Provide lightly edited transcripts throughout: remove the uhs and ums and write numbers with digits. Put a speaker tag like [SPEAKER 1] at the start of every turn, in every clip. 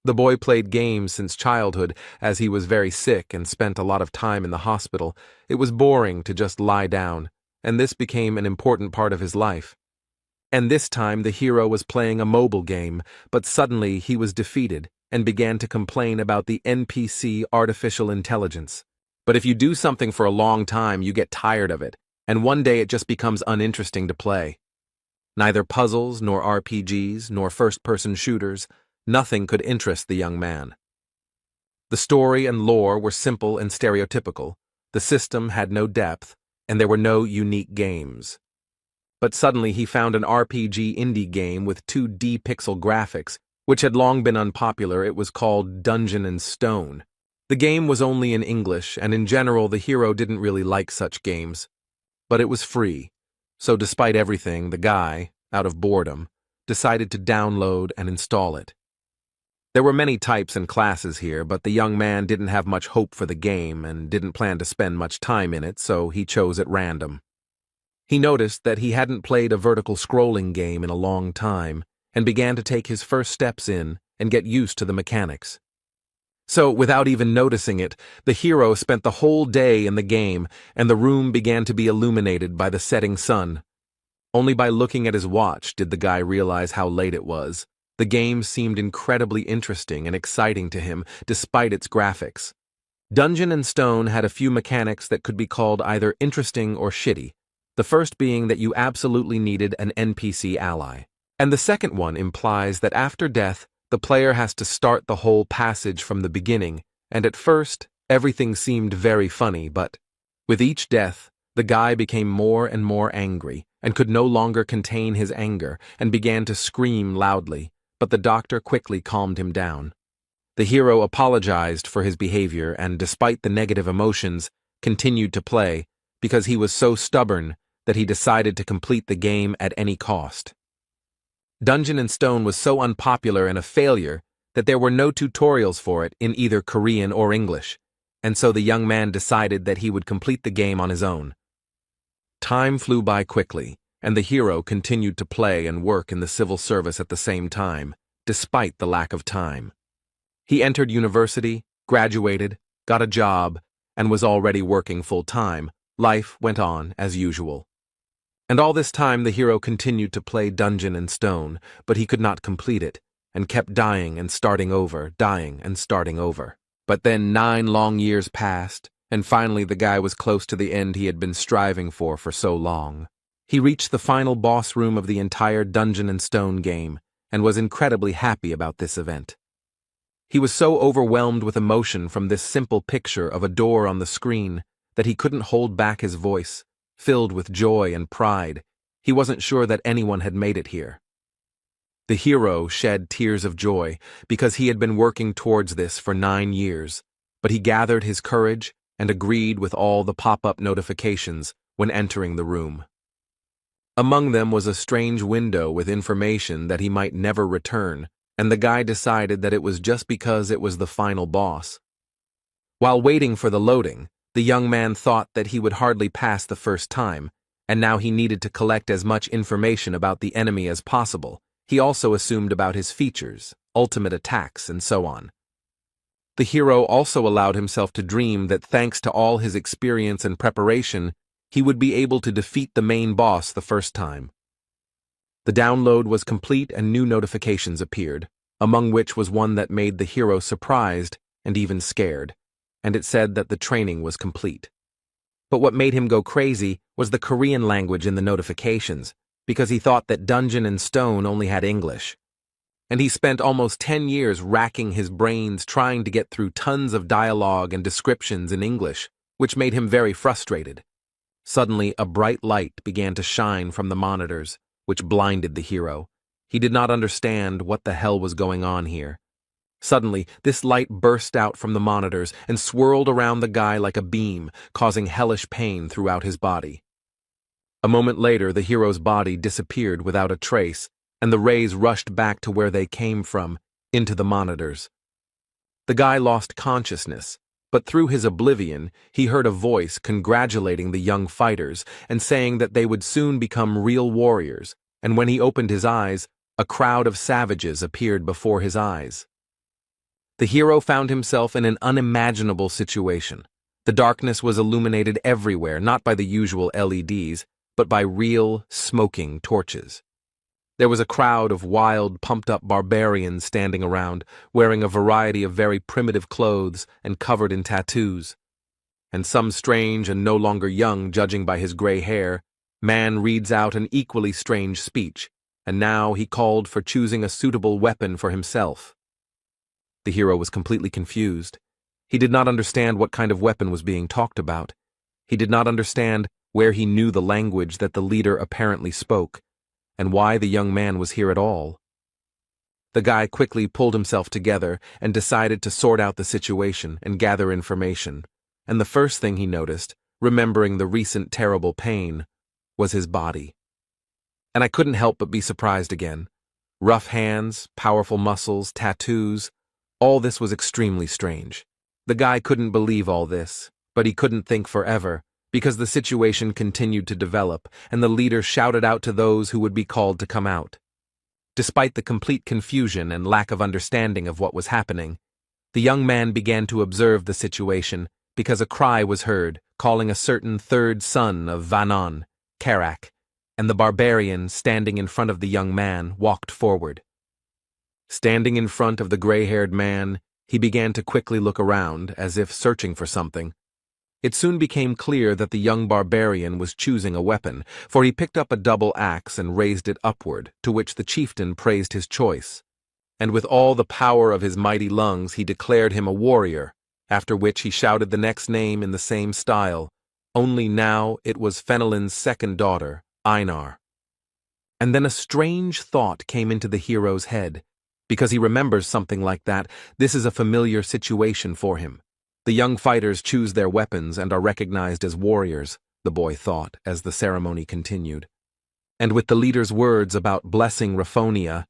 [SPEAKER 1] The boy played games since childhood, as he was very sick and spent a lot of time in the hospital. It was boring to just lie down, and this became an important part of his life. And this time the hero was playing a mobile game, but suddenly he was defeated and began to complain about the NPC artificial intelligence. But if you do something for a long time, you get tired of it, and one day it just becomes uninteresting to play. Neither puzzles, nor RPGs, nor first-person shooters, nothing could interest the young man. The story and lore were simple and stereotypical, the system had no depth, and there were no unique games. But suddenly he found an RPG indie game with 2D pixel graphics, which had long been unpopular. It was called Dungeon & Stone. The game was only in English, and in general the hero didn't really like such games. But it was free, so despite everything, the guy, out of boredom, decided to download and install it. There were many types and classes here, but the young man didn't have much hope for the game and didn't plan to spend much time in it, so he chose at random. He noticed that he hadn't played a vertical scrolling game in a long time and began to take his first steps in and get used to the mechanics. So, without even noticing it, the hero spent the whole day in the game, and the room began to be illuminated by the setting sun. Only by looking at his watch did the guy realize how late it was. The game seemed incredibly interesting and exciting to him, despite its graphics. Dungeon & Stone had a few mechanics that could be called either interesting or shitty, the first being that you absolutely needed an NPC ally. And the second one implies that after death, the player has to start the whole passage from the beginning, and at first, everything seemed very funny, but with each death, the guy became more and more angry and could no longer contain his anger and began to scream loudly, but the doctor quickly calmed him down. The hero apologized for his behavior and, despite the negative emotions, continued to play because he was so stubborn that he decided to complete the game at any cost. Dungeon & Stone was so unpopular and a failure that there were no tutorials for it in either Korean or English, and so the young man decided that he would complete the game on his own. Time flew by quickly, and the hero continued to play and work in the civil service at the same time, despite the lack of time. He entered university, graduated, got a job, and was already working full-time. Life went on as usual. And all this time the hero continued to play Dungeon & Stone, but he could not complete it, and kept dying and starting over, dying and starting over. But then 9 long years passed, and finally the guy was close to the end he had been striving for so long. He reached the final boss room of the entire Dungeon & Stone game, and was incredibly happy about this event. He was so overwhelmed with emotion from this simple picture of a door on the screen that he couldn't hold back his voice. Filled with joy and pride, he wasn't sure that anyone had made it here. The hero shed tears of joy because he had been working towards this for 9 years, but he gathered his courage and agreed with all the pop-up notifications when entering the room. Among them was a strange window with information that he might never return, and the guy decided that it was just because it was the final boss. While waiting for the loading, the young man thought that he would hardly pass the first time, and now he needed to collect as much information about the enemy as possible. He also assumed about his features, ultimate attacks, and so on. The hero also allowed himself to dream that thanks to all his experience and preparation, he would be able to defeat the main boss the first time. The download was complete and new notifications appeared, among which was one that made the hero surprised and even scared, and it said that the training was complete. But what made him go crazy was the Korean language in the notifications, because he thought that Dungeon & Stone only had English. And he spent almost 10 years racking his brains trying to get through tons of dialogue and descriptions in English, which made him very frustrated. Suddenly, a bright light began to shine from the monitors, which blinded the hero. He did not understand what the hell was going on here. Suddenly, this light burst out from the monitors and swirled around the guy like a beam, causing hellish pain throughout his body. A moment later, the hero's body disappeared without a trace, and the rays rushed back to where they came from, into the monitors. The guy lost consciousness, but through his oblivion, he heard a voice congratulating the young fighters and saying that they would soon become real warriors, and when he opened his eyes, a crowd of savages appeared before his eyes. The hero found himself in an unimaginable situation. The darkness was illuminated everywhere, not by the usual LEDs, but by real, smoking torches. There was a crowd of wild, pumped-up barbarians standing around, wearing a variety of very primitive clothes and covered in tattoos. And some strange and no longer young, judging by his gray hair, man reads out an equally strange speech, and now he called for choosing a suitable weapon for himself. The hero was completely confused. He did not understand what kind of weapon was being talked about. He did not understand where he knew the language that the leader apparently spoke, and why the young man was here at all. The guy quickly pulled himself together and decided to sort out the situation and gather information, and the first thing he noticed, remembering the recent terrible pain, was his body. And I couldn't help but be surprised again. Rough hands, powerful muscles, tattoos, all this was extremely strange. The guy couldn't believe all this, but he couldn't think forever, because the situation continued to develop, and the leader shouted out to those who would be called to come out. Despite the complete confusion and lack of understanding of what was happening, the young man began to observe the situation because a cry was heard calling a certain third son of Vanon, Karak, and the barbarian standing in front of the young man walked forward. Standing in front of the gray-haired man, he began to quickly look around, as if searching for something. It soon became clear that the young barbarian was choosing a weapon, for he picked up a double axe and raised it upward, to which the chieftain praised his choice. And with all the power of his mighty lungs he declared him a warrior, after which he shouted the next name in the same style, only now it was Fenelon's second daughter, Einar. And then a strange thought came into the hero's head. Because he remembers something like that, this is a familiar situation for him. The young fighters choose their weapons and are recognized as warriors, the boy thought, as the ceremony continued. And with the leader's words about blessing Raphonia,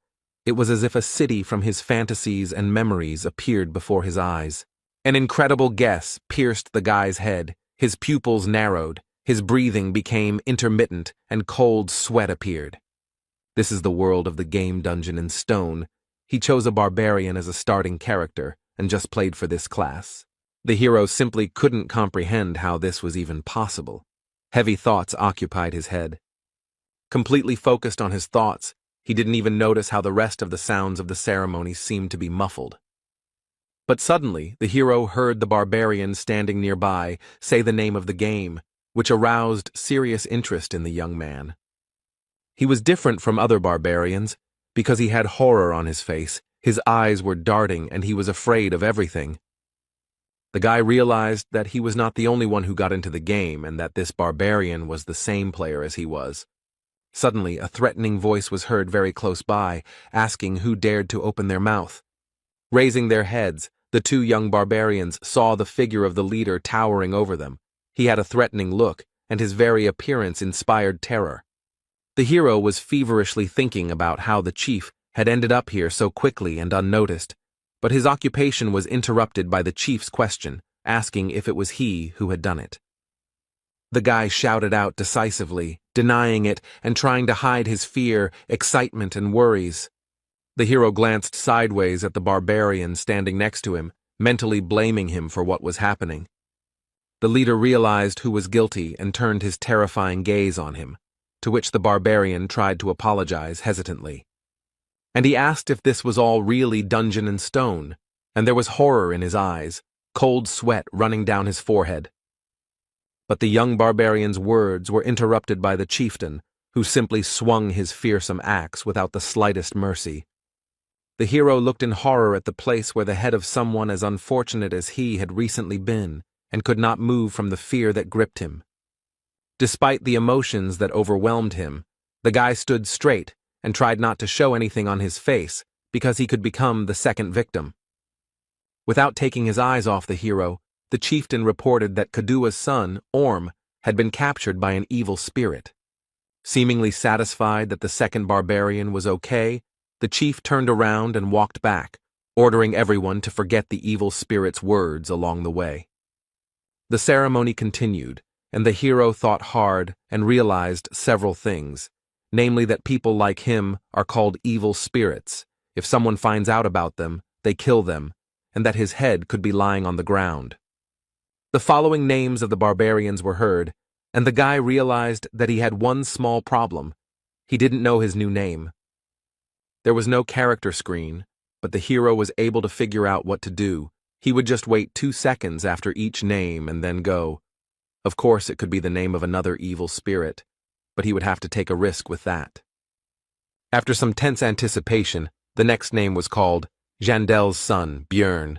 [SPEAKER 1] it was as if a city from his fantasies and memories appeared before his eyes. An incredible guess pierced the guy's head, his pupils narrowed, his breathing became intermittent, and cold sweat appeared. This is the world of the game dungeon in stone. He chose a barbarian as a starting character, and just played for this class. The hero simply couldn't comprehend how this was even possible. Heavy thoughts occupied his head. Completely focused on his thoughts, he didn't even notice how the rest of the sounds of the ceremony seemed to be muffled. But suddenly, the hero heard the barbarian standing nearby say the name of the game, which aroused serious interest in the young man. He was different from other barbarians, because he had horror on his face, his eyes were darting, and he was afraid of everything. The guy realized that he was not the only one who got into the game, and that this barbarian was the same player as he was. Suddenly, a threatening voice was heard very close by, asking who dared to open their mouth. Raising their heads, the two young barbarians saw the figure of the leader towering over them. He had a threatening look, and his very appearance inspired terror. The hero was feverishly thinking about how the chief had ended up here so quickly and unnoticed, but his occupation was interrupted by the chief's question, asking if it was he who had done it. The guy shouted out decisively, denying it and trying to hide his fear, excitement, and worries. The hero glanced sideways at the barbarian standing next to him, mentally blaming him for what was happening. The leader realized who was guilty and turned his terrifying gaze on him, to which the barbarian tried to apologize hesitantly. And he asked if this was all really dungeon and stone, and there was horror in his eyes, cold sweat running down his forehead. But the young barbarian's words were interrupted by the chieftain, who simply swung his fearsome axe without the slightest mercy. The hero looked in horror at the place where the head of someone as unfortunate as he had recently been, and could not move from the fear that gripped him. Despite the emotions that overwhelmed him, the guy stood straight and tried not to show anything on his face because he could become the second victim. Without taking his eyes off the hero, the chieftain reported that Kadua's son, Orm, had been captured by an evil spirit. Seemingly satisfied that the second barbarian was okay, the chief turned around and walked back, ordering everyone to forget the evil spirit's words along the way. The ceremony continued, and the hero thought hard and realized several things, namely that people like him are called evil spirits. If someone finds out about them, they kill them, and that his head could be lying on the ground. The following names of the barbarians were heard, and the guy realized that he had one small problem. He didn't know his new name. There was no character screen, but the hero was able to figure out what to do. He would just wait 2 seconds after each name and then go. Of course, it could be the name of another evil spirit, but he would have to take a risk with that. After some tense anticipation, the next name was called Jandel's son, Björn.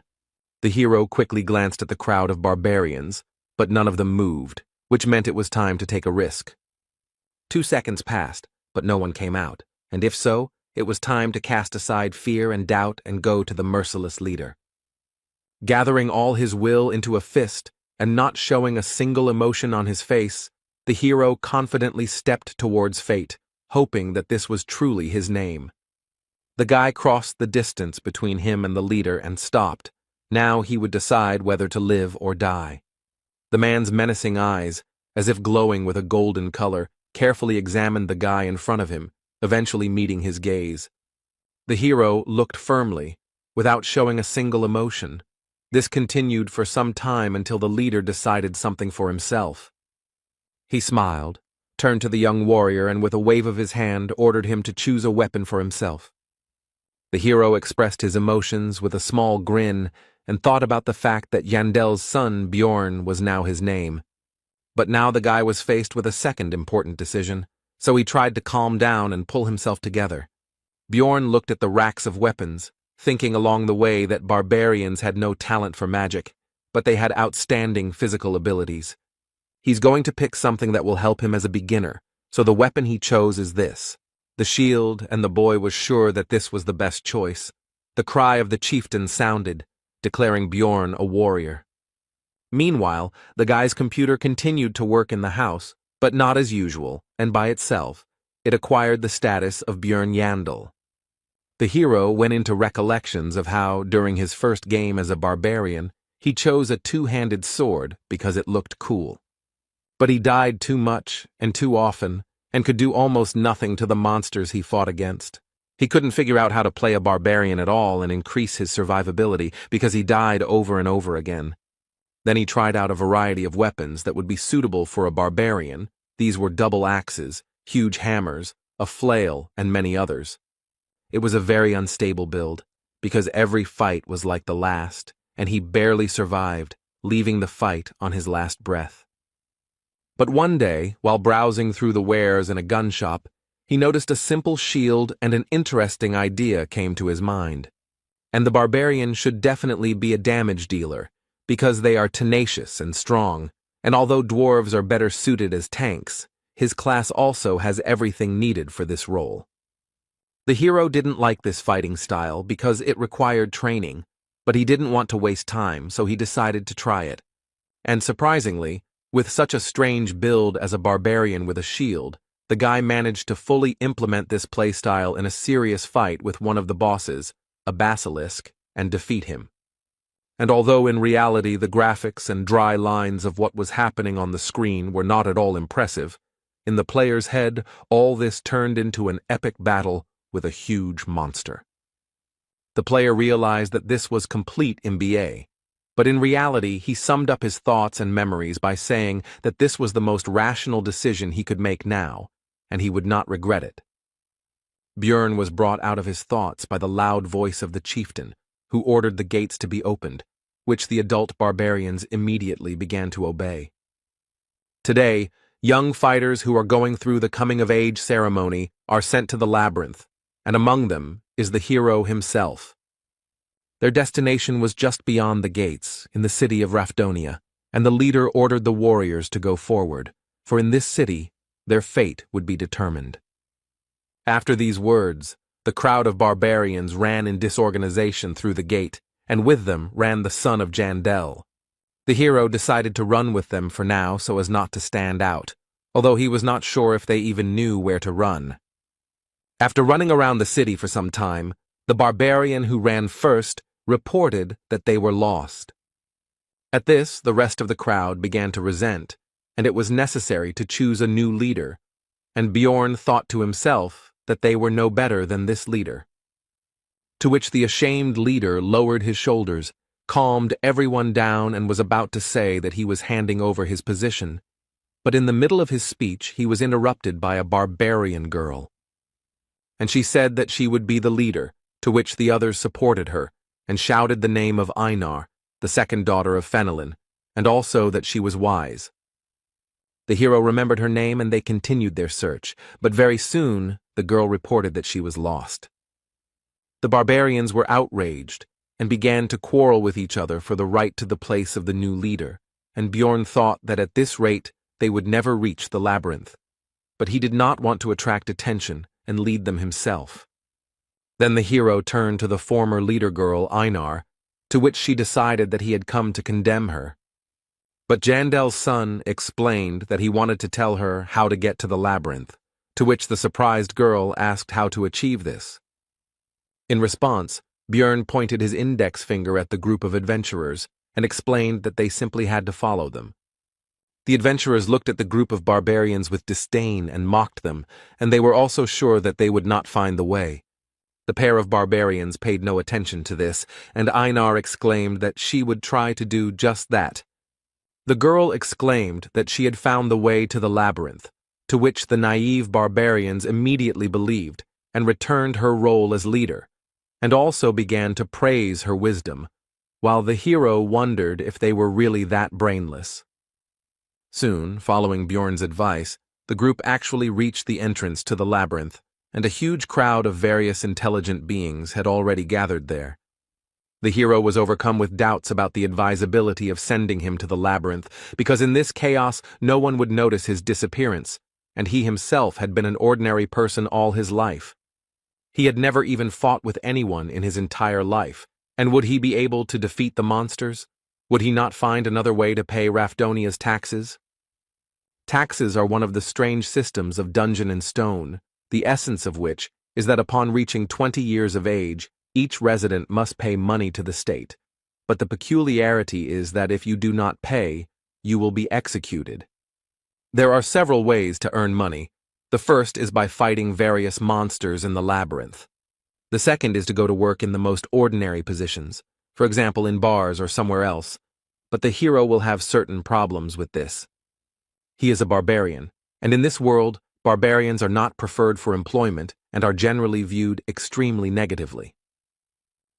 [SPEAKER 1] The hero quickly glanced at the crowd of barbarians, but none of them moved, which meant it was time to take a risk. 2 seconds passed, but no one came out, and if so, it was time to cast aside fear and doubt and go to the merciless leader. Gathering all his will into a fist and not showing a single emotion on his face, the hero confidently stepped towards fate, hoping that this was truly his name. The guy crossed the distance between him and the leader and stopped. Now he would decide whether to live or die. The man's menacing eyes, as if glowing with a golden color, carefully examined the guy in front of him, eventually meeting his gaze. The hero looked firmly, without showing a single emotion. This continued for some time until the leader decided something for himself. He smiled, turned to the young warrior, and with a wave of his hand ordered him to choose a weapon for himself. The hero expressed his emotions with a small grin and thought about the fact that Jandel's son, Bjorn, was now his name. But now the guy was faced with a second important decision, so he tried to calm down and pull himself together. Bjorn looked at the racks of weapons, thinking along the way that barbarians had no talent for magic, but they had outstanding physical abilities. He's going to pick something that will help him as a beginner, so the weapon he chose is this. The shield, and the boy was sure that this was the best choice. The cry of the chieftain sounded, declaring Bjorn a warrior. Meanwhile, the guy's computer continued to work in the house, but not as usual, and by itself, it acquired the status of Björn Yandel. The hero went into recollections of how, during his first game as a barbarian, he chose a two-handed sword because it looked cool. But he died too much and too often, and could do almost nothing to the monsters he fought against. He couldn't figure out how to play a barbarian at all and increase his survivability because he died over and over again. Then he tried out a variety of weapons that would be suitable for a barbarian. These were double axes, huge hammers, a flail, and many others. It was a very unstable build, because every fight was like the last, and he barely survived, leaving the fight on his last breath. But one day, while browsing through the wares in a gun shop, he noticed a simple shield and an interesting idea came to his mind. And the barbarian should definitely be a damage dealer, because they are tenacious and strong, and although dwarves are better suited as tanks, his class also has everything needed for this role. The hero didn't like this fighting style because it required training, but he didn't want to waste time, so he decided to try it. And surprisingly, with such a strange build as a barbarian with a shield, the guy managed to fully implement this playstyle in a serious fight with one of the bosses, a basilisk, and defeat him. And although in reality the graphics and dry lines of what was happening on the screen were not at all impressive, in the player's head all this turned into an epic battle with a huge monster. The player realized that this was complete MBA, but in reality he summed up his thoughts and memories by saying that this was the most rational decision he could make now, and he would not regret it. Björn was brought out of his thoughts by the loud voice of the chieftain, who ordered the gates to be opened, which the adult barbarians immediately began to obey. Today, young fighters who are going through the coming-of-age ceremony are sent to the labyrinth, and among them is the hero himself. Their destination was just beyond the gates, in the city of Rafdonia, and the leader ordered the warriors to go forward, for in this city their fate would be determined. After these words, the crowd of barbarians ran in disorganization through the gate, and with them ran the son of Jandel. The hero decided to run with them for now so as not to stand out, although he was not sure if they even knew where to run. After running around the city for some time, the barbarian who ran first reported that they were lost. At this, the rest of the crowd began to resent, and it was necessary to choose a new leader, and Bjorn thought to himself that they were no better than this leader. To which the ashamed leader lowered his shoulders, calmed everyone down and was about to say that he was handing over his position. But in the middle of his speech, he was interrupted by a barbarian girl. And she said that she would be the leader, to which the others supported her, and shouted the name of Einar, the second daughter of Fenelon, and also that she was wise. The hero remembered her name and they continued their search, but very soon the girl reported that she was lost. The barbarians were outraged and began to quarrel with each other for the right to the place of the new leader, and Bjorn thought that at this rate they would never reach the labyrinth. But he did not want to attract attention and lead them himself. Then the hero turned to the former leader girl, Einar, to which she decided that he had come to condemn her. But Jandel's son explained that he wanted to tell her how to get to the labyrinth, to which the surprised girl asked how to achieve this. In response, Bjorn pointed his index finger at the group of adventurers and explained that they simply had to follow them. The adventurers looked at the group of barbarians with disdain and mocked them, and they were also sure that they would not find the way. The pair of barbarians paid no attention to this, and Einar exclaimed that she would try to do just that. The girl exclaimed that she had found the way to the labyrinth, to which the naive barbarians immediately believed and returned her role as leader, and also began to praise her wisdom, while the hero wondered if they were really that brainless. Soon, following Bjorn's advice, the group actually reached the entrance to the labyrinth, and a huge crowd of various intelligent beings had already gathered there. The hero was overcome with doubts about the advisability of sending him to the labyrinth, because in this chaos no one would notice his disappearance, and he himself had been an ordinary person all his life. He had never even fought with anyone in his entire life, and would he be able to defeat the monsters? Would he not find another way to pay Rafdonia's taxes? Taxes are one of the strange systems of Dungeon and Stone, the essence of which is that upon reaching 20 years of age, each resident must pay money to the state. But the peculiarity is that if you do not pay, you will be executed. There are several ways to earn money. The first is by fighting various monsters in the labyrinth. The second is to go to work in the most ordinary positions, for example in bars or somewhere else, but the hero will have certain problems with this. He is a barbarian, and in this world, barbarians are not preferred for employment and are generally viewed extremely negatively.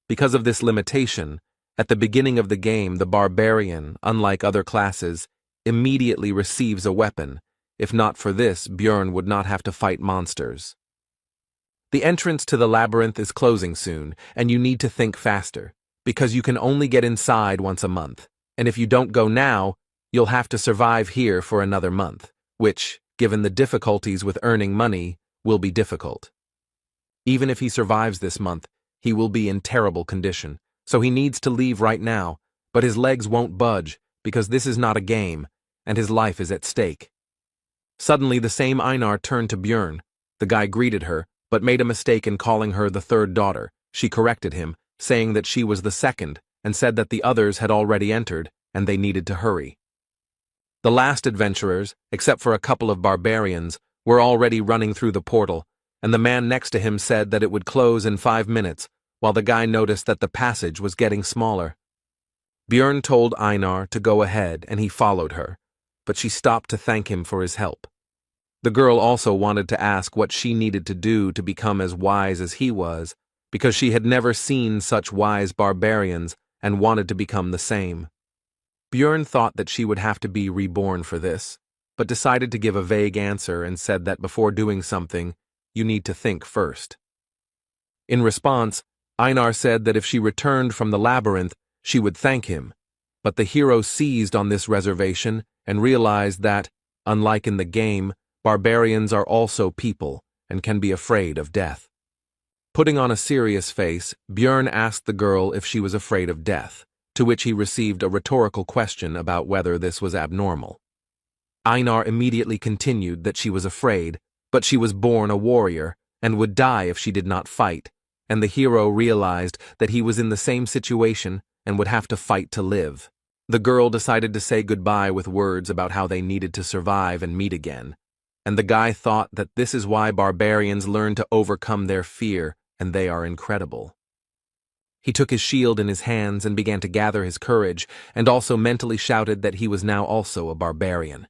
[SPEAKER 1] Because of this limitation, at the beginning of the game, the barbarian, unlike other classes, immediately receives a weapon. If not for this, Bjorn would not have to fight monsters. The entrance to the labyrinth is closing soon, and you need to think faster, because you can only get inside once a month, and if you don't go now, you'll have to survive here for another month, which, given the difficulties with earning money, will be difficult. Even if he survives this month, he will be in terrible condition, so he needs to leave right now, but his legs won't budge, because this is not a game, and his life is at stake. Suddenly, the same Einar turned to Bjorn. The guy greeted her, but made a mistake in calling her the third daughter. She corrected him, saying that she was the second, and said that the others had already entered, and they needed to hurry. The last adventurers, except for a couple of barbarians, were already running through the portal, and the man next to him said that it would close in 5 minutes, while the guy noticed that the passage was getting smaller. Bjorn told Einar to go ahead, and he followed her, but she stopped to thank him for his help. The girl also wanted to ask what she needed to do to become as wise as he was, because she had never seen such wise barbarians and wanted to become the same. Bjorn thought that she would have to be reborn for this, but decided to give a vague answer and said that before doing something, you need to think first. In response, Einar said that if she returned from the labyrinth, she would thank him, but the hero seized on this reservation and realized that, unlike in the game, barbarians are also people and can be afraid of death. Putting on a serious face, Bjorn asked the girl if she was afraid of death, to which he received a rhetorical question about whether this was abnormal. Einar immediately continued that she was afraid, but she was born a warrior and would die if she did not fight, and the hero realized that he was in the same situation and would have to fight to live. The girl decided to say goodbye with words about how they needed to survive and meet again, and the guy thought that this is why barbarians learn to overcome their fear, and they are incredible. He took his shield in his hands and began to gather his courage, and also mentally shouted that he was now also a barbarian.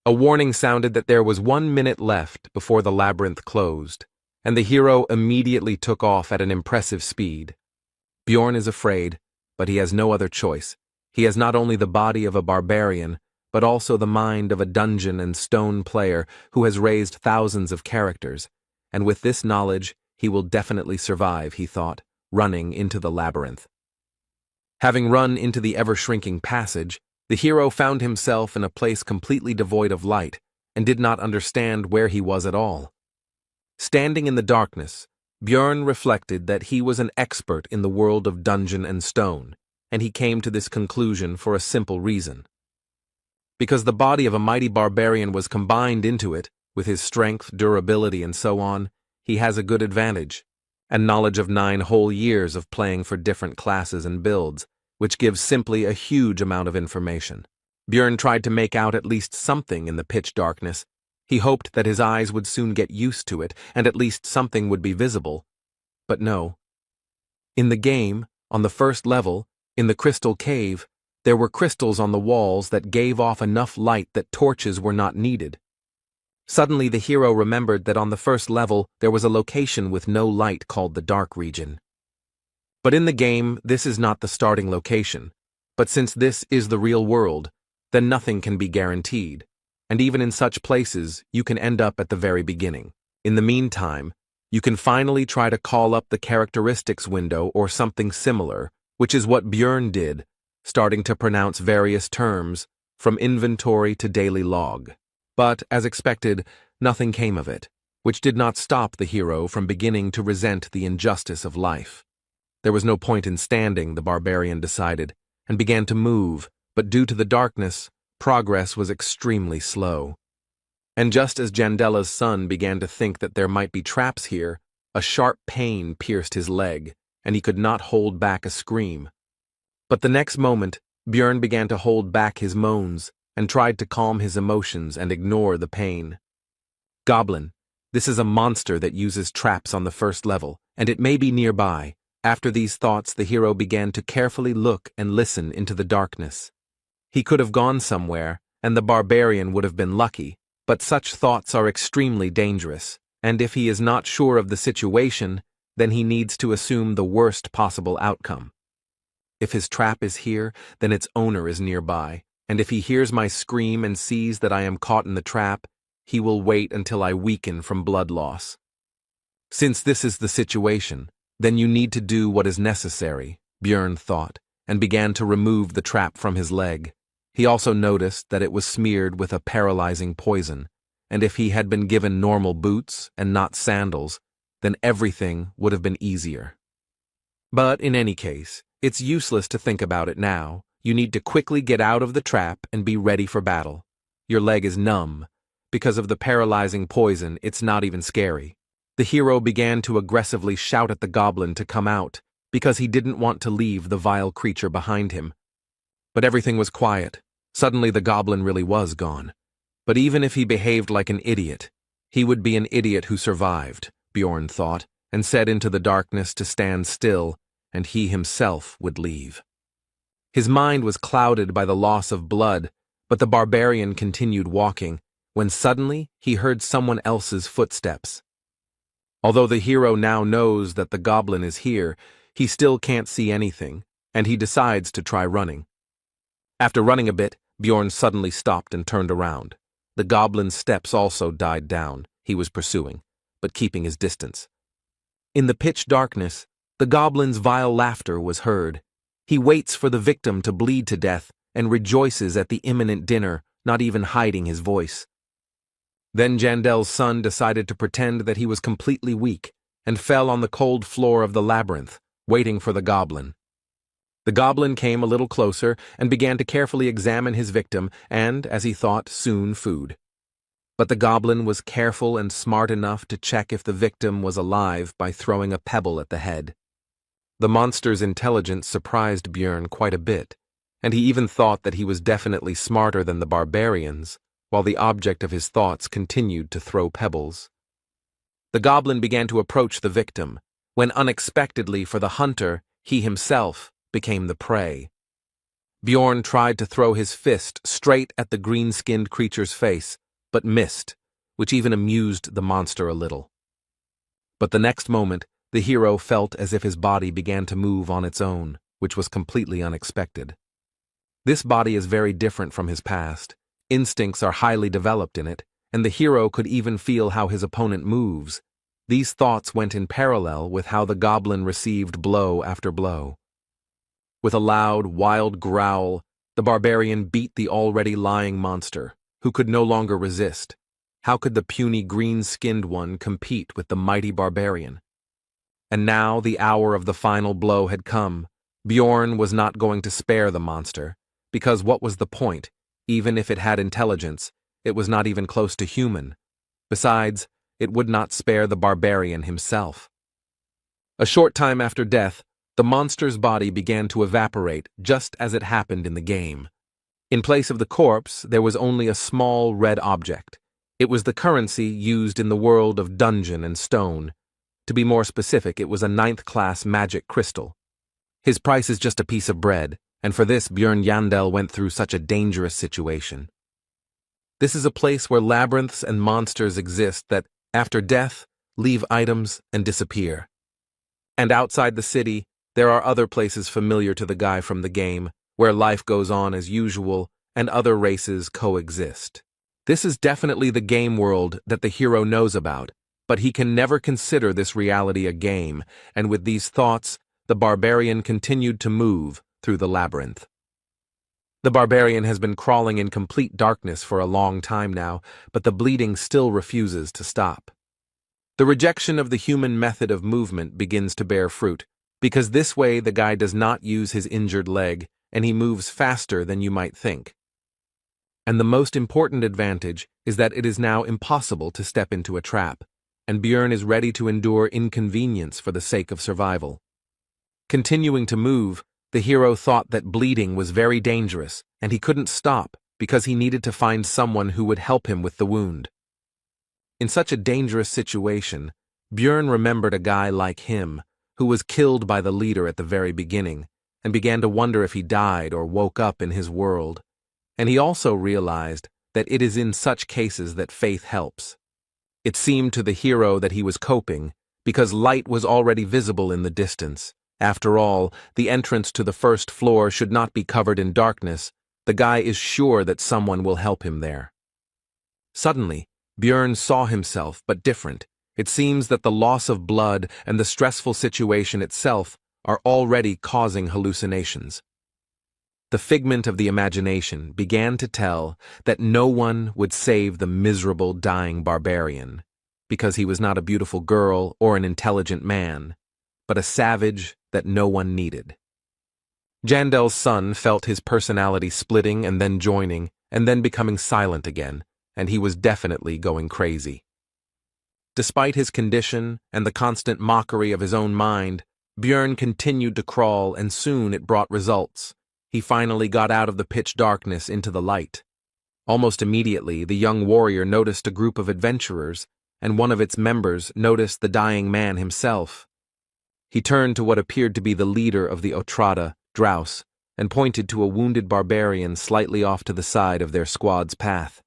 [SPEAKER 1] A warning sounded that there was 1 minute left before the labyrinth closed, and the hero immediately took off at an impressive speed. Bjorn is afraid, but he has no other choice. He has not only the body of a barbarian, but also the mind of a dungeon and stone player who has raised thousands of characters, and with this knowledge he will definitely survive, he thought, running into the labyrinth. Having run into the ever-shrinking passage, the hero found himself in a place completely devoid of light, and did not understand where he was at all. Standing in the darkness, Bjorn reflected that he was an expert in the world of dungeon and stone, and he came to this conclusion for a simple reason. Because the body of a mighty barbarian was combined into it, with his strength, durability, and so on, he has a good advantage, and knowledge of 9 whole years of playing for different classes and builds, which gives simply a huge amount of information. Bjorn tried to make out at least something in the pitch darkness. He hoped that his eyes would soon get used to it, and at least something would be visible. But no. In the game, on the first level, in the crystal cave, there were crystals on the walls that gave off enough light that torches were not needed. Suddenly the hero remembered that on the first level there was a location with no light called the Dark Region. But in the game, this is not the starting location. But since this is the real world, then nothing can be guaranteed. And even in such places, you can end up at the very beginning. In the meantime, you can finally try to call up the characteristics window or something similar, which is what Bjorn did, starting to pronounce various terms, from inventory to daily log. But, as expected, nothing came of it, which did not stop the hero from beginning to resent the injustice of life. There was no point in standing, the barbarian decided, and began to move, but due to the darkness, progress was extremely slow. And just as Jandella's son began to think that there might be traps here, a sharp pain pierced his leg, and he could not hold back a scream. But the next moment, Bjorn began to hold back his moans, and tried to calm his emotions and ignore the pain. Goblin, this is a monster that uses traps on the first level, and it may be nearby. After these thoughts, the hero began to carefully look and listen into the darkness. He could have gone somewhere, and the barbarian would have been lucky, but such thoughts are extremely dangerous, and if he is not sure of the situation, then he needs to assume the worst possible outcome. If his trap is here, then its owner is nearby, and if he hears my scream and sees that I am caught in the trap, he will wait until I weaken from blood loss. Since this is the situation, then you need to do what is necessary, Bjorn thought, and began to remove the trap from his leg. He also noticed that it was smeared with a paralyzing poison, and if he had been given normal boots and not sandals, then everything would have been easier. But in any case, it's useless to think about it now. You need to quickly get out of the trap and be ready for battle. Your leg is numb. Because of the paralyzing poison, it's not even scary. The hero began to aggressively shout at the goblin to come out, because he didn't want to leave the vile creature behind him. But everything was quiet. Suddenly the goblin really was gone. But even if he behaved like an idiot, he would be an idiot who survived, Bjorn thought, and said into the darkness to stand still, and he himself would leave. His mind was clouded by the loss of blood, but the barbarian continued walking, when suddenly he heard someone else's footsteps. Although the hero now knows that the goblin is here, he still can't see anything, and he decides to try running. After running a bit, Bjorn suddenly stopped and turned around. The goblin's steps also died down. He was pursuing, but keeping his distance. In the pitch darkness, the goblin's vile laughter was heard. He waits for the victim to bleed to death and rejoices at the imminent dinner, not even hiding his voice. Then Jandel's son decided to pretend that he was completely weak and fell on the cold floor of the labyrinth, waiting for the goblin. The goblin came a little closer and began to carefully examine his victim and, as he thought, soon food. But the goblin was careful and smart enough to check if the victim was alive by throwing a pebble at the head. The monster's intelligence surprised Bjorn quite a bit, and he even thought that he was definitely smarter than the barbarians, while the object of his thoughts continued to throw pebbles. The goblin began to approach the victim. when unexpectedly for the hunter, he himself became the prey. Bjorn tried to throw his fist straight at the green-skinned creature's face, but missed, which even amused the monster a little. But the next moment, the hero felt as if his body began to move on its own, which was completely unexpected. This body is very different from his past. Instincts are highly developed in it, and the hero could even feel how his opponent moves. These thoughts went in parallel with how the goblin received blow after blow. With a loud, wild growl, the barbarian beat the already lying monster, who could no longer resist. How could the puny green-skinned one compete with the mighty barbarian? And now the hour of the final blow had come. Bjorn was not going to spare the monster, because what was the point? Even if it had intelligence, it was not even close to human. Besides, it would not spare the barbarian himself. A short time after death, the monster's body began to evaporate just as it happened in the game. In place of the corpse, there was only a small red object. It was the currency used in the world of Dungeon and Stone. To be more specific, it was a 9th-class magic crystal. His price is just a piece of bread, and for this Bjorn Yandel went through such a dangerous situation. This is a place where labyrinths and monsters exist that, after death, leave items and disappear. And outside the city, there are other places familiar to the guy from the game, where life goes on as usual and other races coexist. This is definitely the game world that the hero knows about, but he can never consider this reality a game, and with these thoughts, the barbarian continued to move through the labyrinth. The barbarian has been crawling in complete darkness for a long time now, but the bleeding still refuses to stop. The rejection of the human method of movement begins to bear fruit, because this way the guy does not use his injured leg, and he moves faster than you might think. And the most important advantage is that it is now impossible to step into a trap, and Bjorn is ready to endure inconvenience for the sake of survival. Continuing to move, the hero thought that bleeding was very dangerous, and he couldn't stop because he needed to find someone who would help him with the wound. In such a dangerous situation, Bjorn remembered a guy like him, who was killed by the leader at the very beginning, and began to wonder if he died or woke up in his world. And he also realized that it is in such cases that faith helps. It seemed to the hero that he was coping, because light was already visible in the distance. After all, the entrance to the first floor should not be covered in darkness. The guy is sure that someone will help him there. Suddenly, Bjorn saw himself, but different. It seems that the loss of blood and the stressful situation itself are already causing hallucinations. The figment of the imagination began to tell that no one would save the miserable dying barbarian, because he was not a beautiful girl or an intelligent man, but a savage that no one needed. Jandel's son felt his personality splitting and then joining, and then becoming silent again, and he was definitely going crazy. Despite his condition and the constant mockery of his own mind, Bjorn continued to crawl, and soon it brought results. He finally got out of the pitch darkness into the light. Almost immediately, the young warrior noticed a group of adventurers, and one of its members noticed the dying man himself. He turned to what appeared to be the leader of the Otrada, Drouse, and pointed to a wounded barbarian slightly off to the side of their squad's path.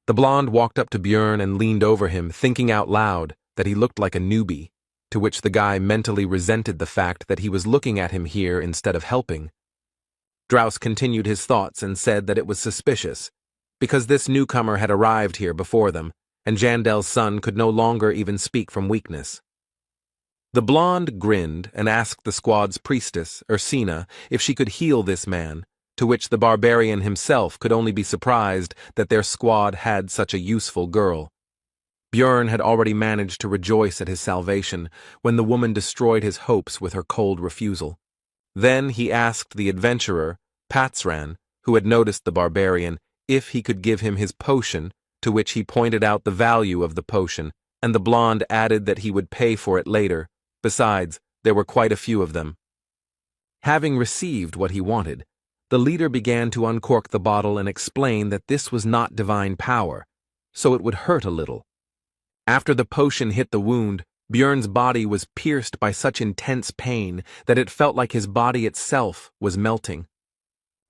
[SPEAKER 1] The blonde walked up to Bjorn and leaned over him, thinking out loud that he looked like a newbie, to which the guy mentally resented the fact that he was looking at him here instead of helping. Drouse continued his thoughts and said that it was suspicious, because this newcomer had arrived here before them, and Jandel's son could no longer even speak from weakness. The blonde grinned and asked the squad's priestess, Ursina, if she could heal this man, to which the barbarian himself could only be surprised that their squad had such a useful girl. Bjorn had already managed to rejoice at his salvation when the woman destroyed his hopes with her cold refusal. Then he asked the adventurer, Patsran, who had noticed the barbarian, if he could give him his potion, to which he pointed out the value of the potion, and the blonde added that he would pay for it later. Besides, there were quite a few of them. Having received what he wanted, the leader began to uncork the bottle and explain that this was not divine power, so it would hurt a little. After the potion hit the wound, Björn's body was pierced by such intense pain that it felt like his body itself was melting.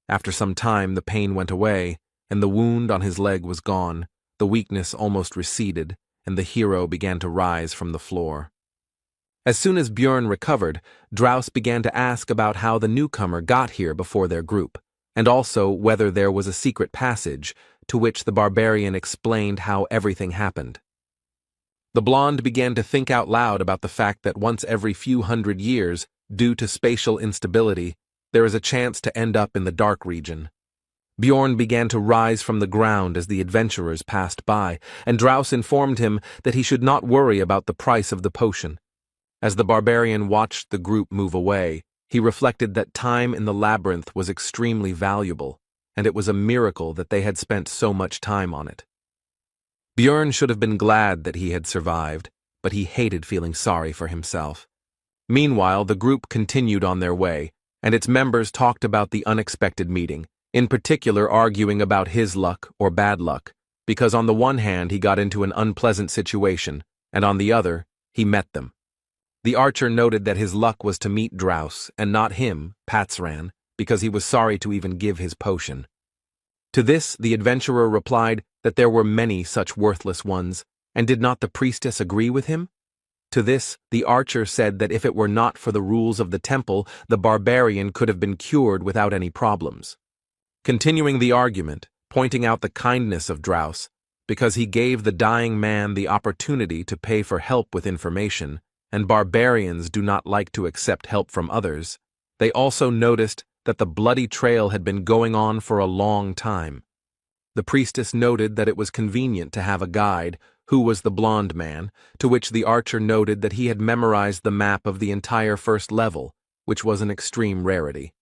[SPEAKER 1] After some time, the pain went away, and the wound on his leg was gone, the weakness almost receded, and the hero began to rise from the floor. As soon as Björn recovered, Draus began to ask about how the newcomer got here before their group, and also whether there was a secret passage, to which the barbarian explained how everything happened. The blonde began to think out loud about the fact that once every few hundred years, due to spatial instability, there is a chance to end up in the dark region. Bjorn began to rise from the ground as the adventurers passed by, and Draus informed him that he should not worry about the price of the potion. As the barbarian watched the group move away, he reflected that time in the labyrinth was extremely valuable, and it was a miracle that they had spent so much time on it. Bjorn should have been glad that he had survived, but he hated feeling sorry for himself. Meanwhile, the group continued on their way, and its members talked about the unexpected meeting, in particular arguing about his luck or bad luck, because on the one hand he got into an unpleasant situation, and on the other, he met them. The archer noted that his luck was to meet Draus, and not him, Persevered, because he was sorry to even give his potion. To this, the adventurer replied that there were many such worthless ones, and did not the priestess agree with him? To this, the archer said that if it were not for the rules of the temple, the barbarian could have been cured without any problems. Continuing the argument, pointing out the kindness of Draus, because he gave the dying man the opportunity to pay for help with information, and barbarians do not like to accept help from others, they also noticed that the bloody trail had been going on for a long time. The priestess noted that it was convenient to have a guide, who was the blonde man, to which the archer noted that he had memorized the map of the entire first level, which was an extreme rarity.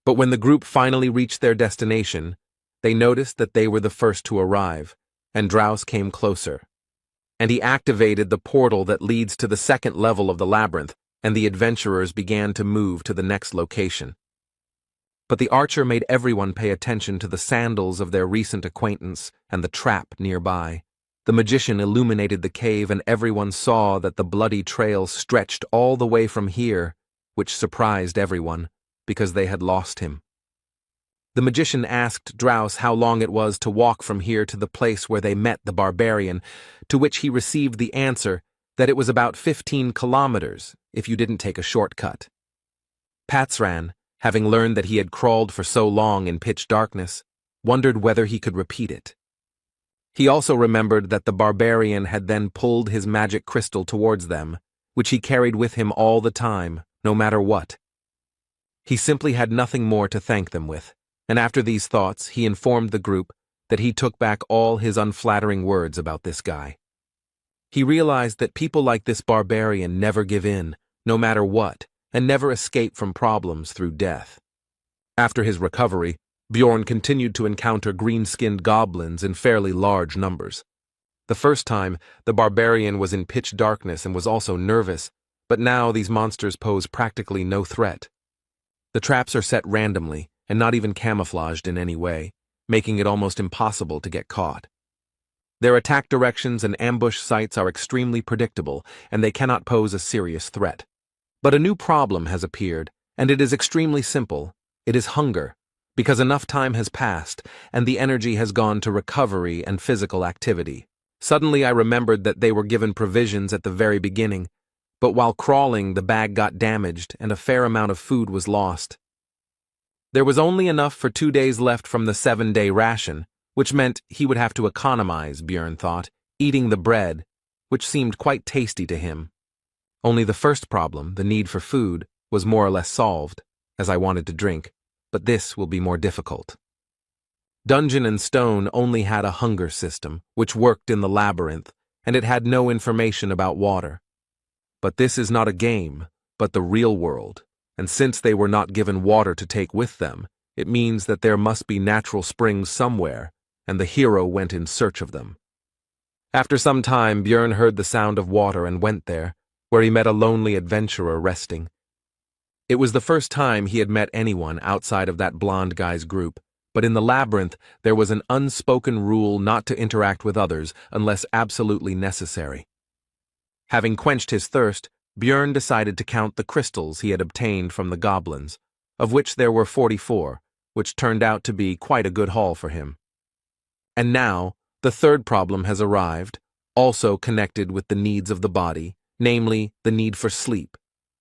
[SPEAKER 1] But when the group finally reached their destination, they noticed that they were the first to arrive, and Draus came closer. And he activated the portal that leads to the second level of the labyrinth, and the adventurers began to move to the next location. But the archer made everyone pay attention to the sandals of their recent acquaintance and the trap nearby. The magician illuminated the cave, and everyone saw that the bloody trail stretched all the way from here, which surprised everyone, because they had lost him. The magician asked Draus how long it was to walk from here to the place where they met the barbarian, to which he received the answer that it was about 15 kilometers if you didn't take a shortcut. Persevered, having learned that he had crawled for so long in pitch darkness, wondered whether he could repeat it. He also remembered that the barbarian had then pulled his magic crystal towards them, which he carried with him all the time, no matter what. He simply had nothing more to thank them with, and after these thoughts he informed the group that he took back all his unflattering words about this guy. He realized that people like this barbarian never give in, no matter what, and never escape from problems through death. After his recovery, Bjorn continued to encounter green-skinned goblins in fairly large numbers. The first time, the barbarian was in pitch darkness and was also nervous, but now these monsters pose practically no threat. The traps are set randomly, and not even camouflaged in any way, making it almost impossible to get caught. Their attack directions and ambush sites are extremely predictable, and they cannot pose a serious threat. But a new problem has appeared, and it is extremely simple. It is hunger, because enough time has passed, and the energy has gone to recovery and physical activity. Suddenly I remembered that they were given provisions at the very beginning, but while crawling the bag got damaged and a fair amount of food was lost. There was only enough for 2 days left from the 7-day ration, which meant he would have to economize, Bjorn thought, eating the bread, which seemed quite tasty to him. Only the first problem, the need for food, was more or less solved, as I wanted to drink, but this will be more difficult. Dungeon and Stone only had a hunger system, which worked in the labyrinth, and it had no information about water. But this is not a game, but the real world, and since they were not given water to take with them, it means that there must be natural springs somewhere, and the hero went in search of them. After some time, Bjorn heard the sound of water and went there, where he met a lonely adventurer resting. It was the first time he had met anyone outside of that blonde guy's group, but in the labyrinth there was an unspoken rule not to interact with others unless absolutely necessary. Having quenched his thirst, Björn decided to count the crystals he had obtained from the goblins, of which there were 44, which turned out to be quite a good haul for him. And now, the third problem has arrived, also connected with the needs of the body, namely, the need for sleep.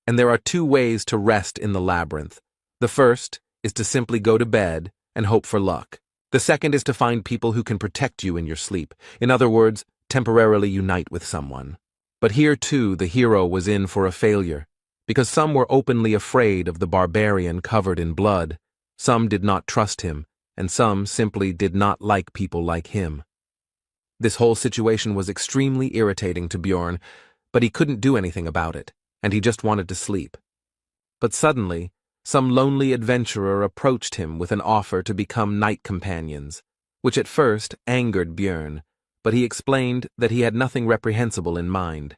[SPEAKER 1] And there are two ways to rest in the labyrinth. The first is to simply go to bed and hope for luck. The second is to find people who can protect you in your sleep. In other words, temporarily unite with someone. But here too the hero was in for a failure, because some were openly afraid of the barbarian covered in blood, some did not trust him, and some simply did not like people like him. This whole situation was extremely irritating to Björn, but he couldn't do anything about it, and he just wanted to sleep. But suddenly, some lonely adventurer approached him with an offer to become night companions, which at first angered Björn, but he explained that he had nothing reprehensible in mind.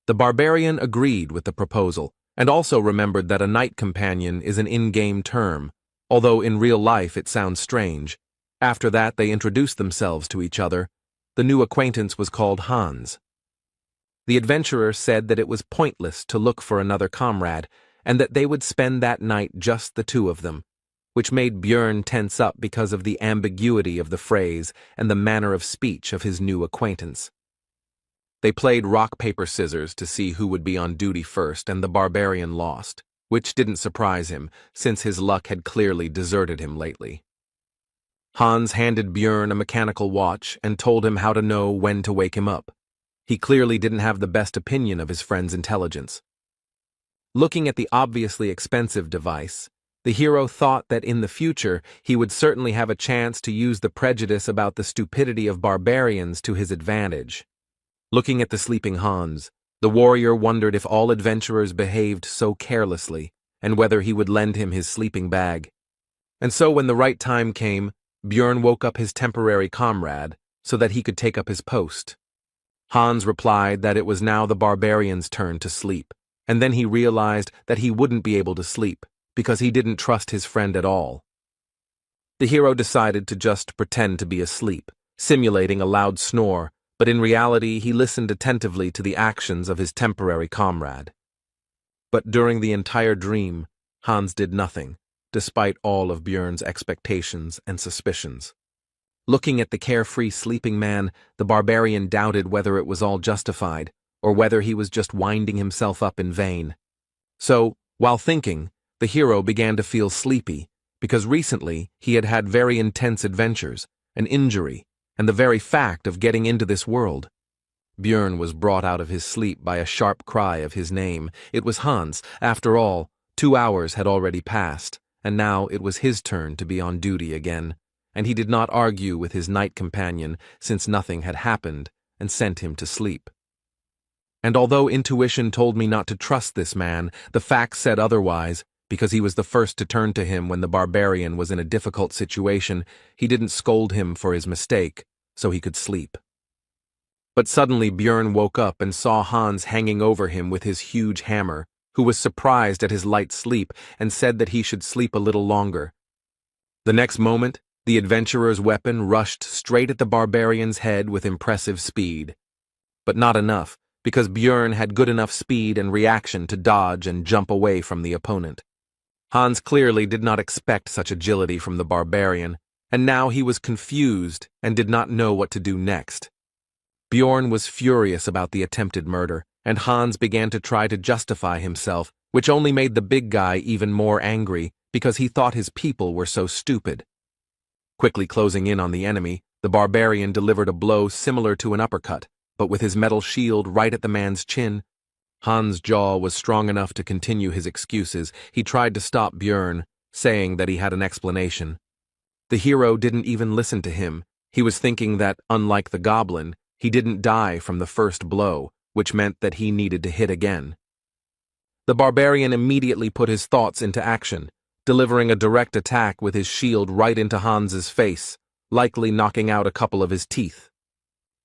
[SPEAKER 1] The barbarian agreed with the proposal, and also remembered that a night companion is an in-game term, although in real life it sounds strange. After that they introduced themselves to each other. The new acquaintance was called Hans. The adventurer said that it was pointless to look for another comrade, and that they would spend that night just the two of them, which made Björn tense up because of the ambiguity of the phrase and the manner of speech of his new acquaintance. They played rock, paper, scissors to see who would be on duty first, and the barbarian lost, which didn't surprise him, since his luck had clearly deserted him lately. Hans handed Björn a mechanical watch and told him how to know when to wake him up. He clearly didn't have the best opinion of his friend's intelligence. Looking at the obviously expensive device, the hero thought that in the future he would certainly have a chance to use the prejudice about the stupidity of barbarians to his advantage. Looking at the sleeping Hans, the warrior wondered if all adventurers behaved so carelessly, and whether he would lend him his sleeping bag. And so when the right time came, Björn woke up his temporary comrade so that he could take up his post. Hans replied that it was now the barbarian's turn to sleep, and then he realized that he wouldn't be able to sleep because he didn't trust his friend at all. The hero decided to just pretend to be asleep, simulating a loud snore, but in reality he listened attentively to the actions of his temporary comrade. But during the entire dream, Hans did nothing, despite all of Björn's expectations and suspicions. Looking at the carefree sleeping man, the barbarian doubted whether it was all justified, or whether he was just winding himself up in vain. So, while thinking, the hero began to feel sleepy, because recently he had had very intense adventures, an injury, and the very fact of getting into this world. Björn was brought out of his sleep by a sharp cry of his name. It was Hans. After all, 2 hours had already passed, and now it was his turn to be on duty again, and he did not argue with his night companion since nothing had happened, and sent him to sleep. And although intuition told me not to trust this man, the facts said otherwise. Because he was the first to turn to him when the barbarian was in a difficult situation, he didn't scold him for his mistake, so he could sleep. But suddenly Björn woke up and saw Hans hanging over him with his huge hammer, who was surprised at his light sleep and said that he should sleep a little longer. The next moment, the adventurer's weapon rushed straight at the barbarian's head with impressive speed. But not enough, because Björn had good enough speed and reaction to dodge and jump away from the opponent. Hans clearly did not expect such agility from the barbarian, and now he was confused and did not know what to do next. Björn was furious about the attempted murder, and Hans began to try to justify himself, which only made the big guy even more angry because he thought his people were so stupid. Quickly closing in on the enemy, the barbarian delivered a blow similar to an uppercut, but with his metal shield right at the man's chin. Hans' jaw was strong enough to continue his excuses. He tried to stop Björn, saying that he had an explanation. The hero didn't even listen to him. He was thinking that, unlike the goblin, he didn't die from the first blow, which meant that he needed to hit again. The barbarian immediately put his thoughts into action, delivering a direct attack with his shield right into Hans's face, likely knocking out a couple of his teeth.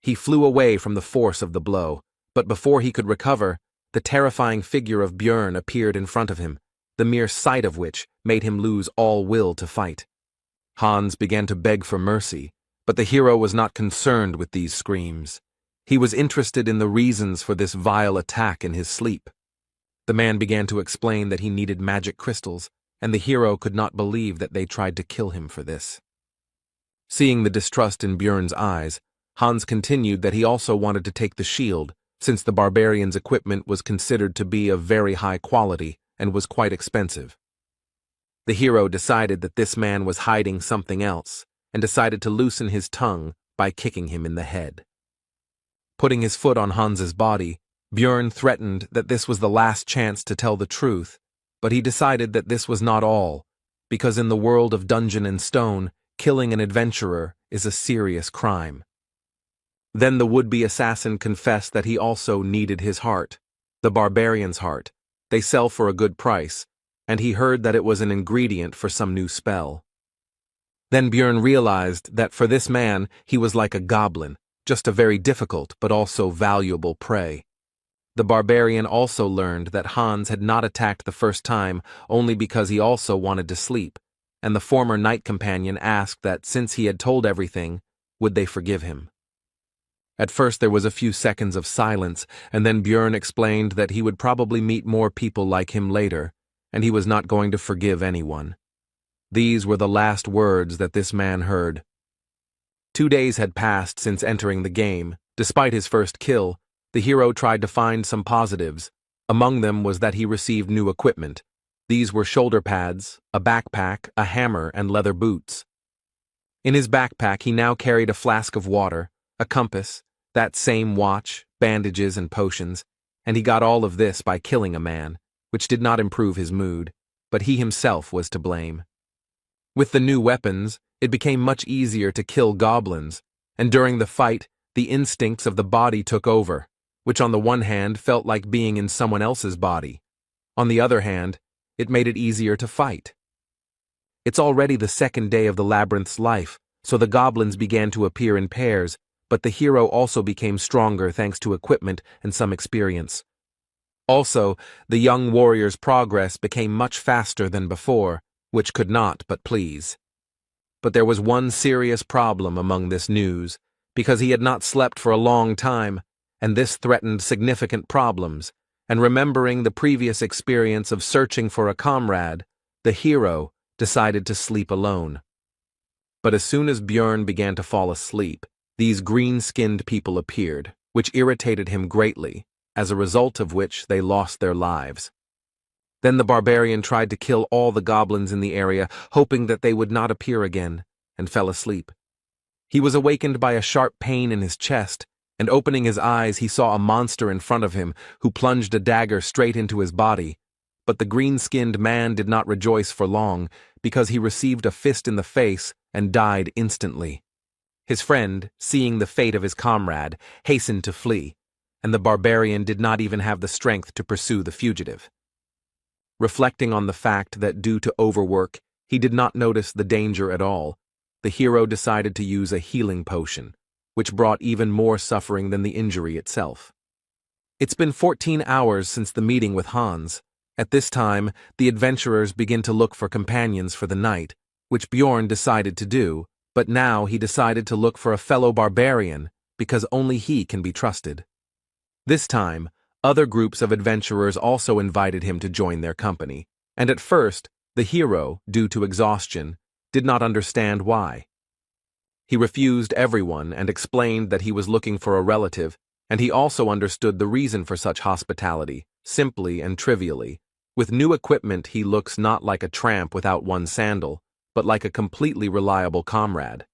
[SPEAKER 1] He flew away from the force of the blow, but before he could recover, the terrifying figure of Björn appeared in front of him, the mere sight of which made him lose all will to fight. Hans began to beg for mercy, but the hero was not concerned with these screams. He was interested in the reasons for this vile attack in his sleep. The man began to explain that he needed magic crystals, and the hero could not believe that they tried to kill him for this. Seeing the distrust in Björn's eyes, Hans continued that he also wanted to take the shield, since the barbarian's equipment was considered to be of very high quality and was quite expensive. The hero decided that this man was hiding something else, and decided to loosen his tongue by kicking him in the head. Putting his foot on Hans's body, Björn threatened that this was the last chance to tell the truth, but he decided that this was not all, because in the world of Dungeon and Stone, killing an adventurer is a serious crime. Then the would-be assassin confessed that he also needed his heart, the barbarian's heart. They sell for a good price, and he heard that it was an ingredient for some new spell. Then Björn realized that for this man he was like a goblin, just a very difficult but also valuable prey. The barbarian also learned that Hans had not attacked the first time only because he also wanted to sleep, and the former knight companion asked that since he had told everything, would they forgive him. At first there was a few seconds of silence, and then Björn explained that he would probably meet more people like him later, and he was not going to forgive anyone. These were the last words that this man heard. 2 days had passed since entering the game. Despite his first kill, the hero tried to find some positives. Among them was that he received new equipment. These were shoulder pads, a backpack, a hammer, and leather boots. In his backpack he now carried a flask of water, a compass, that same watch, bandages, and potions, and he got all of this by killing a man, which did not improve his mood, but he himself was to blame. With the new weapons, it became much easier to kill goblins, and during the fight, the instincts of the body took over, which on the one hand felt like being in someone else's body. On the other hand, it made it easier to fight. It's already the second day of the labyrinth's life, so the goblins began to appear in pairs, but the hero also became stronger thanks to equipment and some experience. Also, the young warrior's progress became much faster than before, which could not but please. But there was one serious problem among this news, because he had not slept for a long time, and this threatened significant problems, and remembering the previous experience of searching for a comrade, the hero decided to sleep alone. But as soon as Björn began to fall asleep, these green-skinned people appeared, which irritated him greatly, as a result of which they lost their lives. Then the barbarian tried to kill all the goblins in the area, hoping that they would not appear again, and fell asleep. He was awakened by a sharp pain in his chest, and opening his eyes he saw a monster in front of him who plunged a dagger straight into his body. But the green-skinned man did not rejoice for long, because he received a fist in the face and died instantly. His friend, seeing the fate of his comrade, hastened to flee, and the barbarian did not even have the strength to pursue the fugitive. Reflecting on the fact that due to overwork, he did not notice the danger at all, the hero decided to use a healing potion, which brought even more suffering than the injury itself. It's been 14 hours since the meeting with Hans. At this time, the adventurers begin to look for companions for the night, which Björn decided to do, but now he decided to look for a fellow barbarian, because only he can be trusted. This time, other groups of adventurers also invited him to join their company, and at first, the hero, due to exhaustion, did not understand why. He refused everyone and explained that he was looking for a relative, and he also understood the reason for such hospitality, simply and trivially. With new equipment he looks not like a tramp without one sandal, but like a completely reliable comrade.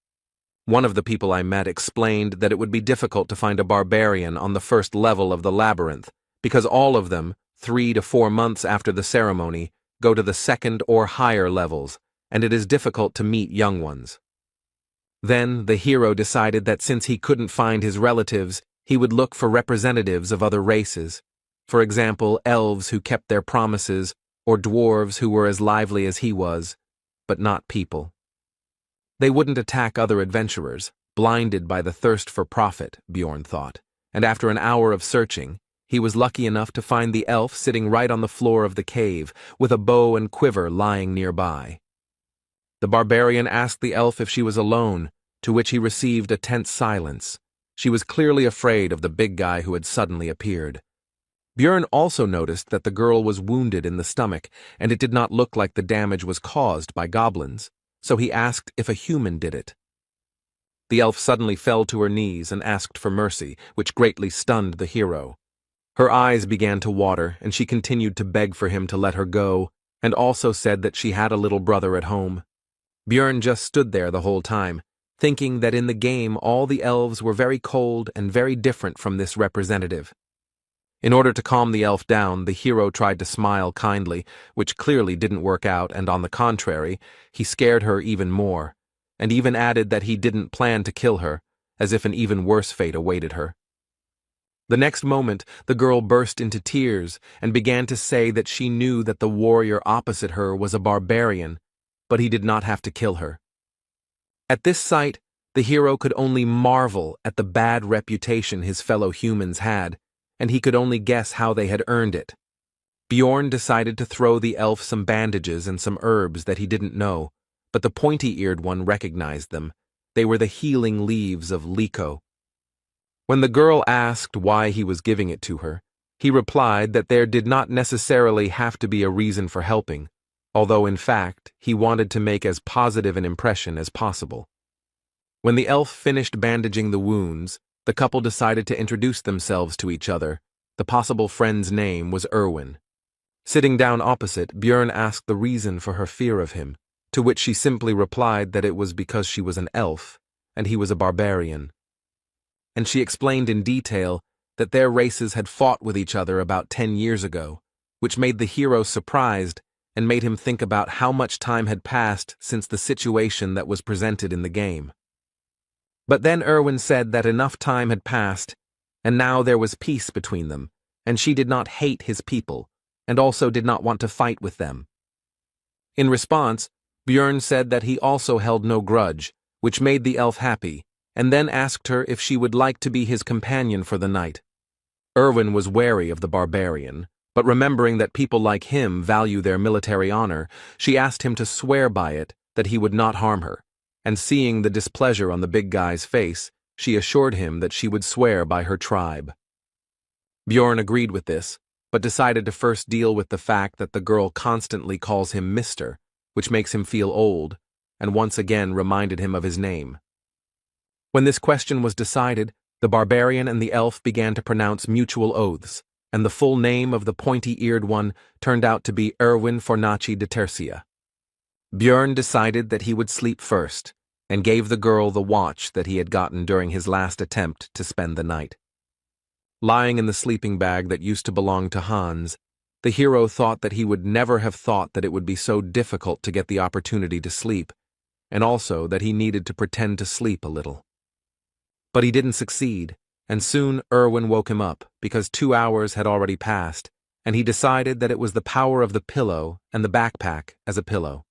[SPEAKER 1] One of the people I met explained that it would be difficult to find a barbarian on the first level of the labyrinth, because all of them, 3 to 4 months after the ceremony, go to the second or higher levels, and it is difficult to meet young ones. Then the hero decided that since he couldn't find his relatives, he would look for representatives of other races. For example, elves who kept their promises, or dwarves who were as lively as he was, but not people. They wouldn't attack other adventurers, blinded by the thirst for profit, Björn thought, and after an hour of searching, he was lucky enough to find the elf sitting right on the floor of the cave, with a bow and quiver lying nearby. The barbarian asked the elf if she was alone, to which he received a tense silence. She was clearly afraid of the big guy who had suddenly appeared. Björn also noticed that the girl was wounded in the stomach, and it did not look like the damage was caused by goblins, so he asked if a human did it. The elf suddenly fell to her knees and asked for mercy, which greatly stunned the hero. Her eyes began to water, and she continued to beg for him to let her go, and also said that she had a little brother at home. Björn just stood there the whole time, thinking that in the game all the elves were very cold and very different from this representative. In order to calm the elf down, the hero tried to smile kindly, which clearly didn't work out, and on the contrary, he scared her even more, and even added that he didn't plan to kill her, as if an even worse fate awaited her. The next moment, the girl burst into tears and began to say that she knew that the warrior opposite her was a barbarian, but he did not have to kill her. At this sight, the hero could only marvel at the bad reputation his fellow humans had, and he could only guess how they had earned it. Bjorn decided to throw the elf some bandages and some herbs that he didn't know, but the pointy-eared one recognized them. They were the healing leaves of Liko. When the girl asked why he was giving it to her, he replied that there did not necessarily have to be a reason for helping, although in fact he wanted to make as positive an impression as possible. When the elf finished bandaging the wounds, the couple decided to introduce themselves to each other. The possible friend's name was Erwin. Sitting down opposite, Björn asked the reason for her fear of him, to which she simply replied that it was because she was an elf, and he was a barbarian. And she explained in detail that their races had fought with each other about 10 years ago, which made the hero surprised and made him think about how much time had passed since the situation that was presented in the game. But then Erwin said that enough time had passed, and now there was peace between them, and she did not hate his people, and also did not want to fight with them. In response, Björn said that he also held no grudge, which made the elf happy, and then asked her if she would like to be his companion for the night. Erwin was wary of the barbarian, but remembering that people like him value their military honor, she asked him to swear by it that he would not harm her, and seeing the displeasure on the big guy's face, she assured him that she would swear by her tribe. Bjorn agreed with this, but decided to first deal with the fact that the girl constantly calls him Mr., which makes him feel old, and once again reminded him of his name. When this question was decided, the barbarian and the elf began to pronounce mutual oaths, and the full name of the pointy-eared one turned out to be Erwin Fornaci de Tercia. Björn decided that he would sleep first, and gave the girl the watch that he had gotten during his last attempt to spend the night. Lying in the sleeping bag that used to belong to Hans, the hero thought that he would never have thought that it would be so difficult to get the opportunity to sleep, and also that he needed to pretend to sleep a little. But he didn't succeed, and soon Erwin woke him up because 2 hours had already passed, and he decided that it was the power of the pillow and the backpack as a pillow.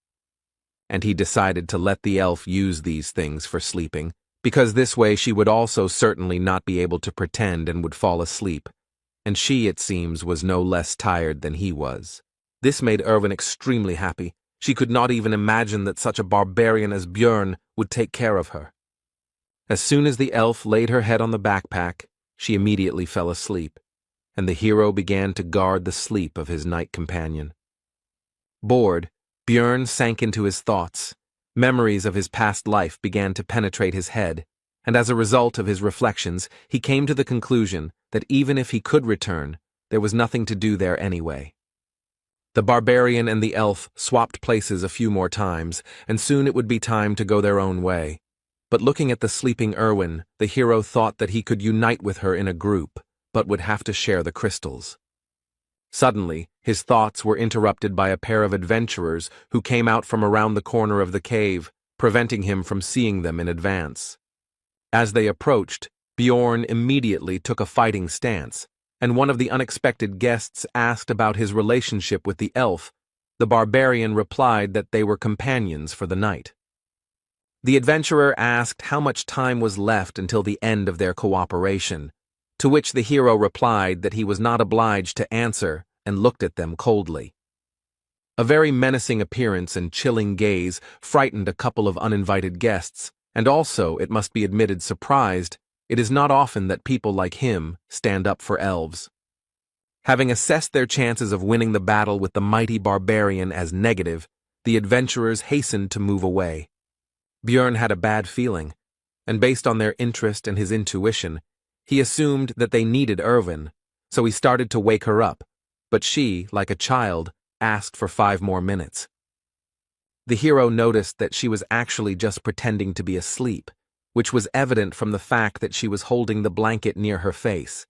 [SPEAKER 1] And he decided to let the elf use these things for sleeping, because this way she would also certainly not be able to pretend and would fall asleep, and she, it seems, was no less tired than he was. This made Erwin extremely happy. She could not even imagine that such a barbarian as Björn would take care of her. As soon as the elf laid her head on the backpack, she immediately fell asleep, and the hero began to guard the sleep of his night companion. Bored, Björn sank into his thoughts. Memories of his past life began to penetrate his head, and as a result of his reflections, he came to the conclusion that even if he could return, there was nothing to do there anyway. The barbarian and the elf swapped places a few more times, and soon it would be time to go their own way. But looking at the sleeping Erwin, the hero thought that he could unite with her in a group, but would have to share the crystals. Suddenly, his thoughts were interrupted by a pair of adventurers who came out from around the corner of the cave, preventing him from seeing them in advance. As they approached, Bjorn immediately took a fighting stance, and one of the unexpected guests asked about his relationship with the elf. The barbarian replied that they were companions for the night. The adventurer asked how much time was left until the end of their cooperation, to which the hero replied that he was not obliged to answer and looked at them coldly. A very menacing appearance and chilling gaze frightened a couple of uninvited guests, and also, it must be admitted, surprised It is not often that people like him stand up for elves. Having assessed their chances of winning the battle with the mighty barbarian as negative, the adventurers hastened to move away. Björn had a bad feeling, and based on their interest and his intuition, he assumed that they needed Erwin, so he started to wake her up, but she, like a child, asked for 5 more minutes. The hero noticed that she was actually just pretending to be asleep, which was evident from the fact that she was holding the blanket near her face.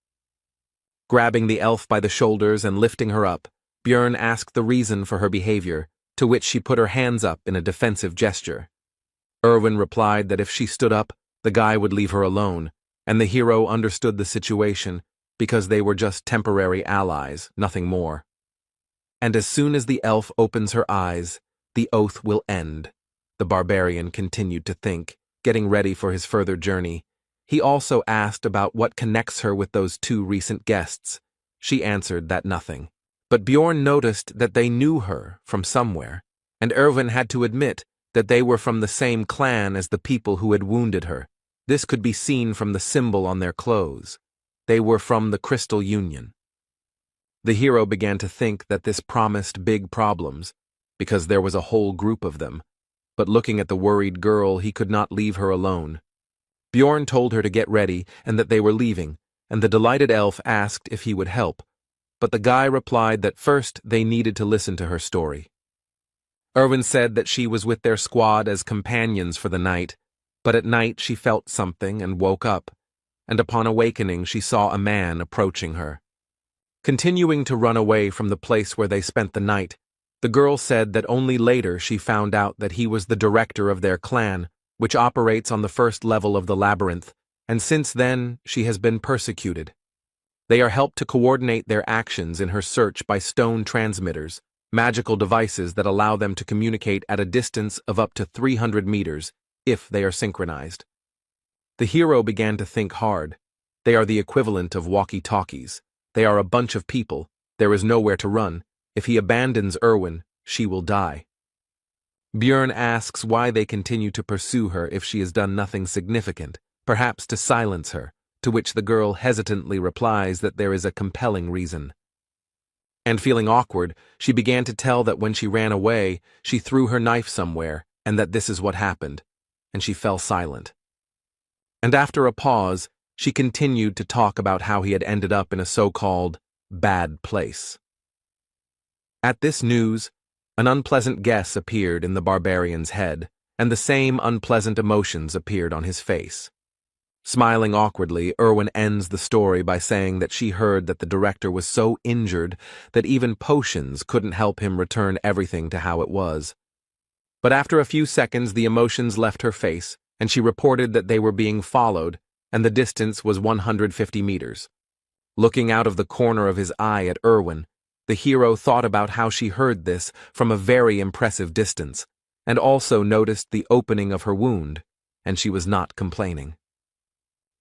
[SPEAKER 1] Grabbing the elf by the shoulders and lifting her up, Björn asked the reason for her behavior, to which she put her hands up in a defensive gesture. Erwin replied that if she stood up, the guy would leave her alone, and the hero understood the situation because they were just temporary allies, nothing more. And as soon as the elf opens her eyes, the oath will end, the barbarian continued to think, getting ready for his further journey. He also asked about what connects her with those 2 recent guests. She answered that nothing. But Björn noticed that they knew her from somewhere, and Erwin had to admit that they were from the same clan as the people who had wounded her. This could be seen from the symbol on their clothes. They were from the Crystal Union. The hero began to think that this promised big problems, because there was a whole group of them, but looking at the worried girl, he could not leave her alone. Björn told her to get ready and that they were leaving, and the delighted elf asked if he would help, but the guy replied that first they needed to listen to her story. Erwin said that she was with their squad as companions for the night, but at night she felt something and woke up, and upon awakening she saw a man approaching her. Continuing to run away from the place where they spent the night, the girl said that only later she found out that he was the director of their clan, which operates on the first level of the labyrinth, and since then she has been persecuted. They are helped to coordinate their actions in her search by stone transmitters, magical devices that allow them to communicate at a distance of up to 300 meters, if they are synchronized. The hero began to think hard. They are the equivalent of walkie-talkies. They are a bunch of people. There is nowhere to run. If he abandons Erwin, she will die. Björn asks why they continue to pursue her if she has done nothing significant, perhaps to silence her, to which the girl hesitantly replies that there is a compelling reason. And feeling awkward, she began to tell that when she ran away, she threw her knife somewhere, and that this is what happened, and she fell silent. And after a pause, she continued to talk about how he had ended up in a so-called bad place. At this news, an unpleasant guess appeared in the barbarian's head, and the same unpleasant emotions appeared on his face. Smiling awkwardly, Erwin ends the story by saying that she heard that the director was so injured that even potions couldn't help him return everything to how it was. But after a few seconds, the emotions left her face, and she reported that they were being followed, and the distance was 150 meters. Looking out of the corner of his eye at Erwin, the hero thought about how she heard this from a very impressive distance, and also noticed the opening of her wound, and she was not complaining.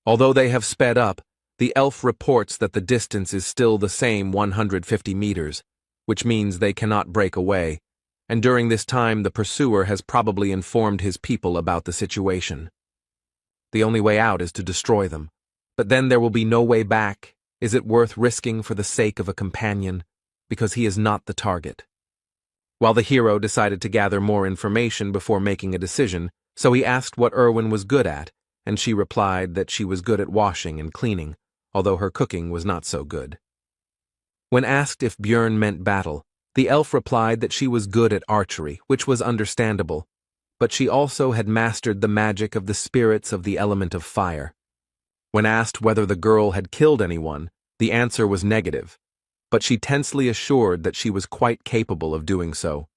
[SPEAKER 1] Although they have sped up, the elf reports that the distance is still the same 150 meters, which means they cannot break away, and during this time the pursuer has probably informed his people about the situation. The only way out is to destroy them, but then there will be no way back. Is it worth risking for the sake of a companion, because he is not the target? While the hero decided to gather more information before making a decision, so he asked what Erwin was good at, and she replied that she was good at washing and cleaning, although her cooking was not so good. When asked if Björn meant battle, the elf replied that she was good at archery, which was understandable, but she also had mastered the magic of the spirits of the element of fire. When asked whether the girl had killed anyone, the answer was negative, but she tensely assured that she was quite capable of doing so.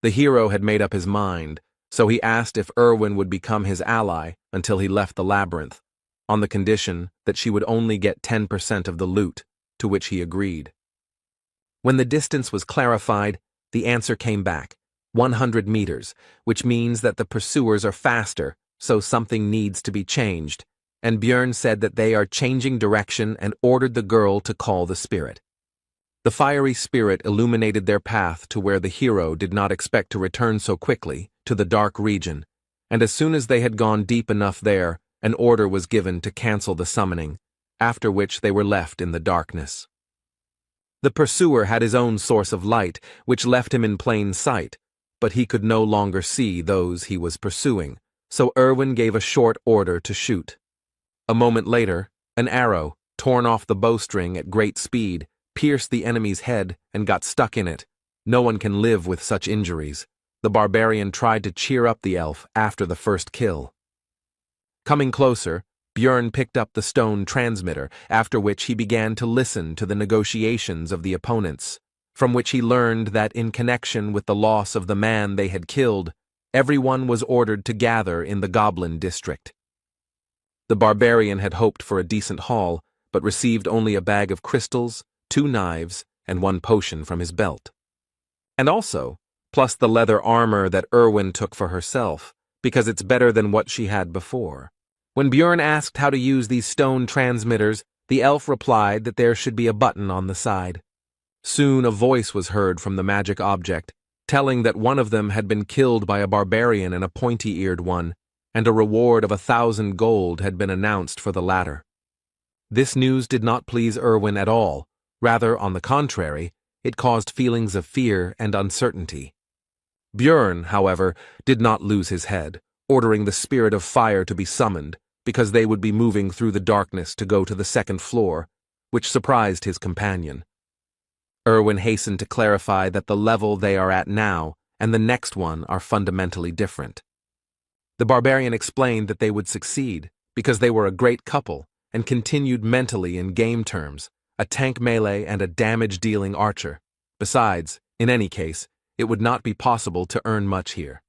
[SPEAKER 1] The hero had made up his mind, so he asked if Erwin would become his ally until he left the labyrinth, on the condition that she would only get 10% of the loot, to which he agreed. When the distance was clarified, the answer came back, 100 meters, which means that the pursuers are faster, so something needs to be changed, and Björn said that they are changing direction and ordered the girl to call the spirit. The fiery spirit illuminated their path to where the hero did not expect to return so quickly, to the dark region, and as soon as they had gone deep enough there, An order was given to cancel the summoning, after which they were left in the darkness. The pursuer had his own source of light, which left him in plain sight, but he could no longer see those he was pursuing, so Erwin gave a short order to shoot. A moment later, an arrow, torn off the bowstring at great speed, pierced the enemy's head and got stuck in it. No one can live with such injuries. The barbarian tried to cheer up the elf after the first kill. Coming closer, Björn picked up the stone transmitter, after which he began to listen to the negotiations of the opponents, from which he learned that in connection with the loss of the man they had killed, everyone was ordered to gather in the Goblin district. The barbarian had hoped for a decent haul, but received only a bag of crystals, 2 knives, and 1 potion from his belt. And also, plus the leather armor that Erwin took for herself, because it's better than what she had before. When Björn asked how to use these stone transmitters, the elf replied that there should be a button on the side. Soon a voice was heard from the magic object, telling that one of them had been killed by a barbarian and a pointy-eared one, and a reward of 1,000 gold had been announced for the latter. This news did not please Erwin at all. Rather, on the contrary, it caused feelings of fear and uncertainty. Björn, however, did not lose his head, ordering the spirit of fire to be summoned, because they would be moving through the darkness to go to the 2nd floor, which surprised his companion. Erwin hastened to clarify that the level they are at now and the next one are fundamentally different. The barbarian explained that they would succeed, because they were a great couple, and continued mentally in game terms, a tank melee and a damage-dealing archer. Besides, in any case, it would not be possible to earn much here.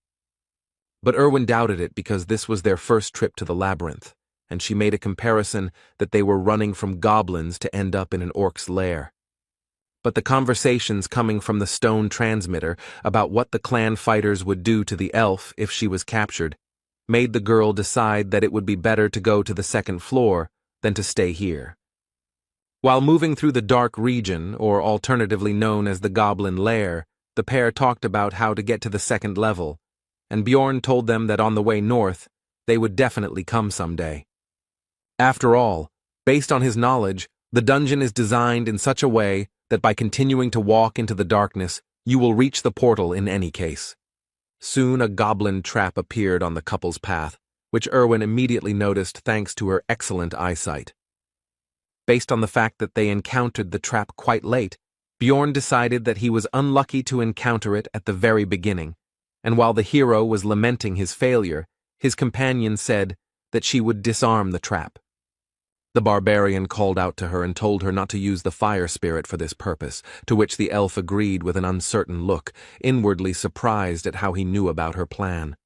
[SPEAKER 1] But Erwin doubted it because this was their first trip to the labyrinth, and she made a comparison that they were running from goblins to end up in an orc's lair. But the conversations coming from the stone transmitter about what the clan fighters would do to the elf if she was captured made the girl decide that it would be better to go to the 2nd floor than to stay here. While moving through the dark region, or alternatively known as the Goblin Lair, the pair talked about how to get to the 2nd level, and Björn told them that on the way north, they would definitely come someday. After all, based on his knowledge, the dungeon is designed in such a way that by continuing to walk into the darkness, you will reach the portal in any case. Soon a goblin trap appeared on the couple's path, which Erwin immediately noticed thanks to her excellent eyesight. Based on the fact that they encountered the trap quite late, Björn decided that he was unlucky to encounter it at the very beginning, and while the hero was lamenting his failure, his companion said that she would disarm the trap. The barbarian called out to her and told her not to use the fire spirit for this purpose, to which the elf agreed with an uncertain look, inwardly surprised at how he knew about her plan.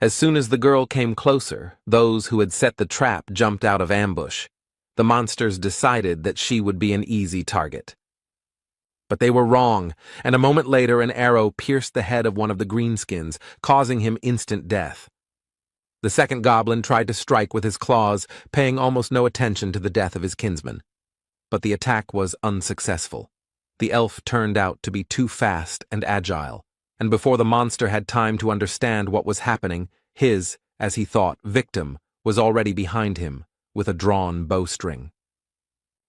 [SPEAKER 1] As soon as the girl came closer, those who had set the trap jumped out of ambush. The monsters decided that she would be an easy target. But they were wrong, and a moment later an arrow pierced the head of one of the greenskins, causing him instant death. The 2nd goblin tried to strike with his claws, paying almost no attention to the death of his kinsman. But the attack was unsuccessful. The elf turned out to be too fast and agile, and before the monster had time to understand what was happening, his, as he thought, victim was already behind him, with a drawn bowstring.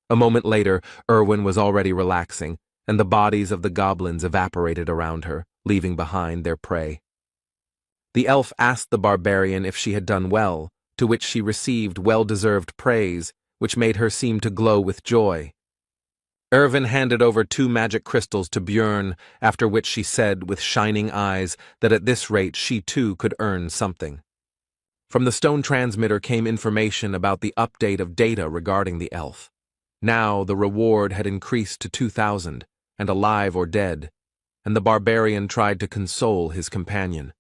[SPEAKER 1] A moment later, Erwin was already relaxing, and the bodies of the goblins evaporated around her, leaving behind their prey. The elf asked the barbarian if she had done well, to which she received well-deserved praise, which made her seem to glow with joy. Erwin handed over 2 magic crystals to Björn, after which she said with shining eyes that at this rate she too could earn something. From the stone transmitter came information about the update of data regarding the elf. Now the reward had increased to 2,000, and alive or dead, and the barbarian tried to console his companion.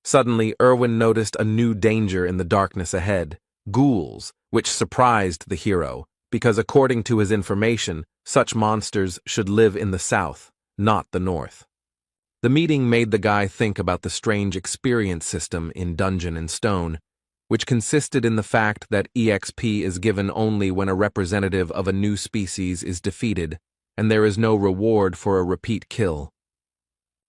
[SPEAKER 1] Suddenly, Erwin noticed a new danger in the darkness ahead, ghouls, which surprised the hero, because according to his information, such monsters should live in the south, not the north. The meeting made the guy think about the strange experience system in Dungeon and Stone, which consisted in the fact that EXP is given only when a representative of a new species is defeated, and there is no reward for a repeat kill.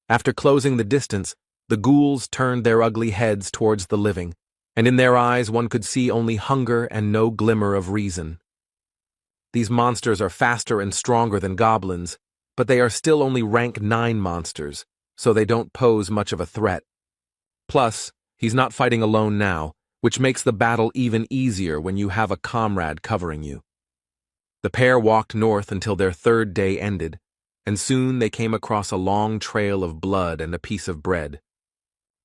[SPEAKER 1] After closing the distance, the ghouls turned their ugly heads towards the living, and in their eyes one could see only hunger and no glimmer of reason. These monsters are faster and stronger than goblins, but they are still only rank 9 monsters, so they don't pose much of a threat. Plus, he's not fighting alone now, which makes the battle even easier when you have a comrade covering you. The pair walked north until their 3rd day ended, and soon they came across a long trail of blood and a piece of bread.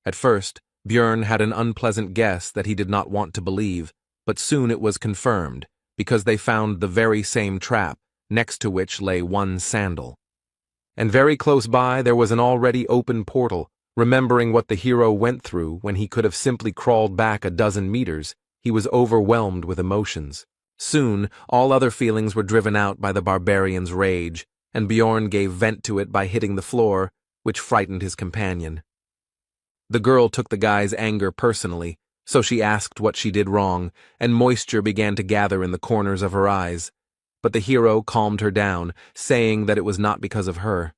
[SPEAKER 1] At first, Björn had an unpleasant guess that he did not want to believe, but soon it was confirmed, because they found the very same trap, next to which lay one sandal. And very close by there was an already open portal. Remembering what the hero went through when he could have simply crawled back a dozen meters, he was overwhelmed with emotions. Soon, all other feelings were driven out by the barbarian's rage, and Bjorn gave vent to it by hitting the floor, which frightened his companion. The girl took the guy's anger personally, so she asked what she did wrong, and moisture began to gather in the corners of her eyes. But the hero calmed her down, saying that it was not because of her.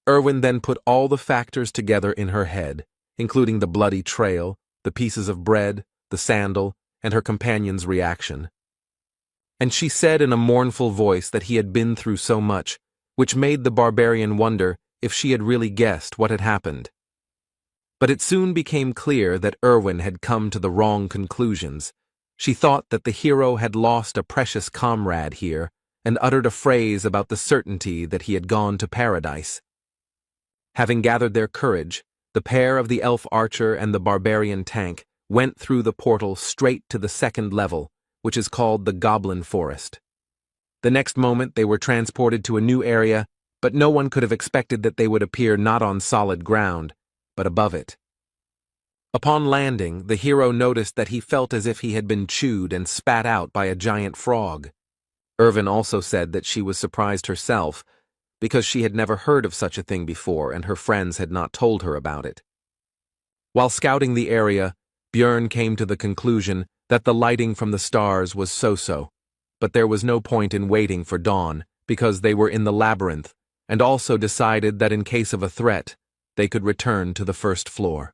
[SPEAKER 1] Erwin then put all the factors together in her head, including the bloody trail, the pieces of bread, the sandal, and her companion's reaction. And she said in a mournful voice that he had been through so much, which made the barbarian wonder if she had really guessed what had happened. But it soon became clear that Erwin had come to the wrong conclusions. She thought that the hero had lost a precious comrade here, and uttered a phrase about the certainty that he had gone to paradise. Having gathered their courage, the pair of the elf archer and the barbarian tank went through the portal straight to the 2nd level, which is called the Goblin Forest. The next moment they were transported to a new area, but no one could have expected that they would appear not on solid ground, but above it. Upon landing, the hero noticed that he felt as if he had been chewed and spat out by a giant frog. Erwin also said that she was surprised herself, because she had never heard of such a thing before and her friends had not told her about it. While scouting the area, Björn came to the conclusion that the lighting from the stars was so-so, but there was no point in waiting for dawn because they were in the labyrinth, and also decided that in case of a threat, they could return to the 1st floor.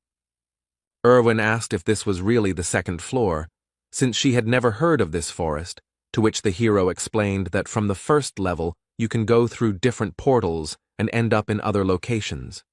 [SPEAKER 1] Erwin asked if this was really the 2nd floor, since she had never heard of this forest, to which the hero explained that from the 1st level you can go through different portals and end up in other locations.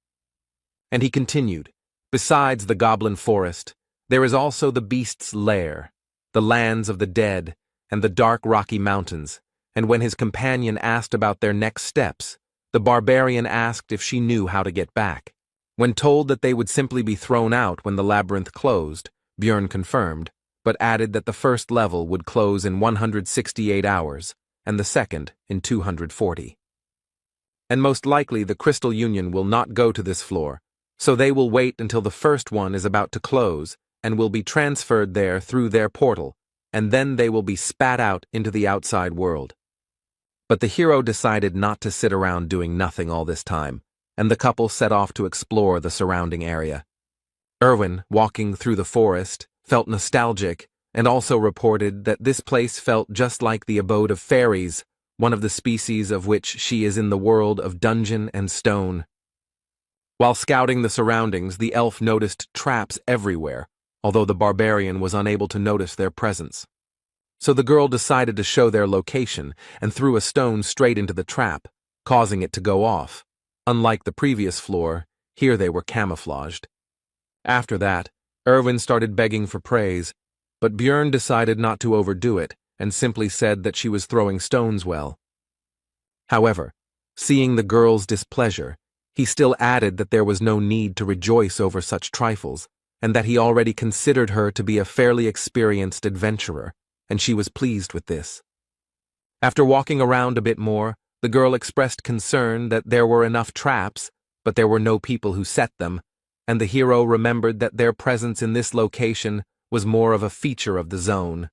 [SPEAKER 1] And he continued, besides the Goblin Forest, there is also the Beast's Lair, the lands of the dead, and the dark rocky mountains, and when his companion asked about their next steps, the barbarian asked if she knew how to get back. When told that they would simply be thrown out when the labyrinth closed, Björn confirmed, but added that the 1st level would close in 168 hours, and the 2nd in 240. And most likely the Crystal Union will not go to this floor, so they will wait until the 1st one is about to close and will be transferred there through their portal, and then they will be spat out into the outside world. But the hero decided not to sit around doing nothing all this time, and the couple set off to explore the surrounding area. Erwin, walking through the forest, felt nostalgic, and also reported that this place felt just like the abode of fairies, one of the species of which she is in the world of Dungeon and Stone. While scouting the surroundings, the elf noticed traps everywhere, although the barbarian was unable to notice their presence. So the girl decided to show their location and threw a stone straight into the trap, causing it to go off. Unlike the previous floor, here they were camouflaged. After that, Erwin started begging for praise, but Björn decided not to overdo it and simply said that she was throwing stones well. However, seeing the girl's displeasure, he still added that there was no need to rejoice over such trifles, and that he already considered her to be a fairly experienced adventurer, and she was pleased with this. After walking around a bit more, the girl expressed concern that there were enough traps, but there were no people who set them, and the hero remembered that their presence in this location was more of a feature of the zone.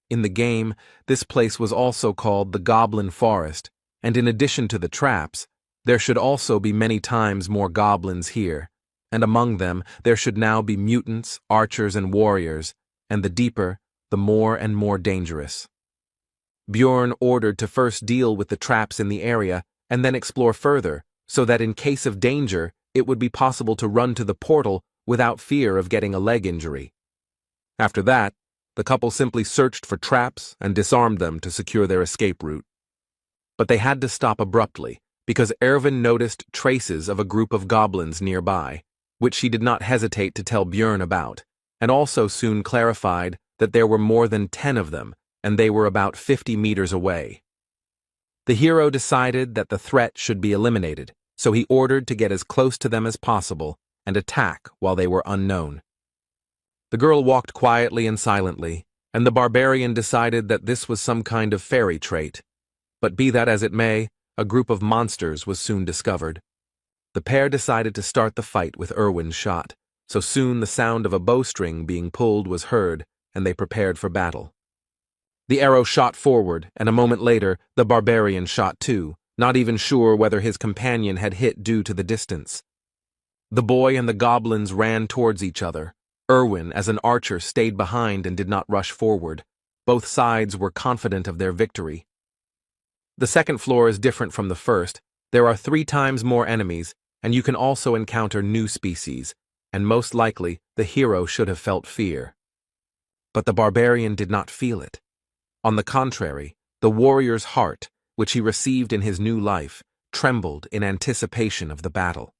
[SPEAKER 1] In the game, this place was also called the Goblin Forest, and in addition to the traps, there should also be many times more goblins here, and among them there should now be mutants, archers, and warriors, and the deeper, the more and more dangerous. Björn ordered to first deal with the traps in the area and then explore further, so that in case of danger, it would be possible to run to the portal without fear of getting a leg injury. After that, the couple simply searched for traps and disarmed them to secure their escape route. But they had to stop abruptly, because Erwin noticed traces of a group of goblins nearby, which she did not hesitate to tell Björn about, and also soon clarified that there were more than 10 of them, and they were about 50 meters away. The hero decided that the threat should be eliminated, so he ordered to get as close to them as possible and attack while they were unknown. The girl walked quietly and silently, and the barbarian decided that this was some kind of fairy trait. But be that as it may, a group of monsters was soon discovered. The pair decided to start the fight with Erwin's shot, so soon the sound of a bowstring being pulled was heard, and they prepared for battle. The arrow shot forward, and a moment later, the barbarian shot too, not even sure whether his companion had hit due to the distance. The boy and the goblins ran towards each other. Erwin, as an archer, stayed behind and did not rush forward. Both sides were confident of their victory. The second floor is different from the first. There are 3 times more enemies, and you can also encounter new species, and most likely the hero should have felt fear. But the barbarian did not feel it. On the contrary, the warrior's heart, which he received in his new life, trembled in anticipation of the battle.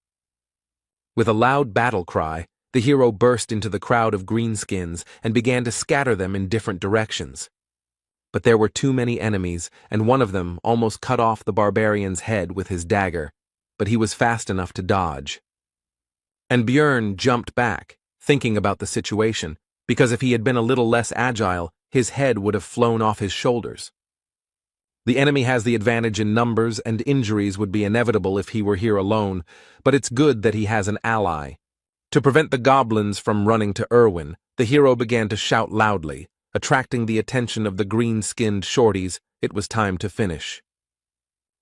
[SPEAKER 1] With a loud battle cry, the hero burst into the crowd of greenskins and began to scatter them in different directions. But there were too many enemies, and one of them almost cut off the barbarian's head with his dagger, but he was fast enough to dodge. And Björn jumped back, thinking about the situation, because if he had been a little less agile, his head would have flown off his shoulders. The enemy has the advantage in numbers, and injuries would be inevitable if he were here alone, but it's good that he has an ally. To prevent the goblins from running to Erwin, the hero began to shout loudly, attracting the attention of the green-skinned shorties. It was time to finish.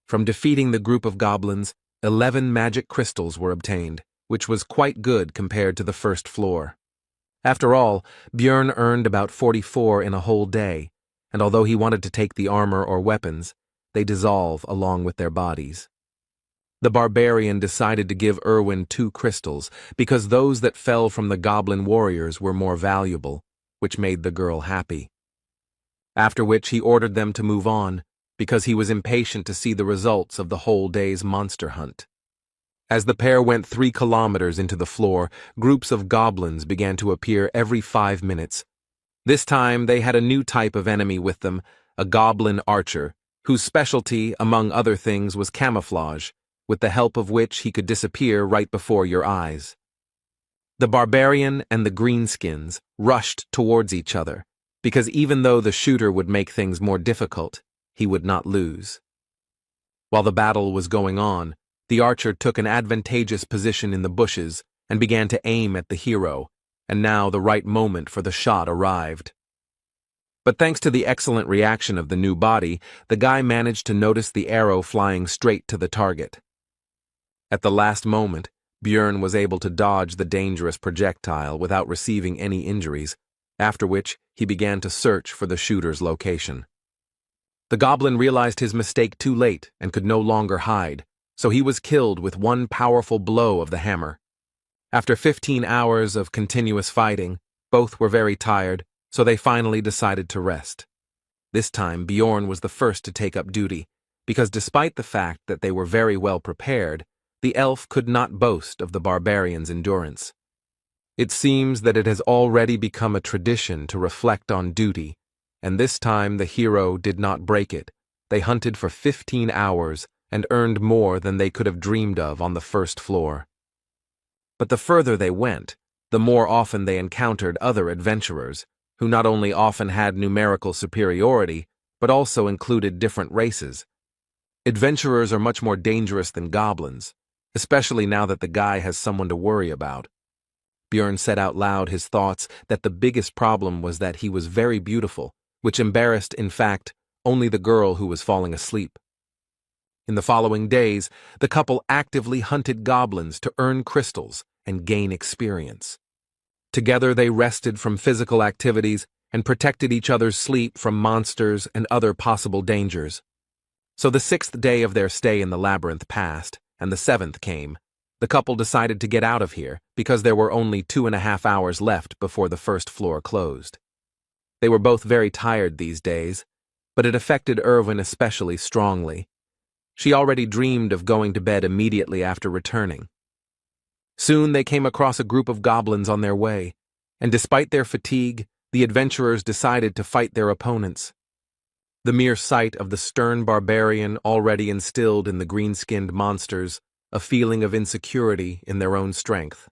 [SPEAKER 1] From defeating the group of goblins, 11 magic crystals were obtained, which was quite good compared to the first floor. After all, Björn earned about 44 in a whole day, and although he wanted to take the armor or weapons, they dissolve along with their bodies. The barbarian decided to give Erwin 2 crystals, because those that fell from the goblin warriors were more valuable, which made the girl happy. After which he ordered them to move on, because he was impatient to see the results of the whole day's monster hunt. As the pair went 3 kilometers into the floor, groups of goblins began to appear every 5 minutes. This time they had a new type of enemy with them, a goblin archer, whose specialty, among other things, was camouflage, with the help of which he could disappear right before your eyes. The barbarian and the greenskins rushed towards each other, because even though the shooter would make things more difficult, he would not lose. While the battle was going on, the archer took an advantageous position in the bushes and began to aim at the hero, and now the right moment for the shot arrived. But thanks to the excellent reaction of the new body, the guy managed to notice the arrow flying straight to the target. At the last moment, Björn was able to dodge the dangerous projectile without receiving any injuries, after which he began to search for the shooter's location. The goblin realized his mistake too late and could no longer hide, so he was killed with one powerful blow of the hammer. After 15 hours of continuous fighting, both were very tired, so they finally decided to rest. This time Björn was the first to take up duty, because despite the fact that they were very well prepared, the elf could not boast of the barbarian's endurance. It seems that it has already become a tradition to reflect on duty, and this time the hero did not break it. They hunted for 15 hours and earned more than they could have dreamed of on the first floor. But the further they went, the more often they encountered other adventurers, who not only often had numerical superiority, but also included different races. Adventurers are much more dangerous than goblins, especially now that the guy has someone to worry about. Björn said out loud his thoughts that the biggest problem was that he was very beautiful, which embarrassed, in fact, only the girl who was falling asleep. In the following days, the couple actively hunted goblins to earn crystals and gain experience. Together they rested from physical activities and protected each other's sleep from monsters and other possible dangers. So the 6th day of their stay in the labyrinth passed, and the 7th came. The couple decided to get out of here because there were only 2.5 hours left before the first floor closed. They were both very tired these days, but it affected Irwin especially strongly. She already dreamed of going to bed immediately after returning. Soon they came across a group of goblins on their way, and despite their fatigue, the adventurers decided to fight their opponents. The mere sight of the stern barbarian already instilled in the green-skinned monsters a feeling of insecurity in their own strength.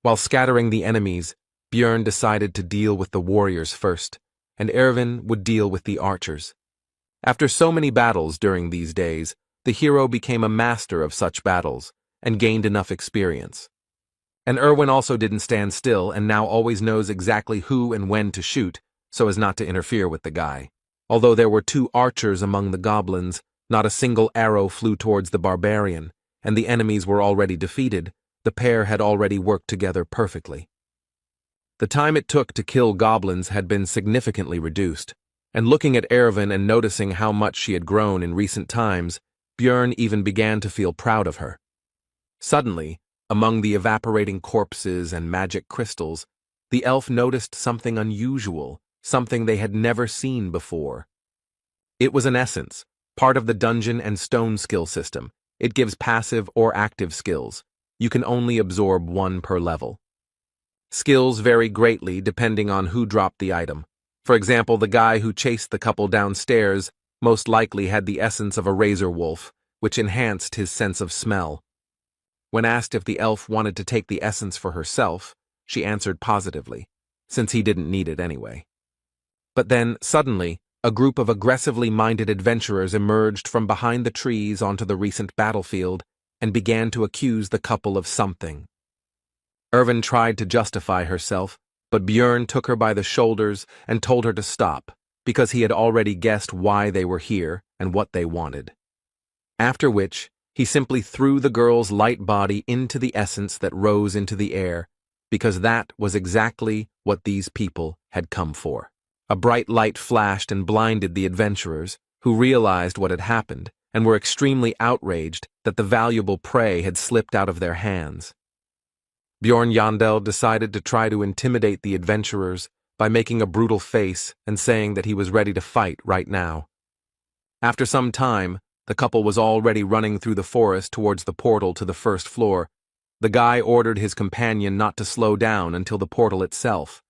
[SPEAKER 1] While scattering the enemies, Björn decided to deal with the warriors first, and Erwin would deal with the archers. After so many battles during these days, the hero became a master of such battles and gained enough experience. And Erwin also didn't stand still and now always knows exactly who and when to shoot so as not to interfere with the guy. Although there were 2 archers among the goblins, not a single arrow flew towards the barbarian, and the enemies were already defeated. The pair had already worked together perfectly. The time it took to kill goblins had been significantly reduced, and looking at Erwin and noticing how much she had grown in recent times, Björn even began to feel proud of her. Suddenly, among the evaporating corpses and magic crystals, the elf noticed something unusual, something they had never seen before. It was an essence, part of the dungeon and stone skill system. It gives passive or active skills. You can only absorb 1 per level. Skills vary greatly depending on who dropped the item. For example, the guy who chased the couple downstairs most likely had the essence of a razor wolf, which enhanced his sense of smell. When asked if the elf wanted to take the essence for herself, she answered positively, since he didn't need it anyway. But then, suddenly, a group of aggressively minded adventurers emerged from behind the trees onto the recent battlefield and began to accuse the couple of something. Erwin tried to justify herself, but Björn took her by the shoulders and told her to stop, because he had already guessed why they were here and what they wanted. After which, he simply threw the girl's light body into the essence that rose into the air, because that was exactly what these people had come for. A bright light flashed and blinded the adventurers, who realized what had happened and were extremely outraged that the valuable prey had slipped out of their hands. Björn Yandel decided to try to intimidate the adventurers by making a brutal face and saying that he was ready to fight right now. After some time, the couple was already running through the forest towards the portal to the first floor. The guy ordered his companion not to slow down until the portal itself.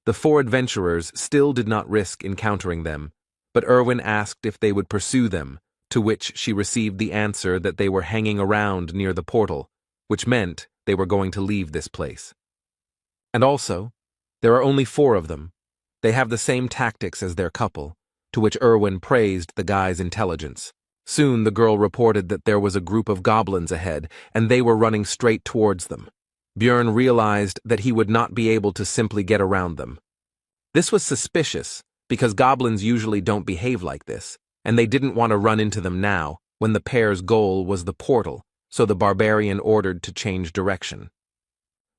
[SPEAKER 1] The 4 adventurers still did not risk encountering them, but Erwin asked if they would pursue them, to which she received the answer that they were hanging around near the portal, which meant they were going to leave this place. And also, there are only 4 of them. They have the same tactics as their couple, to which Erwin praised the guy's intelligence. Soon the girl reported that there was a group of goblins ahead, and they were running straight towards them. Björn realized that he would not be able to simply get around them. This was suspicious, because goblins usually don't behave like this, and they didn't want to run into them now, when the pair's goal was the portal, so the barbarian ordered to change direction.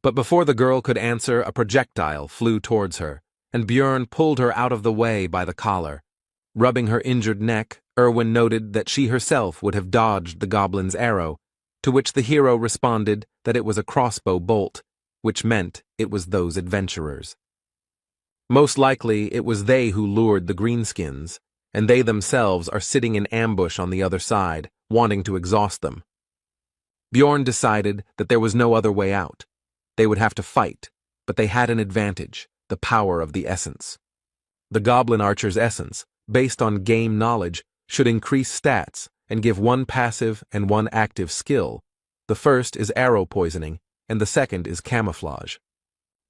[SPEAKER 1] But before the girl could answer, a projectile flew towards her, and Björn pulled her out of the way by the collar. Rubbing her injured neck, Erwin noted that she herself would have dodged the goblin's arrow, to which the hero responded that it was a crossbow bolt, which meant it was those adventurers. Most likely, it was they who lured the greenskins, and they themselves are sitting in ambush on the other side, wanting to exhaust them. Björn decided that there was no other way out. They would have to fight, but they had an advantage, the power of the essence. The goblin archer's essence, based on game knowledge, should increase stats and give 1 passive and 1 active skill. The first is arrow poisoning, and the second is camouflage.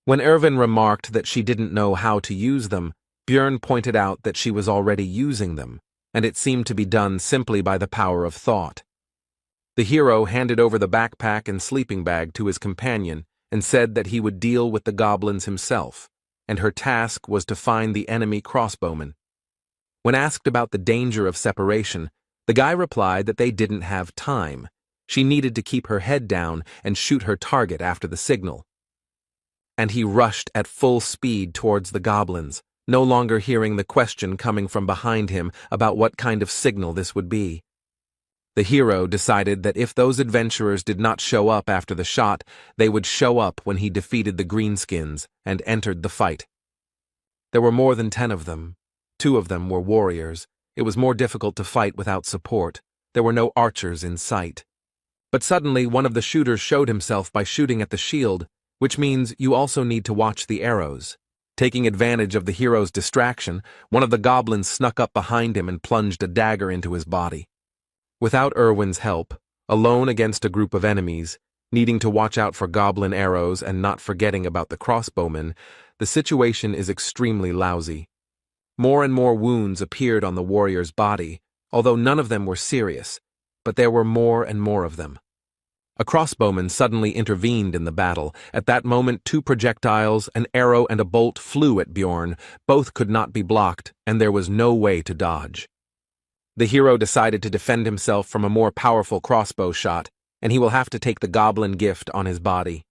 [SPEAKER 1] When Erwin remarked that she didn't know how to use them, Björn pointed out that she was already using them, and it seemed to be done simply by the power of thought. The hero handed over the backpack and sleeping bag to his companion and said that he would deal with the goblins himself, and her task was to find the enemy crossbowmen. When asked about the danger of separation, the guy replied that they didn't have time. She needed to keep her head down and shoot her target after the signal. And he rushed at full speed towards the goblins, no longer hearing the question coming from behind him about what kind of signal this would be. The hero decided that if those adventurers did not show up after the shot, they would show up when he defeated the greenskins and entered the fight. There were more than 10 of them. 2 of them were warriors. It was more difficult to fight without support. There were no archers in sight. But suddenly, one of the shooters showed himself by shooting at the shield, which means you also need to watch the arrows. Taking advantage of the hero's distraction, one of the goblins snuck up behind him and plunged a dagger into his body. Without Erwin's help, alone against a group of enemies, needing to watch out for goblin arrows and not forgetting about the crossbowmen, the situation is extremely lousy. More and more wounds appeared on the warrior's body, although none of them were serious, but there were more and more of them. A crossbowman suddenly intervened in the battle. At that moment, 2 projectiles, an arrow and a bolt flew at Bjorn. Both could not be blocked, and there was no way to dodge. The hero decided to defend himself from a more powerful crossbow shot, and he will have to take the goblin gift on his body.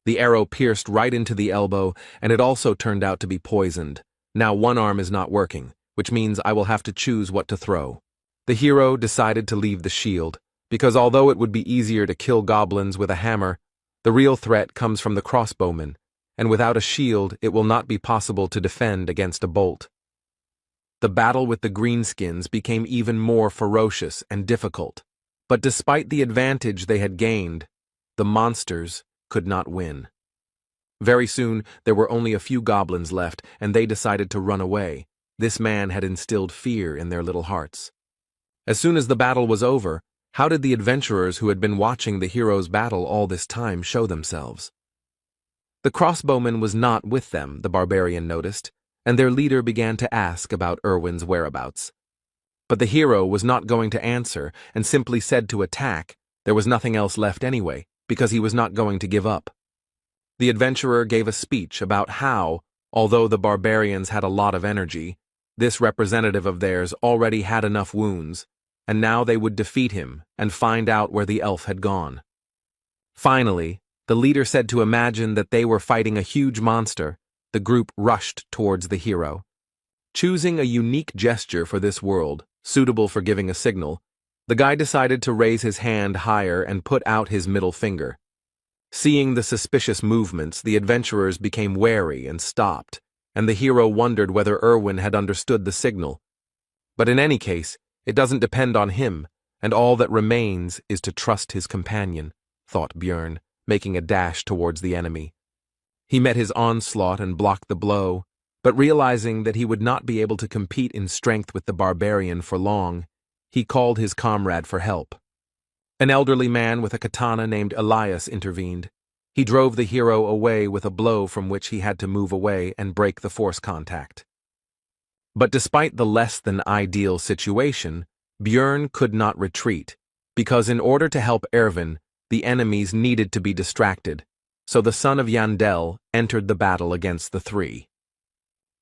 [SPEAKER 1] The arrow pierced right into the elbow, and it also turned out to be poisoned. Now one arm is not working, which means I will have to choose what to throw. The hero decided to leave the shield, because although it would be easier to kill goblins with a hammer, the real threat comes from the crossbowmen, and without a shield it will not be possible to defend against a bolt. The battle with the greenskins became even more ferocious and difficult, but despite the advantage they had gained, the monsters could not win. Very soon there were only a few goblins left, and they decided to run away. This man had instilled fear in their little hearts. As soon as the battle was over, how did the adventurers who had been watching the hero's battle all this time show themselves? The crossbowman was not with them, the barbarian noticed, and their leader began to ask about Erwin's whereabouts. But the hero was not going to answer and simply said to attack. There was nothing else left anyway, because he was not going to give up. The adventurer gave a speech about how, although the barbarians had a lot of energy, this representative of theirs already had enough wounds, and now they would defeat him and find out where the elf had gone. Finally, the leader said to imagine that they were fighting a huge monster. The group rushed towards the hero. Choosing a unique gesture for this world, suitable for giving a signal, the guy decided to raise his hand higher and put out his middle finger. Seeing the suspicious movements, the adventurers became wary and stopped, and the hero wondered whether Erwin had understood the signal. But in any case, it doesn't depend on him, and all that remains is to trust his companion, thought Bjorn, making a dash towards the enemy. He met his onslaught and blocked the blow, but realizing that he would not be able to compete in strength with the barbarian for long, he called his comrade for help. An elderly man with a katana named Elias intervened. He drove the hero away with a blow from which he had to move away and break the force contact. But despite the less than ideal situation, Bjorn could not retreat, because in order to help Erwin, the enemies needed to be distracted, so the son of Yandel entered the battle against the 3.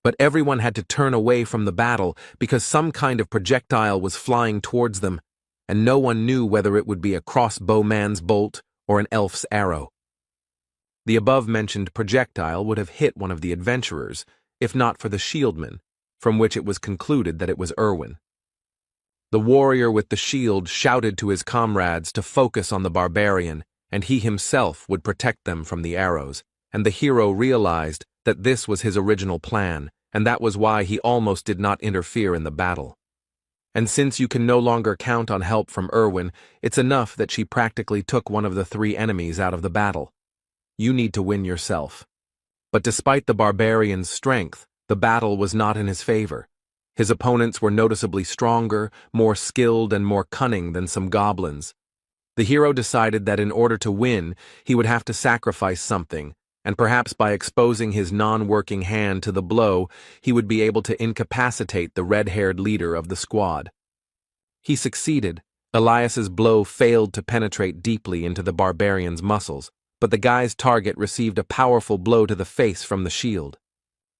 [SPEAKER 1] But everyone had to turn away from the battle because some kind of projectile was flying towards them, and no one knew whether it would be a crossbowman's bolt or an elf's arrow. The above-mentioned projectile would have hit one of the adventurers, if not for the shieldman, from which it was concluded that it was Erwin. The warrior with the shield shouted to his comrades to focus on the barbarian, and he himself would protect them from the arrows, and the hero realized that this was his original plan, and that was why he almost did not interfere in the battle. And since you can no longer count on help from Erwin, it's enough that she practically took one of the 3 enemies out of the battle. You need to win yourself. But despite the barbarian's strength, the battle was not in his favor. His opponents were noticeably stronger, more skilled, and more cunning than some goblins. The hero decided that in order to win, he would have to sacrifice something, and perhaps by exposing his non-working hand to the blow, he would be able to incapacitate the red-haired leader of the squad. He succeeded. Elias's blow failed to penetrate deeply into the barbarian's muscles, but the guy's target received a powerful blow to the face from the shield.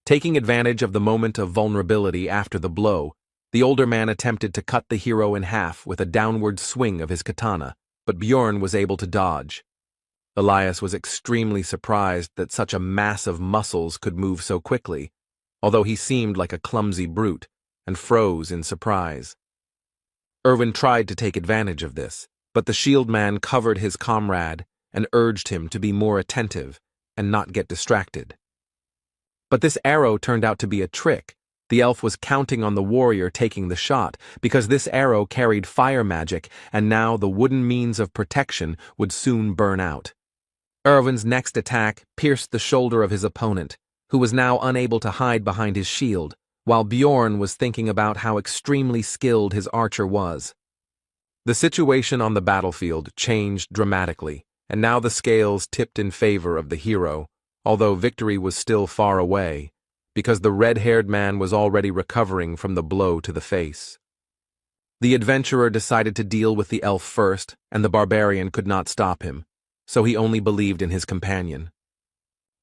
[SPEAKER 1] Taking advantage of the moment of vulnerability after the blow, the older man attempted to cut the hero in half with a downward swing of his katana, but Bjorn was able to dodge. Elias was extremely surprised that such a mass of muscles could move so quickly, although he seemed like a clumsy brute, and froze in surprise. Erwin tried to take advantage of this, but the shield man covered his comrade and urged him to be more attentive and not get distracted. But this arrow turned out to be a trick. The elf was counting on the warrior taking the shot, because this arrow carried fire magic, and now the wooden means of protection would soon burn out. Erwin's next attack pierced the shoulder of his opponent, who was now unable to hide behind his shield, while Bjorn was thinking about how extremely skilled his archer was. The situation on the battlefield changed dramatically, and now the scales tipped in favor of the hero, although victory was still far away, because the red-haired man was already recovering from the blow to the face. The adventurer decided to deal with the elf first, and the barbarian could not stop him, so he only believed in his companion.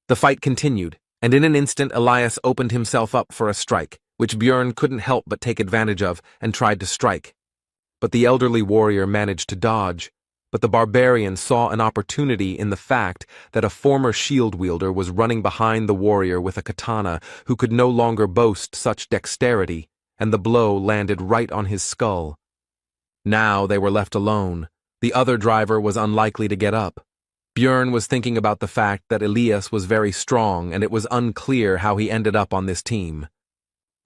[SPEAKER 1] The fight continued, and in an instant Elias opened himself up for a strike, which Bjorn couldn't help but take advantage of and tried to strike. But the elderly warrior managed to dodge, but the barbarian saw an opportunity in the fact that a former shield wielder was running behind the warrior with a katana who could no longer boast such dexterity, and the blow landed right on his skull. Now they were left alone. The other driver was unlikely to get up. Bjorn was thinking about the fact that Elias was very strong, and it was unclear how he ended up on this team.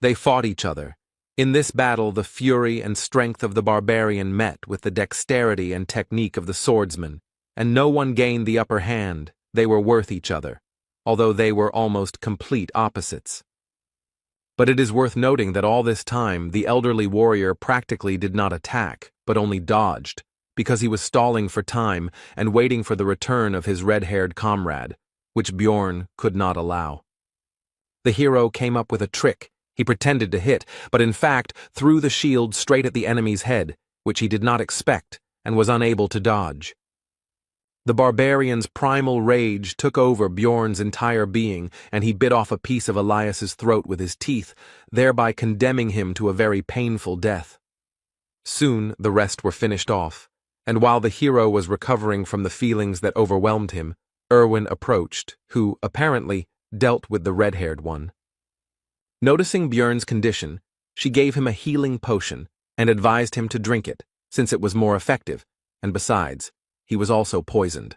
[SPEAKER 1] They fought each other. In this battle, the fury and strength of the barbarian met with the dexterity and technique of the swordsman, and no one gained the upper hand. They were worth each other, although they were almost complete opposites. But it is worth noting that all this time, the elderly warrior practically did not attack, but only dodged, because he was stalling for time and waiting for the return of his red-haired comrade, which Bjorn could not allow. The hero came up with a trick. He pretended to hit, but in fact threw the shield straight at the enemy's head, which he did not expect and was unable to dodge. The barbarian's primal rage took over Bjorn's entire being, and he bit off a piece of Elias's throat with his teeth, thereby condemning him to a very painful death. Soon the rest were finished off, and while the hero was recovering from the feelings that overwhelmed him, Erwin approached, who, apparently, dealt with the red-haired one. Noticing Bjorn's condition, she gave him a healing potion and advised him to drink it, since it was more effective, and besides, he was also poisoned.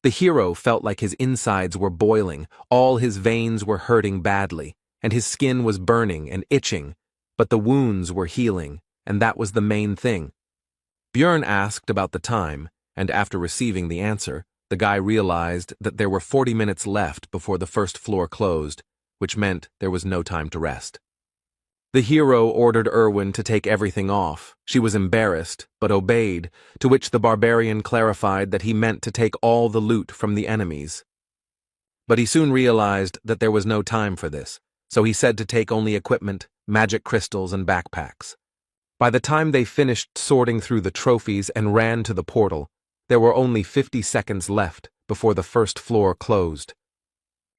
[SPEAKER 1] The hero felt like his insides were boiling, all his veins were hurting badly, and his skin was burning and itching, but the wounds were healing, and that was the main thing. Bjorn asked about the time, and after receiving the answer, the guy realized that there were 40 minutes left before the first floor closed, which meant there was no time to rest. The hero ordered Erwin to take everything off. She was embarrassed, but obeyed, to which the barbarian clarified that he meant to take all the loot from the enemies. But he soon realized that there was no time for this, so he said to take only equipment, magic crystals, and backpacks. By the time they finished sorting through the trophies and ran to the portal, there were only 50 seconds left before the first floor closed.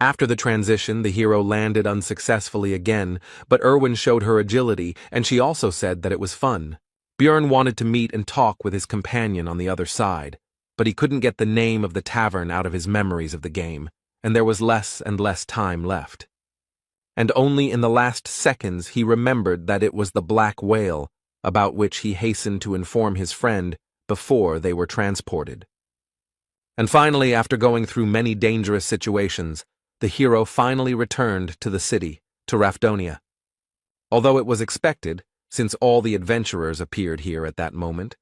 [SPEAKER 1] After the transition, the hero landed unsuccessfully again, but Erwin showed her agility, and she also said that it was fun. Bjorn wanted to meet and talk with his companion on the other side, but he couldn't get the name of the tavern out of his memories of the game, and there was less and less time left. And only in the last seconds he remembered that it was the Black Whale, about which he hastened to inform his friend before they were transported. And finally, after going through many dangerous situations, the hero finally returned to the city, to Rafdonia. Although it was expected, since all the adventurers appeared here at that moment,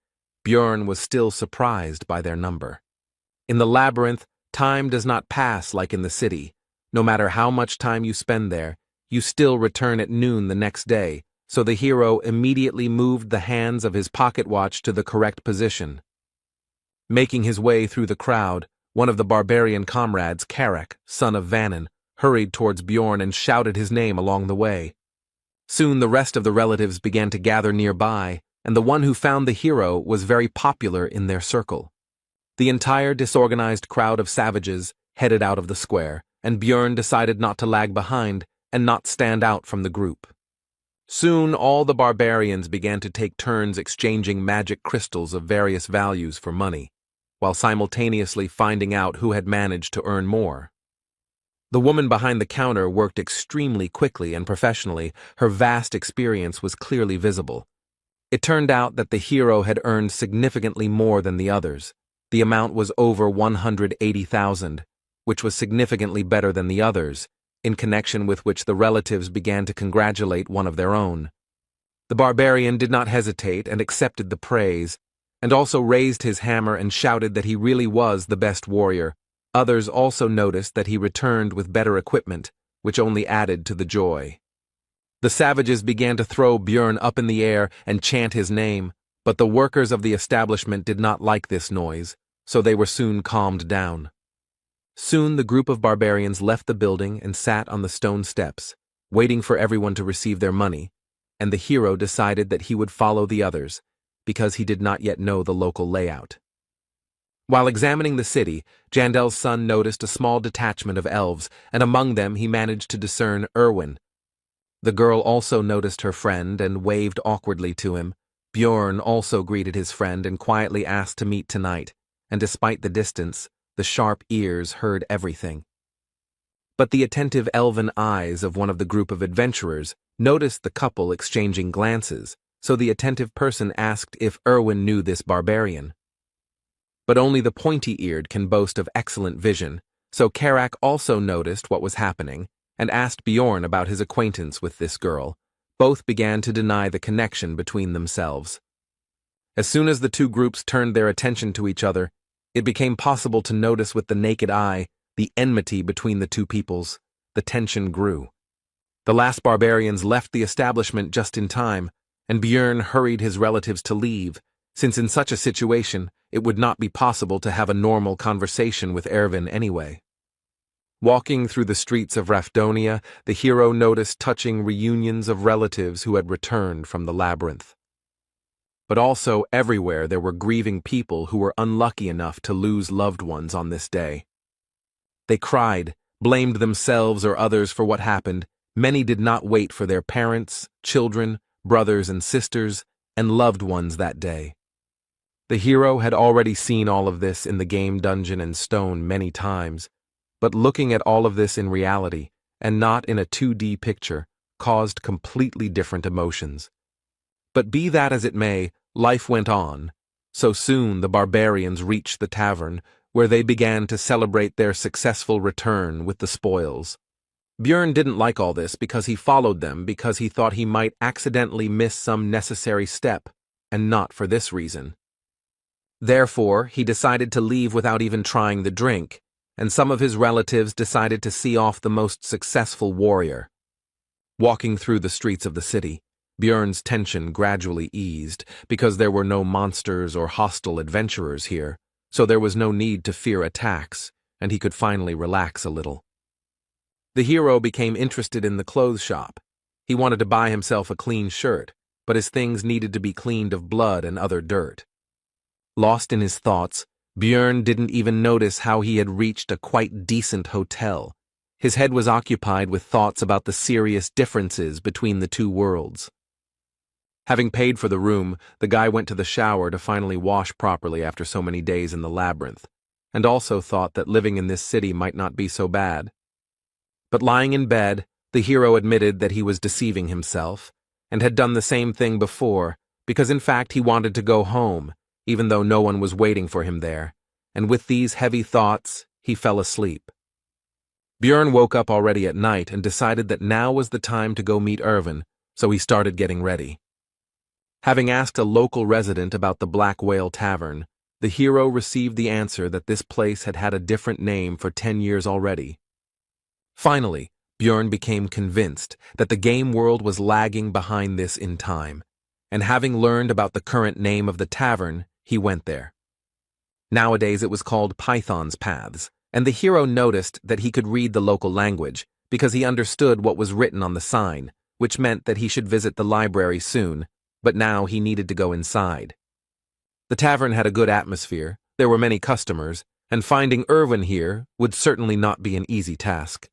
[SPEAKER 1] Bjorn was still surprised by their number. In the labyrinth, time does not pass like in the city. No matter how much time you spend there, you still return at noon the next day, so the hero immediately moved the hands of his pocket watch to the correct position. Making his way through the crowd, one of the barbarian comrades, Karak, son of Vannon, hurried towards Bjorn and shouted his name along the way. Soon the rest of the relatives began to gather nearby, and the one who found the hero was very popular in their circle. The entire disorganized crowd of savages headed out of the square, and Bjorn decided not to lag behind and not stand out from the group. Soon all the barbarians began to take turns exchanging magic crystals of various values for money, while simultaneously finding out who had managed to earn more. The woman behind the counter worked extremely quickly and professionally. Her vast experience was clearly visible. It turned out that the hero had earned significantly more than the others. The amount was over 180,000, which was significantly better than the others, in connection with which the relatives began to congratulate one of their own. The barbarian did not hesitate and accepted the praise, and also raised his hammer and shouted that he really was the best warrior. Others also noticed that he returned with better equipment, which only added to the joy. The savages began to throw Björn up in the air and chant his name, but the workers of the establishment did not like this noise, so they were soon calmed down. Soon the group of barbarians left the building and sat on the stone steps, waiting for everyone to receive their money, and the hero decided that he would follow the others, because he did not yet know the local layout. While examining the city, Jandel's son noticed a small detachment of elves, and among them he managed to discern Erwin. The girl also noticed her friend and waved awkwardly to him. Björn also greeted his friend and quietly asked to meet tonight, and despite the distance, the sharp ears heard everything. But the attentive elven eyes of one of the group of adventurers noticed the couple exchanging glances, so the attentive person asked if Erwin knew this barbarian. But only the pointy-eared can boast of excellent vision, so Karak also noticed what was happening and asked Björn about his acquaintance with this girl. Both began to deny the connection between themselves. As soon as the two groups turned their attention to each other, it became possible to notice with the naked eye the enmity between the two peoples. The tension grew. The last barbarians left the establishment just in time, and Björn hurried his relatives to leave, since in such a situation it would not be possible to have a normal conversation with Erwin anyway. Walking through the streets of Rafdonia, the hero noticed touching reunions of relatives who had returned from the labyrinth. But also everywhere there were grieving people who were unlucky enough to lose loved ones on this day. They cried, blamed themselves or others for what happened. Many did not wait for their parents, children, brothers and sisters, and loved ones that day. The hero had already seen all of this in the game Dungeon and Stone many times, but looking at all of this in reality, and not in a 2D picture, caused completely different emotions. But be that as it may, life went on, so soon the barbarians reached the tavern, where they began to celebrate their successful return with the spoils. Björn didn't like all this because he followed them because he thought he might accidentally miss some necessary step, and not for this reason. Therefore, he decided to leave without even trying the drink, and some of his relatives decided to see off the most successful warrior. Walking through the streets of the city, Björn's tension gradually eased because there were no monsters or hostile adventurers here, so there was no need to fear attacks, and he could finally relax a little. The hero became interested in the clothes shop. He wanted to buy himself a clean shirt, but his things needed to be cleaned of blood and other dirt. Lost in his thoughts, Björn didn't even notice how he had reached a quite decent hotel. His head was occupied with thoughts about the serious differences between the two worlds. Having paid for the room, the guy went to the shower to finally wash properly after so many days in the labyrinth, and also thought that living in this city might not be so bad. But lying in bed, the hero admitted that he was deceiving himself, and had done the same thing before, because in fact he wanted to go home, even though no one was waiting for him there, and with these heavy thoughts, he fell asleep. Björn woke up already at night and decided that now was the time to go meet Erwin, so he started getting ready. Having asked a local resident about the Black Whale Tavern, the hero received the answer that this place had had a different name for 10 years already. Finally, Björn became convinced that the game world was lagging behind this in time, and having learned about the current name of the tavern, he went there. Nowadays it was called Python's Paths, and the hero noticed that he could read the local language because he understood what was written on the sign, which meant that he should visit the library soon, but now he needed to go inside. The tavern had a good atmosphere, there were many customers, and finding Erwin here would certainly not be an easy task.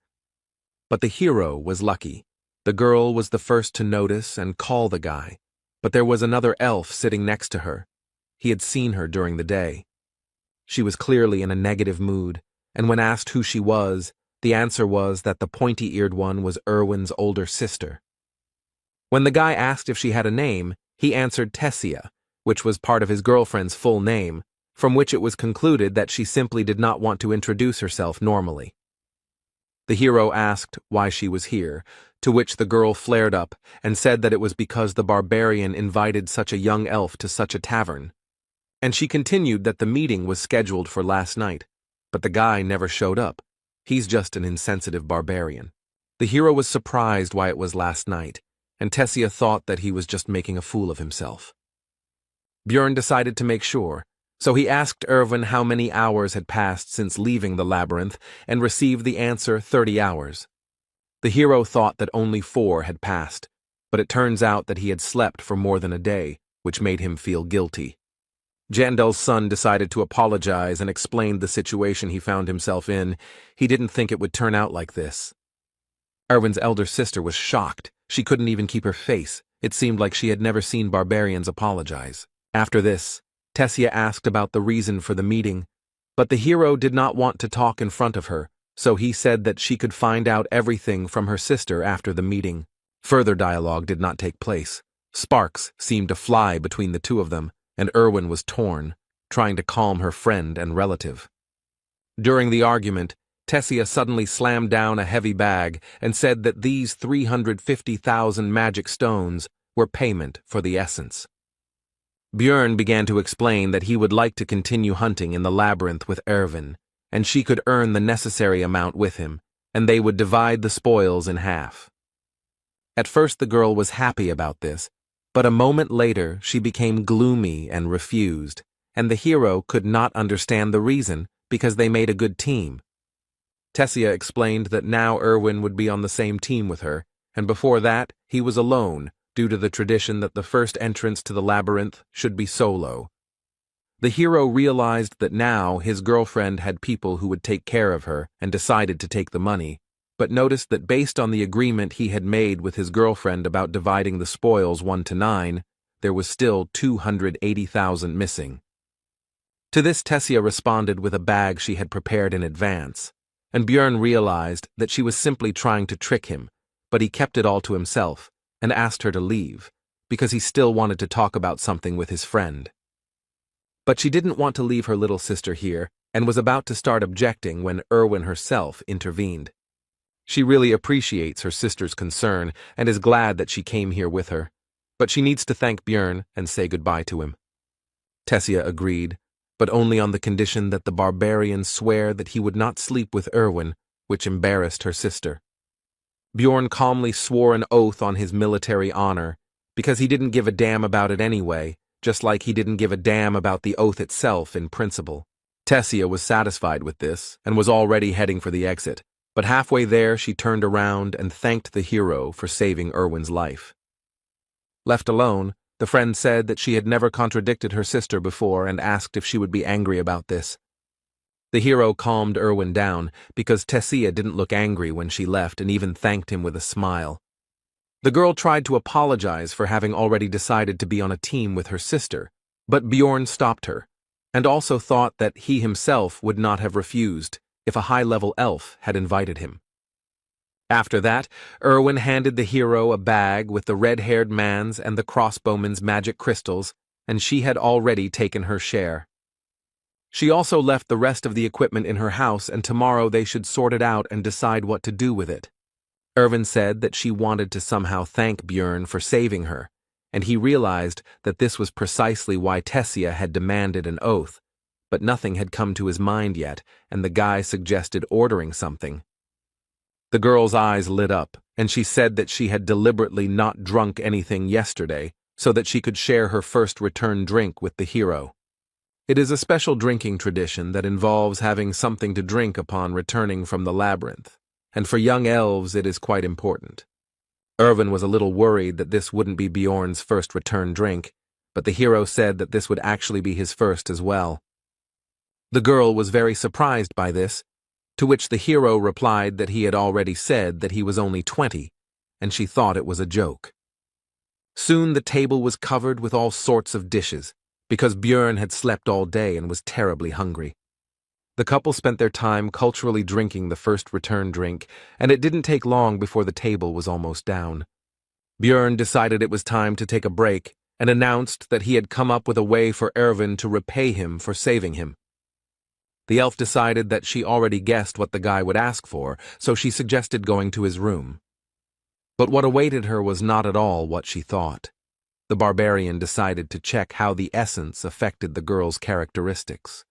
[SPEAKER 1] But the hero was lucky. The girl was the first to notice and call the guy, but there was another elf sitting next to her. He had seen her during the day. She was clearly in a negative mood, and when asked who she was, the answer was that the pointy-eared one was Erwin's older sister. When the guy asked if she had a name, He answered Tessia, which was part of his girlfriend's full name, from which it was concluded that she simply did not want to introduce herself normally. The hero asked why she was here, to which the girl flared up and said that it was because the barbarian invited such a young elf to such a tavern. And she continued that the meeting was scheduled for last night, but the guy never showed up. He's just an insensitive barbarian. The hero was surprised why it was last night, and Tessia thought that he was just making a fool of himself. Björn decided to make sure, so he asked Erwin how many hours had passed since leaving the labyrinth and received the answer 30 hours. The hero thought that only 4 had passed, but it turns out that he had slept for more than a day, which made him feel guilty. Jandel's son decided to apologize and explained the situation he found himself in. He didn't think it would turn out like this. Erwin's elder sister was shocked. She couldn't even keep her face. It seemed like she had never seen barbarians apologize. After this, Tessia asked about the reason for the meeting, but the hero did not want to talk in front of her, so he said that she could find out everything from her sister after the meeting. Further dialogue did not take place. Sparks seemed to fly between the two of them, and Erwin was torn, trying to calm her friend and relative. During the argument, Tessia suddenly slammed down a heavy bag and said that these 350,000 magic stones were payment for the essence. Björn began to explain that he would like to continue hunting in the labyrinth with Erwin, and she could earn the necessary amount with him, and they would divide the spoils in half. At first the girl was happy about this, but a moment later she became gloomy and refused, and the hero could not understand the reason because they made a good team. Tessia explained that now Erwin would be on the same team with her, and before that he was alone due to the tradition that the first entrance to the labyrinth should be solo. The hero realized that now his girlfriend had people who would take care of her and decided to take the money, but noticed that based on the agreement he had made with his girlfriend about dividing the spoils 1 to 9, there was still 280,000 missing. To this Tessia responded with a bag she had prepared in advance, and Björn realized that she was simply trying to trick him, but he kept it all to himself and asked her to leave, because he still wanted to talk about something with his friend. But she didn't want to leave her little sister here, and was about to start objecting when Erwin herself intervened. She really appreciates her sister's concern and is glad that she came here with her, but she needs to thank Björn and say goodbye to him. Tessia agreed, but only on the condition that the barbarian swear that he would not sleep with Erwin, which embarrassed her sister. Björn calmly swore an oath on his military honor, because he didn't give a damn about it anyway, just like he didn't give a damn about the oath itself in principle. Tessia was satisfied with this and was already heading for the exit, but halfway there she turned around and thanked the hero for saving Erwin's life. Left alone, the friend said that she had never contradicted her sister before and asked if she would be angry about this. The hero calmed Erwin down because Tessia didn't look angry when she left and even thanked him with a smile. The girl tried to apologize for having already decided to be on a team with her sister, but Björn stopped her, and also thought that he himself would not have refused if a high-level elf had invited him. After that, Erwin handed the hero a bag with the red-haired man's and the crossbowman's magic crystals, and she had already taken her share. She also left the rest of the equipment in her house, and tomorrow they should sort it out and decide what to do with it. Erwin said that she wanted to somehow thank Björn for saving her, and he realized that this was precisely why Tessia had demanded an oath, but nothing had come to his mind yet, and the guy suggested ordering something. The girl's eyes lit up, and she said that she had deliberately not drunk anything yesterday so that she could share her first return drink with the hero. It is a special drinking tradition that involves having something to drink upon returning from the labyrinth, and for young elves it is quite important. Erwin was a little worried that this wouldn't be Bjorn's first return drink, but the hero said that this would actually be his first as well. The girl was very surprised by this, to which the hero replied that he had already said that he was only 20, and she thought it was a joke. Soon the table was covered with all sorts of dishes, because Björn had slept all day and was terribly hungry. The couple spent their time culturally drinking the first return drink, and it didn't take long before the table was almost down. Björn decided it was time to take a break, and announced that he had come up with a way for Erwin to repay him for saving him. The elf decided that she already guessed what the guy would ask for, so she suggested going to his room. But what awaited her was not at all what she thought. The barbarian decided to check how the essence affected the girl's characteristics.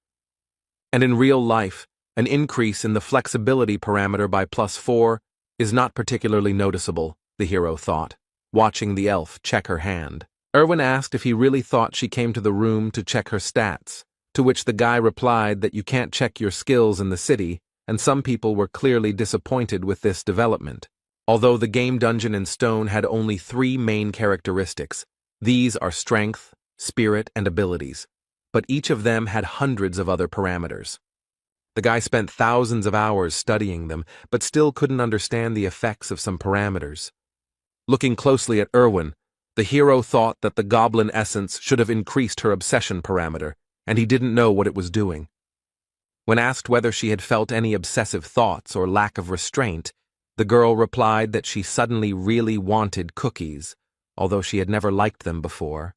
[SPEAKER 1] And in real life, an increase in the flexibility parameter by +4 is not particularly noticeable, the hero thought, watching the elf check her hand. Erwin asked if he really thought she came to the room to check her stats, to which the guy replied that you can't check your skills in the city, and some people were clearly disappointed with this development. Although the game Dungeon and Stone had only 3 main characteristics, these are strength, spirit, and abilities, but each of them had hundreds of other parameters. The guy spent thousands of hours studying them, but still couldn't understand the effects of some parameters. Looking closely at Erwin, the hero thought that the goblin essence should have increased her obsession parameter, and he didn't know what it was doing. When asked whether she had felt any obsessive thoughts or lack of restraint, the girl replied that she suddenly really wanted cookies, although she had never liked them before.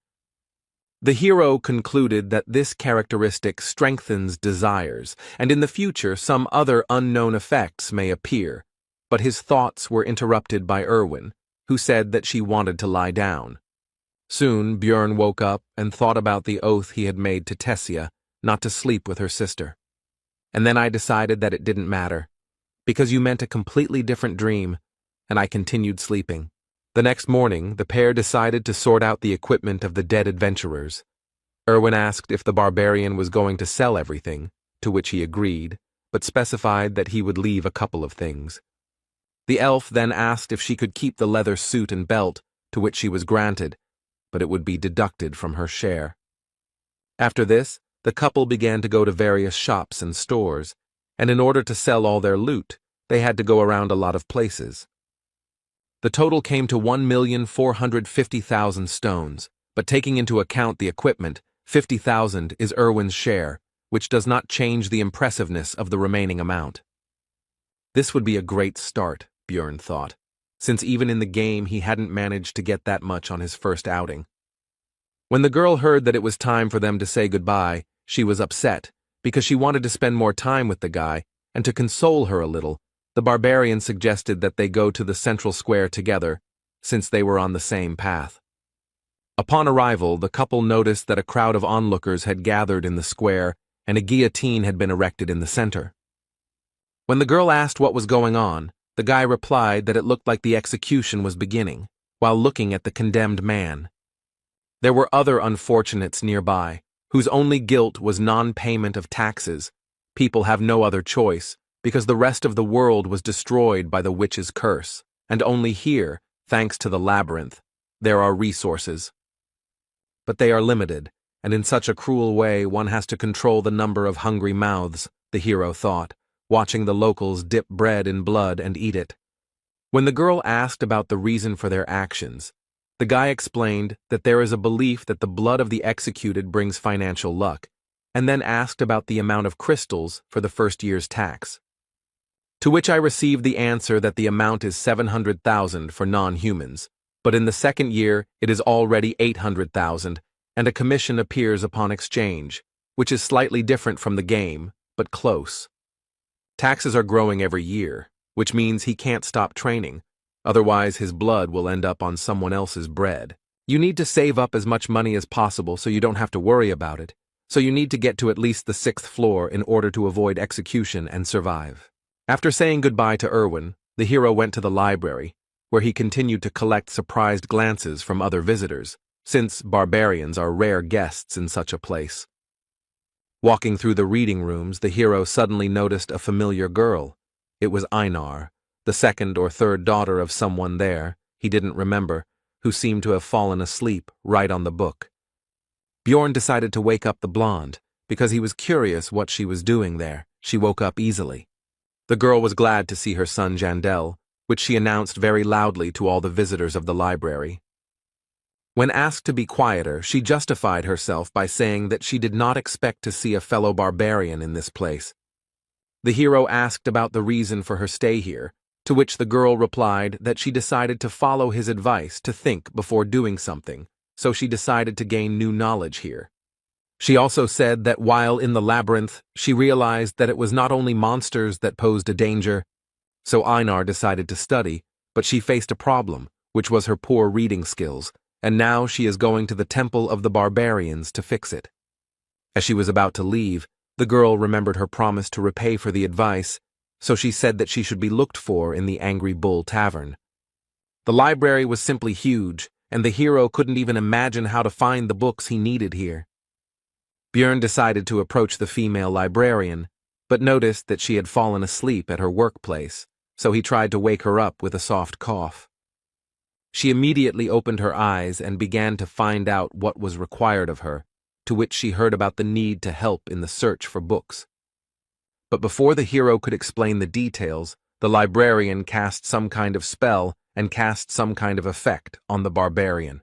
[SPEAKER 1] The hero concluded that this characteristic strengthens desires, and in the future some other unknown effects may appear, but his thoughts were interrupted by Erwin, who said that she wanted to lie down. Soon Björn woke up and thought about the oath he had made to Tessia not to sleep with her sister. And then I decided that it didn't matter, because you meant a completely different dream, and I continued sleeping. The next morning, the pair decided to sort out the equipment of the dead adventurers. Erwin asked if the barbarian was going to sell everything, to which he agreed, but specified that he would leave a couple of things. The elf then asked if she could keep the leather suit and belt, to which she was granted, but it would be deducted from her share. After this, the couple began to go to various shops and stores, and in order to sell all their loot, they had to go around a lot of places. The total came to 1,450,000 stones, but taking into account the equipment, 50,000 is Erwin's share, which does not change the impressiveness of the remaining amount. This would be a great start, Björn thought, since even in the game he hadn't managed to get that much on his first outing. When the girl heard that it was time for them to say goodbye, she was upset, because she wanted to spend more time with the guy, and to console her a little, the barbarian suggested that they go to the central square together, since they were on the same path. Upon arrival, the couple noticed that a crowd of onlookers had gathered in the square, and a guillotine had been erected in the center. When the girl asked what was going on, the guy replied that it looked like the execution was beginning, while looking at the condemned man. There were other unfortunates nearby, whose only guilt was non-payment of taxes. People have no other choice, because the rest of the world was destroyed by the witch's curse, and only here, thanks to the labyrinth, there are resources. But they are limited, and in such a cruel way one has to control the number of hungry mouths, the hero thought, watching the locals dip bread in blood and eat it. When the girl asked about the reason for their actions, the guy explained that there is a belief that the blood of the executed brings financial luck, and then asked about the amount of crystals for the first year's tax. To which I received the answer that the amount is 700,000 for non-humans, but in the second year it is already 800,000, and a commission appears upon exchange, which is slightly different from the game, but close. Taxes are growing every year, which means he can't stop training, otherwise his blood will end up on someone else's bread. You need to save up as much money as possible so you don't have to worry about it, so you need to get to at least the 6th floor in order to avoid execution and survive. After saying goodbye to Erwin, the hero went to the library, where he continued to collect surprised glances from other visitors, since barbarians are rare guests in such a place. Walking through the reading rooms, the hero suddenly noticed a familiar girl. It was Einar, the second or third daughter of someone there, he didn't remember, who seemed to have fallen asleep right on the book. Bjorn decided to wake up the blonde, because he was curious what she was doing there. She woke up easily. The girl was glad to see her son Jandel, which she announced very loudly to all the visitors of the library. When asked to be quieter, she justified herself by saying that she did not expect to see a fellow barbarian in this place. The hero asked about the reason for her stay here, to which the girl replied that she decided to follow his advice to think before doing something, so she decided to gain new knowledge here. She also said that while in the labyrinth, she realized that it was not only monsters that posed a danger, so Einar decided to study, but she faced a problem, which was her poor reading skills, and now she is going to the Temple of the Barbarians to fix it. As she was about to leave, the girl remembered her promise to repay for the advice, so she said that she should be looked for in the Angry Bull Tavern. The library was simply huge, and the hero couldn't even imagine how to find the books he needed here. Björn decided to approach the female librarian, but noticed that she had fallen asleep at her workplace, so he tried to wake her up with a soft cough. She immediately opened her eyes and began to find out what was required of her, to which she heard about the need to help in the search for books. But before the hero could explain the details, the librarian cast some kind of spell and cast some kind of effect on the barbarian.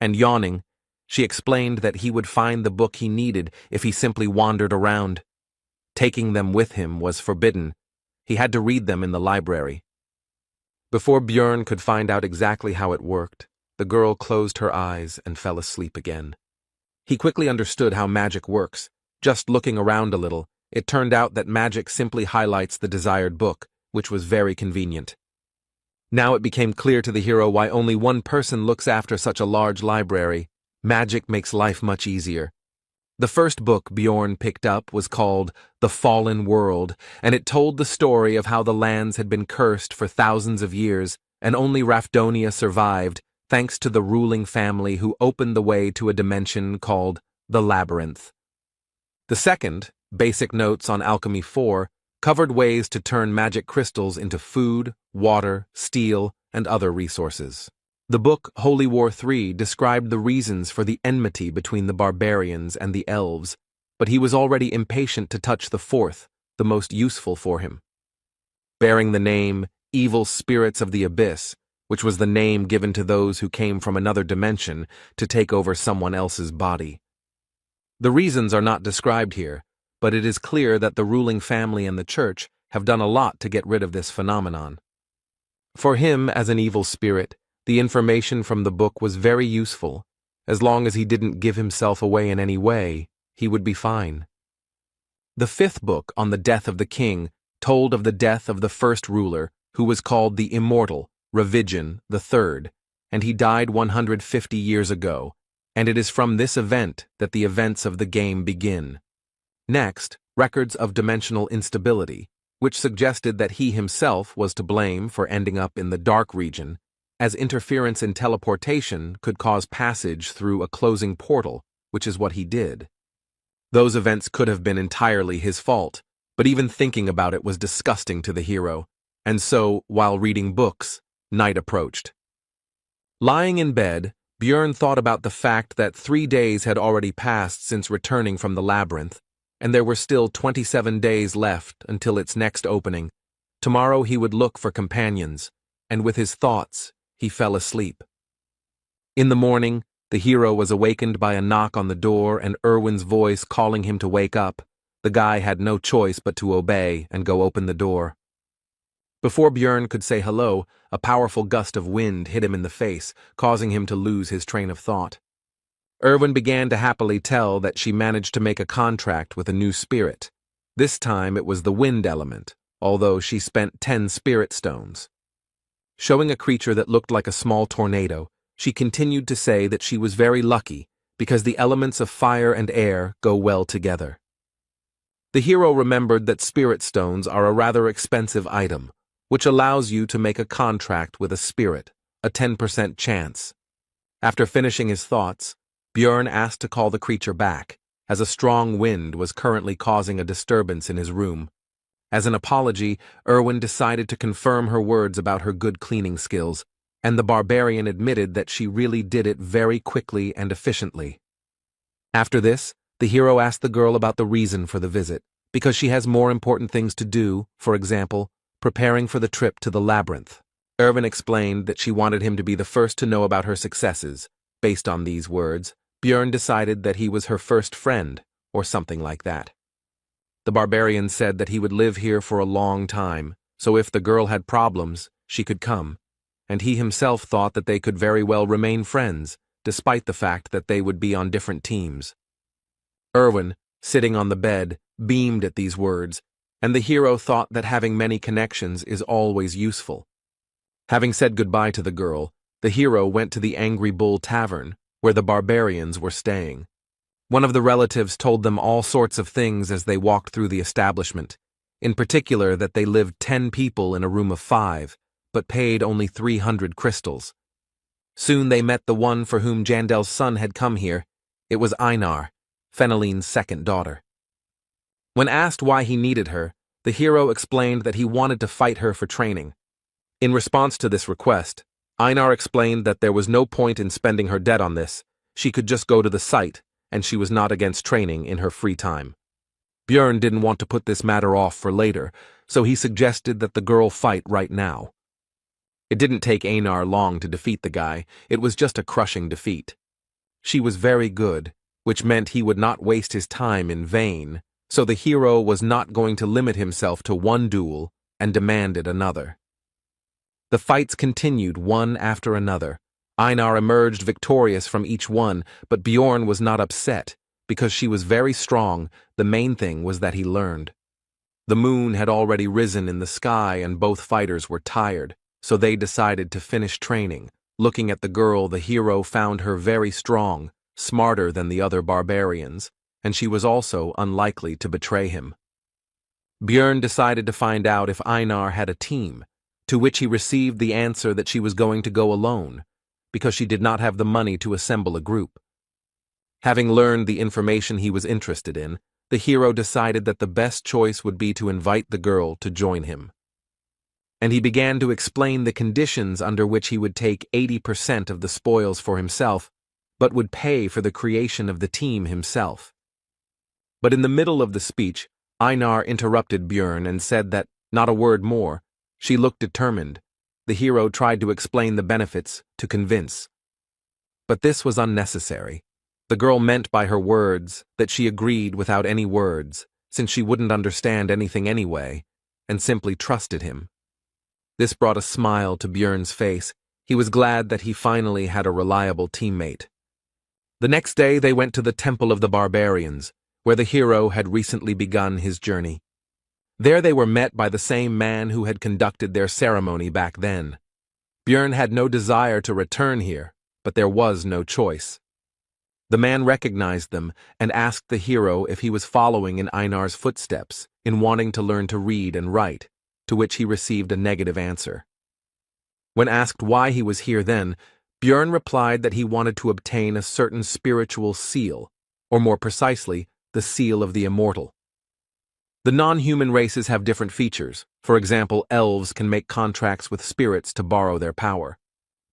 [SPEAKER 1] And yawning, she explained that he would find the book he needed if he simply wandered around. Taking them with him was forbidden. He had to read them in the library. Before Björn could find out exactly how it worked, the girl closed her eyes and fell asleep again. He quickly understood how magic works. Just looking around a little, it turned out that magic simply highlights the desired book, which was very convenient. Now it became clear to the hero why only one person looks after such a large library. Magic makes life much easier. The first book Björn picked up was called The Fallen World, and it told the story of how the lands had been cursed for thousands of years, and only Rafdonia survived, thanks to the ruling family who opened the way to a dimension called the Labyrinth. The second, Basic Notes on Alchemy 4, covered ways to turn magic crystals into food, water, steel, and other resources. The book Holy War 3 described the reasons for the enmity between the barbarians and the elves, but he was already impatient to touch the fourth, the most useful for him. Bearing the name Evil Spirits of the Abyss, which was the name given to those who came from another dimension to take over someone else's body. The reasons are not described here, but it is clear that the ruling family and the church have done a lot to get rid of this phenomenon. For him, as an evil spirit, the information from the book was very useful. As long as he didn't give himself away in any way, he would be fine. The fifth book on the death of the king told of the death of the first ruler, who was called the Immortal, Ravigian III, and he died 150 years ago, and it is from this event that the events of the game begin. Next, records of dimensional instability, which suggested that he himself was to blame for ending up in the dark region, as interference in teleportation could cause passage through a closing portal, which is what he did. Those events could have been entirely his fault, but even thinking about it was disgusting to the hero, and so, while reading books, night approached. Lying in bed, Björn thought about the fact that 3 days had already passed since returning from the labyrinth, and there were still 27 days left until its next opening. Tomorrow he would look for companions, and with his thoughts, he fell asleep. In the morning, the hero was awakened by a knock on the door and Erwin's voice calling him to wake up. The guy had no choice but to obey and go open the door. Before Björn could say hello, a powerful gust of wind hit him in the face, causing him to lose his train of thought. Erwin began to happily tell that she managed to make a contract with a new spirit. This time it was the wind element, although she spent 10 spirit stones. Showing a creature that looked like a small tornado, she continued to say that she was very lucky because the elements of fire and air go well together. The hero remembered that spirit stones are a rather expensive item, which allows you to make a contract with a spirit, a 10% chance. After finishing his thoughts, Björn asked to call the creature back, as a strong wind was currently causing a disturbance in his room. As an apology, Erwin decided to confirm her words about her good cleaning skills, and the barbarian admitted that she really did it very quickly and efficiently. After this, the hero asked the girl about the reason for the visit, because she has more important things to do, for example, preparing for the trip to the labyrinth. Erwin explained that she wanted him to be the first to know about her successes. Based on these words, Björn decided that he was her first friend, or something like that. The barbarian said that he would live here for a long time, so if the girl had problems, she could come, and he himself thought that they could very well remain friends, despite the fact that they would be on different teams. Erwin, sitting on the bed, beamed at these words, and the hero thought that having many connections is always useful. Having said goodbye to the girl, the hero went to the Angry Bull Tavern, where the barbarians were staying. One of the relatives told them all sorts of things as they walked through the establishment, in particular that they lived 10 people in a room of 5, but paid only 300 crystals. Soon they met the one for whom Jandel's son had come here. It was Einar, Feneline's second daughter. When asked why he needed her, the hero explained that he wanted to fight her for training. In response to this request, Einar explained that there was no point in spending her debt on this. She could just go to the site, and she was not against training in her free time. Björn didn't want to put this matter off for later, so he suggested that the girl fight right now. It didn't take Einar long to defeat the guy. It was just a crushing defeat. She was very good, which meant he would not waste his time in vain, so the hero was not going to limit himself to one duel and demanded another. The fights continued one after another. Einar emerged victorious from each one, but Bjorn was not upset. Because she was very strong, the main thing was that he learned. The moon had already risen in the sky and both fighters were tired, so they decided to finish training. Looking at the girl, the hero found her very strong, smarter than the other barbarians, and she was also unlikely to betray him. Björn decided to find out if Einar had a team, to which he received the answer that she was going to go alone, because she did not have the money to assemble a group. Having learned the information he was interested in, the hero decided that the best choice would be to invite the girl to join him. And he began to explain the conditions under which he would take 80% of the spoils for himself, but would pay for the creation of the team himself. But in the middle of the speech, Einar interrupted Björn and said that, not a word more. She looked determined. The hero tried to explain the benefits, to convince. But this was unnecessary. The girl meant by her words that she agreed without any words, since she wouldn't understand anything anyway, and simply trusted him. This brought a smile to Björn's face. He was glad that he finally had a reliable teammate. The next day they went to the Temple of the Barbarians, where the hero had recently begun his journey. There they were met by the same man who had conducted their ceremony back then. Björn had no desire to return here, but there was no choice. The man recognized them and asked the hero if he was following in Einar's footsteps in wanting to learn to read and write, to which he received a negative answer. When asked why he was here then, Björn replied that he wanted to obtain a certain spiritual seal, or more precisely, the seal of the immortal. The non-human races have different features. For example, elves can make contracts with spirits to borrow their power.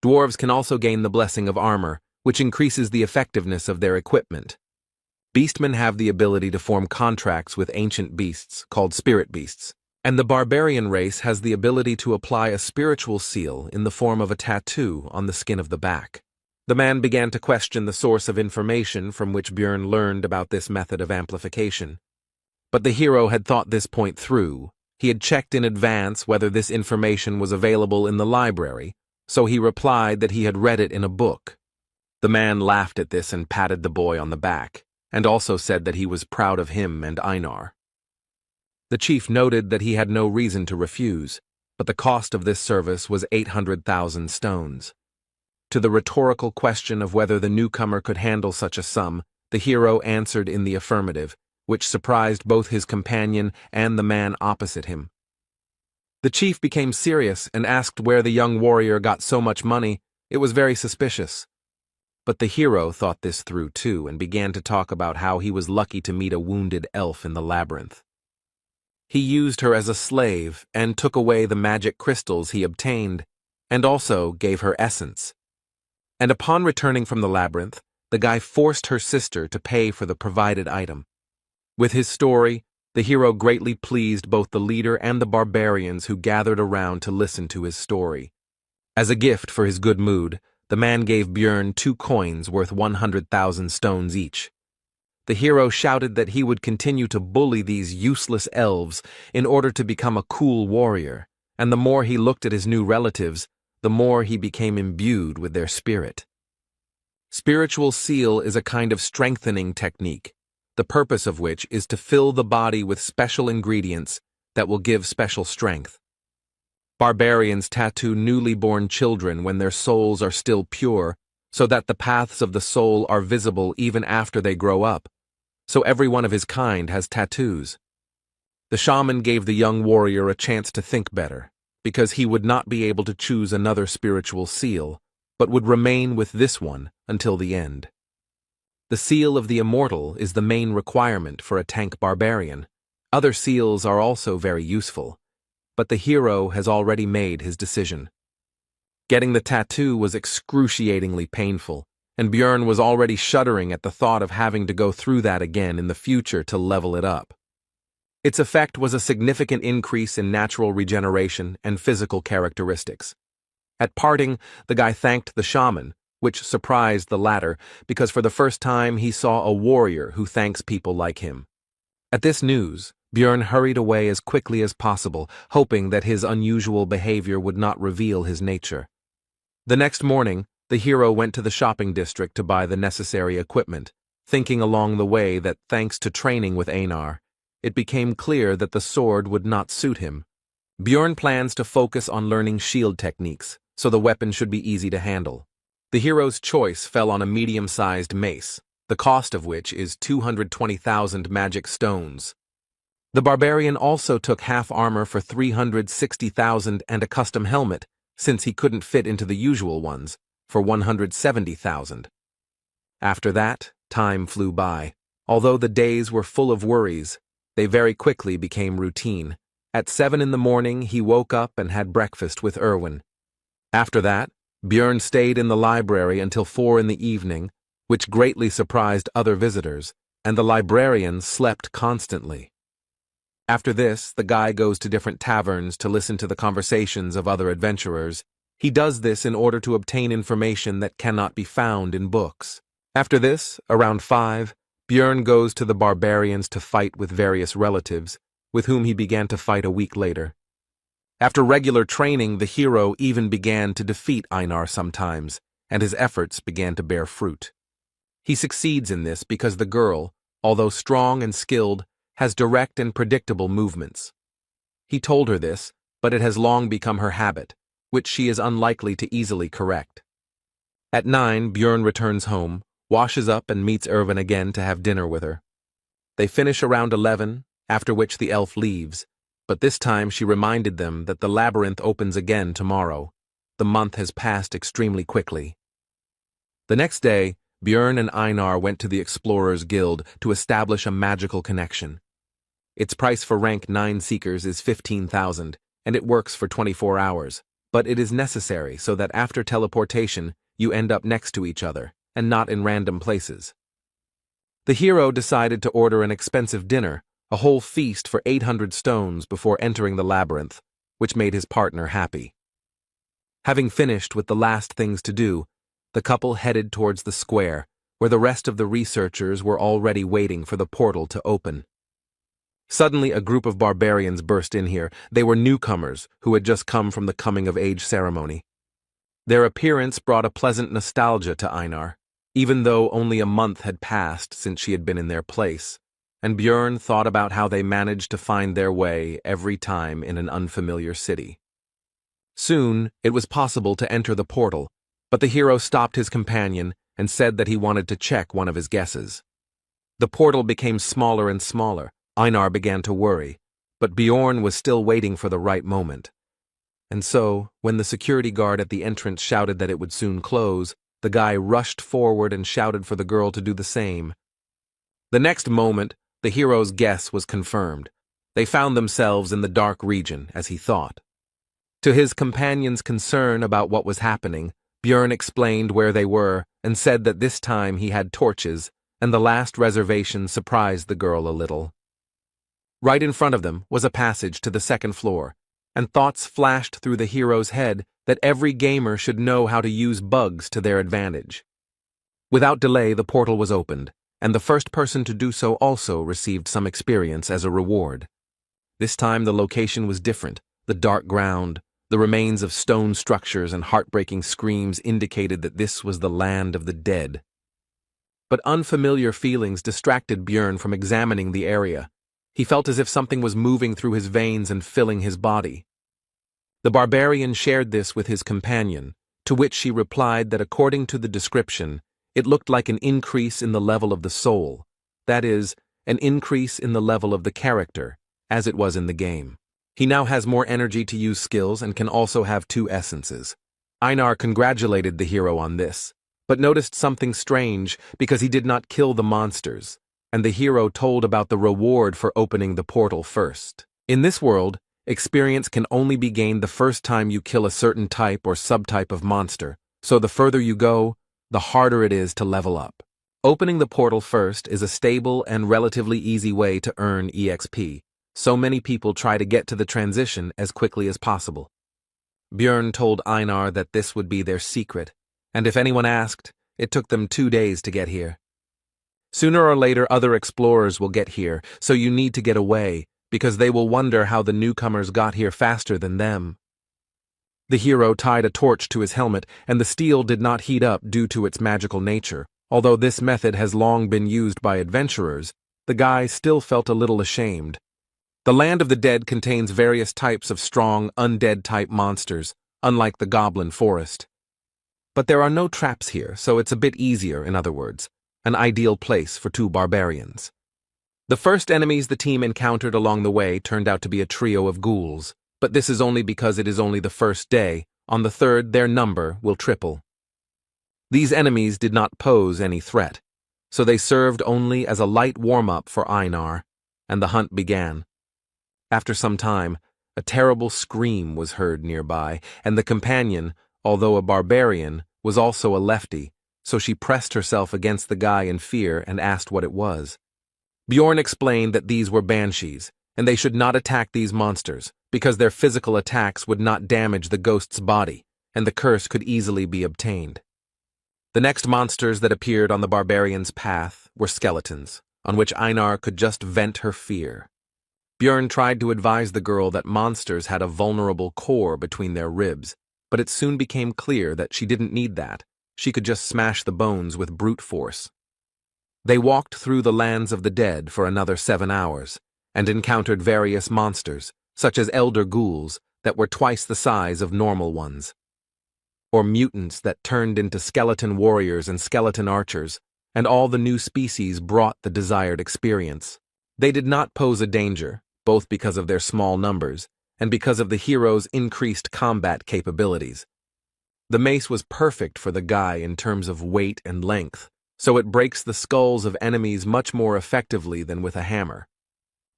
[SPEAKER 1] Dwarves can also gain the blessing of armor, which increases the effectiveness of their equipment. Beastmen have the ability to form contracts with ancient beasts, called spirit beasts, and the barbarian race has the ability to apply a spiritual seal in the form of a tattoo on the skin of the back. The man began to question the source of information from which Björn learned about this method of amplification. But the hero had thought this point through. He had checked in advance whether this information was available in the library, so he replied that he had read it in a book. The man laughed at this and patted the boy on the back, and also said that he was proud of him and Einar. The chief noted that he had no reason to refuse, but the cost of this service was 800,000 stones. To the rhetorical question of whether the newcomer could handle such a sum, the hero answered in the affirmative, which surprised both his companion and the man opposite him. The chief became serious and asked where the young warrior got so much money. It was very suspicious. But the hero thought this through too and began to talk about how he was lucky to meet a wounded elf in the labyrinth. He used her as a slave and took away the magic crystals he obtained, and also gave her essence. And upon returning from the labyrinth, the guy forced her sister to pay for the provided item. With his story, the hero greatly pleased both the leader and the barbarians who gathered around to listen to his story. As a gift for his good mood, the man gave Björn 2 coins worth 100,000 stones each. The hero shouted that he would continue to bully these useless elves in order to become a cool warrior, and the more he looked at his new relatives, the more he became imbued with their spirit. Spiritual seal is a kind of strengthening technique, the purpose of which is to fill the body with special ingredients that will give special strength. Barbarians tattoo newly born children when their souls are still pure, so that the paths of the soul are visible even after they grow up. So every one of his kind has tattoos. The shaman gave the young warrior a chance to think better, because he would not be able to choose another spiritual seal, but would remain with this one until the end. The seal of the immortal is the main requirement for a tank barbarian. Other seals are also very useful, but the hero has already made his decision. Getting the tattoo was excruciatingly painful, and Björn was already shuddering at the thought of having to go through that again in the future to level it up. Its effect was a significant increase in natural regeneration and physical characteristics. At parting, the guy thanked the shaman, which surprised the latter because for the first time he saw a warrior who thanks people like him. At this news, Björn hurried away as quickly as possible, hoping that his unusual behavior would not reveal his nature. The next morning, the hero went to the shopping district to buy the necessary equipment, thinking along the way that thanks to training with Einar, it became clear that the sword would not suit him. Björn plans to focus on learning shield techniques, so the weapon should be easy to handle. The hero's choice fell on a medium-sized mace, the cost of which is 220,000 magic stones. The barbarian also took half armor for 360,000 and a custom helmet, since he couldn't fit into the usual ones, for 170,000. After that, time flew by. Although the days were full of worries, they very quickly became routine. At 7 in the morning, he woke up and had breakfast with Erwin. After that, Björn stayed in the library until 4 in the evening, which greatly surprised other visitors, and the librarian slept constantly. After this, the guy goes to different taverns to listen to the conversations of other adventurers. He does this in order to obtain information that cannot be found in books. After this, around 5, Björn goes to the barbarians to fight with various relatives, with whom he began to fight a week later. After regular training, the hero even began to defeat Einar sometimes, and his efforts began to bear fruit. He succeeds in this because the girl, although strong and skilled, has direct and predictable movements. He told her this, but it has long become her habit, which she is unlikely to easily correct. At 9, Björn returns home, washes up and meets Erwin again to have dinner with her. They finish around 11, after which the elf leaves, but this time she reminded them that the labyrinth opens again tomorrow. The month has passed extremely quickly. The next day, Björn and Einar went to the Explorers Guild to establish a magical connection. Its price for rank 9 seekers is 15,000, and it works for 24 hours, but it is necessary so that after teleportation, you end up next to each other, and not in random places. The hero decided to order an expensive dinner, a whole feast for 800 stones before entering the labyrinth, which made his partner happy. Having finished with the last things to do, the couple headed towards the square, where the rest of the researchers were already waiting for the portal to open. Suddenly, a group of barbarians burst in here. They were newcomers who had just come from the coming-of-age ceremony. Their appearance brought a pleasant nostalgia to Einar, even though only a month had passed since she had been in their place, and Björn thought about how they managed to find their way every time in an unfamiliar city. Soon, it was possible to enter the portal, but the hero stopped his companion and said that he wanted to check one of his guesses. The portal became smaller and smaller. Einar began to worry, but Björn was still waiting for the right moment. And so, when the security guard at the entrance shouted that it would soon close, the guy rushed forward and shouted for the girl to do the same. The next moment, the hero's guess was confirmed. They found themselves in the dark region, as he thought. To his companion's concern about what was happening, Björn explained where they were and said that this time he had torches, and the last reservation surprised the girl a little. Right in front of them was a passage to the second floor, and thoughts flashed through the hero's head that every gamer should know how to use bugs to their advantage. Without delay, the portal was opened, and the first person to do so also received some experience as a reward. This time the location was different, the dark ground, The remains of stone structures and heartbreaking screams indicated that this was the land of the dead. But unfamiliar feelings distracted Björn from examining the area. He felt as if something was moving through his veins and filling his body. The barbarian shared this with his companion, to which she replied that according to the description, it looked like an increase in the level of the soul, that is, an increase in the level of the character, as it was in the game. He now has more energy to use skills and can also have 2 essences. Einar congratulated the hero on this, but noticed something strange because he did not kill the monsters, and the hero told about the reward for opening the portal first. In this world, experience can only be gained the first time you kill a certain type or subtype of monster, so the further you go, the harder it is to level up. Opening the portal first is a stable and relatively easy way to earn EXP, so many people try to get to the transition as quickly as possible. Björn told Einar that this would be their secret, and if anyone asked, it took them 2 days to get here. Sooner or later other explorers will get here, so you need to get away, because they will wonder how the newcomers got here faster than them. The hero tied a torch to his helmet, and the steel did not heat up due to its magical nature. Although this method has long been used by adventurers, the guy still felt a little ashamed. The land of the dead contains various types of strong, undead-type monsters, unlike the goblin forest. But there are no traps here, so it's a bit easier, in other words, an ideal place for 2 barbarians. The first enemies the team encountered along the way turned out to be a trio of ghouls, but this is only because it is only the first day. On the third, their number will triple. These enemies did not pose any threat, so they served only as a light warm-up for Einar, and the hunt began. After some time, a terrible scream was heard nearby, and the companion, although a barbarian, was also a lefty, so she pressed herself against the guy in fear and asked what it was. Bjorn explained that these were banshees, and they should not attack these monsters, because their physical attacks would not damage the ghost's body, and the curse could easily be obtained. The next monsters that appeared on the barbarian's path were skeletons, on which Einar could just vent her fear. Björn tried to advise the girl that monsters had a vulnerable core between their ribs, but it soon became clear that she didn't need that. She could just smash the bones with brute force. They walked through the lands of the dead for another 7 hours, and encountered various monsters, such as elder ghouls that were twice the size of normal ones, or mutants that turned into skeleton warriors and skeleton archers, and all the new species brought the desired experience. They did not pose a danger, both because of their small numbers, and because of the hero's increased combat capabilities. The mace was perfect for the guy in terms of weight and length, so it breaks the skulls of enemies much more effectively than with a hammer.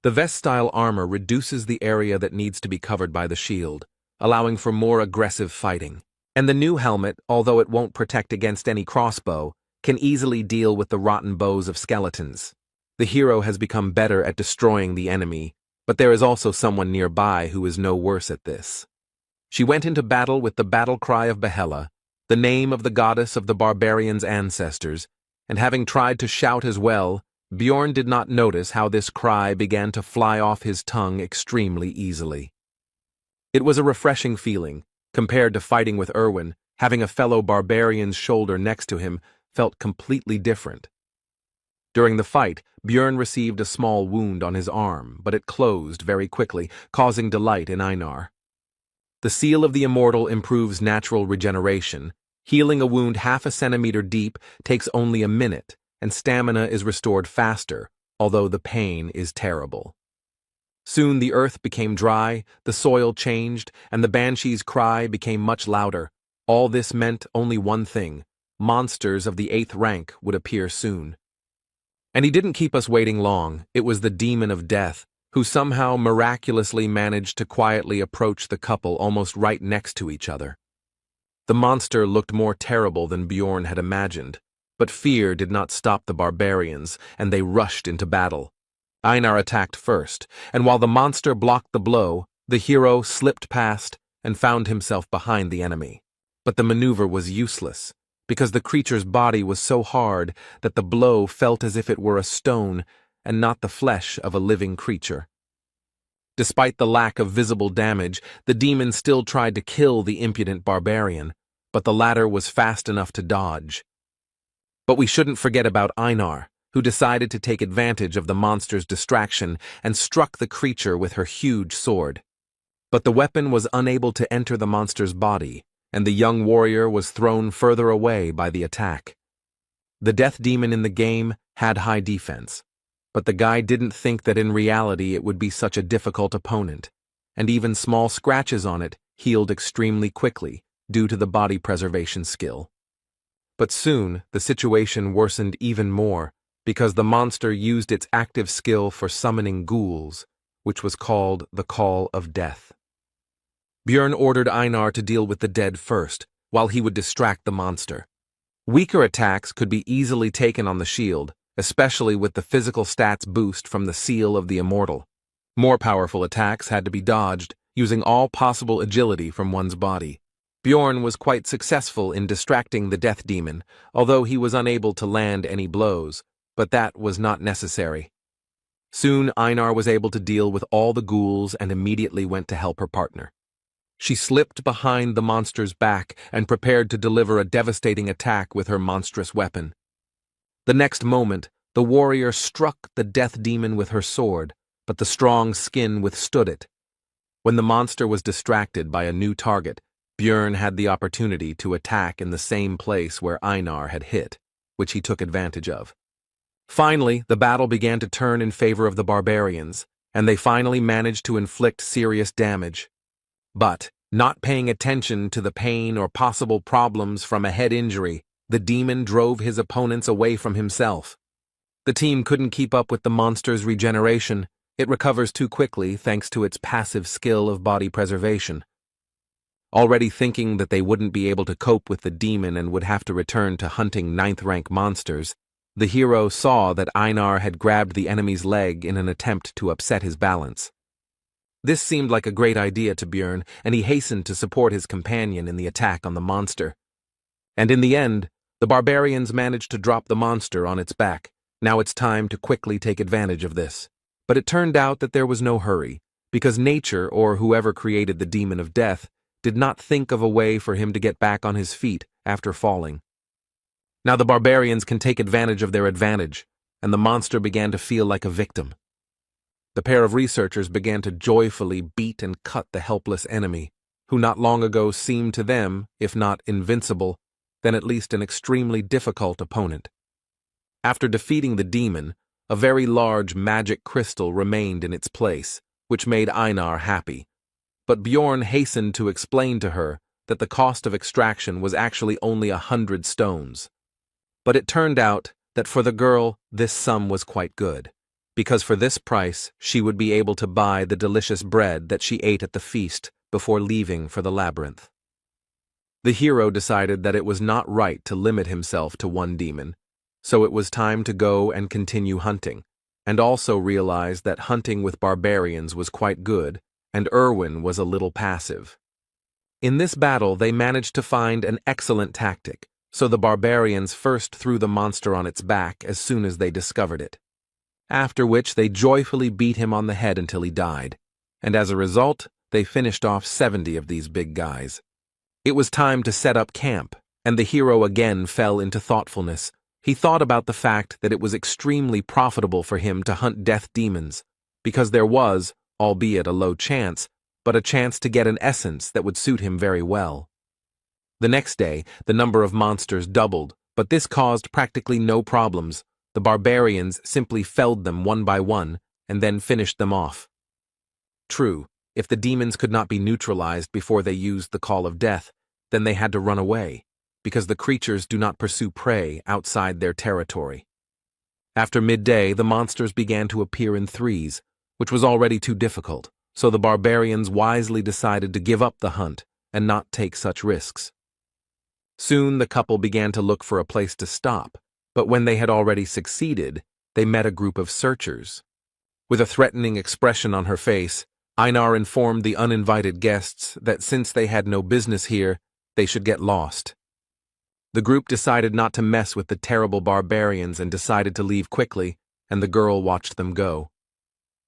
[SPEAKER 1] The vest-style armor reduces the area that needs to be covered by the shield, allowing for more aggressive fighting. And the new helmet, although it won't protect against any crossbow, can easily deal with the rotten bows of skeletons. The hero has become better at destroying the enemy, but there is also someone nearby who is no worse at this. She went into battle with the battle cry of Yahello, the name of the goddess of the barbarians' ancestors, and having tried to shout as well, Bjorn did not notice how this cry began to fly off his tongue extremely easily. It was a refreshing feeling. Compared to fighting with Erwin, having a fellow barbarian's shoulder next to him felt completely different. During the fight, Björn received a small wound on his arm, but it closed very quickly, causing delight in Einar. The seal of the immortal improves natural regeneration. Healing a wound half a centimeter deep takes only a minute, and stamina is restored faster, although the pain is terrible. Soon the earth became dry, the soil changed, and the banshee's cry became much louder. All this meant only one thing: monsters of the 8th rank would appear soon. And he didn't keep us waiting long. It was the demon of death, who somehow miraculously managed to quietly approach the couple almost right next to each other. The monster looked more terrible than Bjorn had imagined, but fear did not stop the barbarians, and they rushed into battle. Einar attacked first, and while the monster blocked the blow, the hero slipped past and found himself behind the enemy. But the maneuver was useless, because the creature's body was so hard that the blow felt as if it were a stone and not the flesh of a living creature. Despite the lack of visible damage, the demon still tried to kill the impudent barbarian, but the latter was fast enough to dodge. But we shouldn't forget about Einar, who decided to take advantage of the monster's distraction and struck the creature with her huge sword. But the weapon was unable to enter the monster's body, and the young warrior was thrown further away by the attack. The death demon in the game had high defense, but the guy didn't think that in reality it would be such a difficult opponent, and even small scratches on it healed extremely quickly due to the body preservation skill. But soon, the situation worsened even more because the monster used its active skill for summoning ghouls, which was called the Call of Death. Björn ordered Einar to deal with the dead first, while he would distract the monster. Weaker attacks could be easily taken on the shield, especially with the physical stats boost from the Seal of the Immortal. More powerful attacks had to be dodged, using all possible agility from one's body. Bjorn was quite successful in distracting the death demon, although he was unable to land any blows, but that was not necessary. Soon Einar was able to deal with all the ghouls and immediately went to help her partner. She slipped behind the monster's back and prepared to deliver a devastating attack with her monstrous weapon. The next moment, the warrior struck the death demon with her sword, but the strong skin withstood it. When the monster was distracted by a new target, Björn had the opportunity to attack in the same place where Einar had hit, which he took advantage of. Finally, the battle began to turn in favor of the barbarians, and they finally managed to inflict serious damage. But, not paying attention to the pain or possible problems from a head injury, the demon drove his opponents away from himself. The team couldn't keep up with the monster's regeneration. It recovers too quickly thanks to its passive skill of body preservation. Already thinking that they wouldn't be able to cope with the demon and would have to return to hunting 9th-rank monsters, the hero saw that Einar had grabbed the enemy's leg in an attempt to upset his balance. This seemed like a great idea to Björn, and he hastened to support his companion in the attack on the monster. And in the end, the barbarians managed to drop the monster on its back. Now it's time to quickly take advantage of this. But it turned out that there was no hurry, because nature, or whoever created the demon of death, did not think of a way for him to get back on his feet after falling. Now the barbarians can take advantage of their advantage, and the monster began to feel like a victim. The pair of researchers began to joyfully beat and cut the helpless enemy, who not long ago seemed to them, if not invincible, then at least an extremely difficult opponent. After defeating the demon, a very large magic crystal remained in its place, which made Einar happy. But Bjorn hastened to explain to her that the cost of extraction was actually only 100 stones. But it turned out that for the girl, this sum was quite good, because for this price she would be able to buy the delicious bread that she ate at the feast before leaving for the labyrinth. The hero decided that it was not right to limit himself to one demon, so it was time to go and continue hunting, and also realized that hunting with barbarians was quite good, and Erwin was a little passive. In this battle they managed to find an excellent tactic, so the barbarians first threw the monster on its back as soon as they discovered it. After which they joyfully beat him on the head until he died, and as a result, they finished off 70 of these big guys. It was time to set up camp, and the hero again fell into thoughtfulness. He thought about the fact that it was extremely profitable for him to hunt death demons, because there was, albeit a low chance, but a chance to get an essence that would suit him very well. The next day, the number of monsters doubled, but this caused practically no problems. The barbarians simply felled them one by one, and then finished them off. True, if the demons could not be neutralized before they used the Call of Death, then they had to run away, because the creatures do not pursue prey outside their territory. After midday, the monsters began to appear in threes, which was already too difficult, so the barbarians wisely decided to give up the hunt and not take such risks. Soon the couple began to look for a place to stop, but when they had already succeeded, they met a group of searchers. With a threatening expression on her face, Einar informed the uninvited guests that since they had no business here, they should get lost. The group decided not to mess with the terrible barbarians and decided to leave quickly, and the girl watched them go.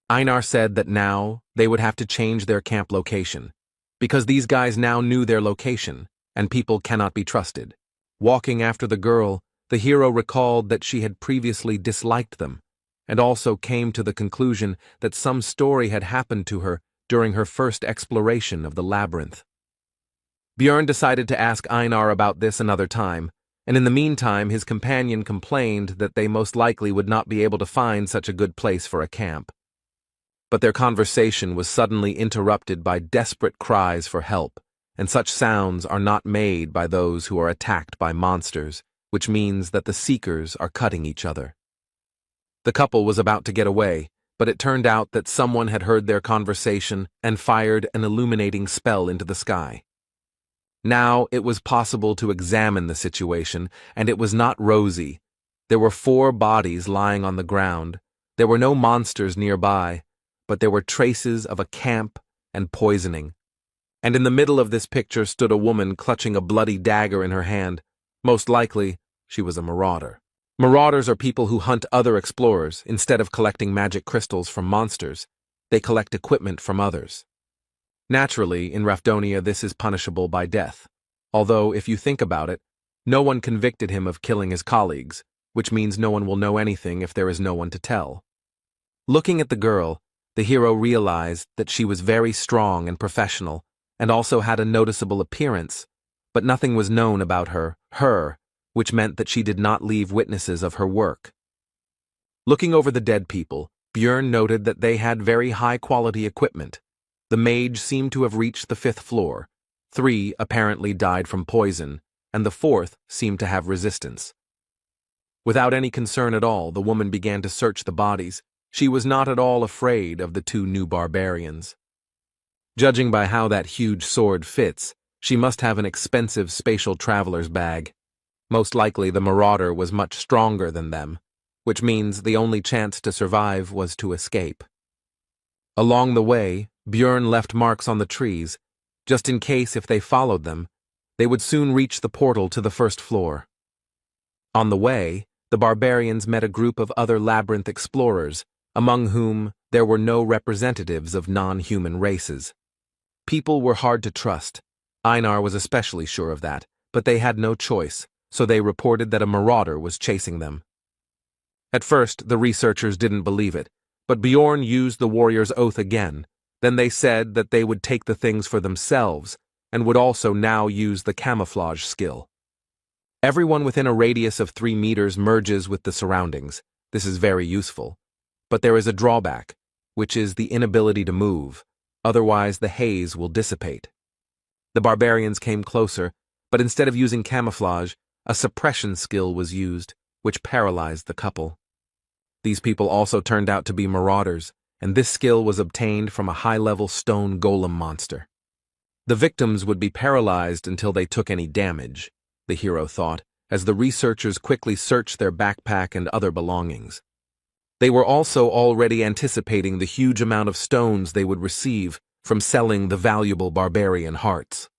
[SPEAKER 1] Einar said that now they would have to change their camp location, because these guys now knew their location, and people cannot be trusted. Walking after the girl, the hero recalled that she had previously disliked them, and also came to the conclusion that some story had happened to her during her first exploration of the labyrinth. Björn decided to ask Einar about this another time, and in the meantime his companion complained that they most likely would not be able to find such a good place for a camp. But their conversation was suddenly interrupted by desperate cries for help, and such sounds are not made by those who are attacked by monsters, which means that the seekers are cutting each other. The couple was about to get away, but it turned out that someone had heard their conversation and fired an illuminating spell into the sky. Now it was possible to examine the situation, and it was not rosy. There were 4 bodies lying on the ground. There were no monsters nearby, but there were traces of a camp and poisoning. And in the middle of this picture stood a woman clutching a bloody dagger in her hand. Most likely, she was a marauder. Marauders are people who hunt other explorers instead of collecting magic crystals from monsters. They collect equipment from others. Naturally, in Rafdonia this is punishable by death, although if you think about it, no one convicted him of killing his colleagues, which means no one will know anything if there is no one to tell. Looking at the girl, the hero realized that she was very strong and professional, and also had a noticeable appearance, but nothing was known about her, which meant that she did not leave witnesses of her work. Looking over the dead people, Björn noted that they had very high-quality equipment. The mage seemed to have reached the 5th floor. 3 apparently died from poison, and the 4th seemed to have resistance. Without any concern at all, the woman began to search the bodies. She was not at all afraid of the 2 new barbarians. Judging by how that huge sword fits, she must have an expensive spatial traveler's bag. Most likely the marauder was much stronger than them, which means the only chance to survive was to escape. Along the way, Björn left marks on the trees, just in case if they followed them, they would soon reach the portal to the 1st floor. On the way, the barbarians met a group of other labyrinth explorers, among whom there were no representatives of non-human races. People were hard to trust. Einar was especially sure of that, but they had no choice, so they reported that a marauder was chasing them. At first, the researchers didn't believe it, but Björn used the warrior's oath again. Then they said that they would take the things for themselves, and would also now use the camouflage skill. Everyone within a radius of 3 meters merges with the surroundings. This is very useful. But there is a drawback, which is the inability to move, otherwise the haze will dissipate. The barbarians came closer, but instead of using camouflage, a suppression skill was used, which paralyzed the couple. These people also turned out to be marauders, and this skill was obtained from a high-level stone golem monster. The victims would be paralyzed until they took any damage, the hero thought, as the researchers quickly searched their backpack and other belongings. They were also already anticipating the huge amount of stones they would receive from selling the valuable barbarian hearts.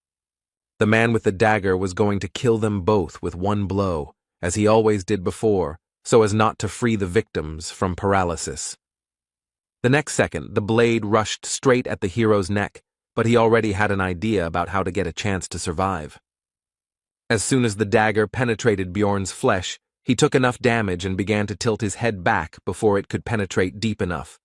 [SPEAKER 1] The man with the dagger was going to kill them both with one blow, as he always did before, so as not to free the victims from paralysis. The next second, the blade rushed straight at the hero's neck, but he already had an idea about how to get a chance to survive. As soon as the dagger penetrated Björn's flesh, he took enough damage and began to tilt his head back before it could penetrate deep enough.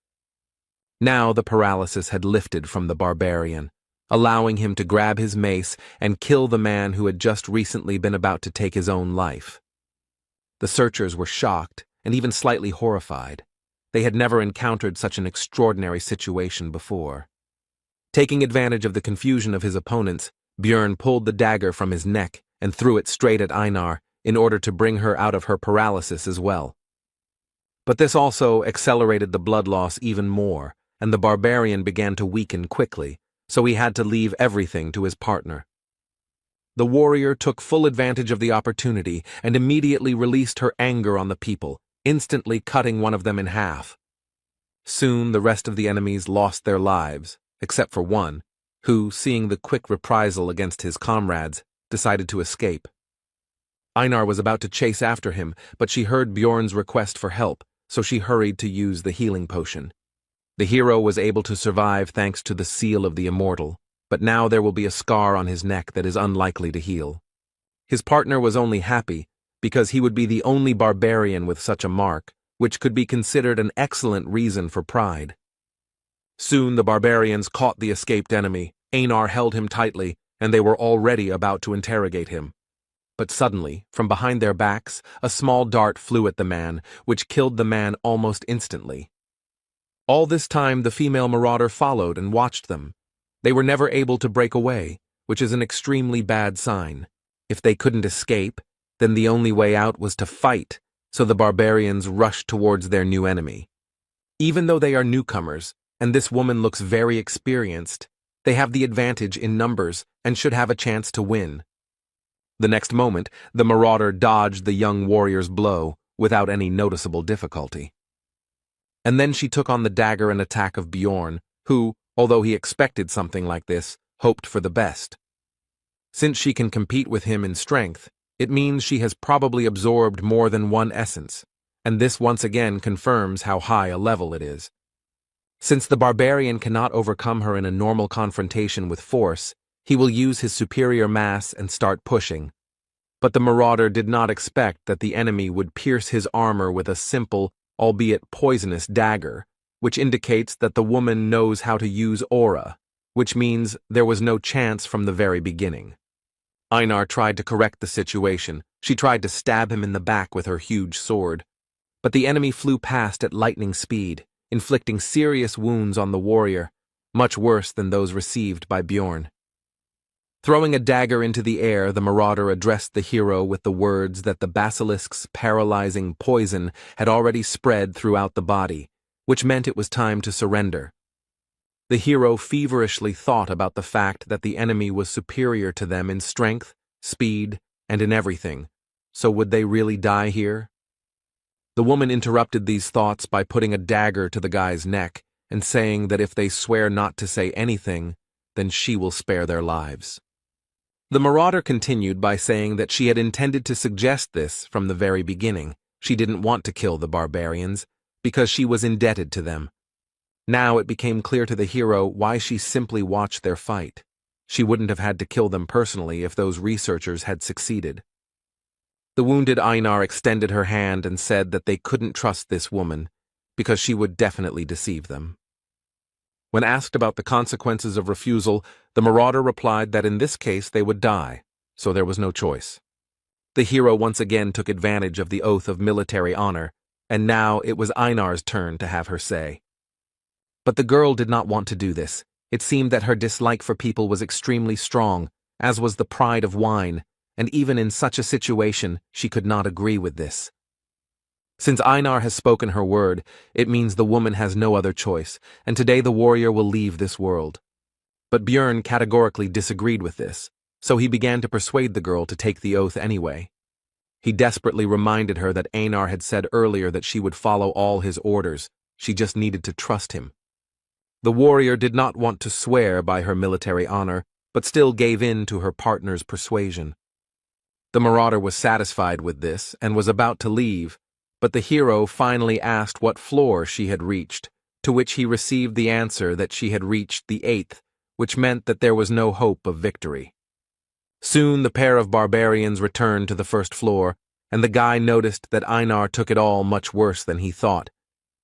[SPEAKER 1] Now the paralysis had lifted from the barbarian, allowing him to grab his mace and kill the man who had just recently been about to take his own life. The searchers were shocked and even slightly horrified. They had never encountered such an extraordinary situation before. Taking advantage of the confusion of his opponents, Björn pulled the dagger from his neck and threw it straight at Einar in order to bring her out of her paralysis as well. But this also accelerated the blood loss even more, and the barbarian began to weaken quickly, so he had to leave everything to his partner. The warrior took full advantage of the opportunity and immediately released her anger on the people, instantly cutting one of them in half. Soon the rest of the enemies lost their lives, except for one, who, seeing the quick reprisal against his comrades, decided to escape. Einar was about to chase after him, but she heard Björn's request for help, so she hurried to use the healing potion. The hero was able to survive thanks to the seal of the immortal, but now there will be a scar on his neck that is unlikely to heal. His partner was only happy because he would be the only barbarian with such a mark, which could be considered an excellent reason for pride. Soon the barbarians caught the escaped enemy. Einar held him tightly, and they were already about to interrogate him. But suddenly, from behind their backs, a small dart flew at the man, which killed the man almost instantly. All this time the female marauder followed and watched them. They were never able to break away, which is an extremely bad sign. If they couldn't escape, then the only way out was to fight, so the barbarians rushed towards their new enemy. Even though they are newcomers, and this woman looks very experienced, they have the advantage in numbers and should have a chance to win. The next moment, the marauder dodged the young warrior's blow without any noticeable difficulty. And then she took on the dagger and attack of Bjorn, who, although he expected something like this, hoped for the best. Since she can compete with him in strength, it means she has probably absorbed more than one essence, and this once again confirms how high a level it is. Since the barbarian cannot overcome her in a normal confrontation with force, he will use his superior mass and start pushing. But the marauder did not expect that the enemy would pierce his armor with a simple, albeit poisonous dagger, which indicates that the woman knows how to use aura, which means there was no chance from the very beginning. Einar tried to correct the situation. She tried to stab him in the back with her huge sword. But the enemy flew past at lightning speed, inflicting serious wounds on the warrior, much worse than those received by Bjorn. Throwing a dagger into the air, the marauder addressed the hero with the words that the basilisk's paralyzing poison had already spread throughout the body, which meant it was time to surrender. The hero feverishly thought about the fact that the enemy was superior to them in strength, speed, and in everything, so would they really die here? The woman interrupted these thoughts by putting a dagger to the guy's neck and saying that if they swear not to say anything, then she will spare their lives. The marauder continued by saying that she had intended to suggest this from the very beginning. She didn't want to kill the barbarians, because she was indebted to them. Now it became clear to the hero why she simply watched their fight. She wouldn't have had to kill them personally if those researchers had succeeded. The wounded Einar extended her hand and said that they couldn't trust this woman, because she would definitely deceive them. When asked about the consequences of refusal, the marauder replied that in this case they would die, so there was no choice. The hero once again took advantage of the oath of military honor, and now it was Einar's turn to have her say. But the girl did not want to do this. It seemed that her dislike for people was extremely strong, as was the pride of wine, and even in such a situation she could not agree with this. Since Einar has spoken her word, it means the woman has no other choice, and today the warrior will leave this world. But Bjorn categorically disagreed with this, so he began to persuade the girl to take the oath anyway. He desperately reminded her that Einar had said earlier that she would follow all his orders. She just needed to trust him. The warrior did not want to swear by her military honor, but still gave in to her partner's persuasion. The marauder was satisfied with this and was about to leave, but the hero finally asked what floor she had reached, to which he received the answer that she had reached the 8th, which meant that there was no hope of victory. Soon the pair of barbarians returned to the first floor, and the guy noticed that Einar took it all much worse than he thought.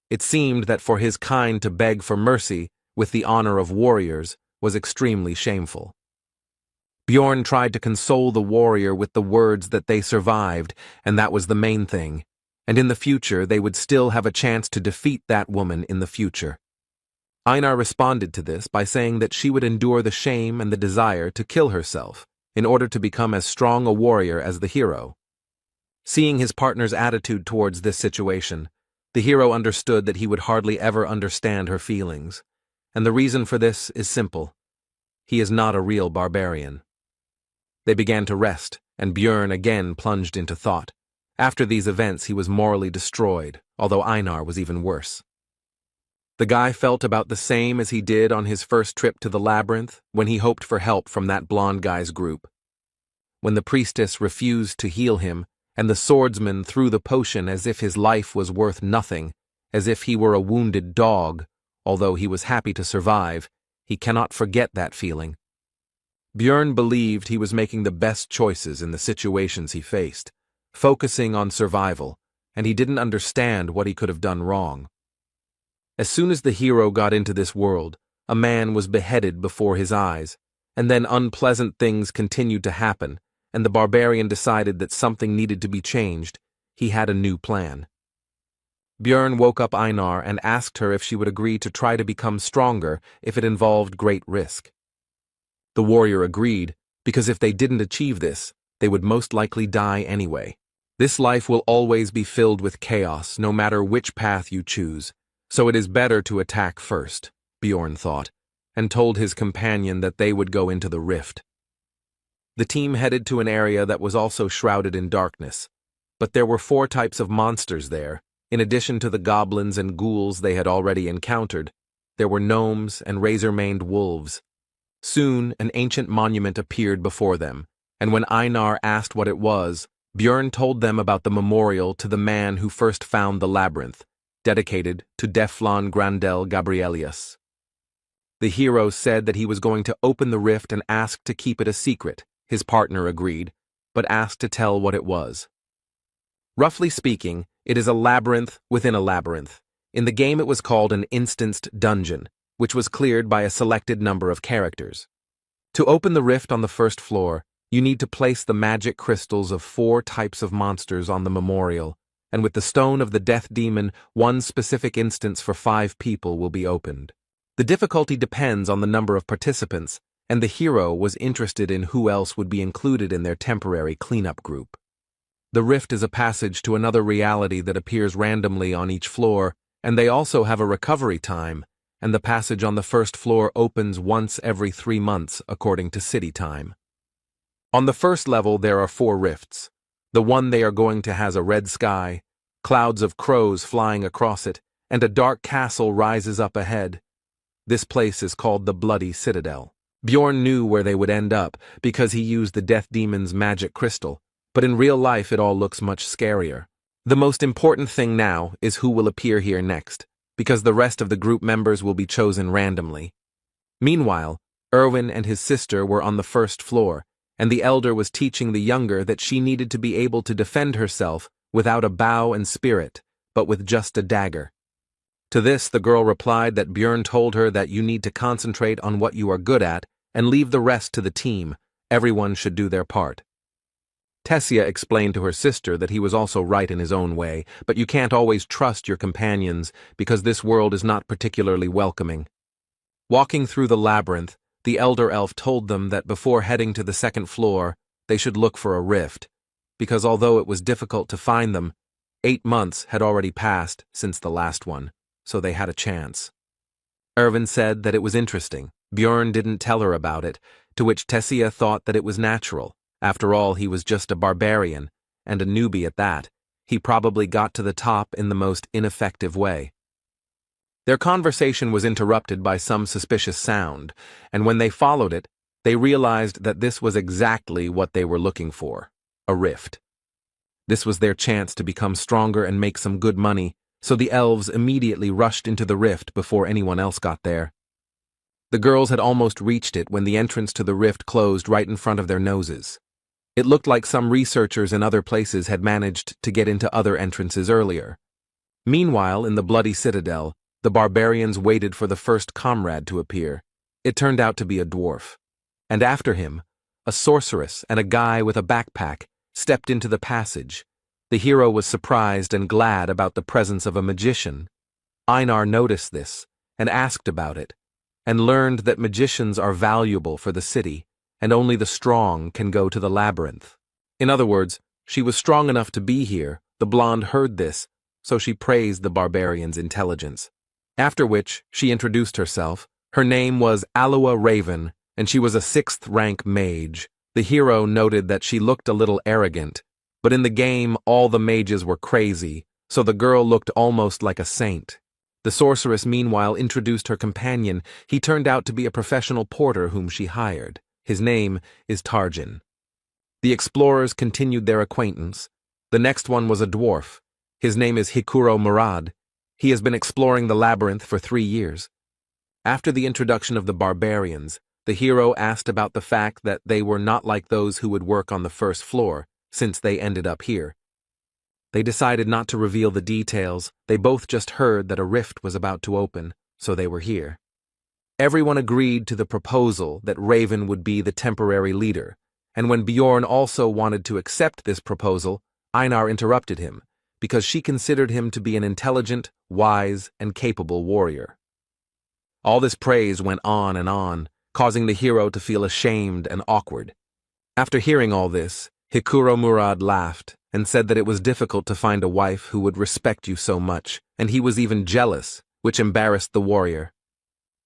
[SPEAKER 1] It seemed that for his kind to beg for mercy with the honor of warriors was extremely shameful. Bjorn tried to console the warrior with the words that they survived, and that was the main thing, and in the future they would still have a chance to defeat that woman in the future. Einar responded to this by saying that she would endure the shame and the desire to kill herself in order to become as strong a warrior as the hero. Seeing his partner's attitude towards this situation, the hero understood that he would hardly ever understand her feelings, and the reason for this is simple. He is not a real barbarian. They began to rest, and Bjorn again plunged into thought. After these events he was morally destroyed, although Einar was even worse. The guy felt about the same as he did on his first trip to the labyrinth when he hoped for help from that blonde guy's group. When the priestess refused to heal him, and the swordsman threw the potion as if his life was worth nothing, as if he were a wounded dog, although he was happy to survive, he cannot forget that feeling. Björn believed he was making the best choices in the situations he faced, focusing on survival, and he didn't understand what he could have done wrong. As soon as the hero got into this world, a man was beheaded before his eyes, and then unpleasant things continued to happen, and the barbarian decided that something needed to be changed. He had a new plan. Björn woke up Einar and asked her if she would agree to try to become stronger if it involved great risk. The warrior agreed, because if they didn't achieve this, they would most likely die anyway. This life will always be filled with chaos, no matter which path you choose, so it is better to attack first, Björn thought, and told his companion that they would go into the rift. The team headed to an area that was also shrouded in darkness, but there were 4 types of monsters there. In addition to the goblins and ghouls they had already encountered, there were gnomes and razor-maned wolves. Soon, an ancient monument appeared before them, and when Einar asked what it was, Björn told them about the memorial to the man who first found the labyrinth, dedicated to Deflon Grandel Gabrielius. The hero said that he was going to open the rift and asked to keep it a secret. His partner agreed, but asked to tell what it was. Roughly speaking, it is a labyrinth within a labyrinth. In the game it was called an instanced dungeon, which was cleared by a selected number of characters. To open the rift on the first floor, you need to place the magic crystals of 4 types of monsters on the memorial, and with the stone of the death demon, 1 specific instance for 5 people will be opened. The difficulty depends on the number of participants, and the hero was interested in who else would be included in their temporary cleanup group. The rift is a passage to another reality that appears randomly on each floor, and they also have a recovery time, and the passage on the first floor opens once every 3 months according to city time. On the first level there are 4 rifts. The one they are going to has a red sky, clouds of crows flying across it, and a dark castle rises up ahead. This place is called the Bloody Citadel. Björn knew where they would end up because he used the Death Demon's magic crystal, but in real life it all looks much scarier. The most important thing now is who will appear here next, because the rest of the group members will be chosen randomly. Meanwhile, Erwin and his sister were on the first floor, and the elder was teaching the younger that she needed to be able to defend herself without a bow and spirit, but with just a dagger. To this, the girl replied that Björn told her that you need to concentrate on what you are good at and leave the rest to the team. Everyone should do their part. Tessia explained to her sister that he was also right in his own way, but you can't always trust your companions because this world is not particularly welcoming. Walking through the labyrinth, the elder elf told them that before heading to the second floor, they should look for a rift, because although it was difficult to find them, 8 months had already passed since the last one, so they had a chance. Erwin said that it was interesting. Björn didn't tell her about it, to which Tessia thought that it was natural. After all, he was just a barbarian, and a newbie at that. He probably got to the top in the most ineffective way. Their conversation was interrupted by some suspicious sound, and when they followed it, they realized that this was exactly what they were looking for, a rift. This was their chance to become stronger and make some good money, so the elves immediately rushed into the rift before anyone else got there. The girls had almost reached it when the entrance to the rift closed right in front of their noses. It looked like some researchers in other places had managed to get into other entrances earlier. Meanwhile, in the Bloody Citadel, the barbarians waited for the first comrade to appear. It turned out to be a dwarf. And after him, a sorceress and a guy with a backpack stepped into the passage. The hero was surprised and glad about the presence of a magician. Einar noticed this and asked about it, and learned that magicians are valuable for the city, and only the strong can go to the labyrinth. In other words, she was strong enough to be here. The blonde heard this, so she praised the barbarian's intelligence. After which, she introduced herself. Her name was Aloa Raven, and she was a 6th-rank mage. The hero noted that she looked a little arrogant, but in the game all the mages were crazy, so the girl looked almost like a saint. The sorceress meanwhile introduced her companion. He turned out to be a professional porter whom she hired. His name is Tarjin. The explorers continued their acquaintance. The next one was a dwarf. His name is Hikuro Murad. He has been exploring the labyrinth for 3 years. After the introduction of the barbarians, the hero asked about the fact that they were not like those who would work on the first floor, since they ended up here. They decided not to reveal the details. They both just heard that a rift was about to open, so they were here. Everyone agreed to the proposal that Raven would be the temporary leader, and when Bjorn also wanted to accept this proposal, Einar interrupted him, because she considered him to be an intelligent, wise, and capable warrior. All this praise went on, causing the hero to feel ashamed and awkward. After hearing all this, Hikuro Murad laughed and said that it was difficult to find a wife who would respect you so much, and he was even jealous, which embarrassed the warrior.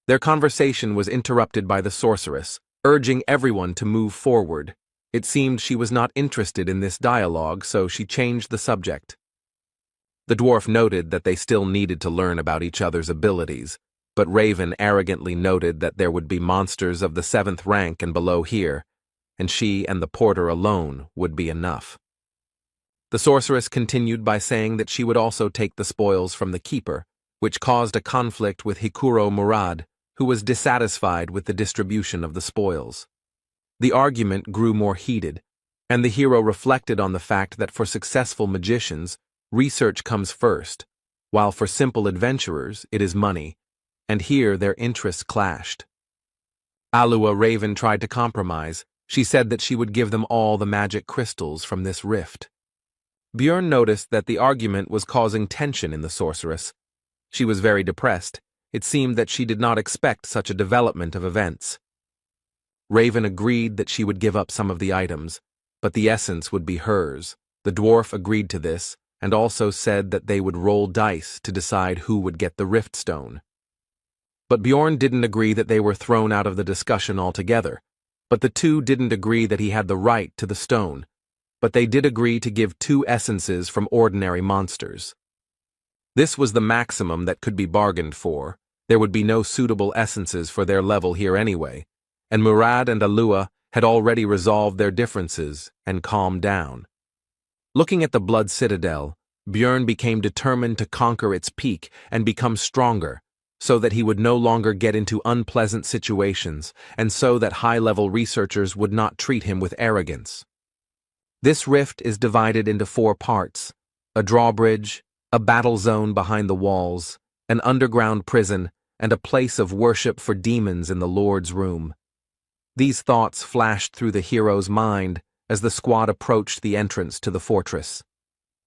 [SPEAKER 1] Their conversation was interrupted by the sorceress, urging everyone to move forward. It seemed she was not interested in this dialogue, so she changed the subject. The dwarf noted that they still needed to learn about each other's abilities, but Raven arrogantly noted that there would be monsters of the 7th rank and below here, and she and the porter alone would be enough. The sorceress continued by saying that she would also take the spoils from the keeper, which caused a conflict with Hikuro Murad, who was dissatisfied with the distribution of the spoils. The argument grew more heated, and the hero reflected on the fact that for successful magicians, research comes first, while for simple adventurers it is money, and here their interests clashed. Alua Raven tried to compromise. She said that she would give them all the magic crystals from this rift. Bjorn noticed that the argument was causing tension in the sorceress. She was very depressed. It seemed that she did not expect such a development of events. Raven agreed that she would give up some of the items, but the essence would be hers. The dwarf agreed to this, and also said that they would roll dice to decide who would get the rift stone. But Bjorn didn't agree that they were thrown out of the discussion altogether. But the two didn't agree that he had the right to the stone, but they did agree to give 2 essences from ordinary monsters. This was the maximum that could be bargained for. There would be no suitable essences for their level here anyway, and Murad and Alua had already resolved their differences and calmed down. Looking at the Blood Citadel, Bjorn became determined to conquer its peak and become stronger, so that he would no longer get into unpleasant situations, and so that high-level researchers would not treat him with arrogance. This rift is divided into 4 parts: a drawbridge, a battle zone behind the walls, an underground prison, and a place of worship for demons in the Lord's room. These thoughts flashed through the hero's mind as the squad approached the entrance to the fortress.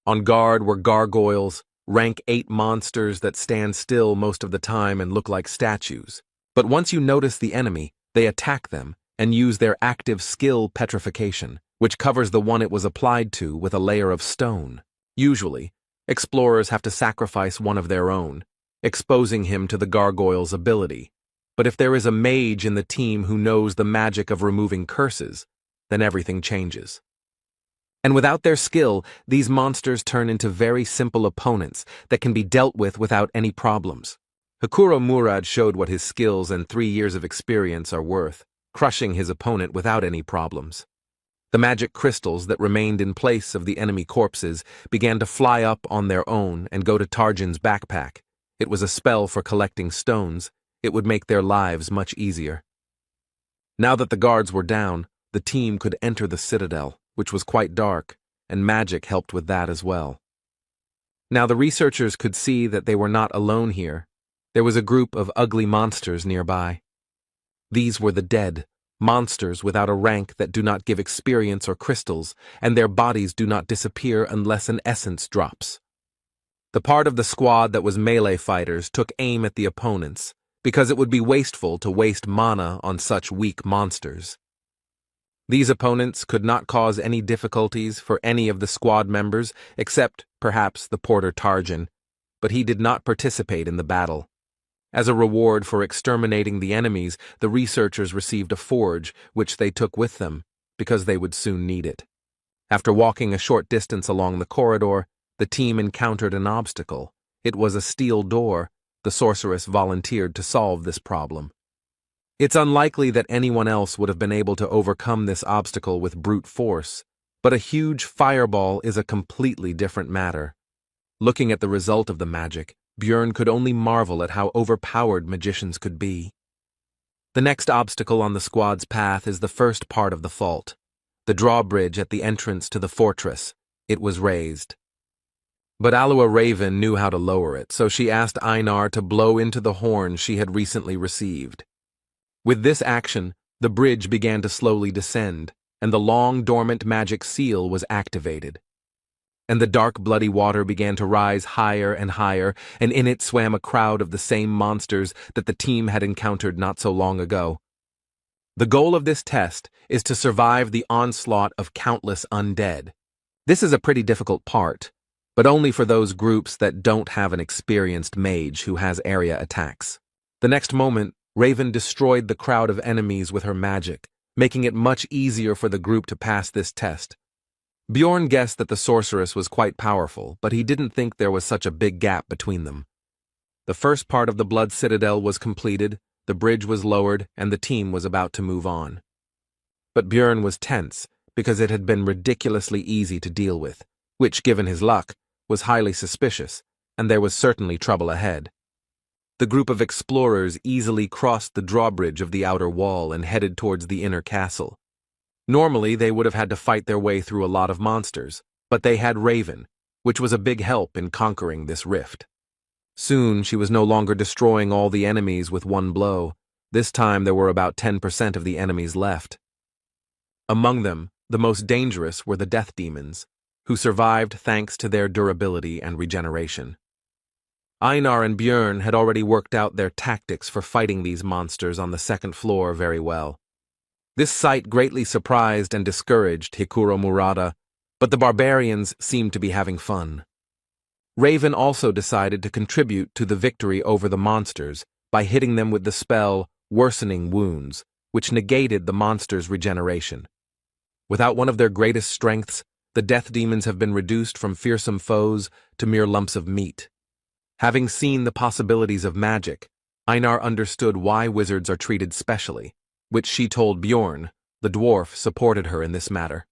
[SPEAKER 1] On guard were gargoyles, rank 8 monsters that stand still most of the time and look like statues. But once you notice the enemy, they attack them and use their active skill petrification, which covers the one it was applied to with a layer of stone. Usually, explorers have to sacrifice one of their own, exposing him to the gargoyle's ability. But if there is a mage in the team who knows the magic of removing curses, then everything changes. And without their skill, these monsters turn into very simple opponents that can be dealt with without any problems. Hikuro Murad showed what his skills and 3 years of experience are worth, crushing his opponent without any problems. The magic crystals that remained in place of the enemy corpses began to fly up on their own and go to Tarjan's backpack. It was a spell for collecting stones. It would make their lives much easier. Now that the guards were down, the team could enter the citadel, which was quite dark, and magic helped with that as well. Now the researchers could see that they were not alone here. There was a group of ugly monsters nearby. These were the dead, monsters without a rank that do not give experience or crystals, and their bodies do not disappear unless an essence drops. The part of the squad that was melee fighters took aim at the opponents, because it would be wasteful to waste mana on such weak monsters. These opponents could not cause any difficulties for any of the squad members except, perhaps, the porter Tarjan, but he did not participate in the battle. As a reward for exterminating the enemies, the researchers received a forge, which they took with them, because they would soon need it. After walking a short distance along the corridor, the team encountered an obstacle. It was a steel door. The sorceress volunteered to solve this problem. It's unlikely that anyone else would have been able to overcome this obstacle with brute force, but a huge fireball is a completely different matter. Looking at the result of the magic, Björn could only marvel at how overpowered magicians could be. The next obstacle on the squad's path is the first part of the fault, the drawbridge at the entrance to the fortress. It was raised. But Alua Raven knew how to lower it, so she asked Einar to blow into the horn she had recently received. With this action, the bridge began to slowly descend, and the long dormant magic seal was activated. And the dark bloody water began to rise higher and higher, and in it swam a crowd of the same monsters that the team had encountered not so long ago. The goal of this test is to survive the onslaught of countless undead. This is a pretty difficult part, but only for those groups that don't have an experienced mage who has area attacks. The next moment, Raven destroyed the crowd of enemies with her magic, making it much easier for the group to pass this test. Bjorn guessed that the sorceress was quite powerful, but he didn't think there was such a big gap between them. The first part of the Blood Citadel was completed, the bridge was lowered, and the team was about to move on. But Bjorn was tense, because it had been ridiculously easy to deal with, which, given his luck, was highly suspicious, and there was certainly trouble ahead. The group of explorers easily crossed the drawbridge of the outer wall and headed towards the inner castle. Normally, they would have had to fight their way through a lot of monsters, but they had Raven, which was a big help in conquering this rift. Soon, she was no longer destroying all the enemies with one blow. This time, there were about 10% of the enemies left. Among them, the most dangerous were the death demons, who survived thanks to their durability and regeneration. Einar and Björn had already worked out their tactics for fighting these monsters on the second floor very well. This sight greatly surprised and discouraged Hikuro Murata, but the barbarians seemed to be having fun. Raven also decided to contribute to the victory over the monsters by hitting them with the spell Worsening Wounds, which negated the monsters' regeneration. Without one of their greatest strengths, the death demons have been reduced from fearsome foes to mere lumps of meat. Having seen the possibilities of magic, Einar understood why wizards are treated specially, which she told Bjorn. The dwarf supported her in this matter.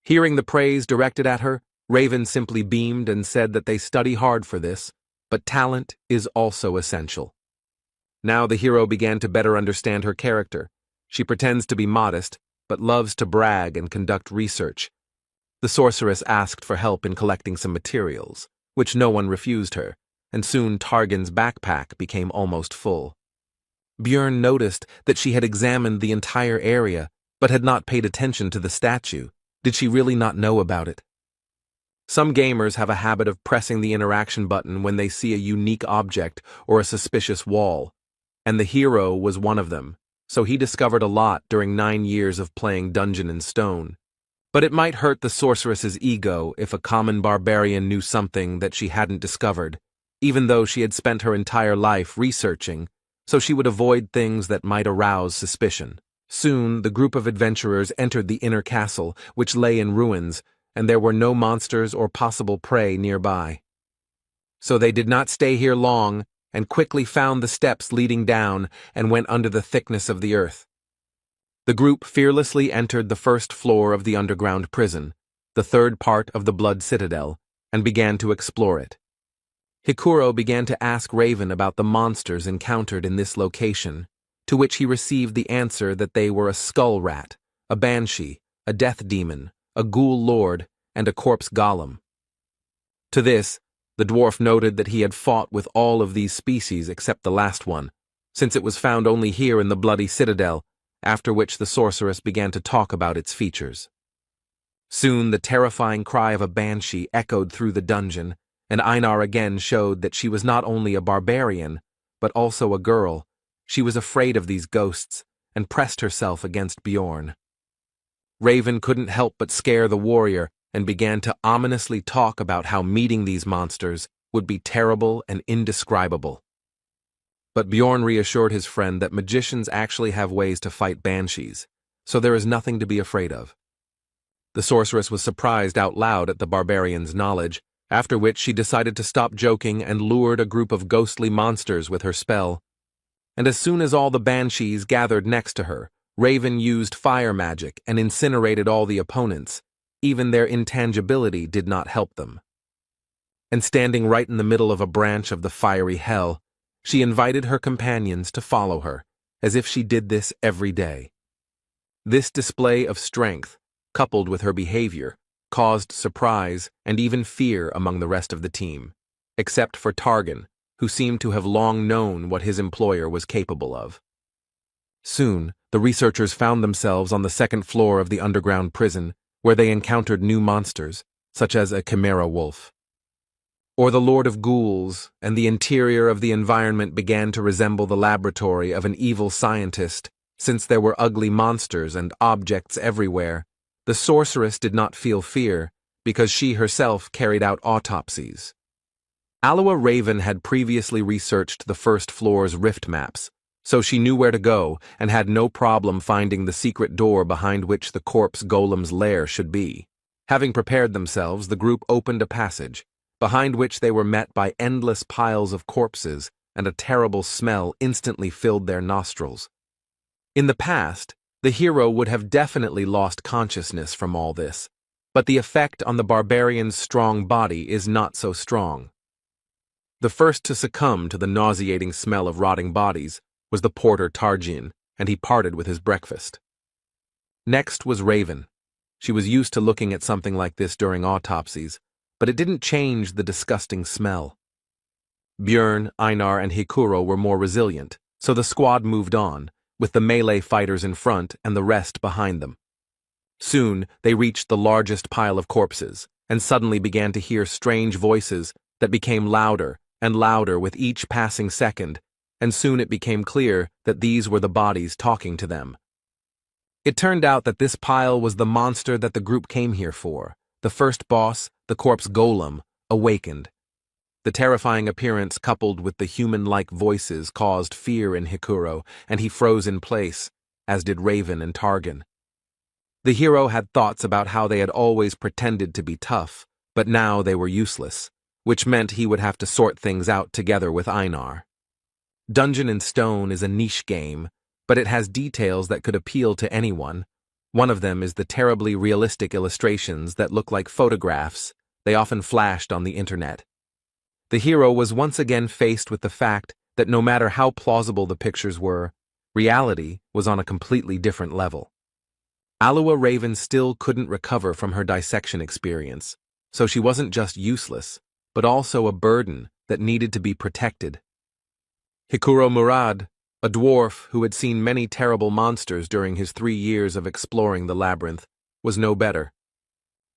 [SPEAKER 1] Hearing the praise directed at her, Raven simply beamed and said that they study hard for this, but talent is also essential. Now the hero began to better understand her character. She pretends to be modest, but loves to brag and conduct research. The sorceress asked for help in collecting some materials, which no one refused her, and soon Targan's backpack became almost full. Björn noticed that she had examined the entire area, but had not paid attention to the statue. Did she really not know about it? Some gamers have a habit of pressing the interaction button when they see a unique object or a suspicious wall, and the hero was one of them, so he discovered a lot during 9 years of playing Dungeon and Stone. But it might hurt the sorceress's ego if a common barbarian knew something that she hadn't discovered, even though she had spent her entire life researching, so she would avoid things that might arouse suspicion. Soon, the group of adventurers entered the inner castle, which lay in ruins, and there were no monsters or possible prey nearby. So they did not stay here long, and quickly found the steps leading down and went under the thickness of the earth. The group fearlessly entered the first floor of the underground prison, the third part of the Blood Citadel, and began to explore it. Hikuro began to ask Raven about the monsters encountered in this location, to which he received the answer that they were a skull rat, a banshee, a death demon, a ghoul lord, and a corpse golem. To this, the dwarf noted that he had fought with all of these species except the last one, since it was found only here in the Bloody Citadel, after which the sorceress began to talk about its features. Soon the terrifying cry of a banshee echoed through the dungeon, and Einar again showed that she was not only a barbarian, but also a girl. She was afraid of these ghosts, and pressed herself against Bjorn. Raven couldn't help but scare the warrior, and began to ominously talk about how meeting these monsters would be terrible and indescribable. But Bjorn reassured his friend that magicians actually have ways to fight banshees, so there is nothing to be afraid of. The sorceress was surprised out loud at the barbarian's knowledge, after which she decided to stop joking and lured a group of ghostly monsters with her spell. And as soon as all the banshees gathered next to her, Raven used fire magic and incinerated all the opponents. Even their intangibility did not help them. and standing right in the middle of a branch of the fiery hell, she invited her companions to follow her, as if she did this every day. This display of strength, coupled with her behavior, caused surprise and even fear among the rest of the team, except for Targan, who seemed to have long known what his employer was capable of. Soon, the researchers found themselves on the second floor of the underground prison, where they encountered new monsters, such as a chimera wolf, or the Lord of Ghouls, and the interior of the environment began to resemble the laboratory of an evil scientist, since there were ugly monsters and objects everywhere. The sorceress did not feel fear, because she herself carried out autopsies. Alua Raven had previously researched the first floor's rift maps, so she knew where to go and had no problem finding the secret door behind which the corpse golem's lair should be. Having prepared themselves, the group opened a passage, behind which they were met by endless piles of corpses, and a terrible smell instantly filled their nostrils. In the past, the hero would have definitely lost consciousness from all this, but the effect on the barbarian's strong body is not so strong. The first to succumb to the nauseating smell of rotting bodies was the porter Tarjin, and he parted with his breakfast. Next was Raven. She was used to looking at something like this during autopsies, but it didn't change the disgusting smell. Björn, Einar, and Hikuro were more resilient, so the squad moved on, with the melee fighters in front and the rest behind them. Soon, they reached the largest pile of corpses, and suddenly began to hear strange voices that became louder and louder with each passing second, and soon it became clear that these were the bodies talking to them. It turned out that this pile was the monster that the group came here for. The first boss, the corpse golem, awakened. The terrifying appearance coupled with the human-like voices caused fear in Hikuro, and he froze in place, as did Raven and Targan. The hero had thoughts about how they had always pretended to be tough, but now they were useless, which meant he would have to sort things out together with Einar. Dungeon and Stone is a niche game, but it has details that could appeal to anyone. One of them is the terribly realistic illustrations that look like photographs. They often flashed on the internet. The hero was once again faced with the fact that no matter how plausible the pictures were, reality was on a completely different level. Alua Raven still couldn't recover from her dissection experience, so she wasn't just useless, but also a burden that needed to be protected. Hikuro Murad, a dwarf who had seen many terrible monsters during his 3 years of exploring the labyrinth, was no better.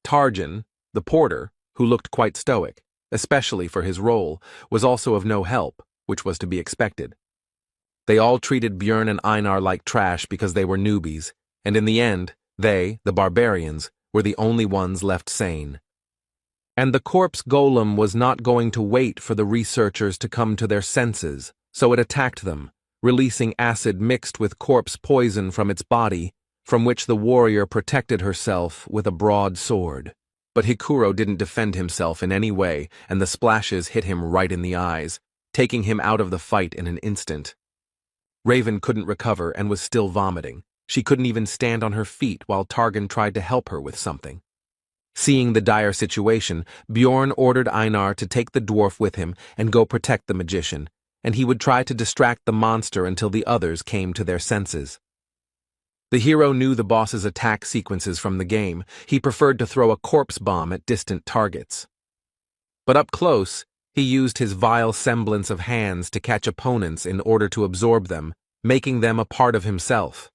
[SPEAKER 1] Tarjan, the porter, who looked quite stoic, especially for his role, was also of no help, which was to be expected. They all treated Björn and Einar like trash because they were newbies, and in the end, they, the barbarians, were the only ones left sane. And the corpse golem was not going to wait for the researchers to come to their senses, so it attacked them, releasing acid mixed with corpse poison from its body, from which the warrior protected herself with a broad sword. But Hikuro didn't defend himself in any way, and the splashes hit him right in the eyes, taking him out of the fight in an instant. Raven couldn't recover and was still vomiting. She couldn't even stand on her feet while Targan tried to help her with something. Seeing the dire situation, Bjorn ordered Einar to take the dwarf with him and go protect the magician, and he would try to distract the monster until the others came to their senses. The hero knew the boss's attack sequences from the game. He preferred to throw a corpse bomb at distant targets. But up close, he used his vile semblance of hands to catch opponents in order to absorb them, making them a part of himself.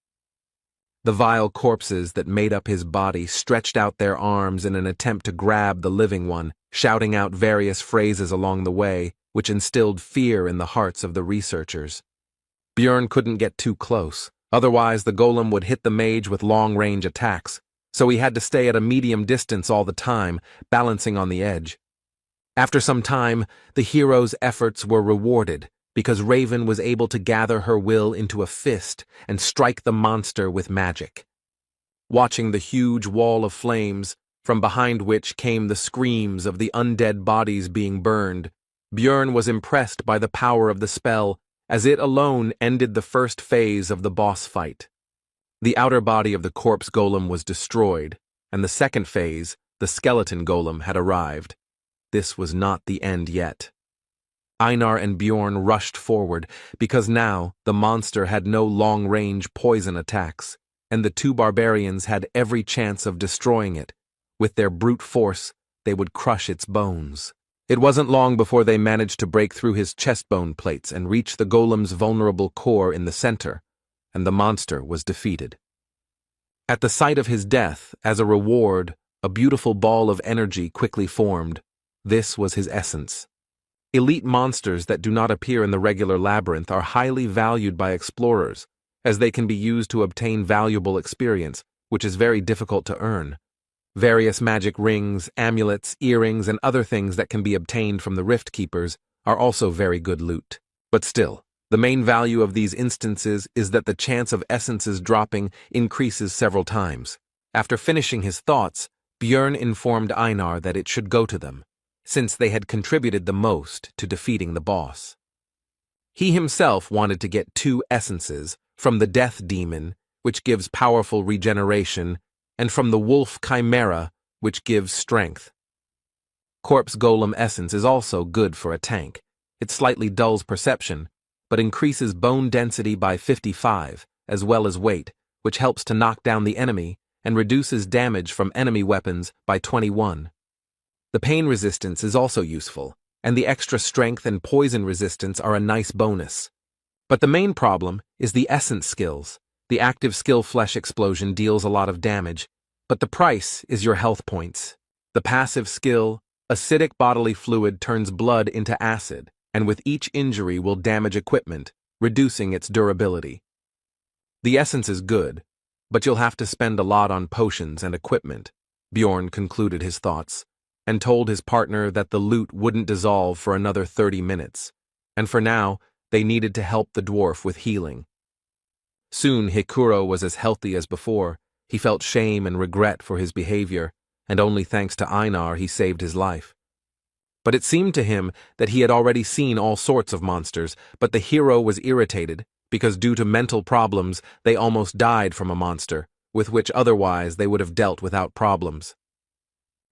[SPEAKER 1] The vile corpses that made up his body stretched out their arms in an attempt to grab the living one, shouting out various phrases along the way, which instilled fear in the hearts of the researchers. Björn couldn't get too close. Otherwise, the golem would hit the mage with long-range attacks, so he had to stay at a medium distance all the time, balancing on the edge. After some time, the hero's efforts were rewarded, because Raven was able to gather her will into a fist and strike the monster with magic. Watching the huge wall of flames, from behind which came the screams of the undead bodies being burned, Björn was impressed by the power of the spell, as it alone ended the first phase of the boss fight. The outer body of the corpse golem was destroyed, and the second phase, the skeleton golem, had arrived. this was not the end yet. Einar and Bjorn rushed forward, because now the monster had no long-range poison attacks, and the two barbarians had every chance of destroying it. With their brute force, they would crush its bones. It wasn't long before they managed to break through his chest-bone plates and reach the golem's vulnerable core in the center, and the monster was defeated. At the sight of his death, as a reward, a beautiful ball of energy quickly formed. This was his essence. Elite monsters that do not appear in the regular labyrinth are highly valued by explorers, as they can be used to obtain valuable experience, which is very difficult to earn. Various magic rings, amulets, earrings, and other things that can be obtained from the Rift Keepers are also very good loot. But still, the main value of these instances is that the chance of essences dropping increases several times. After finishing his thoughts, Bjorn informed Einar that it should go to them, since they had contributed the most to defeating the boss. He himself wanted to get 2 essences, from the Death Demon, which gives powerful regeneration, and from the Wolf Chimera, which gives strength. Corpse Golem Essence is also good for a tank. It slightly dulls perception, but increases bone density by 55, as well as weight, which helps to knock down the enemy and reduces damage from enemy weapons by 21. The pain resistance is also useful, and the extra strength and poison resistance are a nice bonus. But the main problem is the essence skills. The active skill Flesh Explosion deals a lot of damage, but the price is your health points. The passive skill, Acidic Bodily Fluid, turns blood into acid, and with each injury will damage equipment, reducing its durability. The essence is good, but you'll have to spend a lot on potions and equipment, Bjorn concluded his thoughts, and told his partner that the loot wouldn't dissolve for another 30 minutes, and for now, they needed to help the dwarf with healing. Soon Hikuro was as healthy as before. He felt shame and regret for his behavior, and only thanks to Einar he saved his life. But it seemed to him that he had already seen all sorts of monsters, but the hero was irritated, because due to mental problems they almost died from a monster, with which otherwise they would have dealt without problems.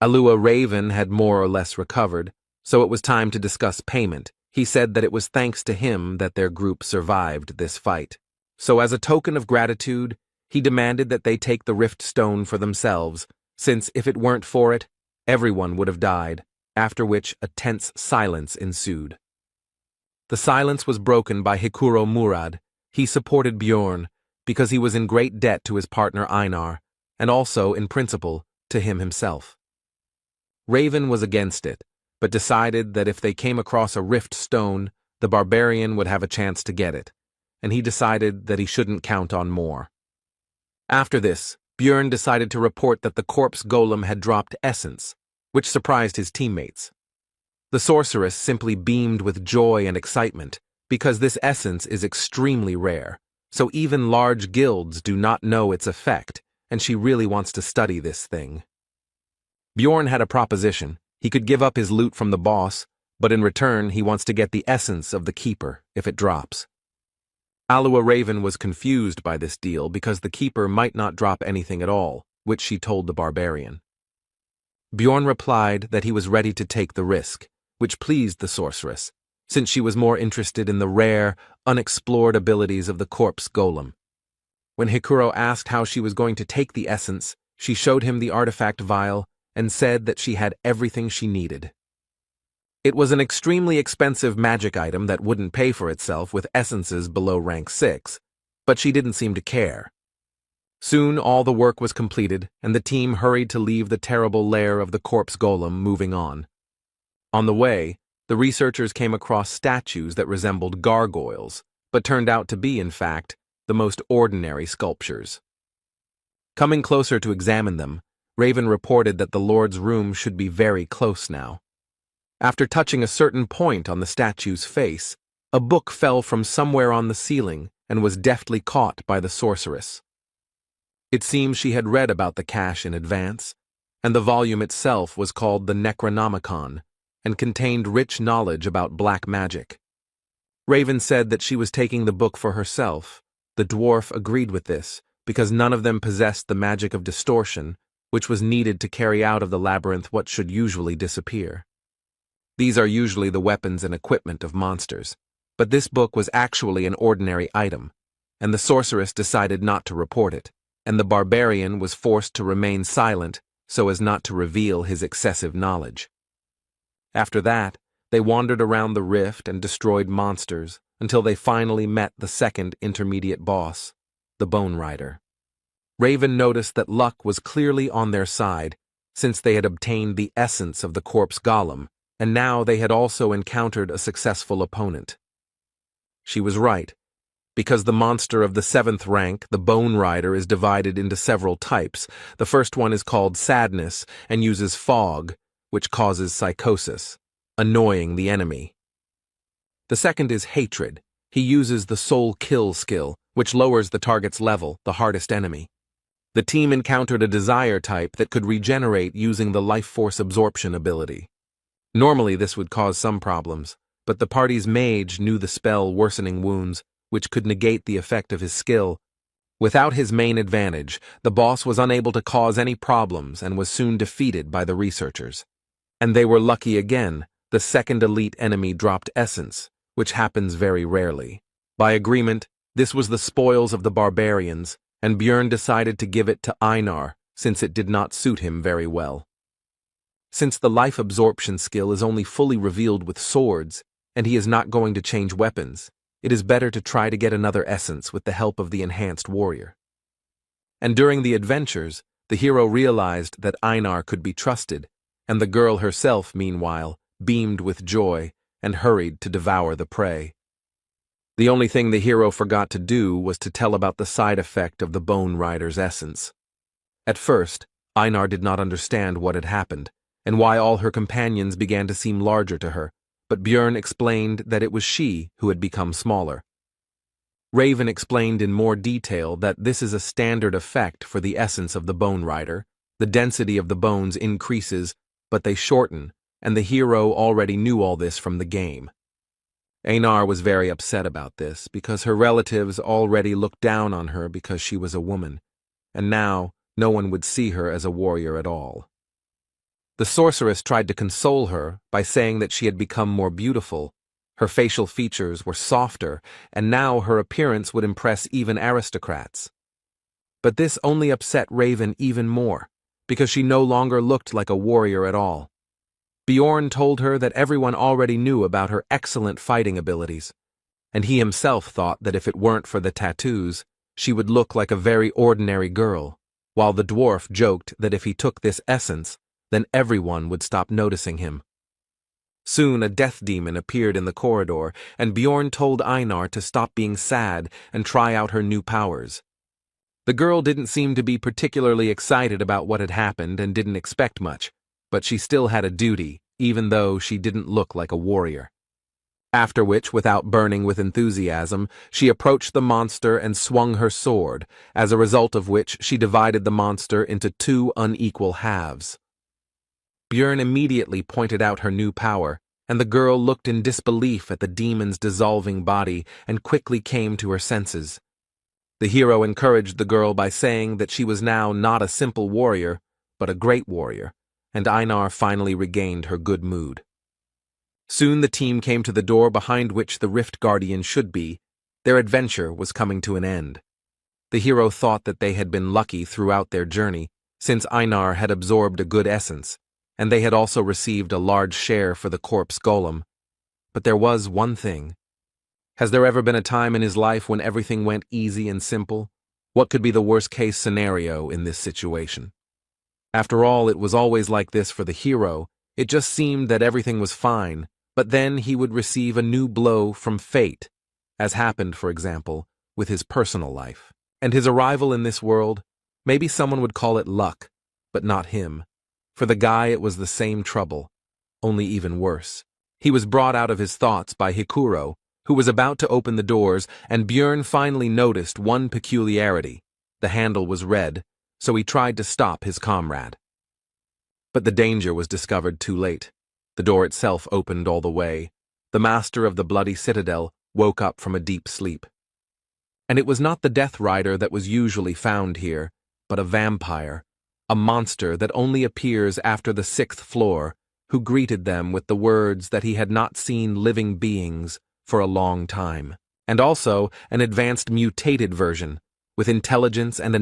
[SPEAKER 1] Alua Raven had more or less recovered, so it was time to discuss payment. He said that it was thanks to him that their group survived this fight. So as a token of gratitude, he demanded that they take the Rift Stone for themselves, since if it weren't for it, everyone would have died, after which a tense silence ensued. The silence was broken by Hikuro Murad. He supported Bjorn, because he was in great debt to his partner Einar, and also, in principle, to him himself. Raven was against it, but decided that if they came across a Rift Stone, the barbarian would have a chance to get it, and he decided that he shouldn't count on more. After this, Bjorn decided to report that the corpse golem had dropped essence, which surprised his teammates. The sorceress simply beamed with joy and excitement, because this essence is extremely rare, so even large guilds do not know its effect, and she really wants to study this thing. Bjorn had a proposition. He could give up his loot from the boss, but in return he wants to get the essence of the keeper if it drops. Alua Raven was confused by this deal because the keeper might not drop anything at all, which she told the barbarian. Bjorn replied that he was ready to take the risk, which pleased the sorceress, since she was more interested in the rare, unexplored abilities of the corpse golem. When Hikuro asked how she was going to take the essence, she showed him the artifact vial and said that she had everything she needed. It was an extremely expensive magic item that wouldn't pay for itself with essences below rank 6, but she didn't seem to care. Soon all the work was completed, and the team hurried to leave the terrible lair of the corpse golem, moving on. On the way, the researchers came across statues that resembled gargoyles, but turned out to be, in fact, the most ordinary sculptures. Coming closer to examine them, Raven reported that the Lord's room should be very close now. After touching a certain point on the statue's face, a book fell from somewhere on the ceiling and was deftly caught by the sorceress. It seems she had read about the cache in advance, and the volume itself was called the Necronomicon and contained rich knowledge about black magic. Raven said that she was taking the book for herself. The dwarf agreed with this, because none of them possessed the magic of distortion, which was needed to carry out of the labyrinth what should usually disappear. These are usually the weapons and equipment of monsters. But this book was actually an ordinary item, and the sorceress decided not to report it, and the barbarian was forced to remain silent so as not to reveal his excessive knowledge. After that, they wandered around the rift and destroyed monsters until they finally met the second intermediate boss, the Bone Rider. Raven noticed that luck was clearly on their side, since they had obtained the essence of the corpse golem, and now they had also encountered a successful opponent. She was right, because the monster of the 7th rank, the Bone Rider, is divided into several types. The first one is called Sadness and uses fog, which causes psychosis, annoying the enemy. The second is Hatred. He uses the Soul Kill skill, which lowers the target's level, the hardest enemy. The team encountered a Desire type that could regenerate using the Life Force Absorption ability. Normally this would cause some problems, but the party's mage knew the spell Worsening Wounds, which could negate the effect of his skill. Without his main advantage, the boss was unable to cause any problems and was soon defeated by the researchers. And they were lucky again. The second elite enemy dropped essence, which happens very rarely. By agreement, this was the spoils of the barbarians, and Björn decided to give it to Einar, since it did not suit him very well. Since the life absorption skill is only fully revealed with swords, and he is not going to change weapons, it is better to try to get another essence with the help of the enhanced warrior. And during the adventures, the hero realized that Einar could be trusted, and the girl herself, meanwhile, beamed with joy and hurried to devour the prey. The only thing the hero forgot to do was to tell about the side effect of the Bone Rider's essence. At first, Einar did not understand what had happened, and why all her companions began to seem larger to her, but Björn explained that it was she who had become smaller. Raven explained in more detail that this is a standard effect for the essence of the Bone Rider. The density of the bones increases, but they shorten, and the hero already knew all this from the game. Einar was very upset about this, because her relatives already looked down on her because she was a woman, and now no one would see her as a warrior at all. The sorceress tried to console her by saying that she had become more beautiful, her facial features were softer, and now her appearance would impress even aristocrats. But this only upset Raven even more, because she no longer looked like a warrior at all. Bjorn told her that everyone already knew about her excellent fighting abilities, and he himself thought that if it weren't for the tattoos, she would look like a very ordinary girl, while the dwarf joked that if he took this essence, then everyone would stop noticing him. Soon a death demon appeared in the corridor, and Bjorn told Einar to stop being sad and try out her new powers. The girl didn't seem to be particularly excited about what had happened and didn't expect much, but she still had a duty, even though she didn't look like a warrior. After which, without burning with enthusiasm, she approached the monster and swung her sword, as a result of which she divided the monster into 2 unequal halves. Björn immediately pointed out her new power, and the girl looked in disbelief at the demon's dissolving body and quickly came to her senses. The hero encouraged the girl by saying that she was now not a simple warrior, but a great warrior, and Einar finally regained her good mood. Soon the team came to the door behind which the Rift Guardian should be. Their adventure was coming to an end. The hero thought that they had been lucky throughout their journey, since Einar had absorbed a good essence, and they had also received a large share for the corpse golem. But there was one thing. Has there ever been a time in his life when everything went easy and simple? What could be the worst-case scenario in this situation? After all, it was always like this for the hero. It just seemed that everything was fine, but then he would receive a new blow from fate, as happened, for example, with his personal life. And his arrival in this world, maybe someone would call it luck, but not him. For the guy it was the same trouble, only even worse. He was brought out of his thoughts by Hikuro, who was about to open the doors, and Björn finally noticed one peculiarity. The handle was red, so he tried to stop his comrade. But the danger was discovered too late. The door itself opened all the way. The master of the bloody citadel woke up from a deep sleep. And it was not the Death Rider that was usually found here, but a vampire, a monster that only appears after the 6th floor, who greeted them with the words that he had not seen living beings for a long time, and also an advanced mutated version, with intelligence and a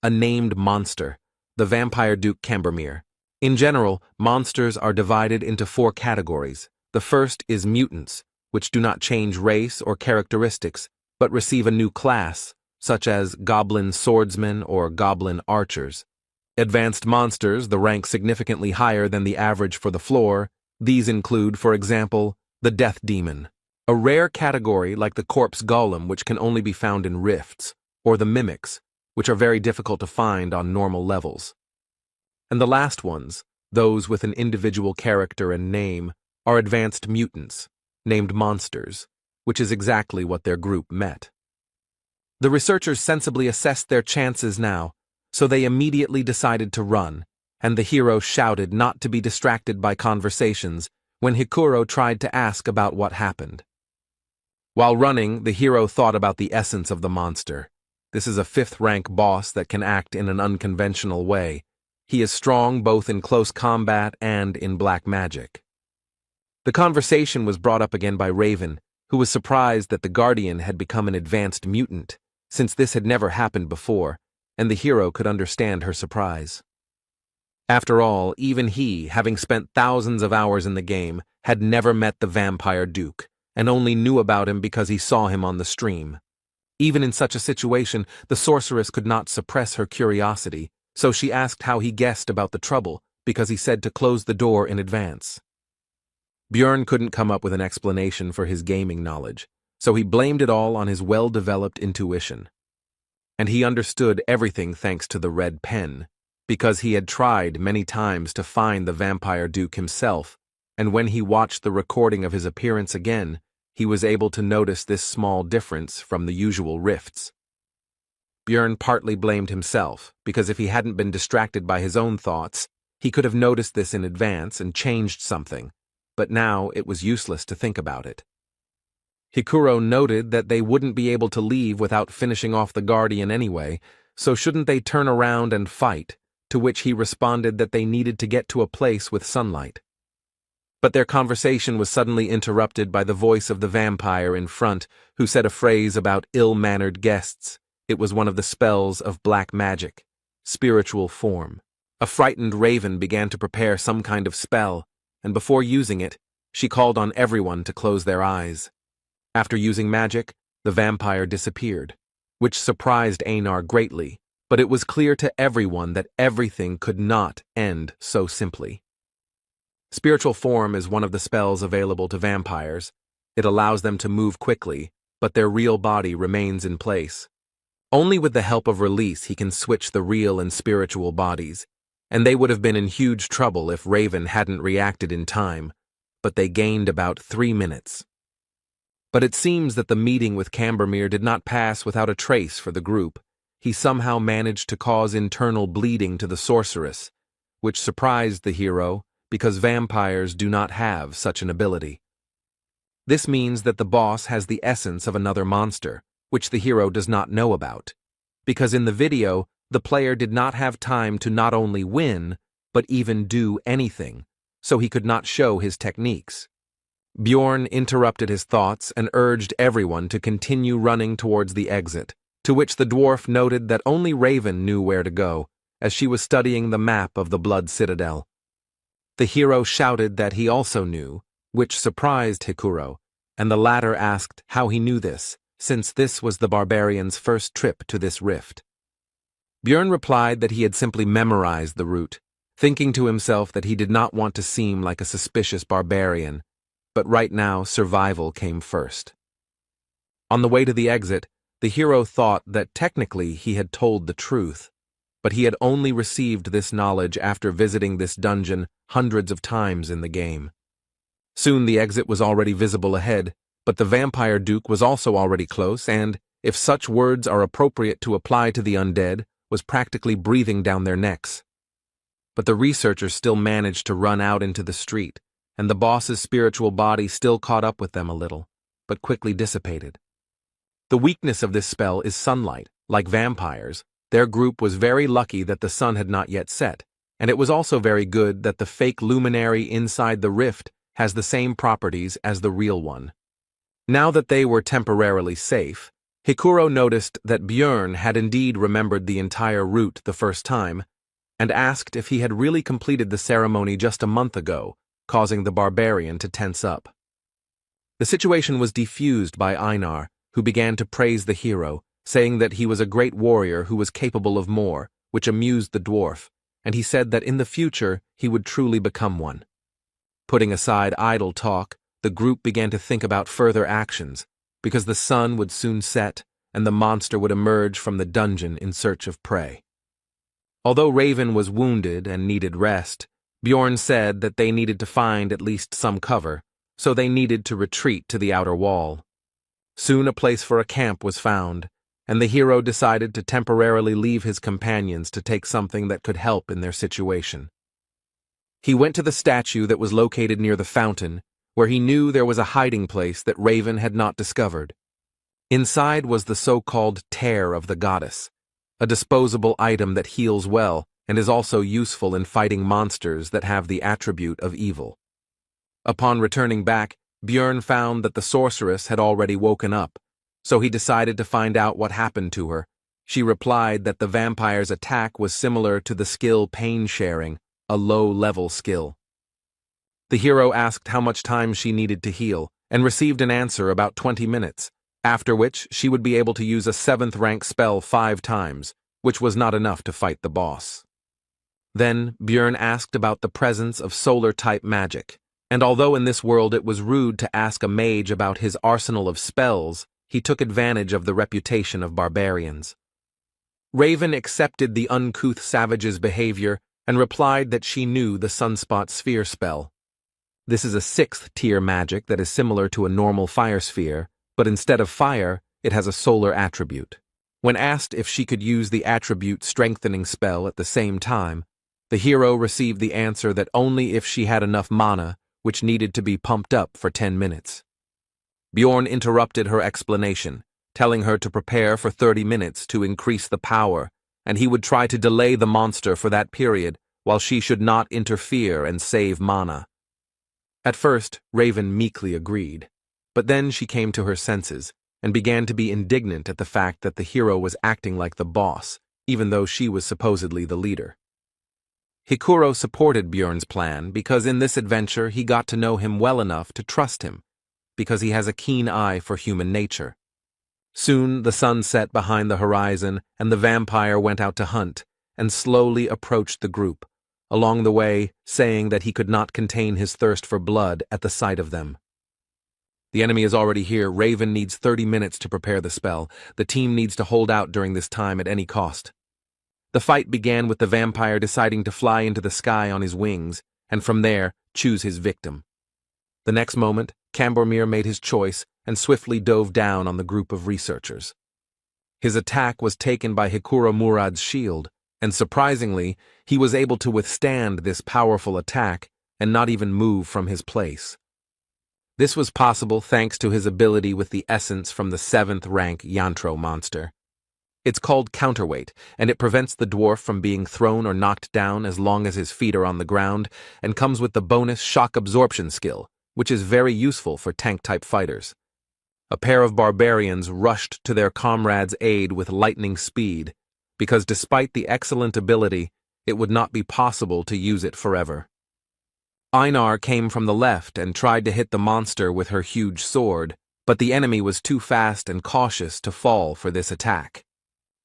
[SPEAKER 1] named monster, the vampire Duke Cambermere. In general, monsters are divided into 4 categories. The first is mutants, which do not change race or characteristics, but receive a new class, such as goblin swordsmen or goblin archers. Advanced monsters, the rank significantly higher than the average for the floor. These include, for example, the Death Demon, a rare category like the Corpse Golem which can only be found in rifts, or the Mimics, which are very difficult to find on normal levels. And the last ones, those with an individual character and name, are advanced mutants, named monsters, which is exactly what their group met. The researchers sensibly assessed their chances now, so they immediately decided to run, and the hero shouted not to be distracted by conversations when Hikuro tried to ask about what happened. While running, the hero thought about the essence of the monster. This is a 5th-rank boss that can act in an unconventional way. He is strong both in close combat and in black magic. The conversation was brought up again by Raven, who was surprised that the Guardian had become an advanced mutant, since this had never happened before, and the hero could understand her surprise. After all, even he, having spent thousands of hours in the game, had never met the Vampire Duke, and only knew about him because he saw him on the stream. Even in such a situation, the sorceress could not suppress her curiosity, so she asked how he guessed about the trouble, because he said to close the door in advance. Björn couldn't come up with an explanation for his gaming knowledge, so he blamed it all on his well-developed intuition. And he understood everything thanks to the red pen, because he had tried many times to find the Vampire Duke himself, and when he watched the recording of his appearance again, he was able to notice this small difference from the usual rifts. Björn partly blamed himself, because if he hadn't been distracted by his own thoughts, he could have noticed this in advance and changed something, but now it was useless to think about it. Hikuro noted that they wouldn't be able to leave without finishing off the Guardian anyway, so shouldn't they turn around and fight, to which he responded that they needed to get to a place with sunlight. But their conversation was suddenly interrupted by the voice of the vampire in front, who said a phrase about ill-mannered guests. It was one of the spells of black magic, spiritual form. A frightened Raven began to prepare some kind of spell, and before using it, she called on everyone to close their eyes. After using magic, the vampire disappeared, which surprised Einar greatly, but it was clear to everyone that everything could not end so simply. Spiritual form is one of the spells available to vampires. It allows them to move quickly, but their real body remains in place. Only with the help of release he can switch the real and spiritual bodies, and they would have been in huge trouble if Raven hadn't reacted in time, but they gained about 3 minutes. But it seems that the meeting with Cambermere did not pass without a trace for the group. He somehow managed to cause internal bleeding to the sorceress, which surprised the hero because vampires do not have such an ability. This means that the boss has the essence of another monster, which the hero does not know about, because in the video, the player did not have time to not only win, but even do anything, so he could not show his techniques. Bjorn interrupted his thoughts and urged everyone to continue running towards the exit, to which the dwarf noted that only Raven knew where to go, as she was studying the map of the Blood Citadel. The hero shouted that he also knew, which surprised Hikuro, and the latter asked how he knew this, since this was the barbarian's first trip to this rift. Björn replied that he had simply memorized the route, thinking to himself that he did not want to seem like a suspicious barbarian, but right now survival came first. On the way to the exit, the hero thought that technically he had told the truth, but he had only received this knowledge after visiting this dungeon hundreds of times in the game. Soon the exit was already visible ahead, but the Vampire Duke was also already close and, if such words are appropriate to apply to the undead, was practically breathing down their necks. But the researchers still managed to run out into the street, and the boss's spiritual body still caught up with them a little, but quickly dissipated. The weakness of this spell is sunlight. Like vampires, their group was very lucky that the sun had not yet set, and it was also very good that the fake luminary inside the rift has the same properties as the real one. Now that they were temporarily safe, Hikuro noticed that Björn had indeed remembered the entire route the first time, and asked if he had really completed the ceremony just a month ago, causing the barbarian to tense up. The situation was defused by Einar, who began to praise the hero, saying that he was a great warrior who was capable of more, which amused the dwarf, and he said that in the future he would truly become one. Putting aside idle talk, the group began to think about further actions, because the sun would soon set and the monster would emerge from the dungeon in search of prey. Although Raven was wounded and needed rest, Bjorn said that they needed to find at least some cover, so they needed to retreat to the outer wall. Soon a place for a camp was found, and the hero decided to temporarily leave his companions to take something that could help in their situation. He went to the statue that was located near the fountain, where he knew there was a hiding place that Raven had not discovered. Inside was the so-called tear of the goddess, a disposable item that heals well and is also useful in fighting monsters that have the attribute of evil. Upon returning back, Björn found that the sorceress had already woken up, so he decided to find out what happened to her. She replied that the vampire's attack was similar to the skill pain sharing, a low-level skill. The hero asked how much time she needed to heal, and received an answer about 20 minutes, after which she would be able to use a 7th rank spell 5 times, which was not enough to fight the boss. Then Björn asked about the presence of solar-type magic, and although in this world it was rude to ask a mage about his arsenal of spells, he took advantage of the reputation of barbarians. Raven accepted the uncouth savage's behavior and replied that she knew the Sunspot Sphere spell. This is a 6th tier magic that is similar to a normal fire sphere, but instead of fire, it has a solar attribute. When asked if she could use the attribute strengthening spell at the same time, the hero received the answer that only if she had enough mana, which needed to be pumped up for 10 minutes. Bjorn interrupted her explanation, telling her to prepare for 30 minutes to increase the power, and he would try to delay the monster for that period, while she should not interfere and save mana. At first, Raven meekly agreed, but then she came to her senses and began to be indignant at the fact that the hero was acting like the boss, even though she was supposedly the leader. Hikuro supported Bjorn's plan because in this adventure he got to know him well enough to trust him, because he has a keen eye for human nature. Soon the sun set behind the horizon and the vampire went out to hunt and slowly approached the group, along the way saying that he could not contain his thirst for blood at the sight of them. The enemy is already here. Raven needs 30 minutes to prepare the spell. The team needs to hold out during this time at any cost. The fight began with the vampire deciding to fly into the sky on his wings, and from there, choose his victim. The next moment, Cambormir made his choice and swiftly dove down on the group of researchers. His attack was taken by Hikuro Murad's shield, and surprisingly, he was able to withstand this powerful attack and not even move from his place. This was possible thanks to his ability with the essence from the 7th rank Yantro monster. It's called counterweight, and it prevents the dwarf from being thrown or knocked down as long as his feet are on the ground, and comes with the bonus shock absorption skill, which is very useful for tank-type fighters. A pair of barbarians rushed to their comrade's aid with lightning speed, because despite the excellent ability, it would not be possible to use it forever. Einar came from the left and tried to hit the monster with her huge sword, but the enemy was too fast and cautious to fall for this attack.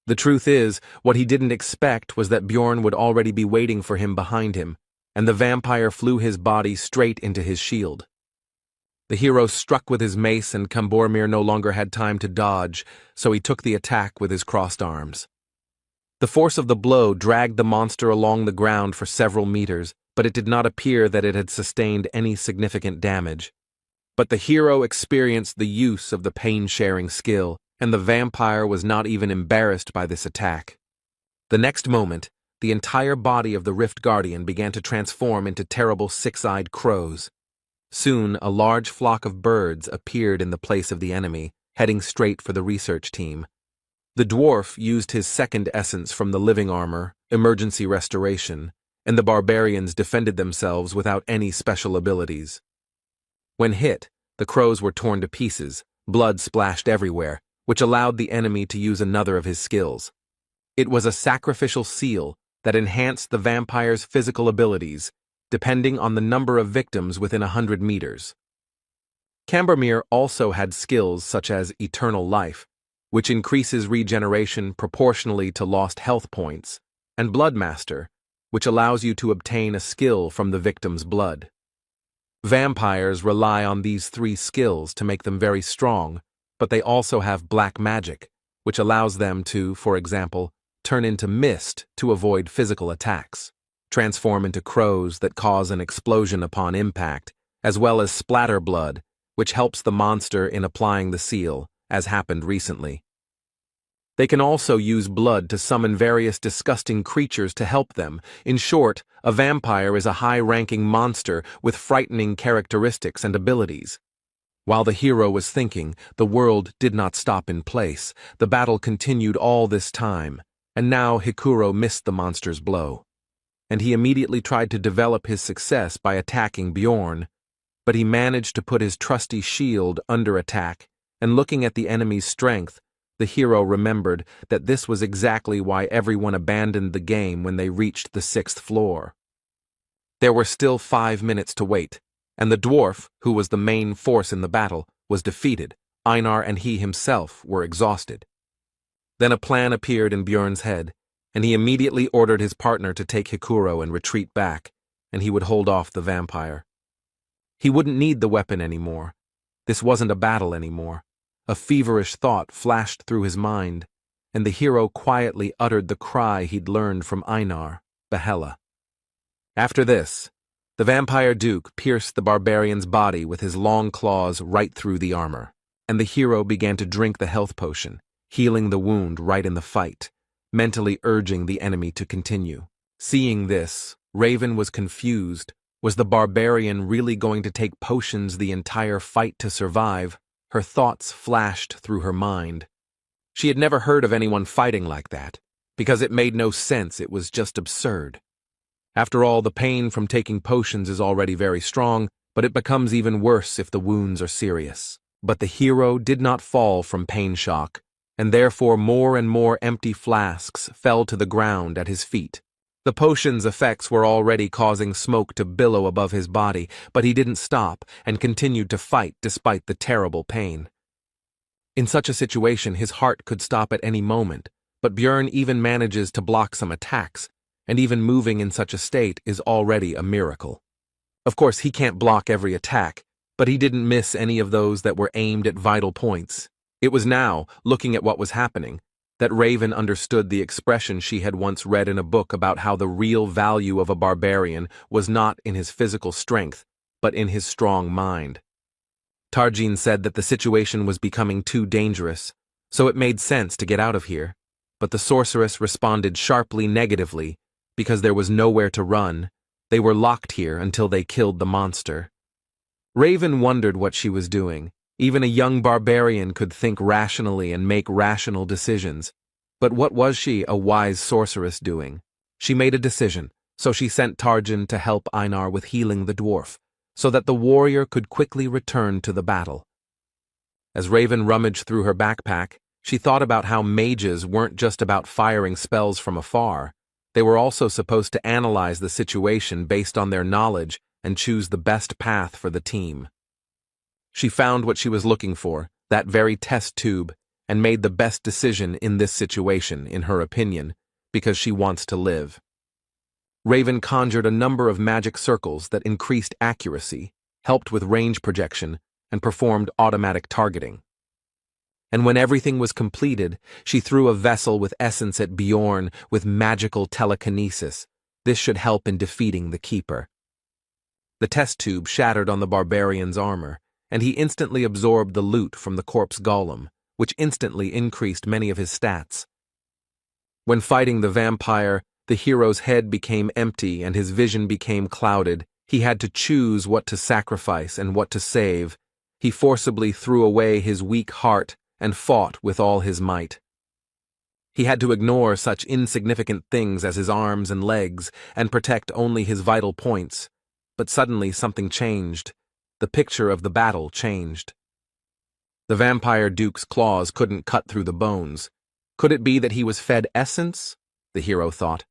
[SPEAKER 1] The truth is, what he didn't expect was that Bjorn would already be waiting for him behind him, and the vampire flew his body straight into his shield. The hero struck with his mace and Cambormir no longer had time to dodge, so he took the attack with his crossed arms. The force of the blow dragged the monster along the ground for several meters, but it did not appear that it had sustained any significant damage. But the hero experienced the use of the pain-sharing skill, and the vampire was not even embarrassed by this attack. The next moment, the entire body of the Rift Guardian began to transform into terrible six-eyed crows. Soon, a large flock of birds appeared in the place of the enemy, heading straight for the research team. The dwarf used his second essence from the living armor, emergency restoration, and the barbarians defended themselves without any special abilities. When hit, the crows were torn to pieces, blood splashed everywhere, which allowed the enemy to use another of his skills. It was a sacrificial seal that enhanced the vampire's physical abilities, depending on the number of victims within 100 meters. Cambermere also had skills such as Eternal Life, which increases regeneration proportionally to lost health points, and Bloodmaster, which allows you to obtain a skill from the victim's blood. Vampires rely on these three skills to make them very strong, but they also have black magic, which allows them to, for example, turn into mist to avoid physical attacks, transform into crows that cause an explosion upon impact, as well as splatter blood, which helps the monster in applying the seal, as happened recently. They can also use blood to summon various disgusting creatures to help them. In short, a vampire is a high-ranking monster with frightening characteristics and abilities. While the hero was thinking, the world did not stop in place. The battle continued all this time, and now Hikuro missed the monster's blow. And he immediately tried to develop his success by attacking Bjorn, but he managed to put his trusty shield under attack, and looking at the enemy's strength, the hero remembered that this was exactly why everyone abandoned the game when they reached the 6th floor. There were still 5 minutes to wait, and the dwarf, who was the main force in the battle, was defeated. Einar and he himself were exhausted. Then a plan appeared in Bjorn's head, and he immediately ordered his partner to take Hikuro and retreat back, and he would hold off the vampire. He wouldn't need the weapon anymore. This wasn't a battle anymore. A feverish thought flashed through his mind, and the hero quietly uttered the cry he'd learned from Einar, Yahello. After this, the vampire duke pierced the barbarian's body with his long claws right through the armor, and the hero began to drink the health potion, healing the wound right in the fight, mentally urging the enemy to continue. Seeing this, Raven was confused. Was the barbarian really going to take potions the entire fight to survive? Her thoughts flashed through her mind. She had never heard of anyone fighting like that, because it made no sense. It was just absurd. After all, the pain from taking potions is already very strong, but it becomes even worse if the wounds are serious. But the hero did not fall from pain shock, and therefore more and more empty flasks fell to the ground at his feet. The potion's effects were already causing smoke to billow above his body, but he didn't stop and continued to fight despite the terrible pain. In such a situation, his heart could stop at any moment, but Bjorn even manages to block some attacks, and even moving in such a state is already a miracle. Of course, he can't block every attack, but he didn't miss any of those that were aimed at vital points. It was now, looking at what was happening, that Raven understood the expression she had once read in a book about how the real value of a barbarian was not in his physical strength, but in his strong mind. Tarjin said that the situation was becoming too dangerous, so it made sense to get out of here, but the sorceress responded sharply negatively because there was nowhere to run. They were locked here until they killed the monster. Raven wondered what she was doing. Even a young barbarian could think rationally and make rational decisions. But what was she, a wise sorceress, doing? She made a decision, so she sent Tarjin to help Einar with healing the dwarf, so that the warrior could quickly return to the battle. As Raven rummaged through her backpack, she thought about how mages weren't just about firing spells from afar. They were also supposed to analyze the situation based on their knowledge and choose the best path for the team. She found what she was looking for, that very test tube, and made the best decision in this situation, in her opinion, because she wants to live. Raven conjured a number of magic circles that increased accuracy, helped with range projection, and performed automatic targeting. And when everything was completed, she threw a vessel with essence at Bjorn with magical telekinesis. This should help in defeating the Keeper. The test tube shattered on the barbarian's armor, and he instantly absorbed the loot from the corpse golem, which instantly increased many of his stats. When fighting the vampire, the hero's head became empty and his vision became clouded. He had to choose what to sacrifice and what to save. He forcibly threw away his weak heart and fought with all his might. He had to ignore such insignificant things as his arms and legs and protect only his vital points. But suddenly something changed. The picture of the battle changed. The vampire duke's claws couldn't cut through the bones. Could it be that he was fed essence? The hero thought.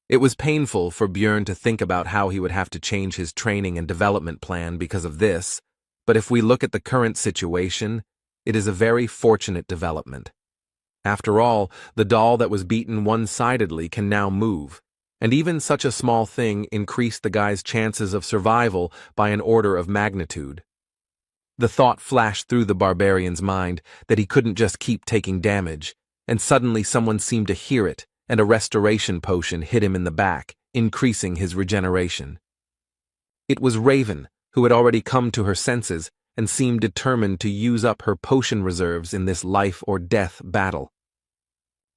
[SPEAKER 1] It was painful for Björn to think about how he would have to change his training and development plan because of this, but if we look at the current situation, it is a very fortunate development. After all, the doll that was beaten one-sidedly can now move, and even such a small thing increased the guy's chances of survival by an order of magnitude. The thought flashed through the barbarian's mind that he couldn't just keep taking damage, and suddenly someone seemed to hear it, and a restoration potion hit him in the back, increasing his regeneration. It was Raven, who had already come to her senses and seemed determined to use up her potion reserves in this life-or-death battle.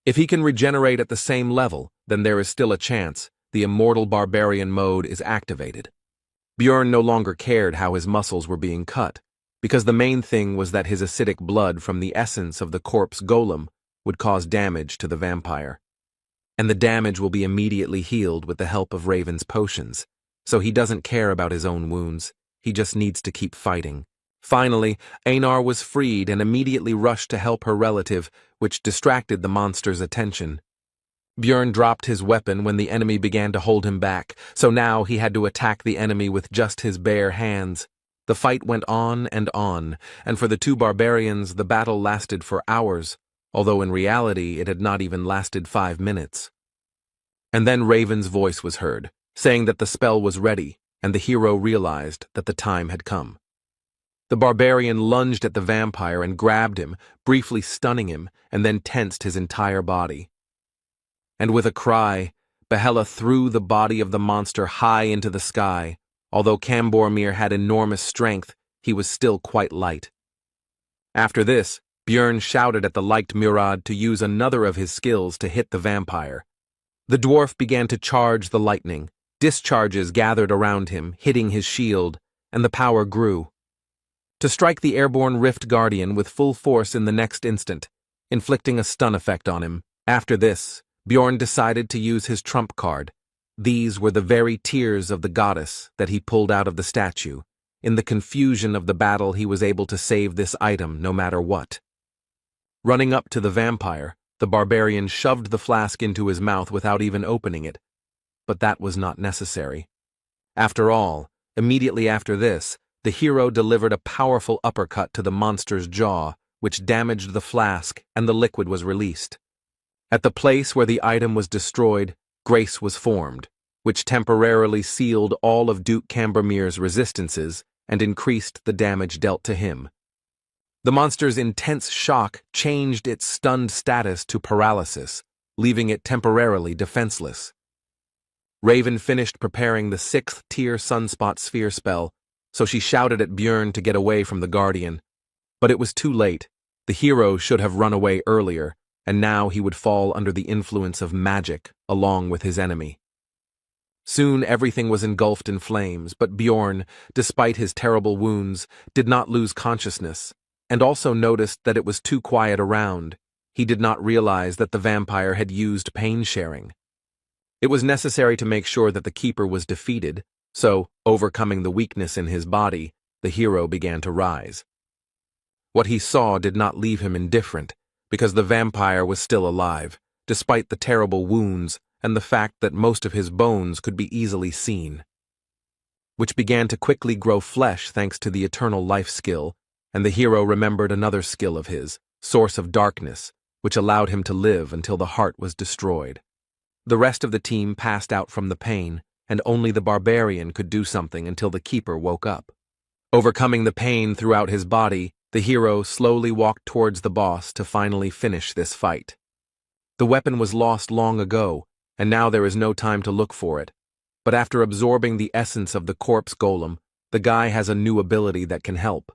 [SPEAKER 1] If he can regenerate at the same level, then there is still a chance the immortal barbarian mode is activated. Björn no longer cared how his muscles were being cut, because the main thing was that his acidic blood from the essence of the corpse golem would cause damage to the vampire. And the damage will be immediately healed with the help of Raven's potions, so he doesn't care about his own wounds, he just needs to keep fighting. Finally, Einar was freed and immediately rushed to help her relative, which distracted the monster's attention. Björn dropped his weapon when the enemy began to hold him back, so now he had to attack the enemy with just his bare hands. The fight went on, and for the two barbarians the battle lasted for hours, although in reality it had not even lasted 5 minutes. And then Raven's voice was heard, saying that the spell was ready, and the hero realized that the time had come. The barbarian lunged at the vampire and grabbed him, briefly stunning him, and then tensed his entire body. And with a cry, Yahello threw the body of the monster high into the sky. Although Cambormir had enormous strength, he was still quite light. After this, Björn shouted at the liked Murad to use another of his skills to hit the vampire. The dwarf began to charge the lightning. Discharges gathered around him, hitting his shield, and the power grew. To strike the airborne Rift Guardian with full force in the next instant, inflicting a stun effect on him. After this, Björn decided to use his trump card. These were the very tears of the goddess that he pulled out of the statue. In the confusion of the battle, he was able to save this item no matter what. Running up to the vampire, the barbarian shoved the flask into his mouth without even opening it. But that was not necessary. After all, immediately after this, the hero delivered a powerful uppercut to the monster's jaw, which damaged the flask, and the liquid was released. At the place where the item was destroyed, grace was formed, which temporarily sealed all of Duke Cambormir's resistances and increased the damage dealt to him. The monster's intense shock changed its stunned status to paralysis, leaving it temporarily defenseless. Raven finished preparing the 6th-tier Sunspot Sphere spell, so she shouted at Björn to get away from the Guardian. But it was too late. The hero should have run away earlier, and now he would fall under the influence of magic along with his enemy. Soon everything was engulfed in flames, but Björn, despite his terrible wounds, did not lose consciousness, and also noticed that it was too quiet around. He did not realize that the vampire had used pain sharing. It was necessary to make sure that the keeper was defeated, so, overcoming the weakness in his body, the hero began to rise. What he saw did not leave him indifferent, because the vampire was still alive, despite the terrible wounds and the fact that most of his bones could be easily seen, which began to quickly grow flesh thanks to the eternal life skill, and the hero remembered another skill of his, Source of Darkness, which allowed him to live until the heart was destroyed. The rest of the team passed out from the pain, and only the barbarian could do something until the keeper woke up. Overcoming the pain throughout his body, the hero slowly walked towards the boss to finally finish this fight. The weapon was lost long ago, and now there is no time to look for it. But after absorbing the essence of the corpse golem, the guy has a new ability that can help.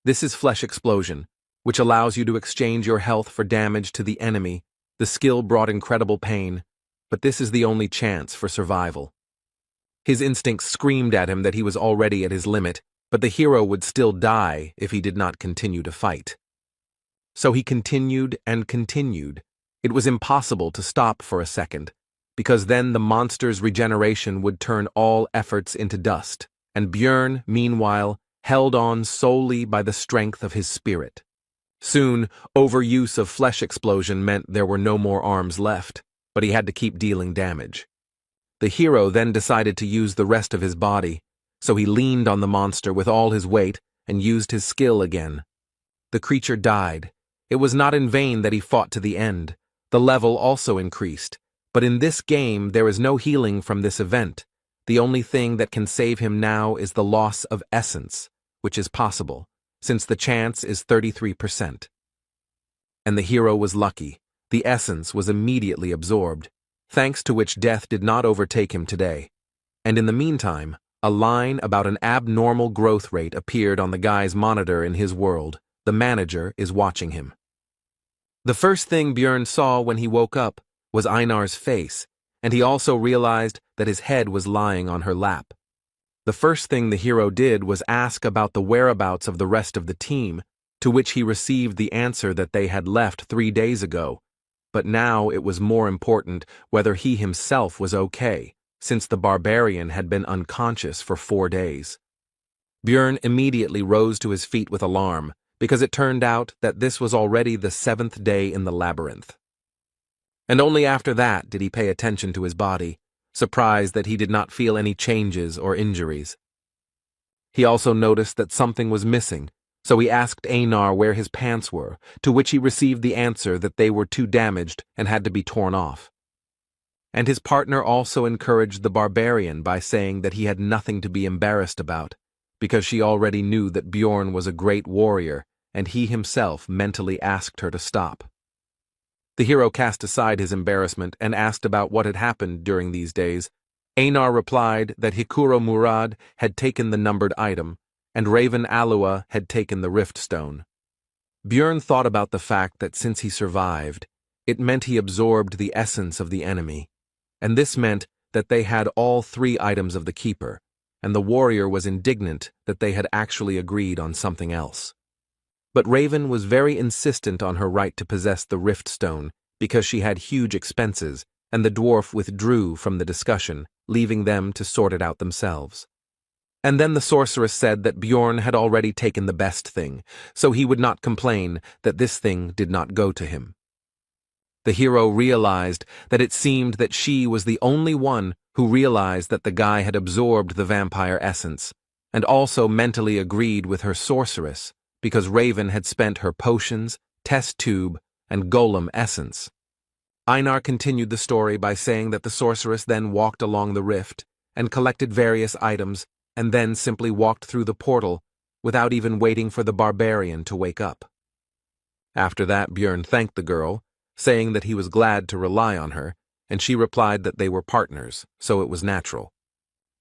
[SPEAKER 1] This is Flesh Explosion, which allows you to exchange your health for damage to the enemy. The skill brought incredible pain, but this is the only chance for survival. His instincts screamed at him that he was already at his limit, but the hero would still die if he did not continue to fight. So he continued and continued, It was impossible to stop for a second, because then the monster's regeneration would turn all efforts into dust, and Björn, meanwhile, held on solely by the strength of his spirit. Soon, overuse of flesh explosion meant there were no more arms left, but he had to keep dealing damage. The hero then decided to use the rest of his body, so he leaned on the monster with all his weight and used his skill again. The creature died. It was not in vain that he fought to the end. The level also increased, but in this game there is no healing from this event. The only thing that can save him now is the loss of essence, which is possible, since the chance is 33%. And the hero was lucky. The essence was immediately absorbed, thanks to which death did not overtake him today. And in the meantime, a line about an abnormal growth rate appeared on the guy's monitor in his world. The manager is watching him. The first thing Björn saw when he woke up was Einar's face, and he also realized that his head was lying on her lap. The first thing the hero did was ask about the whereabouts of the rest of the team, to which he received the answer that they had left 3 days ago. But now it was more important whether he himself was okay, since the barbarian had been unconscious for 4 days. Björn immediately rose to his feet with alarm, because it turned out that this was already the 7th day in the labyrinth. And only after that did he pay attention to his body, surprised that he did not feel any changes or injuries. He also noticed that something was missing, so he asked Einar where his pants were, to which he received the answer that they were too damaged and had to be torn off. And his partner also encouraged the barbarian by saying that he had nothing to be embarrassed about, because she already knew that Björn was a great warrior, and he himself mentally asked her to stop. The hero cast aside his embarrassment and asked about what had happened during these days. Einar replied that Hikuro Murad had taken the numbered item, and Raven Alua had taken the rift stone. Björn thought about the fact that since he survived, it meant he absorbed the essence of the enemy, and this meant that they had all 3 items of the keeper, and the warrior was indignant that they had actually agreed on something else. But Raven was very insistent on her right to possess the rift stone because she had huge expenses, and the dwarf withdrew from the discussion, leaving them to sort it out themselves. And then the sorceress said that Björn had already taken the best thing, so he would not complain that this thing did not go to him. The hero realized that it seemed that she was the only one who realized that the guy had absorbed the vampire essence, and also mentally agreed with her sorceress, because Raven had spent her potions, test tube, and golem essence. Einar continued the story by saying that the sorceress then walked along the rift and collected various items and then simply walked through the portal without even waiting for the barbarian to wake up. After that, Björn thanked the girl, saying that he was glad to rely on her, and she replied that they were partners, so it was natural.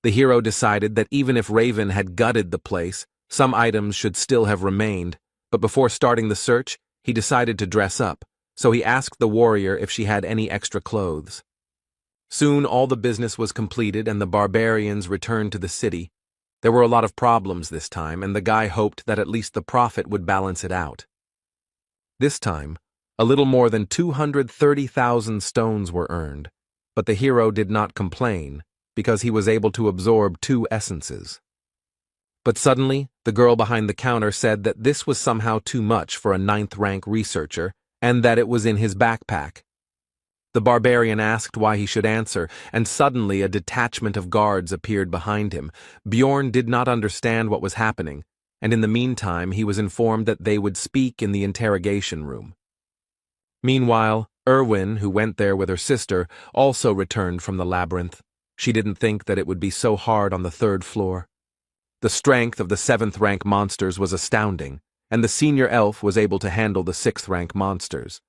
[SPEAKER 1] The hero decided that even if Raven had gutted the place, some items should still have remained, but before starting the search, he decided to dress up, so he asked the warrior if she had any extra clothes. Soon all the business was completed and the barbarians returned to the city. There were a lot of problems this time, and the guy hoped that at least the profit would balance it out. This time, a little more than 230,000 stones were earned, but the hero did not complain, because he was able to absorb 2 essences. But suddenly, the girl behind the counter said that this was somehow too much for a 9th-rank researcher, and that it was in his backpack. The barbarian asked why he should answer, and suddenly a detachment of guards appeared behind him. Björn did not understand what was happening, and in the meantime he was informed that they would speak in the interrogation room. Meanwhile, Erwin, who went there with her sister, also returned from the labyrinth. She didn't think that it would be so hard on the 3rd floor. The strength of the 7th-rank monsters was astounding, and the senior elf was able to handle the 6th-rank monsters.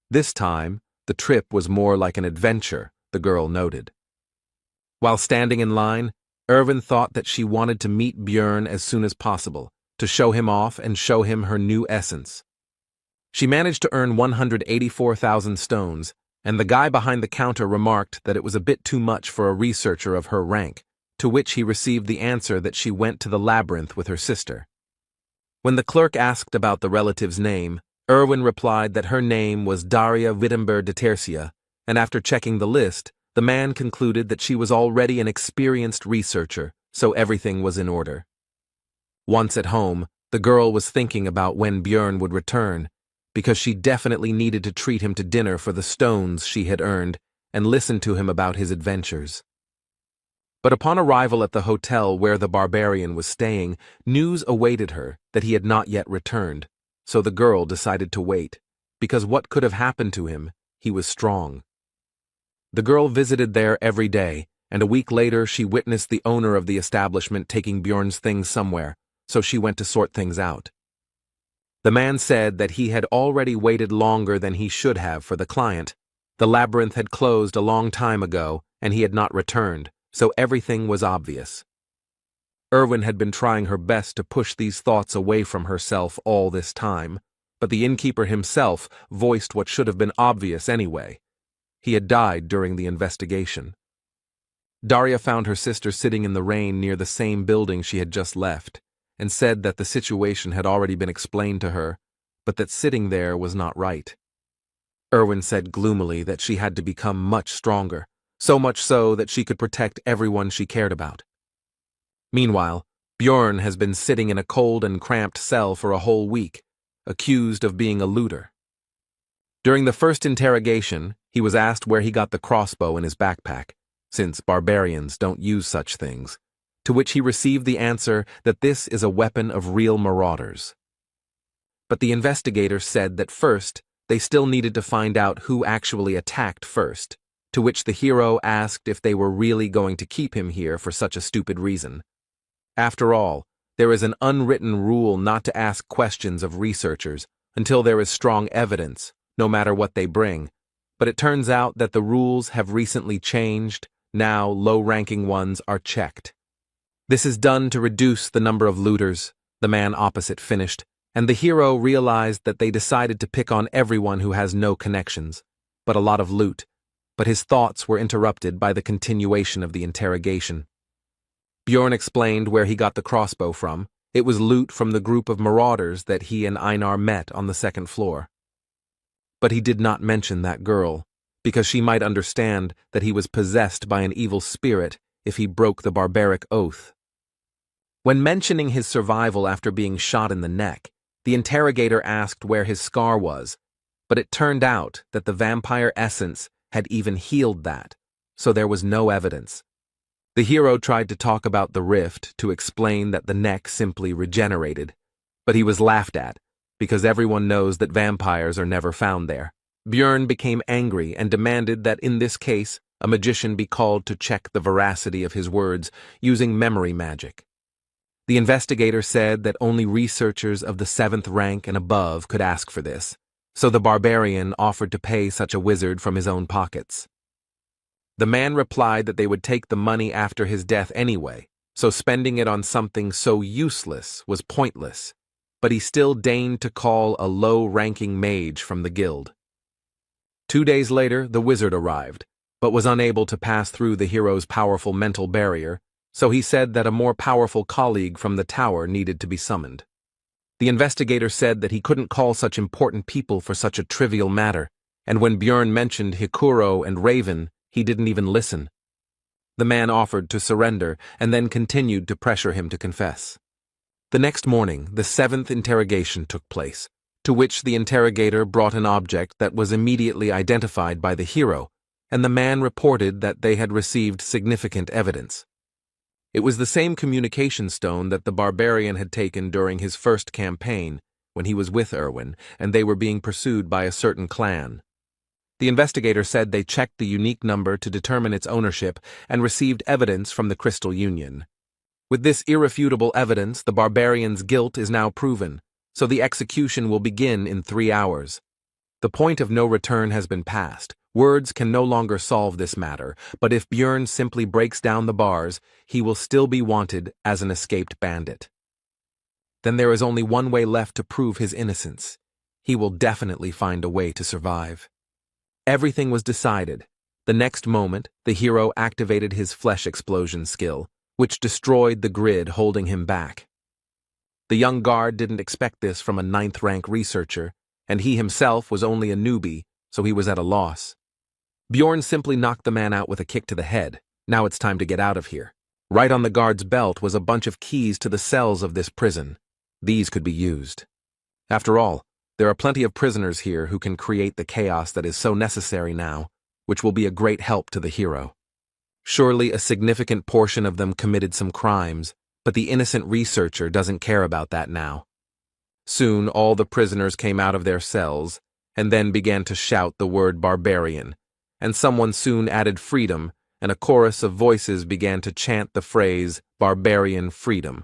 [SPEAKER 1] This time, the trip was more like an adventure, the girl noted. While standing in line, Erwin thought that she wanted to meet Björn as soon as possible, to show him off and show him her new essence. She managed to earn 184,000 stones, and the guy behind the counter remarked that it was a bit too much for a researcher of her rank, to which he received the answer that she went to the labyrinth with her sister. When the clerk asked about the relative's name, Erwin replied that her name was Daria Wittenberg de Tercia, and after checking the list, the man concluded that she was already an experienced researcher, so everything was in order. Once at home, the girl was thinking about when Björn would return, because she definitely needed to treat him to dinner for the stones she had earned and listen to him about his adventures. But upon arrival at the hotel where the barbarian was staying, news awaited her that he had not yet returned, so the girl decided to wait, because what could have happened to him? He was strong. The girl visited there every day, and a week later she witnessed the owner of the establishment taking Björn's things somewhere, so she went to sort things out. The man said that he had already waited longer than he should have for the client. The labyrinth had closed a long time ago, and he had not returned, so everything was obvious. Erwin had been trying her best to push these thoughts away from herself all this time, but the innkeeper himself voiced what should have been obvious anyway. He had died during the investigation. Daria found her sister sitting in the rain near the same building she had just left, and said that the situation had already been explained to her, but that sitting there was not right. Erwin said gloomily that she had to become much stronger, so much so that she could protect everyone she cared about. Meanwhile, Björn has been sitting in a cold and cramped cell for a whole week, accused of being a looter. During the first interrogation, he was asked where he got the crossbow in his backpack, since barbarians don't use such things, to which he received the answer that this is a weapon of real marauders. But the investigator said that first, they still needed to find out who actually attacked first, to which the hero asked if they were really going to keep him here for such a stupid reason. After all, there is an unwritten rule not to ask questions of researchers until there is strong evidence, no matter what they bring, but it turns out that the rules have recently changed. Now low-ranking ones are checked. This is done to reduce the number of looters, the man opposite finished, and the hero realized that they decided to pick on everyone who has no connections, but a lot of loot. But his thoughts were interrupted by the continuation of the interrogation. Björn explained where he got the crossbow from. It was loot from the group of marauders that he and Einar met on the second floor. But he did not mention that girl, because she might understand that he was possessed by an evil spirit if he broke the barbaric oath. When mentioning his survival after being shot in the neck, the interrogator asked where his scar was, but it turned out that the vampire essence had even healed that, so there was no evidence. The hero tried to talk about the rift to explain that the neck simply regenerated, but he was laughed at, because everyone knows that vampires are never found there. Björn became angry and demanded that in this case, a magician be called to check the veracity of his words using memory magic. The investigator said that only researchers of the 7th rank and above could ask for this, so the barbarian offered to pay such a wizard from his own pockets. The man replied that they would take the money after his death anyway, so spending it on something so useless was pointless, but he still deigned to call a low-ranking mage from the guild. 2 days later, the wizard arrived, but was unable to pass through the hero's powerful mental barrier, so he said that a more powerful colleague from the tower needed to be summoned. The investigator said that he couldn't call such important people for such a trivial matter, and when Björn mentioned Hikuro and Raven, he didn't even listen. The man offered to surrender and then continued to pressure him to confess. The next morning, the 7th interrogation took place, to which the interrogator brought an object that was immediately identified by the hero, and the man reported that they had received significant evidence. It was the same communication stone that the barbarian had taken during his first campaign, when he was with Erwin, and they were being pursued by a certain clan. The investigator said they checked the unique number to determine its ownership and received evidence from the Crystal Union. With this irrefutable evidence, the barbarian's guilt is now proven, so the execution will begin in 3 hours. The point of no return has been passed. Words can no longer solve this matter, but if Björn simply breaks down the bars, he will still be wanted as an escaped bandit. Then there is only one way left to prove his innocence. He will definitely find a way to survive. Everything was decided. The next moment, the hero activated his flesh explosion skill, which destroyed the grid holding him back. The young guard didn't expect this from a 9th-rank researcher, and he himself was only a newbie, so he was at a loss. Bjorn simply knocked the man out with a kick to the head. Now it's time to get out of here. Right on the guard's belt was a bunch of keys to the cells of this prison. These could be used. After all, there are plenty of prisoners here who can create the chaos that is so necessary now, which will be a great help to the hero. Surely a significant portion of them committed some crimes, but the innocent researcher doesn't care about that now. Soon all the prisoners came out of their cells, and then began to shout the word barbarian, and someone soon added freedom, and a chorus of voices began to chant the phrase barbarian freedom.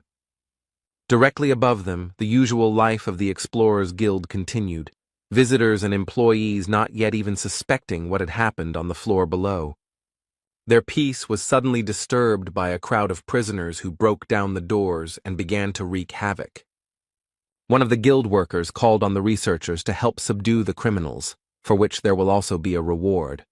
[SPEAKER 1] Directly above them, the usual life of the Explorers Guild continued, visitors and employees not yet even suspecting what had happened on the floor below. Their peace was suddenly disturbed by a crowd of prisoners who broke down the doors and began to wreak havoc. One of the guild workers called on the researchers to help subdue the criminals, for which there will also be a reward.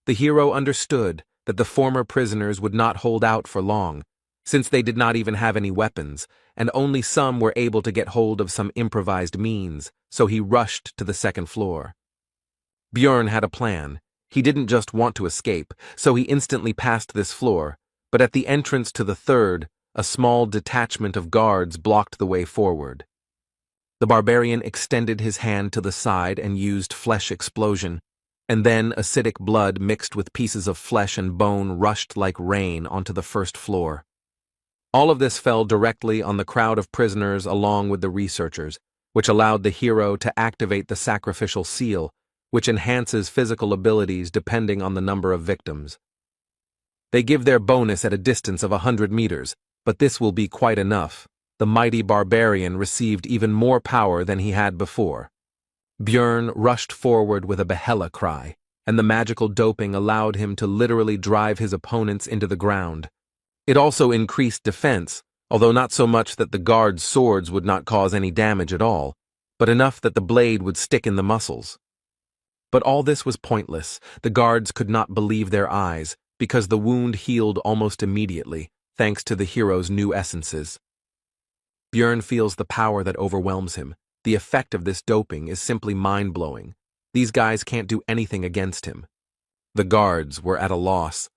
[SPEAKER 1] The hero understood that the former prisoners would not hold out for long, since they did not even have any weapons, and only some were able to get hold of some improvised means, so he rushed to the second floor. Bjorn had a plan. He didn't just want to escape, so he instantly passed this floor, but at the entrance to the third, a small detachment of guards blocked the way forward. The barbarian extended his hand to the side and used flesh explosion, and then acidic blood mixed with pieces of flesh and bone rushed like rain onto the first floor. All of this fell directly on the crowd of prisoners along with the researchers, which allowed the hero to activate the sacrificial seal, which enhances physical abilities depending on the number of victims. They give their bonus at a distance of 100 meters, but this will be quite enough. The mighty barbarian received even more power than he had before. Bjorn rushed forward with a Yahello cry, and the magical doping allowed him to literally drive his opponents into the ground. It also increased defense, although not so much that the guards' swords would not cause any damage at all, but enough that the blade would stick in the muscles. But all this was pointless. The guards could not believe their eyes, because the wound healed almost immediately, thanks to the hero's new essences. Bjorn feels the power that overwhelms him. The effect of this doping is simply mind-blowing. These guys can't do anything against him. The guards were at a loss.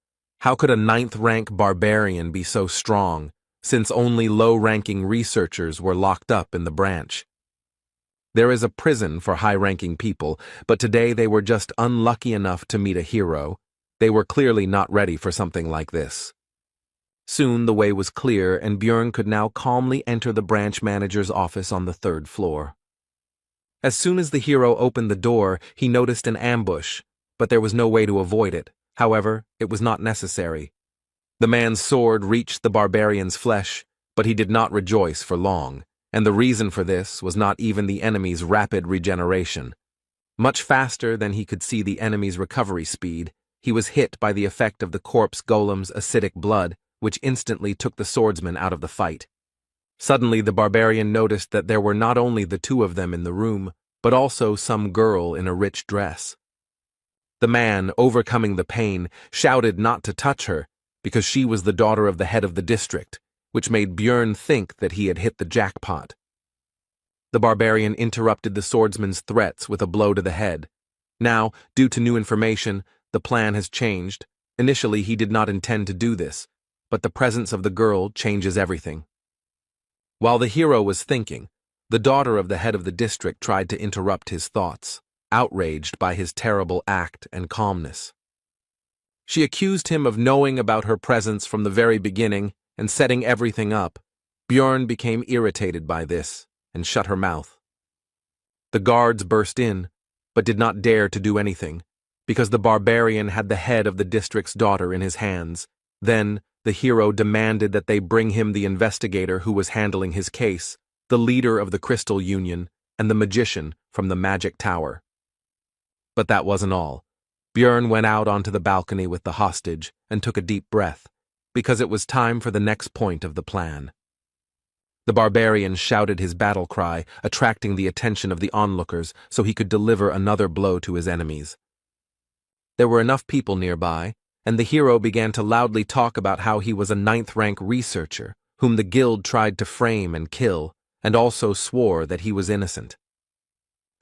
[SPEAKER 1] How could a 9th-rank barbarian be so strong, since only low-ranking researchers were locked up in the branch? There is a prison for high-ranking people, but today they were just unlucky enough to meet a hero. They were clearly not ready for something like this. Soon the way was clear, and Bjorn could now calmly enter the branch manager's office on the 3rd floor. As soon as the hero opened the door, he noticed an ambush, but there was no way to avoid it. However, it was not necessary. The man's sword reached the barbarian's flesh, but he did not rejoice for long, and the reason for this was not even the enemy's rapid regeneration. Much faster than he could see the enemy's recovery speed, he was hit by the effect of the corpse golem's acidic blood, which instantly took the swordsman out of the fight. Suddenly the barbarian noticed that there were not only the two of them in the room, but also some girl in a rich dress. The man, overcoming the pain, shouted not to touch her, because she was the daughter of the head of the district, which made Bjorn think that he had hit the jackpot. The barbarian interrupted the swordsman's threats with a blow to the head. Now, due to new information, the plan has changed. Initially, he did not intend to do this, but the presence of the girl changes everything. While the hero was thinking, the daughter of the head of the district tried to interrupt his thoughts, outraged by his terrible act and calmness. She accused him of knowing about her presence from the very beginning and setting everything up. Bjorn became irritated by this and shut her mouth. The guards burst in, but did not dare to do anything, because the barbarian had the head of the district's daughter in his hands. Then, the hero demanded that they bring him the investigator who was handling his case, the leader of the Crystal Union, and the magician from the Magic Tower. But that wasn't all. Bjorn went out onto the balcony with the hostage and took a deep breath, because it was time for the next point of the plan. The barbarian shouted his battle cry, attracting the attention of the onlookers so he could deliver another blow to his enemies. There were enough people nearby, and the hero began to loudly talk about how he was a 9th-rank researcher whom the guild tried to frame and kill, and also swore that he was innocent.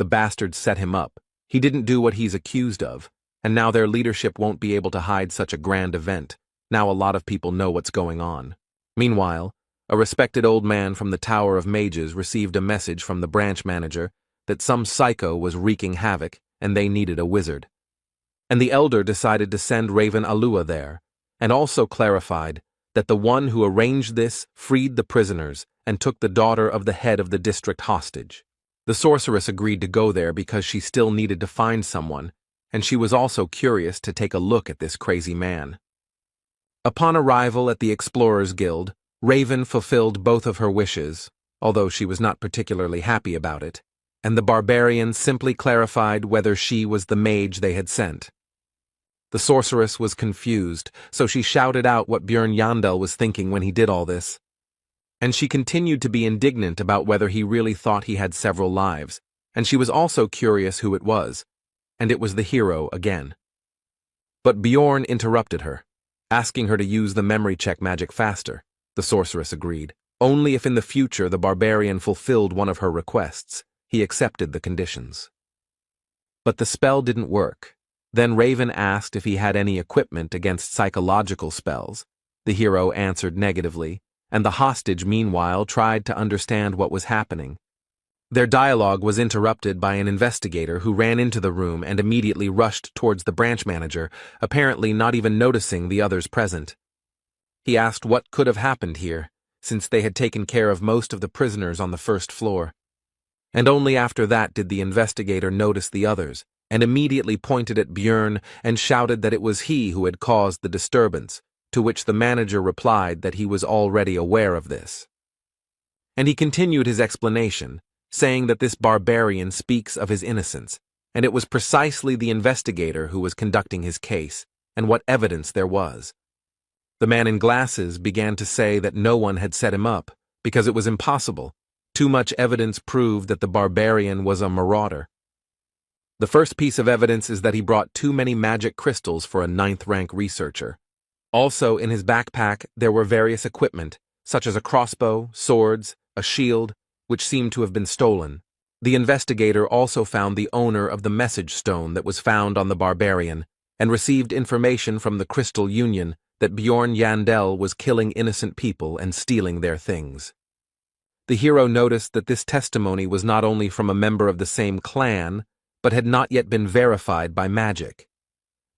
[SPEAKER 1] The bastards set him up. He didn't do what he's accused of, and now their leadership won't be able to hide such a grand event. Now a lot of people know what's going on. Meanwhile, a respected old man from the Tower of Mages received a message from the branch manager that some psycho was wreaking havoc and they needed a wizard. And the elder decided to send Raven Alua there, and also clarified that the one who arranged this freed the prisoners and took the daughter of the head of the district hostage. The sorceress agreed to go there because she still needed to find someone, and she was also curious to take a look at this crazy man. Upon arrival at the Explorers Guild, Raven fulfilled both of her wishes, although she was not particularly happy about it, and the barbarian simply clarified whether she was the mage they had sent. The sorceress was confused, so she shouted out what Björn Yandel was thinking when he did all this. And she continued to be indignant about whether he really thought he had several lives, and she was also curious who it was, and it was the hero again. But Bjorn interrupted her, asking her to use the memory check magic faster. The sorceress agreed. Only if in the future the barbarian fulfilled one of her requests, he accepted the conditions. But the spell didn't work. Then Raven asked if he had any equipment against psychological spells. The hero answered negatively, and the hostage meanwhile tried to understand what was happening. Their dialogue was interrupted by an investigator who ran into the room and immediately rushed towards the branch manager, apparently not even noticing the others present. He asked what could have happened here, since they had taken care of most of the prisoners on the first floor. And only after that did the investigator notice the others, and immediately pointed at Björn and shouted that it was he who had caused the disturbance, to which the manager replied that he was already aware of this. And he continued his explanation, saying that this barbarian speaks of his innocence, and it was precisely the investigator who was conducting his case, and what evidence there was. The man in glasses began to say that no one had set him up, because it was impossible. Too much evidence proved that the barbarian was a marauder. The first piece of evidence is that he brought too many magic crystals for a 9th-rank researcher. Also, in his backpack, there were various equipment, such as a crossbow, swords, a shield, which seemed to have been stolen. The investigator also found the owner of the message stone that was found on the barbarian, and received information from the Crystal Union that Bjorn Yandel was killing innocent people and stealing their things. The hero noticed that this testimony was not only from a member of the same clan, but had not yet been verified by magic.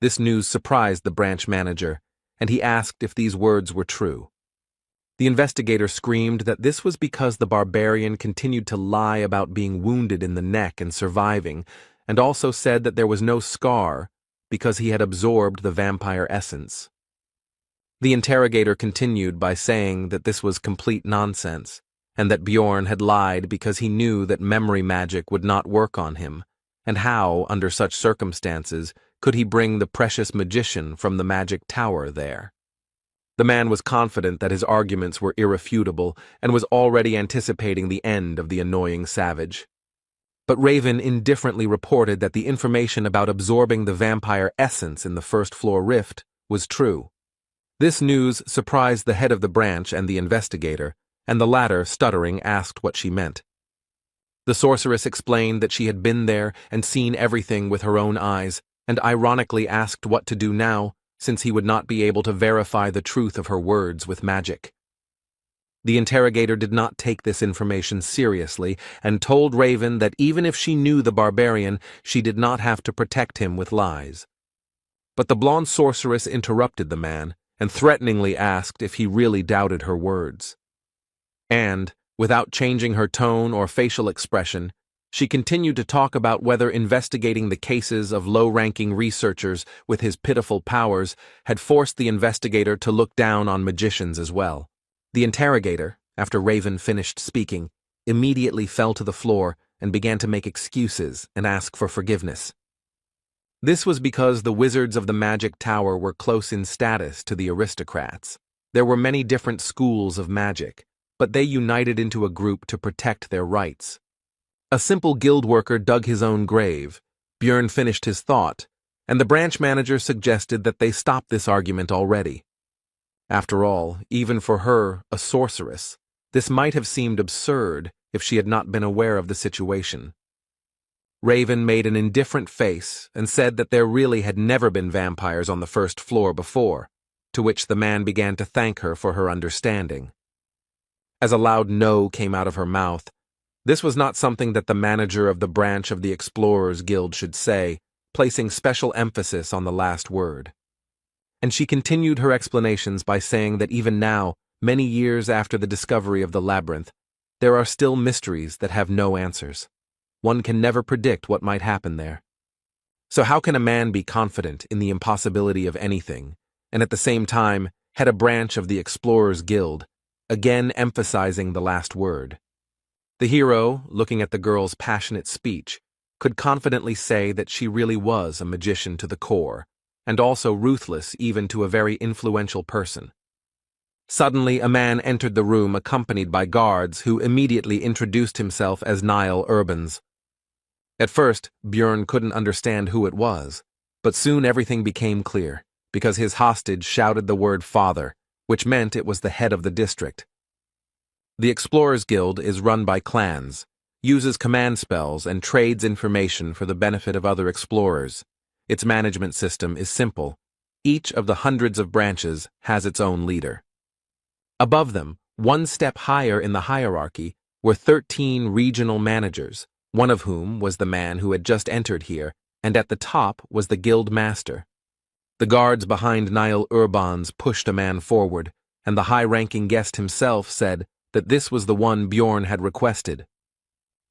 [SPEAKER 1] This news surprised the branch manager, and he asked if these words were true. The investigator screamed that this was because the barbarian continued to lie about being wounded in the neck and surviving, and also said that there was no scar because he had absorbed the vampire essence. The interrogator continued by saying that this was complete nonsense, and that Bjorn had lied because he knew that memory magic would not work on him, and how, under such circumstances, could he bring the precious magician from the magic tower there? The man was confident that his arguments were irrefutable and was already anticipating the end of the annoying savage. But Raven indifferently reported that the information about absorbing the vampire essence in the first-floor rift was true. This news surprised the head of the branch and the investigator, and the latter, stuttering, asked what she meant. The sorceress explained that she had been there and seen everything with her own eyes, and ironically asked what to do now, since he would not be able to verify the truth of her words with magic. The interrogator did not take this information seriously and told Raven that even if she knew the barbarian, she did not have to protect him with lies. But the blonde sorceress interrupted the man and threateningly asked if he really doubted her words. And, without changing her tone or facial expression, she continued to talk about whether investigating the cases of low-ranking researchers with his pitiful powers had forced the investigator to look down on magicians as well. The interrogator, after Raven finished speaking, immediately fell to the floor and began to make excuses and ask for forgiveness. This was because the wizards of the magic tower were close in status to the aristocrats. There were many different schools of magic, but they united into a group to protect their rights. A simple guild worker dug his own grave. Björn finished his thought, and the branch manager suggested that they stop this argument already. After all, even for her, a sorceress, this might have seemed absurd if she had not been aware of the situation. Raven made an indifferent face and said that there really had never been vampires on the first floor before, to which the man began to thank her for her understanding. As a loud no came out of her mouth, this was not something that the manager of the branch of the Explorers Guild should say, placing special emphasis on the last word. And she continued her explanations by saying that even now, many years after the discovery of the labyrinth, there are still mysteries that have no answers. One can never predict what might happen there. So how can a man be confident in the impossibility of anything, and at the same time head a branch of the Explorers Guild, again emphasizing the last word? The hero, looking at the girl's passionate speech, could confidently say that she really was a magician to the core, and also ruthless even to a very influential person. Suddenly, a man entered the room accompanied by guards who immediately introduced himself as Niall Urbans. At first, Björn couldn't understand who it was, but soon everything became clear, because his hostage shouted the word father, which meant it was the head of the district. The Explorers Guild is run by clans, uses command spells, and trades information for the benefit of other explorers. Its management system is simple. Each of the hundreds of branches has its own leader. Above them, one step higher in the hierarchy, were 13 regional managers, one of whom was the man who had just entered here, and at the top was the guild master. The guards behind Niall Urbans pushed a man forward, and the high-ranking guest himself said that this was the one Bjorn had requested.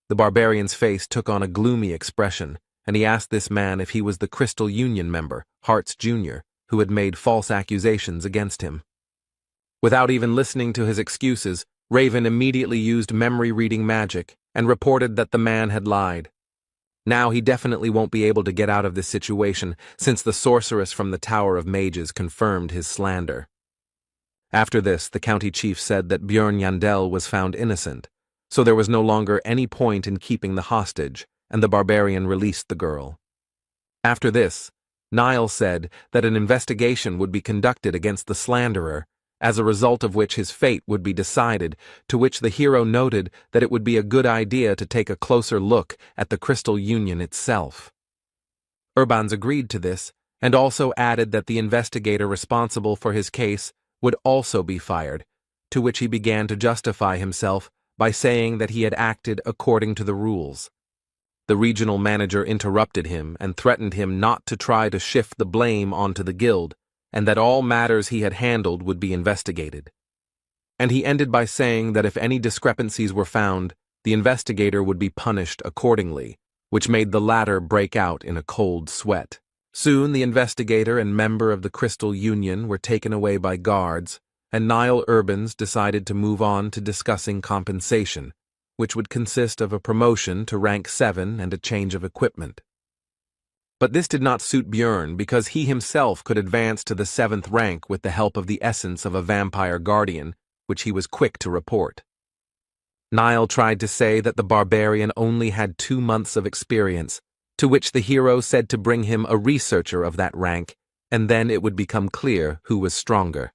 [SPEAKER 1] The barbarian's face took on a gloomy expression, and he asked this man if he was the Crystal Union member, Hartz Jr., who had made false accusations against him. Without even listening to his excuses, Raven immediately used memory-reading magic and reported that the man had lied. Now he definitely won't be able to get out of this situation, since the sorceress from the Tower of Mages confirmed his slander. After this, the county chief said that Björn Yandel was found innocent, so there was no longer any point in keeping the hostage, and the barbarian released the girl. After this, Niall said that an investigation would be conducted against the slanderer, as a result of which his fate would be decided, to which the hero noted that it would be a good idea to take a closer look at the Crystal Union itself. Urbans agreed to this, and also added that the investigator responsible for his case would also be fired, to which he began to justify himself by saying that he had acted according to the rules. The regional manager interrupted him and threatened him not to try to shift the blame onto the guild, and that all matters he had handled would be investigated. And he ended by saying that if any discrepancies were found, the investigator would be punished accordingly, which made the latter break out in a cold sweat. Soon the investigator and member of the Crystal Union were taken away by guards, and Niall Urbans decided to move on to discussing compensation, which would consist of a promotion to rank 7 and a change of equipment. But this did not suit Björn because he himself could advance to the 7th rank with the help of the essence of a vampire guardian, which he was quick to report. Niall tried to say that the barbarian only had 2 months of experience, to which the hero said to bring him a researcher of that rank, and then it would become clear who was stronger.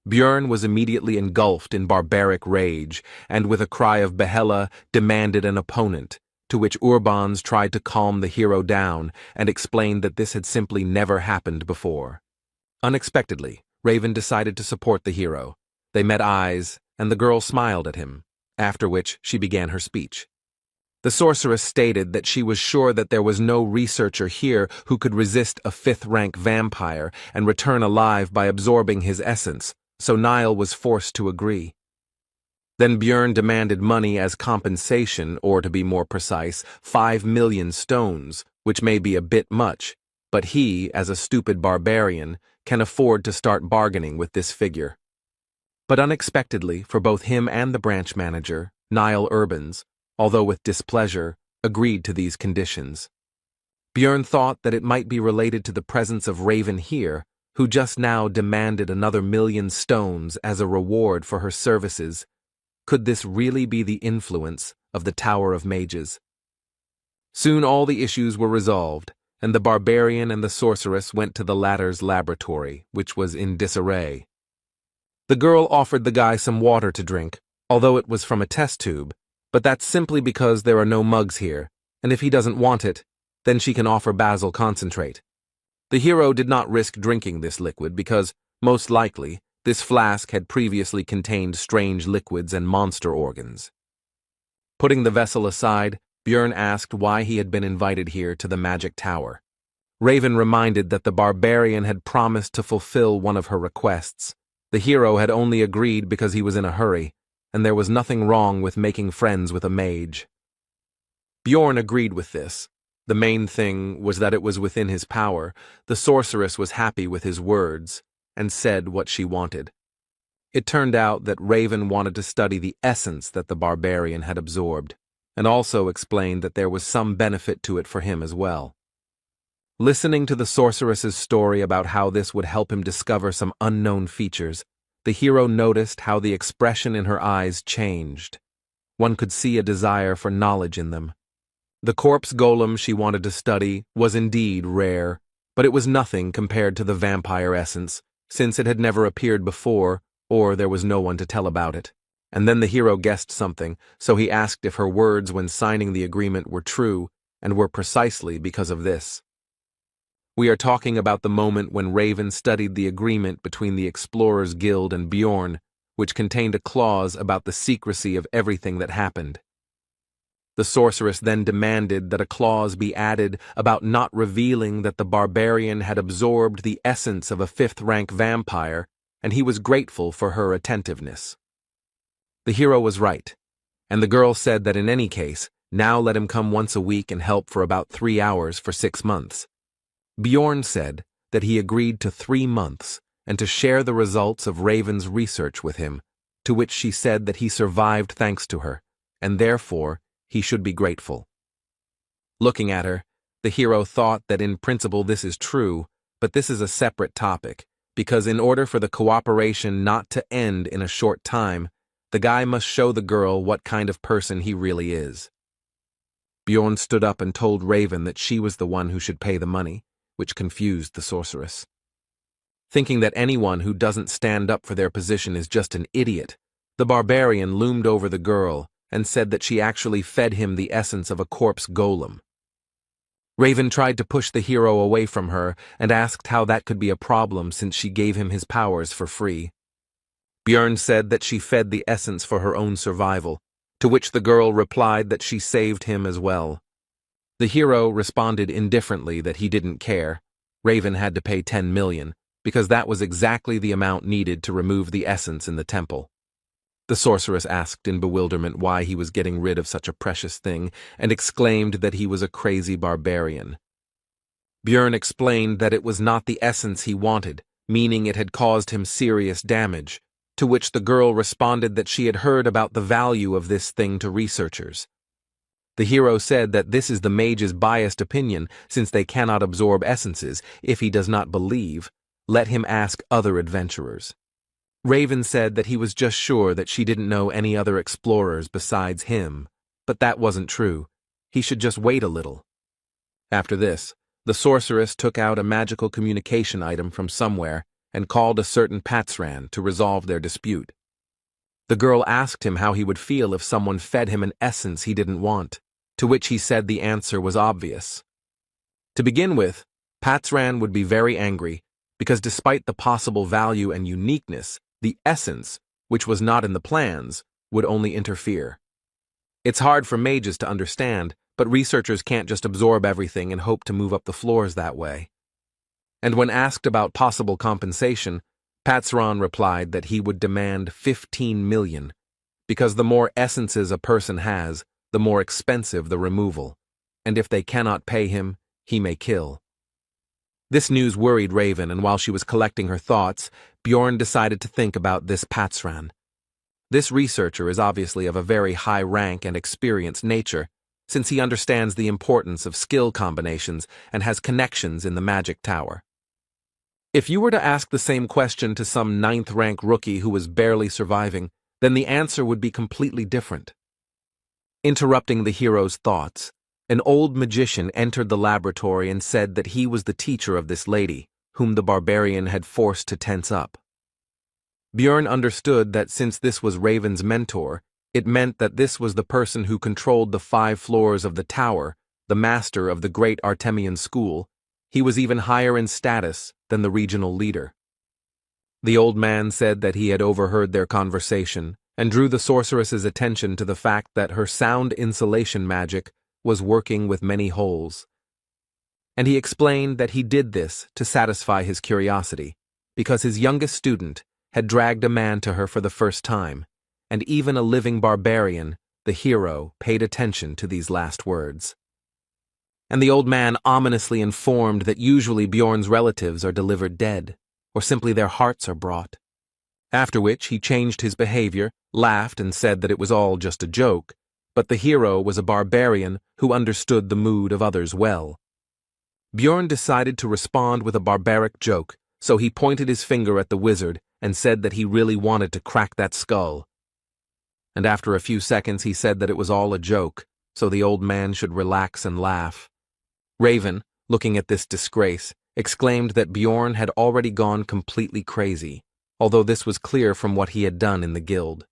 [SPEAKER 1] Björn was immediately engulfed in barbaric rage, and with a cry of Behella demanded an opponent, to which Urbans tried to calm the hero down and explained that this had simply never happened before. Unexpectedly, Raven decided to support the hero. They met eyes, and the girl smiled at him, after which she began her speech. The sorceress stated that she was sure that there was no researcher here who could resist a 5th-rank vampire and return alive by absorbing his essence, so Niall was forced to agree. Then Björn demanded money as compensation, or to be more precise, 5 million stones, which may be a bit much, but he, as a stupid barbarian, can afford to start bargaining with this figure. But unexpectedly, for both him and the branch manager, Niall Urbans, although with displeasure, agreed to these conditions. Björn thought that it might be related to the presence of Raven here, who just now demanded another 1,000,000 stones as a reward for her services. Could this really be the influence of the Tower of Mages? Soon all the issues were resolved, and the barbarian and the sorceress went to the latter's laboratory, which was in disarray. The girl offered the guy some water to drink, although it was from a test tube, but that's simply because there are no mugs here, and if he doesn't want it, then she can offer basil concentrate. The hero did not risk drinking this liquid because, most likely, this flask had previously contained strange liquids and monster organs. Putting the vessel aside, Björn asked why he had been invited here to the magic tower. Raven reminded that the barbarian had promised to fulfill one of her requests. The hero had only agreed because he was in a hurry, and there was nothing wrong with making friends with a mage. Bjorn agreed with this. The main thing was that it was within his power. The sorceress was happy with his words, and said what she wanted. It turned out that Raven wanted to study the essence that the barbarian had absorbed, and also explained that there was some benefit to it for him as well. Listening to the sorceress's story about how this would help him discover some unknown features, the hero noticed how the expression in her eyes changed. One could see a desire for knowledge in them. The corpse golem she wanted to study was indeed rare, but it was nothing compared to the vampire essence, since it had never appeared before, or there was no one to tell about it. And then the hero guessed something, so he asked if her words when signing the agreement were true, and were precisely because of this. We are talking about the moment when Raven studied the agreement between the Explorers Guild and Bjorn, which contained a clause about the secrecy of everything that happened. The sorceress then demanded that a clause be added about not revealing that the barbarian had absorbed the essence of a fifth-rank vampire, and he was grateful for her attentiveness. The hero was right, and the girl said that in any case, now let him come once a week and help for about 3 hours for 6 months. Bjorn said that he agreed to 3 months and to share the results of Raven's research with him, to which she said that he survived thanks to her, and therefore he should be grateful. Looking at her, the hero thought that in principle this is true, but this is a separate topic, because in order for the cooperation not to end in a short time, the guy must show the girl what kind of person he really is. Bjorn stood up and told Raven that she was the one who should pay the money, which confused the sorceress. Thinking that anyone who doesn't stand up for their position is just an idiot, the barbarian loomed over the girl and said that she actually fed him the essence of a corpse golem. Raven tried to push the hero away from her and asked how that could be a problem since she gave him his powers for free. Bjorn said that she fed the essence for her own survival, to which the girl replied that she saved him as well. The hero responded indifferently that he didn't care. Raven had to pay 10 million, because that was exactly the amount needed to remove the essence in the temple. The sorceress asked in bewilderment why he was getting rid of such a precious thing, and exclaimed that he was a crazy barbarian. Bjorn explained that it was not the essence he wanted, meaning it had caused him serious damage, to which the girl responded that she had heard about the value of this thing to researchers. The hero said that this is the mage's biased opinion, since they cannot absorb essences. If he does not believe, let him ask other adventurers. Raven said that he was just sure that she didn't know any other explorers besides him, but that wasn't true. He should just wait a little. After this, the sorceress took out a magical communication item from somewhere and called a certain Patsran to resolve their dispute. The girl asked him how he would feel if someone fed him an essence he didn't want, to which he said the answer was obvious. To begin with, Patsran would be very angry, because despite the possible value and uniqueness, the essence, which was not in the plans, would only interfere. It's hard for mages to understand, but researchers can't just absorb everything and hope to move up the floors that way. And when asked about possible compensation, Patsran replied that he would demand 15 million, because the more essences a person has, the more expensive the removal, and if they cannot pay him, he may kill. This news worried Raven, and while she was collecting her thoughts, Bjorn decided to think about this Patsran. This researcher is obviously of a very high rank and experienced nature, since he understands the importance of skill combinations and has connections in the magic tower. If you were to ask the same question to some 9th-rank rookie who was barely surviving, then the answer would be completely different. Interrupting the hero's thoughts, an old magician entered the laboratory and said that he was the teacher of this lady, whom the barbarian had forced to tense up. Bjorn understood that since this was Raven's mentor, it meant that this was the person who controlled the 5 floors of the tower, the master of the great Artemian school. He was even higher in status than the regional leader. The old man said that he had overheard their conversation and drew the sorceress's attention to the fact that her sound insulation magic was working with many holes. And he explained that he did this to satisfy his curiosity, because his youngest student had dragged a man to her for the first time, and even a living barbarian, the hero, paid attention to these last words. And the old man ominously informed that usually Bjorn's relatives are delivered dead, or simply their hearts are brought. After which he changed his behavior, laughed, and said that it was all just a joke, but the hero was a barbarian who understood the mood of others well. Bjorn decided to respond with a barbaric joke, so he pointed his finger at the wizard and said that he really wanted to crack that skull. And after a few seconds he said that it was all a joke, so the old man should relax and laugh. Raven, looking at this disgrace, exclaimed that Bjorn had already gone completely crazy, although this was clear from what he had done in the guild.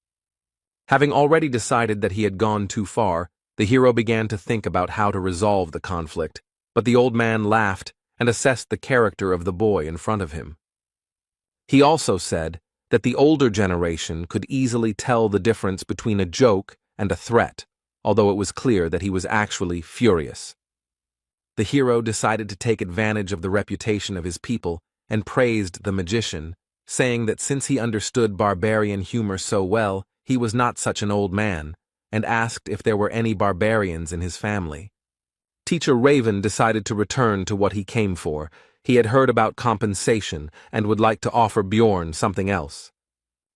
[SPEAKER 1] Having already decided that he had gone too far, the hero began to think about how to resolve the conflict, but the old man laughed and assessed the character of the boy in front of him. He also said that the older generation could easily tell the difference between a joke and a threat, although it was clear that he was actually furious. The hero decided to take advantage of the reputation of his people and praised the magician, saying that since he understood barbarian humor so well, he was not such an old man, and asked if there were any barbarians in his family. Teacher Raven decided to return to what he came for. He had heard about compensation and would like to offer Bjorn something else.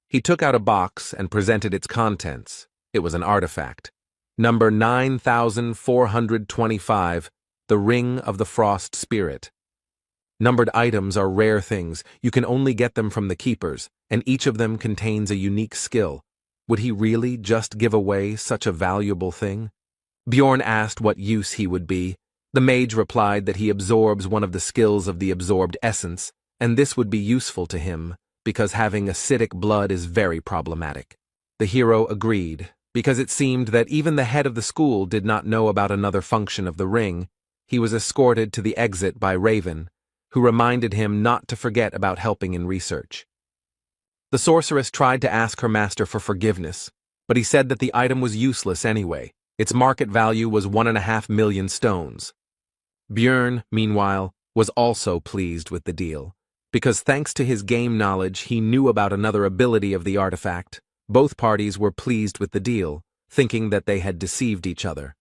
[SPEAKER 1] He took out a box and presented its contents. It was an artifact. Number 9425, the Ring of the Frost Spirit. Numbered items are rare things. You can only get them from the keepers, and each of them contains a unique skill. Would he really just give away such a valuable thing? Bjorn asked what use he would be. The mage replied that he absorbs one of the skills of the absorbed essence, and this would be useful to him, because having acidic blood is very problematic. The hero agreed, because it seemed that even the head of the school did not know about another function of the ring. He was escorted to the exit by Raven, who reminded him not to forget about helping in research. The sorceress tried to ask her master for forgiveness, but he said that the item was useless anyway. Its market value was 1.5 million stones. Bjorn, meanwhile, was also pleased with the deal, because thanks to his game knowledge he knew about another ability of the artifact. Both parties were pleased with the deal, thinking that they had deceived each other.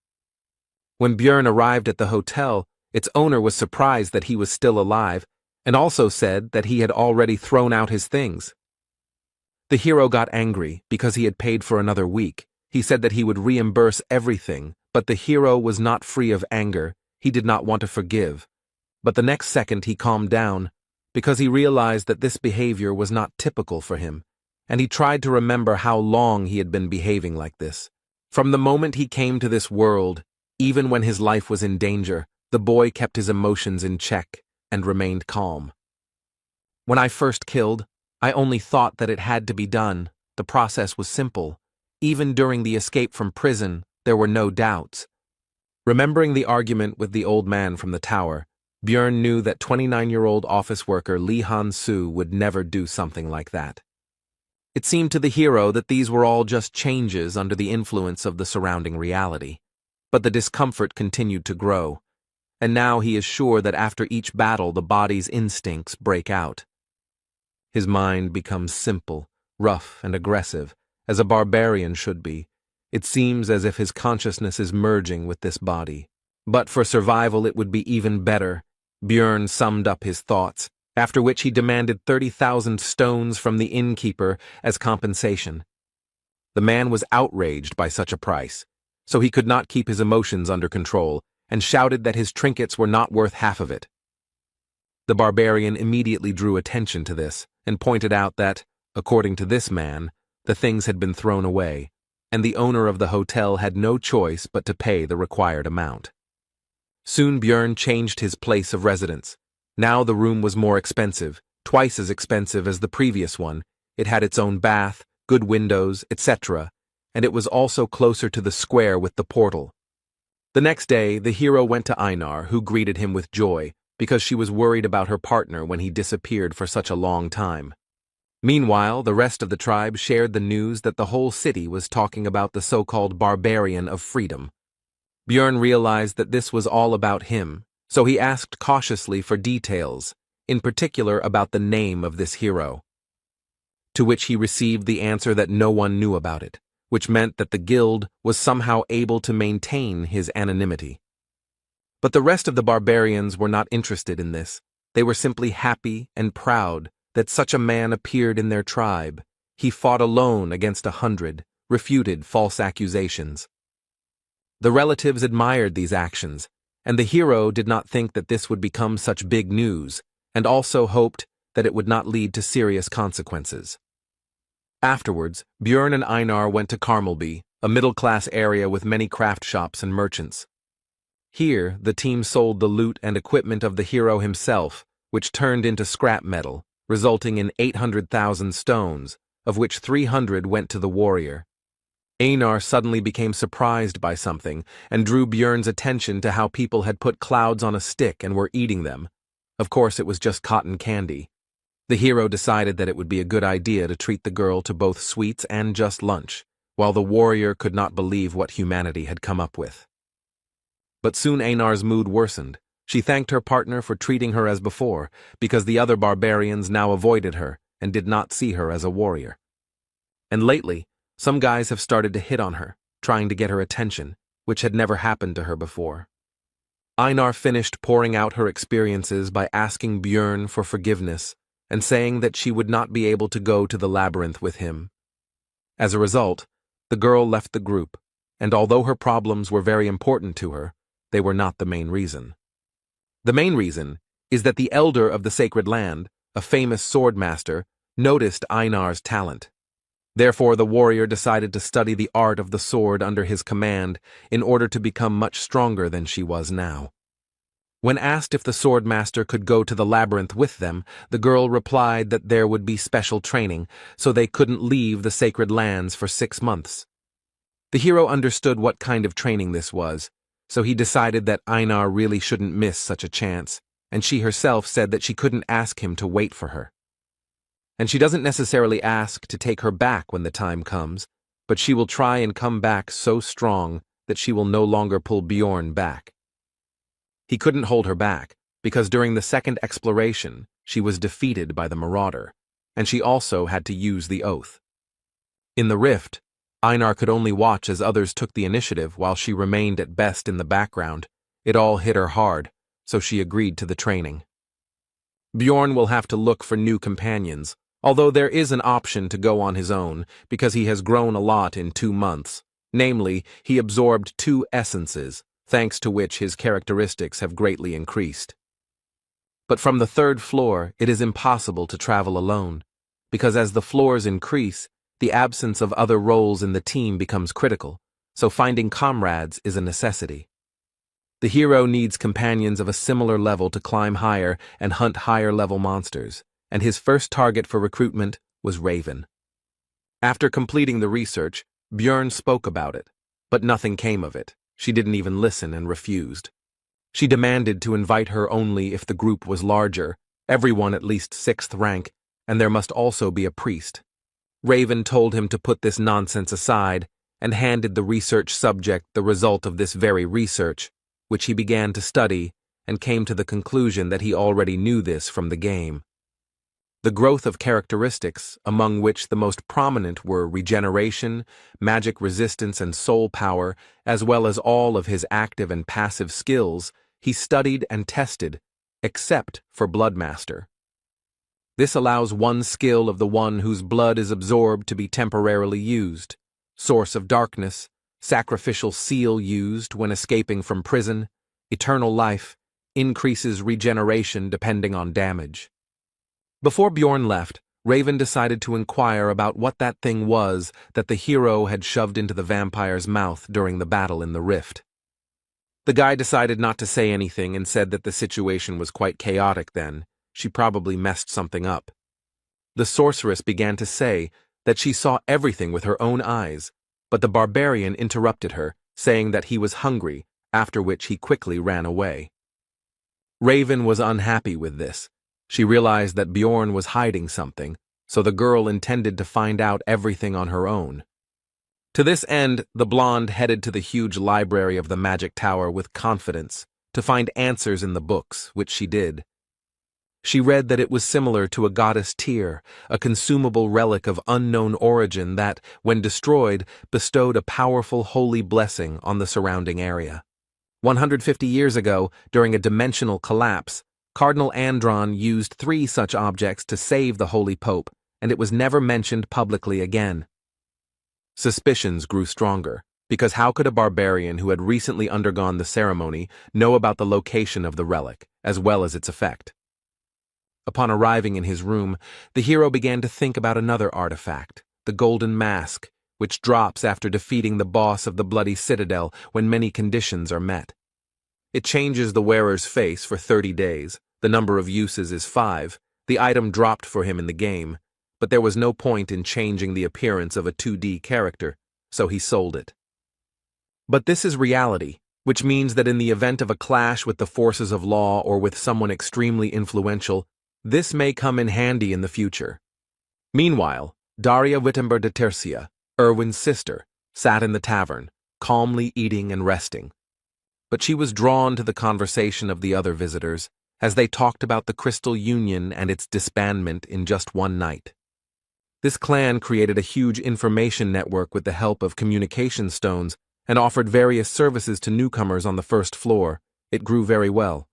[SPEAKER 1] When Bjorn arrived at the hotel, its owner was surprised that he was still alive, and also said that he had already thrown out his things. The hero got angry because he had paid for another week. He said that he would reimburse everything, but the hero was not free of anger. He did not want to forgive. But the next second he calmed down, because he realized that this behavior was not typical for him, and he tried to remember how long he had been behaving like this. From the moment he came to this world, even when his life was in danger, the boy kept his emotions in check and remained calm. When I first killed, I only thought that it had to be done. The process was simple. Even during the escape from prison, there were no doubts. Remembering the argument with the old man from the tower, Bjorn knew that 29-year-old office worker Lee Han-soo would never do something like that. It seemed to the hero that these were all just changes under the influence of the surrounding reality. But the discomfort continued to grow, and now he is sure that after each battle the body's instincts break out. His mind becomes simple, rough, and aggressive, as a barbarian should be. It seems as if his consciousness is merging with this body. But for survival it would be even better. Bjorn summed up his thoughts, after which he demanded 30,000 stones from the innkeeper as compensation. The man was outraged by such a price, so he could not keep his emotions under control, and shouted that his trinkets were not worth half of it. The barbarian immediately drew attention to this, and pointed out that, according to this man, the things had been thrown away, and the owner of the hotel had no choice but to pay the required amount. Soon Bjorn changed his place of residence. Now the room was more expensive, twice as expensive as the previous one. It had its own bath, good windows, etc., and it was also closer to the square with the portal. The next day, the hero went to Einar, who greeted him with joy, because she was worried about her partner when he disappeared for such a long time. Meanwhile, the rest of the tribe shared the news that the whole city was talking about the so-called barbarian of freedom. Björn realized that this was all about him, so he asked cautiously for details, in particular about the name of this hero. To which he received the answer that no one knew about it, which meant that the guild was somehow able to maintain his anonymity. But the rest of the barbarians were not interested in this. They were simply happy and proud that such a man appeared in their tribe. He fought alone against 100, refuted false accusations. The relatives admired these actions, and the hero did not think that this would become such big news, and also hoped that it would not lead to serious consequences. Afterwards, Björn and Einar went to Carmelby, a middle-class area with many craft shops and merchants. Here, the team sold the loot and equipment of the hero himself, which turned into scrap metal, resulting in 800,000 stones, of which 300 went to the warrior. Einar suddenly became surprised by something and drew Björn's attention to how people had put clouds on a stick and were eating them. Of course, it was just cotton candy. The hero decided that it would be a good idea to treat the girl to both sweets and just lunch, while the warrior could not believe what humanity had come up with. But soon Einar's mood worsened. She thanked her partner for treating her as before, because the other barbarians now avoided her and did not see her as a warrior. And lately, some guys have started to hit on her, trying to get her attention, which had never happened to her before. Einar finished pouring out her experiences by asking Björn for forgiveness and saying that she would not be able to go to the labyrinth with him. As a result, the girl left the group, and although her problems were very important to her, they were not the main reason. The main reason is that the elder of the sacred land, a famous sword master, noticed Einar's talent. Therefore, the warrior decided to study the art of the sword under his command in order to become much stronger than she was now. When asked if the sword master could go to the labyrinth with them, the girl replied that there would be special training, so they couldn't leave the sacred lands for 6 months. The hero understood what kind of training this was, so he decided that Einar really shouldn't miss such a chance, and she herself said that she couldn't ask him to wait for her. And she doesn't necessarily ask to take her back when the time comes, but she will try and come back so strong that she will no longer pull Björn back. He couldn't hold her back, because during the second exploration, she was defeated by the marauder, and she also had to use the oath. In the rift, Einar could only watch as others took the initiative while she remained at best in the background. It all hit her hard, so she agreed to the training. Björn will have to look for new companions, although there is an option to go on his own because he has grown a lot in 2 months. Namely, he absorbed 2 essences, thanks to which his characteristics have greatly increased. But from the 3rd floor, it is impossible to travel alone, because as the floors increase, the absence of other roles in the team becomes critical, so finding comrades is a necessity. The hero needs companions of a similar level to climb higher and hunt higher-level monsters, and his first target for recruitment was Raven. After completing the research, Björn spoke about it, but nothing came of it. She didn't even listen and refused. She demanded to invite her only if the group was larger, everyone at least 6th rank, and there must also be a priest. Raven told him to put this nonsense aside and handed the research subject the result of this very research, which he began to study and came to the conclusion that he already knew this from the game. The growth of characteristics, among which the most prominent were regeneration, magic resistance, and soul power, as well as all of his active and passive skills, he studied and tested, except for Bloodmaster. This allows one skill of the one whose blood is absorbed to be temporarily used. Source of Darkness, Sacrificial Seal used when escaping from prison, Eternal Life, increases regeneration depending on damage. Before Björn left, Raven decided to inquire about what that thing was that the hero had shoved into the vampire's mouth during the battle in the rift. The guy decided not to say anything and said that the situation was quite chaotic then. She probably messed something up. The sorceress began to say that she saw everything with her own eyes, but the barbarian interrupted her, saying that he was hungry after which he quickly ran away. Raven was unhappy with this. She realized that Bjorn was hiding something, so the girl intended to find out everything on her own. To this end, the blonde headed to the huge library of the Magic Tower with confidence, to find answers in the books, which she did. She read that it was similar to a goddess tear, a consumable relic of unknown origin that, when destroyed, bestowed a powerful holy blessing on the surrounding area. 150 years ago, during a dimensional collapse, Cardinal Andron used 3 such objects to save the Holy Pope, and it was never mentioned publicly again. Suspicions grew stronger, because how could a barbarian who had recently undergone the ceremony know about the location of the relic, as well as its effect? Upon arriving in his room, the hero began to think about another artifact, the Golden Mask, which drops after defeating the boss of the Bloody Citadel when many conditions are met. It changes the wearer's face for 30 days, the number of uses is 5, the item dropped for him in the game, but there was no point in changing the appearance of a 2D character, so he sold it. But this is reality, which means that in the event of a clash with the forces of law or with someone extremely influential, this may come in handy in the future. Meanwhile, Daria Wittenberg de Tercia, Erwin's sister, sat in the tavern, calmly eating and resting. But she was drawn to the conversation of the other visitors, as they talked about the Crystal Union and its disbandment in just one night. This clan created a huge information network with the help of communication stones and offered various services to newcomers on the first floor. It grew very well.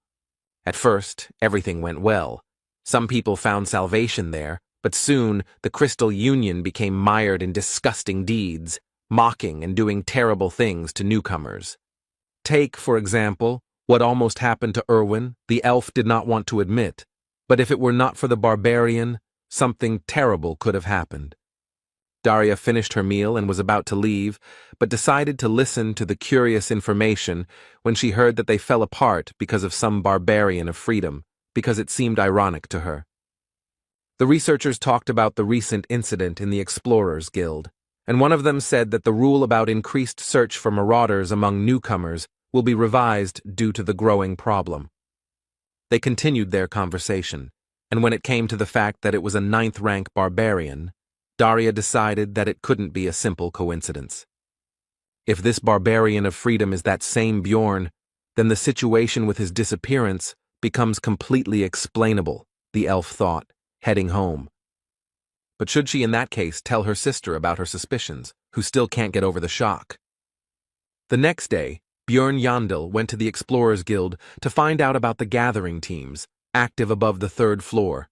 [SPEAKER 1] At first, everything went well. Some people found salvation there, but soon the Crystal Union became mired in disgusting deeds, mocking and doing terrible things to newcomers. Take, for example, what almost happened to Erwin. The elf did not want to admit, but if it were not for the barbarian, something terrible could have happened. Daria finished her meal and was about to leave, but decided to listen to the curious information when she heard that they fell apart because of some barbarian of freedom, because it seemed ironic to her. The researchers talked about the recent incident in the Explorers Guild, and one of them said that the rule about increased search for marauders among newcomers will be revised due to the growing problem. They continued their conversation, and when it came to the fact that it was a 9th-rank barbarian, Daria decided that it couldn't be a simple coincidence. If this barbarian of freedom is that same Bjorn, then the situation with his disappearance becomes completely explainable, the elf thought, heading home. But should she in that case tell her sister about her suspicions, who still can't get over the shock? The next day, Bjorn Yandel went to the Explorers Guild to find out about the gathering teams, active above the 3rd floor.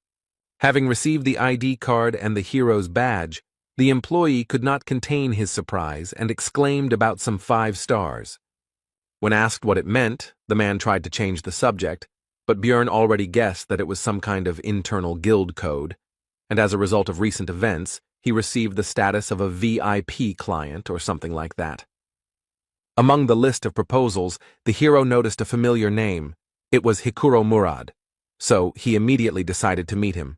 [SPEAKER 1] Having received the ID card and the hero's badge, the employee could not contain his surprise and exclaimed about some 5 stars. When asked what it meant, the man tried to change the subject, but Bjorn already guessed that it was some kind of internal guild code, and as a result of recent events, he received the status of a VIP client or something like that. Among the list of proposals, the hero noticed a familiar name. It was Hikuro Murad, so he immediately decided to meet him.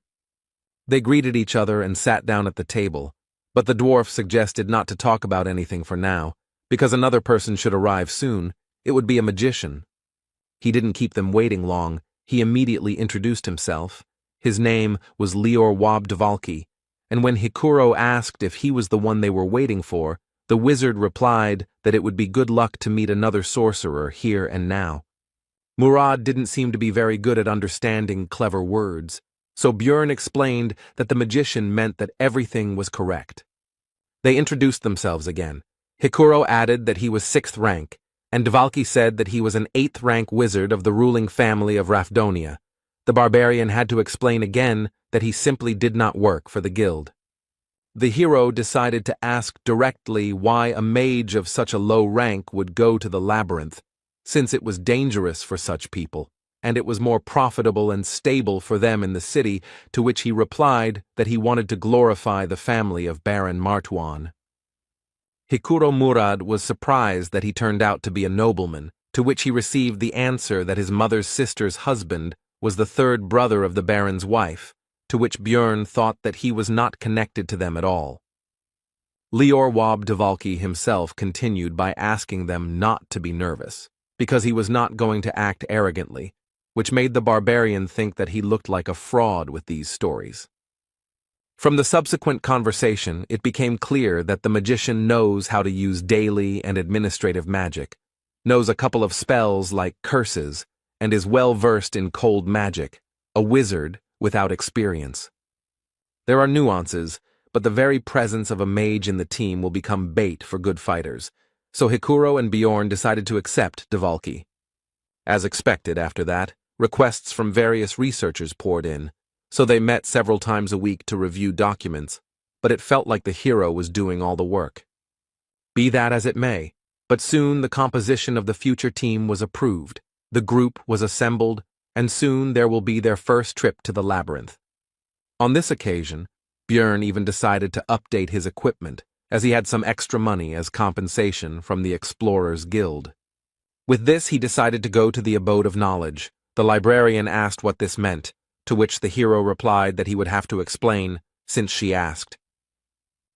[SPEAKER 1] They greeted each other and sat down at the table, but the dwarf suggested not to talk about anything for now, because another person should arrive soon. It would be a magician. He didn't keep them waiting long. He immediately introduced himself. His name was Lior Wabdvalki, and when Hikuro asked if he was the one they were waiting for, the wizard replied that it would be good luck to meet another sorcerer here and now. Murad didn't seem to be very good at understanding clever words, so Bjorn explained that the magician meant that everything was correct. They introduced themselves again. Hikuro added that he was 6th rank, and Dvalki said that he was an 8th rank wizard of the ruling family of Rafdonia. The barbarian had to explain again that he simply did not work for the guild. The hero decided to ask directly why a mage of such a low rank would go to the labyrinth, since it was dangerous for such people, and it was more profitable and stable for them in the city, to which he replied that he wanted to glorify the family of Baron Martuan. Hikuro Murad was surprised that he turned out to be a nobleman, to which he received the answer that his mother's sister's husband was the 3rd brother of the Baron's wife, to which Bjorn thought that he was not connected to them at all. Lior Wabdvalki himself continued by asking them not to be nervous, because he was not going to act arrogantly, which made the barbarian think that he looked like a fraud with these stories. From the subsequent conversation, it became clear that the magician knows how to use daily and administrative magic, knows a couple of spells like curses, and is well versed in cold magic, a wizard without experience. There are nuances, but the very presence of a mage in the team will become bait for good fighters, so Hikuro and Bjorn decided to accept Dvalki. As expected after that, requests from various researchers poured in, so they met several times a week to review documents, but it felt like the hero was doing all the work. Be that as it may, but soon the composition of the future team was approved, the group was assembled, and soon there will be their first trip to the labyrinth. On this occasion, Bjorn even decided to update his equipment, as he had some extra money as compensation from the Explorers Guild. With this, he decided to go to the Abode of Knowledge. The librarian asked what this meant, to which the hero replied that he would have to explain, since she asked.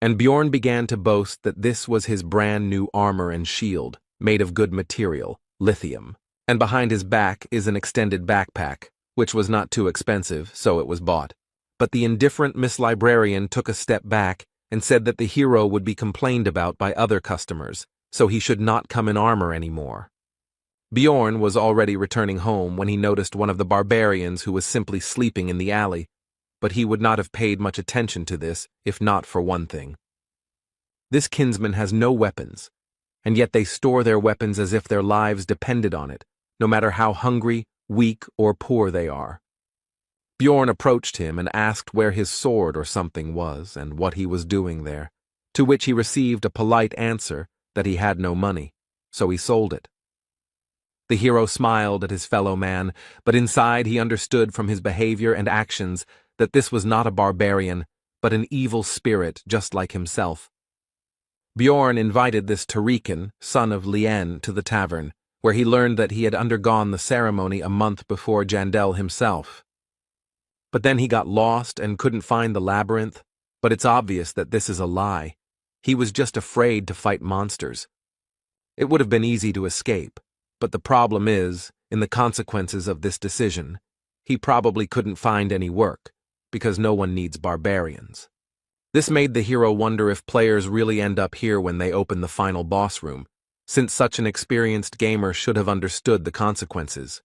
[SPEAKER 1] And Bjorn began to boast that this was his brand new armor and shield, made of good material, lithium, and behind his back is an extended backpack, which was not too expensive, so it was bought. But the indifferent Miss Librarian took a step back and said that the hero would be complained about by other customers, so he should not come in armor anymore. Bjorn was already returning home when he noticed one of the barbarians who was simply sleeping in the alley, but he would not have paid much attention to this if not for one thing. This kinsman has no weapons, and yet they store their weapons as if their lives depended on it, no matter how hungry, weak, or poor they are. Bjorn approached him and asked where his sword or something was and what he was doing there, to which he received a polite answer that he had no money, so he sold it. The hero smiled at his fellow man, but inside he understood from his behavior and actions that this was not a barbarian, but an evil spirit just like himself. Bjorn invited this Tarikan, son of Lien, to the tavern, where he learned that he had undergone the ceremony a month before Jandel himself. But then he got lost and couldn't find the labyrinth, but it's obvious that this is a lie. He was just afraid to fight monsters. It would have been easy to escape, but the problem is, in the consequences of this decision, he probably couldn't find any work, because no one needs barbarians. This made the hero wonder if players really end up here when they open the final boss room, since such an experienced gamer should have understood the consequences.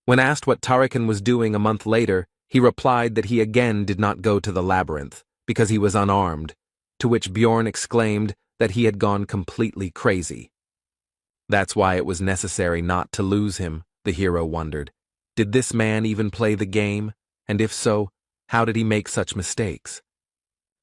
[SPEAKER 1] When asked what Tarikan was doing a month later, he replied that he again did not go to the labyrinth, because he was unarmed, to which Bjorn exclaimed that he had gone completely crazy. That's why it was necessary not to lose him, the hero wondered. Did this man even play the game? And if so, how did he make such mistakes?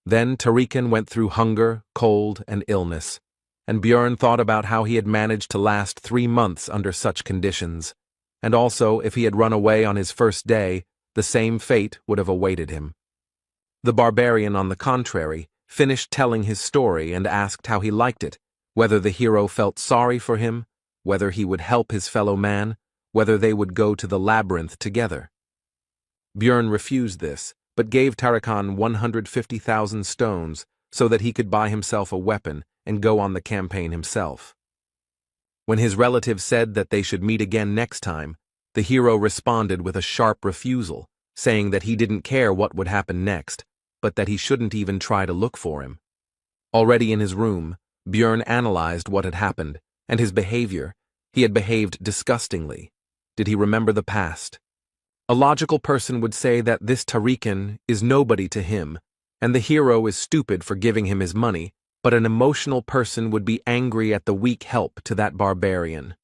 [SPEAKER 1] Then Tarikan went through hunger, cold, and illness, and Bjorn thought about how he had managed to last 3 months under such conditions, and also if he had run away on his first day, the same fate would have awaited him. The barbarian, on the contrary, finished telling his story and asked how he liked it, whether the hero felt sorry for him, whether he would help his fellow man, whether they would go to the labyrinth together. Bjorn refused this, but gave Tarikan 150,000 stones so that he could buy himself a weapon and go on the campaign himself. When his relative said that they should meet again next time, the hero responded with a sharp refusal, saying that he didn't care what would happen next, but that he shouldn't even try to look for him. Already in his room, Bjorn analyzed what had happened, and his behavior. He had behaved disgustingly. Did he remember the past? A logical person would say that this Tarikan is nobody to him, and the hero is stupid for giving him his money, but an emotional person would be angry at the weak help to that barbarian.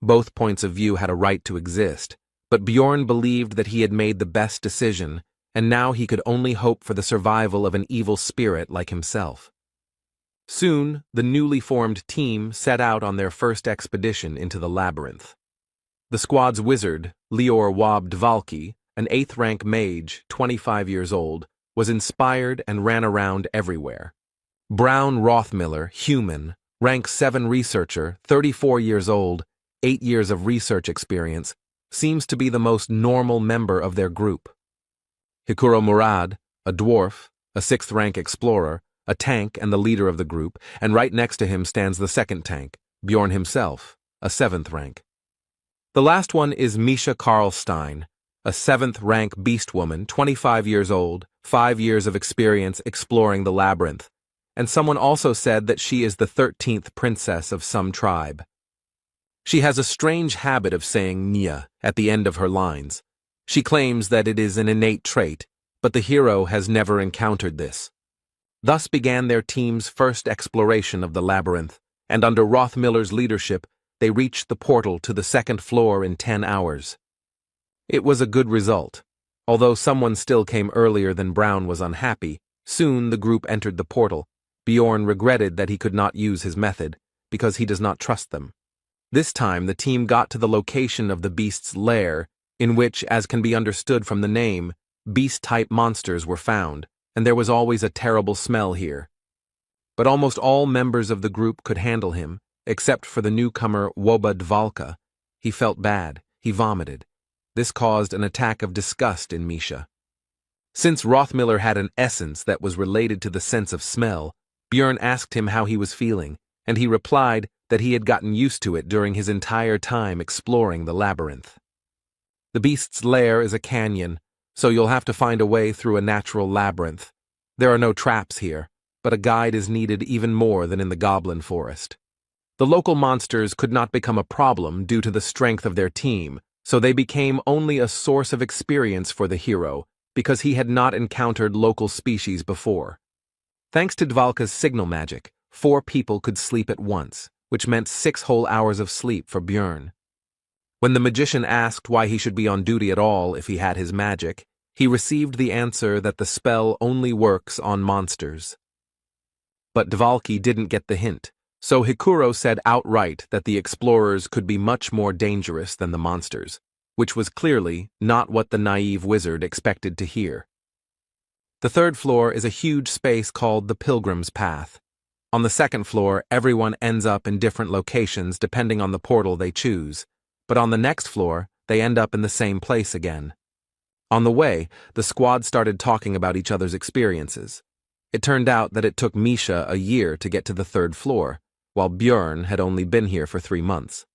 [SPEAKER 1] Both points of view had a right to exist, but Bjorn believed that he had made the best decision, and now he could only hope for the survival of an evil spirit like himself. Soon, the newly formed team set out on their first expedition into the labyrinth. The squad's wizard, Lior Wab Dvalki, an 8th-rank mage, 25 years old, was inspired and ran around everywhere. Brown Rothmiller, human, rank 7 researcher, 34 years old, 8 years of research experience, seems to be the most normal member of their group. Hikuro Murad, a dwarf, a 6th-rank explorer, a tank and the leader of the group, and right next to him stands the 2nd tank, Bjorn himself, a 7th rank. The last one is Misha Karlstein, a 7th rank beast woman, 25 years old, 5 years of experience exploring the labyrinth, and someone also said that she is the 13th princess of some tribe. She has a strange habit of saying Nya at the end of her lines. She claims that it is an innate trait, but the hero has never encountered this. Thus began their team's first exploration of the labyrinth, and under Rothmiller's leadership, they reached the portal to the 2nd floor in 10 hours. It was a good result. Although someone still came earlier than Brown was unhappy, soon the group entered the portal. Bjorn regretted that he could not use his method, because he does not trust them. This time the team got to the location of the beast's lair, in which, as can be understood from the name, beast-type monsters were found, and there was always a terrible smell here. But almost all members of the group could handle him, except for the newcomer Woba Dvalka. He felt bad. He vomited. This caused an attack of disgust in Misha. Since Rothmiller had an essence that was related to the sense of smell, Bjorn asked him how he was feeling, and he replied that he had gotten used to it during his entire time exploring the labyrinth. The beast's lair is a canyon, so you'll have to find a way through a natural labyrinth. There are no traps here, but a guide is needed even more than in the goblin forest. The local monsters could not become a problem due to the strength of their team, so they became only a source of experience for the hero, because he had not encountered local species before. Thanks to Dvalka's signal magic, 4 people could sleep at once, which meant 6 whole hours of sleep for Bjorn. When the magician asked why he should be on duty at all if he had his magic, he received the answer that the spell only works on monsters. But Dvalki didn't get the hint, so Hikuro said outright that the explorers could be much more dangerous than the monsters, which was clearly not what the naive wizard expected to hear. The 3rd floor is a huge space called the Pilgrim's Path. On the 2nd floor, everyone ends up in different locations depending on the portal they choose, but on the next floor, they end up in the same place again. On the way, the squad started talking about each other's experiences. It turned out that it took Misha a year to get to the 3rd floor, while Bjorn had only been here for 3 months.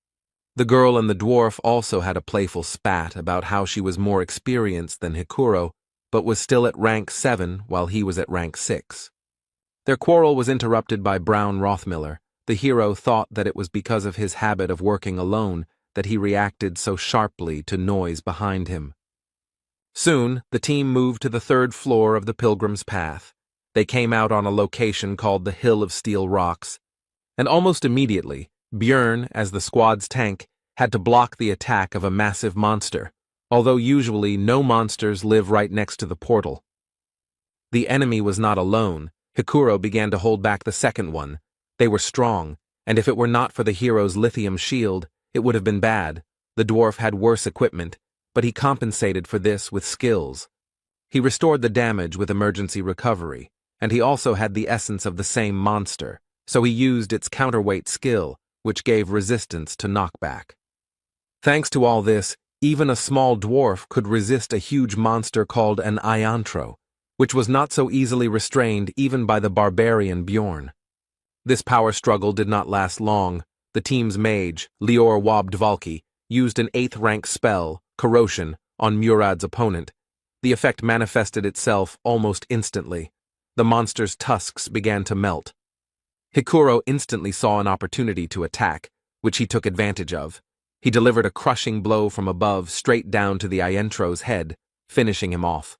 [SPEAKER 1] The girl and the dwarf also had a playful spat about how she was more experienced than Hikuro, but was still at rank 7 while he was at rank 6. Their quarrel was interrupted by Brown Rothmiller. The hero thought that it was because of his habit of working alone that he reacted so sharply to noise behind him. Soon, the team moved to the 3rd floor of the Pilgrim's Path. They came out on a location called the Hill of Steel Rocks, and almost immediately, Bjorn, as the squad's tank, had to block the attack of a massive monster, although usually no monsters live right next to the portal. The enemy was not alone. Hikuro began to hold back the 2nd one. They were strong, and if it were not for the hero's lithium shield, it would have been bad. The dwarf had worse equipment, but he compensated for this with skills. He restored the damage with emergency recovery, and he also had the essence of the same monster, so he used its counterweight skill, which gave resistance to knockback. Thanks to all this, even a small dwarf could resist a huge monster called an iantro, which was not so easily restrained even by the barbarian Bjorn. This power struggle did not last long. The team's mage, Lior Wab-Dvalki, used an 8th rank spell, Corrosion, on Murad's opponent. The effect manifested itself almost instantly. The monster's tusks began to melt. Hikuro instantly saw an opportunity to attack, which he took advantage of. He delivered a crushing blow from above straight down to the Ientro's head, finishing him off.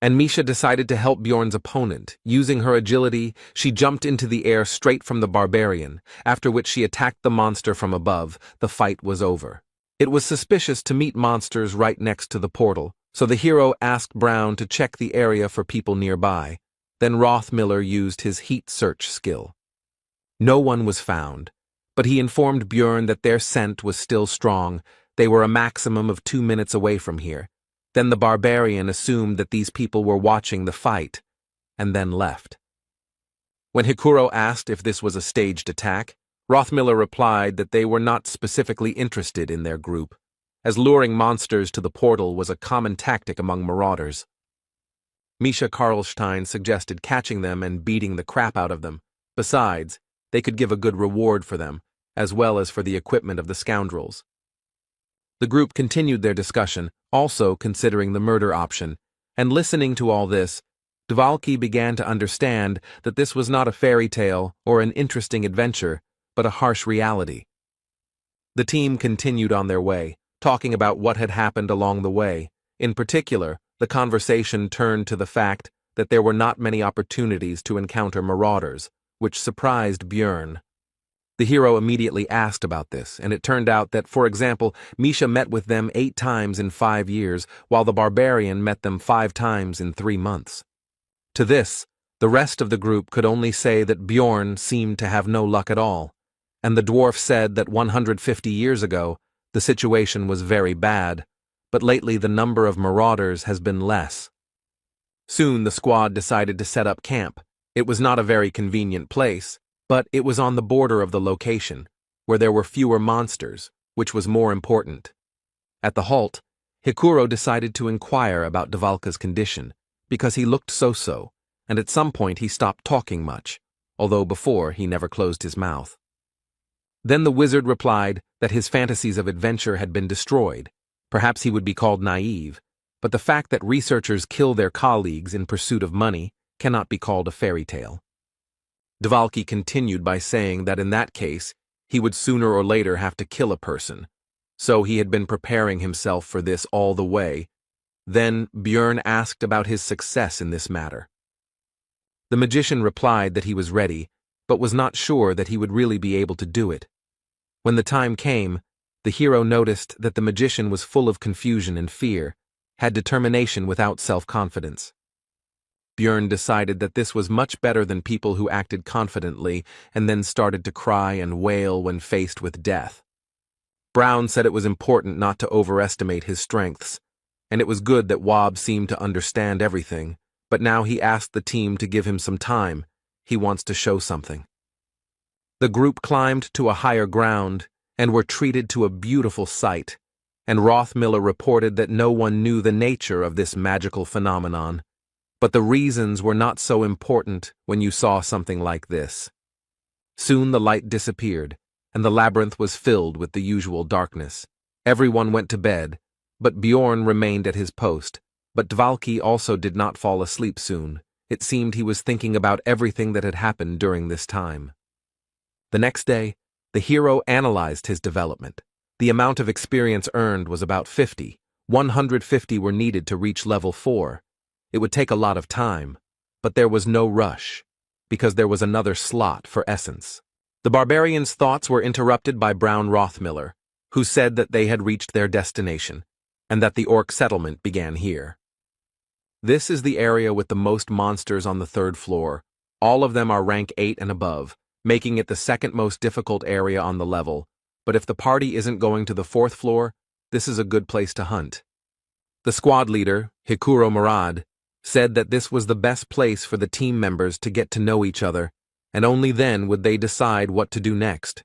[SPEAKER 1] And Misha decided to help Bjorn's opponent. Using her agility, she jumped into the air straight from the barbarian, after which she attacked the monster from above. The fight was over. It was suspicious to meet monsters right next to the portal, so the hero asked Brown to check the area for people nearby. Then Rothmiller used his heat search skill. No one was found, but he informed Bjorn that their scent was still strong. They were a maximum of 2 minutes away from here. Then the barbarian assumed that these people were watching the fight, and then left. When Hikuro asked if this was a staged attack, Rothmiller replied that they were not specifically interested in their group, as luring monsters to the portal was a common tactic among marauders. Misha Karlstein suggested catching them and beating the crap out of them. Besides, they could give a good reward for them, as well as for the equipment of the scoundrels. The group continued their discussion, also considering the murder option, and listening to all this, Dvalki began to understand that this was not a fairy tale or an interesting adventure, but a harsh reality. The team continued on their way, talking about what had happened along the way. In particular, the conversation turned to the fact that there were not many opportunities to encounter marauders, which surprised Björn. The hero immediately asked about this, and it turned out that, for example, Misha met with them 8 times in 5 years, while the barbarian met them 5 times in 3 months. To this, the rest of the group could only say that Björn seemed to have no luck at all, and the dwarf said that 150 years ago, the situation was very bad, but lately the number of marauders has been less. Soon the squad decided to set up camp. It was not a very convenient place, but it was on the border of the location, where there were fewer monsters, which was more important. At the halt, Hikuro decided to inquire about Dvalka's condition, because he looked so-so, and at some point he stopped talking much, although before he never closed his mouth. Then the wizard replied that his fantasies of adventure had been destroyed. Perhaps he would be called naive, but the fact that researchers kill their colleagues in pursuit of money cannot be called a fairy tale. Dvalki continued by saying that in that case, he would sooner or later have to kill a person, so he had been preparing himself for this all the way. Then Björn asked about his success in this matter. The magician replied that he was ready, but was not sure that he would really be able to do it. When the time came, the hero noticed that the magician was full of confusion and fear, had determination without self-confidence. Björn decided that this was much better than people who acted confidently and then started to cry and wail when faced with death. Brown said it was important not to overestimate his strengths, and it was good that Wob seemed to understand everything, but now he asked the team to give him some time. He wants to show something. The group climbed to a higher ground and were treated to a beautiful sight, and Rothmiller reported that no one knew the nature of this magical phenomenon. But the reasons were not so important when you saw something like this. Soon the light disappeared, and the labyrinth was filled with the usual darkness. Everyone went to bed, but Bjorn remained at his post. But Dvalki also did not fall asleep soon. It seemed he was thinking about everything that had happened during this time. The next day, the hero analyzed his development. The amount of experience earned was about 50. 150 were needed to reach level 4. It would take a lot of time, but there was no rush, because there was another slot for essence. The barbarians' thoughts were interrupted by Brown Rothmiller, who said that they had reached their destination, and that the orc settlement began here. This is the area with the most monsters on the 3rd floor. All of them are rank 8 and above, making it the second most difficult area on the level, but if the party isn't going to the 4th floor, this is a good place to hunt. The squad leader, Hikuro Murad, said that this was the best place for the team members to get to know each other, and only then would they decide what to do next.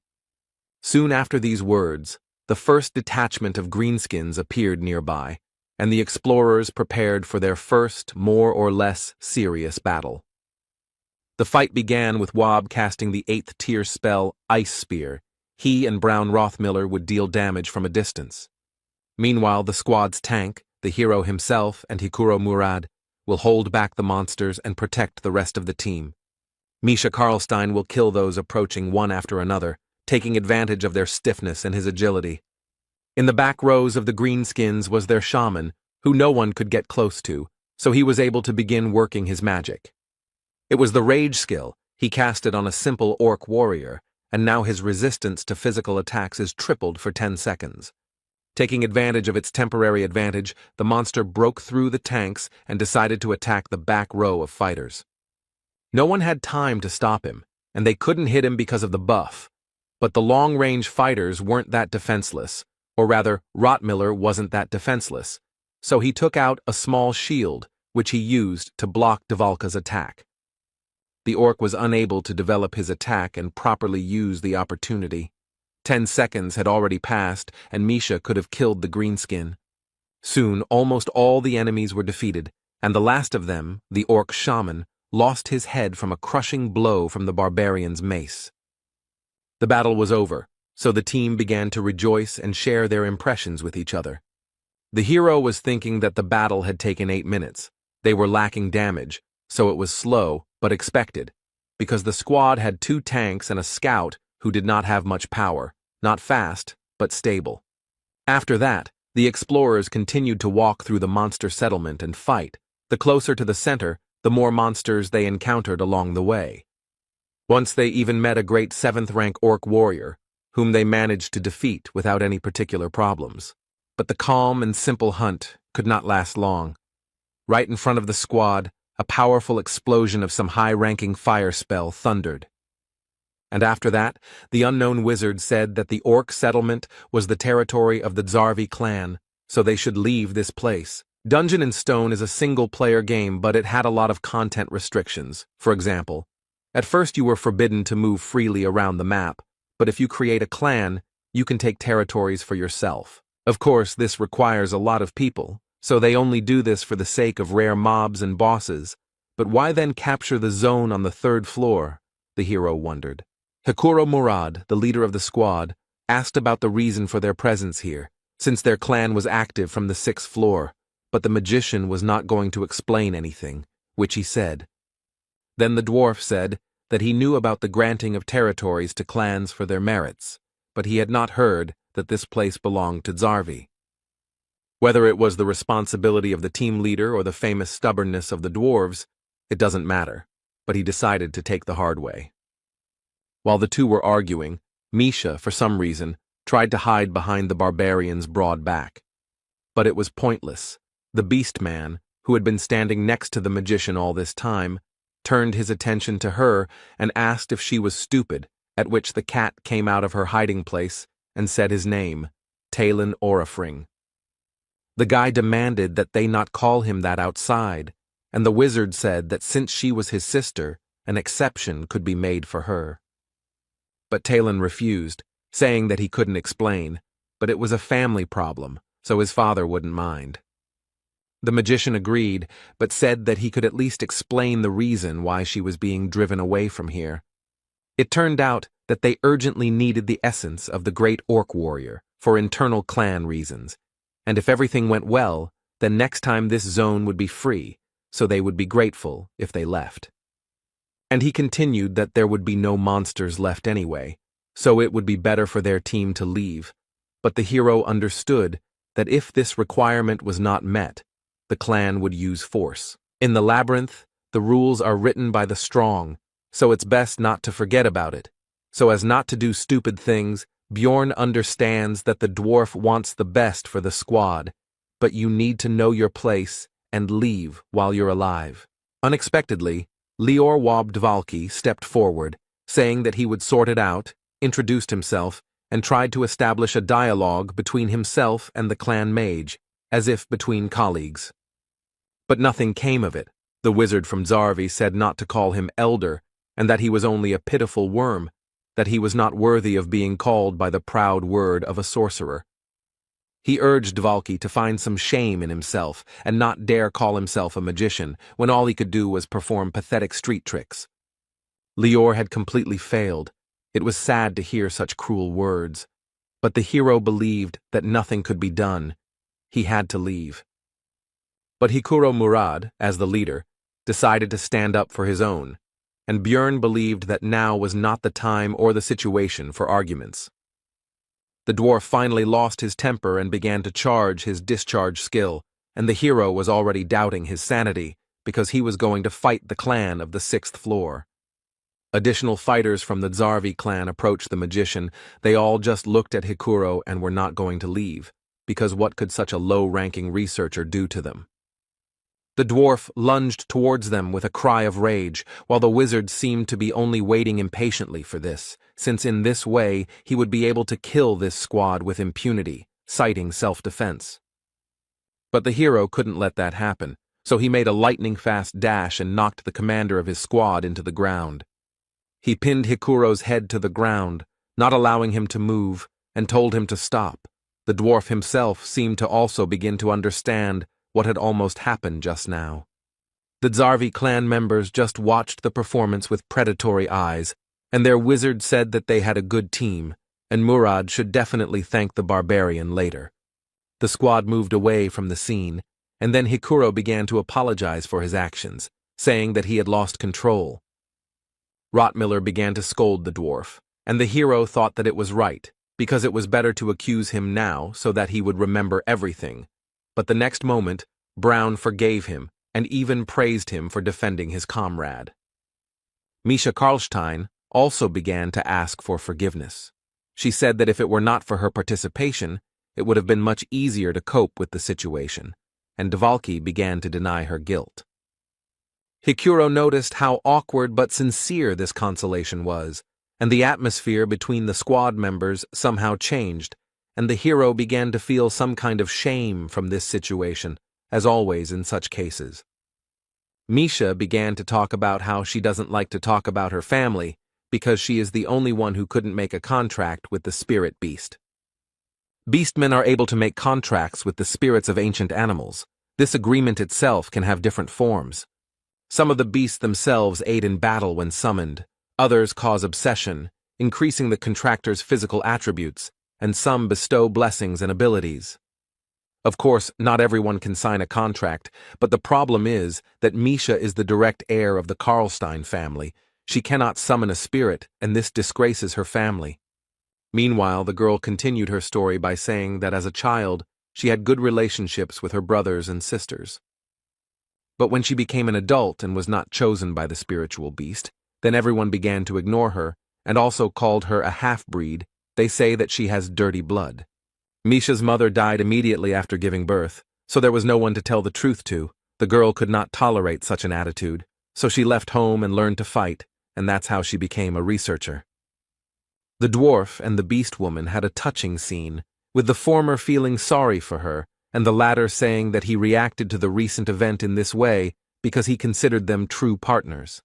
[SPEAKER 1] Soon after these words, the first detachment of greenskins appeared nearby, and the explorers prepared for their first, more or less serious battle. The fight began with Wob casting the 8th tier spell Ice Spear. He and Brown Rothmiller would deal damage from a distance. Meanwhile, the squad's tank, the hero himself and Hikuro Murad, will hold back the monsters and protect the rest of the team. Misha Karlstein will kill those approaching one after another, taking advantage of their stiffness and his agility. In the back rows of the greenskins was their shaman, who no one could get close to, so he was able to begin working his magic. It was the rage skill. He cast it on a simple orc warrior, and now his resistance to physical attacks is tripled for 10 seconds. Taking advantage of its temporary advantage, the monster broke through the tanks and decided to attack the back row of fighters. No one had time to stop him, and they couldn't hit him because of the buff. But the long-range fighters weren't that defenseless, or rather, Rothmiller wasn't that defenseless, so he took out a small shield, which he used to block Dvalka's attack. The orc was unable to develop his attack and properly use the opportunity. 10 seconds had already passed, and Misha could have killed the greenskin. Soon, almost all the enemies were defeated, and the last of them, the orc shaman, lost his head from a crushing blow from the barbarian's mace. The battle was over, so the team began to rejoice and share their impressions with each other. The hero was thinking that the battle had taken 8 minutes. They were lacking damage, so it was slow, but expected, because the squad had 2 tanks and a scout who did not have much power, not fast, but stable. After that, the explorers continued to walk through the monster settlement and fight. The closer to the center, the more monsters they encountered along the way. Once they even met a great 7th-rank orc warrior, whom they managed to defeat without any particular problems. But the calm and simple hunt could not last long. Right in front of the squad, a powerful explosion of some high-ranking fire spell thundered. And after that, the unknown wizard said that the orc settlement was the territory of the Zarvi clan, so they should leave this place. Dungeon & Stone is a single-player game, but it had a lot of content restrictions. For example, at first you were forbidden to move freely around the map, but if you create a clan, you can take territories for yourself. Of course, this requires a lot of people, so they only do this for the sake of rare mobs and bosses. But why then capture the zone on the 3rd floor? The hero wondered. Hikuro Murad, the leader of the squad, asked about the reason for their presence here, since their clan was active from the 6th floor, but the magician was not going to explain anything, which he said. Then the dwarf said that he knew about the granting of territories to clans for their merits, but he had not heard that this place belonged to Zarvi. Whether it was the responsibility of the team leader or the famous stubbornness of the dwarves, it doesn't matter, but he decided to take the hard way. While the two were arguing, Misha, for some reason, tried to hide behind the barbarian's broad back. But it was pointless. The beast man, who had been standing next to the magician all this time, turned his attention to her and asked if she was stupid, at which the cat came out of her hiding place and said his name, Talon Orifring. The guy demanded that they not call him that outside, and the wizard said that since she was his sister, an exception could be made for her. But Talon refused, saying that he couldn't explain, but it was a family problem, so his father wouldn't mind. The magician agreed, but said that he could at least explain the reason why she was being driven away from here. It turned out that they urgently needed the essence of the great orc warrior for internal clan reasons, and if everything went well, then next time this zone would be free, so they would be grateful if they left. And he continued that there would be no monsters left anyway, so it would be better for their team to leave. But the hero understood that if this requirement was not met, the clan would use force. In the labyrinth, the rules are written by the strong, so it's best not to forget about it. So as not to do stupid things, Bjorn understands that the dwarf wants the best for the squad, but you need to know your place and leave while you're alive. Unexpectedly, Lior Wobdvalki stepped forward, saying that he would sort it out, introduced himself, and tried to establish a dialogue between himself and the clan mage, as if between colleagues. But nothing came of it. The wizard from Zarvi said not to call him elder, and that he was only a pitiful worm, that he was not worthy of being called by the proud word of a sorcerer. He urged Dvalki to find some shame in himself and not dare call himself a magician when all he could do was perform pathetic street tricks. Lior had completely failed. It was sad to hear such cruel words, but the hero believed that nothing could be done. He had to leave. But Hikuro Murad, as the leader, decided to stand up for his own, and Bjorn believed that now was not the time or the situation for arguments. The dwarf finally lost his temper and began to charge his discharge skill, and the hero was already doubting his sanity because he was going to fight the clan of the 6th floor. Additional fighters from the Zarvi clan approached the magician. They all just looked at Hikuro and were not going to leave, because what could such a low-ranking researcher do to them? The dwarf lunged towards them with a cry of rage, while the wizard seemed to be only waiting impatiently for this, since in this way he would be able to kill this squad with impunity, citing self-defense. But the hero couldn't let that happen, so he made a lightning-fast dash and knocked the commander of his squad into the ground. He pinned Hikuro's head to the ground, not allowing him to move, and told him to stop. The dwarf himself seemed to also begin to understand what had almost happened just now. The Zarvi clan members just watched the performance with predatory eyes, and their wizard said that they had a good team, and Murad should definitely thank the barbarian later. The squad moved away from the scene, and then Hikuro began to apologize for his actions, saying that he had lost control. Rottmiller began to scold the dwarf, and the hero thought that it was right, because it was better to accuse him now so that he would remember everything. But the next moment, Brown forgave him and even praised him for defending his comrade. Misha Karlstein also began to ask for forgiveness. She said that if it were not for her participation, it would have been much easier to cope with the situation, and Dvalki began to deny her guilt. Hikuro noticed how awkward but sincere this consolation was, and the atmosphere between the squad members somehow changed, and the hero began to feel some kind of shame from this situation, as always in such cases. Misha began to talk about how she doesn't like to talk about her family because she is the only one who couldn't make a contract with the spirit beast. Beastmen are able to make contracts with the spirits of ancient animals. This agreement itself can have different forms. Some of the beasts themselves aid in battle when summoned, others cause obsession, increasing the contractor's physical attributes, and some bestow blessings and abilities. Of course, not everyone can sign a contract, but the problem is that Misha is the direct heir of the Karlstein family. She cannot summon a spirit, and this disgraces her family. Meanwhile, the girl continued her story by saying that as a child, she had good relationships with her brothers and sisters. But when she became an adult and was not chosen by the spiritual beast, then everyone began to ignore her, and also called her a half-breed. They say that she has dirty blood. Misha's mother died immediately after giving birth, so there was no one to tell the truth to. The girl could not tolerate such an attitude, so she left home and learned to fight, and that's how she became a researcher. The dwarf and the beast woman had a touching scene, with the former feeling sorry for her, and the latter saying that he reacted to the recent event in this way because he considered them true partners.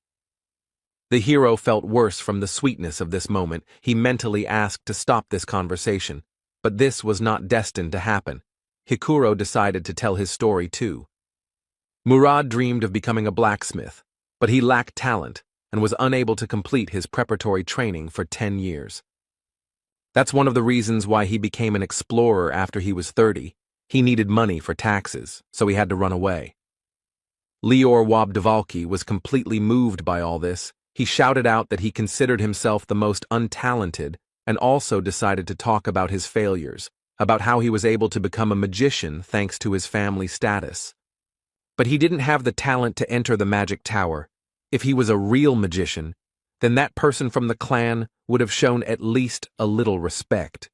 [SPEAKER 1] The hero felt worse from the sweetness of this moment. He mentally asked to stop this conversation, but this was not destined to happen. Hikuro decided to tell his story too. Murad dreamed of becoming a blacksmith, but he lacked talent and was unable to complete his preparatory training for 10 years. That's one of the reasons why he became an explorer after he was 30. He needed money for taxes, so he had to run away. Lior Wabdvalki was completely moved by all this. He shouted out that he considered himself the most untalented and also decided to talk about his failures, about how he was able to become a magician thanks to his family status. But he didn't have the talent to enter the magic tower. If he was a real magician, then that person from the clan would have shown at least a little respect.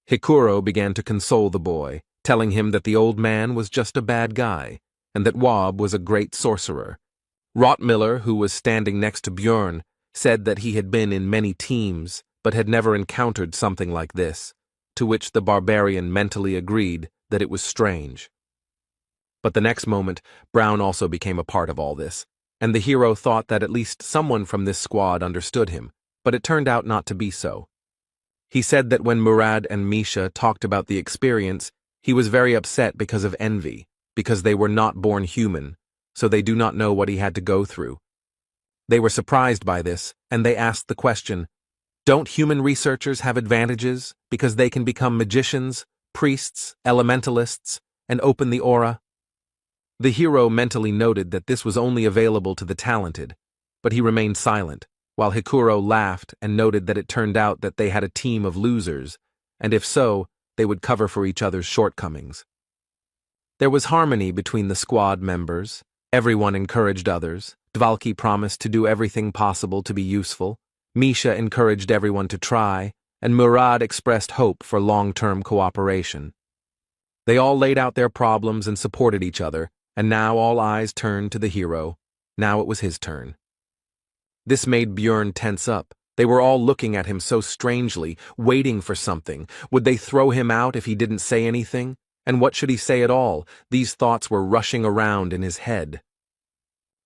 [SPEAKER 1] Hikuro began to console the boy, telling him that the old man was just a bad guy, and that Wab was a great sorcerer. Rottmiller, who was standing next to Björn, said that he had been in many teams, but had never encountered something like this, to which the barbarian mentally agreed that it was strange. But the next moment, Brown also became a part of all this, and the hero thought that at least someone from this squad understood him, but it turned out not to be so. He said that when Murad and Misha talked about the experience, he was very upset because of envy, because they were not born human, so they do not know what he had to go through. They were surprised by this, and they asked the question, don't human researchers have advantages because they can become magicians, priests, elementalists, and open the aura? The hero mentally noted that this was only available to the talented, but he remained silent, while Hikuro laughed and noted that it turned out that they had a team of losers, and if so, they would cover for each other's shortcomings. There was harmony between the squad members. Everyone encouraged others. Dvalki promised to do everything possible to be useful. Misha encouraged everyone to try, and Murad expressed hope for long-term cooperation. They all laid out their problems and supported each other, and now all eyes turned to the hero. Now it was his turn. This made Björn tense up. They were all looking at him so strangely, waiting for something. Would they throw him out if he didn't say anything? And what should he say at all? These thoughts were rushing around in his head.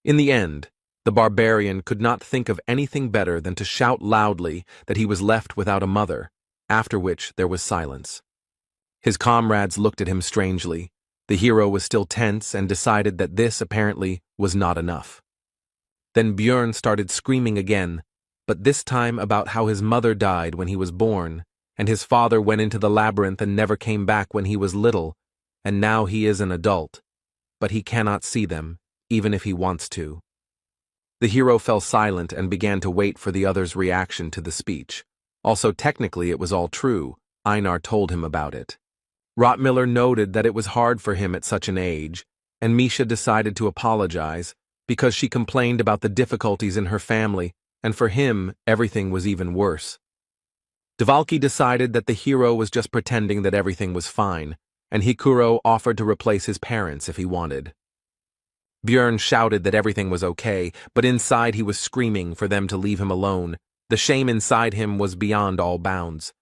[SPEAKER 1] In the end, the barbarian could not think of anything better than to shout loudly that he was left without a mother, after which there was silence. His comrades looked at him strangely. The hero was still tense and decided that this, apparently, was not enough. Then Björn started screaming again. but this time about how his mother died when he was born, and his father went into the labyrinth and never came back when he was little, and now he is an adult, but he cannot see them, even if he wants to. The hero fell silent and began to wait for the other's reaction to the speech. Also, technically, it was all true. Einar told him about it. Rottmiller noted that it was hard for him at such an age, and Misha decided to apologize because she complained about the difficulties in her family, and for him, everything was even worse. Dvalki decided that the hero was just pretending that everything was fine, and Hikuro offered to replace his parents if he wanted. Björn shouted that everything was okay, but inside he was screaming for them to leave him alone. The shame inside him was beyond all bounds.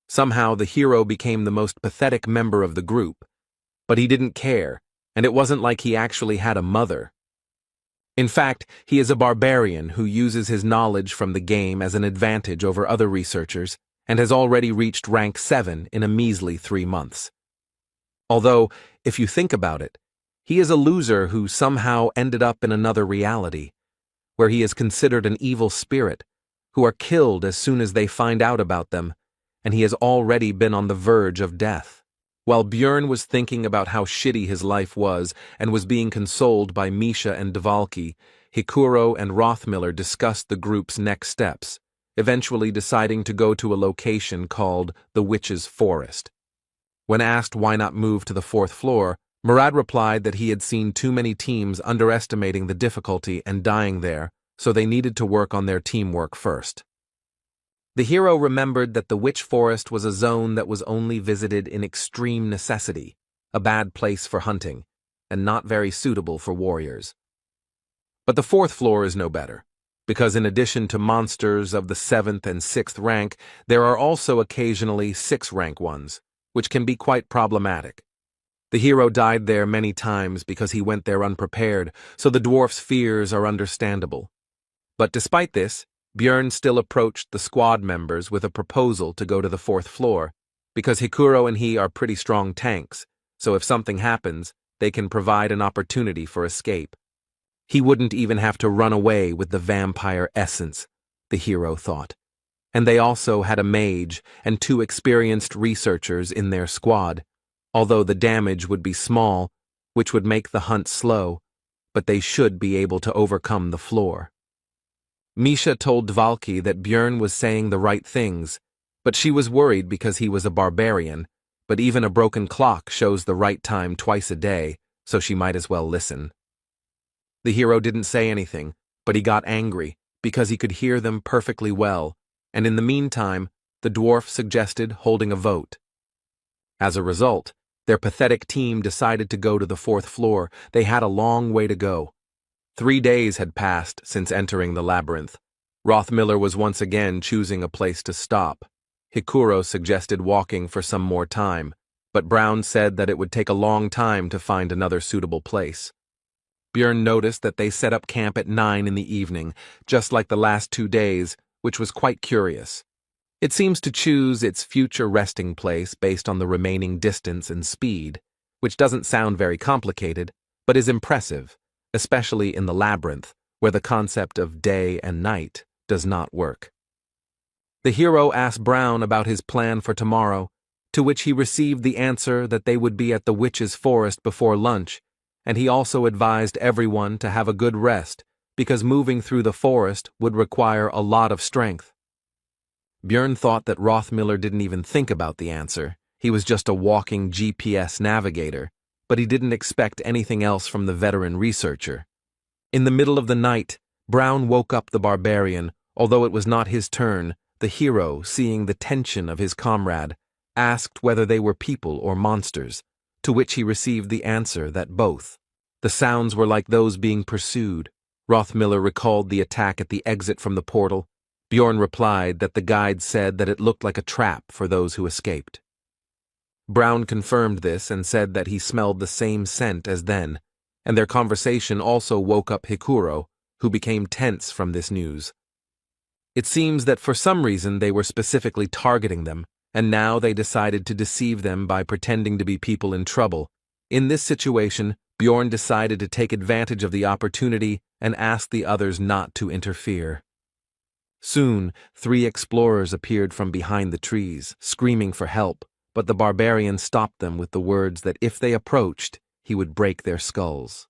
[SPEAKER 1] Somehow the hero became the most pathetic member of the group, but he didn't care, and it wasn't like he actually had a mother. In fact, he is a barbarian who uses his knowledge from the game as an advantage over other researchers, and has already reached rank 7 in a measly 3 months. Although, if you think about it, he is a loser who somehow ended up in another reality, where he is considered an evil spirit, who are killed as soon as they find out about them, and he has already been on the verge of death. While Björn was thinking about how shitty his life was and was being consoled by Misha and Dvalki, Hikuro and Rothmiller discussed the group's next steps, eventually deciding to go to a location called the Witch's Forest. When asked why not move to the 4th floor, Murad replied that he had seen too many teams underestimating the difficulty and dying there, so they needed to work on their teamwork first. The hero remembered that the Witch Forest was a zone that was only visited in extreme necessity, a bad place for hunting, and not very suitable for warriors. But the 4th floor is no better, because in addition to monsters of the 7th and 6th rank, there are also occasionally 6th rank ones, which can be quite problematic. The hero died there many times because he went there unprepared, so the dwarf's fears are understandable. But despite this, Björn still approached the squad members with a proposal to go to the 4th floor, because Hikuro and he are pretty strong tanks, so if something happens, they can provide an opportunity for escape. He wouldn't even have to run away with the vampire essence, the hero thought. And they also had a mage and 2 experienced researchers in their squad, although the damage would be small, which would make the hunt slow, but they should be able to overcome the floor. Misha told Dvalki that Björn was saying the right things, but she was worried because he was a barbarian, but even a broken clock shows the right time twice a day, so she might as well listen. The hero didn't say anything, but he got angry because he could hear them perfectly well, and in the meantime, the dwarf suggested holding a vote. As a result, their pathetic team decided to go to the 4th floor. They had a long way to go. 3 days had passed since entering the labyrinth. Rothmiller was once again choosing a place to stop. Hikuro suggested walking for some more time, but Brown said that it would take a long time to find another suitable place. Björn noticed that they set up camp at 9 in the evening, just like the last 2 days, which was quite curious. It seems to choose its future resting place based on the remaining distance and speed, which doesn't sound very complicated, but is impressive, especially in the labyrinth, where the concept of day and night does not work. The hero asked Brown about his plan for tomorrow, to which he received the answer that they would be at the Witch's Forest before lunch, and he also advised everyone to have a good rest, because moving through the forest would require a lot of strength. Björn thought that Rothmiller didn't even think about the answer. He was just a walking GPS navigator, but he didn't expect anything else from the veteran researcher. In the middle of the night, Brown woke up the barbarian. Although it was not his turn, the hero, seeing the tension of his comrade, asked whether they were people or monsters, to which he received the answer that both. The sounds were like those being pursued. Rothmiller recalled the attack at the exit from the portal. Björn replied that the guide said that it looked like a trap for those who escaped. Brown confirmed this and said that he smelled the same scent as then, and their conversation also woke up Hikuro, who became tense from this news. It seems that for some reason they were specifically targeting them, and now they decided to deceive them by pretending to be people in trouble. In this situation, Björn decided to take advantage of the opportunity and asked the others not to interfere. Soon, 3 explorers appeared from behind the trees, screaming for help, but the barbarian stopped them with the words that if they approached, he would break their skulls.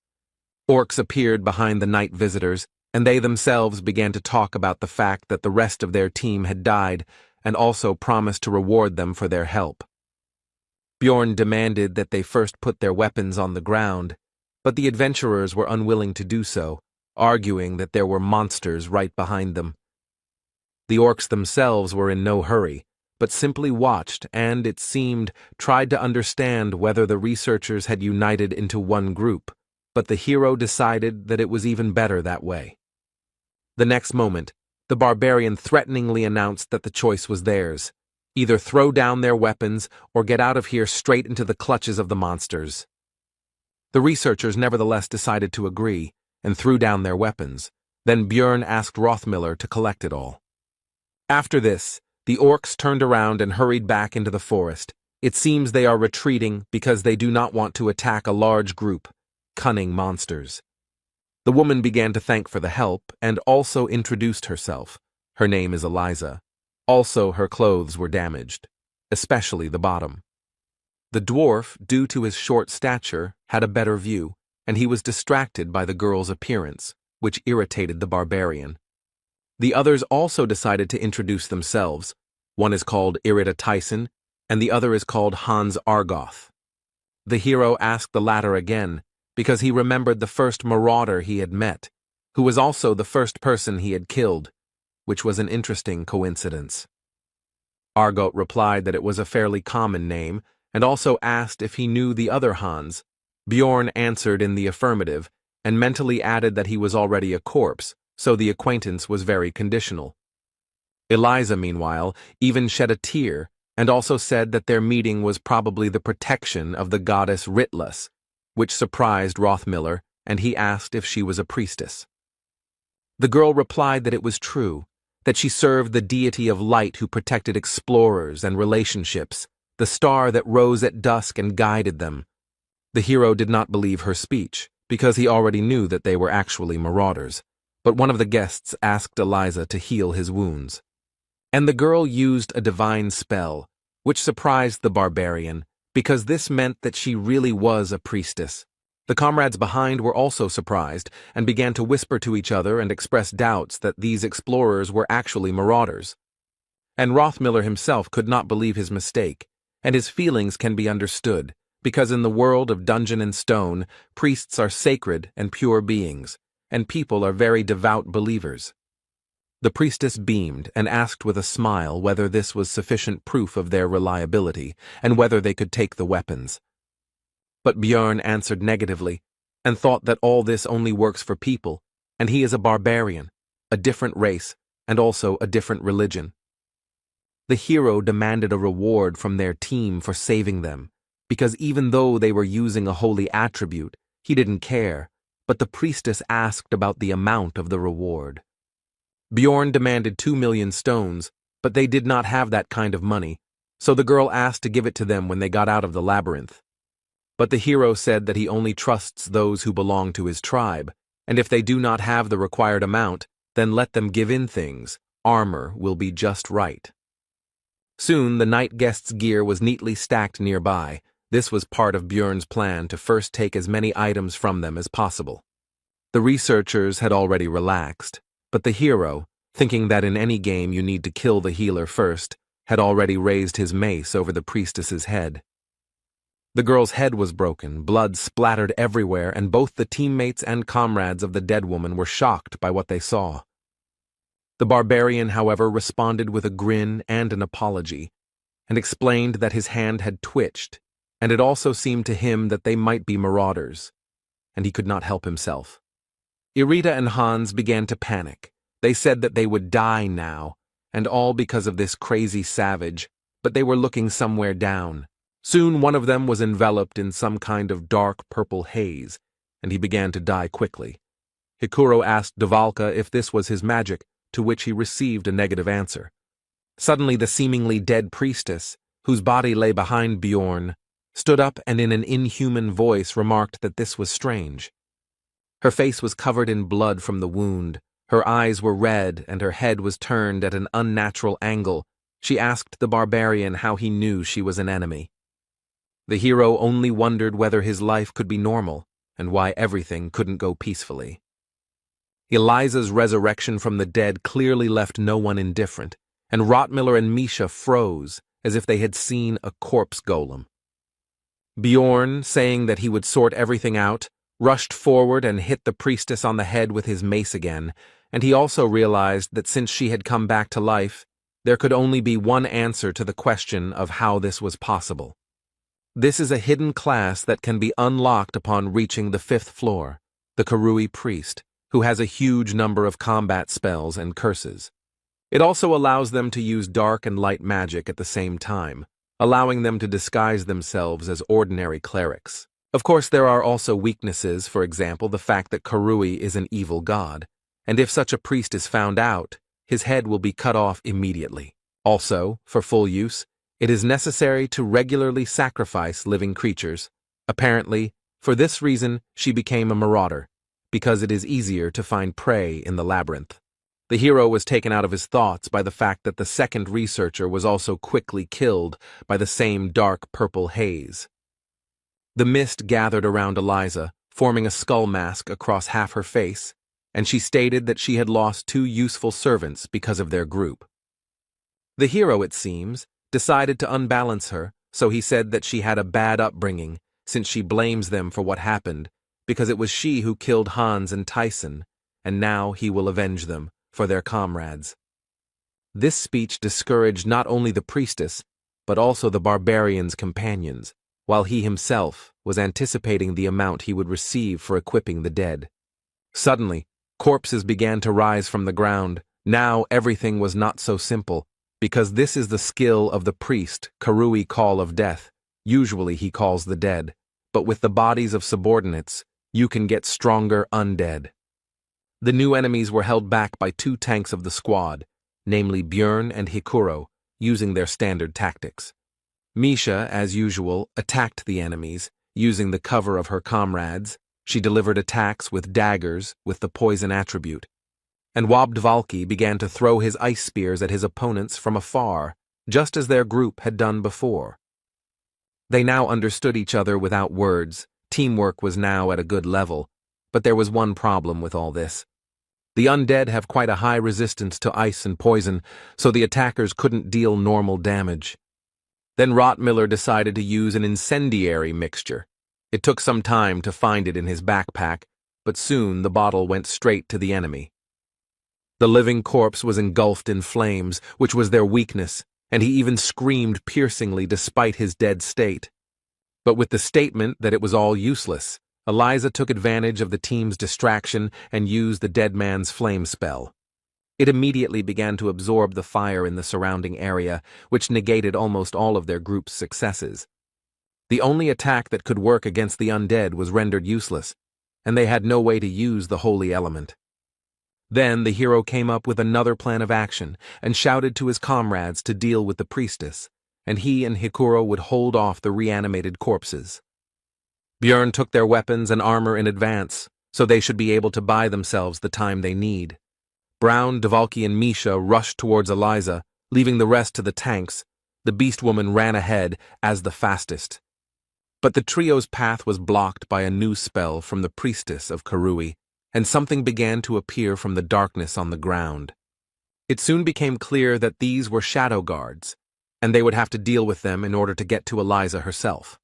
[SPEAKER 1] Orcs appeared behind the night visitors, and they themselves began to talk about the fact that the rest of their team had died, and also promised to reward them for their help. Bjorn demanded that they first put their weapons on the ground, but the adventurers were unwilling to do so, arguing that there were monsters right behind them. The orcs themselves were in no hurry, but simply watched and, it seemed, tried to understand whether the researchers had united into one group, but the hero decided that it was even better that way. The next moment, the barbarian threateningly announced that the choice was theirs: either throw down their weapons or get out of here straight into the clutches of the monsters. The researchers nevertheless decided to agree, and threw down their weapons. Then Bjorn asked Rothmiller to collect it all. After this, the orcs turned around and hurried back into the forest. It seems they are retreating because they do not want to attack a large group, cunning monsters. The woman began to thank for the help and also introduced herself. Her name is Eliza. Also, her clothes were damaged, especially the bottom. The dwarf, due to his short stature, had a better view, and he was distracted by the girl's appearance, which irritated the barbarian. The others also decided to introduce themselves. One is called Irida Tyson, and the other is called Hans Argoth. The hero asked the latter again, because he remembered the first marauder he had met, who was also the first person he had killed, which was an interesting coincidence. Argoth replied that it was a fairly common name, and also asked if he knew the other Hans. Bjorn answered in the affirmative, and mentally added that he was already a corpse, so the acquaintance was very conditional. Eliza, meanwhile, even shed a tear, and also said that their meeting was probably the protection of the goddess Ritlus, which surprised Rothmiller, and he asked if she was a priestess. The girl replied that it was true, that she served the deity of light who protected explorers and relationships, the star that rose at dusk and guided them. The hero did not believe her speech, because he already knew that they were actually marauders, but one of the guests asked Eliza to heal his wounds. And the girl used a divine spell, which surprised the barbarian, because this meant that she really was a priestess. The comrades behind were also surprised, and began to whisper to each other and express doubts that these explorers were actually marauders. And Rothmiller himself could not believe his mistake, and his feelings can be understood, because in the world of Dungeon and Stone, priests are sacred and pure beings, and people are very devout believers. The priestess beamed and asked with a smile whether this was sufficient proof of their reliability, and whether they could take the weapons. But Bjorn answered negatively, and thought that all this only works for people, and he is a barbarian, a different race, and also a different religion. The hero demanded a reward from their team for saving them, because even though they were using a holy attribute, he didn't care, but the priestess asked about the amount of the reward. Bjorn demanded 2 million stones, but they did not have that kind of money, so the girl asked to give it to them when they got out of the labyrinth. But the hero said that he only trusts those who belong to his tribe, and if they do not have the required amount, then let them give in things. Armor will be just right. Soon the night guests' gear was neatly stacked nearby. This was part of Bjorn's plan to first take as many items from them as possible. The researchers had already relaxed, but the hero, thinking that in any game you need to kill the healer first, had already raised his mace over the priestess's head. The girl's head was broken, blood splattered everywhere, and both the teammates and comrades of the dead woman were shocked by what they saw. The barbarian, however, responded with a grin and an apology, and explained that his hand had twitched, and it also seemed to him that they might be marauders, and he could not help himself. Irida and Hans began to panic. They said that they would die now, and all because of this crazy savage, but they were looking somewhere down. Soon one of them was enveloped in some kind of dark purple haze, and he began to die quickly. Hikuro asked Dvalka if this was his magic, to which he received a negative answer. Suddenly the seemingly dead priestess, whose body lay behind Bjorn, stood up and in an inhuman voice remarked that this was strange. Her face was covered in blood from the wound, Her eyes were red and her head was turned at an unnatural angle. She asked the barbarian how he knew she was an enemy. The hero only wondered whether his life could be normal and why everything couldn't go peacefully. Eliza's resurrection from the dead clearly left no one indifferent, and Rottmiller and Misha froze as if they had seen a corpse golem. Bjorn, saying that he would sort everything out, rushed forward and hit the priestess on the head with his mace again, and he also realized that since she had come back to life, there could only be one answer to the question of how this was possible. This is a hidden class that can be unlocked upon reaching the 5th floor, the Karui priest, who has a huge number of combat spells and curses. It also allows them to use dark and light magic at the same time, allowing them to disguise themselves as ordinary clerics. Of course, there are also weaknesses, for example, the fact that Karui is an evil god, and if such a priest is found out, his head will be cut off immediately. Also, for full use, it is necessary to regularly sacrifice living creatures. Apparently, for this reason, she became a marauder, because it is easier to find prey in the labyrinth. The hero was taken out of his thoughts by the fact that the second researcher was also quickly killed by the same dark purple haze. The mist gathered around Eliza, forming a skull mask across half her face, and she stated that she had lost 2 useful servants because of their group. The hero, it seems, decided to unbalance her, so he said that she had a bad upbringing, since she blames them for what happened, because it was she who killed Hans and Tyson, and now he will avenge them for their comrades. This speech discouraged not only the priestess, but also the barbarian's companions, while he himself was anticipating the amount he would receive for equipping the dead. Suddenly, corpses began to rise from the ground. Now everything was not so simple, because this is the skill of the priest, Karui Call of Death. Usually he calls the dead, but with the bodies of subordinates, you can get stronger undead. The new enemies were held back by 2 tanks of the squad, namely Bjorn and Hikuro, using their standard tactics. Misha, as usual, attacked the enemies, using the cover of her comrades. She delivered attacks with daggers with the poison attribute. And Wabdvalki began to throw his ice spears at his opponents from afar, just as their group had done before. They now understood each other without words. Teamwork was now at a good level, but there was one problem with all this. The undead have quite a high resistance to ice and poison, so the attackers couldn't deal normal damage. Then Rottmiller decided to use an incendiary mixture. It took some time to find it in his backpack, but soon the bottle went straight to the enemy. The living corpse was engulfed in flames, which was their weakness, and he even screamed piercingly despite his dead state. But with the statement that it was all useless, Eliza took advantage of the team's distraction and used the dead man's flame spell. It immediately began to absorb the fire in the surrounding area, which negated almost all of their group's successes. The only attack that could work against the undead was rendered useless, and they had no way to use the holy element. Then the hero came up with another plan of action and shouted to his comrades to deal with the priestess, and he and Hikuro would hold off the reanimated corpses. Bjorn took their weapons and armor in advance, so they should be able to buy themselves the time they need. Brown, Dvalki, and Misha rushed towards Eliza, leaving the rest to the tanks. The beast woman ran ahead as the fastest. But the trio's path was blocked by a new spell from the priestess of Karui, and something began to appear from the darkness on the ground. It soon became clear that these were shadow guards, and they would have to deal with them in order to get to Eliza herself.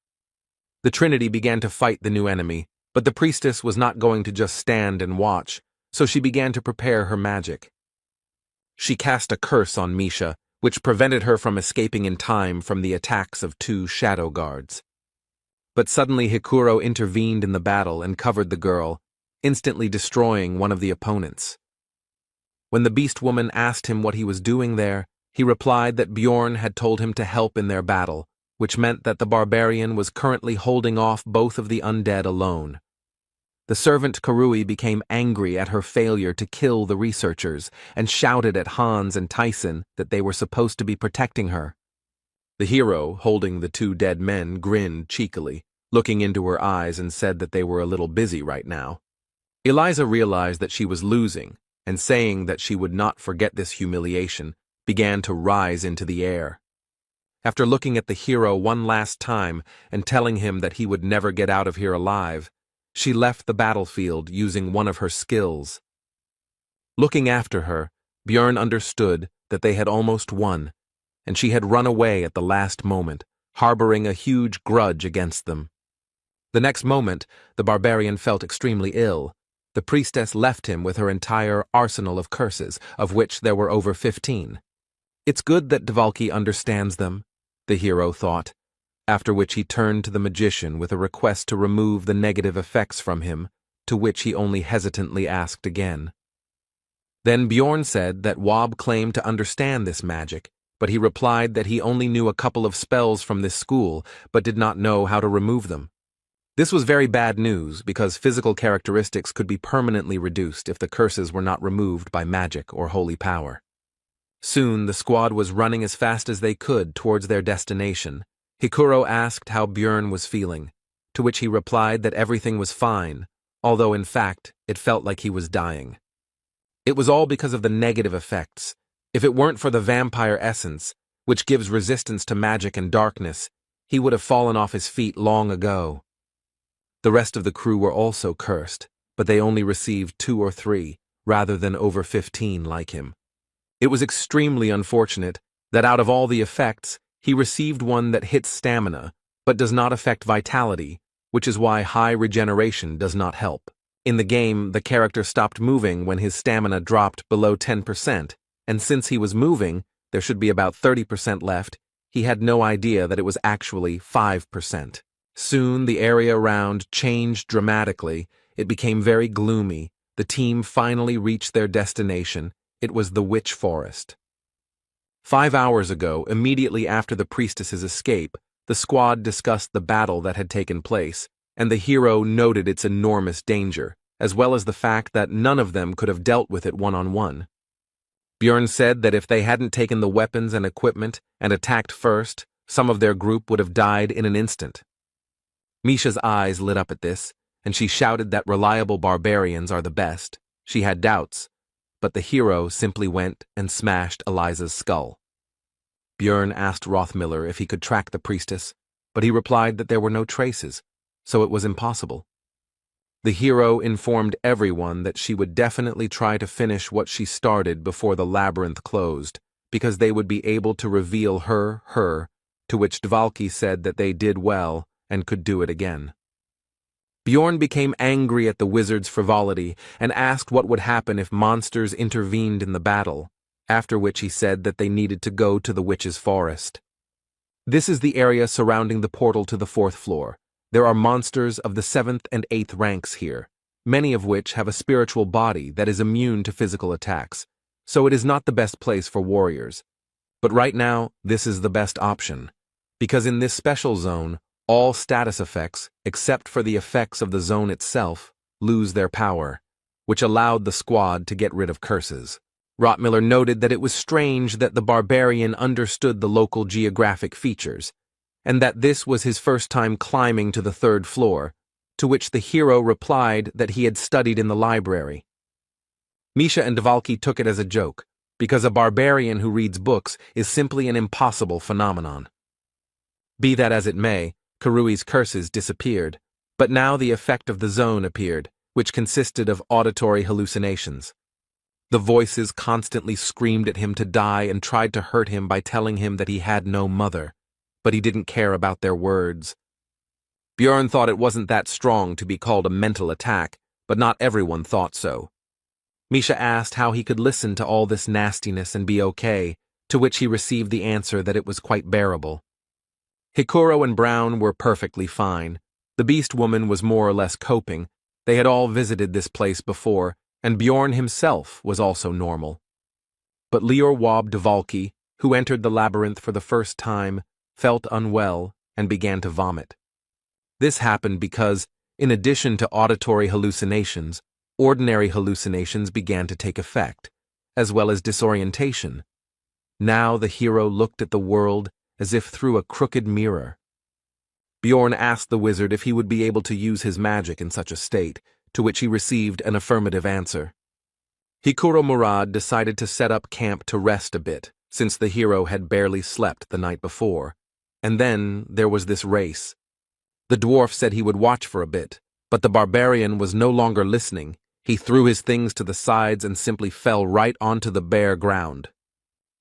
[SPEAKER 1] The Trinity began to fight the new enemy, but the priestess was not going to just stand and watch, so she began to prepare her magic. She cast a curse on Misha, which prevented her from escaping in time from the attacks of 2 shadow guards. But suddenly Hikuro intervened in the battle and covered the girl, instantly destroying one of the opponents. When the beast woman asked him what he was doing there, he replied that Bjorn had told him to help in their battle, which meant that the barbarian was currently holding off both of the undead alone. The servant Karui became angry at her failure to kill the researchers and shouted at Hans and Tyson that they were supposed to be protecting her. The hero, holding the 2 dead men, grinned cheekily, looking into her eyes, and said that they were a little busy right now. Eliza realized that she was losing, and saying that she would not forget this humiliation, began to rise into the air. After looking at the hero one last time and telling him that he would never get out of here alive, she left the battlefield using one of her skills. Looking after her, Björn understood that they had almost won, and she had run away at the last moment, harboring a huge grudge against them. The next moment, the barbarian felt extremely ill. The priestess left him with her entire arsenal of curses, of which there were over 15. It's good that Dvalki understands them, the hero thought, after which he turned to the magician with a request to remove the negative effects from him, to which he only hesitantly asked again. Then Bjorn said that Wob claimed to understand this magic, but he replied that he only knew a couple of spells from this school, but did not know how to remove them. This was very bad news, because physical characteristics could be permanently reduced if the curses were not removed by magic or holy power. Soon the squad was running as fast as they could towards their destination. Hikuro asked how Björn was feeling, to which he replied that everything was fine, although in fact it felt like he was dying. It was all because of the negative effects. If it weren't for the vampire essence, which gives resistance to magic and darkness, he would have fallen off his feet long ago. The rest of the crew were also cursed, but they only received 2 or 3, rather than over 15 like him. It was extremely unfortunate that out of all the effects, he received one that hits stamina, but does not affect vitality, which is why high regeneration does not help. In the game, the character stopped moving when his stamina dropped below 10%, and since he was moving, there should be about 30% left, he had no idea that it was actually 5%. Soon, the area around changed dramatically. It became very gloomy. The team finally reached their destination. It was the Witch Forest. 5 hours ago, immediately after the priestess's escape, the squad discussed the battle that had taken place, and the hero noted its enormous danger, as well as the fact that none of them could have dealt with it one-on-one. Björn said that if they hadn't taken the weapons and equipment and attacked first, some of their group would have died in an instant. Misha's eyes lit up at this, and she shouted that reliable barbarians are the best. She had doubts, but the hero simply went and smashed Eliza's skull. Björn asked Rothmiller if he could track the priestess, but he replied that there were no traces, so it was impossible. The hero informed everyone that she would definitely try to finish what she started before the labyrinth closed, because they would be able to reveal her, to which Dvalki said that they did well and could do it again. Bjorn became angry at the wizard's frivolity and asked what would happen if monsters intervened in the battle, after which he said that they needed to go to the witch's forest. This is the area surrounding the portal to the 4th floor. There are monsters of the 7th and 8th ranks here, many of which have a spiritual body that is immune to physical attacks, so it is not the best place for warriors. But right now, this is the best option, because in this special zone, all status effects, except for the effects of the zone itself, lose their power, which allowed the squad to get rid of curses. Rothmiller noted that it was strange that the barbarian understood the local geographic features, and that this was his first time climbing to the 3rd floor, to which the hero replied that he had studied in the library. Misha and Dvalki took it as a joke, because a barbarian who reads books is simply an impossible phenomenon. Be that as it may, Karui's curses disappeared, but now the effect of the zone appeared, which consisted of auditory hallucinations. The voices constantly screamed at him to die and tried to hurt him by telling him that he had no mother, but he didn't care about their words. Björn thought it wasn't that strong to be called a mental attack, but not everyone thought so. Misha asked how he could listen to all this nastiness and be okay, to which he received the answer that it was quite bearable. Hikuro and Brown were perfectly fine. The Beast Woman was more or less coping. They had all visited this place before, and Bjorn himself was also normal. But Lior Wob Dvalki, who entered the labyrinth for the first time, felt unwell and began to vomit. This happened because, in addition to auditory hallucinations, ordinary hallucinations began to take effect, as well as disorientation. Now the hero looked at the world as if through a crooked mirror. Bjorn asked the wizard if he would be able to use his magic in such a state, to which he received an affirmative answer. Hikuro Murad decided to set up camp to rest a bit, since the hero had barely slept the night before. And then there was this race. The dwarf said he would watch for a bit, but the barbarian was no longer listening. He threw his things to the sides and simply fell right onto the bare ground.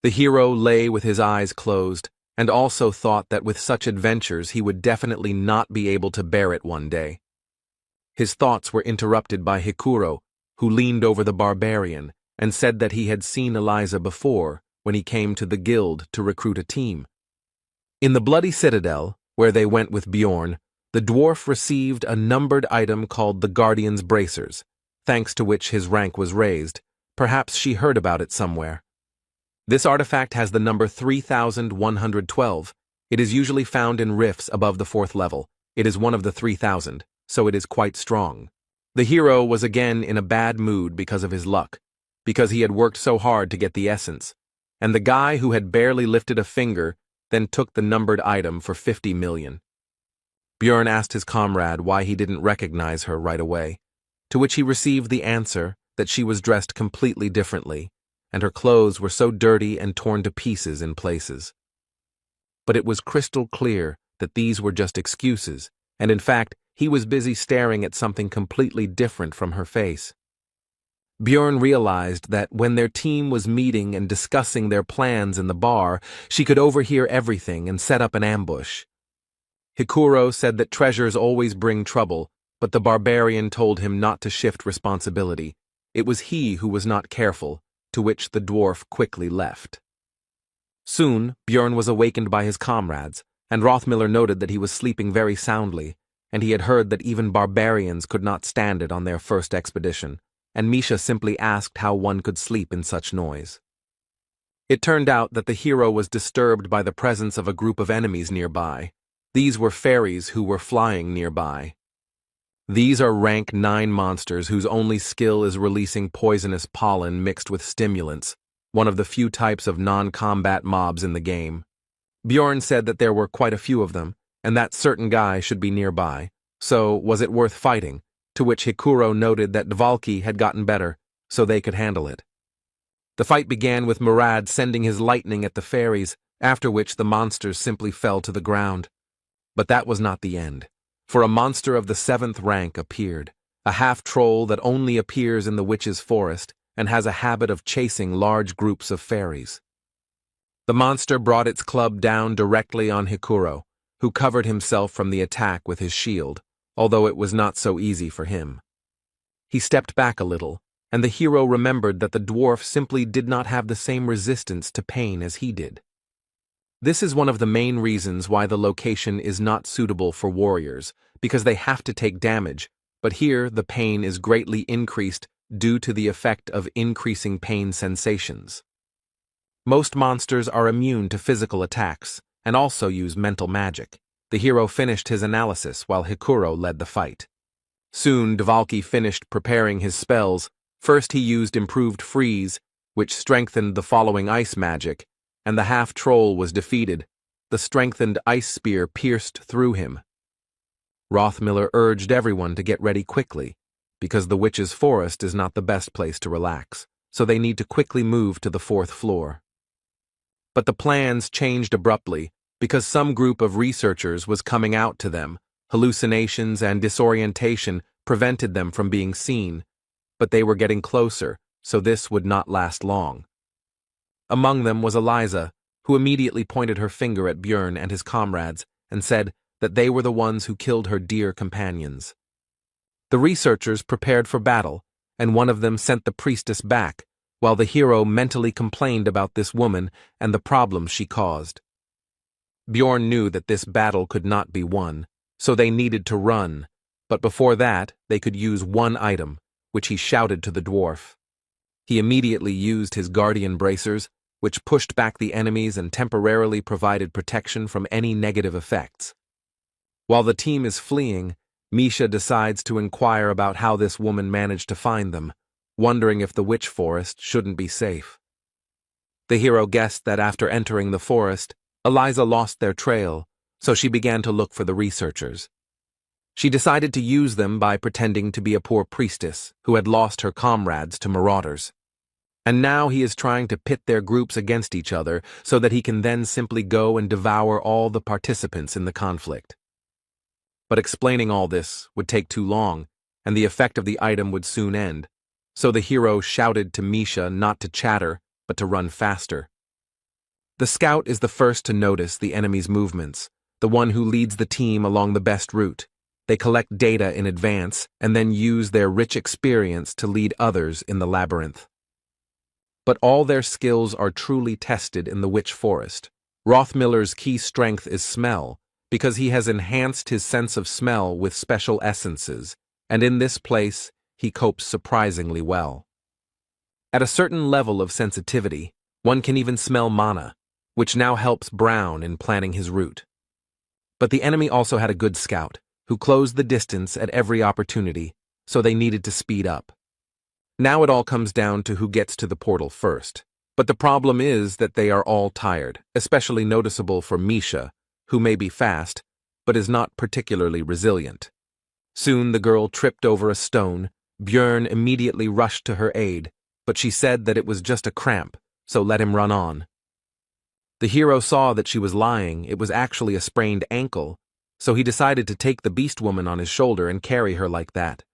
[SPEAKER 1] The hero lay with his eyes closed, and also thought that with such adventures he would definitely not be able to bear it one day. His thoughts were interrupted by Hikuro, who leaned over the barbarian and said that he had seen Eliza before when he came to the guild to recruit a team. In the Bloody Citadel, where they went with Bjorn, the dwarf received a numbered item called the Guardian's Bracers, thanks to which his rank was raised. Perhaps she heard about it somewhere. This artifact has the number 3112. It is usually found in rifts above the 4th level. It is one of the 3000, so it is quite strong. The hero was again in a bad mood because of his luck, because he had worked so hard to get the essence, and the guy who had barely lifted a finger then took the numbered item for 50 million. Bjorn asked his comrade why he didn't recognize her right away, to which he received the answer that she was dressed completely differently, and her clothes were so dirty and torn to pieces in places. But it was crystal clear that these were just excuses, and in fact, he was busy staring at something completely different from her face. Bjorn realized that when their team was meeting and discussing their plans in the bar, she could overhear everything and set up an ambush. Hikuro said that treasures always bring trouble, but the barbarian told him not to shift responsibility. It was he who was not careful, to which the dwarf quickly left. Soon, Bjorn was awakened by his comrades, and Rothmiller noted that he was sleeping very soundly, and he had heard that even barbarians could not stand it on their first expedition, and Misha simply asked how one could sleep in such noise. It turned out that the hero was disturbed by the presence of a group of enemies nearby. These were fairies who were flying nearby. These are rank 9 monsters whose only skill is releasing poisonous pollen mixed with stimulants, one of the few types of non-combat mobs in the game. Bjorn said that there were quite a few of them, and that certain guy should be nearby, so was it worth fighting, to which Hikuro noted that Dvalki had gotten better, so they could handle it. The fight began with Murad sending his lightning at the fairies, after which the monsters simply fell to the ground. But that was not the end, for a monster of the 7th rank appeared, a half-troll that only appears in the witch's forest and has a habit of chasing large groups of fairies. The monster brought its club down directly on Hikuro, who covered himself from the attack with his shield, although it was not so easy for him. He stepped back a little, and the hero remembered that the dwarf simply did not have the same resistance to pain as he did. This is one of the main reasons why the location is not suitable for warriors, because they have to take damage, but here the pain is greatly increased due to the effect of increasing pain sensations. Most monsters are immune to physical attacks, and also use mental magic. The hero finished his analysis while Hikuro led the fight. Soon Dvalki finished preparing his spells. First he used improved freeze, which strengthened the following ice magic, and the half-troll was defeated. The strengthened ice spear pierced through him. Rothmiller urged everyone to get ready quickly, because the witch's forest is not the best place to relax, so they need to quickly move to the 4th floor. But the plans changed abruptly, because some group of researchers was coming out to them. Hallucinations and disorientation prevented them from being seen, but they were getting closer, so this would not last long. Among them was Eliza, who immediately pointed her finger at Bjorn and his comrades and said that they were the ones who killed her dear companions. The researchers prepared for battle, and one of them sent the priestess back, while the hero mentally complained about this woman and the problems she caused. Bjorn knew that this battle could not be won, so they needed to run, but before that they could use one item, which he shouted to the dwarf. He immediately used his guardian bracers, which pushed back the enemies and temporarily provided protection from any negative effects. While the team is fleeing, Misha decides to inquire about how this woman managed to find them, wondering if the witch forest shouldn't be safe. The hero guessed that after entering the forest, Eliza lost their trail, so she began to look for the researchers. She decided to use them by pretending to be a poor priestess who had lost her comrades to marauders. And now he is trying to pit their groups against each other so that he can then simply go and devour all the participants in the conflict. But explaining all this would take too long, and the effect of the item would soon end. So the hero shouted to Misha not to chatter, but to run faster. The scout is the first to notice the enemy's movements, the one who leads the team along the best route. They collect data in advance and then use their rich experience to lead others in the labyrinth. But all their skills are truly tested in the Witch Forest. Rothmiller's key strength is smell, because he has enhanced his sense of smell with special essences, and in this place, he copes surprisingly well. At a certain level of sensitivity, one can even smell mana, which now helps Brown in planning his route. But the enemy also had a good scout, who closed the distance at every opportunity, so they needed to speed up. Now it all comes down to who gets to the portal first. But the problem is that they are all tired, especially noticeable for Misha, who may be fast, but is not particularly resilient. Soon the girl tripped over a stone. Björn immediately rushed to her aid, but she said that it was just a cramp, so let him run on. The hero saw that she was lying. It was actually a sprained ankle, so he decided to take the beast woman on his shoulder and carry her like that.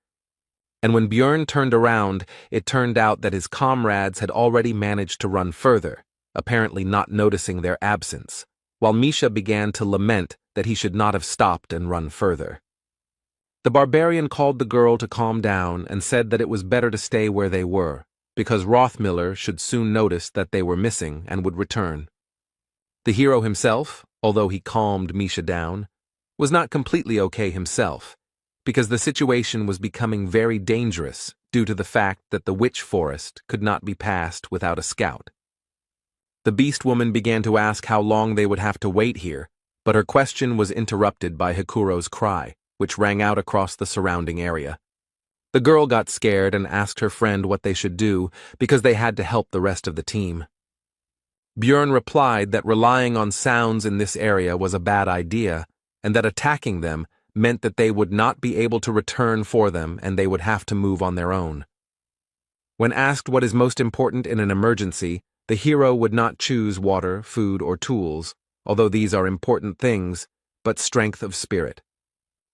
[SPEAKER 1] And when Björn turned around, it turned out that his comrades had already managed to run further, apparently not noticing their absence, while Misha began to lament that he should not have stopped and run further. The barbarian called the girl to calm down and said that it was better to stay where they were, because Rothmiller should soon notice that they were missing and would return. The hero himself, although he calmed Misha down, was not completely okay himself, because the situation was becoming very dangerous due to the fact that the Witch Forest could not be passed without a scout. The beast woman began to ask how long they would have to wait here, but her question was interrupted by Hikuro's cry, which rang out across the surrounding area. The girl got scared and asked her friend what they should do because they had to help the rest of the team. Björn replied that relying on sounds in this area was a bad idea, and that attacking them meant that they would not be able to return for them and they would have to move on their own. When asked what is most important in an emergency, the hero would not choose water, food, or tools, although these are important things, but strength of spirit.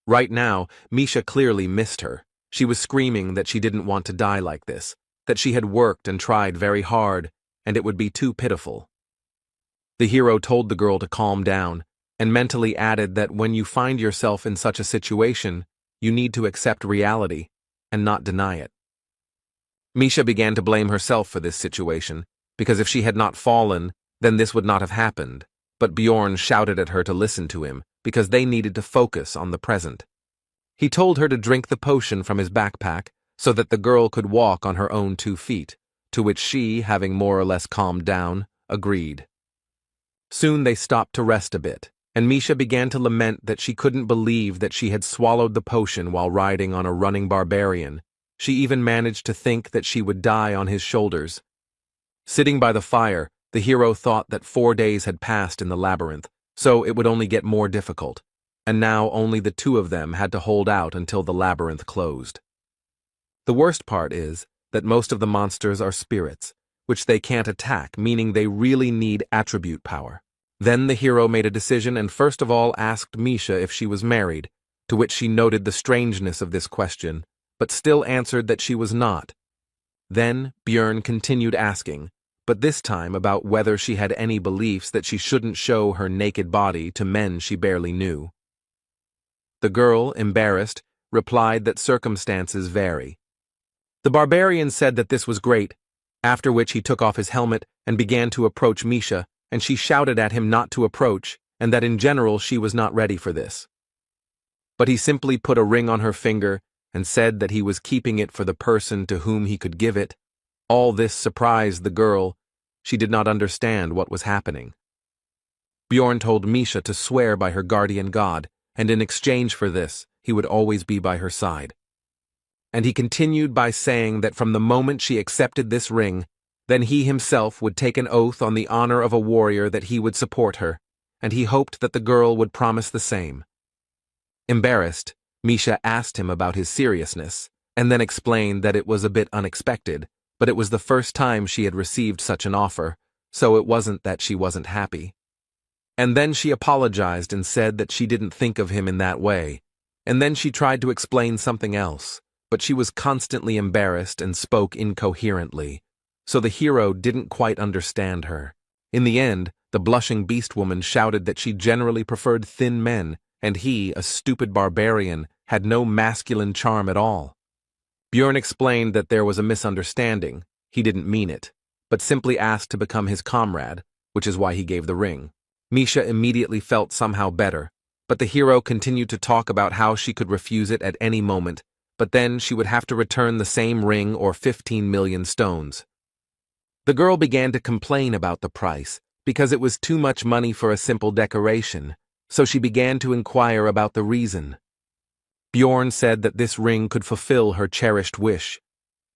[SPEAKER 1] Right now, Misha clearly missed her. She was screaming that she didn't want to die like this, that she had worked and tried very hard, and it would be too pitiful. The hero told the girl to calm down, and mentally added that when you find yourself in such a situation, you need to accept reality and not deny it. Misha began to blame herself for this situation, because if she had not fallen, then this would not have happened, but Bjorn shouted at her to listen to him, because they needed to focus on the present. He told her to drink the potion from his backpack so that the girl could walk on her own 2 feet, to which she, having more or less calmed down, agreed. Soon they stopped to rest a bit, and Misha began to lament that she couldn't believe that she had swallowed the potion while riding on a running barbarian. She even managed to think that she would die on his shoulders. Sitting by the fire, the hero thought that 4 days had passed in the labyrinth, so it would only get more difficult, and now only the 2 of them had to hold out until the labyrinth closed. The worst part is that most of the monsters are spirits, which they can't attack, meaning they really need attribute power. Then the hero made a decision and first of all asked Misha if she was married, to which she noted the strangeness of this question, but still answered that she was not. Then Björn continued asking, but this time about whether she had any beliefs that she shouldn't show her naked body to men she barely knew. The girl, embarrassed, replied that circumstances vary. The barbarian said that this was great, after which he took off his helmet and began to approach Misha, and she shouted at him not to approach, and that in general she was not ready for this. But he simply put a ring on her finger and said that he was keeping it for the person to whom he could give it. All this surprised the girl. She did not understand what was happening. Bjorn told Misha to swear by her guardian god, and in exchange for this, he would always be by her side. And he continued by saying that from the moment she accepted this ring, then he himself would take an oath on the honor of a warrior that he would support her, and he hoped that the girl would promise the same. Embarrassed, Misha asked him about his seriousness, and then explained that it was a bit unexpected, but it was the first time she had received such an offer, so it wasn't that she wasn't happy. And then she apologized and said that she didn't think of him in that way, and then she tried to explain something else, but she was constantly embarrassed and spoke incoherently, so the hero didn't quite understand her. In the end, the blushing beast woman shouted that she generally preferred thin men, and he, a stupid barbarian, had no masculine charm at all. Bjorn explained that there was a misunderstanding. He didn't mean it, but simply asked to become his comrade, which is why he gave the ring. Misha immediately felt somehow better, but the hero continued to talk about how she could refuse it at any moment, but then she would have to return the same ring or 15 million stones. The girl began to complain about the price, because it was too much money for a simple decoration, so she began to inquire about the reason. Bjorn said that this ring could fulfill her cherished wish,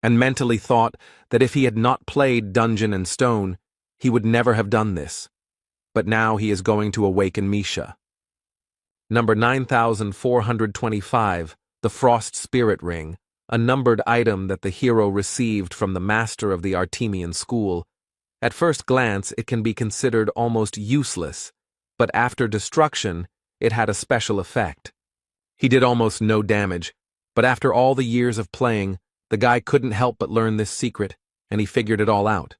[SPEAKER 1] and mentally thought that if he had not played Dungeon and Stone, he would never have done this. But now he is going to awaken Misha. Number 9425, the Frost Spirit Ring, a numbered item that the hero received from the master of the Artemian school. At first glance, it can be considered almost useless, but after destruction, it had a special effect. He did almost no damage, but after all the years of playing, the guy couldn't help but learn this secret, and he figured it all out.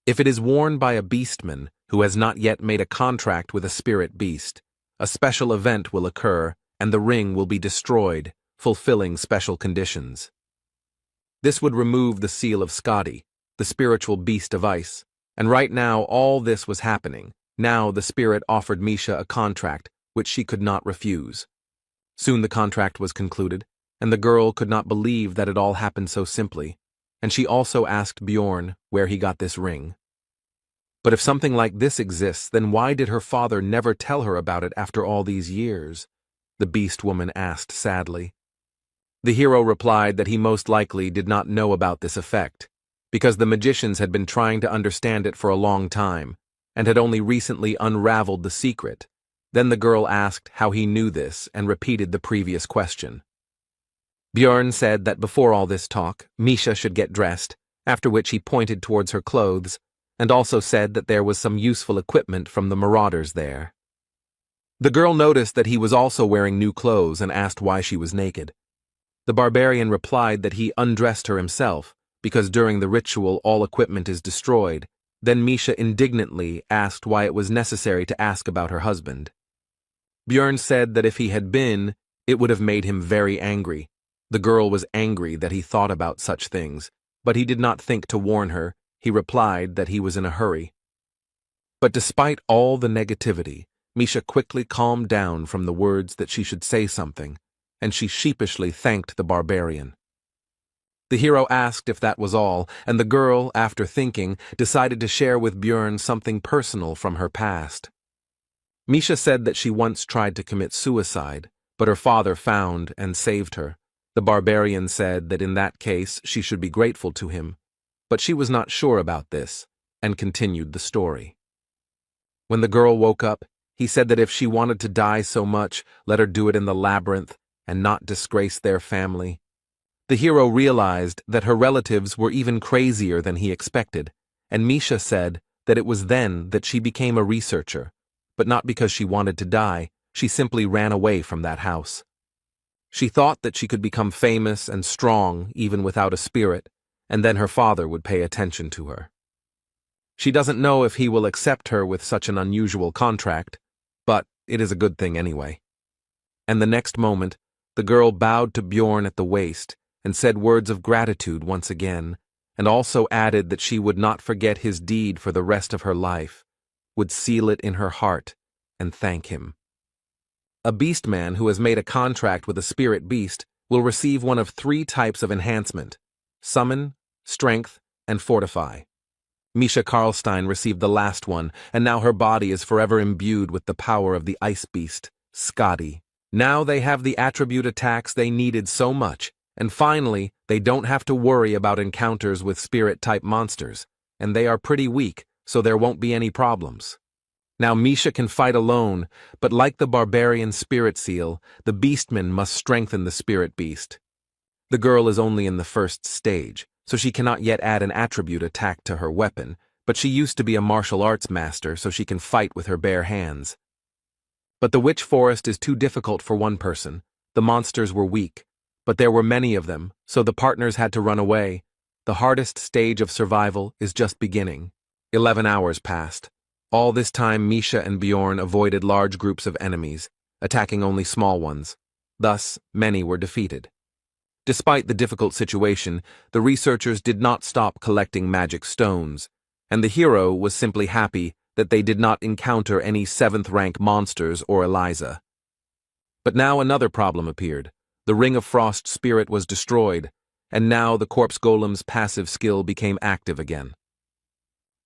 [SPEAKER 1] If it is worn by a beastman who has not yet made a contract with a spirit beast, a special event will occur, and the ring will be destroyed, fulfilling special conditions. This would remove the seal of Skadi, the spiritual beast of ice, and right now all this was happening. Now the spirit offered Misha a contract, which she could not refuse. Soon the contract was concluded, and the girl could not believe that it all happened so simply, and she also asked Bjorn where he got this ring. But if something like this exists, then why did her father never tell her about it after all these years? The beast woman asked sadly. The hero replied that he most likely did not know about this effect, because the magicians had been trying to understand it for a long time, and had only recently unraveled the secret. Then the girl asked how he knew this and repeated the previous question. Bjorn said that before all this talk, Misha should get dressed, after which he pointed towards her clothes, and also said that there was some useful equipment from the marauders there. The girl noticed that he was also wearing new clothes and asked why she was naked. The barbarian replied that he undressed her himself, because during the ritual all equipment is destroyed. Then Misha indignantly asked why it was necessary to ask about her husband. Bjorn said that if he had been, it would have made him very angry. The girl was angry that he thought about such things, but he did not think to warn her. He replied that he was in a hurry. But despite all the negativity, Misha quickly calmed down from the words that she should say something, and she sheepishly thanked the barbarian. The hero asked if that was all, and the girl, after thinking, decided to share with Bjorn something personal from her past. Misha said that she once tried to commit suicide, but her father found and saved her. The barbarian said that in that case she should be grateful to him, but she was not sure about this, and continued the story. When the girl woke up, he said that if she wanted to die so much, let her do it in the labyrinth and not disgrace their family. The hero realized that her relatives were even crazier than he expected, and Misha said that it was then that she became a researcher, but not because she wanted to die. She simply ran away from that house. She thought that she could become famous and strong even without a spirit, and then her father would pay attention to her. She doesn't know if he will accept her with such an unusual contract, but it is a good thing anyway. And the next moment, the girl bowed to Bjorn at the waist and said words of gratitude once again, and also added that she would not forget his deed for the rest of her life, would seal it in her heart and thank him. A beastman who has made a contract with a spirit beast will receive one of 3 types of enhancement: summon, strength, and fortify. Misha Karlstein received the last one, and now her body is forever imbued with the power of the ice beast, Skadi. Now they have the attribute attacks they needed so much, and finally, they don't have to worry about encounters with spirit-type monsters, and they are pretty weak, so there won't be any problems. Now Misha can fight alone, but like the barbarian spirit seal, the beastman must strengthen the spirit beast. The girl is only in the first stage, so she cannot yet add an attribute attack to her weapon, but she used to be a martial arts master so she can fight with her bare hands. But the witch forest is too difficult for one person. The monsters were weak, but there were many of them, so the partners had to run away. The hardest stage of survival is just beginning. 11 hours passed. All this time Misha and Bjorn avoided large groups of enemies, attacking only small ones. Thus, many were defeated. Despite the difficult situation, the researchers did not stop collecting magic stones, and the hero was simply happy that they did not encounter any 7th-rank monsters or Eliza. But now another problem appeared. The Ring of Frost spirit was destroyed, and now the corpse golem's passive skill became active again.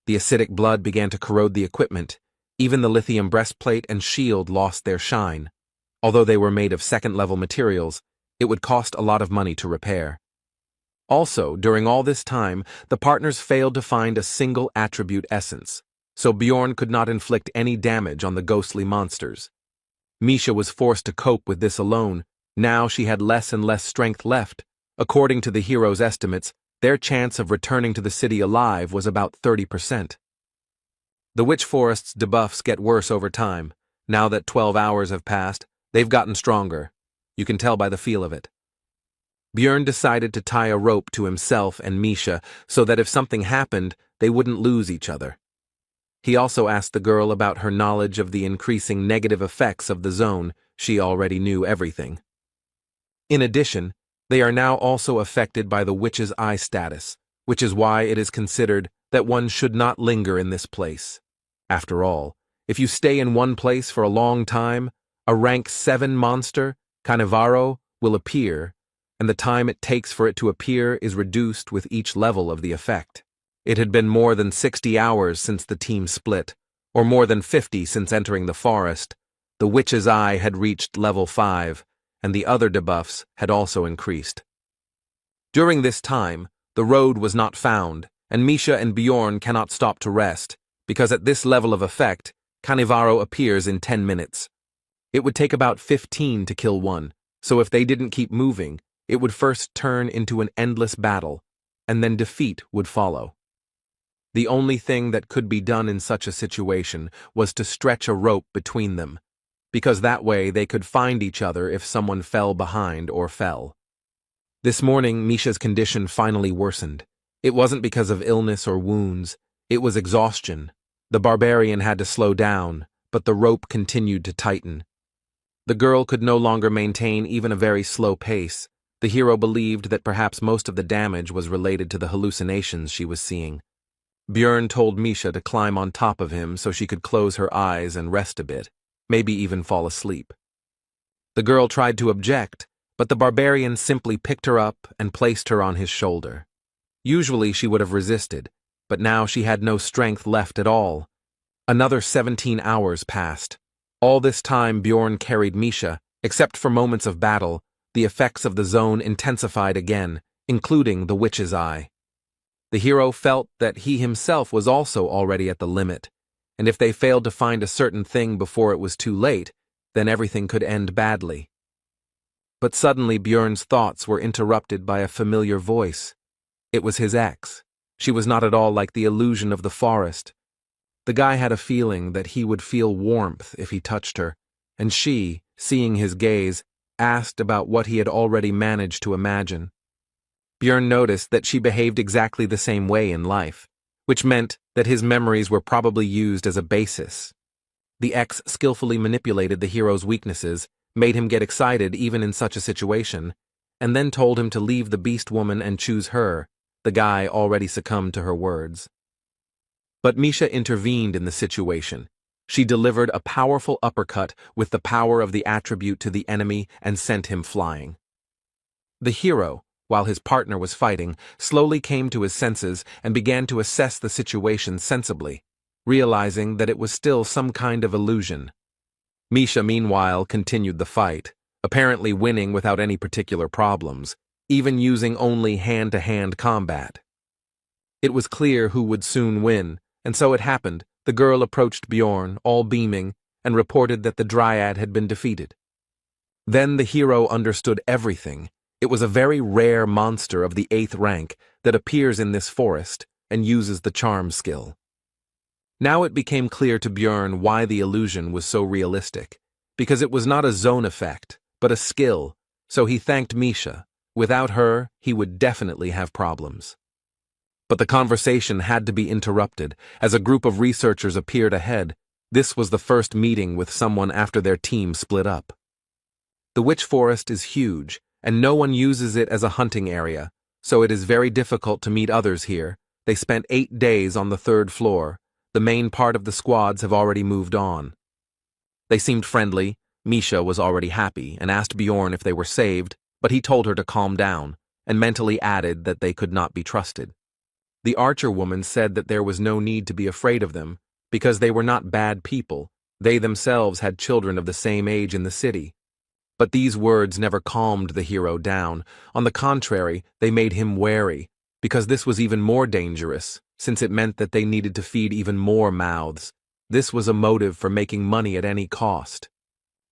[SPEAKER 1] The acidic blood began to corrode the equipment. Even the lithium breastplate and shield lost their shine. Although they were made of 2nd-level materials, it would cost a lot of money to repair. Also, during all this time, the partners failed to find a single attribute essence, so Bjorn could not inflict any damage on the ghostly monsters. Misha was forced to cope with this alone. Now she had less and less strength left. According to the hero's estimates, their chance of returning to the city alive was about 30%. The Witch Forest's debuffs get worse over time. Now that 12 hours have passed, they've gotten stronger. You can tell by the feel of it. Bjorn decided to tie a rope to himself and Misha so that if something happened, they wouldn't lose each other. He also asked the girl about her knowledge of the increasing negative effects of the zone. She already knew everything. In addition, they are now also affected by the Witch's Eye status, which is why it is considered that one should not linger in this place. After all, if you stay in one place for a long time, a rank 7 monster, Canevaro, will appear, and the time it takes for it to appear is reduced with each level of the effect. It had been more than 60 hours since the team split, or more than 50 since entering the forest. The Witch's Eye had reached level 5, and the other debuffs had also increased. During this time, the road was not found, and Misha and Bjorn cannot stop to rest, because at this level of effect, Canevaro appears in 10 minutes. It would take about 15 to kill one, so if they didn't keep moving, it would first turn into an endless battle, and then defeat would follow. The only thing that could be done in such a situation was to stretch a rope between them, because that way they could find each other if someone fell behind or fell. This morning, Misha's condition finally worsened. It wasn't because of illness or wounds, it was exhaustion. The barbarian had to slow down, but the rope continued to tighten. The girl could no longer maintain even a very slow pace. The hero believed that perhaps most of the damage was related to the hallucinations she was seeing. Bjorn told Misha to climb on top of him so she could close her eyes and rest a bit, maybe even fall asleep. The girl tried to object, but the barbarian simply picked her up and placed her on his shoulder. Usually she would have resisted, but now she had no strength left at all. Another 17 hours passed. All this time Bjorn carried Misha. Except for moments of battle, the effects of the zone intensified again, including the Witch's Eye. The hero felt that he himself was also already at the limit, and if they failed to find a certain thing before it was too late, then everything could end badly. But suddenly Bjorn's thoughts were interrupted by a familiar voice. It was his ex. She was not at all like the illusion of the forest. The guy had a feeling that he would feel warmth if he touched her, and she, seeing his gaze, asked about what he had already managed to imagine. Bjorn noticed that she behaved exactly the same way in life, which meant that his memories were probably used as a basis. The ex skillfully manipulated the hero's weaknesses, made him get excited even in such a situation, and then told him to leave the beast woman and choose her. The guy already succumbed to her words. But Misha intervened in the situation. She delivered a powerful uppercut with the power of the attribute to the enemy and sent him flying. The hero, while his partner was fighting, slowly came to his senses and began to assess the situation sensibly, realizing that it was still some kind of illusion. Misha, meanwhile, continued the fight, apparently winning without any particular problems, even using only hand-to-hand combat. It was clear who would soon win, and so it happened. The girl approached Bjorn, all beaming, and reported that the Dryad had been defeated. Then the hero understood everything. It was a very rare monster of the 8th rank that appears in this forest and uses the charm skill. Now it became clear to Björn why the illusion was so realistic, because it was not a zone effect, but a skill, so he thanked Misha. Without her, he would definitely have problems. But the conversation had to be interrupted as a group of researchers appeared ahead. This was the first meeting with someone after their team split up. The witch forest is huge, and no one uses it as a hunting area, so it is very difficult to meet others here. They spent 8 days on the 3rd floor. The main part of the squads have already moved on. They seemed friendly. Misha was already happy and asked Bjorn if they were saved, but he told her to calm down, and mentally added that they could not be trusted. The archer woman said that there was no need to be afraid of them, because they were not bad people. They themselves had children of the same age in the city. But these words never calmed the hero down. On the contrary, they made him wary, because this was even more dangerous, since it meant that they needed to feed even more mouths. This was a motive for making money at any cost.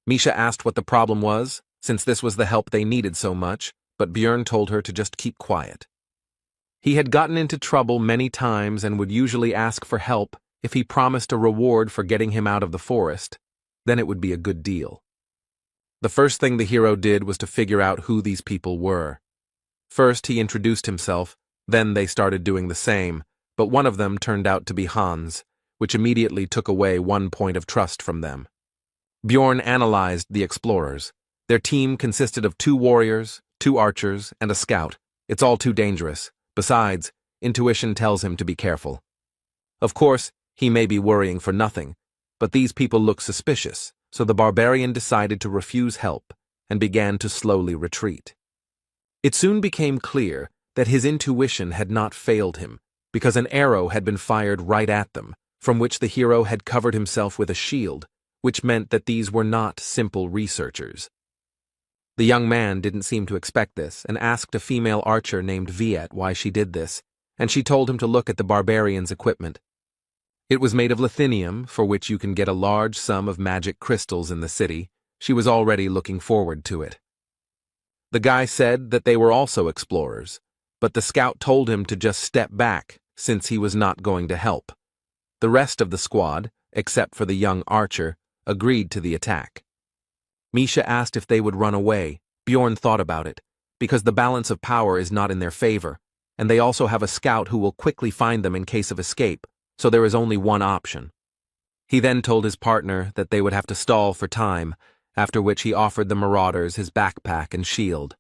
[SPEAKER 1] Misha asked what the problem was, since this was the help they needed so much, but Björn told her to just keep quiet. He had gotten into trouble many times and would usually ask for help if he promised a reward for getting him out of the forest. Then it would be a good deal. The first thing the hero did was to figure out who these people were. First, he introduced himself, then they started doing the same, but one of them turned out to be Hans, which immediately took away 1 point of trust from them. Bjorn analyzed the explorers. Their team consisted of 2 warriors, 2 archers, and a scout. It's all too dangerous. Besides, intuition tells him to be careful. Of course, he may be worrying for nothing, but these people look suspicious, so the barbarian decided to refuse help and began to slowly retreat. It soon became clear that his intuition had not failed him, because an arrow had been fired right at them, from which the hero had covered himself with a shield, which meant that these were not simple researchers. The young man didn't seem to expect this and asked a female archer named Viet why she did this, and she told him to look at the barbarian's equipment. It was made of lithinium, for which you can get a large sum of magic crystals in the city. She was already looking forward to it. The guy said that they were also explorers, but the scout told him to just step back since he was not going to help. The rest of the squad, except for the young archer, agreed to the attack. Misha asked if they would run away. Bjorn thought about it, because the balance of power is not in their favor, and they also have a scout who will quickly find them in case of escape, so there is only one option. He then told his partner that they would have to stall for time, after which he offered the marauders his backpack and shield.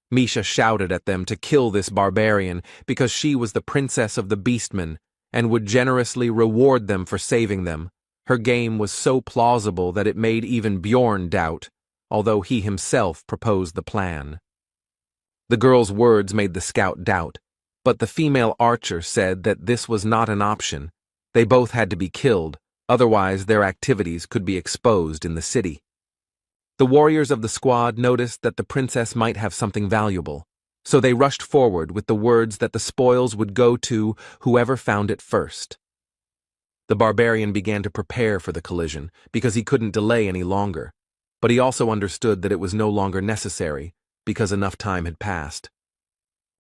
[SPEAKER 1] Misha shouted at them to kill this barbarian because she was the princess of the beastmen and would generously reward them for saving them. Her game was so plausible that it made even Bjorn doubt, although he himself proposed the plan. The girl's words made the scout doubt, but the female archer said that this was not an option. They both had to be killed, otherwise their activities could be exposed in the city. The warriors of the squad noticed that the princess might have something valuable, so they rushed forward with the words that the spoils would go to whoever found it first. The barbarian began to prepare for the collision because he couldn't delay any longer, but he also understood that it was no longer necessary because enough time had passed.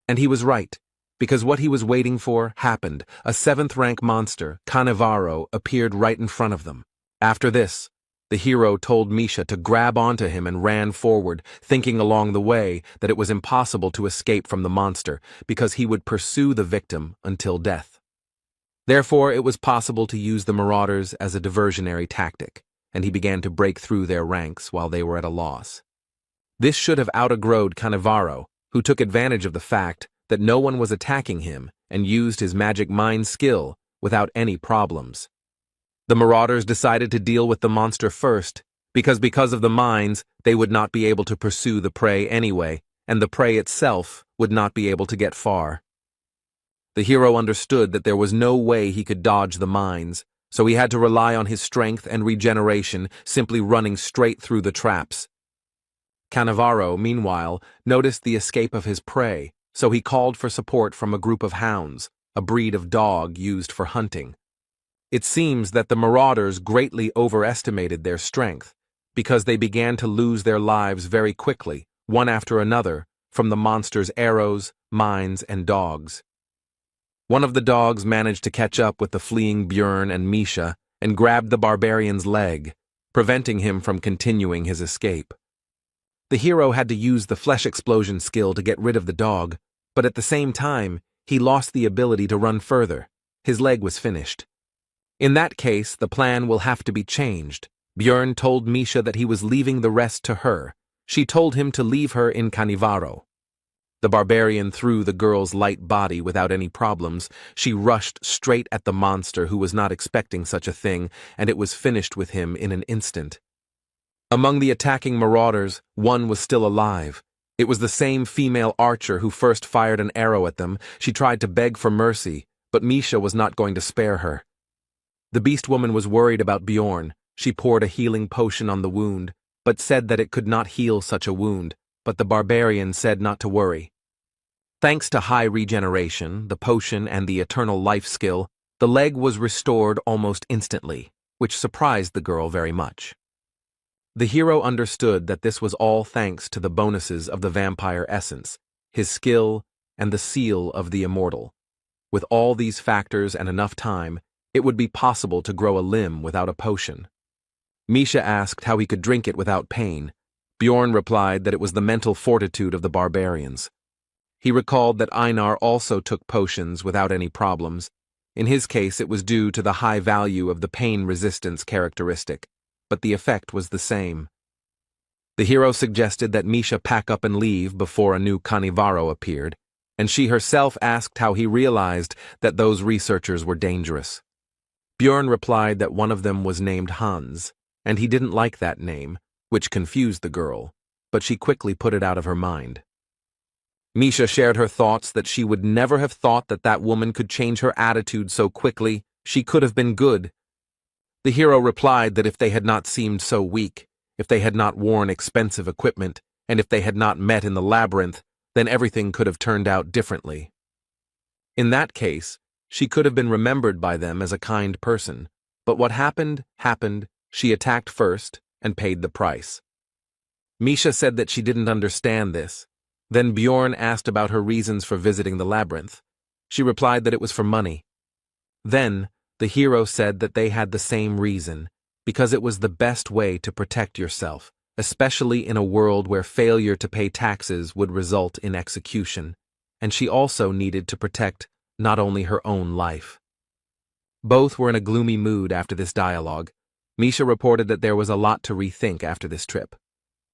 [SPEAKER 1] And he was right, because what he was waiting for happened. A 7th-rank monster, Cannavaro, appeared right in front of them. After this, the hero told Misha to grab onto him and ran forward, thinking along the way that it was impossible to escape from the monster because he would pursue the victim until death. Therefore, it was possible to use the marauders as a diversionary tactic, and he began to break through their ranks while they were at a loss. This should have out-aggroed Cannavaro, who took advantage of the fact that no one was attacking him and used his magic mind skill without any problems. The marauders decided to deal with the monster first, because of the mines, they would not be able to pursue the prey anyway, and the prey itself would not be able to get far. The hero understood that there was no way he could dodge the mines, so he had to rely on his strength and regeneration, simply running straight through the traps. Cannavaro, meanwhile, noticed the escape of his prey, so he called for support from a group of hounds, a breed of dog used for hunting. It seems that the marauders greatly overestimated their strength, because they began to lose their lives very quickly, one after another, from the monster's arrows, mines, and dogs. One of the dogs managed to catch up with the fleeing Björn and Misha and grabbed the barbarian's leg, preventing him from continuing his escape. The hero had to use the flesh explosion skill to get rid of the dog, but at the same time, he lost the ability to run further. His leg was finished. In that case, the plan will have to be changed. Björn told Misha that he was leaving the rest to her. She told him to leave her in Canivaro. The barbarian threw the girl's light body without any problems. She rushed straight at the monster, who was not expecting such a thing, and it was finished with him in an instant. Among the attacking marauders, one was still alive. It was the same female archer who first fired an arrow at them. She tried to beg for mercy, but Misha was not going to spare her. The beast woman was worried about Bjorn. She poured a healing potion on the wound, but said that it could not heal such a wound, but the barbarian said not to worry. Thanks to high regeneration, the potion, and the eternal life skill, the leg was restored almost instantly, which surprised the girl very much. The hero understood that this was all thanks to the bonuses of the vampire essence, his skill, and the seal of the immortal. With all these factors and enough time, it would be possible to grow a limb without a potion. Misha asked how he could drink it without pain. Bjorn replied that it was the mental fortitude of the barbarians. He recalled that Einar also took potions without any problems. In his case, it was due to the high value of the pain resistance characteristic, but the effect was the same. The hero suggested that Misha pack up and leave before a new Canivaro appeared, and she herself asked how he realized that those researchers were dangerous. Bjorn replied that one of them was named Hans, and he didn't like that name, which confused the girl, but she quickly put it out of her mind. Misha shared her thoughts that she would never have thought that that woman could change her attitude so quickly. She could have been good. The hero replied that if they had not seemed so weak, if they had not worn expensive equipment, and if they had not met in the labyrinth, then everything could have turned out differently. In that case, she could have been remembered by them as a kind person, but what happened, happened. She attacked first and paid the price. Misha said that she didn't understand this. Then Bjorn asked about her reasons for visiting the labyrinth. She replied that it was for money. Then, the hero said that they had the same reason, because it was the best way to protect yourself, especially in a world where failure to pay taxes would result in execution, and she also needed to protect not only her own life. Both were in a gloomy mood after this dialogue. Misha reported that there was a lot to rethink after this trip.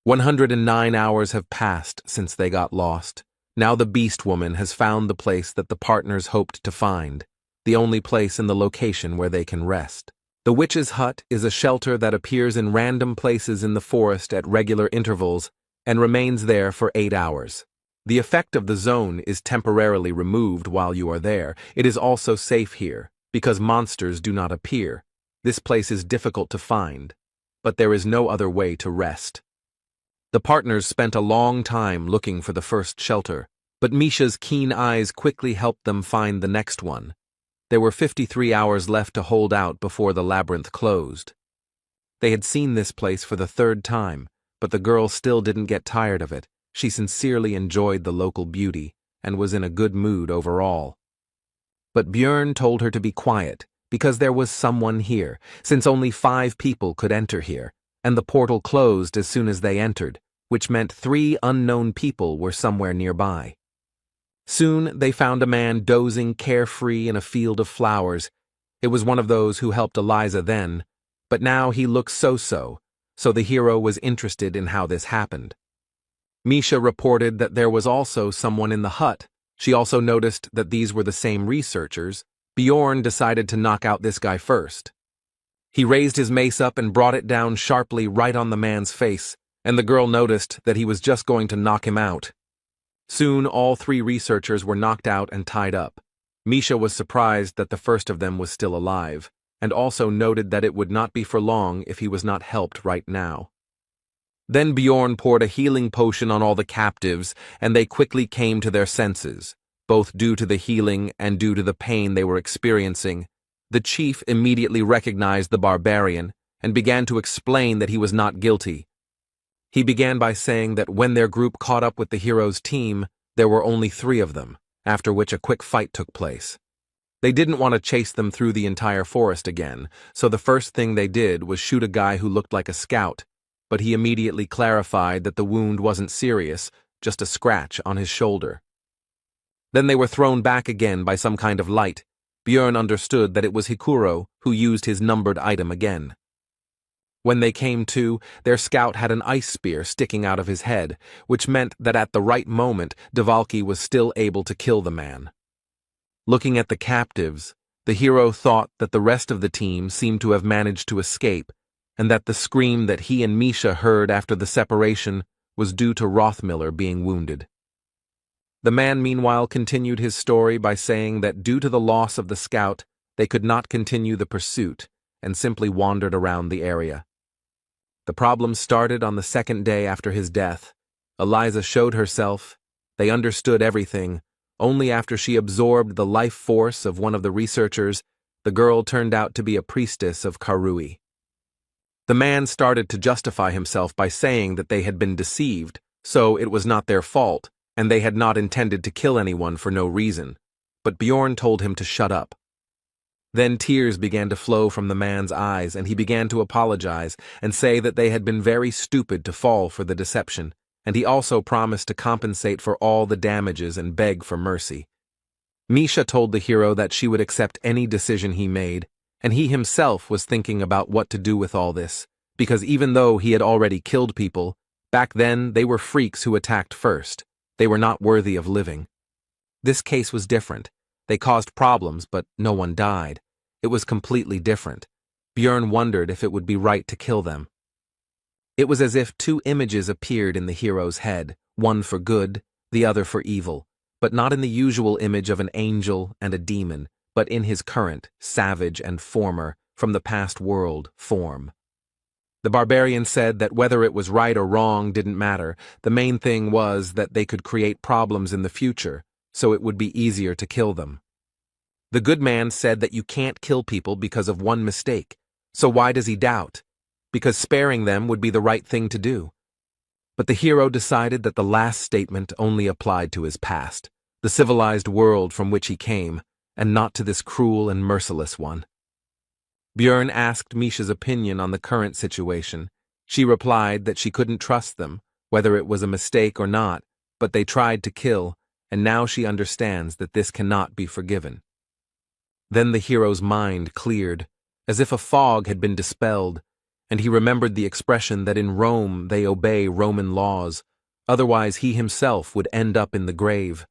[SPEAKER 1] 109 hours have passed since they got lost. Now the beast woman has found the place that the partners hoped to find, the only place in the location where they can rest. The witch's hut is a shelter that appears in random places in the forest at regular intervals and remains there for 8 hours. The effect of the zone is temporarily removed while you are there. It is also safe here, because monsters do not appear. This place is difficult to find, but there is no other way to rest. The partners spent a long time looking for the first shelter, but Misha's keen eyes quickly helped them find the next one. There were 53 hours left to hold out before the labyrinth closed. They had seen this place for the 3rd time, but the girl still didn't get tired of it. She sincerely enjoyed the local beauty and was in a good mood overall. But Björn told her to be quiet, because there was someone here, since only 5 people could enter here, and the portal closed as soon as they entered, which meant 3 unknown people were somewhere nearby. Soon they found a man dozing carefree in a field of flowers. It was one of those who helped Eliza then, but now he looked so-so, so the hero was interested in how this happened. Misha reported that there was also someone in the hut. She also noticed that these were the same researchers. Bjorn decided to knock out this guy first. He raised his mace up and brought it down sharply right on the man's face, and the girl noticed that he was just going to knock him out. Soon all 3 researchers were knocked out and tied up. Misha was surprised that the first of them was still alive, and also noted that it would not be for long if he was not helped right now. Then Bjorn poured a healing potion on all the captives, and they quickly came to their senses, both due to the healing and due to the pain they were experiencing. The chief immediately recognized the barbarian and began to explain that he was not guilty. He began by saying that when their group caught up with the hero's team, there were only 3 of them, after which a quick fight took place. They didn't want to chase them through the entire forest again, so the first thing they did was shoot a guy who looked like a scout, but he immediately clarified that the wound wasn't serious, just a scratch on his shoulder. Then they were thrown back again by some kind of light. Björn understood that it was Hikuro who used his numbered item again. When they came to, their scout had an ice spear sticking out of his head, which meant that at the right moment, Dvalki was still able to kill the man. Looking at the captives, the hero thought that the rest of the team seemed to have managed to escape, and that the scream that he and Misha heard after the separation was due to Rothmiller being wounded. The man meanwhile continued his story by saying that due to the loss of the scout, they could not continue the pursuit, and simply wandered around the area. The problem started on the 2nd day after his death. Eliza showed herself. They understood everything. Only after she absorbed the life force of one of the researchers, the girl turned out to be a priestess of Karui. The man started to justify himself by saying that they had been deceived, so it was not their fault, and they had not intended to kill anyone for no reason. But Bjorn told him to shut up. Then tears began to flow from the man's eyes, and he began to apologize and say that they had been very stupid to fall for the deception, and he also promised to compensate for all the damages and beg for mercy. Misha told the hero that she would accept any decision he made, and he himself was thinking about what to do with all this, because even though he had already killed people, back then they were freaks who attacked first. They were not worthy of living. This case was different. They caused problems, but no one died. It was completely different. Björn wondered if it would be right to kill them. It was as if 2 images appeared in the hero's head, one for good, the other for evil, but not in the usual image of an angel and a demon, but in his current, savage and former, from the past world, form. The barbarian said that whether it was right or wrong didn't matter. The main thing was that they could create problems in the future, so it would be easier to kill them. The good man said that you can't kill people because of one mistake, so why does he doubt? Because sparing them would be the right thing to do. But the hero decided that the last statement only applied to his past, the civilized world from which he came, and not to this cruel and merciless one. Björn asked Misha's opinion on the current situation. She replied that she couldn't trust them, whether it was a mistake or not, but they tried to kill, and now she understands that this cannot be forgiven. Then the hero's mind cleared, as if a fog had been dispelled, and he remembered the expression that in Rome they obey Roman laws, otherwise he himself would end up in the grave.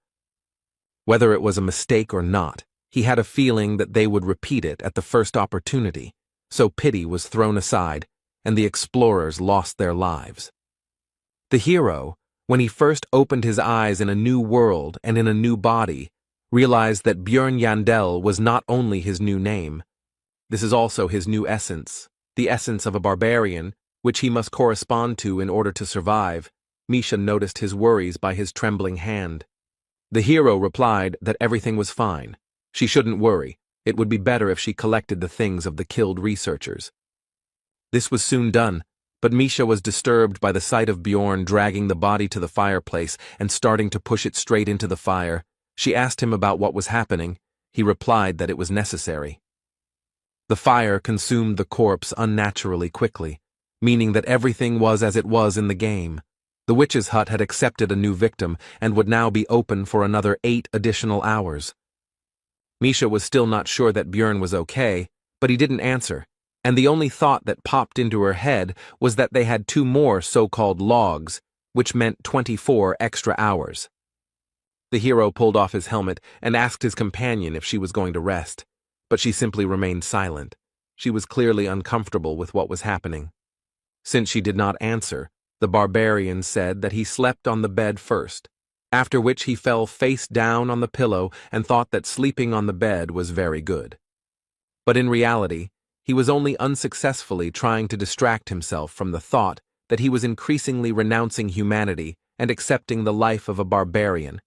[SPEAKER 1] Whether it was a mistake or not, he had a feeling that they would repeat it at the first opportunity, so pity was thrown aside, and the explorers lost their lives. The hero, when he first opened his eyes in a new world and in a new body, realized that Björn Yandel was not only his new name. This is also his new essence, the essence of a barbarian, which he must correspond to in order to survive. Misha noticed his worries by his trembling hand. The hero replied that everything was fine. She shouldn't worry. It would be better if she collected the things of the killed researchers. This was soon done, but Misha was disturbed by the sight of Bjorn dragging the body to the fireplace and starting to push it straight into the fire. She asked him about what was happening. He replied that it was necessary. The fire consumed the corpse unnaturally quickly, meaning that everything was as it was in the game. The witch's hut had accepted a new victim and would now be open for another 8 additional hours. Misha was still not sure that Björn was okay, but he didn't answer, and the only thought that popped into her head was that they had 2 more so-called logs, which meant 24 extra hours. The hero pulled off his helmet and asked his companion if she was going to rest, but she simply remained silent. She was clearly uncomfortable with what was happening. Since she did not answer, the barbarian said that he slept on the bed first, after which he fell face down on the pillow and thought that sleeping on the bed was very good. But in reality, he was only unsuccessfully trying to distract himself from the thought that he was increasingly renouncing humanity and accepting the life of a barbarian,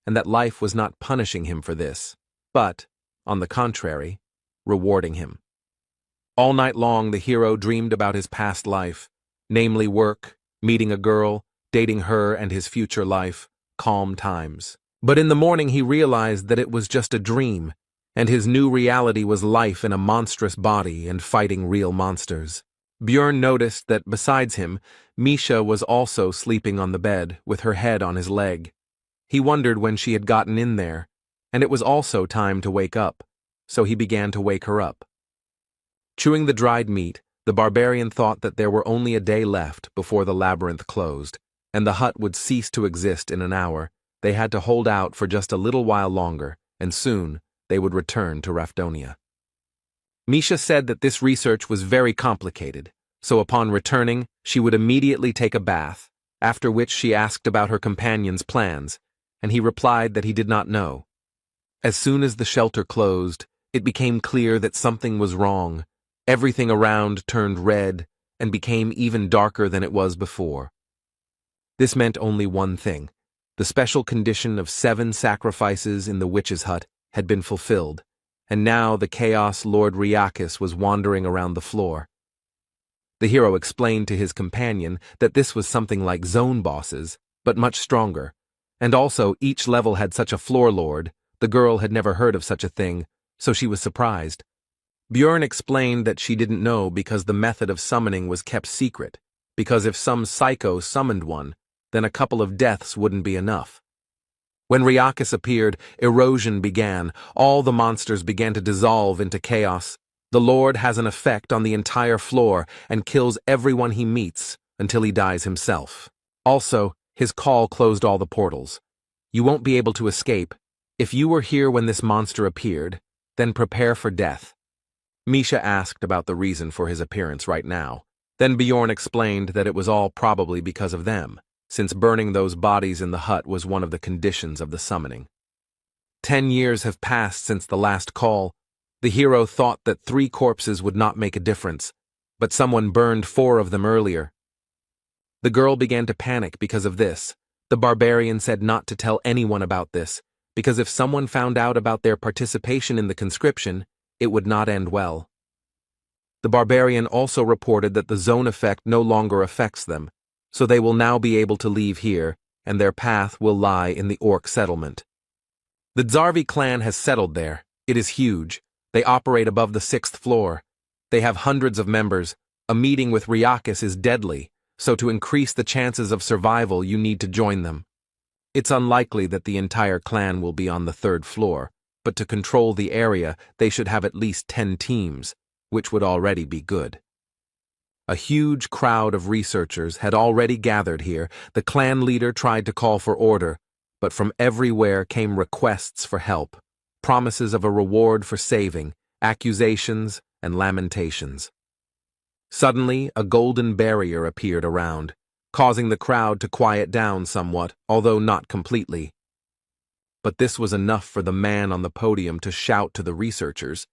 [SPEAKER 1] and that life was not punishing him for this, but, on the contrary, rewarding him. All night long the hero dreamed about his past life, namely work, meeting a girl, dating her and his future life, calm times. But in the morning he realized that it was just a dream, and his new reality was life in a monstrous body and fighting real monsters. Björn noticed that besides him, Misha was also sleeping on the bed, with her head on his leg. He wondered when she had gotten in there, and it was also time to wake up, so he began to wake her up. Chewing the dried meat, the barbarian thought that there were only a day left before the labyrinth closed, and the hut would cease to exist in an hour. They had to hold out for just a little while longer, and soon they would return to Rafdonia. Misha said that this research was very complicated, so upon returning, she would immediately take a bath, after which she asked about her companion's plans, and he replied that he did not know. As soon as the shelter closed, it became clear that something was wrong. Everything around turned red and became even darker than it was before. This meant only one thing. The special condition of 7 sacrifices in the witch's hut had been fulfilled, and now the Chaos Lord Riakis was wandering around the floor. The hero explained to his companion that this was something like zone bosses, but much stronger, and also each level had such a floor lord. The girl had never heard of such a thing, so she was surprised. Björn explained that she didn't know because the method of summoning was kept secret, because if some psycho summoned one, then a couple of deaths wouldn't be enough. When Riakis appeared, erosion began. All the monsters began to dissolve into chaos. The Lord has an effect on the entire floor and kills everyone he meets until he dies himself. Also, his call closed all the portals. You won't be able to escape. If you were here when this monster appeared, then prepare for death. Misha asked about the reason for his appearance right now. Then Bjorn explained that it was all probably because of them, since burning those bodies in the hut was one of the conditions of the summoning. 10 years have passed since the last call. The hero thought that 3 corpses would not make a difference, but someone burned 4 of them earlier. The girl began to panic because of this. The barbarian said not to tell anyone about this, because if someone found out about their participation in the conscription, it would not end well. The barbarian also reported that the zone effect no longer affects them, so they will now be able to leave here, and their path will lie in the orc settlement. The Zarvi clan has settled there. It is huge. They operate above the 6th floor. They have hundreds of members. A meeting with Riakis is deadly, so to increase the chances of survival you need to join them. It's unlikely that the entire clan will be on the 3rd floor, but to control the area they should have at least 10 teams, which would already be good. A huge crowd of researchers had already gathered here. The clan leader tried to call for order, but from everywhere came requests for help, promises of a reward for saving, accusations, and lamentations. Suddenly, a golden barrier appeared around, causing the crowd to quiet down somewhat, although not completely. But this was enough for the man on the podium to shout to the researchers.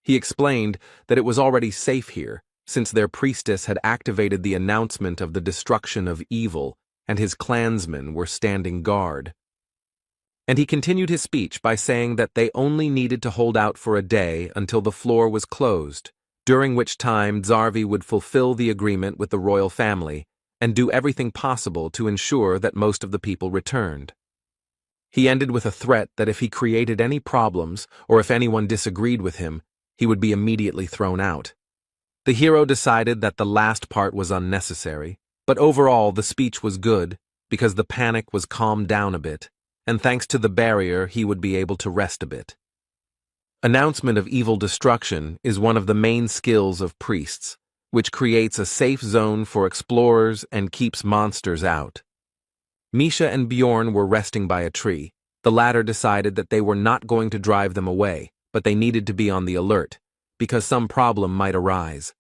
[SPEAKER 1] He explained that it was already safe here, since their priestess had activated the announcement of the destruction of evil, and his clansmen were standing guard. And he continued his speech by saying that they only needed to hold out for a day until the floor was closed, during which time Zarvi would fulfill the agreement with the royal family and do everything possible to ensure that most of the people returned. He ended with a threat that if he created any problems or if anyone disagreed with him, he would be immediately thrown out. The hero decided that the last part was unnecessary, but overall the speech was good because the panic was calmed down a bit, and thanks to the barrier he would be able to rest a bit. Announcement of evil destruction is one of the main skills of priests, which creates a safe zone for explorers and keeps monsters out. Misha and Bjorn were resting by a tree. The latter decided that they were not going to drive them away, but they needed to be on the alert, because some problem might arise.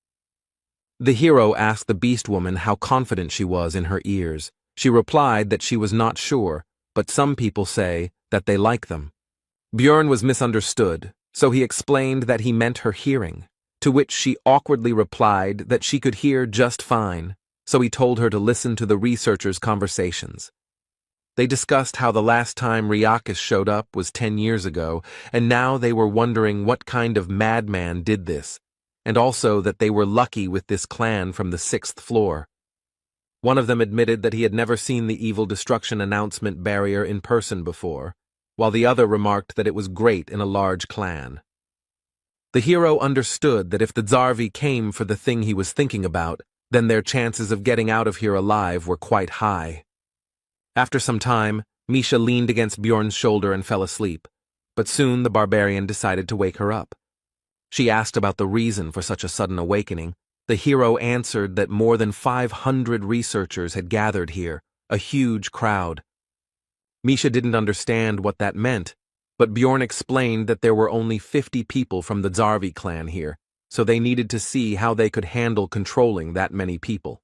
[SPEAKER 1] The hero asked the beast woman how confident she was in her ears. She replied that she was not sure, but some people say that they like them. Bjorn was misunderstood, so he explained that he meant her hearing, to which she awkwardly replied that she could hear just fine, so he told her to listen to the researchers' conversations. They discussed how the last time Riakis showed up was 10 years ago, and now they were wondering what kind of madman did this, and also that they were lucky with this clan from the 6th floor. One of them admitted that he had never seen the evil destruction announcement barrier in person before, while the other remarked that it was great in a large clan. The hero understood that if the Zarvi came for the thing he was thinking about, then their chances of getting out of here alive were quite high. After some time, Misha leaned against Bjorn's shoulder and fell asleep, but soon the barbarian decided to wake her up. She asked about the reason for such a sudden awakening. The hero answered that more than 500 researchers had gathered here, a huge crowd. Misha didn't understand what that meant, but Bjorn explained that there were only 50 people from the Zarvi clan here, so they needed to see how they could handle controlling that many people.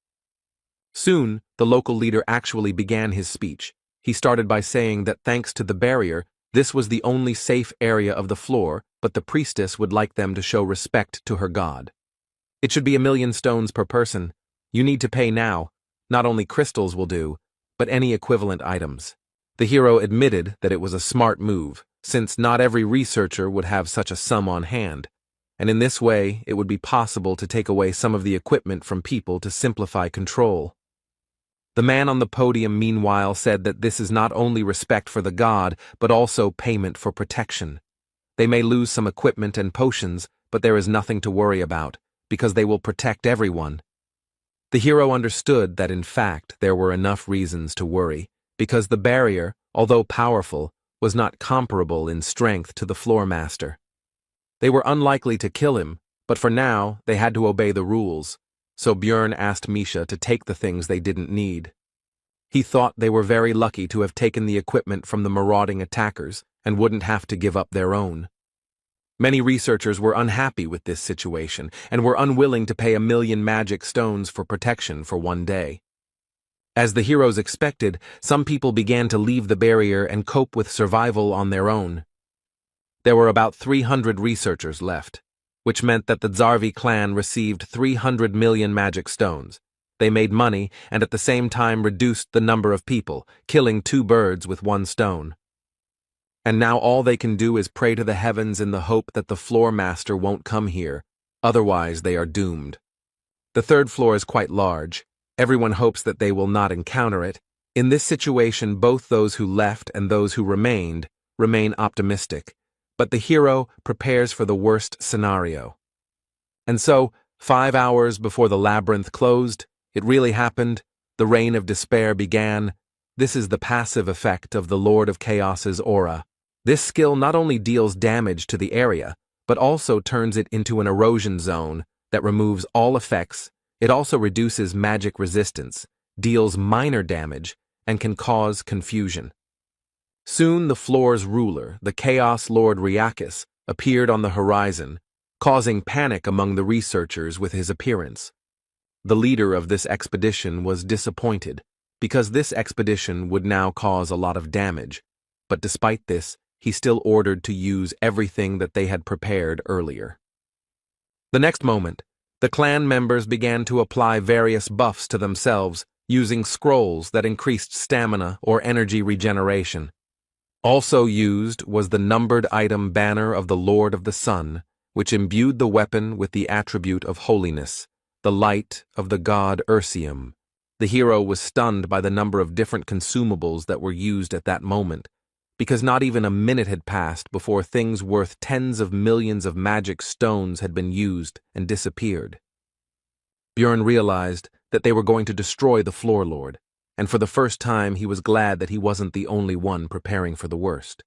[SPEAKER 1] Soon, the local leader actually began his speech. He started by saying that thanks to the barrier, this was the only safe area of the floor, but the priestess would like them to show respect to her god. It should be 1,000,000 stones per person. You need to pay now. Not only crystals will do, but any equivalent items. The hero admitted that it was a smart move, since not every researcher would have such a sum on hand, and in this way it would be possible to take away some of the equipment from people to simplify control. The man on the podium meanwhile said that this is not only respect for the god, but also payment for protection. They may lose some equipment and potions, but there is nothing to worry about, because they will protect everyone. The hero understood that in fact there were enough reasons to worry, because the barrier, although powerful, was not comparable in strength to the floor master. They were unlikely to kill him, but for now they had to obey the rules, so Bjorn asked Misha to take the things they didn't need. He thought they were very lucky to have taken the equipment from the marauding attackers and wouldn't have to give up their own. Many researchers were unhappy with this situation and were unwilling to pay 1,000,000 magic stones for protection for one day. As the heroes expected, some people began to leave the barrier and cope with survival on their own. There were about 300 researchers left, which meant that the Zarvi clan received 300 million magic stones. They made money and at the same time reduced the number of people, killing 2 birds with 1 stone. And now all they can do is pray to the heavens in the hope that the floor master won't come here, otherwise they are doomed. The 3rd floor is quite large. Everyone hopes that they will not encounter it. In this situation, both those who left and those who remain optimistic, but the hero prepares for the worst scenario. And so, 5 hours before the labyrinth closed, it really happened. The reign of despair began. This is the passive effect of the Lord of Chaos's aura. This skill not only deals damage to the area, but also turns it into an erosion zone that removes all effects. It also reduces magic resistance, deals minor damage, and can cause confusion. Soon the floor's ruler, the Chaos Lord Riakis, appeared on the horizon, causing panic among the researchers with his appearance. The leader of this expedition was disappointed, because this expedition would now cause a lot of damage, but despite this, he still ordered to use everything that they had prepared earlier. The next moment, the clan members began to apply various buffs to themselves, using scrolls that increased stamina or energy regeneration. Also used was the numbered item banner of the Lord of the Sun, which imbued the weapon with the attribute of holiness, the light of the god Ursium. The hero was stunned by the number of different consumables that were used at that moment, because not even a minute had passed before things worth tens of millions of magic stones had been used and disappeared. Bjorn realized that they were going to destroy the Floor Lord, and for the first time he was glad that he wasn't the only one preparing for the worst.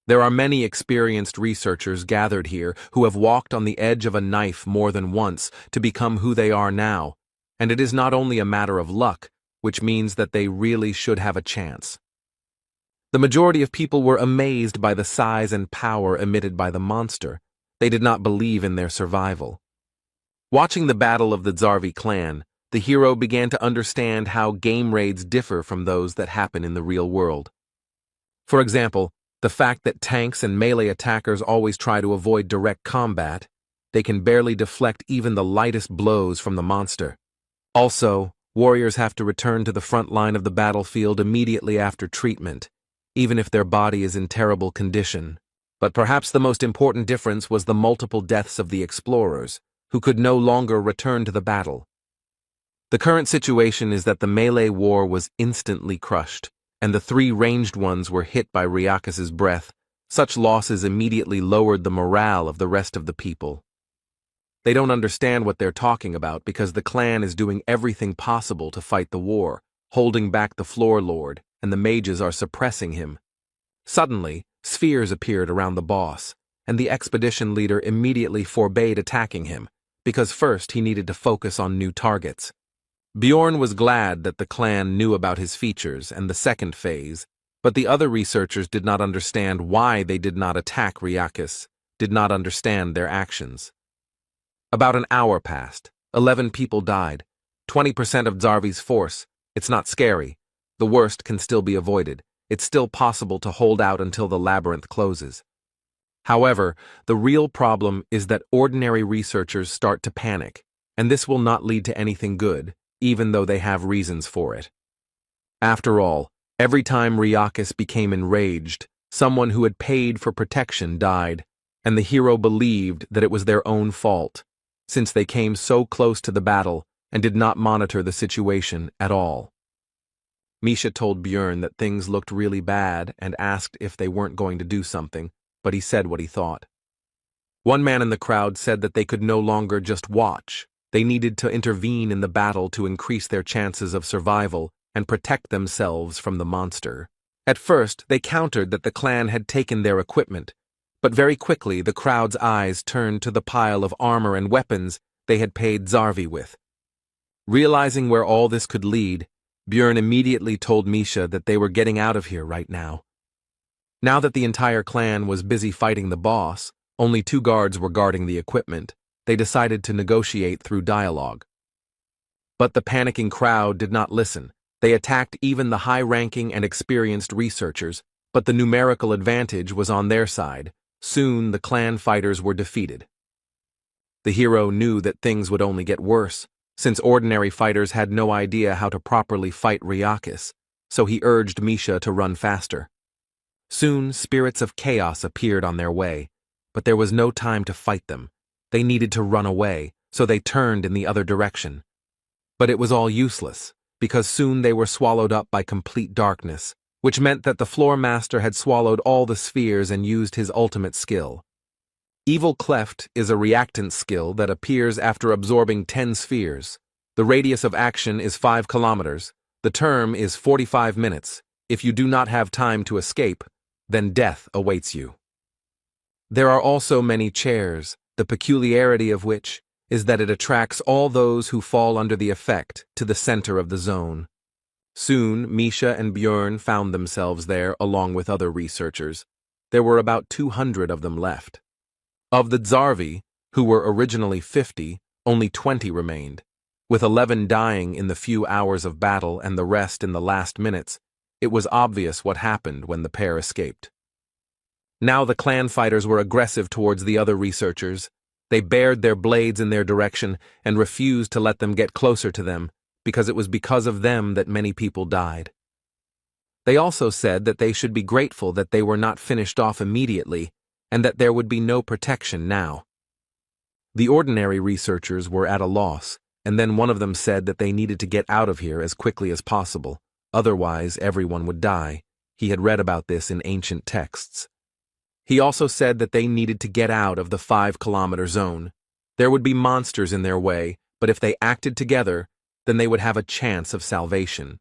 [SPEAKER 1] There are many experienced researchers gathered here who have walked on the edge of a knife more than once to become who they are now, and it is not only a matter of luck, which means that they really should have a chance. The majority of people were amazed by the size and power emitted by the monster. They did not believe in their survival. Watching the battle of the Zarvi clan, the hero began to understand how game raids differ from those that happen in the real world. For example, the fact that tanks and melee attackers always try to avoid direct combat, they can barely deflect even the lightest blows from the monster. Also, warriors have to return to the front line of the battlefield immediately after treatment, even if their body is in terrible condition. But perhaps the most important difference was the multiple deaths of the explorers, who could no longer return to the battle. The current situation is that the melee war was instantly crushed, and the three ranged ones were hit by Ryakis's breath. Such losses immediately lowered the morale of the rest of the people. They don't understand what they're talking about because the clan is doing everything possible to fight the war, holding back the floor lord, and the mages are suppressing him. Suddenly, spheres appeared around the boss, and the expedition leader immediately forbade attacking him, because first he needed to focus on new targets. Bjorn was glad that the clan knew about his features and the second phase, but the other researchers did not understand why they did not attack Ryakis, did not understand their actions. About an hour passed. 11 people died. 20% of Zarvi's force. It's not scary. The worst can still be avoided. It's still possible to hold out until the labyrinth closes. However, the real problem is that ordinary researchers start to panic, and this will not lead to anything good, even though they have reasons for it. After all, every time Ryakis became enraged, someone who had paid for protection died, and the hero believed that it was their own fault, since they came so close to the battle and did not monitor the situation at all. Misha told Bjorn that things looked really bad and asked if they weren't going to do something, but he said what he thought. One man in the crowd said that they could no longer just watch. They needed to intervene in the battle to increase their chances of survival and protect themselves from the monster. At first, they countered that the clan had taken their equipment, but very quickly the crowd's eyes turned to the pile of armor and weapons they had paid Zarvi with. Realizing where all this could lead, Bjorn immediately told Misha that they were getting out of here right now. Now that the entire clan was busy fighting the boss, only 2 guards were guarding the equipment. They decided to negotiate through dialogue. But the panicking crowd did not listen. They attacked even the high-ranking and experienced researchers, but the numerical advantage was on their side. Soon the clan fighters were defeated. The hero knew that things would only get worse, since ordinary fighters had no idea how to properly fight Ryakis, so he urged Misha to run faster. Soon spirits of chaos appeared on their way, but there was no time to fight them. They needed to run away, so they turned in the other direction. But it was all useless, because soon they were swallowed up by complete darkness, which meant that the floor master had swallowed all the spheres and used his ultimate skill. Evil Cleft is a reactant skill that appears after absorbing 10 spheres. The radius of action is 5 kilometers. The term is 45 minutes. If you do not have time to escape, then death awaits you. There are also many chairs, the peculiarity of which is that it attracts all those who fall under the effect to the center of the zone. Soon, Misha and Bjorn found themselves there along with other researchers. There were about 200 of them left. Of the Zarvi, who were originally 50, only 20 remained. With 11 dying in the few hours of battle and the rest in the last minutes, it was obvious what happened when the pair escaped. Now the clan fighters were aggressive towards the other researchers. They bared their blades in their direction and refused to let them get closer to them, because it was because of them that many people died. They also said that they should be grateful that they were not finished off immediately, and that there would be no protection now. The ordinary researchers were at a loss, and then one of them said that they needed to get out of here as quickly as possible, otherwise everyone would die. He had read about this in ancient texts. He also said that they needed to get out of the 5-kilometer zone. There would be monsters in their way, but if they acted together, then they would have a chance of salvation.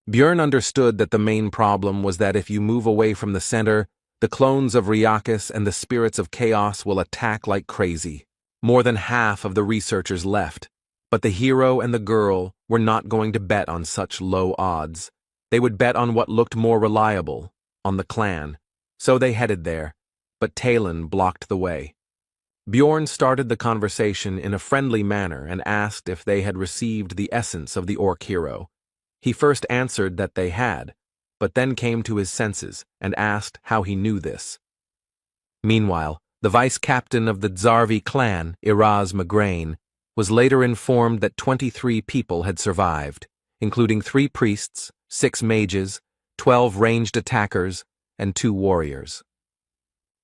[SPEAKER 1] Bjorn understood that the main problem was that if you move away from the center, the clones of Ryakis and the spirits of chaos will attack like crazy. More than half of the researchers left, but the hero and the girl were not going to bet on such low odds. They would bet on what looked more reliable, on the clan. So they headed there, but Talon blocked the way. Bjorn started the conversation in a friendly manner and asked if they had received the essence of the orc hero. He first answered that they had, but then came to his senses and asked how he knew this. Meanwhile, the vice-captain of the Zarvi clan, Iraz Magrain, was later informed that 23 people had survived, including 3 priests, 6 mages, 12 ranged attackers, and 2 warriors.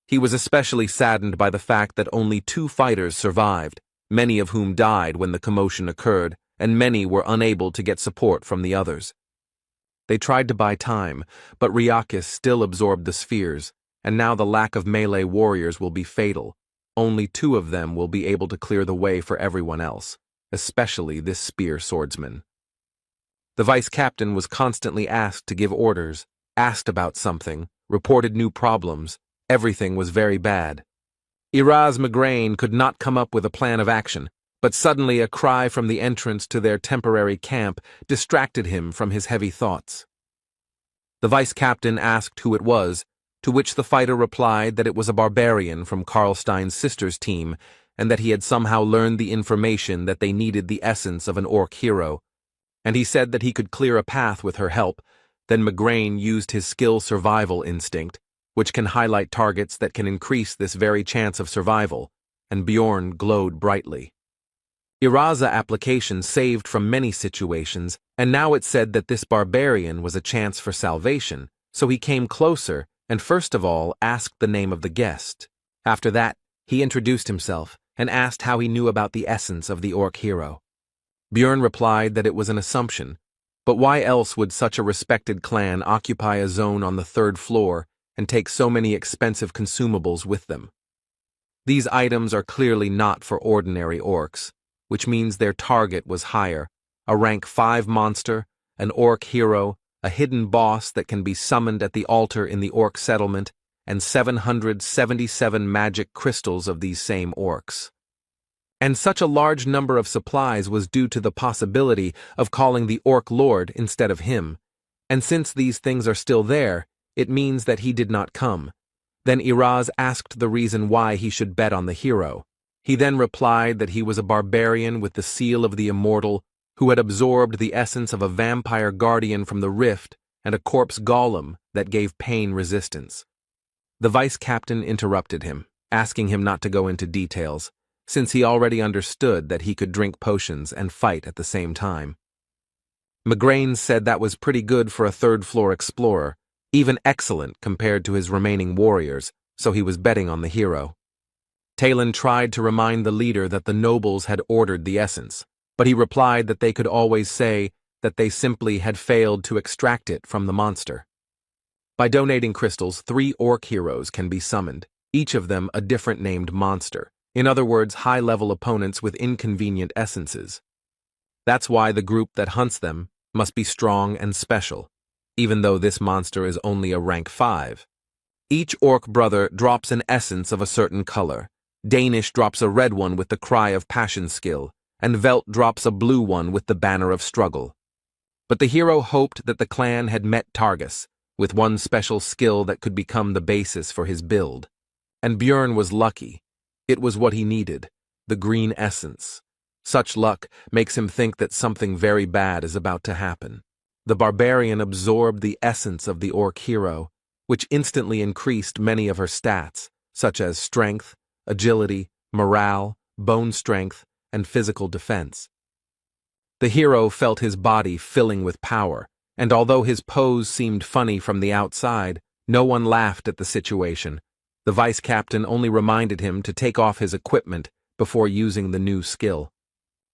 [SPEAKER 1] He was especially saddened by the fact that only 2 fighters survived, many of whom died when the commotion occurred, and many were unable to get support from the others. They tried to buy time, but Ryakis still absorbed the spheres, and now the lack of melee warriors will be fatal. Only 2 of them will be able to clear the way for everyone else, especially this spear swordsman. The vice captain was constantly asked to give orders, asked about something, reported new problems. Everything was very bad. Iraz Migraine could not come up with a plan of action, but suddenly a cry from the entrance to their temporary camp distracted him from his heavy thoughts. The vice captain asked who it was, to which the fighter replied that it was a barbarian from Karlstein's sister's team, and that he had somehow learned the information that they needed the essence of an orc hero, and he said that he could clear a path with her help. Then Migraine used his skill survival instinct, which can highlight targets that can increase this very chance of survival, and Bjorn glowed brightly. Iraza application saved from many situations, and now it said that this barbarian was a chance for salvation, so he came closer and first of all asked the name of the guest. After that, he introduced himself and asked how he knew about the essence of the orc hero. Bjorn replied that it was an assumption, but why else would such a respected clan occupy a zone on the 3rd floor and take so many expensive consumables with them? These items are clearly not for ordinary orcs, which means their target was higher, a rank 5 monster, an orc hero, a hidden boss that can be summoned at the altar in the orc settlement, and 777 magic crystals of these same orcs. And such a large number of supplies was due to the possibility of calling the orc lord instead of him, and since these things are still there, it means that he did not come. Then Iraz asked the reason why he should bet on the hero. He then replied that he was a barbarian with the seal of the immortal who had absorbed the essence of a vampire guardian from the rift and a corpse golem that gave pain resistance. The vice captain interrupted him, asking him not to go into details, since he already understood that he could drink potions and fight at the same time. Migraine said that was pretty good for a 3rd-floor explorer, even excellent compared to his remaining warriors, so he was betting on the hero. Talon tried to remind the leader that the nobles had ordered the essence, but he replied that they could always say that they simply had failed to extract it from the monster. By donating crystals, 3 orc heroes can be summoned, each of them a different named monster, in other words, high-level opponents with inconvenient essences. That's why the group that hunts them must be strong and special, even though this monster is only a rank 5. Each orc brother drops an essence of a certain color. Danish drops a red one with the Cry of Passion skill, and Velt drops a blue one with the Banner of Struggle. But the hero hoped that the clan had met Targus, with one special skill that could become the basis for his build. And Bjorn was lucky. It was what he needed, the green essence. Such luck makes him think that something very bad is about to happen. The barbarian absorbed the essence of the orc hero, which instantly increased many of her stats, such as strength, agility, morale, bone strength, and physical defense. The hero felt his body filling with power, and although his pose seemed funny from the outside, no one laughed at the situation. The vice captain only reminded him to take off his equipment before using the new skill.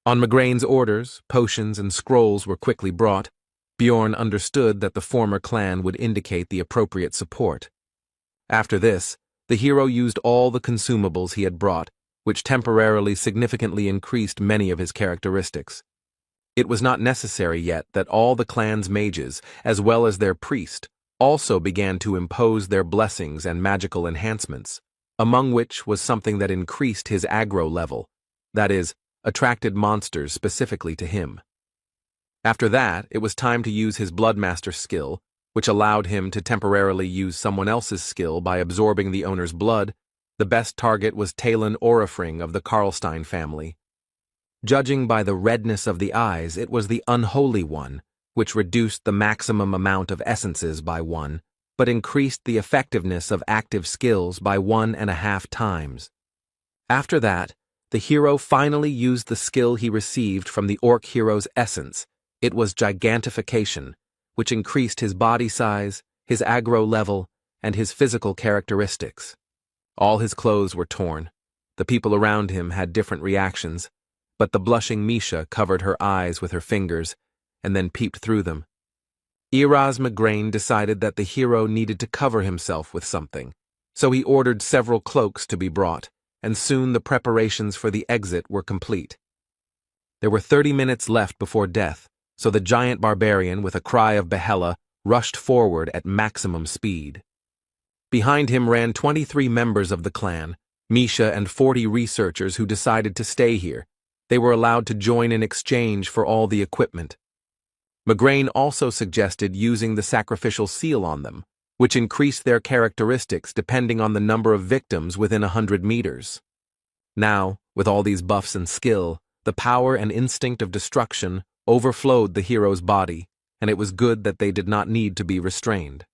[SPEAKER 1] On Migraine's orders, potions and scrolls were quickly brought. Bjorn understood that the former clan would indicate the appropriate support. After this, the hero used all the consumables he had brought, which temporarily significantly increased many of his characteristics. It was not necessary yet that all the clan's mages, as well as their priest, also began to impose their blessings and magical enhancements, among which was something that increased his aggro level, that is, attracted monsters specifically to him. After that, it was time to use his Bloodmaster skill, which allowed him to temporarily use someone else's skill by absorbing the owner's blood. The best target was Talon Orifring of the Karlstein family. Judging by the redness of the eyes, it was the unholy one, which reduced the maximum amount of essences by 1, but increased the effectiveness of active skills by 1.5 times. After that, the hero finally used the skill he received from the orc hero's essence. It was gigantification, which increased his body size, his aggro level, and his physical characteristics. All his clothes were torn. The people around him had different reactions, but the blushing Misha covered her eyes with her fingers and then peeped through them. Erasmus decided that the hero needed to cover himself with something, so he ordered several cloaks to be brought, and soon the preparations for the exit were complete. There were 30 minutes left before death, so the giant barbarian, with a cry of Yahello, rushed forward at maximum speed. Behind him ran 23 members of the clan, Misha and 40 researchers who decided to stay here. They were allowed to join in exchange for all the equipment. Migraine also suggested using the sacrificial seal on them, which increased their characteristics depending on the number of victims within 100 meters. Now, with all these buffs and skill, the power and instinct of destruction overflowed the hero's body, and it was good that they did not need to be restrained.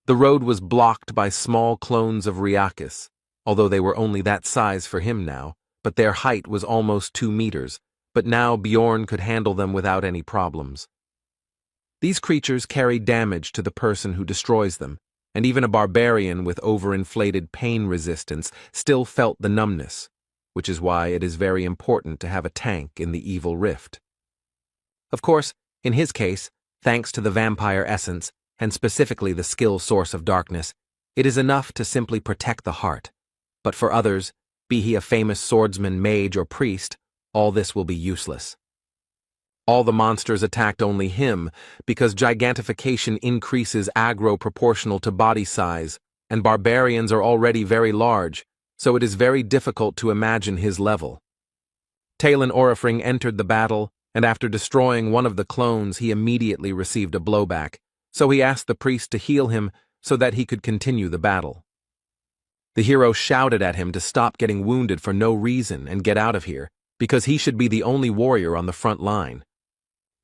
[SPEAKER 1] The road was blocked by small clones of Ryakis, although they were only that size for him now, but their height was almost 2 meters, but now Bjorn could handle them without any problems. These creatures carry damage to the person who destroys them, and even a barbarian with overinflated pain resistance still felt the numbness, which is why it is very important to have a tank in the evil rift. Of course, in his case, thanks to the vampire essence, and specifically the skill source of darkness, it is enough to simply protect the heart. But for others, be he a famous swordsman, mage, or priest, all this will be useless. All the monsters attacked only him because gigantification increases aggro proportional to body size, and barbarians are already very large, so it is very difficult to imagine his level. Talon Orifring entered the battle, and after destroying one of the clones he immediately received a blowback, so he asked the priest to heal him so that he could continue the battle. The hero shouted at him to stop getting wounded for no reason and get out of here, because he should be the only warrior on the front line.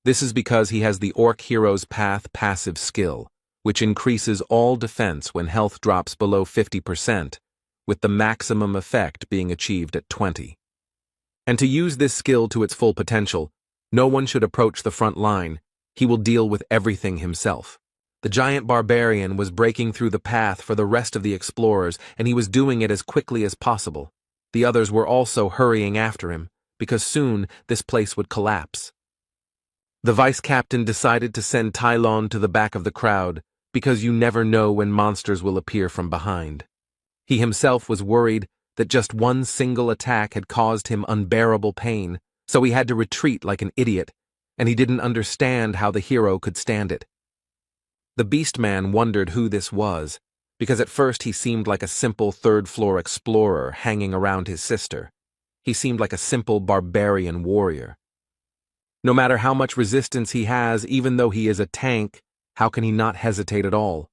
[SPEAKER 1] This is because he has the Orc Hero's Path passive skill, which increases all defense when health drops below 50%, with the maximum effect being achieved at 20%. And to use this skill to its full potential, no one should approach the front line. He will deal with everything himself. The giant barbarian was breaking through the path for the rest of the explorers, and he was doing it as quickly as possible. The others were also hurrying after him, because soon this place would collapse. The vice-captain decided to send Tylon to the back of the crowd, because you never know when monsters will appear from behind. He himself was worried that just one single attack had caused him unbearable pain, so he had to retreat like an idiot, and he didn't understand how the hero could stand it. The Beastman wondered who this was, because at first he seemed like a simple third-floor explorer hanging around his sister. He seemed like a simple barbarian warrior. No matter how much resistance he has, even though he is a tank, how can he not hesitate at all?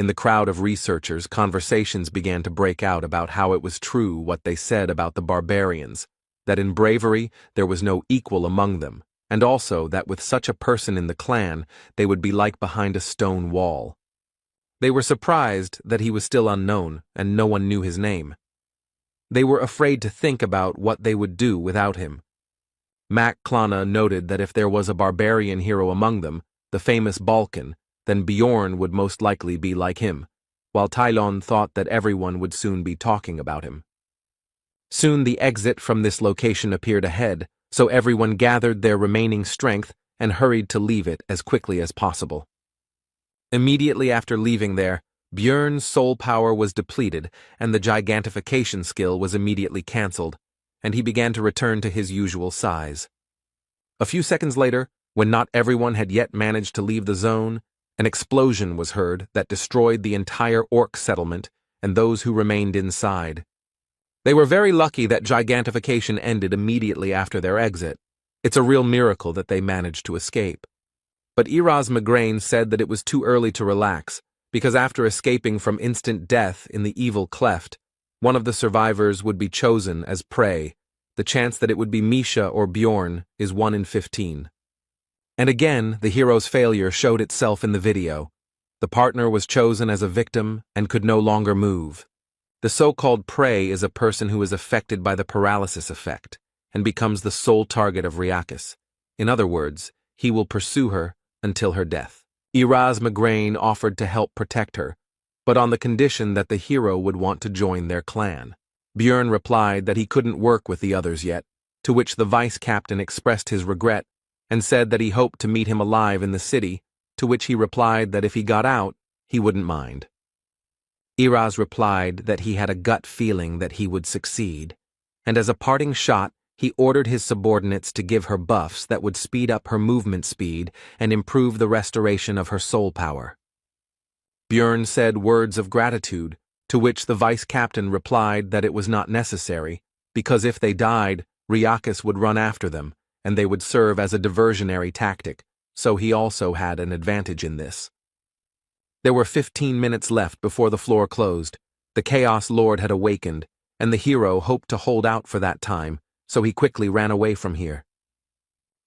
[SPEAKER 1] In the crowd of researchers, conversations began to break out about how it was true what they said about the barbarians, that in bravery there was no equal among them, and also that with such a person in the clan, they would be like behind a stone wall. They were surprised that he was still unknown, and no one knew his name. They were afraid to think about what they would do without him. Mac Klana noted that if there was a barbarian hero among them, the famous Balkan, then Bjorn would most likely be like him, while Tylon thought that everyone would soon be talking about him. Soon the exit from this location appeared ahead, so everyone gathered their remaining strength and hurried to leave it as quickly as possible. Immediately after leaving there, Bjorn's soul power was depleted and the gigantification skill was immediately cancelled, and he began to return to his usual size. A few seconds later, when not everyone had yet managed to leave the zone, an explosion was heard that destroyed the entire orc settlement and those who remained inside. They were very lucky that gigantification ended immediately after their exit. It's a real miracle that they managed to escape. But Erasmus said that it was too early to relax, because after escaping from instant death in the evil cleft, one of the survivors would be chosen as prey. The chance that it would be Misha or Bjorn is 1 in 15. And again, the hero's failure showed itself in the video. The partner was chosen as a victim and could no longer move. The so-called prey is a person who is affected by the paralysis effect and becomes the sole target of Ryakis. In other words, he will pursue her until her death. Erasmus offered to help protect her, but on the condition that the hero would want to join their clan. Bjorn replied that he couldn't work with the others yet, to which the vice-captain expressed his regret and said that he hoped to meet him alive in the city, to which he replied that if he got out, he wouldn't mind. Iraz replied that he had a gut feeling that he would succeed, and as a parting shot, he ordered his subordinates to give her buffs that would speed up her movement speed and improve the restoration of her soul power. Björn said words of gratitude, to which the vice-captain replied that it was not necessary, because if they died, Ryakis would run after them, and they would serve as a diversionary tactic, so he also had an advantage in this. There were 15 minutes left before the floor closed. The Chaos Lord had awakened, and the hero hoped to hold out for that time, so he quickly ran away from here.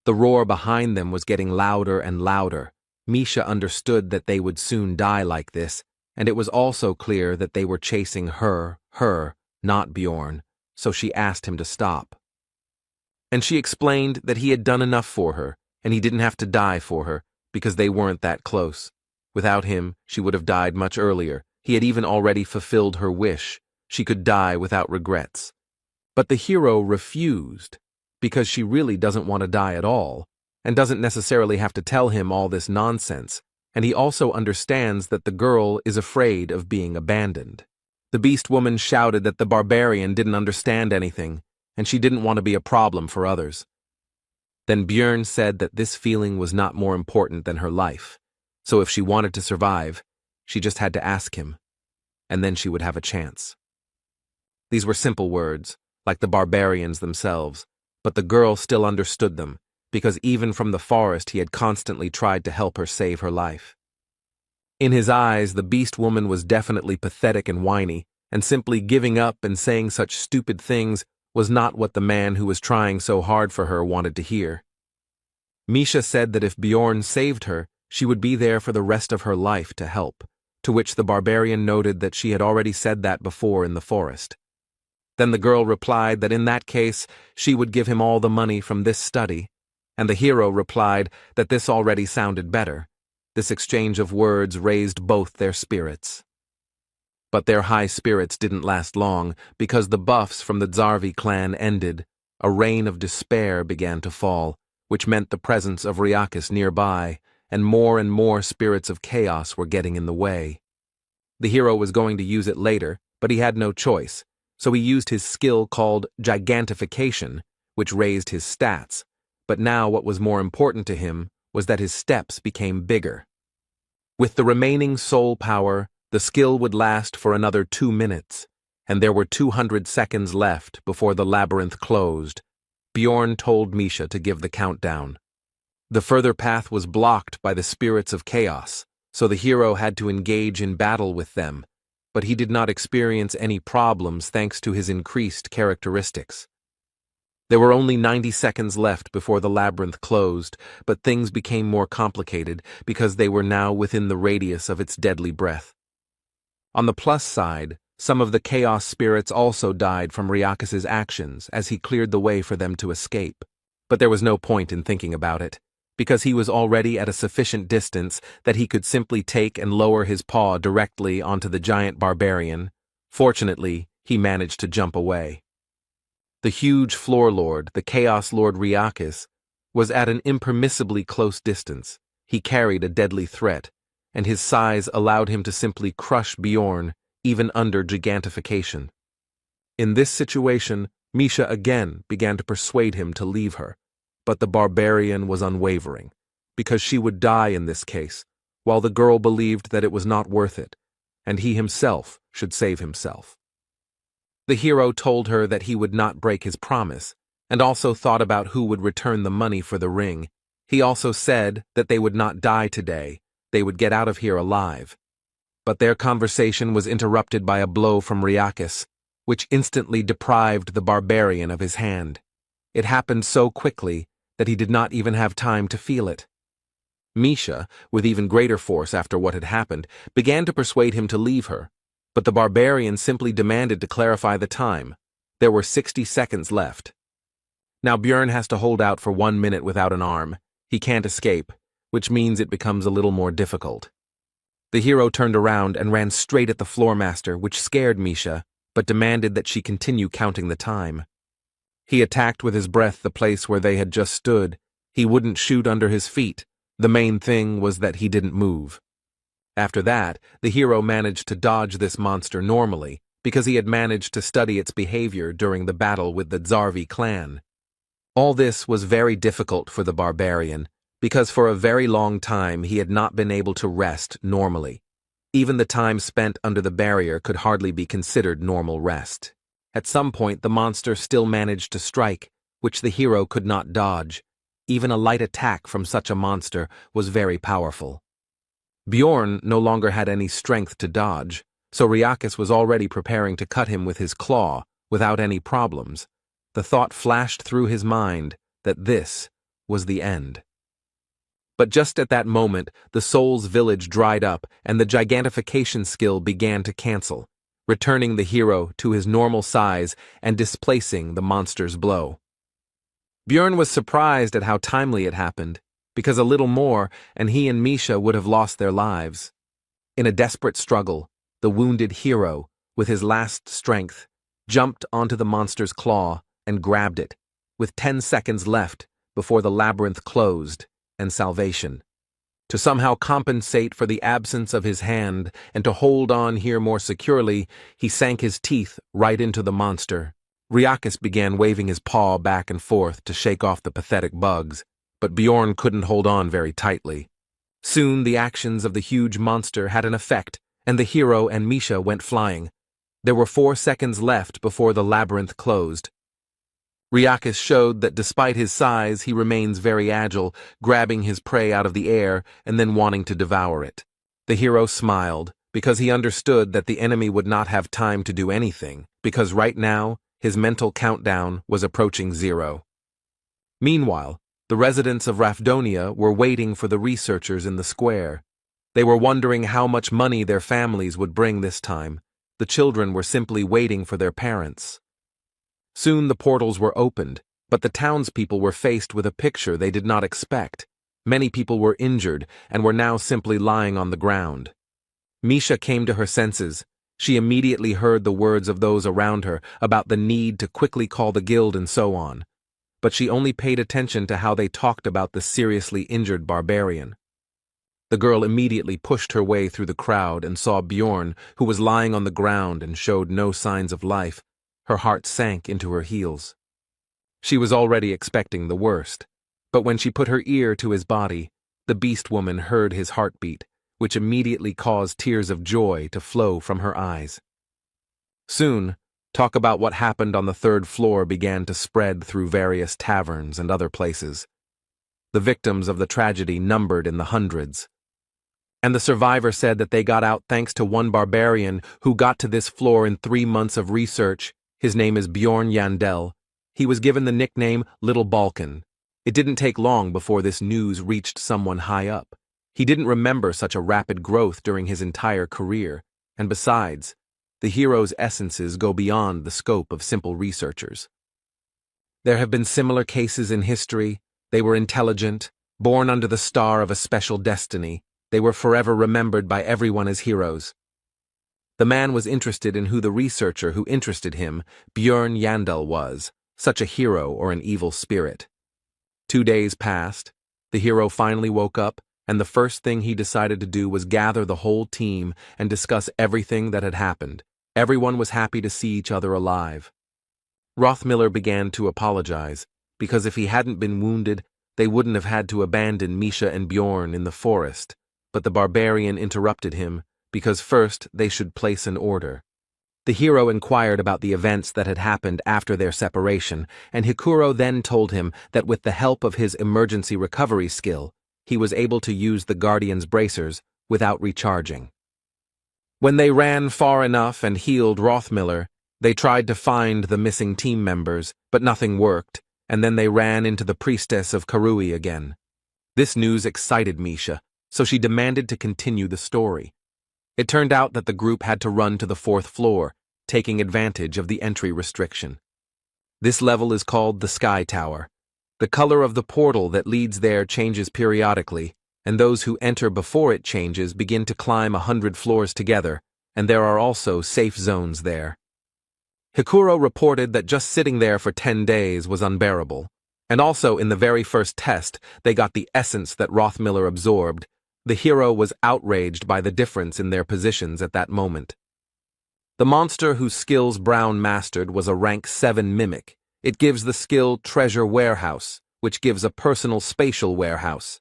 [SPEAKER 1] The roar behind them was getting louder and louder. Misha understood that they would soon die like this, and it was also clear that they were chasing her, not Bjorn, so she asked him to stop. And she explained that he had done enough for her, and he didn't have to die for her, because they weren't that close. Without him, she would have died much earlier. He had even already fulfilled her wish. She could die without regrets. But the hero refused, because she really doesn't want to die at all, and doesn't necessarily have to tell him all this nonsense, and he also understands that the girl is afraid of being abandoned. The beast woman shouted that the barbarian didn't understand anything, and she didn't want to be a problem for others. Then Björn said that this feeling was not more important than her life, so if she wanted to survive, she just had to ask him, and then she would have a chance. These were simple words, like the barbarians themselves, but the girl still understood them, because even from the forest he had constantly tried to help her save her life. In his eyes, the beast woman was definitely pathetic and whiny, and simply giving up and saying such stupid things was not what the man who was trying so hard for her wanted to hear. Misha said that if Bjorn saved her, she would be there for the rest of her life to help, to which the barbarian noted that she had already said that before in the forest. Then the girl replied that in that case, she would give him all the money from this study, and the hero replied that this already sounded better. This exchange of words raised both their spirits. But their high spirits didn't last long, because the buffs from the Zarvi clan ended. A rain of despair began to fall, which meant the presence of Ryakis nearby, and more spirits of chaos were getting in the way. The hero was going to use it later, but he had no choice, so he used his skill called gigantification, which raised his stats, but now what was more important to him was that his steps became bigger. With the remaining soul power, the skill would last for another 2 minutes, and there were 200 seconds left before the labyrinth closed. Bjorn told Misha to give the countdown. The further path was blocked by the spirits of chaos, so the hero had to engage in battle with them, but he did not experience any problems thanks to his increased characteristics. There were only 90 seconds left before the labyrinth closed, but things became more complicated because they were now within the radius of its deadly breath. On the plus side, some of the chaos spirits also died from Ryakis' actions as he cleared the way for them to escape, but there was no point in thinking about it, because he was already at a sufficient distance that he could simply take and lower his paw directly onto the giant barbarian. Fortunately, he managed to jump away. The huge floor lord, the Chaos Lord Ryakis, was at an impermissibly close distance. He carried a deadly threat, and his size allowed him to simply crush Bjorn, even under gigantification. In this situation, Misha again began to persuade him to leave her, but the barbarian was unwavering, because she would die in this case, while the girl believed that it was not worth it, and he himself should save himself. The hero told her that he would not break his promise, and also thought about who would return the money for the ring. He also said that they would not die today, they would get out of here alive. But their conversation was interrupted by a blow from Ryakis, which instantly deprived the barbarian of his hand. It happened so quickly that he did not even have time to feel it. Misha, with even greater force after what had happened, began to persuade him to leave her, but the barbarian simply demanded to clarify the time. There were 60 seconds left. Now Björn has to hold out for 1 minute without an arm. He can't escape, which means it becomes a little more difficult. The hero turned around and ran straight at the floormaster, which scared Misha, but demanded that she continue counting the time. He attacked with his breath the place where they had just stood. He wouldn't shoot under his feet. The main thing was that he didn't move. After that, the hero managed to dodge this monster normally, because he had managed to study its behavior during the battle with the Zarvi clan. All this was very difficult for the barbarian, because for a very long time he had not been able to rest normally. Even the time spent under the barrier could hardly be considered normal rest. At some point the monster still managed to strike, which the hero could not dodge. Even a light attack from such a monster was very powerful. Bjorn no longer had any strength to dodge, so Riakis was already preparing to cut him with his claw, without any problems. The thought flashed through his mind that this was the end. But just at that moment, the soul's village dried up and the gigantification skill began to cancel, returning the hero to his normal size and displacing the monster's blow. Bjorn was surprised at how timely it happened, because a little more and he and Misha would have lost their lives. In a desperate struggle, the wounded hero, with his last strength, jumped onto the monster's claw and grabbed it, with 10 seconds left before the labyrinth closed and salvation. To somehow compensate for the absence of his hand and to hold on here more securely, he sank his teeth right into the monster. Riakis began waving his paw back and forth to shake off the pathetic bugs, but Bjorn couldn't hold on very tightly. Soon the actions of the huge monster had an effect, and the hero and Misha went flying. There were 4 seconds left before the labyrinth closed. Riakis showed that despite his size, he remains very agile, grabbing his prey out of the air and then wanting to devour it. The hero smiled, because he understood that the enemy would not have time to do anything, because right now, his mental countdown was approaching 0. Meanwhile, the residents of Rafdonia were waiting for the researchers in the square. They were wondering how much money their families would bring this time. The children were simply waiting for their parents. Soon the portals were opened, but the townspeople were faced with a picture they did not expect. Many people were injured and were now simply lying on the ground. Misha came to her senses. She immediately heard the words of those around her about the need to quickly call the guild and so on. But she only paid attention to how they talked about the seriously injured barbarian. The girl immediately pushed her way through the crowd and saw Bjorn, who was lying on the ground and showed no signs of life. Her heart sank into her heels. She was already expecting the worst, but when she put her ear to his body, the beast woman heard his heartbeat, which immediately caused tears of joy to flow from her eyes. Soon, talk about what happened on the 3rd floor began to spread through various taverns and other places. The victims of the tragedy numbered in the hundreds. And the survivor said that they got out thanks to one barbarian who got to this floor in 3 months of research. His name is Bjorn Yandel. He was given the nickname Little Balkan. It didn't take long before this news reached someone high up. He didn't remember such a rapid growth during his entire career, and besides, the hero's essences go beyond the scope of simple researchers. There have been similar cases in history. They were intelligent, born under the star of a special destiny. They were forever remembered by everyone as heroes. The man was interested in who the researcher who interested him, Bjorn Yandel, was, such a hero or an evil spirit. 2 days passed. The hero finally woke up, and the first thing he decided to do was gather the whole team and discuss everything that had happened. Everyone was happy to see each other alive. Rothmiller began to apologize, because if he hadn't been wounded, they wouldn't have had to abandon Misha and Bjorn in the forest. But the barbarian interrupted him, because first they should place an order. The hero inquired about the events that had happened after their separation, and Hikuro then told him that with the help of his emergency recovery skill, he was able to use the Guardian's bracers without recharging. When they ran far enough and healed Rothmiller, they tried to find the missing team members, but nothing worked, and then they ran into the priestess of Karui again. This news excited Misha, so she demanded to continue the story. It turned out that the group had to run to the 4th floor, taking advantage of the entry restriction. This level is called the Sky Tower. The color of the portal that leads there changes periodically, and those who enter before it changes begin to climb 100 floors together, and there are also safe zones there. Hikuro reported that just sitting there for 10 days was unbearable. And also, in the very first test, they got the essence that Rothmiller absorbed. The hero was outraged by the difference in their positions at that moment. The monster whose skills Brown mastered was a rank 7 mimic. It gives the skill Treasure Warehouse, which gives a personal spatial warehouse.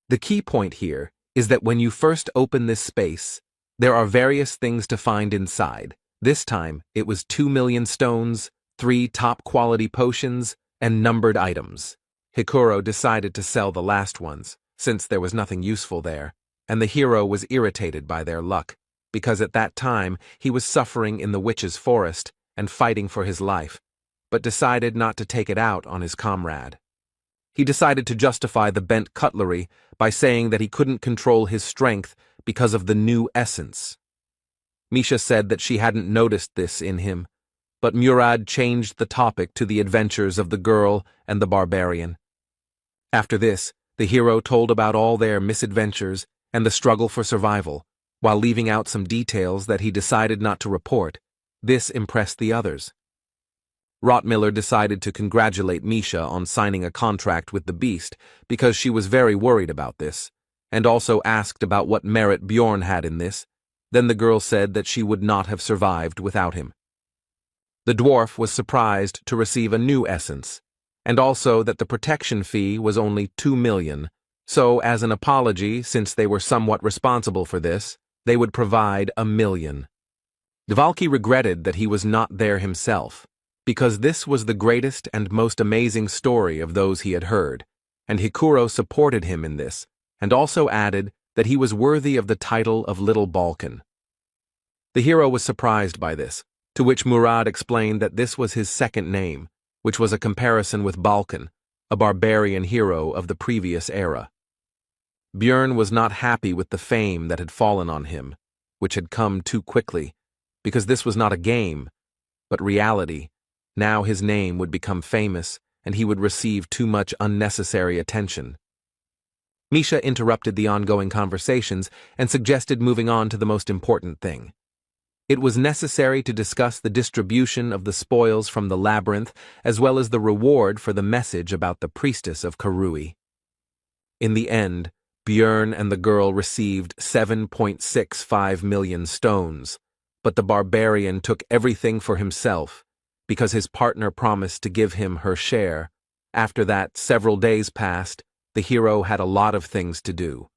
[SPEAKER 1] The key point here is that when you first open this space, there are various things to find inside. This time, it was 2 million stones, 3 top-quality potions, and numbered items. Hikuro decided to sell the last ones, since there was nothing useful there, and the hero was irritated by their luck, because at that time he was suffering in the witch's forest and fighting for his life, but decided not to take it out on his comrade. He decided to justify the bent cutlery by saying that he couldn't control his strength because of the new essence. Misha said that she hadn't noticed this in him, but Murad changed the topic to the adventures of the girl and the barbarian. After this, the hero told about all their misadventures and the struggle for survival, while leaving out some details that he decided not to report. This impressed the others. Rothmiller decided to congratulate Misha on signing a contract with the beast because she was very worried about this, and also asked about what merit Bjorn had in this. Then the girl said that she would not have survived without him. The dwarf was surprised to receive a new essence, and also that the protection fee was only 2 million, so as an apology, since they were somewhat responsible for this, they would provide 1 million. Dvalki regretted that he was not there himself, because this was the greatest and most amazing story of those he had heard, and Hikuro supported him in this, and also added that he was worthy of the title of Little Balkan. The hero was surprised by this, to which Murad explained that this was his second name, which was a comparison with Balkan, a barbarian hero of the previous era. Björn was not happy with the fame that had fallen on him, which had come too quickly, because this was not a game, but reality. Now his name would become famous, and he would receive too much unnecessary attention. Misha interrupted the ongoing conversations and suggested moving on to the most important thing. It was necessary to discuss the distribution of the spoils from the labyrinth as well as the reward for the message about the priestess of Karui. In the end, Björn and the girl received 7.65 million stones, but the barbarian took everything for himself because his partner promised to give him her share. After that, several days passed. The hero had a lot of things to do.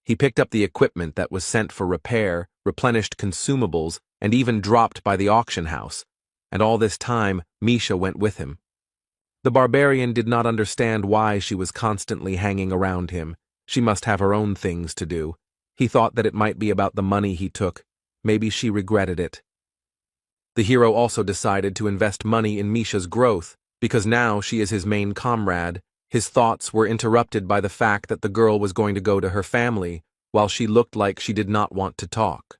[SPEAKER 1] He picked up the equipment that was sent for repair, replenished consumables, and even dropped by the auction house, and all this time Misha went with him. The barbarian did not understand why she was constantly hanging around him. She must have her own things to do. He thought that it might be about the money he took. Maybe she regretted it. The hero also decided to invest money in Misha's growth, because now she is his main comrade. His thoughts were interrupted by the fact that the girl was going to go to her family, while she looked like she did not want to talk.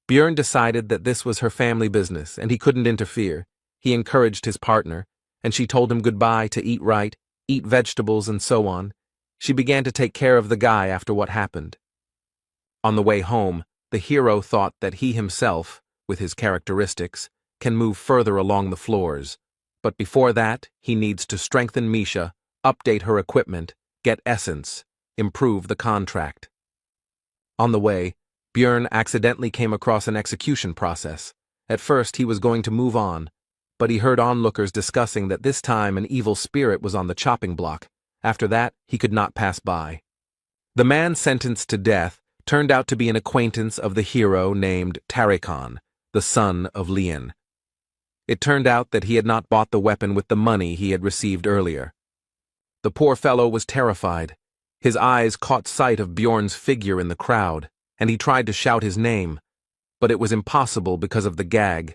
[SPEAKER 1] Björn decided that this was her family business, and he couldn't interfere. He encouraged his partner, and she told him goodbye to eat right, eat vegetables, and so on. She began to take care of the guy after what happened. On the way home, the hero thought that he himself, with his characteristics, can move further along the floors. But before that, he needs to strengthen Misha, update her equipment, get essence, improve the contract. On the way, Björn accidentally came across an execution process. At first, he was going to move on, but he heard onlookers discussing that this time an evil spirit was on the chopping block. After that, he could not pass by. The man sentenced to death turned out to be an acquaintance of the hero named Tarikon, the son of Lien. It turned out that he had not bought the weapon with the money he had received earlier. The poor fellow was terrified. His eyes caught sight of Bjorn's figure in the crowd, and he tried to shout his name, but it was impossible because of the gag.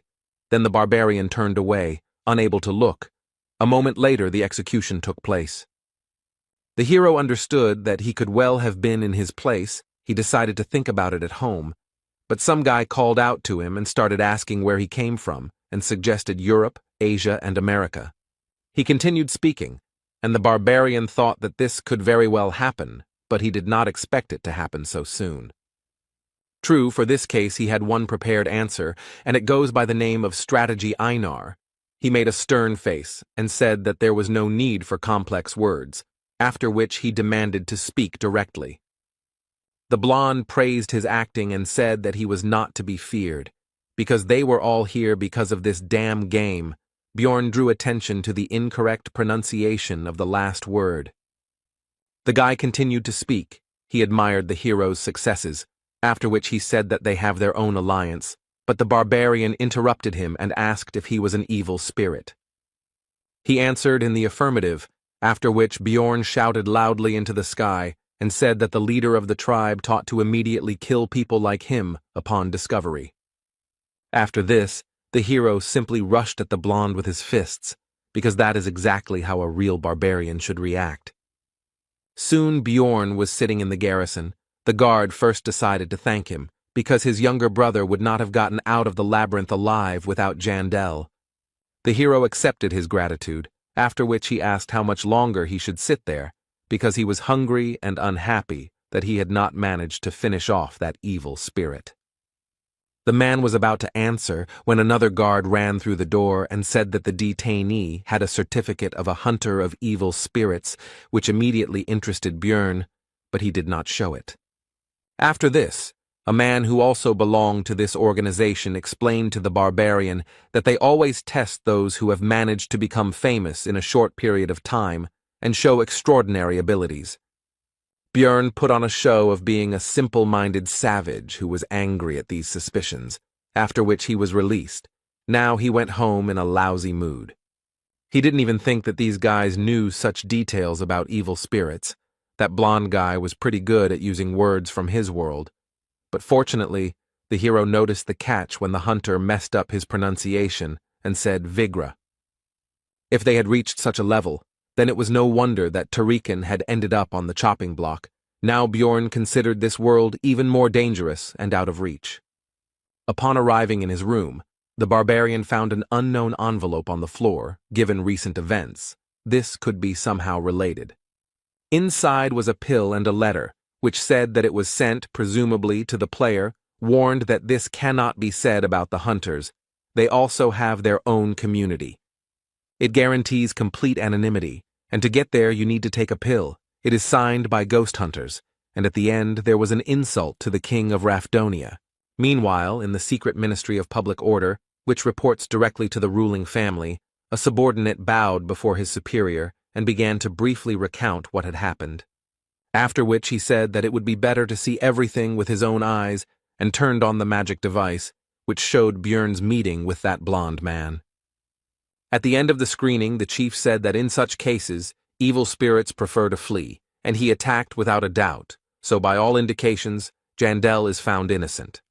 [SPEAKER 1] Then the barbarian turned away, unable to look. A moment later, the execution took place. The hero understood that he could well have been in his place. He decided to think about it at home, but some guy called out to him and started asking where he came from, and suggested Europe, Asia, and America. He continued speaking, and the barbarian thought that this could very well happen, but he did not expect it to happen so soon. True, for this case he had one prepared answer, and it goes by the name of Strategy Einar. He made a stern face and said that there was no need for complex words, after which he demanded to speak directly. The blonde praised his acting and said that he was not to be feared, because they were all here because of this damn game. Bjorn drew attention to the incorrect pronunciation of the last word. The guy continued to speak. He admired the hero's successes, after which he said that they have their own alliance, but the barbarian interrupted him and asked if he was an evil spirit. He answered in the affirmative, after which Bjorn shouted loudly into the sky and said that the leader of the tribe taught to immediately kill people like him upon discovery. After this, the hero simply rushed at the blonde with his fists, because that is exactly how a real barbarian should react. Soon Bjorn was sitting in the garrison. The guard first decided to thank him, because his younger brother would not have gotten out of the labyrinth alive without Jandel. The hero accepted his gratitude, after which he asked how much longer he should sit there, because he was hungry and unhappy that he had not managed to finish off that evil spirit. The man was about to answer when another guard ran through the door and said that the detainee had a certificate of a hunter of evil spirits, which immediately interested Bjorn, but he did not show it. After this, a man who also belonged to this organization explained to the barbarian that they always test those who have managed to become famous in a short period of time and show extraordinary abilities. Bjorn put on a show of being a simple-minded savage who was angry at these suspicions, after which he was released. Now he went home in a lousy mood. He didn't even think that these guys knew such details about evil spirits. That blonde guy was pretty good at using words from his world. But fortunately, the hero noticed the catch when the hunter messed up his pronunciation and said Vigra. If they had reached such a level, then it was no wonder that Tarikan had ended up on the chopping block. Now Bjorn considered this world even more dangerous and out of reach. Upon arriving in his room, the barbarian found an unknown envelope on the floor, given recent events. This could be somehow related. Inside was a pill and a letter, which said that it was sent, presumably, to the player, warned that this cannot be said about the hunters. They also have their own community. It guarantees complete anonymity, and to get there you need to take a pill. It is signed by ghost hunters, and at the end there was an insult to the king of Rafdonia. Meanwhile, in the secret Ministry of Public Order, which reports directly to the ruling family, a subordinate bowed before his superior and began to briefly recount what had happened. After which he said that it would be better to see everything with his own eyes and turned on the magic device, which showed Bjorn's meeting with that blonde man. At the end of the screening, the chief said that in such cases, evil spirits prefer to flee, and he attacked without a doubt, so by all indications, Jandel is found innocent.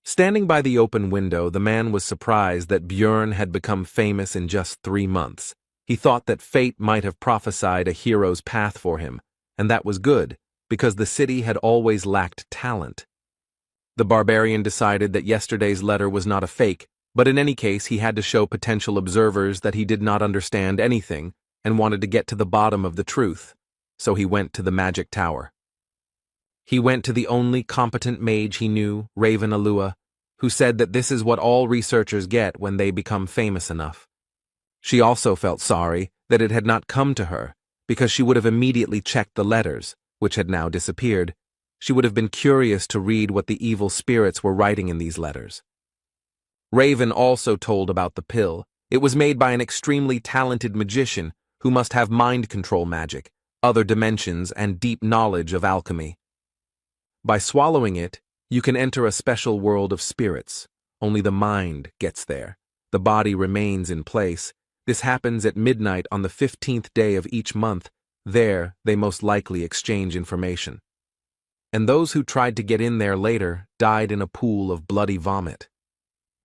[SPEAKER 1] Standing by the open window, the man was surprised that Bjorn had become famous in just 3 months. He thought that fate might have prophesied a hero's path for him, and that was good, because the city had always lacked talent. The barbarian decided that yesterday's letter was not a fake, but in any case he had to show potential observers that he did not understand anything and wanted to get to the bottom of the truth, so he went to the magic tower. He went to the only competent mage he knew, Raven Alua, who said that this is what all researchers get when they become famous enough. She also felt sorry that it had not come to her, because she would have immediately checked the letters, which had now disappeared. She would have been curious to read what the evil spirits were writing in these letters. Raven also told about the pill. It was made by an extremely talented magician who must have mind control magic, other dimensions, and deep knowledge of alchemy. By swallowing it, you can enter a special world of spirits. Only the mind gets there. The body remains in place. This happens at midnight on the 15th day of each month. There, they most likely exchange information. And those who tried to get in there later died in a pool of bloody vomit.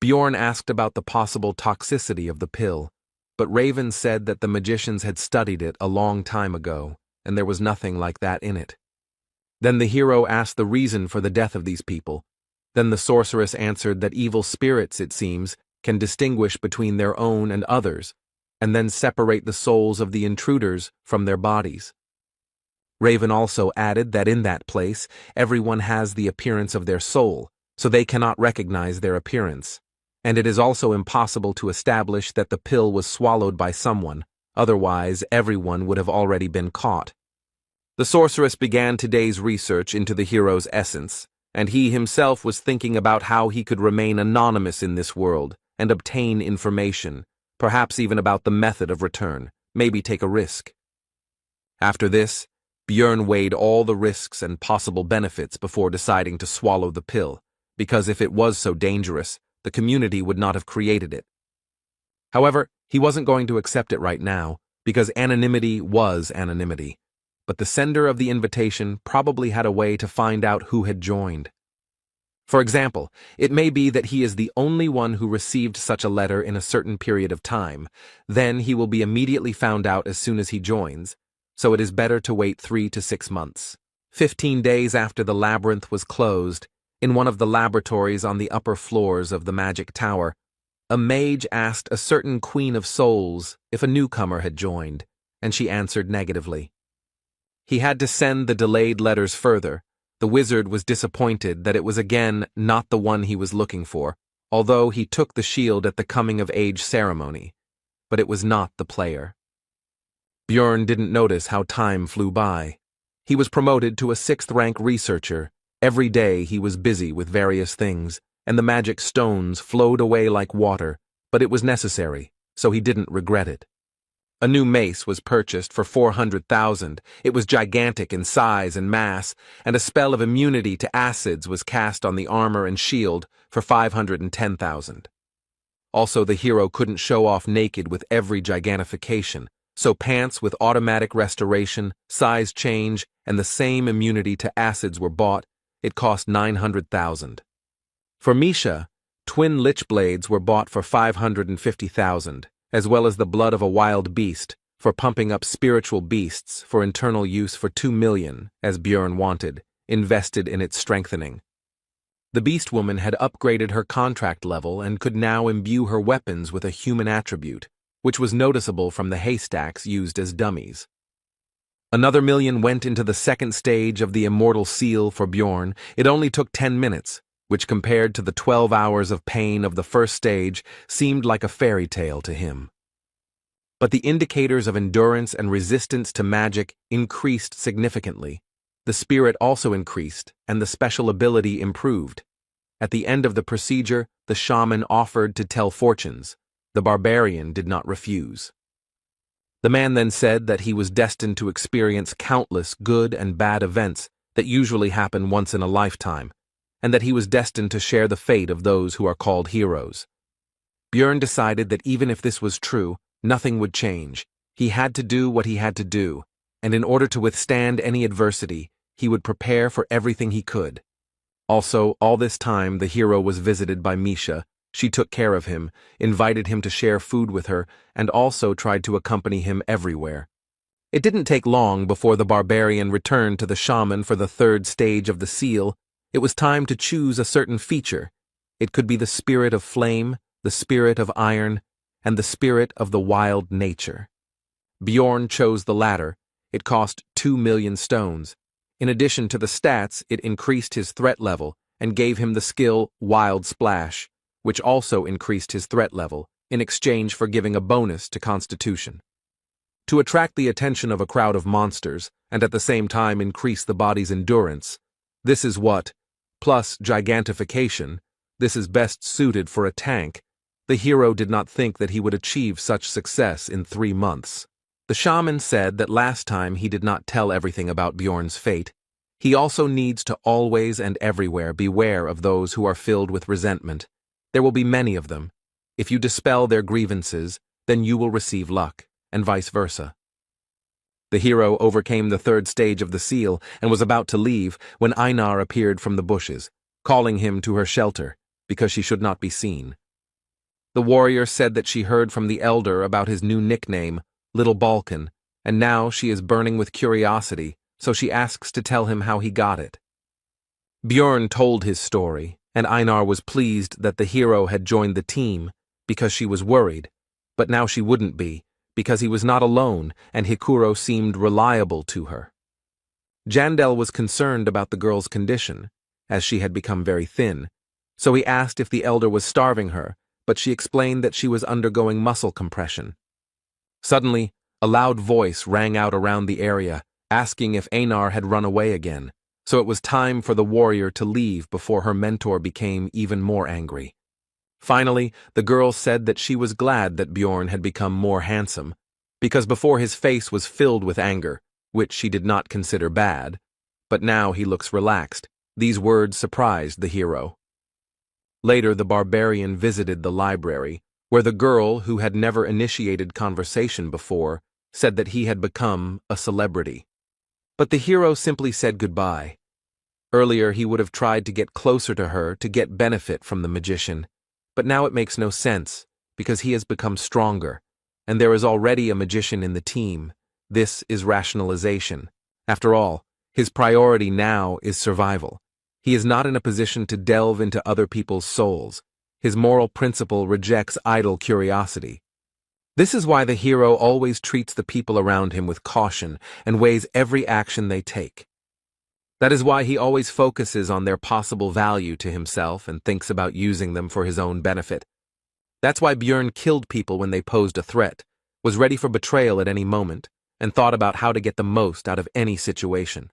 [SPEAKER 1] Bjorn asked about the possible toxicity of the pill, but Raven said that the magicians had studied it a long time ago, and there was nothing like that in it. Then the hero asked the reason for the death of these people. Then the sorceress answered that evil spirits, it seems, can distinguish between their own and others, and then separate the souls of the intruders from their bodies. Raven also added that in that place, everyone has the appearance of their soul, so they cannot recognize their appearance, and it is also impossible to establish that the pill was swallowed by someone, otherwise everyone would have already been caught. The sorceress began today's research into the hero's essence, and he himself was thinking about how he could remain anonymous in this world and obtain information, perhaps even about the method of return, maybe take a risk. After this, Björn weighed all the risks and possible benefits before deciding to swallow the pill, because if it was so dangerous, the community would not have created it. However, he wasn't going to accept it right now, because anonymity was anonymity. But the sender of the invitation probably had a way to find out who had joined. For example, it may be that he is the only one who received such a letter in a certain period of time. Then he will be immediately found out as soon as he joins, so it is better to wait 3 to 6 months. 15 days after the labyrinth was closed, in one of the laboratories on the upper floors of the magic tower, a mage asked a certain Queen of Souls if a newcomer had joined, and she answered negatively. He had to send the delayed letters further. The wizard was disappointed that it was again not the one he was looking for, although he took the shield at the coming-of-age ceremony. But it was not the player. Björn didn't notice how time flew by. He was promoted to a 6th-rank researcher. Every day he was busy with various things, and the magic stones flowed away like water, but it was necessary, so he didn't regret it. A new mace was purchased for 400,000. It was gigantic in size and mass, and a spell of immunity to acids was cast on the armor and shield for 510,000. Also, the hero couldn't show off naked with every gigantification, so pants with automatic restoration, size change, and the same immunity to acids were bought. It cost 900,000. For Misha, twin lich blades were bought for 550,000. As well as the blood of a wild beast, for pumping up spiritual beasts for internal use for 2 million, as Björn wanted, invested in its strengthening. The beast woman had upgraded her contract level and could now imbue her weapons with a human attribute, which was noticeable from the haystacks used as dummies. Another 1 million went into the 2nd stage of the immortal seal for Björn. It only took 10 minutes, which compared to the 12 hours of pain of the 1st stage seemed like a fairy tale to him. But the indicators of endurance and resistance to magic increased significantly. The spirit also increased, and the special ability improved. At the end of the procedure, the shaman offered to tell fortunes. The barbarian did not refuse. The man then said that he was destined to experience countless good and bad events that usually happen once in a lifetime, and that he was destined to share the fate of those who are called heroes. Björn decided that even if this was true, nothing would change. He had to do what he had to do, and in order to withstand any adversity, he would prepare for everything he could. Also, all this time the hero was visited by Misha. She took care of him, invited him to share food with her, and also tried to accompany him everywhere. It didn't take long before the barbarian returned to the shaman for the 3rd stage of the seal. It was time to choose a certain feature. It could be the spirit of flame, the spirit of iron, and the spirit of the wild nature. Björn chose the latter. It cost 2 million stones. In addition to the stats, it increased his threat level and gave him the skill Wild Splash, which also increased his threat level, in exchange for giving a bonus to Constitution. To attract the attention of a crowd of monsters, and at the same time increase the body's endurance, this is what, plus gigantification, this is best suited for a tank. The hero did not think that he would achieve such success in 3 months. The shaman said that last time he did not tell everything about Björn's fate. He also needs to always and everywhere beware of those who are filled with resentment. There will be many of them. If you dispel their grievances, then you will receive luck, and vice versa. The hero overcame the 3rd stage of the seal and was about to leave when Einar appeared from the bushes, calling him to her shelter, because she should not be seen. The warrior said that she heard from the elder about his new nickname, Little Balkan, and now she is burning with curiosity, so she asks to tell him how he got it. Björn told his story, and Einar was pleased that the hero had joined the team, because she was worried, but now she wouldn't be, because he was not alone and Hikuro seemed reliable to her. Jandel was concerned about the girl's condition, as she had become very thin, So he asked if the elder was starving her, but she explained that she was undergoing muscle compression. Suddenly, a loud voice rang out around the area, asking if Einar had run away again, so it was time for the warrior to leave before her mentor became even more angry. Finally, the girl said that she was glad that Bjorn had become more handsome, because before his face was filled with anger, which she did not consider bad, but now he looks relaxed. These words surprised the hero. Later, the barbarian visited the library, where the girl, who had never initiated conversation before, said that he had become a celebrity. But the hero simply said goodbye. Earlier, he would have tried to get closer to her to get benefit from the magician, but now it makes no sense, because he has become stronger, and there is already a magician in the team. This is rationalization. After all, his priority now is survival. He is not in a position to delve into other people's souls. His moral principle rejects idle curiosity. This is why the hero always treats the people around him with caution and weighs every action they take. That is why he always focuses on their possible value to himself and thinks about using them for his own benefit. That's why Bjorn killed people when they posed a threat, was ready for betrayal at any moment, and thought about how to get the most out of any situation.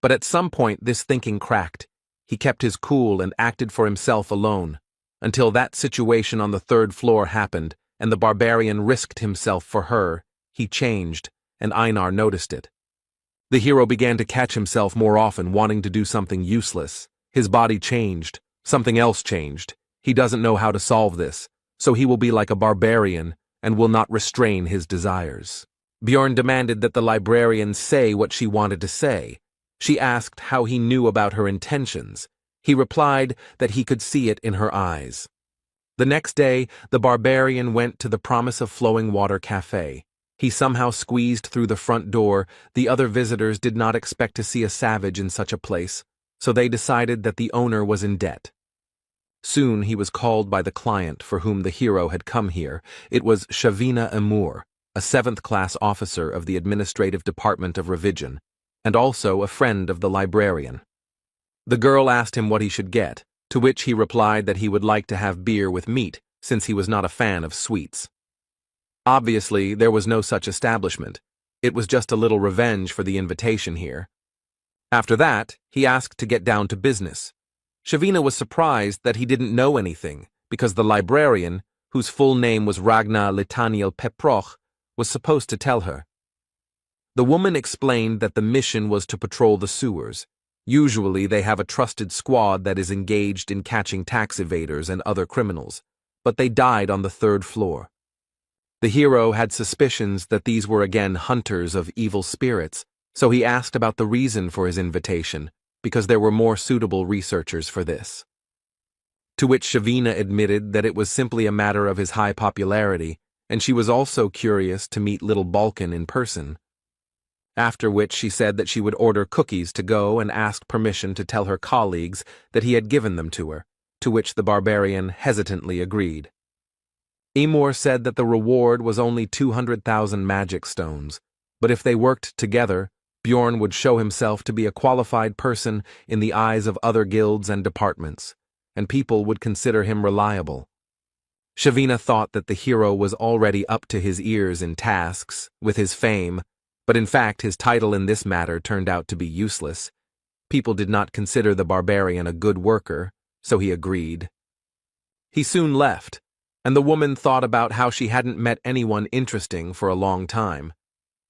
[SPEAKER 1] But at some point this thinking cracked. He kept his cool and acted for himself alone, until that situation on the third floor happened, and the barbarian risked himself for her. He changed, and Einar noticed it. The hero began to catch himself more often wanting to do something useless. His body changed. Something else changed. He doesn't know how to solve this, so he will be like a barbarian and will not restrain his desires. Bjorn demanded that the librarian say what she wanted to say. She asked how he knew about her intentions. He replied that he could see it in her eyes. The next day, the barbarian went to the Promise of Flowing Water Cafe. He somehow squeezed through the front door. The other visitors did not expect to see a savage in such a place, so they decided that the owner was in debt. Soon he was called by the client for whom the hero had come here. It was Shavina Amur, a 7th-class officer of the Administrative Department of Revision, and also a friend of the librarian. The girl asked him what he should get, to which he replied that he would like to have beer with meat, since he was not a fan of sweets. Obviously, there was no such establishment. It was just a little revenge for the invitation here. After that, he asked to get down to business. Shavina was surprised that he didn't know anything, because the librarian, whose full name was Ragnar Litaniel Peproch, was supposed to tell her. The woman explained that the mission was to patrol the sewers. Usually they have a trusted squad that is engaged in catching tax evaders and other criminals, but they died on the 3rd floor. The hero had suspicions that these were again hunters of evil spirits, so he asked about the reason for his invitation, because there were more suitable researchers for this. To which Shavina admitted that it was simply a matter of his high popularity, and she was also curious to meet little Balkan in person. After which she said that she would order cookies to go and asked permission to tell her colleagues that he had given them to her, to which the barbarian hesitantly agreed. Emor said that the reward was only 200,000 magic stones, but if they worked together, Bjorn would show himself to be a qualified person in the eyes of other guilds and departments, and people would consider him reliable. Shavina thought that the hero was already up to his ears in tasks, with his fame, but in fact his title in this matter turned out to be useless. People did not consider the barbarian a good worker, so he agreed. He soon left, and the woman thought about how she hadn't met anyone interesting for a long time.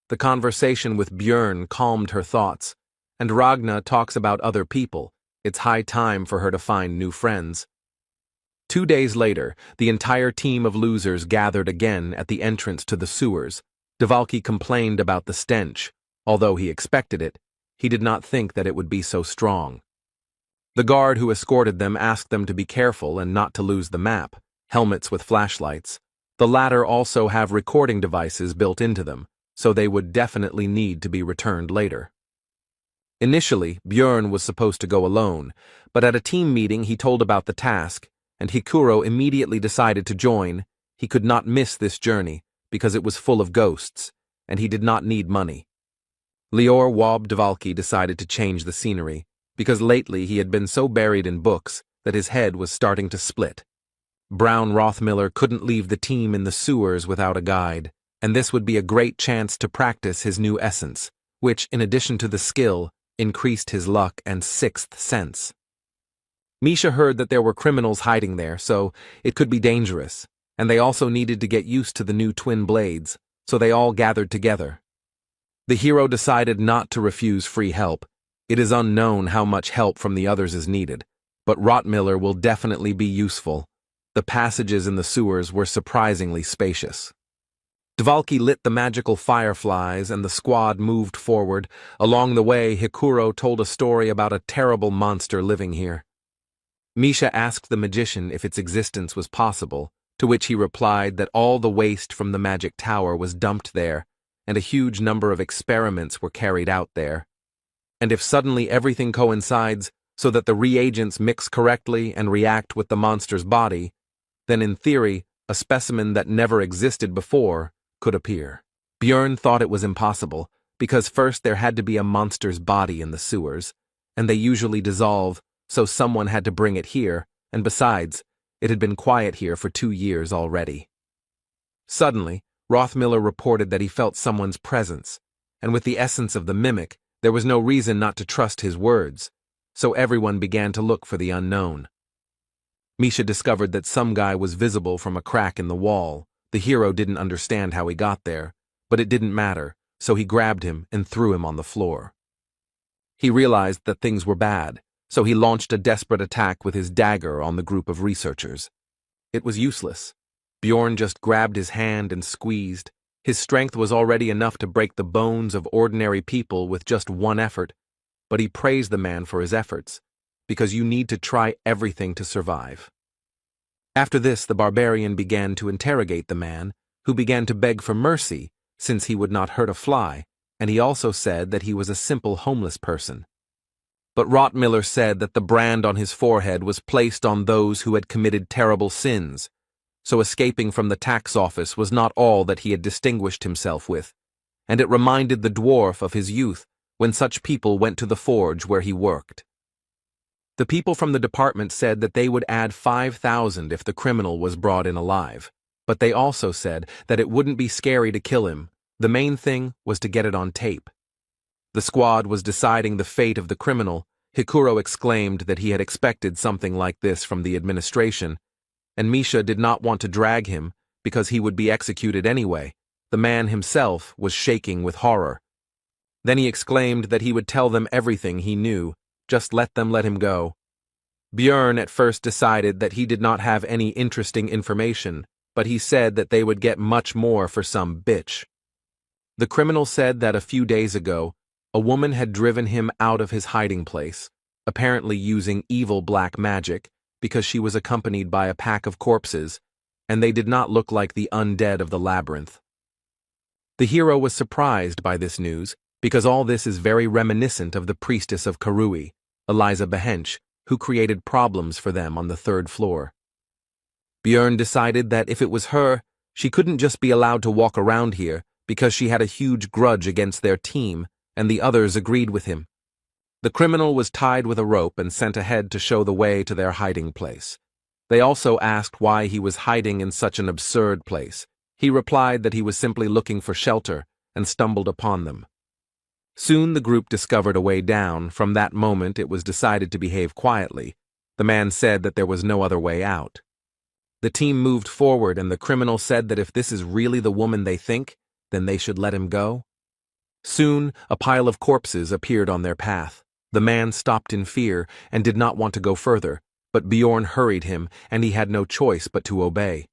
[SPEAKER 1] The conversation with Bjorn calmed her thoughts, and Ragna talks about other people. It's high time for her to find new friends. 2 days later, the entire team of losers gathered again at the entrance to the sewers. Dvalki complained about the stench. Although he expected it, he did not think that it would be so strong. The guard who escorted them asked them to be careful and not to lose the map, helmets with flashlights. The latter also have recording devices built into them, so they would definitely need to be returned later. Initially, Bjorn was supposed to go alone, but at a team meeting he told about the task, and Hikuro immediately decided to join. He could not miss this journey, because it was full of ghosts, and he did not need money. Lior Wob Dvalki decided to change the scenery, because lately he had been so buried in books that his head was starting to split. Brown Rothmiller couldn't leave the team in the sewers without a guide, and this would be a great chance to practice his new essence, which, in addition to the skill, increased his luck and sixth sense. Misha heard that there were criminals hiding there, so it could be dangerous, and they also needed to get used to the new twin blades, so they all gathered together. The hero decided not to refuse free help. It is unknown how much help from the others is needed, but Rothmiller will definitely be useful. The passages in the sewers were surprisingly spacious. Dvalki lit the magical fireflies and the squad moved forward. Along the way, Hikuro told a story about a terrible monster living here. Misha asked the magician if its existence was possible, to which he replied that all the waste from the magic tower was dumped there, and a huge number of experiments were carried out there. And if suddenly everything coincides so that the reagents mix correctly and react with the monster's body, then in theory, a specimen that never existed before could appear. Björn thought it was impossible, because first there had to be a monster's body in the sewers, and they usually dissolve, so someone had to bring it here, and besides, it had been quiet here for 2 years already. Suddenly, Rothmiller reported that he felt someone's presence, and with the essence of the mimic, there was no reason not to trust his words, so everyone began to look for the unknown. Misha discovered that some guy was visible from a crack in the wall. The hero didn't understand how he got there, but it didn't matter, so he grabbed him and threw him on the floor. He realized that things were bad, so he launched a desperate attack with his dagger on the group of researchers. It was useless. Bjorn just grabbed his hand and squeezed. His strength was already enough to break the bones of ordinary people with just one effort, but he praised the man for his efforts, because you need to try everything to survive. After this, the barbarian began to interrogate the man, who began to beg for mercy since he would not hurt a fly, and he also said that he was a simple homeless person. But Rothmiller said that the brand on his forehead was placed on those who had committed terrible sins, so escaping from the tax office was not all that he had distinguished himself with, and it reminded the dwarf of his youth when such people went to the forge where he worked. The people from the department said that they would add 5,000 if the criminal was brought in alive, but they also said that it wouldn't be scary to kill him. The main thing was to get it on tape. The squad was deciding the fate of the criminal. Hikuro exclaimed that he had expected something like this from the administration, and Misha did not want to drag him because he would be executed anyway. The man himself was shaking with horror. Then he exclaimed that he would tell them everything he knew. Just let them let him go. Björn at first decided that he did not have any interesting information, but he said that they would get much more for some bitch. The criminal said that a few days ago, a woman had driven him out of his hiding place, apparently using evil black magic, because she was accompanied by a pack of corpses, and they did not look like the undead of the labyrinth. The hero was surprised by this news, because all this is very reminiscent of the priestess of Karui, Eliza Behench, who created problems for them on the 3rd floor. Björn decided that if it was her, she couldn't just be allowed to walk around here because she had a huge grudge against their team, and the others agreed with him. The criminal was tied with a rope and sent ahead to show the way to their hiding place. They also asked why he was hiding in such an absurd place. He replied that he was simply looking for shelter and stumbled upon them. Soon the group discovered a way down. From that moment it was decided to behave quietly. The man said that there was no other way out. The team moved forward and the criminal said that if this is really the woman they think, then they should let him go. Soon a pile of corpses appeared on their path. The man stopped in fear and did not want to go further, but Bjorn hurried him and he had no choice but to obey.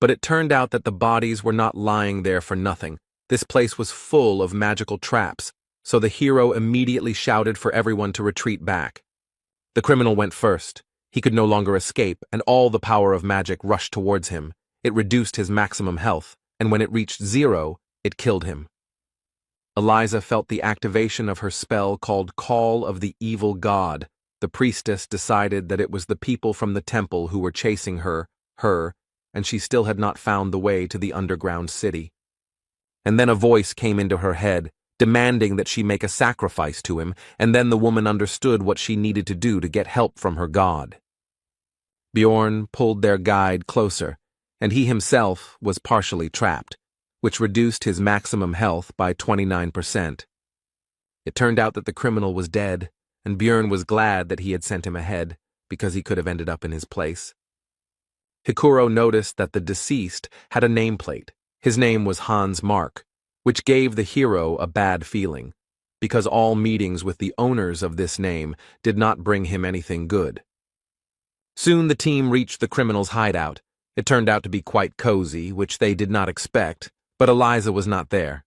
[SPEAKER 1] But it turned out that the bodies were not lying there for nothing. This place was full of magical traps, so the hero immediately shouted for everyone to retreat back. The criminal went first. He could no longer escape, and all the power of magic rushed towards him. It reduced his maximum health, and when it reached 0, it killed him. Eliza felt the activation of her spell called Call of the Evil God. The priestess decided that it was the people from the temple who were chasing her, and she still had not found the way to the underground city. And then a voice came into her head, demanding that she make a sacrifice to him, and then the woman understood what she needed to do to get help from her god. Bjorn pulled their guide closer, and he himself was partially trapped, which reduced his maximum health by 29%. It turned out that the criminal was dead, and Bjorn was glad that he had sent him ahead, because he could have ended up in his place. Hikuro noticed that the deceased had a nameplate. His name was Hans Mark, which gave the hero a bad feeling, because all meetings with the owners of this name did not bring him anything good. Soon the team reached the criminal's hideout. It turned out to be quite cozy, which they did not expect, but Eliza was not there.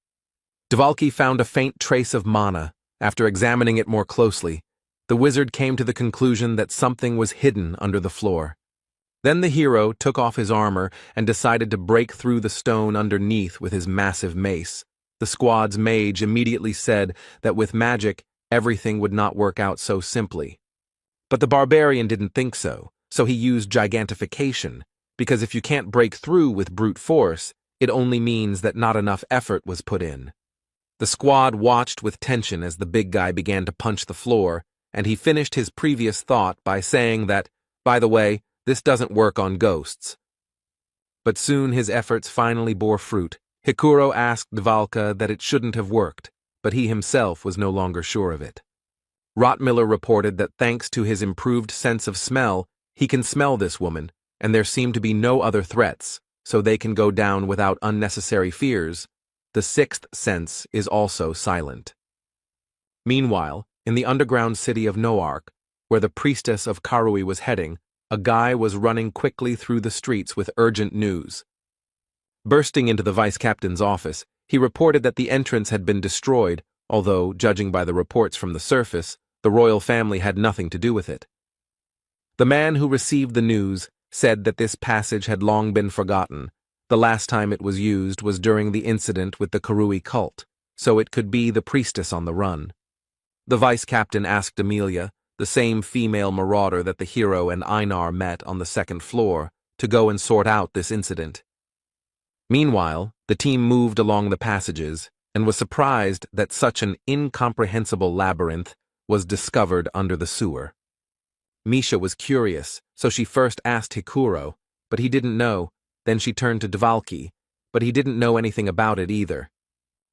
[SPEAKER 1] Dvalki found a faint trace of mana. After examining it more closely, the wizard came to the conclusion that something was hidden under the floor. Then the hero took off his armor and decided to break through the stone underneath with his massive mace. The squad's mage immediately said that with magic, everything would not work out so simply. But the barbarian didn't think so, so he used gigantification, because if you can't break through with brute force, it only means that not enough effort was put in. The squad watched with tension as the big guy began to punch the floor, and he finished his previous thought by saying that, by the way, this doesn't work on ghosts. But soon his efforts finally bore fruit. Hikuro asked Dvalka that it shouldn't have worked, but he himself was no longer sure of it. Rottmiller reported that thanks to his improved sense of smell, he can smell this woman, and there seem to be no other threats, so they can go down without unnecessary fears. The sixth sense is also silent. Meanwhile, in the underground city of Noark, where the priestess of Karui was heading, a guy was running quickly through the streets with urgent news. Bursting into the vice-captain's office, he reported that the entrance had been destroyed, although, judging by the reports from the surface, the royal family had nothing to do with it. The man who received the news said that this passage had long been forgotten. The last time it was used was during the incident with the Karui cult, so it could be the priestess on the run. The vice-captain asked Amelia, the same female marauder that the hero and Einar met on the second floor, to go and sort out this incident. Meanwhile, the team moved along the passages and was surprised that such an incomprehensible labyrinth was discovered under the sewer. Misha was curious, so she first asked Hikuro, but he didn't know. Then she turned to Dvalki, but he didn't know anything about it either.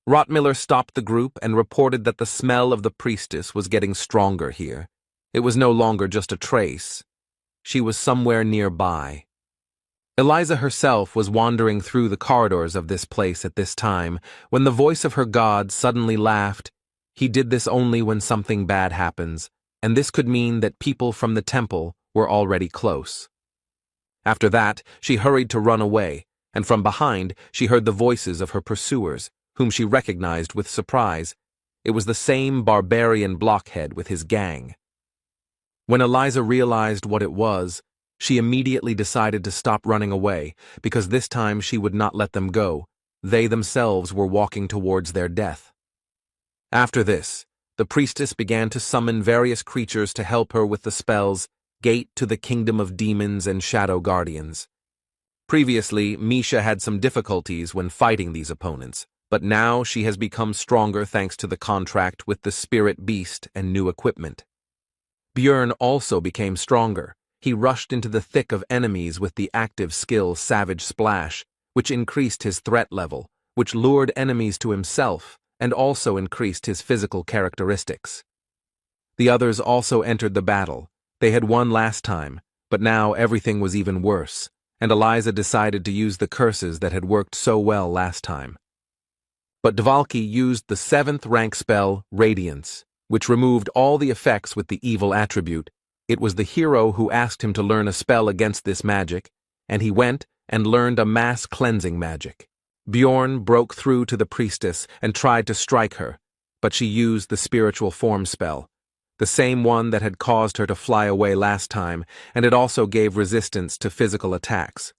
[SPEAKER 1] Rottmiller stopped the group and reported that the smell of the priestess was getting stronger here. It was no longer just a trace. She was somewhere nearby. Eliza herself was wandering through the corridors of this place at this time when the voice of her god suddenly laughed. He did this only when something bad happens, and this could mean that people from the temple were already close. After that, she hurried to run away, and from behind she heard the voices of her pursuers, whom she recognized with surprise. It was the same barbarian blockhead with his gang. When Eliza realized what it was, she immediately decided to stop running away, because this time she would not let them go. They themselves were walking towards their death. After this, the priestess began to summon various creatures to help her with the spells Gate to the Kingdom of Demons and Shadow Guardians. Previously, Misha had some difficulties when fighting these opponents, but now she has become stronger thanks to the contract with the spirit beast and new equipment. Björn also became stronger. He rushed into the thick of enemies with the active skill Savage Splash, which increased his threat level, which lured enemies to himself, and also increased his physical characteristics. The others also entered the battle. They had won last time, but now everything was even worse, and Eliza decided to use the curses that had worked so well last time. But Dvalki used the 7th rank spell, Radiance, which removed all the effects with the evil attribute. It was the hero who asked him to learn a spell against this magic, and he went and learned a mass cleansing magic. Bjorn broke through to the priestess and tried to strike her, but she used the spiritual form spell, the same one that had caused her to fly away last time, and it also gave resistance to physical attacks.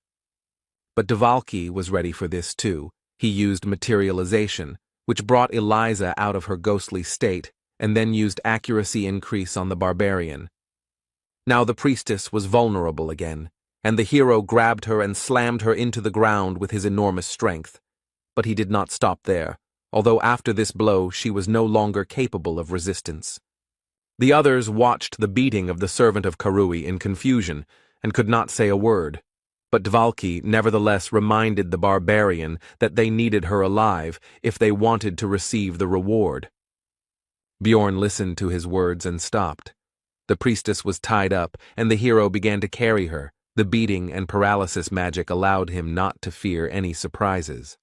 [SPEAKER 1] But Dvalki was ready for this too. He used materialization, which brought Eliza out of her ghostly state, and then used accuracy increase on the barbarian. Now the priestess was vulnerable again, and the hero grabbed her and slammed her into the ground with his enormous strength. But he did not stop there, although after this blow she was no longer capable of resistance. The others watched the beating of the servant of Karui in confusion, and could not say a word. But Dvalki nevertheless reminded the barbarian that they needed her alive if they wanted to receive the reward. Bjorn listened to his words and stopped. The priestess was tied up, and the hero began to carry her. The beating and paralysis magic allowed him not to fear any surprises.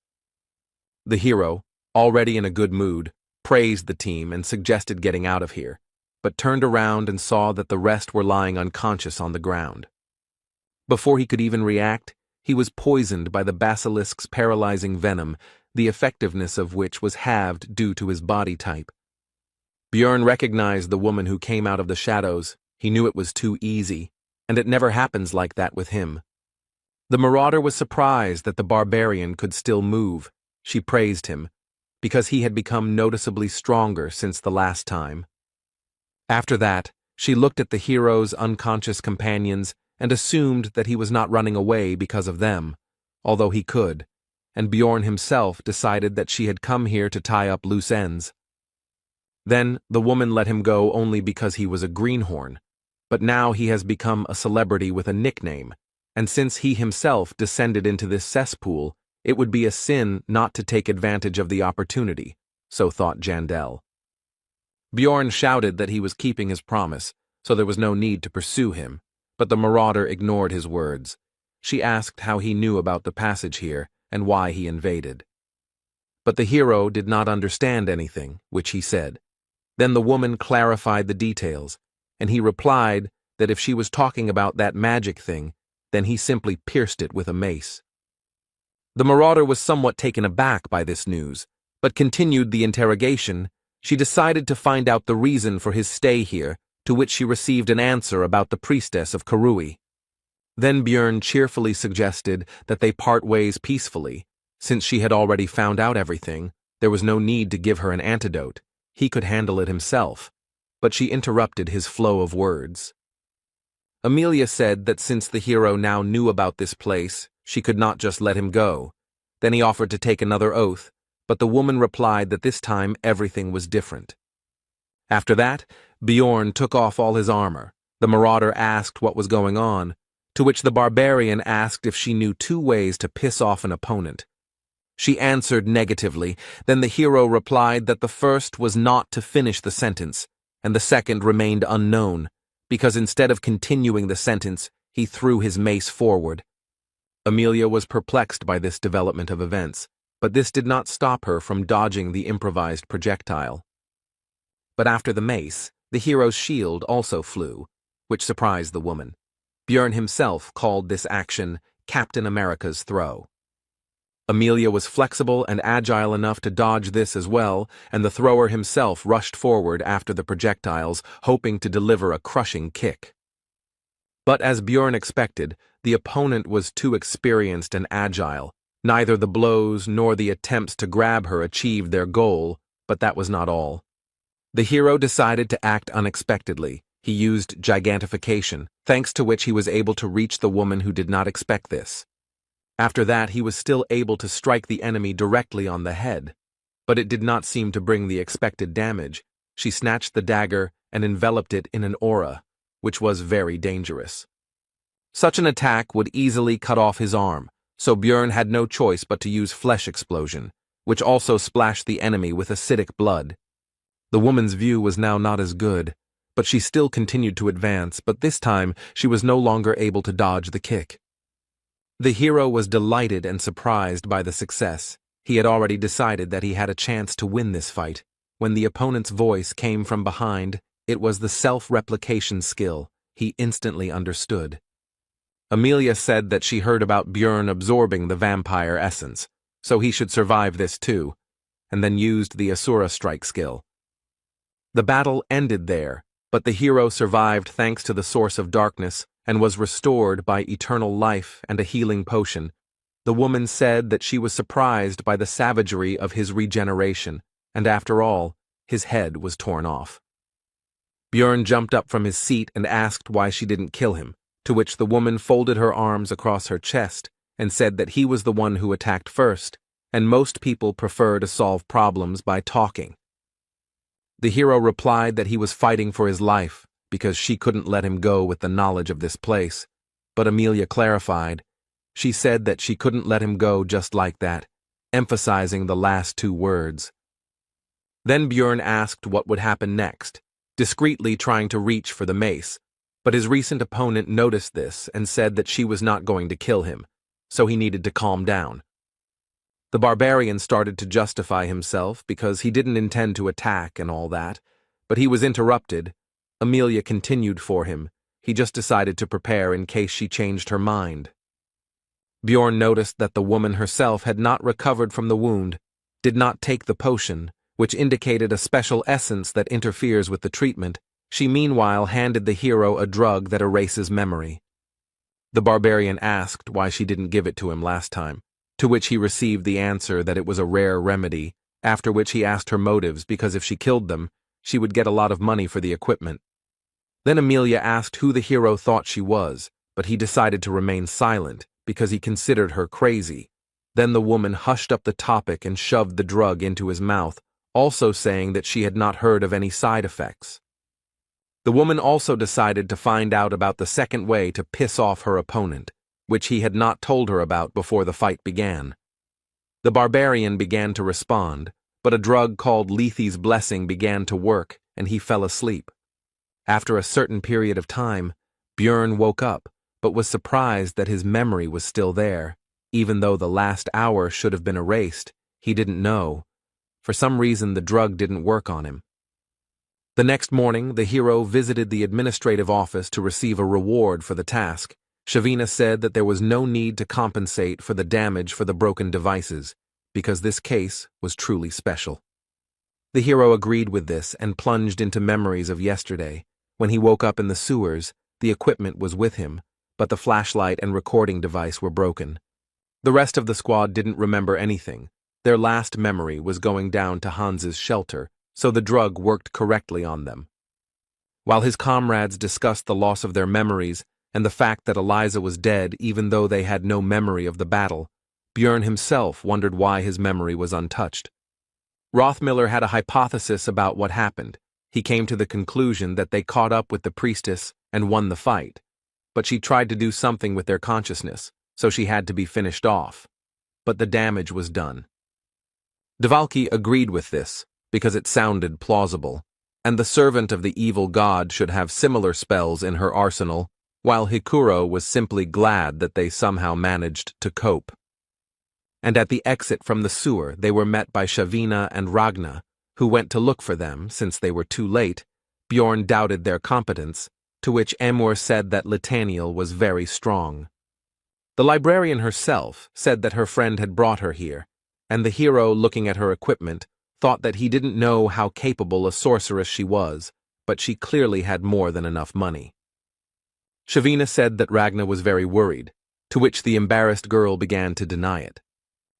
[SPEAKER 1] The hero, already in a good mood, praised the team and suggested getting out of here, but turned around and saw that the rest were lying unconscious on the ground. Before he could even react, he was poisoned by the basilisk's paralyzing venom, the effectiveness of which was halved due to his body type. Bjorn recognized the woman who came out of the shadows. He knew it was too easy, and it never happens like that with him. The marauder was surprised that the barbarian could still move. She praised him, because he had become noticeably stronger since the last time. After that, she looked at the hero's unconscious companions and assumed that he was not running away because of them, although he could, and Bjorn himself decided that she had come here to tie up loose ends. Then the woman let him go only because he was a greenhorn, but now he has become a celebrity with a nickname, and since he himself descended into this cesspool, it would be a sin not to take advantage of the opportunity, so thought Jandel. Bjorn shouted that he was keeping his promise, so there was no need to pursue him, but the marauder ignored his words. She asked how he knew about the passage here and why he invaded. But the hero did not understand anything, which he said. Then the woman clarified the details, and he replied that if she was talking about that magic thing, then he simply pierced it with a mace. The marauder was somewhat taken aback by this news, but continued the interrogation. She decided to find out the reason for his stay here, to which she received an answer about the priestess of Karui. Then Bjorn cheerfully suggested that they part ways peacefully. Since she had already found out everything, there was no need to give her an antidote. He could handle it himself. But she interrupted his flow of words. Amelia said that since the hero now knew about this place, she could not just let him go. Then he offered to take another oath, but the woman replied that this time everything was different. After that, Bjorn took off all his armor. The marauder asked what was going on, to which the barbarian asked if she knew 2 ways to piss off an opponent. She answered negatively. Then the hero replied that the first was not to finish the sentence, and the second remained unknown, because instead of continuing the sentence, he threw his mace forward. Amelia was perplexed by this development of events, but this did not stop her from dodging the improvised projectile. But after the mace, the hero's shield also flew, which surprised the woman. Bjorn himself called this action Captain America's throw. Amelia was flexible and agile enough to dodge this as well, and the thrower himself rushed forward after the projectiles, hoping to deliver a crushing kick. But as Bjorn expected, the opponent was too experienced and agile. Neither the blows nor the attempts to grab her achieved their goal, but that was not all. The hero decided to act unexpectedly. He used gigantification, thanks to which he was able to reach the woman who did not expect this. After that, he was still able to strike the enemy directly on the head, but it did not seem to bring the expected damage. She snatched the dagger and enveloped it in an aura, which was very dangerous. Such an attack would easily cut off his arm, so Bjorn had no choice but to use flesh explosion, which also splashed the enemy with acidic blood. The woman's view was now not as good, but she still continued to advance, but this time she was no longer able to dodge the kick. The hero was delighted and surprised by the success. He had already decided that he had a chance to win this fight. When the opponent's voice came from behind, it was the self-replication skill. He instantly understood. Amelia said that she heard about Bjorn absorbing the vampire essence, so he should survive this too, and then used the Asura strike skill. The battle ended there, but the hero survived thanks to the source of darkness and was restored by eternal life and a healing potion. The woman said that she was surprised by the savagery of his regeneration, and after all, his head was torn off. Bjorn jumped up from his seat and asked why she didn't kill him, to which the woman folded her arms across her chest and said that he was the one who attacked first, and most people prefer to solve problems by talking. The hero replied that he was fighting for his life, because she couldn't let him go with the knowledge of this place. but Amelia clarified. She said that she couldn't let him go just like that, emphasizing the last two words. Then Björn asked what would happen next, discreetly trying to reach for the mace, but his recent opponent noticed this and said that she was not going to kill him, so he needed to calm down. The barbarian started to justify himself because he didn't intend to attack and all that, but he was interrupted. Amelia continued for him. He just decided to prepare in case she changed her mind. Bjorn noticed that the woman herself had not recovered from the wound, did not take the potion, which indicated a special essence that interferes with the treatment. She meanwhile handed the hero a drug that erases memory. The barbarian asked why she didn't give it to him last time, to which he received the answer that it was a rare remedy, after which he asked her motives because if she killed them, she would get a lot of money for the equipment. Then Amelia asked who the hero thought she was, but he decided to remain silent because he considered her crazy. Then the woman hushed up the topic and shoved the drug into his mouth, also saying that she had not heard of any side effects. The woman also decided to find out about the second way to piss off her opponent, which he had not told her about before the fight began. The barbarian began to respond, but a drug called Lethe's Blessing began to work, and he fell asleep. After a certain period of time, Björn woke up, but was surprised that his memory was still there. Even though the last hour should have been erased, he didn't know. For some reason, the drug didn't work on him. The next morning, the hero visited the administrative office to receive a reward for the task. Shavina said that there was no need to compensate for the damage for the broken devices, because this case was truly special. The hero agreed with this and plunged into memories of yesterday. When he woke up in the sewers, the equipment was with him, but the flashlight and recording device were broken. The rest of the squad didn't remember anything. Their last memory was going down to Hans's shelter, so the drug worked correctly on them. While his comrades discussed the loss of their memories and the fact that Eliza was dead even though they had no memory of the battle, Björn himself wondered why his memory was untouched. Rothmiller had a hypothesis about what happened. He came to the conclusion that they caught up with the priestess and won the fight, but she tried to do something with their consciousness, so she had to be finished off. But the damage was done. Dvalki agreed with this, because it sounded plausible, and the servant of the evil god should have similar spells in her arsenal, while Hikuro was simply glad that they somehow managed to cope. And at the exit from the sewer, they were met by Shavina and Ragna, who went to look for them. Since they were too late, Bjorn doubted their competence, to which Amor said that Litaniel was very strong. The librarian herself said that her friend had brought her here, and the hero, looking at her equipment, thought that he didn't know how capable a sorceress she was, but she clearly had more than enough money. Shavina said that Ragna was very worried, to which the embarrassed girl began to deny it.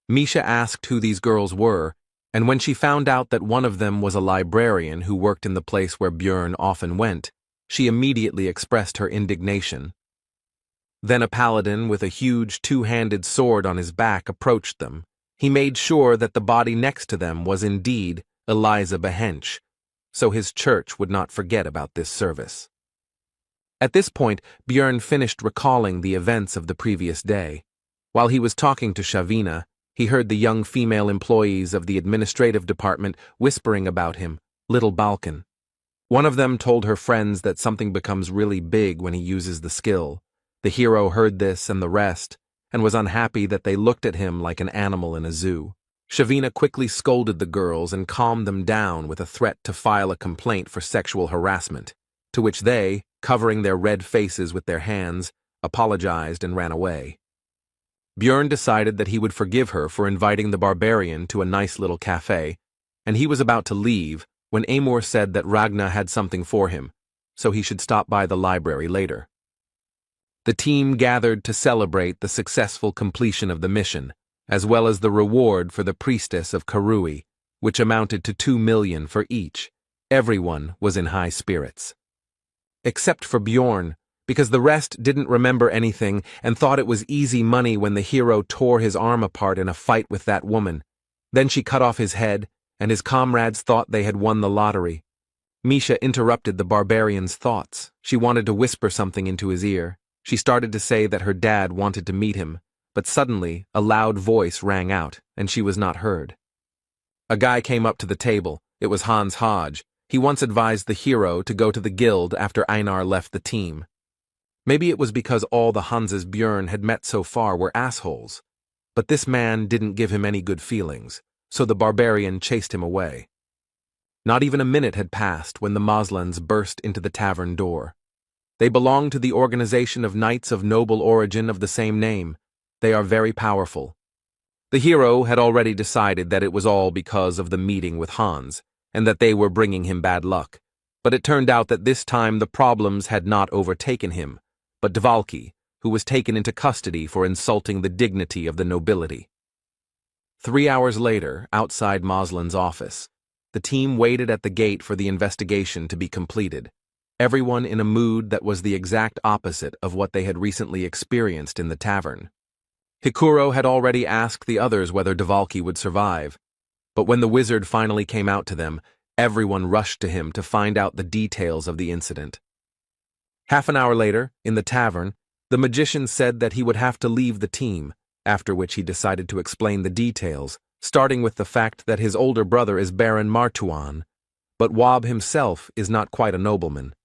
[SPEAKER 1] Misha asked who these girls were, and when she found out that one of them was a librarian who worked in the place where Björn often went, she immediately expressed her indignation. Then a paladin with a huge two-handed sword on his back approached them. He made sure that the body next to them was indeed Eliza Behench, so his church would not forget about this service. At this point, Björn finished recalling the events of the previous day. While he was talking to Shavina, he heard the young female employees of the administrative department whispering about him, Little Balkan. One of them told her friends that something becomes really big when he uses the skill. The hero heard this and the rest, and was unhappy that they looked at him like an animal in a zoo. Shavina quickly scolded the girls and calmed them down with a threat to file a complaint for sexual harassment, to which they, covering their red faces with their hands, apologized and ran away. Björn decided that he would forgive her for inviting the barbarian to a nice little cafe, and he was about to leave when Amor said that Ragna had something for him, so he should stop by the library later. The team gathered to celebrate the successful completion of the mission, as well as the reward for the priestess of Karui, which amounted to 2 million for each. Everyone was in high spirits. Except for Bjorn, because the rest didn't remember anything and thought it was easy money when the hero tore his arm apart in a fight with that woman. Then she cut off his head, and his comrades thought they had won the lottery. Misha interrupted the barbarian's thoughts. She wanted to whisper something into his ear. She started to say that her dad wanted to meet him, but suddenly a loud voice rang out, and she was not heard. A guy came up to the table. It was Hans Hodge. He once advised the hero to go to the guild after Einar left the team. Maybe it was because all the Hanses Björn had met so far were assholes. But this man didn't give him any good feelings, so the barbarian chased him away. Not even a minute had passed when the Moslans burst into the tavern door. They belong to the organization of knights of noble origin of the same name. They are very powerful. The hero had already decided that it was all because of the meeting with Hans, and that they were bringing him bad luck. But it turned out that this time the problems had not overtaken him, but Dvalki, who was taken into custody for insulting the dignity of the nobility. 3 hours later, outside Moslin's office, the team waited at the gate for the investigation to be completed, everyone in a mood that was the exact opposite of what they had recently experienced in the tavern. Hikuro had already asked the others whether Dvalki would survive, but when the wizard finally came out to them, everyone rushed to him to find out the details of the incident. Half an hour later, in the tavern, the magician said that he would have to leave the team, after which he decided to explain the details, starting with the fact that his older brother is Baron Martuan, but Wab himself is not quite a nobleman.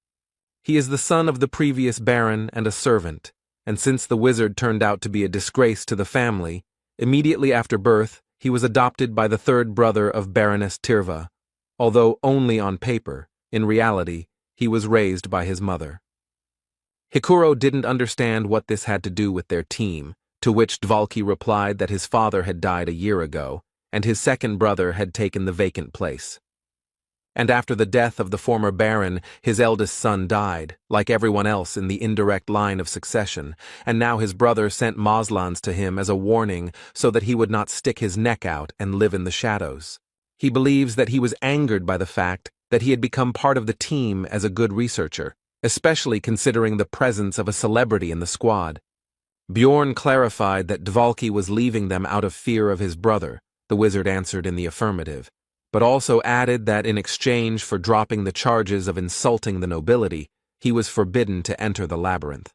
[SPEAKER 1] He is the son of the previous baron and a servant, and since the wizard turned out to be a disgrace to the family, immediately after birth he was adopted by the third brother of Baroness Tirva, although only on paper. In reality, he was raised by his mother. Hikuro didn't understand what this had to do with their team, to which Dvalki replied that his father had died a year ago, and his second brother had taken the vacant place. And after the death of the former baron, his eldest son died, like everyone else in the indirect line of succession, and now his brother sent Moslans to him as a warning so that he would not stick his neck out and live in the shadows. He believes that he was angered by the fact that he had become part of the team as a good researcher, especially considering the presence of a celebrity in the squad. Bjorn clarified that Dvalki was leaving them out of fear of his brother. The wizard answered in the affirmative, but also added that in exchange for dropping the charges of insulting the nobility, he was forbidden to enter the labyrinth.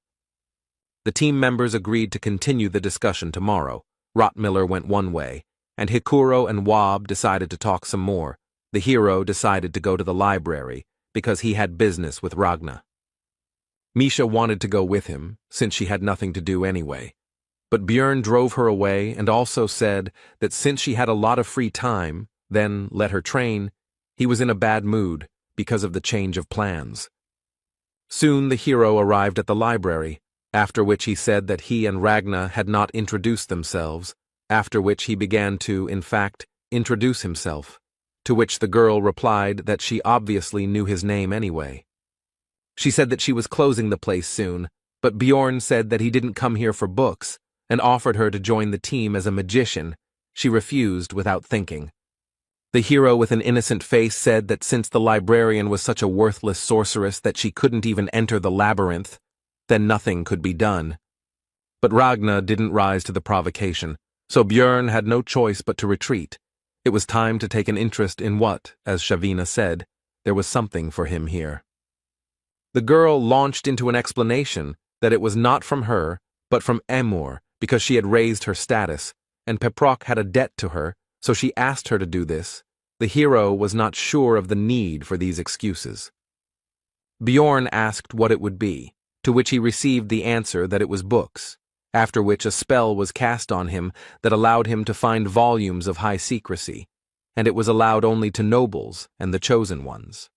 [SPEAKER 1] The team members agreed to continue the discussion tomorrow. Rottmiller went one way, and Hikuro and Wab decided to talk some more. The hero decided to go to the library, because he had business with Ragna. Misha wanted to go with him, since she had nothing to do anyway. But Björn drove her away and also said that since she had a lot of free time, then let her train, he was in a bad mood because of the change of plans. Soon the hero arrived at the library, after which he said that he and Ragna had not introduced themselves, after which he began to, in fact, introduce himself, to which the girl replied that she obviously knew his name anyway. She said that she was closing the place soon, but Bjorn said that he didn't come here for books, and offered her to join the team as a magician. She refused without thinking. The hero with an innocent face said that since the librarian was such a worthless sorceress that she couldn't even enter the labyrinth, then nothing could be done. But Ragna didn't rise to the provocation, so Bjorn had no choice but to retreat. It was time to take an interest in what, as Shavina said, there was something for him here. The girl launched into an explanation that it was not from her, but from Emor, because she had raised her status, and Peprok had a debt to her, so she asked her to do this. The hero was not sure of the need for these excuses. Bjorn asked what it would be, to which he received the answer that it was books, after which a spell was cast on him that allowed him to find volumes of high secrecy, and it was allowed only to nobles and the chosen ones.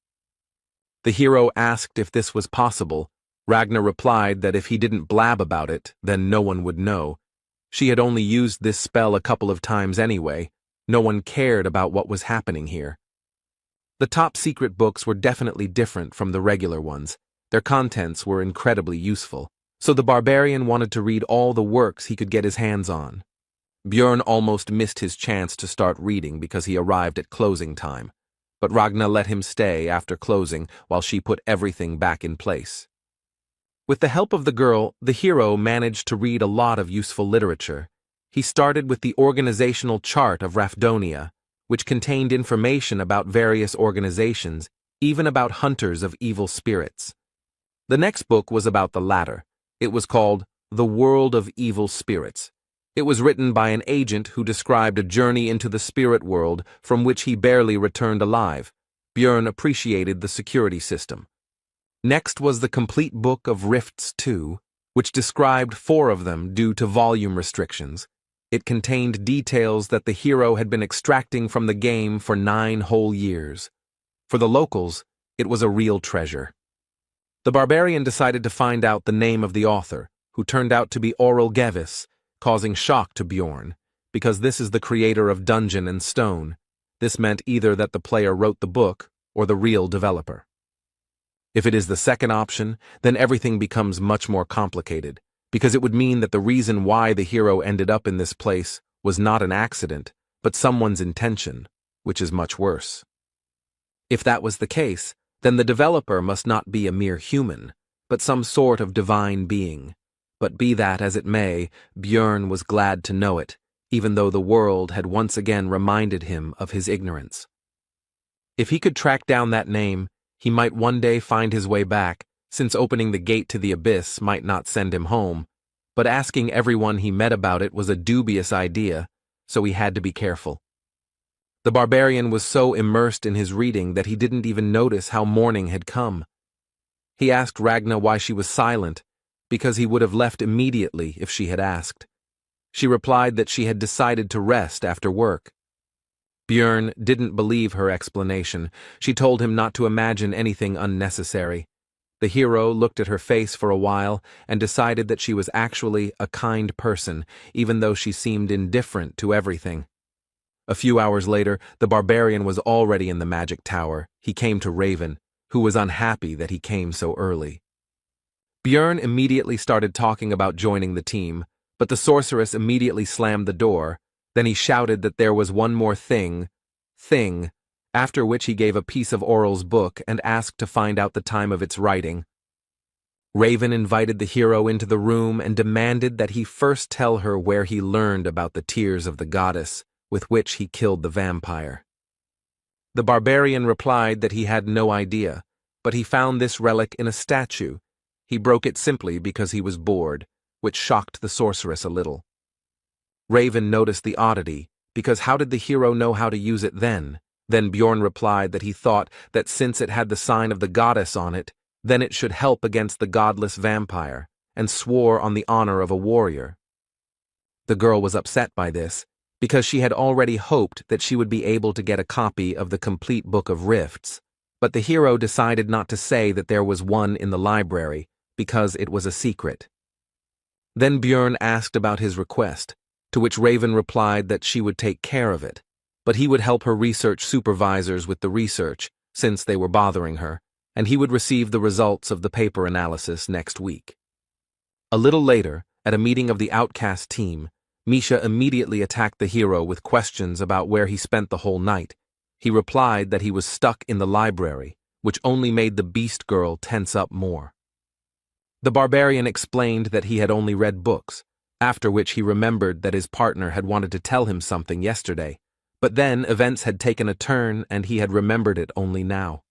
[SPEAKER 1] The hero asked if this was possible. Ragnar replied that if he didn't blab about it, then no one would know. She had only used this spell a couple of times anyway. No one cared about what was happening here. The top secret books were definitely different from the regular ones. Their contents were incredibly useful, so the barbarian wanted to read all the works he could get his hands on. Bjorn almost missed his chance to start reading because he arrived at closing time, but Ragna let him stay after closing while she put everything back in place. With the help of the girl, the hero managed to read a lot of useful literature. He started with the organizational chart of Rafdonia, which contained information about various organizations, even about hunters of evil spirits. The next book was about the latter. It was called The World of Evil Spirits. It was written by an agent who described a journey into the spirit world from which he barely returned alive. Björn appreciated the security system. Next was the complete book of Rifts 2, which described 4 of them due to volume restrictions. It contained details that the hero had been extracting from the game for 9 whole years. For the locals, it was a real treasure. The barbarian decided to find out the name of the author, who turned out to be Oral Gevis, causing shock to Bjorn, because this is the creator of Dungeon and Stone. This meant either that the player wrote the book or the real developer. If it is the second option, then everything becomes much more complicated, because it would mean that the reason why the hero ended up in this place was not an accident, but someone's intention, which is much worse. If that was the case, then the developer must not be a mere human, but some sort of divine being. But be that as it may, Björn was glad to know it, even though the world had once again reminded him of his ignorance. If he could track down that name, he might one day find his way back, since opening the gate to the abyss might not send him home, but asking everyone he met about it was a dubious idea, so he had to be careful. The barbarian was so immersed in his reading that he didn't even notice how morning had come. He asked Ragna why she was silent, because he would have left immediately if she had asked. She replied that she had decided to rest after work. Björn didn't believe her explanation. She told him not to imagine anything unnecessary. The hero looked at her face for a while and decided that she was actually a kind person, even though she seemed indifferent to everything. A few hours later, the barbarian was already in the magic tower. He came to Raven, who was unhappy that he came so early. Björn immediately started talking about joining the team, but the sorceress immediately slammed the door. Then he shouted that there was one more thing, after which he gave a piece of Oral's book and asked to find out the time of its writing. Raven invited the hero into the room and demanded that he first tell her where he learned about the tears of the goddess, with which he killed the vampire. The barbarian replied that he had no idea, but he found this relic in a statue. He broke it simply because he was bored, which shocked the sorceress a little. Raven noticed the oddity, because how did the hero know how to use it then? Then Bjorn replied that he thought that since it had the sign of the goddess on it, then it should help against the godless vampire, and swore on the honor of a warrior. The girl was upset by this, because she had already hoped that she would be able to get a copy of the complete Book of Rifts, but the hero decided not to say that there was one in the library, because it was a secret. Then Bjorn asked about his request, to which Raven replied that she would take care of it, but he would help her research supervisors with the research, since they were bothering her, and he would receive the results of the paper analysis next week. A little later, at a meeting of the Outcast team, Misha immediately attacked the hero with questions about where he spent the whole night. He replied that he was stuck in the library, which only made the beast girl tense up more. The barbarian explained that he had only read books, after which he remembered that his partner had wanted to tell him something yesterday, but then events had taken a turn and he had remembered it only now.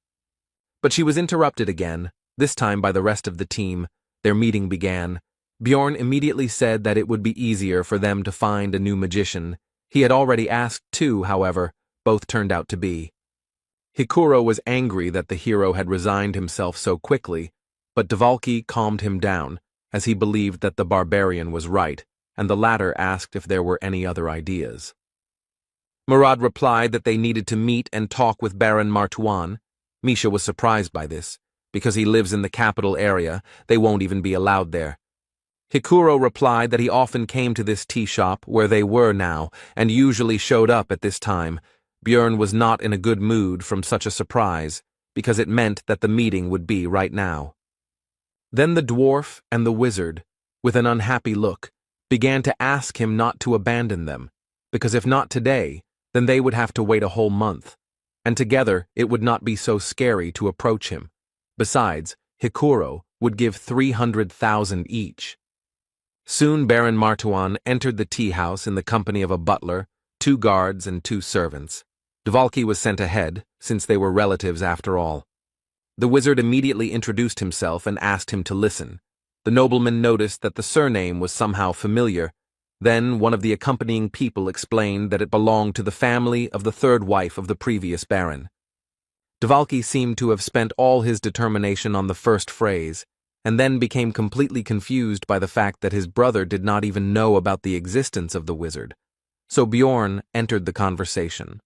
[SPEAKER 1] But she was interrupted again, this time by the rest of the team. Their meeting began. Bjorn immediately said that it would be easier for them to find a new magician. He had already asked 2, however, both turned out to be. Hikuro was angry that the hero had resigned himself so quickly, but Dvalki calmed him down, as he believed that the barbarian was right, and the latter asked if there were any other ideas. Murad replied that they needed to meet and talk with Baron Martuan. Misha was surprised by this. Because he lives in the capital area, they won't even be allowed there. Hikuro replied that he often came to this tea shop where they were now, and usually showed up at this time. Bjorn was not in a good mood from such a surprise, because it meant that the meeting would be right now. Then the dwarf and the wizard, with an unhappy look, began to ask him not to abandon them, because if not today, then they would have to wait a whole month, and together it would not be so scary to approach him. Besides, Hikuro would give 300,000 each. Soon Baron Martuan entered the tea house in the company of a butler, 2 guards, and 2 servants. Dvalki was sent ahead, since they were relatives after all. The wizard immediately introduced himself and asked him to listen. The nobleman noticed that the surname was somehow familiar. Then one of the accompanying people explained that it belonged to the family of the third wife of the previous baron. Dvalki seemed to have spent all his determination on the first phrase, and then became completely confused by the fact that his brother did not even know about the existence of the wizard. So Bjorn entered the conversation.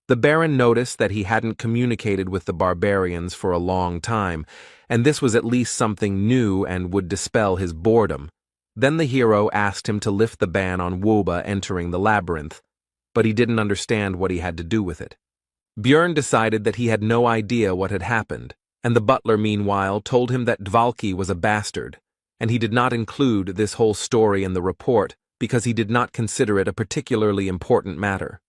[SPEAKER 1] The baron noticed that he hadn't communicated with the barbarians for a long time, and this was at least something new and would dispel his boredom. Then the hero asked him to lift the ban on Woba entering the labyrinth, but he didn't understand what he had to do with it. Bjorn decided that he had no idea what had happened, and the butler meanwhile told him that Dvalki was a bastard, and he did not include this whole story in the report because he did not consider it a particularly important matter.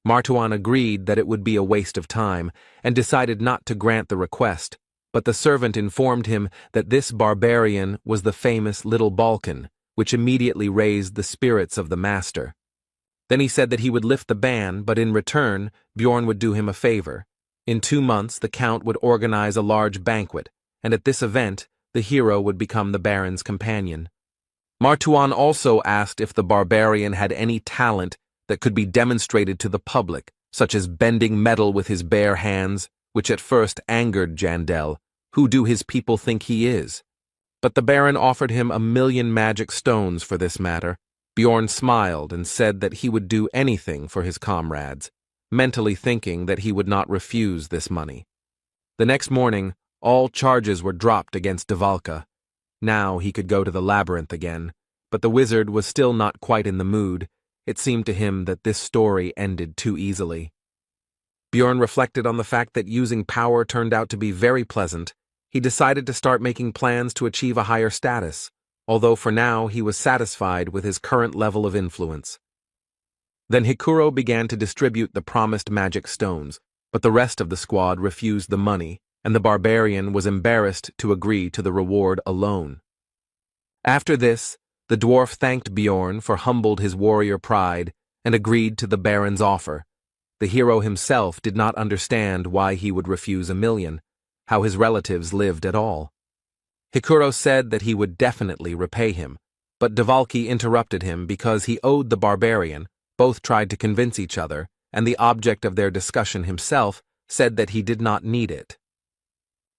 [SPEAKER 1] Martuan agreed that it would be a waste of time and decided not to grant the request, but the servant informed him that this barbarian was the famous Little Balkan, which immediately raised the spirits of the master. Then he said that he would lift the ban, but in return, Bjorn would do him a favor. In 2 months, the count would organize a large banquet, and at this event, the hero would become the baron's companion. Martuan also asked if the barbarian had any talent that could be demonstrated to the public, such as bending metal with his bare hands, which at first angered Jandel. Who do his people think he is? But the baron offered him 1,000,000 magic stones for this matter. Bjorn smiled and said that he would do anything for his comrades, mentally thinking that he would not refuse this money. The next morning, all charges were dropped against Dvalka. Now he could go to the labyrinth again, but the wizard was still not quite in the mood. It seemed to him that this story ended too easily. Bjorn reflected on the fact that using power turned out to be very pleasant. He decided to start making plans to achieve a higher status, although for now he was satisfied with his current level of influence. Then Hikuro began to distribute the promised magic stones, but the rest of the squad refused the money, and the barbarian was embarrassed to agree to the reward alone. After this, the dwarf thanked Bjorn for humbled his warrior pride and agreed to the baron's offer. The hero himself did not understand why he would refuse 1,000,000, how his relatives lived at all. Hikuro said that he would definitely repay him, but Dvalki interrupted him because he owed the barbarian. Both tried to convince each other, and the object of their discussion himself said that he did not need it.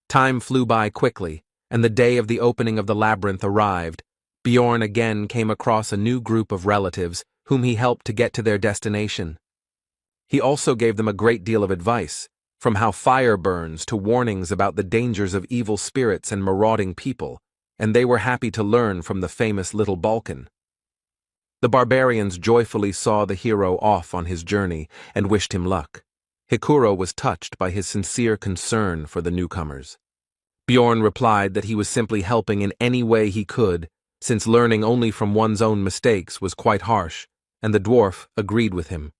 [SPEAKER 1] Time flew by quickly, and the day of the opening of the labyrinth arrived. Bjorn again came across a new group of relatives whom he helped to get to their destination. He also gave them a great deal of advice, from how fire burns to warnings about the dangers of evil spirits and marauding people, and they were happy to learn from the famous Little Balkan. The barbarians joyfully saw the hero off on his journey and wished him luck. Hikuro was touched by his sincere concern for the newcomers. Bjorn replied that he was simply helping in any way he could, since learning only from one's own mistakes was quite harsh, and the dwarf agreed with him.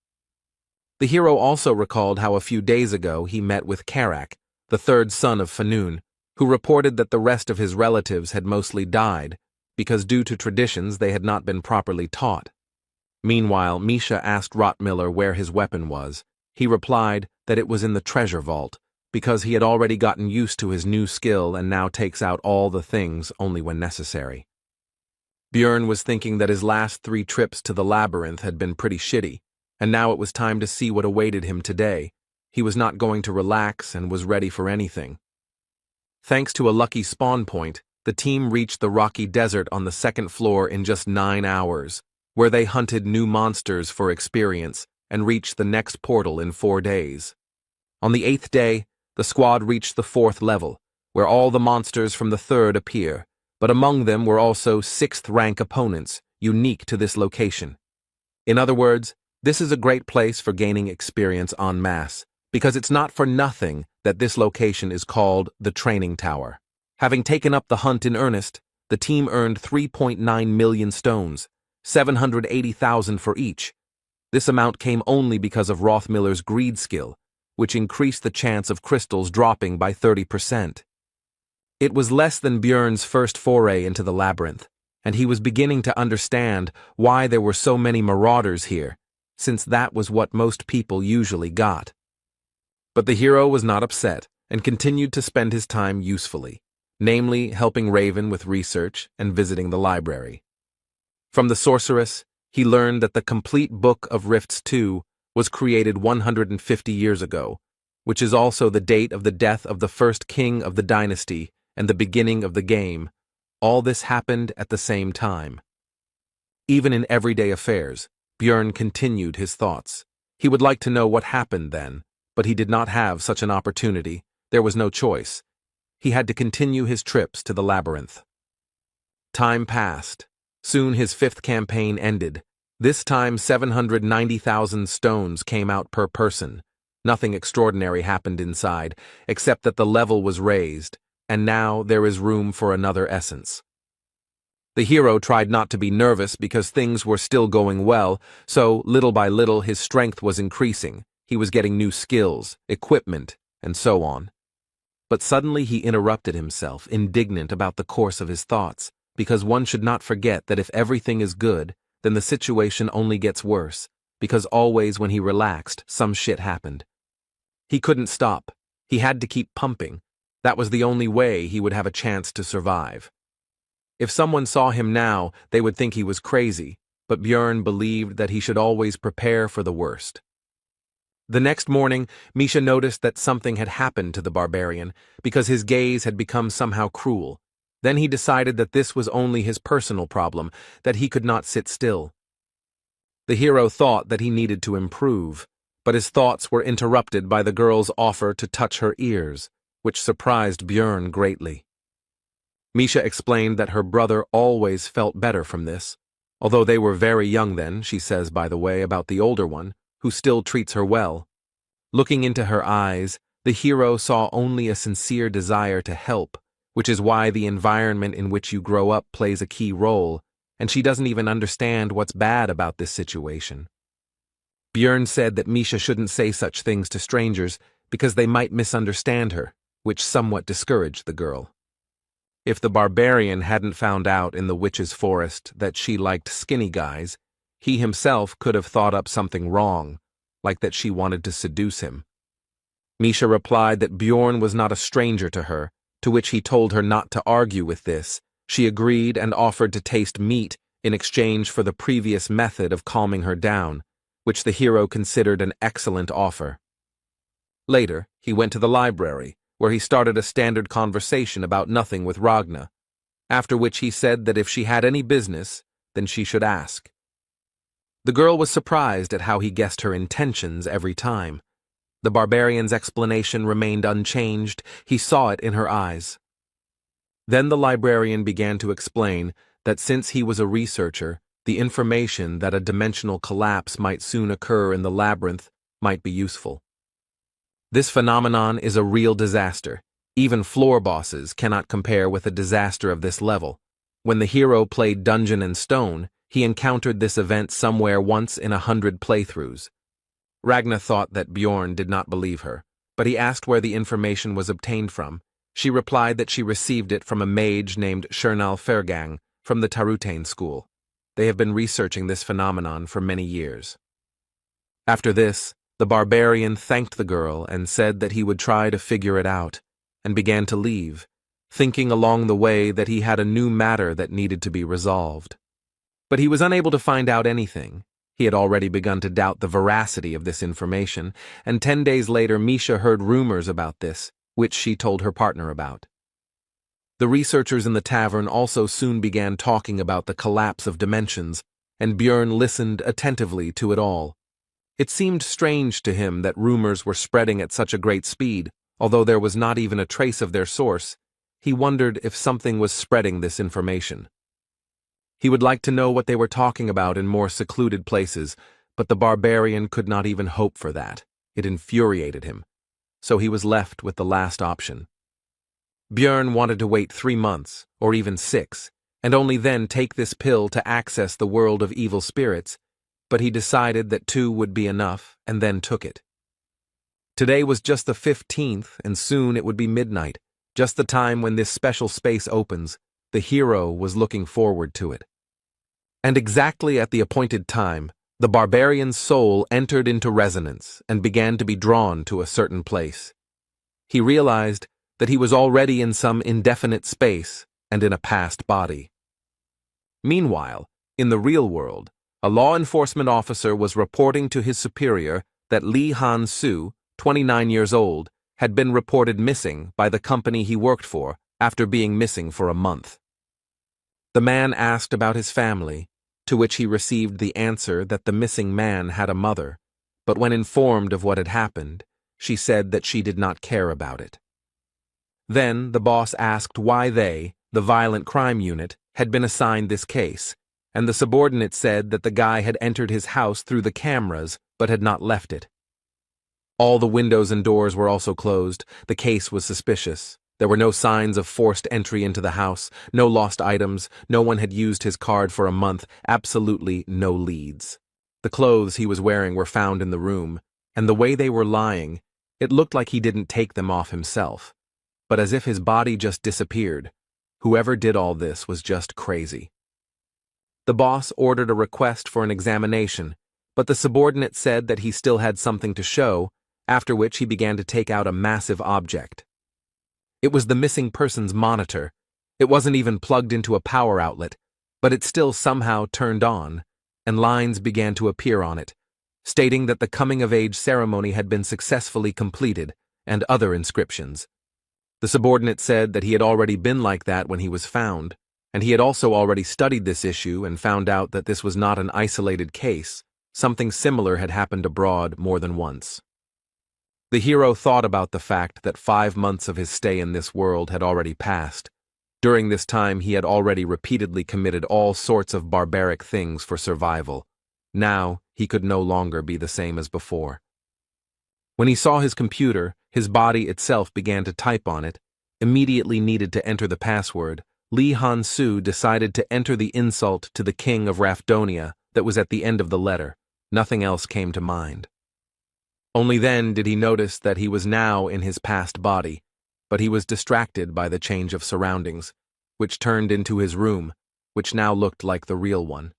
[SPEAKER 1] The hero also recalled how a few days ago he met with Karak, the third son of Fanun, who reported that the rest of his relatives had mostly died, because due to traditions they had not been properly taught. Meanwhile, Misha asked Rotmiller where his weapon was. He replied that it was in the treasure vault, because he had already gotten used to his new skill and now takes out all the things only when necessary. Bjorn was thinking that his last 3 trips to the labyrinth had been pretty shitty, and now it was time to see what awaited him today. He was not going to relax and was ready for anything. Thanks to a lucky spawn point, the team reached the rocky desert on the 2nd floor in just 9 hours, where they hunted new monsters for experience and reached the next portal in 4 days. On the 8th day, the squad reached the 4th level, where all the monsters from the 3rd appear, but among them were also 6th-rank opponents, unique to this location. In other words, this is a great place for gaining experience en masse, because it's not for nothing that this location is called the Training Tower. Having taken up the hunt in earnest, the team earned 3.9 million stones, 780,000 for each. This amount came only because of Rothmiller's greed skill, which increased the chance of crystals dropping by 30%. It was less than Bjorn's first foray into the labyrinth, and he was beginning to understand why there were so many marauders here, since that was what most people usually got. But the hero was not upset and continued to spend his time usefully. namely helping Raven with research and visiting the library. From the sorceress, he learned that the complete Book of Rifts 2 was created 150 years ago, which is also the date of the death of the first king of the dynasty and the beginning of the game. All this happened at the same time. Even in everyday affairs, Björn continued his thoughts. He would like to know what happened then, but he did not have such an opportunity. There was no choice. He had to continue his trips to the labyrinth. Time passed. Soon his 5th campaign ended. This time 790,000 stones came out per person. Nothing extraordinary happened inside, except that the level was raised, and now there is room for another essence. The hero tried not to be nervous because things were still going well, so little by little his strength was increasing. He was getting new skills, equipment, and so on. But suddenly he interrupted himself, indignant about the course of his thoughts, because one should not forget that if everything is good, then the situation only gets worse, because always when he relaxed, some shit happened. He couldn't stop. He had to keep pumping. That was the only way he would have a chance to survive. If someone saw him now, they would think he was crazy, but Björn believed that he should always prepare for the worst. The next morning, Misha noticed that something had happened to the barbarian, because his gaze had become somehow cruel. Then he decided that this was only his personal problem, that he could not sit still. The hero thought that he needed to improve, but his thoughts were interrupted by the girl's offer to touch her ears, which surprised Björn greatly. Misha explained that her brother always felt better from this, although they were very young then, she says by the way about the older one, who still treats her well. Looking into her eyes, the hero saw only a sincere desire to help, which is why the environment in which you grow up plays a key role, and she doesn't even understand what's bad about this situation. Björn said that Misha shouldn't say such things to strangers because they might misunderstand her, which somewhat discouraged the girl. If the barbarian hadn't found out in the witch's forest that she liked skinny guys, he himself could have thought up something wrong, like that she wanted to seduce him. Misha replied that Björn was not a stranger to her, to which he told her not to argue with this. She agreed and offered to taste meat in exchange for the previous method of calming her down, which the hero considered an excellent offer. Later, he went to the library, where he started a standard conversation about nothing with Ragna, after which he said that if she had any business, then she should ask. The girl was surprised at how he guessed her intentions every time. The barbarian's explanation remained unchanged. He saw it in her eyes. Then the librarian began to explain that since he was a researcher, the information that a dimensional collapse might soon occur in the labyrinth might be useful. This phenomenon is a real disaster. Even floor bosses cannot compare with a disaster of this level. When the hero played Dungeon and Stone, he encountered this event somewhere once in 100 playthroughs. Ragna thought that Björn did not believe her, but he asked where the information was obtained from. She replied that she received it from a mage named Shernal Fergang from the Tarutane school. They have been researching this phenomenon for many years. After this, the barbarian thanked the girl and said that he would try to figure it out, and began to leave, thinking along the way that he had a new matter that needed to be resolved. But he was unable to find out anything. He had already begun to doubt the veracity of this information, and 10 days later Misha heard rumors about this, which she told her partner about. The researchers in the tavern also soon began talking about the collapse of dimensions, and Björn listened attentively to it all. It seemed strange to him that rumors were spreading at such a great speed, although there was not even a trace of their source. He wondered if something was spreading this information. He would like to know what they were talking about in more secluded places, but the barbarian could not even hope for that. It infuriated him. So he was left with the last option. Björn wanted to wait 3 months, or even 6, and only then take this pill to access the world of evil spirits, but he decided that 2 would be enough, and then took it. Today was just the 15th, and soon it would be midnight, just the time when this special space opens. The hero was looking forward to it. And exactly at the appointed time, the barbarian's soul entered into resonance and began to be drawn to a certain place. He realized that he was already in some indefinite space and in a past body. Meanwhile, in the real world, a law enforcement officer was reporting to his superior that Lee Han-soo, 29 years old, had been reported missing by the company he worked for after being missing for a month. The man asked about his family, to which he received the answer that the missing man had a mother, but when informed of what had happened, she said that she did not care about it. Then the boss asked why they, the violent crime unit, had been assigned this case, and the subordinate said that the guy had entered his house through the cameras but had not left it. All the windows and doors were also closed. The case was suspicious. There were no signs of forced entry into the house, no lost items, no one had used his card for a month, absolutely no leads. The clothes he was wearing were found in the room, and the way they were lying, it looked like he didn't take them off himself, but as if his body just disappeared. Whoever did all this was just crazy. The boss ordered a request for an examination, but the subordinate said that he still had something to show, after which he began to take out a massive object. It was the missing person's monitor. It wasn't even plugged into a power outlet, but it still somehow turned on, and lines began to appear on it, stating that the coming-of-age ceremony had been successfully completed, and other inscriptions. The subordinate said that he had already been like that when he was found, and he had also already studied this issue and found out that this was not an isolated case. Something similar had happened abroad more than once. The hero thought about the fact that 5 months of his stay in this world had already passed. During this time he had already repeatedly committed all sorts of barbaric things for survival. Now he could no longer be the same as before. When he saw his computer, his body itself began to type on it, immediately needed to enter the password. Lee Han-soo decided to enter the insult to the king of Rafdonia that was at the end of the letter. Nothing else came to mind. Only then did he notice that he was now in his past body, but he was distracted by the change of surroundings, which turned into his room, which now looked like the real one.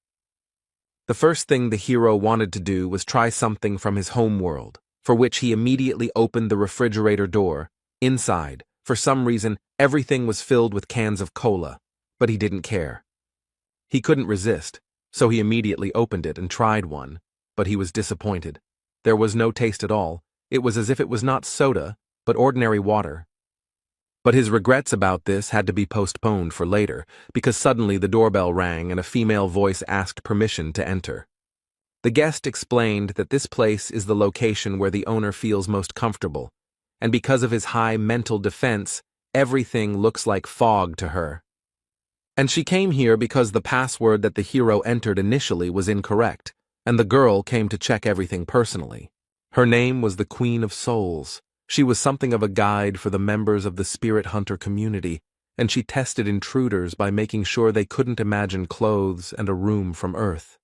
[SPEAKER 1] The first thing the hero wanted to do was try something from his home world, for which he immediately opened the refrigerator door. Inside, for some reason, everything was filled with cans of cola, but he didn't care. He couldn't resist, so he immediately opened it and tried one, but he was disappointed. There was no taste at all. It was as if it was not soda, but ordinary water. But his regrets about this had to be postponed for later, because suddenly the doorbell rang and a female voice asked permission to enter. The guest explained that this place is the location where the owner feels most comfortable, and because of his high mental defense, everything looks like fog to her. And she came here because the password that the hero entered initially was incorrect, and the girl came to check everything personally. Her name was the Queen of Souls. She was something of a guide for the members of the spirit hunter community, and she tested intruders by making sure they couldn't imagine clothes and a room from Earth.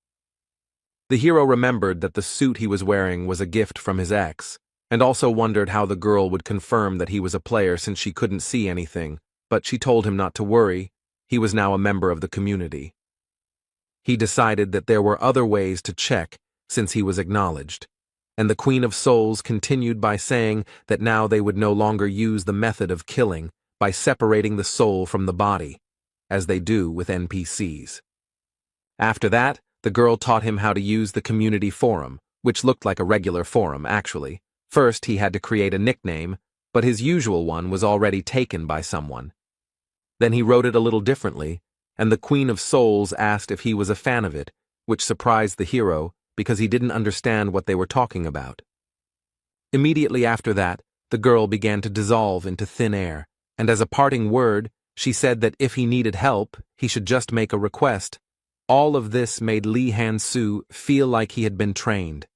[SPEAKER 1] The hero remembered that the suit he was wearing was a gift from his ex, and also wondered how the girl would confirm that he was a player since she couldn't see anything, but she told him not to worry. He was now a member of the community. He decided that there were other ways to check since he was acknowledged, and the Queen of Souls continued by saying that now they would no longer use the method of killing by separating the soul from the body, as they do with NPCs. After that, the girl taught him how to use the community forum, which looked like a regular forum, actually. First, he had to create a nickname, but his usual one was already taken by someone. Then he wrote it a little differently, and the Queen of Souls asked if he was a fan of it, which surprised the hero because he didn't understand what they were talking about. Immediately after that, the girl began to dissolve into thin air, and as a parting word, she said that if he needed help, he should just make a request. All of this made Lee Han-soo feel like he had been trained.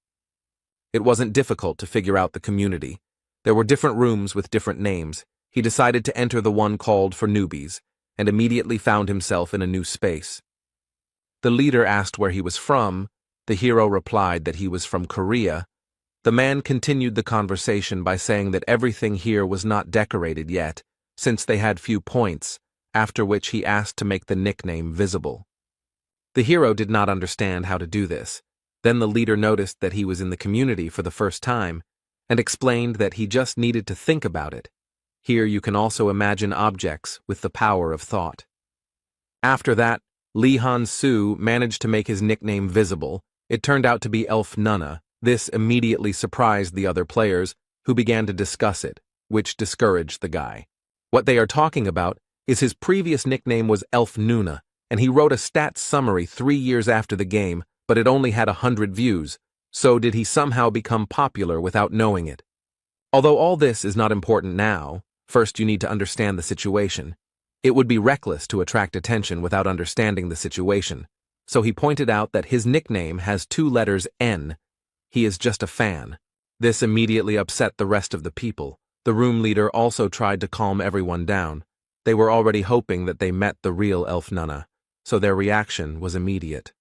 [SPEAKER 1] It wasn't difficult to figure out the community. There were different rooms with different names. He decided to enter the one called for newbies, and immediately found himself in a new space. The leader asked where he was from. The hero replied that he was from Korea. The man continued the conversation by saying that everything here was not decorated yet, since they had few points, after which he asked to make the nickname visible. The hero did not understand how to do this. Then the leader noticed that he was in the community for the first time, and explained that he just needed to think about it. Here you can also imagine objects with the power of thought. After that, Lee Han-soo managed to make his nickname visible. It turned out to be Elf Nunna. This immediately surprised the other players, who began to discuss it, which discouraged the guy. What they are talking about is his previous nickname was Elf Nuna, and he wrote a stats summary 3 years after the game, but it only had 100 views. So did he somehow become popular without knowing it? Although all this is not important now, first you need to understand the situation. It would be reckless to attract attention without understanding the situation. So he pointed out that his nickname has 2 letters N. He is just a fan. This immediately upset the rest of the people. The room leader also tried to calm everyone down. They were already hoping that they met the real Elf Nunna, so their reaction was immediate.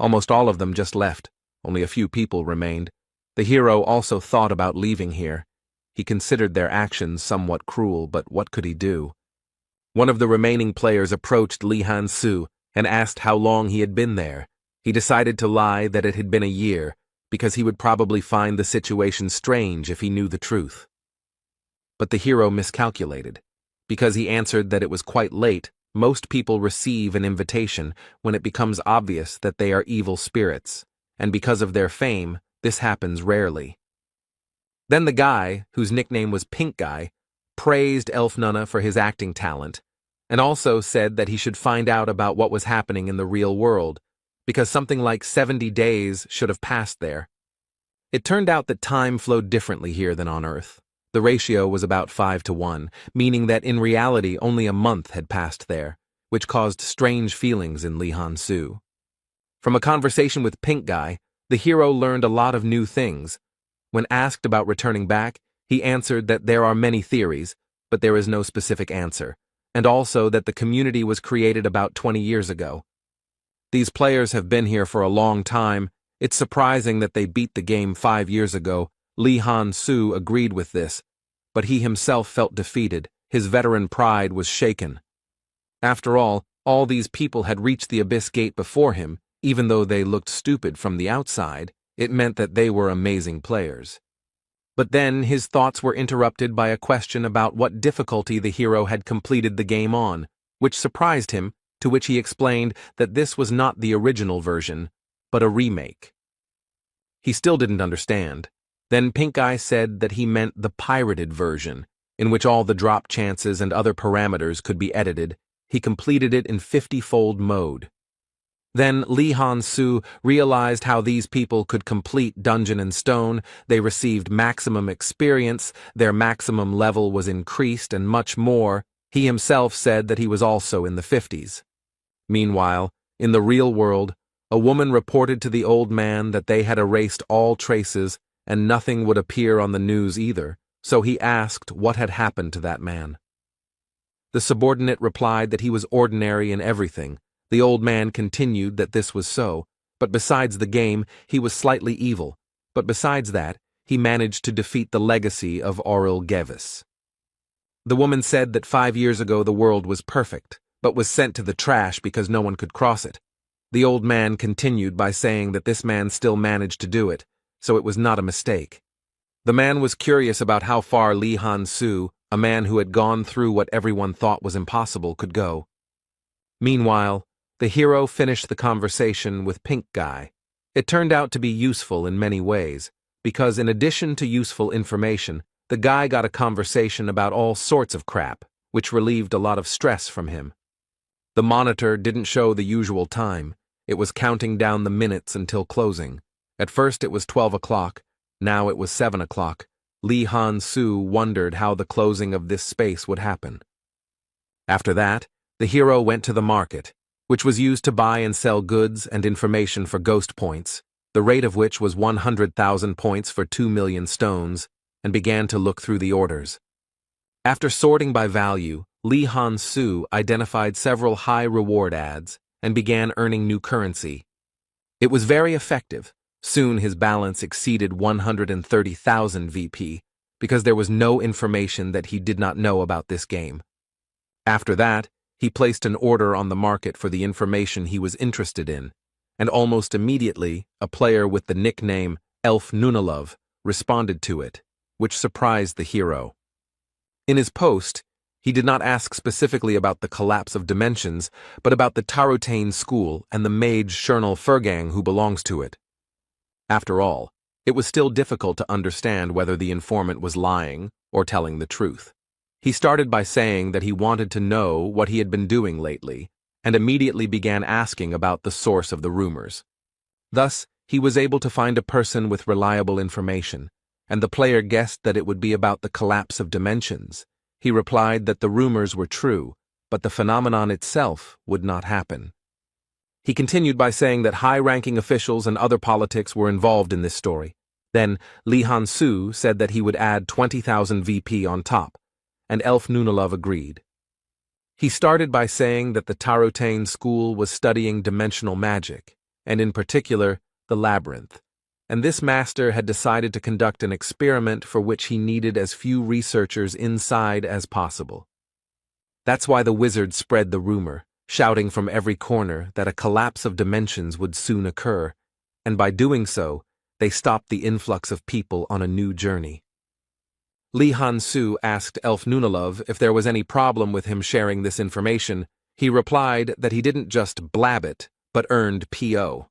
[SPEAKER 1] Almost all of them just left. Only a few people remained. The hero also thought about leaving here. He considered their actions somewhat cruel, but what could he do? One of the remaining players approached Lee Han-soo and asked how long he had been there. He decided to lie that it had been a year, because he would probably find the situation strange if he knew the truth. But the hero miscalculated. Because he answered that it was quite late, most people receive an invitation when it becomes obvious that they are evil spirits, and because of their fame, this happens rarely. Then the guy, whose nickname was Pink Guy, praised Elf Nunna for his acting talent, and also said that he should find out about what was happening in the real world, because something like 70 days should have passed there. It turned out that time flowed differently here than on Earth. The ratio was about 5-to-1, meaning that in reality only a month had passed there, which caused strange feelings in Lee Han-soo. From a conversation with Pink Guy, the hero learned a lot of new things. When asked about returning back, he answered that there are many theories, but there is no specific answer, and also that the community was created about 20 years ago. These players have been here for a long time. It's surprising that they beat the game 5 years ago. Lee Han-soo agreed with this, but he himself felt defeated. His veteran pride was shaken. After all these people had reached the Abyss Gate before him. Even though they looked stupid from the outside, it meant that they were amazing players. But then his thoughts were interrupted by a question about what difficulty the hero had completed the game on, which surprised him, to which he explained that this was not the original version, but a remake. He still didn't understand. Then Pink Eye said that he meant the pirated version, in which all the drop chances and other parameters could be edited. He completed it in 50-fold mode. Then Lee Han-soo realized how these people could complete Dungeon and Stone. They received maximum experience, their maximum level was increased, and much more. He himself said that he was also in the 50s. Meanwhile, in the real world, a woman reported to the old man that they had erased all traces and nothing would appear on the news either, so he asked what had happened to that man. The subordinate replied that he was ordinary in everything. The old man continued that this was so, but besides the game, he was slightly evil. But besides that, he managed to defeat the legacy of Auril Gevis. The woman said that 5 years ago the world was perfect, but was sent to the trash because no one could cross it. The old man continued by saying that this man still managed to do it, so it was not a mistake. The man was curious about how far Lee Han-soo, a man who had gone through what everyone thought was impossible, could go. Meanwhile, the hero finished the conversation with Pink Guy. It turned out to be useful in many ways, because in addition to useful information, the guy got a conversation about all sorts of crap, which relieved a lot of stress from him. The monitor didn't show the usual time. It was counting down the minutes until closing. At first it was 12 o'clock, now it was 7 o'clock. Lee Han-soo wondered how the closing of this space would happen. After that, the hero went to the market, which was used to buy and sell goods and information for ghost points, the rate of which was 100,000 points for 2 million stones, and began to look through the orders. After sorting by value, Lee Han-soo identified several high-reward ads and began earning new currency. It was very effective. Soon his balance exceeded 130,000 VP, because there was no information that he did not know about this game. After that, he placed an order on the market for the information he was interested in, and almost immediately, a player with the nickname Elf Nunalove responded to it, which surprised the hero. In his post, he did not ask specifically about the collapse of dimensions, but about the Tarotane school and the mage Shernal Furgang who belongs to it. After all, it was still difficult to understand whether the informant was lying or telling the truth. He started by saying that he wanted to know what he had been doing lately, and immediately began asking about the source of the rumors. Thus, he was able to find a person with reliable information, and the player guessed that it would be about the collapse of dimensions. He replied that the rumors were true, but the phenomenon itself would not happen. He continued by saying that high-ranking officials and other politics were involved in this story. Then, Lee Han-soo said that he would add 20,000 VP on top, and Elf Nunalov agreed. He started by saying that the Tarotane school was studying dimensional magic, and in particular, the labyrinth, and this master had decided to conduct an experiment for which he needed as few researchers inside as possible. That's why the wizard spread the rumor, shouting from every corner that a collapse of dimensions would soon occur, and by doing so, they stopped the influx of people on a new journey. Lee Han-soo asked Elf Nunalov if there was any problem with him sharing this information. He replied that he didn't just blab it, but earned P.O.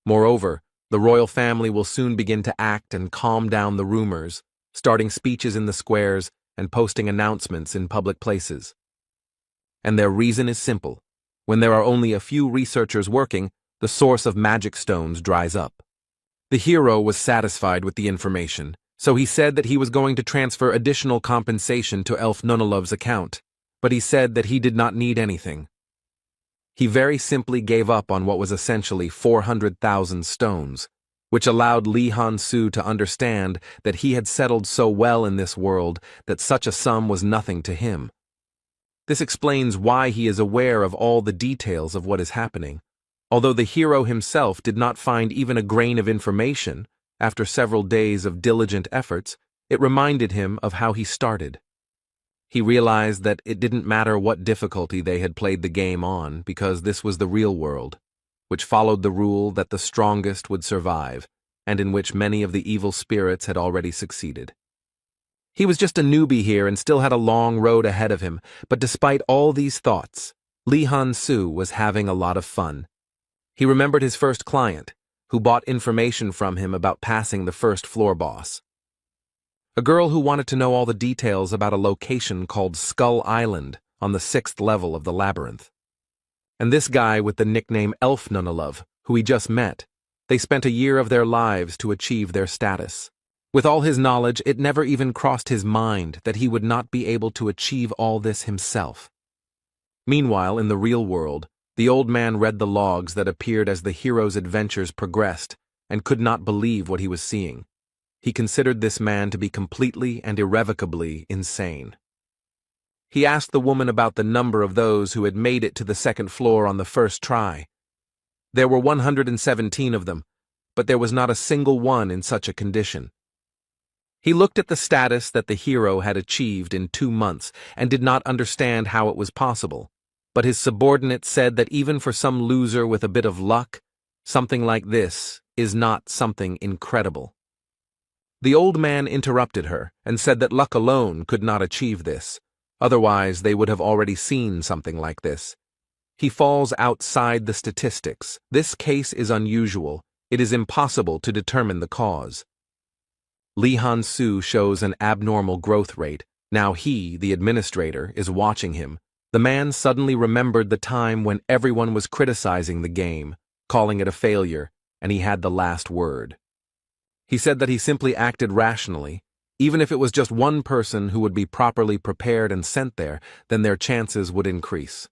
[SPEAKER 1] Moreover, the royal family will soon begin to act and calm down the rumors, starting speeches in the squares and posting announcements in public places. And their reason is simple. When there are only a few researchers working, the source of magic stones dries up. The hero was satisfied with the information, so he said that he was going to transfer additional compensation to Elf Nunalov's account, but he said that he did not need anything. He very simply gave up on what was essentially 400,000 stones, which allowed Lee Han-soo to understand that he had settled so well in this world that such a sum was nothing to him. This explains why he is aware of all the details of what is happening. Although the hero himself did not find even a grain of information, after several days of diligent efforts, it reminded him of how he started. He realized that it didn't matter what difficulty they had played the game on because this was the real world, which followed the rule that the strongest would survive, and in which many of the evil spirits had already succeeded. He was just a newbie here and still had a long road ahead of him, but despite all these thoughts, Lee Han-soo was having a lot of fun. He remembered his first client, who bought information from him about passing the first floor boss. A girl who wanted to know all the details about a location called Skull Island on the 6th level of the labyrinth. And this guy with the nickname Elf Nunalov, who he just met, they spent a year of their lives to achieve their status. With all his knowledge, it never even crossed his mind that he would not be able to achieve all this himself. Meanwhile, in the real world, the old man read the logs that appeared as the hero's adventures progressed and could not believe what he was seeing. He considered this man to be completely and irrevocably insane. He asked the woman about the number of those who had made it to the 2nd floor on the first try. There were 117 of them, but there was not a single one in such a condition. He looked at the status that the hero had achieved in 2 months and did not understand how it was possible, but his subordinate said that even for some loser with a bit of luck, something like this is not something incredible. The old man interrupted her and said that luck alone could not achieve this, otherwise they would have already seen something like this. He falls outside the statistics. This case is unusual. It is impossible to determine the cause. Lee Han-soo shows an abnormal growth rate. Now he, the administrator, is watching him. The man suddenly remembered the time when everyone was criticizing the game, calling it a failure, and he had the last word. He said that he simply acted rationally. Even if it was just one person who would be properly prepared and sent there, then their chances would increase.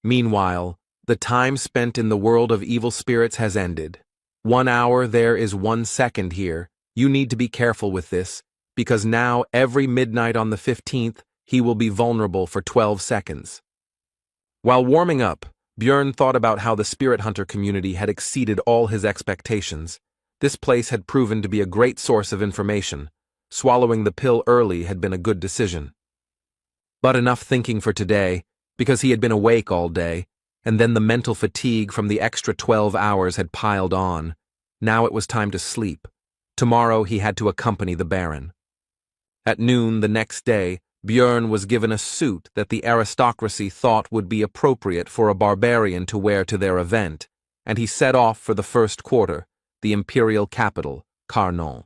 [SPEAKER 1] Meanwhile, the time spent in the world of evil spirits has ended. 1 hour there is 1 second here. You need to be careful with this, because now every midnight on the 15th, he will be vulnerable for 12 seconds. While warming up, Björn thought about how the spirit hunter community had exceeded all his expectations. This place had proven to be a great source of information. Swallowing the pill early had been a good decision. But enough thinking for today, because he had been awake all day, and then the mental fatigue from the extra 12 hours had piled on. Now it was time to sleep. Tomorrow he had to accompany the Baron. At noon the next day, Björn was given a suit that the aristocracy thought would be appropriate for a barbarian to wear to their event, and he set off for the first quarter, the imperial capital, Carnon.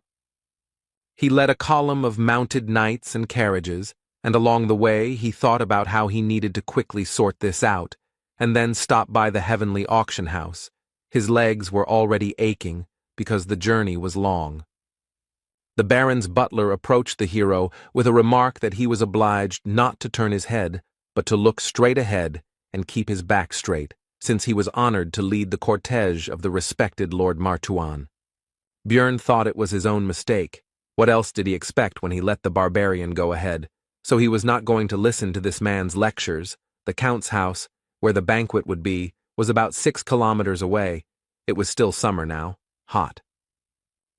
[SPEAKER 1] He led a column of mounted knights and carriages, and along the way he thought about how he needed to quickly sort this out, and then stop by the heavenly auction house. His legs were already aching because the journey was long. The Baron's butler approached the hero with a remark that he was obliged not to turn his head, but to look straight ahead and keep his back straight, since he was honored to lead the cortege of the respected Lord Martuan. Björn thought it was his own mistake. What else did he expect when he let the barbarian go ahead? So he was not going to listen to this man's lectures. The Count's house, where the banquet would be, was about 6 kilometers away. It was still summer now, hot.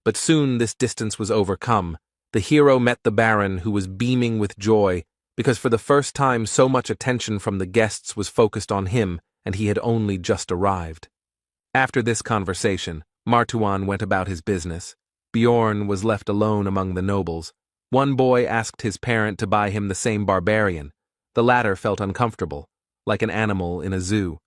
[SPEAKER 1] But soon this distance was overcome. The hero met the Baron, who was beaming with joy, because for the first time so much attention from the guests was focused on him, and he had only just arrived. After this conversation, Martuan went about his business. Bjorn was left alone among the nobles. One boy asked his parent to buy him the same barbarian. The latter felt uncomfortable, like an animal in a zoo.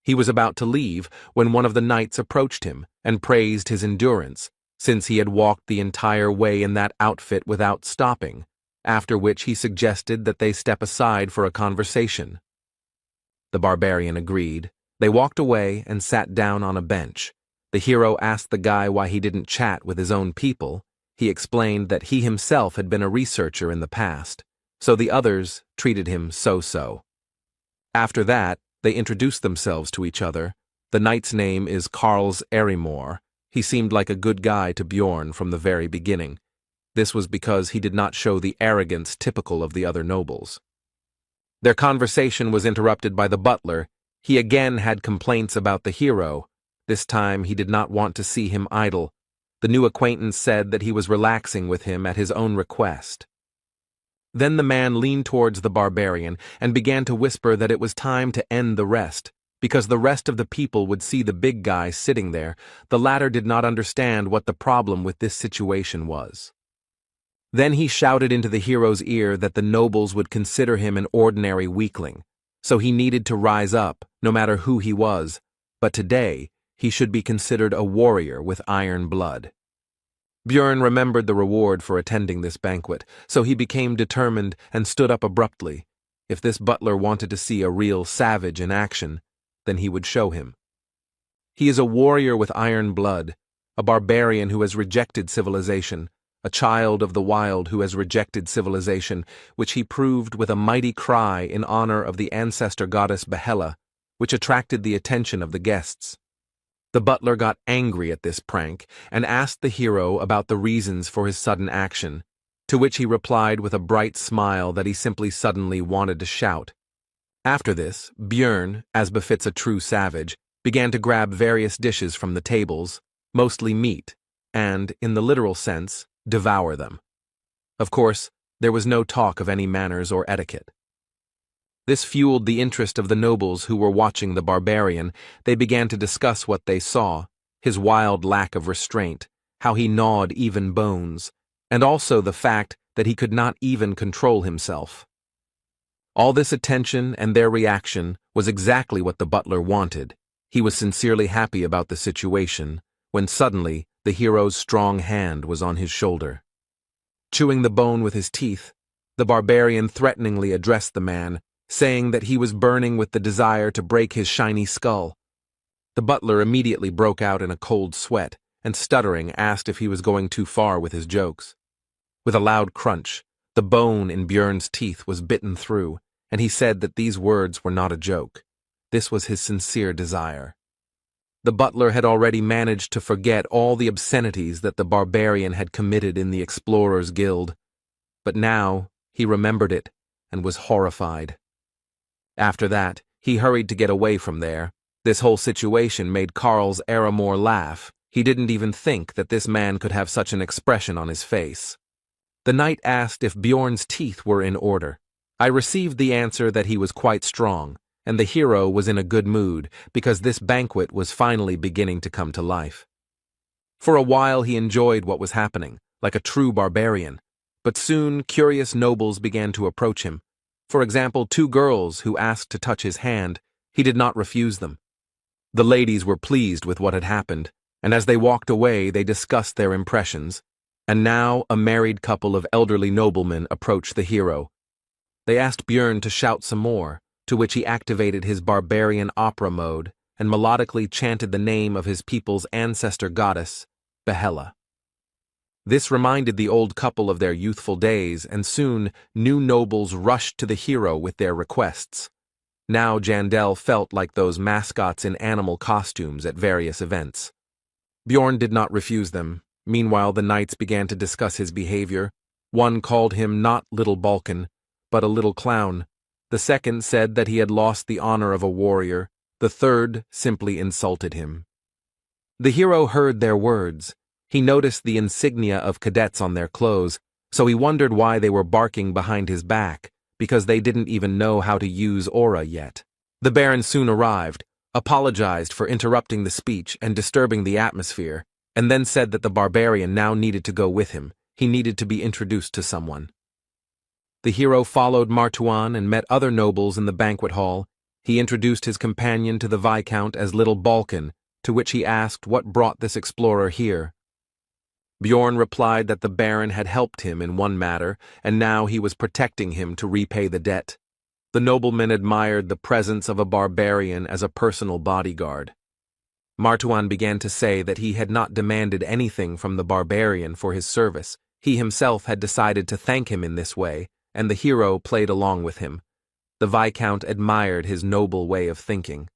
[SPEAKER 1] He was about to leave when one of the knights approached him and praised his endurance, since he had walked the entire way in that outfit without stopping, after which he suggested that they step aside for a conversation. The barbarian agreed. They walked away and sat down on a bench. The hero asked the guy why he didn't chat with his own people. He explained that he himself had been a researcher in the past, so the others treated him so-so. After that, they introduced themselves to each other. The knight's name is Karls Erimor. He seemed like a good guy to Bjorn from the very beginning. This was because he did not show the arrogance typical of the other nobles. Their conversation was interrupted by the butler. He again had complaints about the hero. This time he did not want to see him idle. The new acquaintance said that he was relaxing with him at his own request. Then the man leaned towards the barbarian and began to whisper that it was time to end the rest, because the rest of the people would see the big guy sitting there. The latter did not understand what the problem with this situation was. Then he shouted into the hero's ear that the nobles would consider him an ordinary weakling, so he needed to rise up, no matter who he was, but today he should be considered a warrior with iron blood. Björn remembered the reward for attending this banquet, so he became determined and stood up abruptly. If this butler wanted to see a real savage in action, then he would show him. He is a warrior with iron blood, a barbarian who has rejected civilization, a child of the wild who has rejected civilization, which he proved with a mighty cry in honor of the ancestor goddess Yahello, which attracted the attention of the guests. The butler got angry at this prank and asked the hero about the reasons for his sudden action, to which he replied with a bright smile that he simply suddenly wanted to shout. After this, Björn, as befits a true savage, began to grab various dishes from the tables, mostly meat, and, in the literal sense, devour them. Of course, there was no talk of any manners or etiquette. This fueled the interest of the nobles who were watching the barbarian. They began to discuss what they saw, his wild lack of restraint, how he gnawed even bones, and also the fact that he could not even control himself. All this attention and their reaction was exactly what the butler wanted. He was sincerely happy about the situation, when suddenly the hero's strong hand was on his shoulder. Chewing the bone with his teeth, the barbarian threateningly addressed the man, saying that he was burning with the desire to break his shiny skull. The butler immediately broke out in a cold sweat, and stuttering asked if he was going too far with his jokes. With a loud crunch, the bone in Björn's teeth was bitten through, and he said that these words were not a joke. This was his sincere desire. The butler had already managed to forget all the obscenities that the barbarian had committed in the Explorers' Guild, but now he remembered it and was horrified. After that, he hurried to get away from there. This whole situation made Karls Erimor laugh. He didn't even think that this man could have such an expression on his face. The knight asked if Bjorn's teeth were in order. I received the answer that he was quite strong, and the hero was in a good mood because this banquet was finally beginning to come to life. For a while he enjoyed what was happening, like a true barbarian, But soon, curious nobles began to approach him. For example, two girls who asked to touch his hand. He did not refuse them. The ladies were pleased with what had happened, and as they walked away, they discussed their impressions. And now, a married couple of elderly noblemen approached the hero. They asked Björn to shout some more, to which he activated his barbarian opera mode and melodically chanted the name of his people's ancestor goddess, Yahello. This reminded the old couple of their youthful days, and soon new nobles rushed to the hero with their requests. Now Jandel felt like those mascots in animal costumes at various events. Bjorn did not refuse them. Meanwhile, the knights began to discuss his behavior. One called him not Little Balkan, but a little clown. The second said that he had lost the honor of a warrior. The third simply insulted him. The hero heard their words. He noticed the insignia of cadets on their clothes, so he wondered why they were barking behind his back, because they didn't even know how to use aura yet. The Baron soon arrived, apologized for interrupting the speech and disturbing the atmosphere, and then said that the barbarian now needed to go with him. He needed to be introduced to someone. The hero followed Martuan and met other nobles in the banquet hall. He introduced his companion to the Viscount as Little Balkan, to which he asked what brought this explorer here. Bjorn replied that the Baron had helped him in one matter, and now he was protecting him to repay the debt. The nobleman admired the presence of a barbarian as a personal bodyguard. Martuan began to say that he had not demanded anything from the barbarian for his service. He himself had decided to thank him in this way, and the hero played along with him. The Viscount admired his noble way of thinking.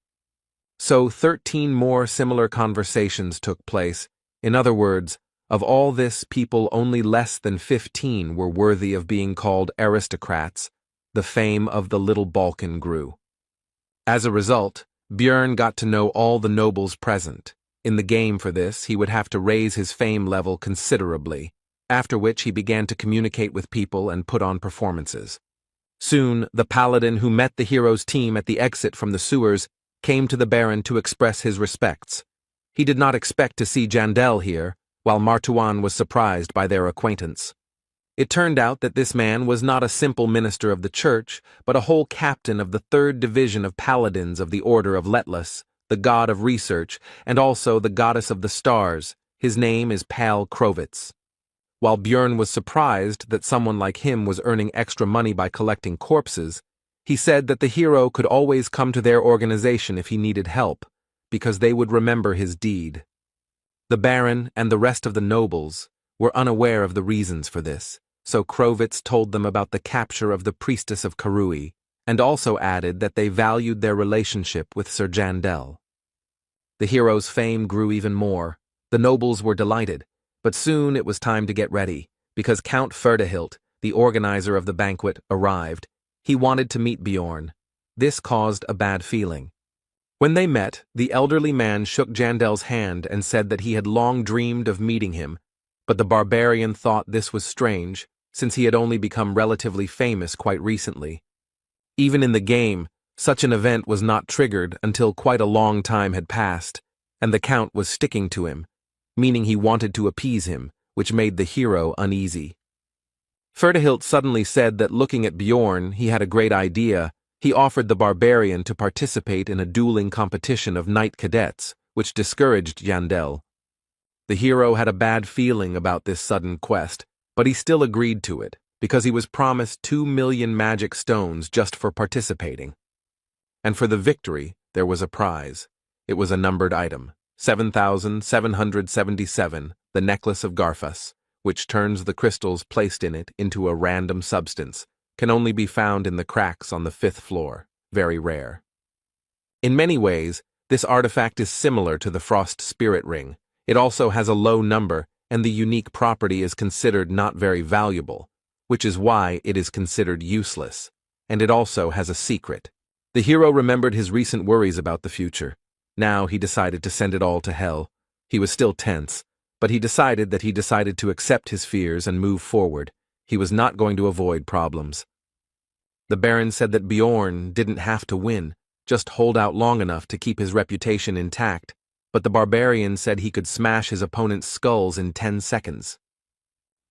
[SPEAKER 1] So 13 more similar conversations took place. In other words, of all this, people only less than 15 were worthy of being called aristocrats. The fame of the Little Balkan grew. As a result, Björn got to know all the nobles present. In the game for this, he would have to raise his fame level considerably, after which he began to communicate with people and put on performances. Soon, the paladin who met the hero's team at the exit from the sewers came to the Baron to express his respects. He did not expect to see Jandel here, while Martuan was surprised by their acquaintance. It turned out that this man was not a simple minister of the church, but a whole captain of the 3rd Division of Paladins of the Order of Letless, the god of research, and also the goddess of the stars. His name is Pal Krovitz. While Björn was surprised that someone like him was earning extra money by collecting corpses, he said that the hero could always come to their organization if he needed help, because they would remember his deed. The Baron and the rest of the nobles were unaware of the reasons for this, so Krovitz told them about the capture of the priestess of Karui, and also added that they valued their relationship with Sir Jandel. The hero's fame grew even more. The nobles were delighted, but soon it was time to get ready, because Count Ferdehilt, the organizer of the banquet, arrived. He wanted to meet Bjorn. This caused a bad feeling. When they met, the elderly man shook Jandel's hand and said that he had long dreamed of meeting him, but the barbarian thought this was strange, since he had only become relatively famous quite recently. Even in the game, such an event was not triggered until quite a long time had passed, and the Count was sticking to him, meaning he wanted to appease him, which made the hero uneasy. Ferdehilt suddenly said that looking at Bjorn, he had a great idea. He offered the barbarian to participate in a dueling competition of knight cadets, which discouraged Jandel. The hero had a bad feeling about this sudden quest, but he still agreed to it, because he was promised 2 million magic stones just for participating. And for the victory, there was a prize. It was a numbered item, 7,777, the necklace of Garfus, which turns the crystals placed in it into a random substance, can only be found in the cracks on the 5th floor, very rare. In many ways, this artifact is similar to the Frost Spirit Ring. It also has a low number, and the unique property is considered not very valuable, which is why it is considered useless, and it also has a secret. The hero remembered his recent worries about the future. Now he decided to send it all to hell. He was still tense, but he decided to accept his fears and move forward. He was not going to avoid problems. The Baron said that Bjorn didn't have to win, just hold out long enough to keep his reputation intact, but the barbarian said he could smash his opponent's skulls in 10 seconds.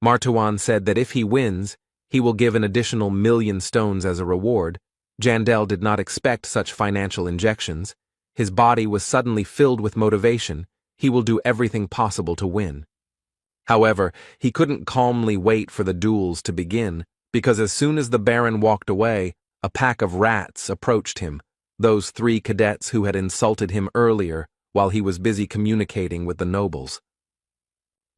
[SPEAKER 1] Martuan said that if he wins, he will give an additional 1,000,000 stones as a reward. Jandel did not expect such financial injections. His body was suddenly filled with motivation. He will do everything possible to win. However, he couldn't calmly wait for the duels to begin, because as soon as the Baron walked away, a pack of rats approached him, those 3 cadets who had insulted him earlier while he was busy communicating with the nobles.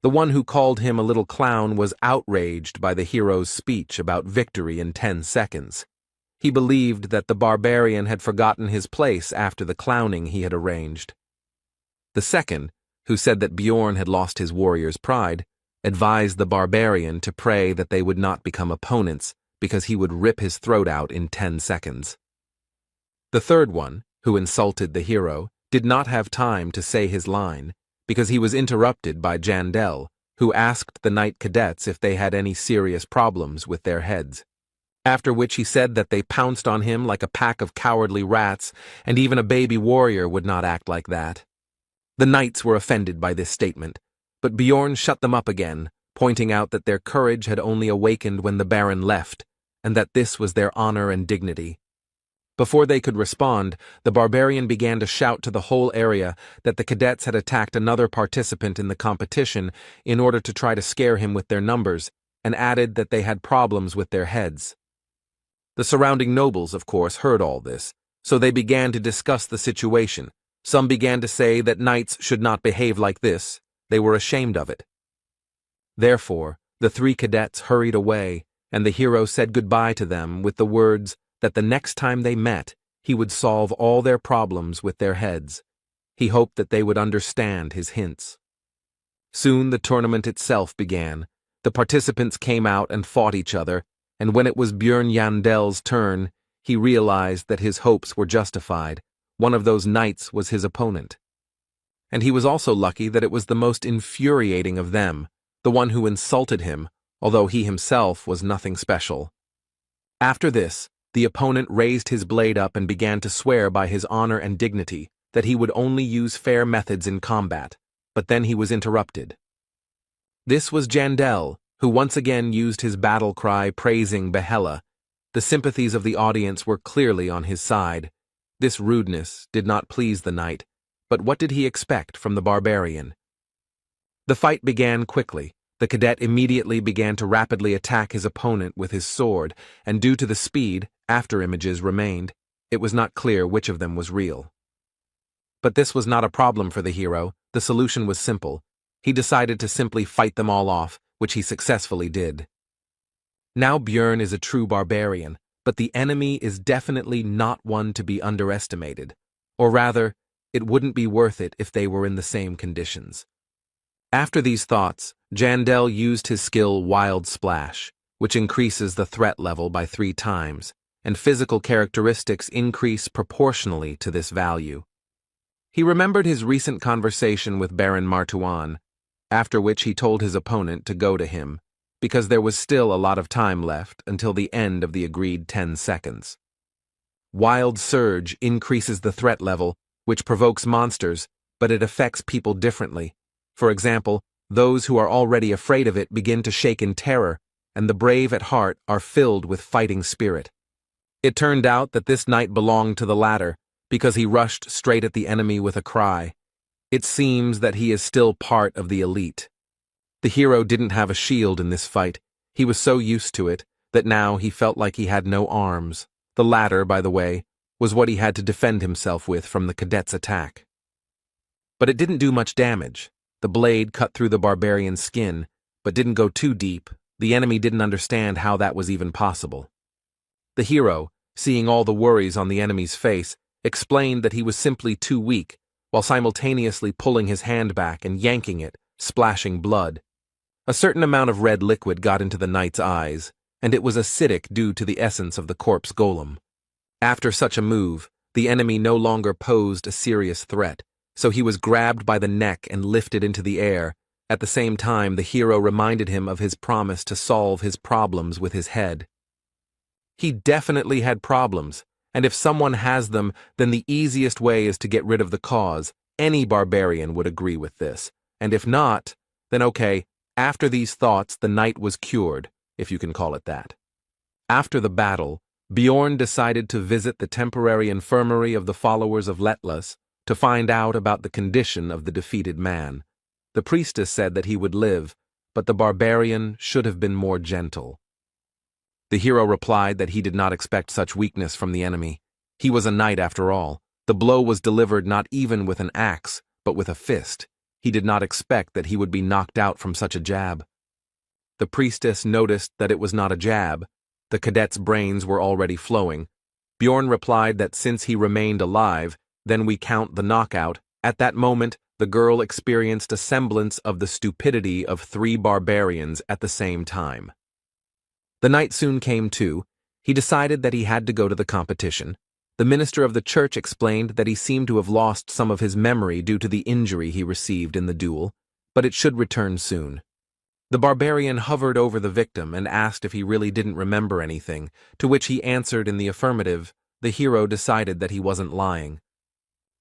[SPEAKER 1] The one who called him a little clown was outraged by the hero's speech about victory in 10 seconds. He believed that the barbarian had forgotten his place after the clowning he had arranged. The second, who said that Bjorn had lost his warrior's pride, advised the barbarian to pray that they would not become opponents because he would rip his throat out in 10 seconds. The third one, who insulted the hero, did not have time to say his line because he was interrupted by Jandel, who asked the knight cadets if they had any serious problems with their heads. After which he said that they pounced on him like a pack of cowardly rats, and even a baby warrior would not act like that. The knights were offended by this statement, but Bjorn shut them up again, pointing out that their courage had only awakened when the Baron left, and that this was their honor and dignity. Before they could respond, the barbarian began to shout to the whole area that the cadets had attacked another participant in the competition in order to try to scare him with their numbers, and added that they had problems with their heads. The surrounding nobles, of course, heard all this, so they began to discuss the situation. Some began to say that knights should not behave like this. They were ashamed of it. Therefore, the 3 cadets hurried away, and the hero said goodbye to them with the words that the next time they met, he would solve all their problems with their heads. He hoped that they would understand his hints. Soon the tournament itself began. The participants came out and fought each other, and when it was Bjorn Jandel's turn, he realized that his hopes were justified. One of those knights was his opponent. And he was also lucky that it was the most infuriating of them, the one who insulted him, although he himself was nothing special. After this, the opponent raised his blade up and began to swear by his honor and dignity that he would only use fair methods in combat, but then he was interrupted. This was Jandel, who once again used his battle cry praising Yahello. The sympathies of the audience were clearly on his side. This rudeness did not please the knight, but what did he expect from the barbarian? The fight began quickly. The cadet immediately began to rapidly attack his opponent with his sword, and due to the speed, after-images remained. It was not clear which of them was real. But this was not a problem for the hero. The solution was simple. He decided to simply fight them all off, which he successfully did. Now Bjorn is a true barbarian, but the enemy is definitely not one to be underestimated. Or rather, it wouldn't be worth it if they were in the same conditions. After these thoughts, Jandel used his skill Wild Splash, which increases the threat level by 3 times, and physical characteristics increase proportionally to this value. He remembered his recent conversation with Baron Martuan, after which he told his opponent to go to him, because there was still a lot of time left until the end of the agreed 10 seconds. Wild Surge increases the threat level, which provokes monsters, but it affects people differently. For example, those who are already afraid of it begin to shake in terror, and the brave at heart are filled with fighting spirit. It turned out that this knight belonged to the latter, because he rushed straight at the enemy with a cry. It seems that he is still part of the elite. The hero didn't have a shield in this fight. He was so used to it that now he felt like he had no arms. The latter, by the way, was what he had to defend himself with from the cadet's attack. But it didn't do much damage. The blade cut through the barbarian's skin, but didn't go too deep. The enemy didn't understand how that was even possible. The hero, seeing all the worries on the enemy's face, explained that he was simply too weak, while simultaneously pulling his hand back and yanking it, splashing blood. A certain amount of red liquid got into the knight's eyes, and it was acidic due to the essence of the corpse golem. After such a move, the enemy no longer posed a serious threat, so he was grabbed by the neck and lifted into the air. At the same time, the hero reminded him of his promise to solve his problems with his head. He definitely had problems, and if someone has them, then the easiest way is to get rid of the cause. Any barbarian would agree with this, and if not, then okay, After these thoughts, the knight was cured, if you can call it that. After the battle, Bjorn decided to visit the temporary infirmary of the followers of Letlas to find out about the condition of the defeated man. The priestess said that he would live, but the barbarian should have been more gentle. The hero replied that he did not expect such weakness from the enemy. He was a knight after all. The blow was delivered not even with an axe, but with a fist. He did not expect that he would be knocked out from such a jab. The priestess noticed that it was not a jab. The cadet's brains were already flowing. Bjorn replied that since he remained alive, then we count the knockout. At that moment, the girl experienced a semblance of the stupidity of 3 barbarians at the same time. The knight soon came to. He decided that he had to go to the competition. The minister of the church explained that he seemed to have lost some of his memory due to the injury he received in the duel, but it should return soon. The barbarian hovered over the victim and asked if he really didn't remember anything, to which he answered in the affirmative. The hero decided that he wasn't lying.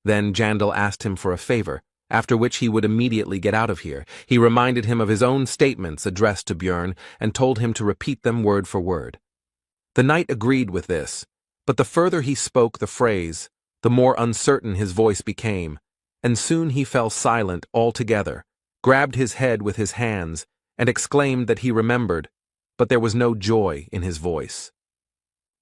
[SPEAKER 1] Then Jandal asked him for a favor, after which he would immediately get out of here. He reminded him of his own statements addressed to Bjorn and told him to repeat them word for word. The knight agreed with this, but the further he spoke the phrase, the more uncertain his voice became, and soon he fell silent altogether, grabbed his head with his hands, and exclaimed that he remembered, but there was no joy in his voice.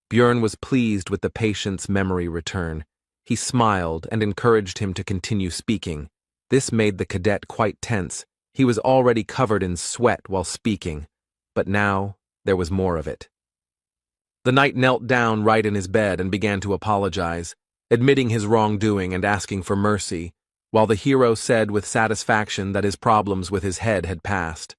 [SPEAKER 1] Bjorn was pleased with the patient's memory return. He smiled and encouraged him to continue speaking. This made the cadet quite tense. He was already covered in sweat while speaking, but now there was more of it. The knight knelt down right in his bed and began to apologize, admitting his wrongdoing and asking for mercy, while the hero said with satisfaction that his problems with his head had passed.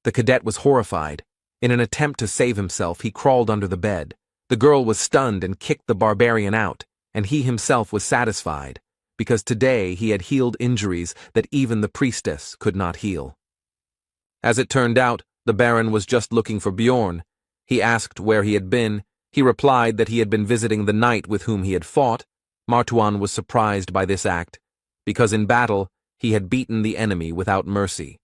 [SPEAKER 1] The cadet was horrified. In an attempt to save himself, he crawled under the bed. The girl was stunned and kicked the barbarian out, and he himself was satisfied, because today he had healed injuries that even the priestess could not heal. As it turned out, the Baron was just looking for Bjorn. He asked where he had been. He replied that he had been visiting the knight with whom he had fought. Martuan was surprised by this act, because in battle he had beaten the enemy without mercy.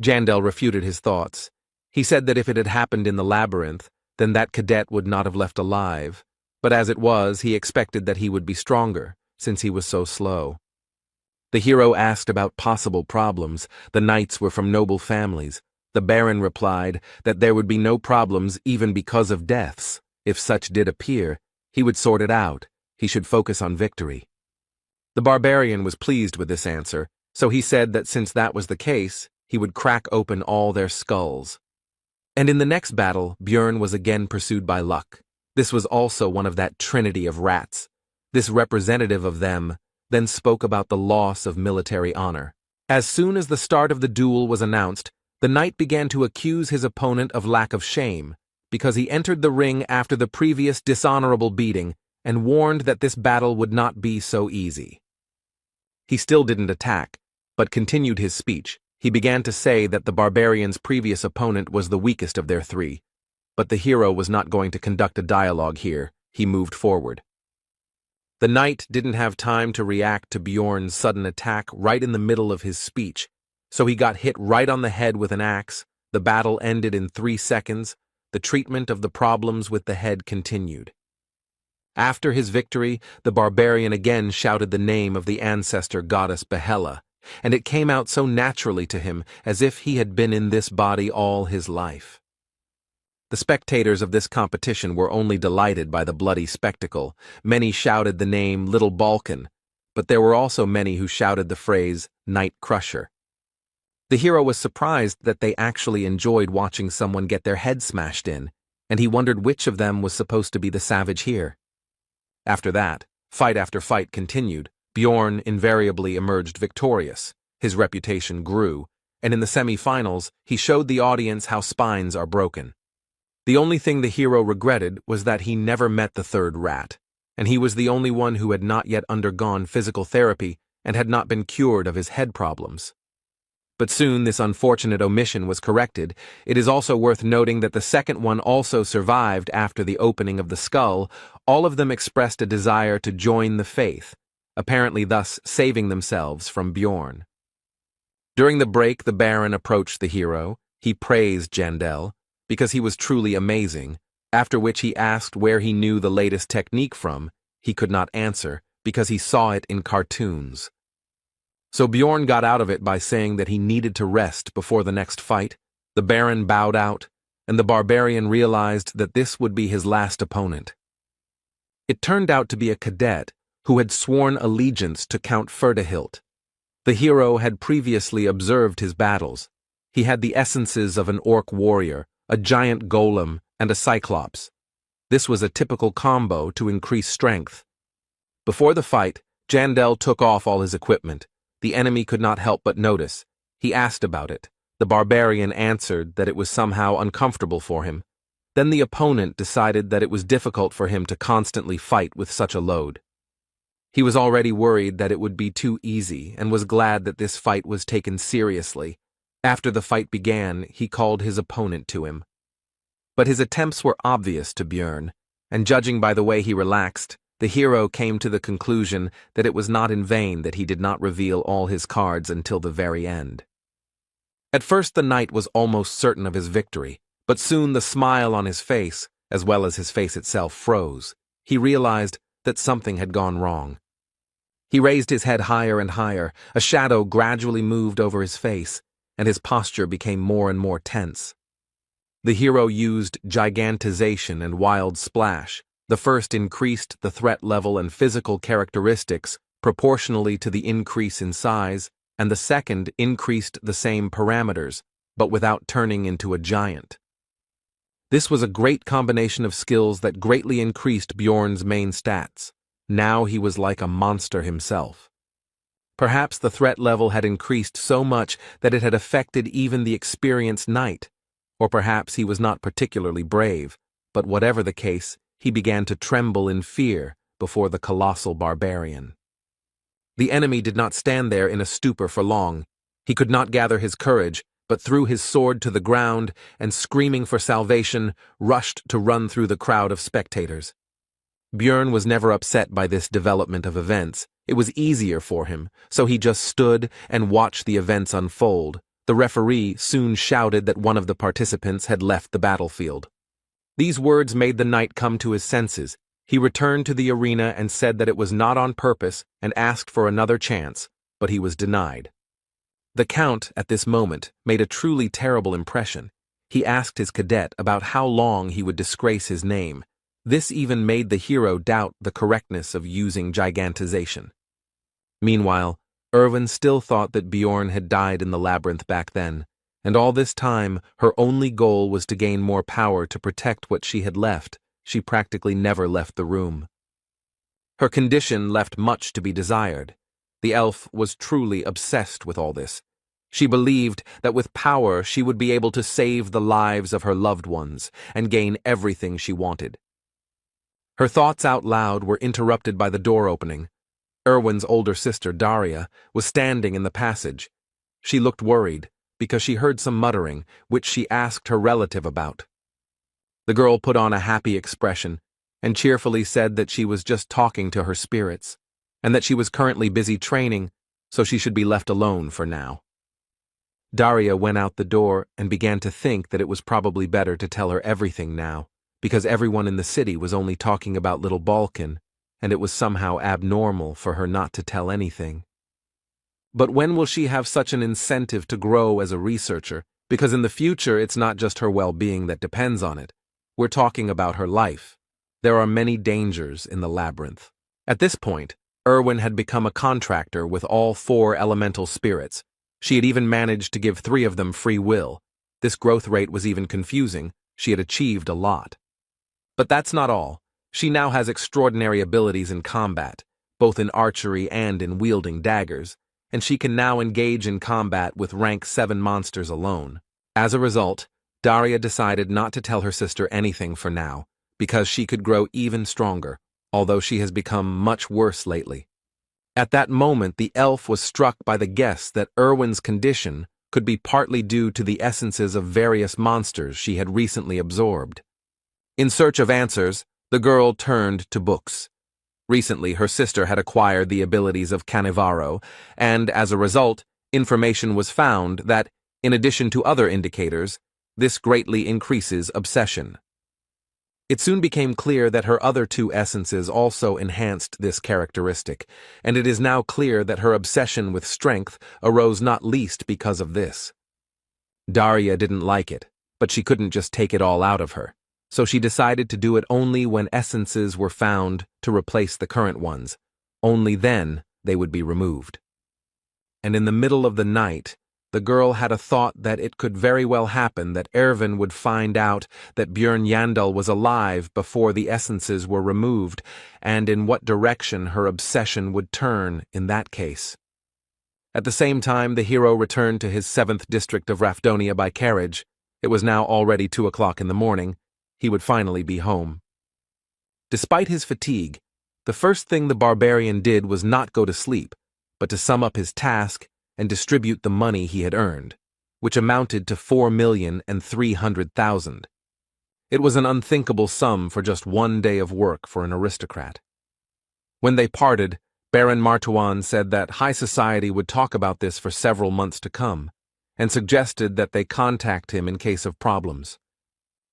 [SPEAKER 1] Jandal refuted his thoughts. He said that if it had happened in the labyrinth, then that cadet would not have left alive, but as it was, he expected that he would be stronger, since he was so slow. The hero asked about possible problems. The knights were from noble families. The Baron replied that there would be no problems even because of deaths. If such did appear, he would sort it out. He should focus on victory. The barbarian was pleased with this answer, so he said that since that was the case, he would crack open all their skulls. And in the next battle, Bjorn was again pursued by luck. This was also one of that trinity of rats. This representative of them then spoke about the loss of military honor. As soon as the start of the duel was announced, the knight began to accuse his opponent of lack of shame, because he entered the ring after the previous dishonorable beating and warned that this battle would not be so easy. He still didn't attack, but continued his speech. He began to say that the barbarian's previous opponent was the weakest of their 3, but the hero was not going to conduct a dialogue here. He moved forward. The knight didn't have time to react to Bjorn's sudden attack right in the middle of his speech, so he got hit right on the head with an axe. The battle ended in 3 seconds. The treatment of the problems with the head continued. After his victory, the barbarian again shouted the name of the ancestor goddess Yahello, and it came out so naturally to him as if he had been in this body all his life. The spectators of this competition were only delighted by the bloody spectacle. Many shouted the name Little Balkan, but there were also many who shouted the phrase Night Crusher. The hero was surprised that they actually enjoyed watching someone get their head smashed in, and he wondered which of them was supposed to be the savage here. After that, fight after fight continued. Bjorn invariably emerged victorious. His reputation grew, and in the semi-finals, he showed the audience how spines are broken. The only thing the hero regretted was that he never met the 3rd rat, and he was the only one who had not yet undergone physical therapy and had not been cured of his head problems. But soon this unfortunate omission was corrected. It is also worth noting that the second one also survived after the opening of the skull. All of them expressed a desire to join the faith, apparently thus saving themselves from Bjorn. During the break, the Baron approached the hero. He praised Jandel because he was truly amazing, after which he asked where he knew the latest technique from. He could not answer because he saw it in cartoons. So Bjorn got out of it by saying that he needed to rest before the next fight. The Baron bowed out, and the barbarian realized that this would be his last opponent. It turned out to be a cadet who had sworn allegiance to Count Ferdehilt. The hero had previously observed his battles. He had the essences of an orc warrior, a giant golem, and a cyclops. This was a typical combo to increase strength. Before the fight, Jandel took off all his equipment. The enemy could not help but notice. He asked about it. The barbarian answered that it was somehow uncomfortable for him. Then the opponent decided that it was difficult for him to constantly fight with such a load. He was already worried that it would be too easy and was glad that this fight was taken seriously. After the fight began, he called his opponent to him. But his attempts were obvious to Bjorn, and judging by the way he relaxed, the hero came to the conclusion that it was not in vain that he did not reveal all his cards until the very end. At first the knight was almost certain of his victory, but soon the smile on his face, as well as his face itself, froze. He realized that something had gone wrong. He raised his head higher and higher. A shadow gradually moved over his face, and his posture became more and more tense. The hero used gigantization and wild splash. The first increased the threat level and physical characteristics proportionally to the increase in size, and the second increased the same parameters, but without turning into a giant. This was a great combination of skills that greatly increased Bjorn's main stats. Now he was like a monster himself. Perhaps the threat level had increased so much that it had affected even the experienced knight, or perhaps he was not particularly brave, but whatever the case, he began to tremble in fear before the colossal barbarian. The enemy did not stand there in a stupor for long. He could not gather his courage, but threw his sword to the ground and, screaming for salvation, rushed to run through the crowd of spectators. Bjorn was never upset by this development of events. It was easier for him, so he just stood and watched the events unfold. The referee soon shouted that one of the participants had left the battlefield. These words made the knight come to his senses. He returned to the arena and said that it was not on purpose and asked for another chance, but he was denied. The Count, at this moment, made a truly terrible impression. He asked his cadet about how long he would disgrace his name. This even made the hero doubt the correctness of using gigantization. Meanwhile, Erwin still thought that Bjorn had died in the labyrinth back then, and all this time her only goal was to gain more power to protect what she had left. She practically never left the room. Her condition left much to be desired. The elf was truly obsessed with all this. She believed that with power she would be able to save the lives of her loved ones and gain everything she wanted. Her thoughts out loud were interrupted by the door opening. Erwin's older sister, Daria, was standing in the passage. She looked worried because she heard some muttering, which she asked her relative about. The girl put on a happy expression and cheerfully said that she was just talking to her spirits, and that she was currently busy training, so she should be left alone for now. Daria went out the door and began to think that it was probably better to tell her everything now, because everyone in the city was only talking about little Balkan, and it was somehow abnormal for her not to tell anything. But when will she have such an incentive to grow as a researcher? Because in the future it's not just her well-being that depends on it. We're talking about her life. There are many dangers in the labyrinth. At this point, Erwin had become a contractor with all 4 elemental spirits. She had even managed to give 3 of them free will. This growth rate was even confusing. She had achieved a lot. But that's not all. She now has extraordinary abilities in combat, both in archery and in wielding daggers, and she can now engage in combat with rank 7 monsters alone. As a result, Daria decided not to tell her sister anything for now, because she could grow even stronger, although she has become much worse lately. At that moment, the elf was struck by the guess that Erwin's condition could be partly due to the essences of various monsters she had recently absorbed. In search of answers, the girl turned to books. Recently, her sister had acquired the abilities of Canevaro, and, as a result, Information was found that, in addition to other indicators, this greatly increases obsession. It soon became clear that her other two essences also enhanced this characteristic, and it is now clear that her obsession with strength arose not least because of this. Daria didn't like it, but she couldn't just take it all out of her, so she decided to do it only when essences were found to replace the current ones. Only then they would be removed. And in the middle of the night, the girl had a thought that it could very well happen that Ervin would find out that Björn Yandel was alive before the essences were removed, and in what direction her obsession would turn in that case. At the same time, the hero returned to his 7th district of Rafdonia by carriage. It was now already 2 o'clock in the morning. He would finally be home. Despite his fatigue, the first thing the barbarian did was not go to sleep, but to sum up his task and distribute the money he had earned, which amounted to 4,300,000. It was an unthinkable sum for just 1 day of work for an aristocrat. When they parted, Baron Martuan said that high society would talk about this for several months to come, and suggested that they contact him in case of problems.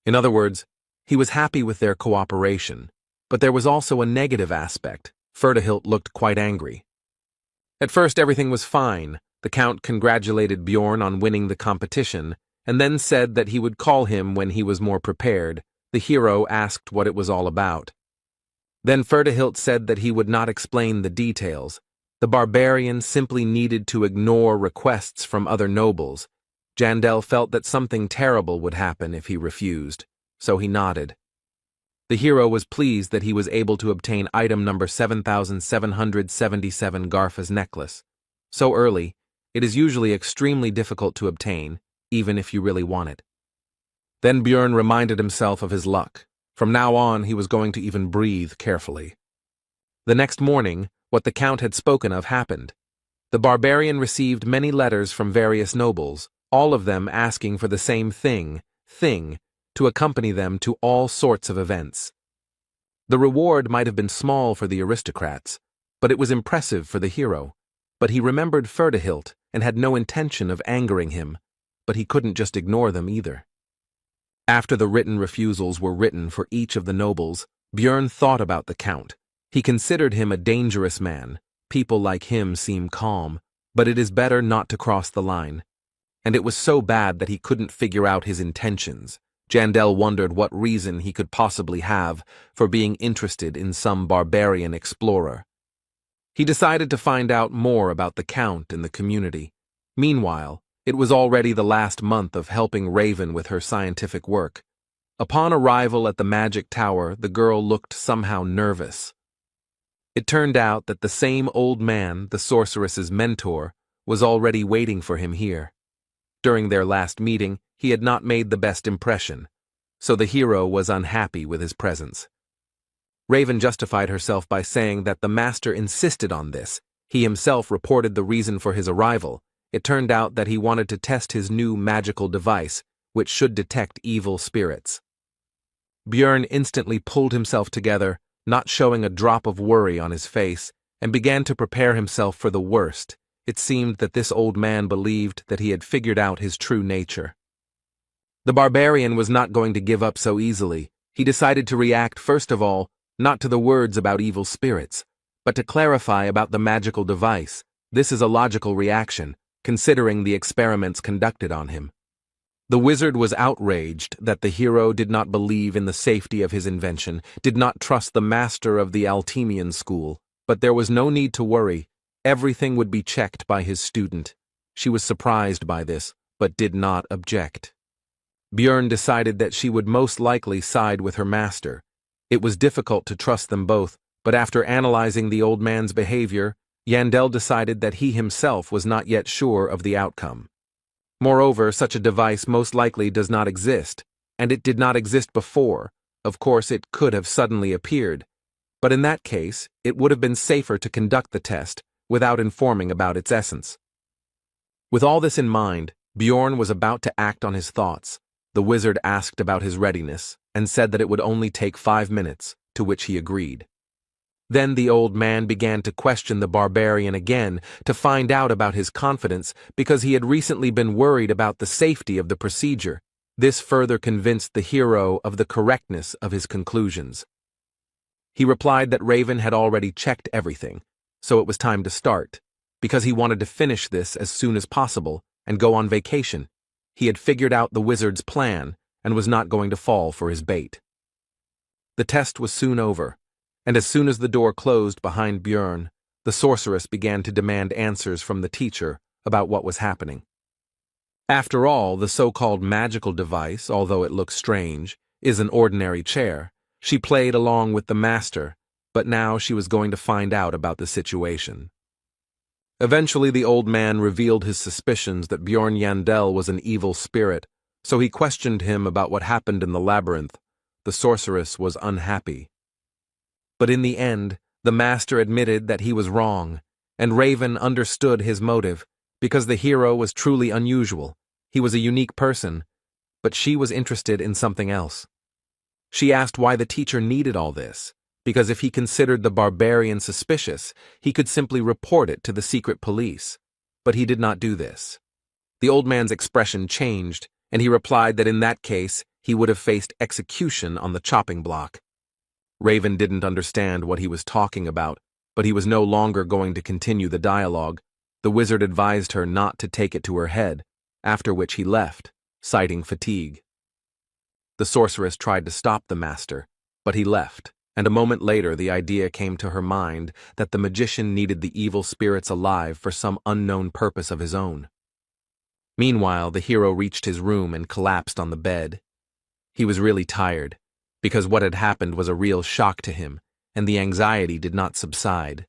[SPEAKER 1] In other words, he was happy with their cooperation, but there was also a negative aspect. Ferdahilt looked quite angry. At first everything was fine. The Count congratulated Bjorn on winning the competition, and then said that he would call him when he was more prepared. The hero asked what it was all about. Then Ferdahilt said that he would not explain the details. The barbarian simply needed to ignore requests from other nobles. Jandel felt that something terrible would happen if he refused, so he nodded. The hero was pleased that he was able to obtain item number 7777 Garfa's necklace. So early, it is usually extremely difficult to obtain, even if you really want it. Then Björn reminded himself of his luck. From now on, he was going to even breathe carefully. The next morning, what the Count had spoken of happened. The barbarian received many letters from various nobles, all of them asking for the same thing, to accompany them to all sorts of events. The reward might have been small for the aristocrats, but it was impressive for the hero. But he remembered Ferdahilt and had no intention of angering him, but he couldn't just ignore them either. After the written refusals were written for each of the nobles, Björn thought about the Count. He considered him a dangerous man. People like him seem calm, but it is better not to cross the line. And it was so bad that he couldn't figure out his intentions. Jandel wondered what reason he could possibly have for being interested in some barbarian explorer. He decided to find out more about the Count and the community. Meanwhile, it was already the last month of helping Raven with her scientific work. Upon arrival at the magic tower, the girl looked somehow nervous. It turned out that the same old man, the sorceress's mentor, was already waiting for him here. During their last meeting, he had not made the best impression, so the hero was unhappy with his presence. Raven justified herself by saying that the master insisted on this. He himself reported the reason for his arrival. It turned out that he wanted to test his new magical device, which should detect evil spirits. Björn instantly pulled himself together, not showing a drop of worry on his face, and began to prepare himself for the worst. It seemed that this old man believed that he had figured out his true nature. The barbarian was not going to give up so easily. He decided to react first of all, not to the words about evil spirits, but to clarify about the magical device. This is a logical reaction, considering the experiments conducted on him. The wizard was outraged that the hero did not believe in the safety of his invention, did not trust the master of the Altemian school, but there was no need to worry. Everything would be checked by his student. She was surprised by this, but did not object. Björn decided that she would most likely side with her master. It was difficult to trust them both, but after analyzing the old man's behavior, Yandel decided that he himself was not yet sure of the outcome. Moreover, such a device most likely does not exist, and it did not exist before. Of course, it could have suddenly appeared, but in that case, it would have been safer to conduct the test without informing about its essence. With all this in mind, Bjorn was about to act on his thoughts. The wizard asked about his readiness and said that it would only take 5 minutes, to which he agreed. Then the old man began to question the barbarian again to find out about his confidence because he had recently been worried about the safety of the procedure. This further convinced the hero of the correctness of his conclusions. He replied that Raven had already checked everything, so it was time to start, because he wanted to finish this as soon as possible and go on vacation. He had figured out the wizard's plan and was not going to fall for his bait. The test was soon over, and as soon as the door closed behind Björn, the sorceress began to demand answers from the teacher about what was happening. After all, the so-called magical device, although it looks strange, is an ordinary chair. She played along with the master, but now she was going to find out about the situation. Eventually, the old man revealed his suspicions that Björn Yandel was an evil spirit, so he questioned him about what happened in the labyrinth. The sorceress was unhappy. But in the end, the master admitted that he was wrong, and Raven understood his motive, because the hero was truly unusual. He was a unique person, but she was interested in something else. She asked why the teacher needed all this, because if he considered the barbarian suspicious, he could simply report it to the secret police. But he did not do this. The old man's expression changed, and he replied that in that case, he would have faced execution on the chopping block. Raven didn't understand what he was talking about, but he was no longer going to continue the dialogue. The wizard advised her not to take it to her head, after which he left, citing fatigue. The sorceress tried to stop the master, but he left, and a moment later the idea came to her mind that the magician needed the evil spirits alive for some unknown purpose of his own. Meanwhile, the hero reached his room and collapsed on the bed. He was really tired, because what had happened was a real shock to him, and the anxiety did not subside.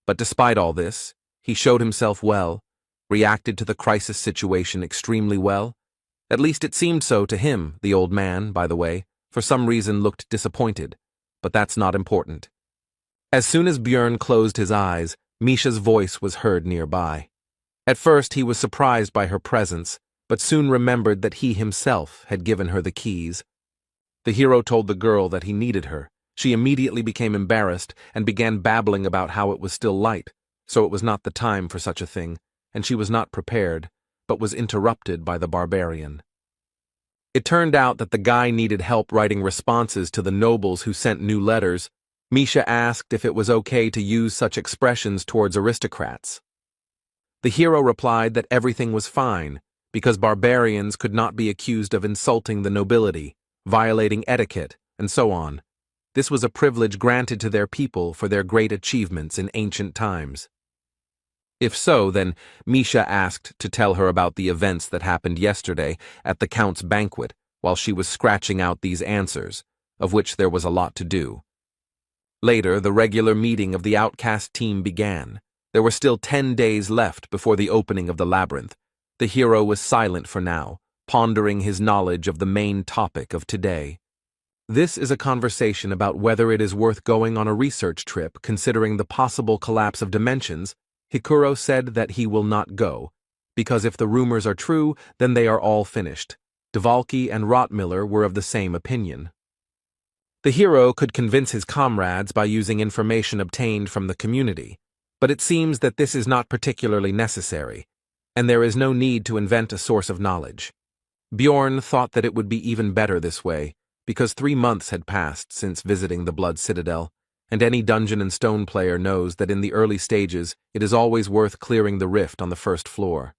[SPEAKER 1] But despite all this, he showed himself well, reacted to the crisis situation extremely well. At least it seemed so to him. The old man, by the way, for some reason looked disappointed, but that's not important. As soon as Björn closed his eyes, Misha's voice was heard nearby. At first he was surprised by her presence, but soon remembered that he himself had given her the keys. The hero told the girl that he needed her. She immediately became embarrassed and began babbling about how it was still light, so it was not the time for such a thing, and she was not prepared, but was interrupted by the barbarian. It turned out that the guy needed help writing responses to the nobles who sent new letters. Misha asked if it was okay to use such expressions towards aristocrats. The hero replied that everything was fine, because barbarians could not be accused of insulting the nobility, violating etiquette, and so on. This was a privilege granted to their people for their great achievements in ancient times. If so, then Misha asked to tell her about the events that happened yesterday at the Count's banquet while she was scratching out these answers, of which there was a lot to do. Later, the regular meeting of the outcast team began. There were still 10 days left before the opening of the labyrinth. The hero was silent for now, pondering his knowledge of the main topic of today. This is a conversation about whether it is worth going on a research trip considering the possible collapse of dimensions. Hikuro said that he will not go, because if the rumors are true, then they are all finished. Dvalki and Rottmiller were of the same opinion. The hero could convince his comrades by using information obtained from the community, but it seems that this is not particularly necessary, and there is no need to invent a source of knowledge. Bjorn thought that it would be even better this way, because 3 months had passed since visiting the Blood Citadel, and any Dungeon and Stone player knows that in the early stages it is always worth clearing the rift on the first floor.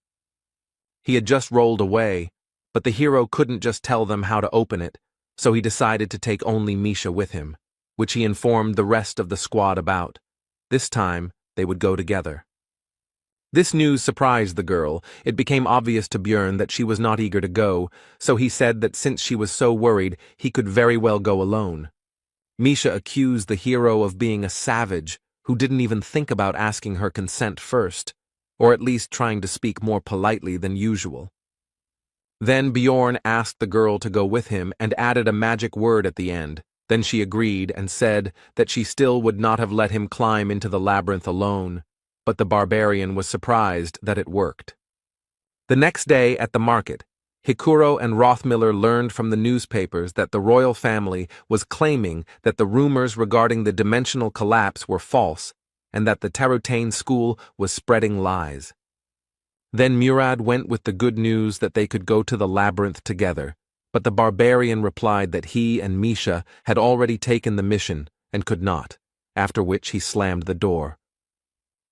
[SPEAKER 1] He had just rolled away, but the hero couldn't just tell them how to open it, so he decided to take only Misha with him, which he informed the rest of the squad about. This time, they would go together. This news surprised the girl. It became obvious to Björn that she was not eager to go, so he said that since she was so worried, he could very well go alone. Misha accused the hero of being a savage who didn't even think about asking her consent first, or at least trying to speak more politely than usual. Then Bjorn asked the girl to go with him and added a magic word at the end. Then she agreed and said that she still would not have let him climb into the labyrinth alone, but the barbarian was surprised that it worked. The next day at the market, Hikuro and Rothmiller learned from the newspapers that the royal family was claiming that the rumors regarding the dimensional collapse were false and that the Tarutane school was spreading lies. Then Murad went with the good news that they could go to the labyrinth together, but the barbarian replied that he and Misha had already taken the mission and could not, after which he slammed the door.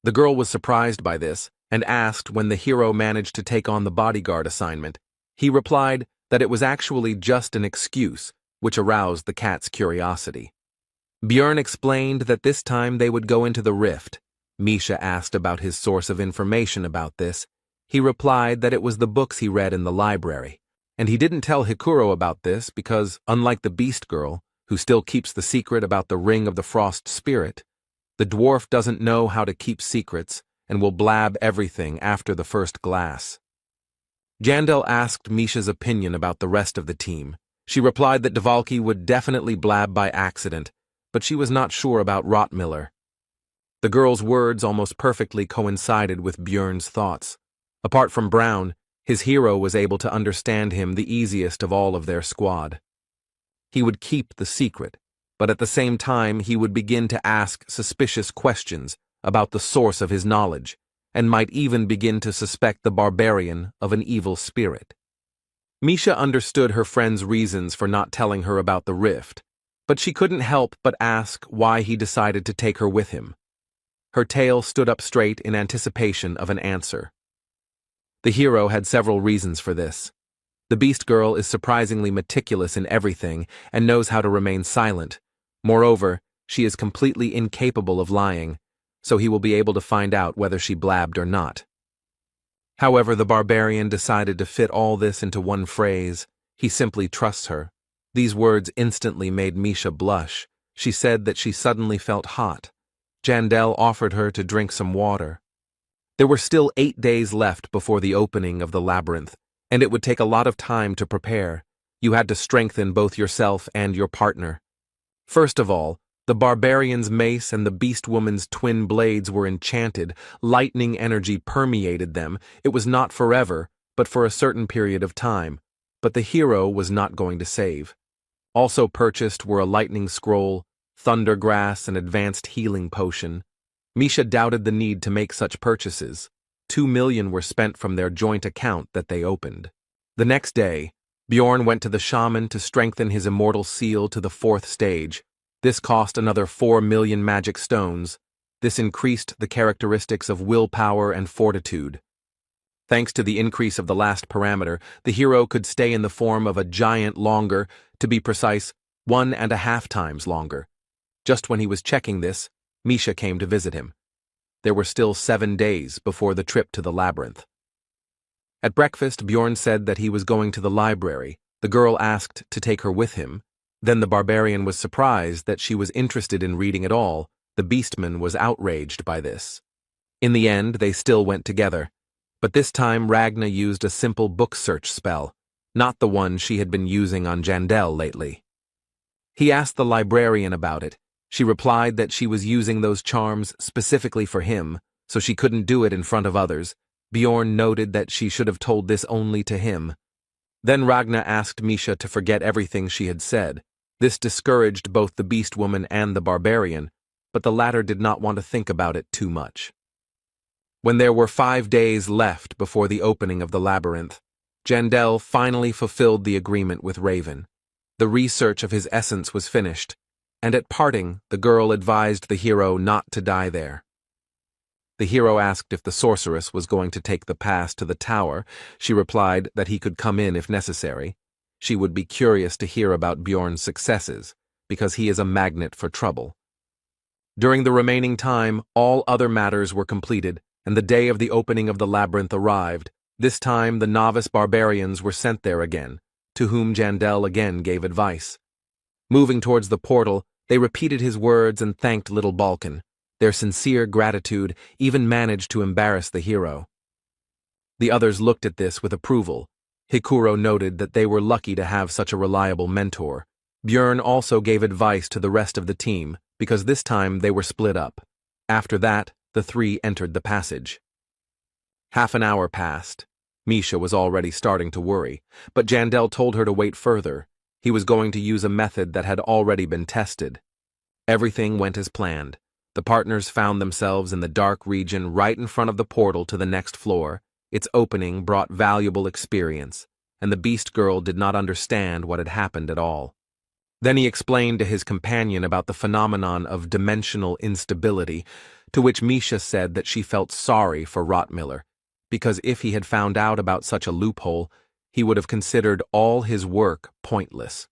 [SPEAKER 1] The girl was surprised by this and asked when the hero managed to take on the bodyguard assignment. He replied that it was actually just an excuse, which aroused the cat's curiosity. Björn explained that this time they would go into the rift. Misha asked about his source of information about this. He replied that it was the books he read in the library, and he didn't tell Hikuro about this because, unlike the Beast Girl, who still keeps the secret about the Ring of the Frost Spirit, the dwarf doesn't know how to keep secrets and will blab everything after the first glass. Jandel asked Misha's opinion about the rest of the team. She replied that Dvalki would definitely blab by accident, but she was not sure about Rottmiller. The girl's words almost perfectly coincided with Björn's thoughts. Apart from Brown, his hero was able to understand him the easiest of all of their squad. He would keep the secret, but at the same time he would begin to ask suspicious questions about the source of his knowledge, and might even begin to suspect the barbarian of an evil spirit. Misha understood her friend's reasons for not telling her about the rift, but she couldn't help but ask why he decided to take her with him. Her tail stood up straight in anticipation of an answer. The hero had several reasons for this. The Beast Girl is surprisingly meticulous in everything and knows how to remain silent. Moreover, she is completely incapable of lying, so he will be able to find out whether she blabbed or not. However, the barbarian decided to fit all this into one phrase. He simply trusts her. These words instantly made Misha blush. She said that she suddenly felt hot. Jandel offered her to drink some water. There were still 8 days left before the opening of the labyrinth, and it would take a lot of time to prepare. You had to strengthen both yourself and your partner. First of all, the barbarian's mace and the beast woman's twin blades were enchanted. Lightning energy permeated them. It was not forever, but for a certain period of time. But the hero was not going to save. Also purchased were a lightning scroll, thunder grass, and advanced healing potion. Misha doubted the need to make such purchases. 2 million were spent from their joint account that they opened. The next day, Bjorn went to the shaman to strengthen his immortal seal to the 4th stage. This cost another 4 million magic stones. This increased the characteristics of willpower and fortitude. Thanks to the increase of the last parameter, the hero could stay in the form of a giant longer, to be precise, 1.5 times longer. Just when he was checking this, Misha came to visit him. There were still 7 days before the trip to the labyrinth. At breakfast, Bjorn said that he was going to the library. The girl asked to take her with him. Then the barbarian was surprised that she was interested in reading at all. The beastman was outraged by this. In the end, they still went together. But this time Ragna used a simple book search spell, not the one she had been using on Jandel lately. He asked the librarian about it. She replied that she was using those charms specifically for him, so she couldn't do it in front of others. Bjorn noted that she should have told this only to him. Then Ragna asked Misha to forget everything she had said. This discouraged both the beast woman and the barbarian, but the latter did not want to think about it too much. When there were 5 days left before the opening of the labyrinth, Jandel finally fulfilled the agreement with Raven. The research of his essence was finished, and at parting, the girl advised the hero not to die there. The hero asked if the sorceress was going to take the pass to the tower. She replied that he could come in if necessary. She would be curious to hear about Bjorn's successes, because he is a magnet for trouble. During the remaining time, all other matters were completed, and the day of the opening of the labyrinth arrived. This time, the novice barbarians were sent there again, to whom Jandel again gave advice. Moving towards the portal, they repeated his words and thanked little Balkan. Their sincere gratitude even managed to embarrass the hero. The others looked at this with approval. Hikuro noted that they were lucky to have such a reliable mentor. Björn also gave advice to the rest of the team, because this time they were split up. After that, the 3 entered the passage. Half an hour passed. Misha was already starting to worry, but Jandel told her to wait further. He was going to use a method that had already been tested. Everything went as planned. The partners found themselves in the dark region right in front of the portal to the next floor. Its opening brought valuable experience, and the beast girl did not understand what had happened at all. Then he explained to his companion about the phenomenon of dimensional instability, to which Misha said that she felt sorry for Rottmiller, because if he had found out about such a loophole, he would have considered all his work pointless.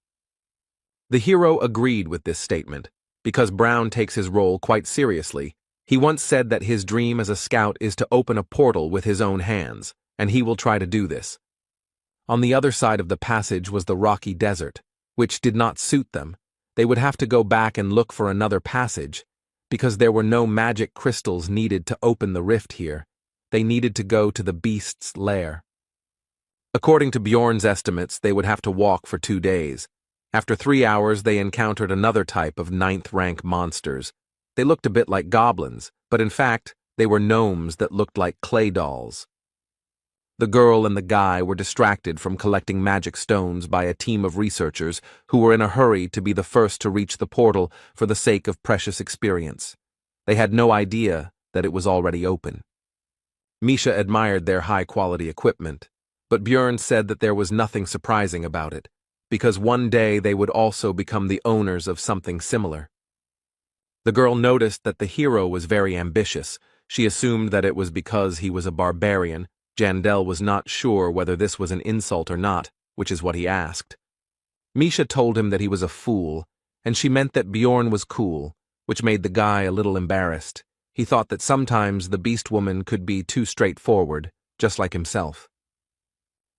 [SPEAKER 1] The hero agreed with this statement, because Brown takes his role quite seriously. He once said that his dream as a scout is to open a portal with his own hands, and he will try to do this. On the other side of the passage was the rocky desert, which did not suit them. They would have to go back and look for another passage, because there were no magic crystals needed to open the rift here. They needed to go to the beast's lair. According to Bjorn's estimates, they would have to walk for 2 days. After 3 hours, they encountered another type of 9th-rank monsters. They looked a bit like goblins, but in fact, they were gnomes that looked like clay dolls. The girl and the guy were distracted from collecting magic stones by a team of researchers who were in a hurry to be the first to reach the portal for the sake of precious experience. They had no idea that it was already open. Misha admired their high-quality equipment, but Bjorn said that there was nothing surprising about it, because one day they would also become the owners of something similar. The girl noticed that the hero was very ambitious. She assumed that it was because he was a barbarian. Jandel was not sure whether this was an insult or not, which is what he asked. Misha told him that he was a fool, and she meant that Bjorn was cool, which made the guy a little embarrassed. He thought that sometimes the beast woman could be too straightforward, just like himself.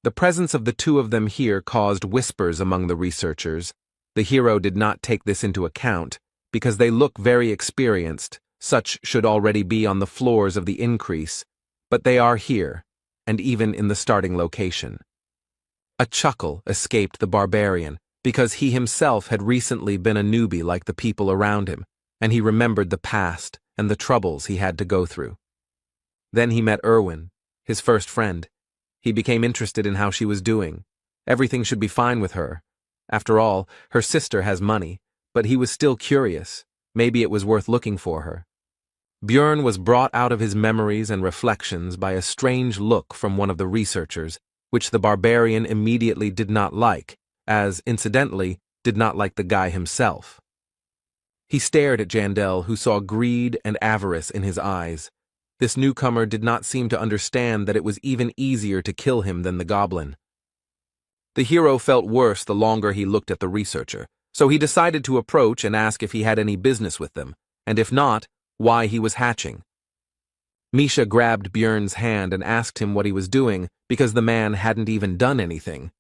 [SPEAKER 1] The presence of the two of them here caused whispers among the researchers. The hero did not take this into account, because they look very experienced. Such should already be on the floors of the increase, but they are here, and even in the starting location. A chuckle escaped the barbarian, because he himself had recently been a newbie like the people around him, and he remembered the past and the troubles he had to go through. Then he met Erwin, his first friend. He became interested in how she was doing. Everything should be fine with her. After all, her sister has money, but he was still curious. Maybe it was worth looking for her. Bjorn was brought out of his memories and reflections by a strange look from one of the researchers, which the barbarian immediately did not like, as, incidentally, did not like the guy himself. He stared at Jandel, who saw greed and avarice in his eyes. This newcomer did not seem to understand that it was even easier to kill him than the goblin. The hero felt worse the longer he looked at the researcher, so he decided to approach and ask if he had any business with them, and if not, why he was hatching. Misha grabbed Bjorn's hand and asked him what he was doing, because the man hadn't even done anything.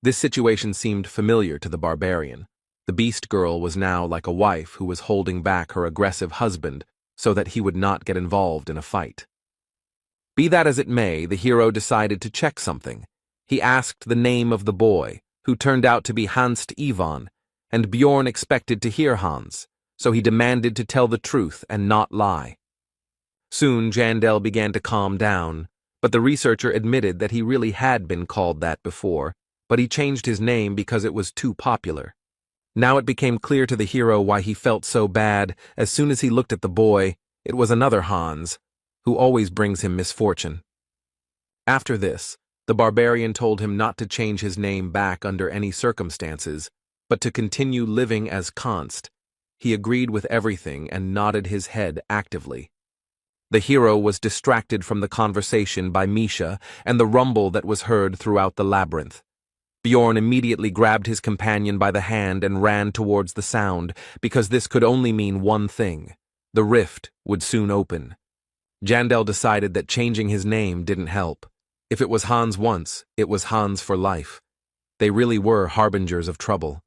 [SPEAKER 1] This situation seemed familiar to the barbarian. The beast girl was now like a wife who was holding back her aggressive husband so that he would not get involved in a fight. Be that as it may, the hero decided to check something. He asked the name of the boy, who turned out to be Hans Ivan, and Bjorn expected to hear Hans, so he demanded to tell the truth and not lie. Soon Jandel began to calm down, but the researcher admitted that he really had been called that before, but he changed his name because it was too popular. Now it became clear to the hero why he felt so bad. As soon as he looked at the boy, it was another Hans, who always brings him misfortune. After this, the barbarian told him not to change his name back under any circumstances, but to continue living as Konst. He agreed with everything and nodded his head actively. The hero was distracted from the conversation by Misha and the rumble that was heard throughout the labyrinth. Bjorn immediately grabbed his companion by the hand and ran towards the sound, because this could only mean one thing: the rift would soon open. Jandel decided that changing his name didn't help. If it was Hans once, it was Hans for life. They really were harbingers of trouble.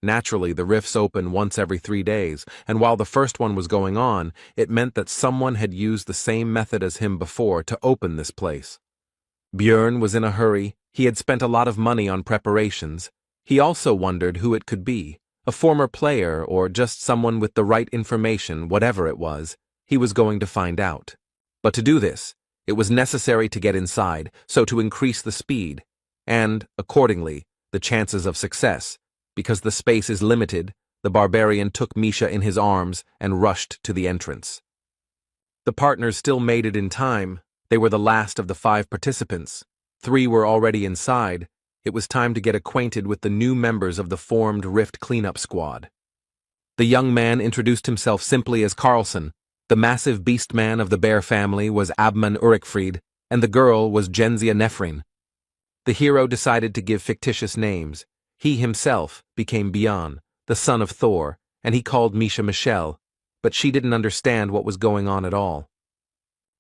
[SPEAKER 1] Naturally, the rifts open once every 3 days, and while the first one was going on, it meant that someone had used the same method as him before to open this place. Bjorn was in a hurry. He had spent a lot of money on preparations. He also wondered who it could be, a former player or just someone with the right information. Whatever it was, he was going to find out. But to do this, It was necessary to get inside, so to increase the speed, and, accordingly, the chances of success. Because the space is limited, the barbarian took Misha in his arms and rushed to the entrance. The partners still made it in time. They were the last of the 5 participants. 3 were already inside. It was time to get acquainted with the new members of the formed Rift cleanup squad. The young man introduced himself simply as Carlson. The massive beast man of the bear family was Abman Urikfried, and the girl was Genzia Nefrin. The hero decided to give fictitious names. He himself became Bjorn, the son of Thor, and he called Misha Michelle, but she didn't understand what was going on at all.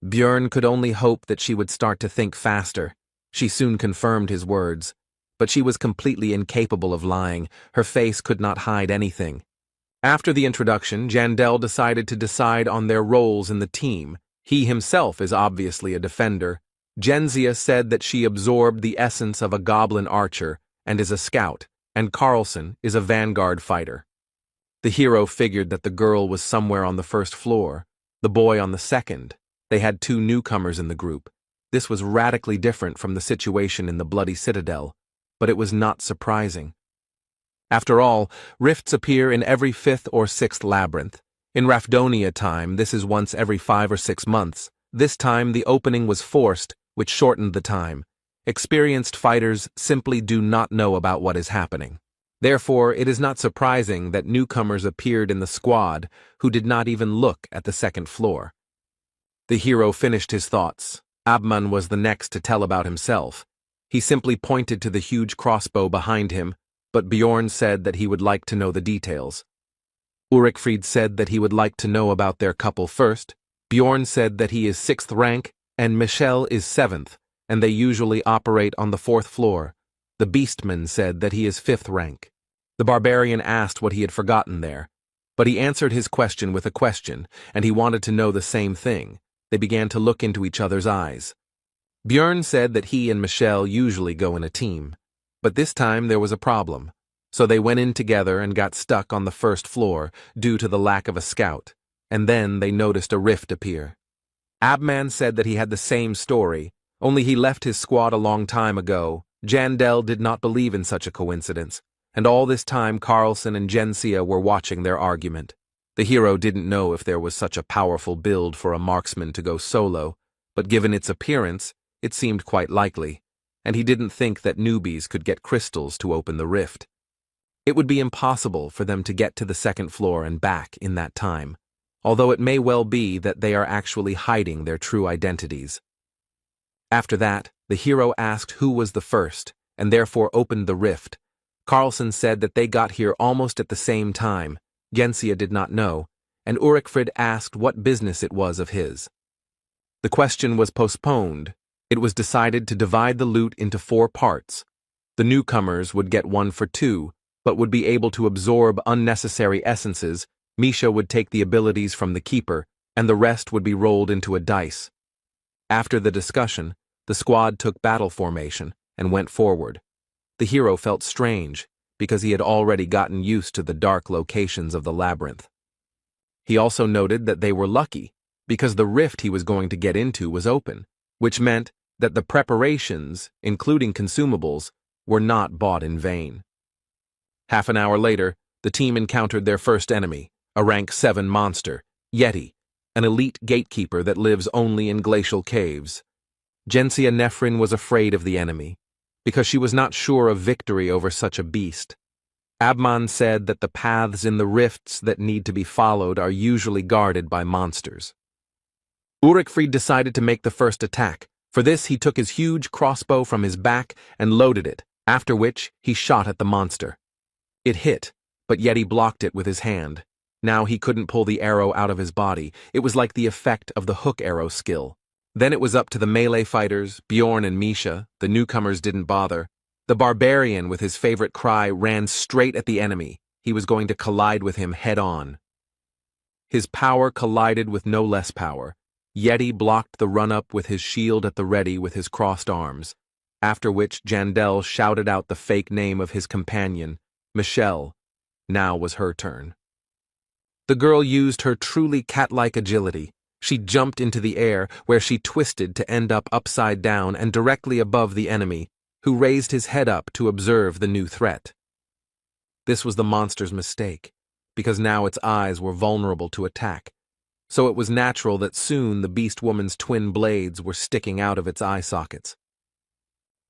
[SPEAKER 1] Bjorn could only hope that she would start to think faster. She soon confirmed his words, but she was completely incapable of lying. Her face could not hide anything. After the introduction, Jandel decided to decide on their roles in the team. He himself is obviously a defender. Genzia said that she absorbed the essence of a goblin archer and is a scout, and Carlson is a vanguard fighter. The hero figured that the girl was somewhere on the first floor, the boy on the second. They had 2 newcomers in the group. This was radically different from the situation in the Bloody Citadel, but it was not surprising. After all, rifts appear in every 5th or 6th labyrinth. In Rafdonia time, this is once every 5 or 6 months. This time the opening was forced, which shortened the time. Experienced fighters simply do not know about what is happening. Therefore, it is not surprising that newcomers appeared in the squad who did not even look at the 2nd floor. The hero finished his thoughts. Abman was the next to tell about himself. He simply pointed to the huge crossbow behind him, but Bjorn said that he would like to know the details. Urikfried said that he would like to know about their couple first. Bjorn said that he is 6th rank, and Michelle is 7th, and they usually operate on the 4th floor. The Beastman said that he is 5th rank. The barbarian asked what he had forgotten there, but he answered his question with a question, and he wanted to know the same thing. They began to look into each other's eyes. Bjorn said that he and Michelle usually go in a team, but this time there was a problem, so they went in together and got stuck on the 1st floor due to the lack of a scout, and then they noticed a rift appear. Abman said that he had the same story, only he left his squad a long time ago. Jandel did not believe in such a coincidence, and all this time Carlson and Genzia were watching their argument. The hero didn't know if there was such a powerful build for a marksman to go solo, but given its appearance, it seemed quite likely, and he didn't think that newbies could get crystals to open the rift. It would be impossible for them to get to the 2nd floor and back in that time, although it may well be that they are actually hiding their true identities. After that, the hero asked who was the first, and therefore opened the rift. Carlson said that they got here almost at the same time. Genzia did not know, and Urikfried asked what business it was of his. The question was postponed. It was decided to divide the loot into 4 parts. The newcomers would get 1 for 2, but would be able to absorb unnecessary essences. Misha would take the abilities from the keeper, and the rest would be rolled into a dice. After the discussion, the squad took battle formation and went forward. The hero felt strange, because he had already gotten used to the dark locations of the labyrinth. He also noted that they were lucky, because the rift he was going to get into was open, which meant that the preparations, including consumables, were not bought in vain. Half an hour later, the team encountered their first enemy, a rank 7 monster, Yeti, an elite gatekeeper that lives only in glacial caves. Genzia Nefrin was afraid of the enemy, because she was not sure of victory over such a beast. Abman said that the paths in the rifts that need to be followed are usually guarded by monsters. Urikfried decided to make the first attack. For this, he took his huge crossbow from his back and loaded it, after which he shot at the monster. It hit, but Yeti blocked it with his hand. Now he couldn't pull the arrow out of his body. It was like the effect of the hook arrow skill. Then it was up to the melee fighters, Bjorn and Misha. The newcomers didn't bother. The barbarian, with his favorite cry, ran straight at the enemy. He was going to collide with him head-on. His power collided with no less power. Yeti blocked the run-up with his shield at the ready with his crossed arms, after which Jandel shouted out the fake name of his companion, Michelle. Now was her turn. The girl used her truly cat-like agility. She jumped into the air, where she twisted to end up upside down and directly above the enemy, who raised his head up to observe the new threat. This was the monster's mistake, because now its eyes were vulnerable to attack, so it was natural that soon the beast woman's twin blades were sticking out of its eye sockets.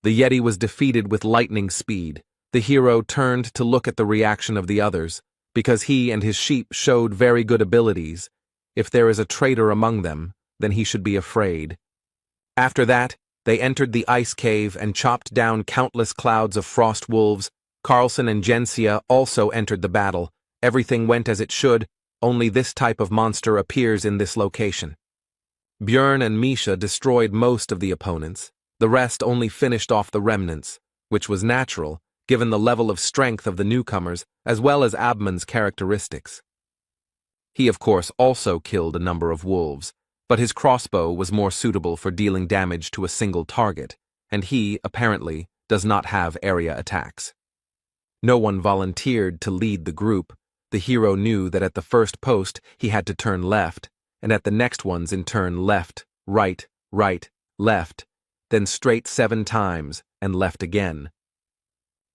[SPEAKER 1] The Yeti was defeated with lightning speed. The hero turned to look at the reaction of the others, because he and his sheep showed very good abilities. If there is a traitor among them, then he should be afraid. After that, they entered the ice cave and chopped down countless clouds of frost wolves. Carlson and Jensia also entered the battle. Everything went as it should, only this type of monster appears in this location. Björn and Misha destroyed most of the opponents. The rest only finished off the remnants, which was natural, given the level of strength of the newcomers, as well as Abman's characteristics. He, of course, also killed a number of wolves, but his crossbow was more suitable for dealing damage to a single target, and he, apparently, does not have area attacks. No one volunteered to lead the group. The hero knew that at the first post he had to turn left, and at the next ones in turn left, right, left, then straight 7 times, and left again.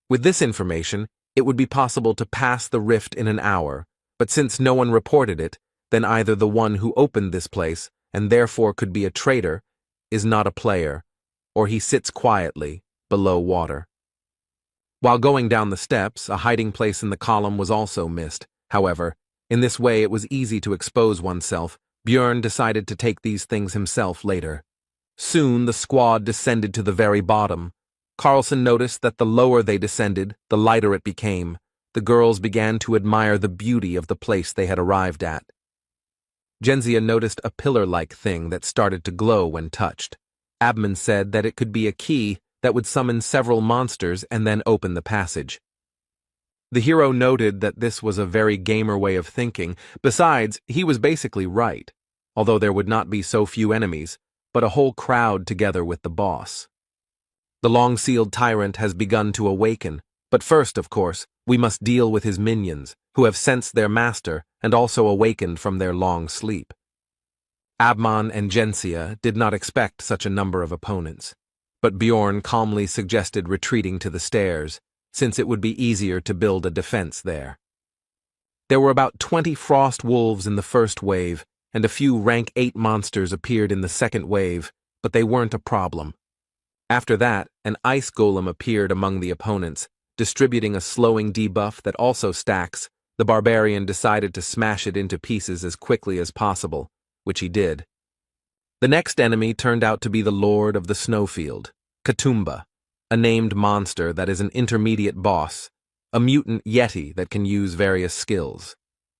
[SPEAKER 1] With this information, it would be possible to pass the rift in an hour, but since no one reported it, then either the one who opened this place, and therefore could be a traitor, is not a player, or he sits quietly, below water. While going down the steps, a hiding place in the column was also missed. However, in this way it was easy to expose oneself. Björn decided to take these things himself later. Soon the squad descended to the very bottom. Carlson noticed that the lower they descended, the lighter it became. The girls began to admire the beauty of the place they had arrived at. Jensia noticed a pillar-like thing that started to glow when touched. Abman said that it could be a key that would summon several monsters and then open the passage. The hero noted that this was a very gamer way of thinking. Besides, he was basically right, although there would not be so few enemies, but a whole crowd together with the boss. The long-sealed tyrant has begun to awaken, but first, of course, we must deal with his minions, who have sensed their master and also awakened from their long sleep. Abman and Jensia did not expect such a number of opponents, but Bjorn calmly suggested retreating to the stairs, since it would be easier to build a defense there. There were about 20 frost wolves in the first wave, and a few rank 8 monsters appeared in the second wave, but they weren't a problem. After that, an ice golem appeared among the opponents, distributing a slowing debuff that also stacks. The barbarian decided to smash it into pieces as quickly as possible, which he did. The next enemy turned out to be the Lord of the Snowfield, Katumba, a named monster that is an intermediate boss, a mutant yeti that can use various skills.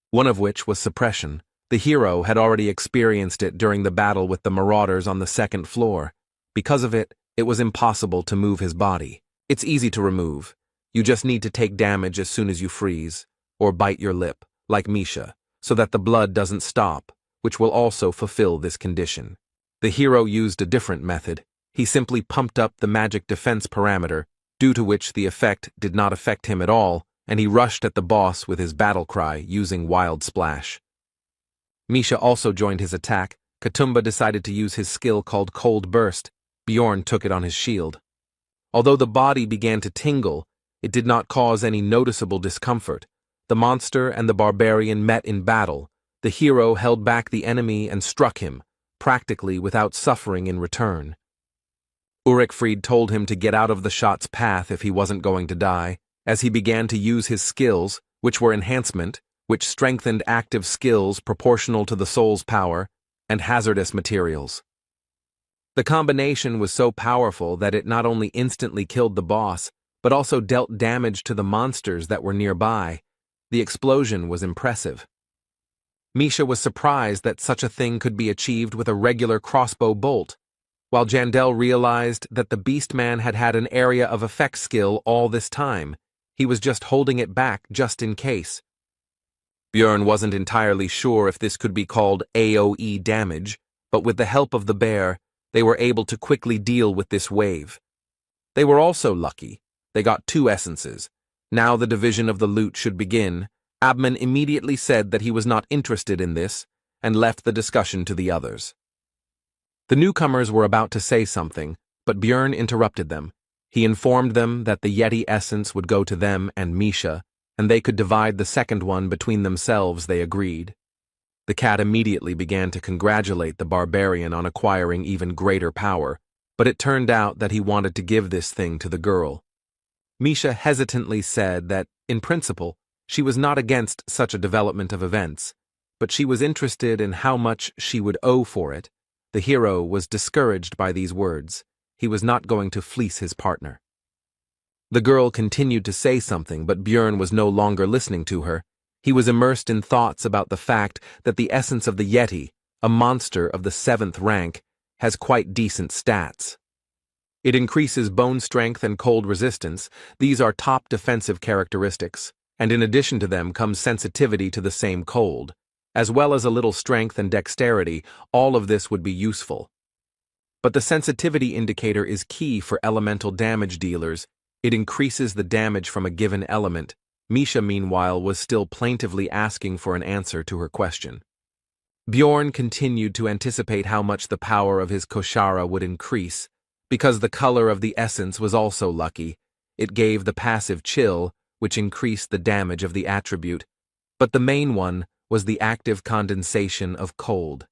[SPEAKER 1] One of which was suppression. The hero had already experienced it during the battle with the marauders on the second floor. Because of it, it was impossible to move his body. It's easy to remove. You just need to take damage as soon as you freeze, or bite your lip, like Misha, so that the blood doesn't stop, which will also fulfill this condition. The hero used a different method. He simply pumped up the magic defense parameter, due to which the effect did not affect him at all, and he rushed at the boss with his battle cry using Wild Splash. Misha also joined his attack. Katumba decided to use his skill called Cold Burst. Bjorn took it on his shield. Although the body began to tingle, it did not cause any noticeable discomfort. The monster and the barbarian met in battle. The hero held back the enemy and struck him, practically without suffering in return. Ulrichfried told him to get out of the shot's path if he wasn't going to die, as he began to use his skills, which were enhancement, which strengthened active skills proportional to the soul's power, and hazardous materials. The combination was so powerful that it not only instantly killed the boss, but also dealt damage to the monsters that were nearby. The explosion was impressive. Misha was surprised that such a thing could be achieved with a regular crossbow bolt, while Jandel realized that the Beastman had had an area of effect skill all this time. He was just holding it back just in case. Björn wasn't entirely sure if this could be called AoE damage, but with the help of the bear, they were able to quickly deal with this wave. They were also lucky. They got 2 essences. Now the division of the loot should begin. Abman immediately said that he was not interested in this, and left the discussion to the others. The newcomers were about to say something, but Björn interrupted them. He informed them that the Yeti essence would go to them and Misha, and they could divide the second one between themselves. They agreed. The cat immediately began to congratulate the barbarian on acquiring even greater power, but it turned out that he wanted to give this thing to the girl. Misha hesitantly said that, in principle, she was not against such a development of events, but she was interested in how much she would owe for it. The hero was discouraged by these words. He was not going to fleece his partner. The girl continued to say something, but Björn was no longer listening to her. He was immersed in thoughts about the fact that the essence of the Yeti, a monster of the 7th rank, has quite decent stats. It increases bone strength and cold resistance. These are top defensive characteristics, and in addition to them comes sensitivity to the same cold. As well as a little strength and dexterity, all of this would be useful. But the sensitivity indicator is key for elemental damage dealers. It increases the damage from a given element. Misha, meanwhile, was still plaintively asking for an answer to her question. Björn continued to anticipate how much the power of his Koshara would increase. Because the color of the essence was also lucky, it gave the passive chill, which increased the damage of the attribute. But the main one was the active condensation of cold.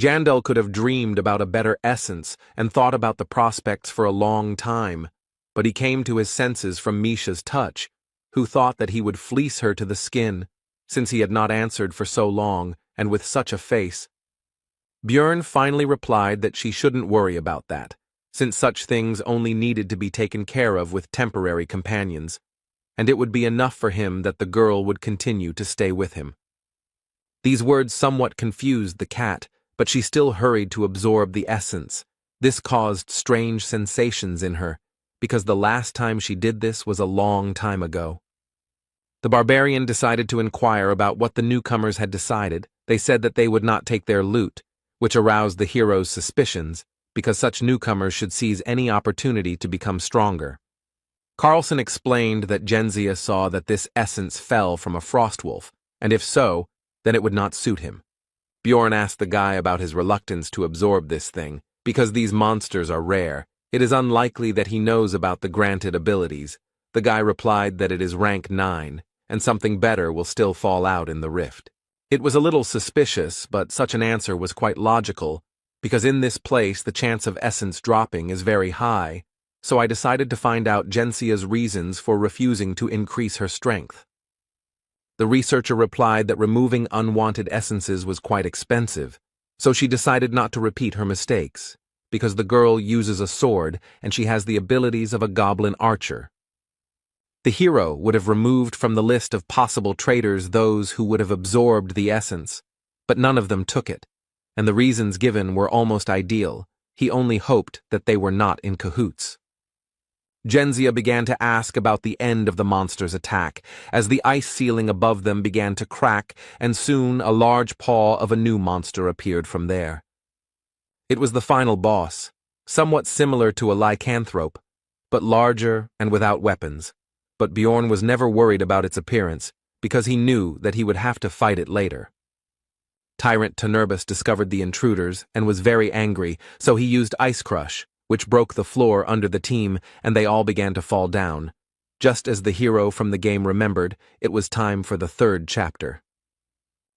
[SPEAKER 1] Jandel could have dreamed about a better essence and thought about the prospects for a long time, but he came to his senses from Misha's touch, who thought that he would fleece her to the skin, since he had not answered for so long and with such a face. Björn finally replied that she shouldn't worry about that, since such things only needed to be taken care of with temporary companions, and it would be enough for him that the girl would continue to stay with him. These words somewhat confused the cat, but she still hurried to absorb the essence. This caused strange sensations in her, because the last time she did this was a long time ago. The barbarian decided to inquire about what the newcomers had decided. They said that they would not take their loot, which aroused the hero's suspicions, because such newcomers should seize any opportunity to become stronger. Carlson explained that Genzia saw that this essence fell from a frostwolf, and if so, then it would not suit him. Björn asked the guy about his reluctance to absorb this thing. Because these monsters are rare, it is unlikely that he knows about the granted abilities. The guy replied that it is rank 9, and something better will still fall out in the rift. It was a little suspicious, but such an answer was quite logical, because in this place the chance of essence dropping is very high, so I decided to find out Gensia's reasons for refusing to increase her strength. The researcher replied that removing unwanted essences was quite expensive, so she decided not to repeat her mistakes, because the girl uses a sword and she has the abilities of a goblin archer. The hero would have removed from the list of possible traitors those who would have absorbed the essence, but none of them took it, and the reasons given were almost ideal. He only hoped that they were not in cahoots. Genzia began to ask about the end of the monster's attack, as the ice ceiling above them began to crack, and soon a large paw of a new monster appeared from there. It was the final boss, somewhat similar to a lycanthrope, but larger and without weapons. But Björn was never worried about its appearance, because he knew that he would have to fight it later. Tyrant Tenerbus discovered the intruders and was very angry, so he used Ice Crush, which broke the floor under the team, and they all began to fall down. Just as the hero from the game remembered, it was time for the 3rd chapter.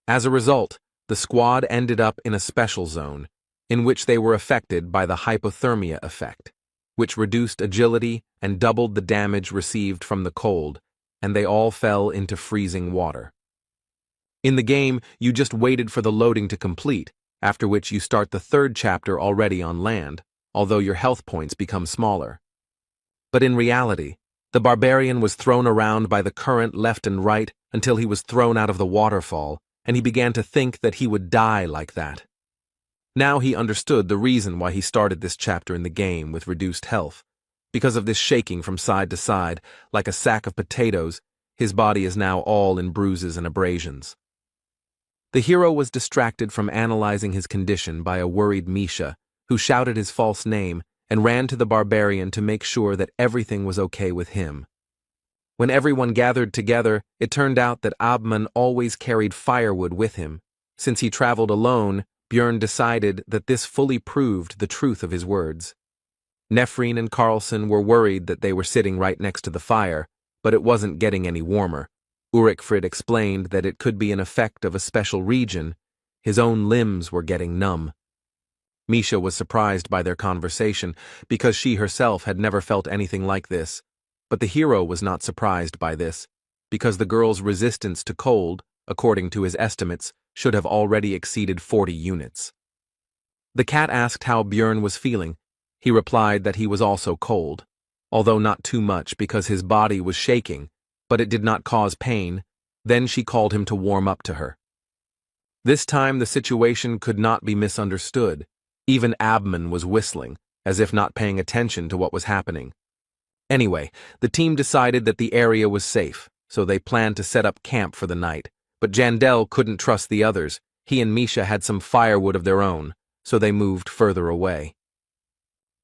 [SPEAKER 1] As a result, the squad ended up in a special zone, in which they were affected by the hypothermia effect, which reduced agility and doubled the damage received from the cold, and they all fell into freezing water. In the game, you just waited for the loading to complete, after which you start the 3rd chapter already on land, although your health points become smaller. But in reality, the barbarian was thrown around by the current left and right until he was thrown out of the waterfall, and he began to think that he would die like that. Now he understood the reason why he started this chapter in the game with reduced health. Because of this shaking from side to side, like a sack of potatoes, his body is now all in bruises and abrasions. The hero was distracted from analyzing his condition by a worried Misha, who shouted his false name and ran to the barbarian to make sure that everything was okay with him. When everyone gathered together, it turned out that Abman always carried firewood with him, Since he traveled alone, Björn decided that this fully proved the truth of his words. Nefreen and Carlson were worried that they were sitting right next to the fire, but it wasn't getting any warmer. Ulrichfrid explained that it could be an effect of a special region. His own limbs were getting numb. Misha was surprised by their conversation because she herself had never felt anything like this, but the hero was not surprised by this because the girl's resistance to cold, according to his estimates, should have already exceeded 40 units. The cat asked how Björn was feeling. He replied that he was also cold, although not too much because his body was shaking, but it did not cause pain. Then she called him to warm up to her. This time the situation could not be misunderstood. Even Abman was whistling, as if not paying attention to what was happening. Anyway, the team decided that the area was safe, so they planned to set up camp for the night. But Jandel couldn't trust the others. He and Misha had some firewood of their own, so they moved further away.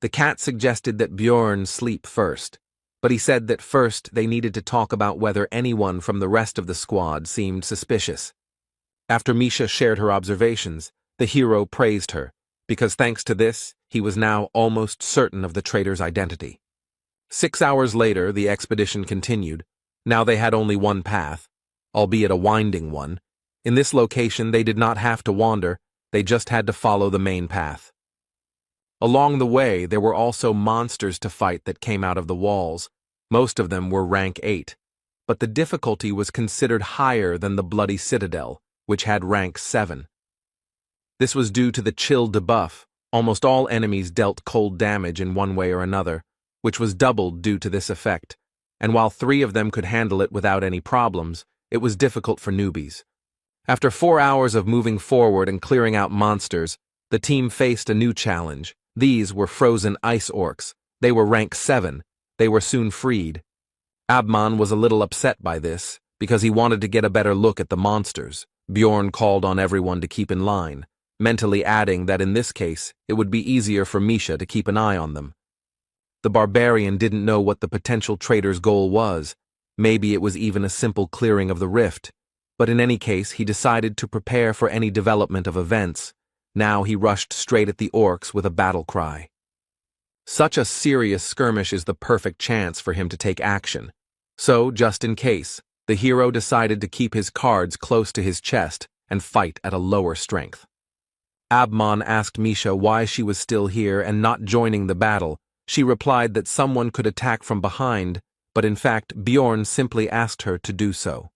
[SPEAKER 1] The cat suggested that Björn sleep first, but he said that first they needed to talk about whether anyone from the rest of the squad seemed suspicious. After Misha shared her observations, the hero praised her, because thanks to this, he was now almost certain of the traitor's identity. 6 hours later, the expedition continued. Now they had only one path, albeit a winding one. In this location, they did not have to wander, they just had to follow the main path. Along the way, there were also monsters to fight that came out of the walls. Most of them were rank 8, but the difficulty was considered higher than the Bloody Citadel, which had rank 7. This was due to the chill debuff. Almost all enemies dealt cold damage in one way or another, which was doubled due to this effect, and while 3 of them could handle it without any problems, it was difficult for newbies. After 4 hours of moving forward and clearing out monsters, the team faced a new challenge. These were frozen ice orcs. They were rank 7. They were soon freed. Abman was a little upset by this, because he wanted to get a better look at the monsters. Björn called on everyone to keep in line, mentally adding that in this case, it would be easier for Misha to keep an eye on them. The barbarian didn't know what the potential traitor's goal was. Maybe it was even a simple clearing of the rift. But in any case, he decided to prepare for any development of events. Now he rushed straight at the orcs with a battle cry. Such a serious skirmish is the perfect chance for him to take action. So, just in case, the hero decided to keep his cards close to his chest and fight at a lower strength. Abman asked Misha why she was still here and not joining the battle. She replied that someone could attack from behind, but in fact Björn simply asked her to do so.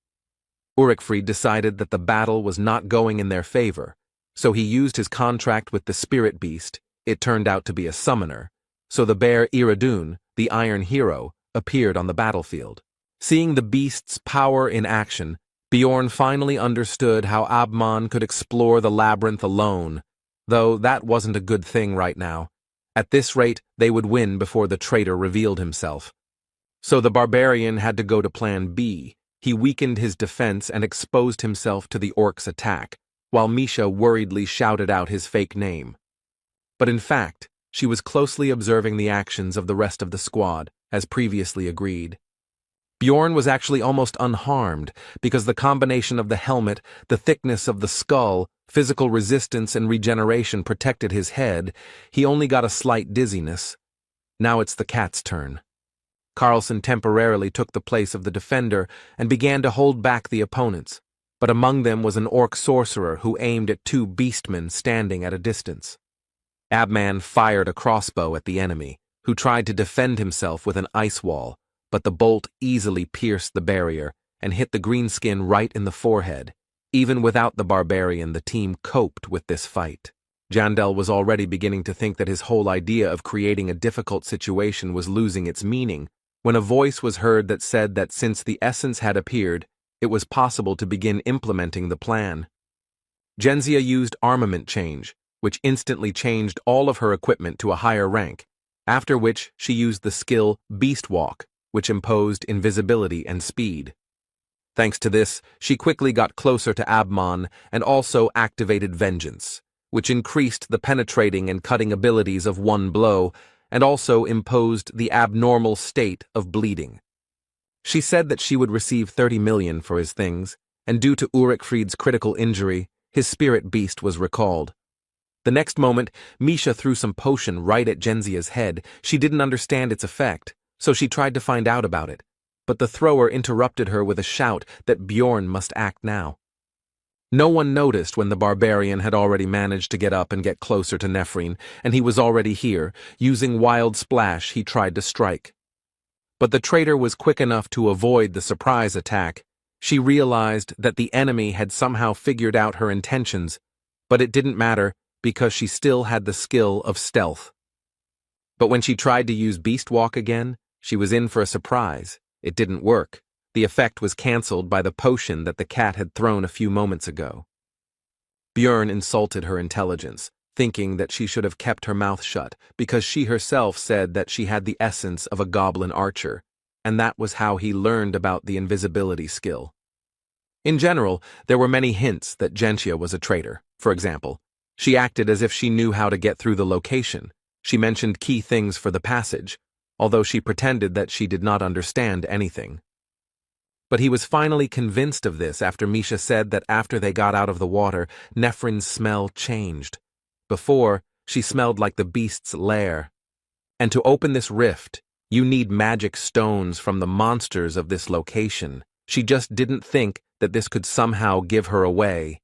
[SPEAKER 1] Ulrichfrid decided that the battle was not going in their favor, so he used his contract with the spirit beast. It turned out to be a summoner, so the bear Iradun, the Iron Hero, appeared on the battlefield. Seeing the beast's power in action, Björn finally understood how Abman could explore the labyrinth alone, though that wasn't a good thing right now. At this rate, they would win before the traitor revealed himself. So the barbarian had to go to plan B. He weakened his defense and exposed himself to the orc's attack, while Misha worriedly shouted out his fake name. But in fact, she was closely observing the actions of the rest of the squad, as previously agreed. Björn was actually almost unharmed, because the combination of the helmet, the thickness of the skull, physical resistance and regeneration protected his head. He only got a slight dizziness. Now it's the cat's turn. Carlson temporarily took the place of the defender and began to hold back the opponents, but among them was an orc sorcerer who aimed at 2 beastmen standing at a distance. Abman fired a crossbow at the enemy, who tried to defend himself with an ice wall, but the bolt easily pierced the barrier and hit the greenskin right in the forehead. Even without the barbarian, the team coped with this fight. Jandel was already beginning to think that his whole idea of creating a difficult situation was losing its meaning, when a voice was heard that said that since the essence had appeared, it was possible to begin implementing the plan. Genzia used armament change, which instantly changed all of her equipment to a higher rank, after which she used the skill Beast Walk, which imposed invisibility and speed. Thanks to this, she quickly got closer to Abman and also activated Vengeance, which increased the penetrating and cutting abilities of one blow and also imposed the abnormal state of bleeding. She said that she would receive 30 million for his things, and due to Ulrichfried's critical injury, his spirit beast was recalled. The next moment, Misha threw some potion right at Genzia's head. She didn't understand its effect, so she tried to find out about it. But the thrower interrupted her with a shout that Bjorn must act now. No one noticed when the barbarian had already managed to get up and get closer to Nephrine, and he was already here. Using Wild Splash, he tried to strike. But the traitor was quick enough to avoid the surprise attack. She realized that the enemy had somehow figured out her intentions, but it didn't matter because she still had the skill of stealth. But when she tried to use Beast Walk again, she was in for a surprise. It didn't work. The effect was cancelled by the potion that the cat had thrown a few moments ago. Bjorn insulted her intelligence, thinking that she should have kept her mouth shut because she herself said that she had the essence of a goblin archer, and that was how he learned about the invisibility skill. In general, there were many hints that Gentia was a traitor. For example, she acted as if she knew how to get through the location. She mentioned key things for the passage, although she pretended that she did not understand anything. But he was finally convinced of this after Misha said that after they got out of the water, Nephrin's smell changed. Before, she smelled like the beast's lair. And to open this rift, you need magic stones from the monsters of this location. She just didn't think that this could somehow give her away.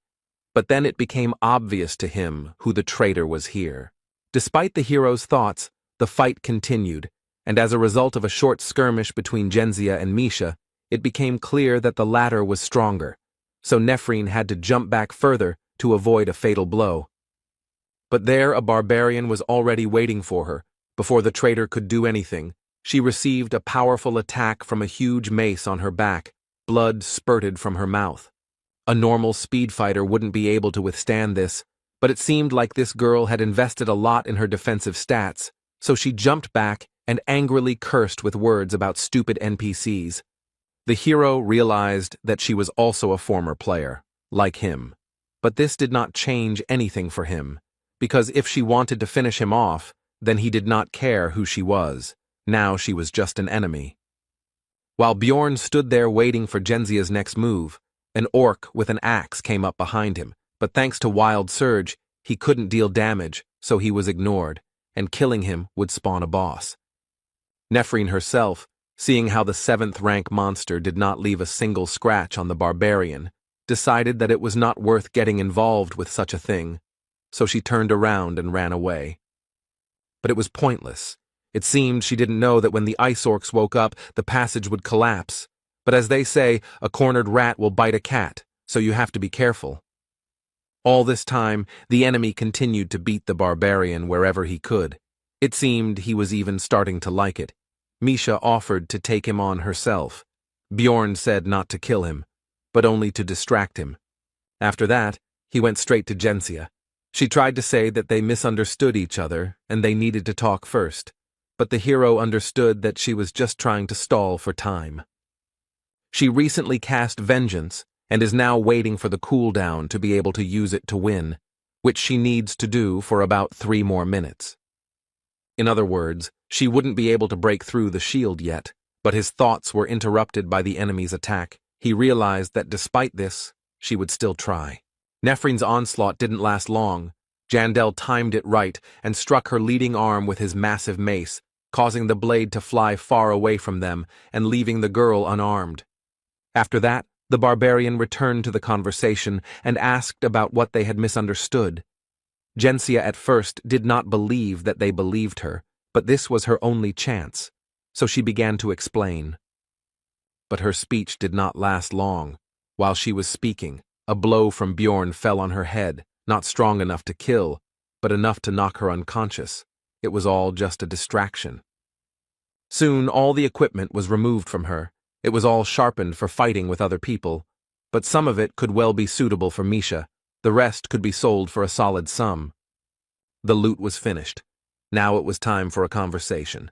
[SPEAKER 1] But then it became obvious to him who the traitor was here. Despite the hero's thoughts, the fight continued, and as a result of a short skirmish between Genzia and Misha, it became clear that the latter was stronger, so Nephrine had to jump back further to avoid a fatal blow. But there a barbarian was already waiting for her. Before the traitor could do anything, she received a powerful attack from a huge mace on her back. Blood spurted from her mouth. A normal speed fighter wouldn't be able to withstand this, but it seemed like this girl had invested a lot in her defensive stats, so she jumped back and angrily cursed with words about stupid NPCs. The hero realized that she was also a former player, like him. But this did not change anything for him, because if she wanted to finish him off, then he did not care who she was. Now she was just an enemy. While Bjorn stood there waiting for Genzia's next move, an orc with an axe came up behind him, but thanks to Wild Surge, he couldn't deal damage, so he was ignored, and killing him would spawn a boss. Nephrine herself, seeing how the 7th-rank monster did not leave a single scratch on the barbarian, decided that it was not worth getting involved with such a thing, so she turned around and ran away. But it was pointless. It seemed she didn't know that when the ice orcs woke up, the passage would collapse. But as they say, a cornered rat will bite a cat, so you have to be careful. All this time, the enemy continued to beat the barbarian wherever he could. It seemed he was even starting to like it. Misha offered to take him on herself. Bjorn said not to kill him, but only to distract him. After that, he went straight to Genzia. She tried to say that they misunderstood each other and they needed to talk first, but the hero understood that she was just trying to stall for time. She recently cast Vengeance and is now waiting for the cooldown to be able to use it to win, which she needs to do for about 3 more minutes. In other words, she wouldn't be able to break through the shield yet, but his thoughts were interrupted by the enemy's attack. He realized that despite this, she would still try. Nephrine's onslaught didn't last long. Jandel timed it right and struck her leading arm with his massive mace, causing the blade to fly far away from them and leaving the girl unarmed. After that, the barbarian returned to the conversation and asked about what they had misunderstood. Genzia at first did not believe that they believed her, but this was her only chance, so she began to explain. But her speech did not last long. While she was speaking, a blow from Bjorn fell on her head, not strong enough to kill, but enough to knock her unconscious. It was all just a distraction. Soon all the equipment was removed from her. It was all sharpened for fighting with other people, but some of it could well be suitable for Misha. The rest could be sold for a solid sum. The loot was finished. Now it was time for a conversation.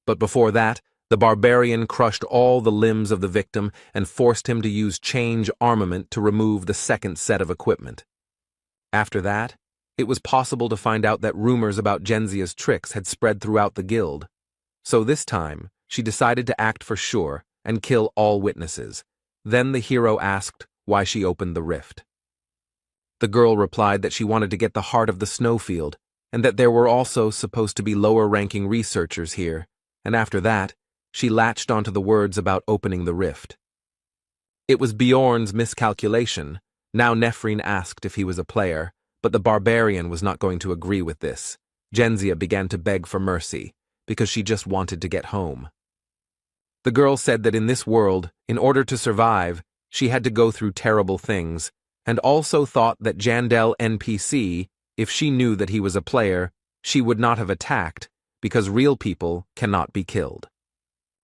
[SPEAKER 1] But before that, the barbarian crushed all the limbs of the victim and forced him to use change armament to remove the second set of equipment. After that, it was possible to find out that rumors about Genzia's tricks had spread throughout the guild. So this time, she decided to act for sure and kill all witnesses. Then the hero asked why she opened the rift. The girl replied that she wanted to get the heart of the snowfield, and that there were also supposed to be lower-ranking researchers here, and after that, she latched onto the words about opening the rift. It was Bjorn's miscalculation. Now Nephrine asked if he was a player, but the barbarian was not going to agree with this. Genzia began to beg for mercy, because she just wanted to get home. The girl said that in this world, in order to survive, she had to go through terrible things, and also thought that Jandel NPC, if she knew that he was a player, she would not have attacked, because real people cannot be killed.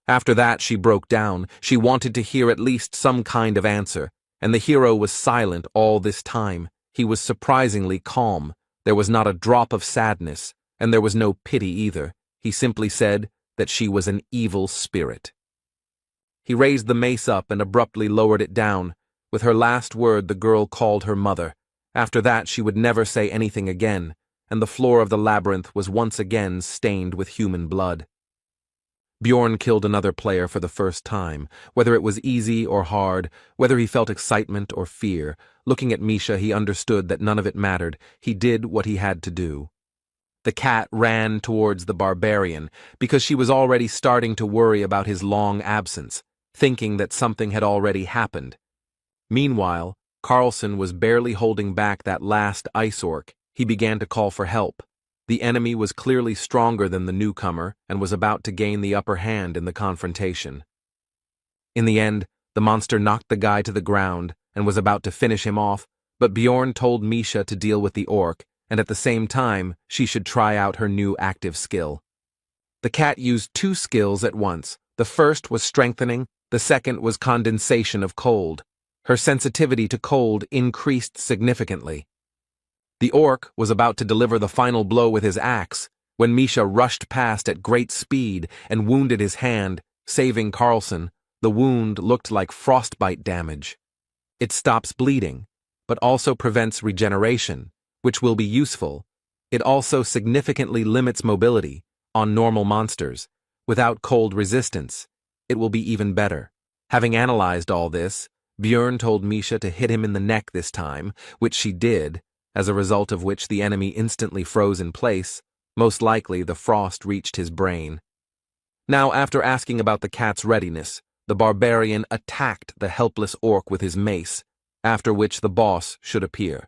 [SPEAKER 1] After that, she broke down. She wanted to hear at least some kind of answer, and the hero was silent all this time. He was surprisingly calm. There was not a drop of sadness, and there was no pity either. He simply said that she was an evil spirit. He raised the mace up and abruptly lowered it down. With her last word, the girl called her mother. After that, she would never say anything again, and the floor of the labyrinth was once again stained with human blood. Bjorn killed another player for the first time, whether it was easy or hard, whether he felt excitement or fear. Looking at Misha, he understood that none of it mattered. He did what he had to do. The cat ran towards the barbarian, because she was already starting to worry about his long absence, thinking that something had already happened. Meanwhile, Carlson was barely holding back that last ice orc. He began to call for help. The enemy was clearly stronger than the newcomer and was about to gain the upper hand in the confrontation. In the end, the monster knocked the guy to the ground and was about to finish him off, but Bjorn told Misha to deal with the orc, and at the same time, she should try out her new active skill. The cat used two skills at once. The first was strengthening, the second was condensation of cold. Her sensitivity to cold increased significantly. The orc was about to deliver the final blow with his axe when Misha rushed past at great speed and wounded his hand, saving Carlson. The wound looked like frostbite damage. It stops bleeding, but also prevents regeneration, which will be useful. It also significantly limits mobility on normal monsters. Without cold resistance, it will be even better. Having analyzed all this, Bjorn told Misha to hit him in the neck this time, which she did, as a result of which the enemy instantly froze in place. Most likely the frost reached his brain. Now, after asking about the cat's readiness, the barbarian attacked the helpless orc with his mace, after which the boss should appear.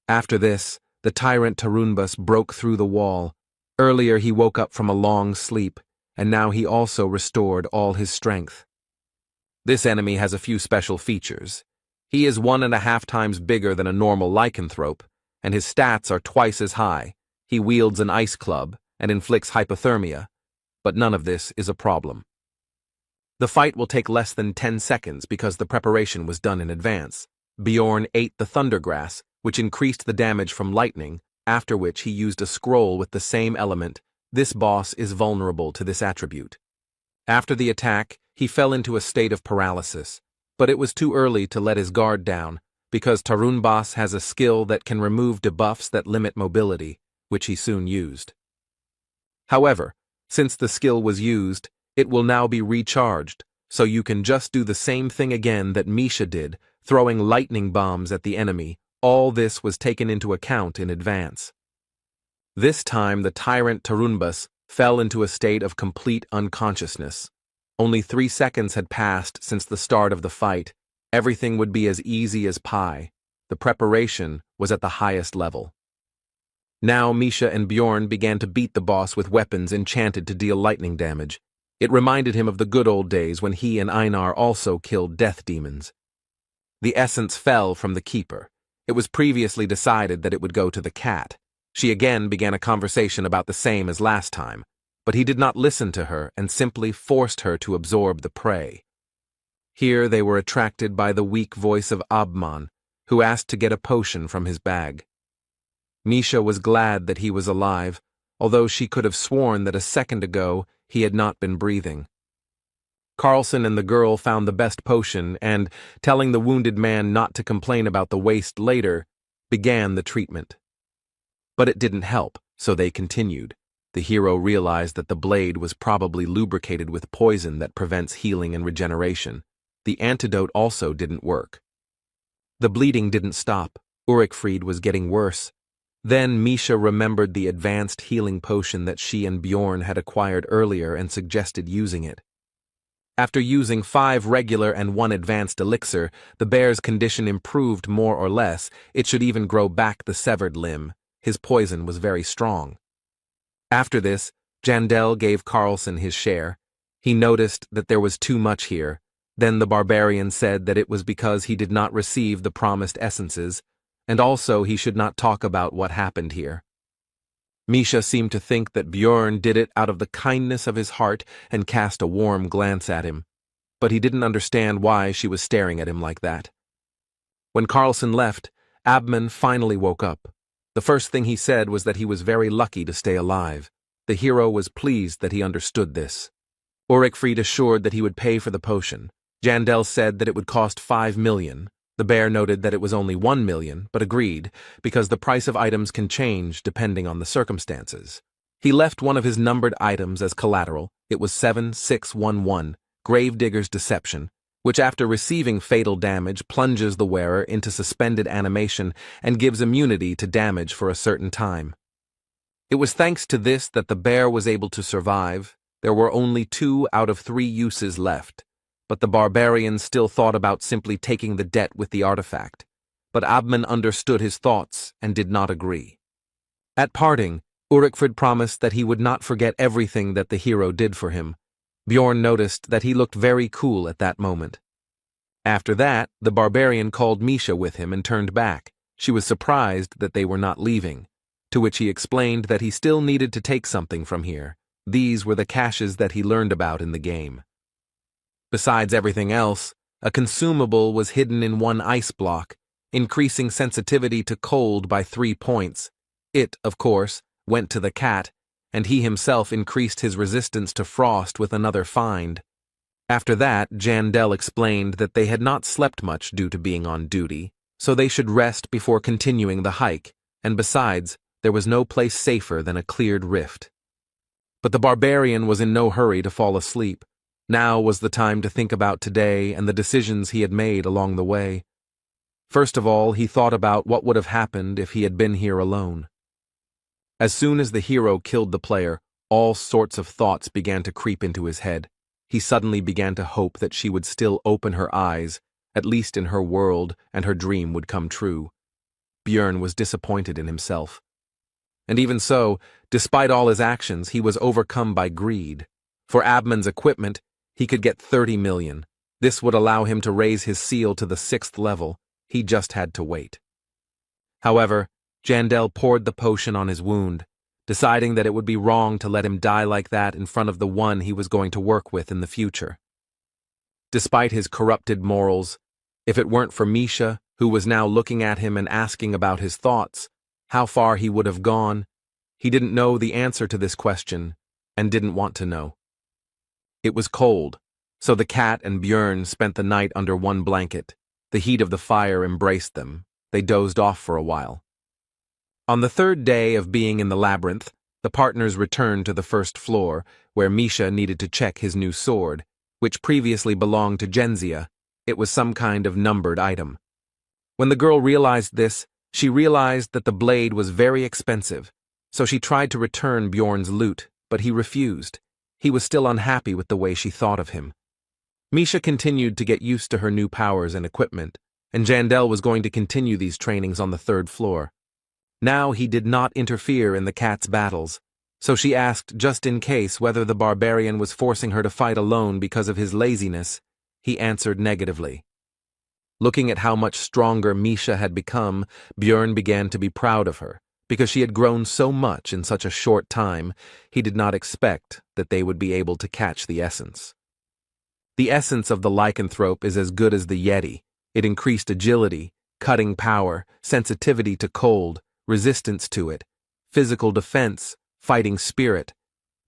[SPEAKER 1] After this, the tyrant Tarunbus broke through the wall. Earlier he woke up from a long sleep, and now he also restored all his strength. This enemy has a few special features. He is 1.5 times bigger than a normal lycanthrope, and his stats are twice as high. He wields an ice club and inflicts hypothermia, but none of this is a problem. The fight will take less than 10 seconds because the preparation was done in advance. Bjorn ate the thundergrass, which increased the damage from lightning, after which he used a scroll with the same element. This boss is vulnerable to this attribute. After the attack, he fell into a state of paralysis, but it was too early to let his guard down, because Tarunbas has a skill that can remove debuffs that limit mobility, which he soon used. However, since the skill was used, it will now be recharged, so you can just do the same thing again that Misha did, throwing lightning bombs at the enemy. All this was taken into account in advance. This time the tyrant Tarunbas fell into a state of complete unconsciousness. Only 3 seconds had passed since the start of the fight. Everything would be as easy as pie. The preparation was at the highest level. Now Misha and Bjorn began to beat the boss with weapons enchanted to deal lightning damage. It reminded him of the good old days when he and Einar also killed death demons. The essence fell from the keeper. It was previously decided that it would go to the cat. She again began a conversation about the same as last time, but he did not listen to her and simply forced her to absorb the prey. Here they were attracted by the weak voice of Abman, who asked to get a potion from his bag. Misha was glad that he was alive, although she could have sworn that a second ago he had not been breathing. Carlson and the girl found the best potion and, telling the wounded man not to complain about the waste later, began the treatment. But it didn't help, so they continued. The hero realized that the blade was probably lubricated with poison that prevents healing and regeneration. The antidote also didn't work. The bleeding didn't stop. Ulrichfried was getting worse. Then Misha remembered the advanced healing potion that she and Bjorn had acquired earlier and suggested using it. After using 5 regular and 1 advanced elixir, the bear's condition improved more or less. It should even grow back the severed limb. His poison was very strong. After this, Jandel gave Carlson his share. He noticed that there was too much here. Then the barbarian said that it was because he did not receive the promised essences, and also he should not talk about what happened here. Misha seemed to think that Bjorn did it out of the kindness of his heart and cast a warm glance at him, but he didn't understand why she was staring at him like that. When Carlson left, Abman finally woke up. The first thing he said was that he was very lucky to stay alive. The hero was pleased that he understood this. Ulrichfried assured that he would pay for the potion. Jandel said that it would cost 5 million. The bear noted that it was only 1 million, but agreed, because the price of items can change depending on the circumstances. He left one of his numbered items as collateral. It was 7611, Gravedigger's Deception, which after receiving fatal damage plunges the wearer into suspended animation and gives immunity to damage for a certain time. It was thanks to this that the bear was able to survive. There were only 2 out of 3 uses left. But the barbarian still thought about simply taking the debt with the artifact. But Abman understood his thoughts and did not agree. At parting, Ulrichfried promised that he would not forget everything that the hero did for him. Bjorn noticed that he looked very cool at that moment. After that, the barbarian called Misha with him and turned back. She was surprised that they were not leaving, to which he explained that he still needed to take something from here. These were the caches that he learned about in the game. Besides everything else, a consumable was hidden in 1 ice block, increasing sensitivity to cold by 3 points. It, of course, went to the cat, and he himself increased his resistance to frost with another find. After that, Jandel explained that they had not slept much due to being on duty, so they should rest before continuing the hike, and besides, there was no place safer than a cleared rift. But the barbarian was in no hurry to fall asleep. Now was the time to think about today and the decisions he had made along the way. First of all, he thought about what would have happened if he had been here alone. As soon as the hero killed the player, all sorts of thoughts began to creep into his head. He suddenly began to hope that she would still open her eyes, at least in her world, and her dream would come true. Bjorn was disappointed in himself. And even so, despite all his actions, he was overcome by greed. For Abman's equipment, he could get 30 million. This would allow him to raise his seal to the 6th level. He just had to wait. However, Jandel poured the potion on his wound, deciding that it would be wrong to let him die like that in front of the one he was going to work with in the future. Despite his corrupted morals, if it weren't for Misha, who was now looking at him and asking about his thoughts, how far he would have gone, he didn't know the answer to this question and didn't want to know. It was cold, so the cat and Bjorn spent the night under 1 blanket. The heat of the fire embraced them. They dozed off for a while. On the 3rd day of being in the labyrinth, the partners returned to the 1st floor, where Misha needed to check his new sword, which previously belonged to Genzia. It was some kind of numbered item. When the girl realized this, she realized that the blade was very expensive, so she tried to return Bjorn's loot, but he refused. He was still unhappy with the way she thought of him. Misha continued to get used to her new powers and equipment, and Jandel was going to continue these trainings on the 3rd floor. Now he did not interfere in the cat's battles, so she asked just in case whether the barbarian was forcing her to fight alone because of his laziness. He answered negatively. Looking at how much stronger Misha had become, Bjorn began to be proud of her. Because she had grown so much in such a short time, he did not expect that they would be able to catch the essence. The essence of the lycanthrope is as good as the Yeti. It increased agility, cutting power, sensitivity to cold, resistance to it, physical defense, fighting spirit.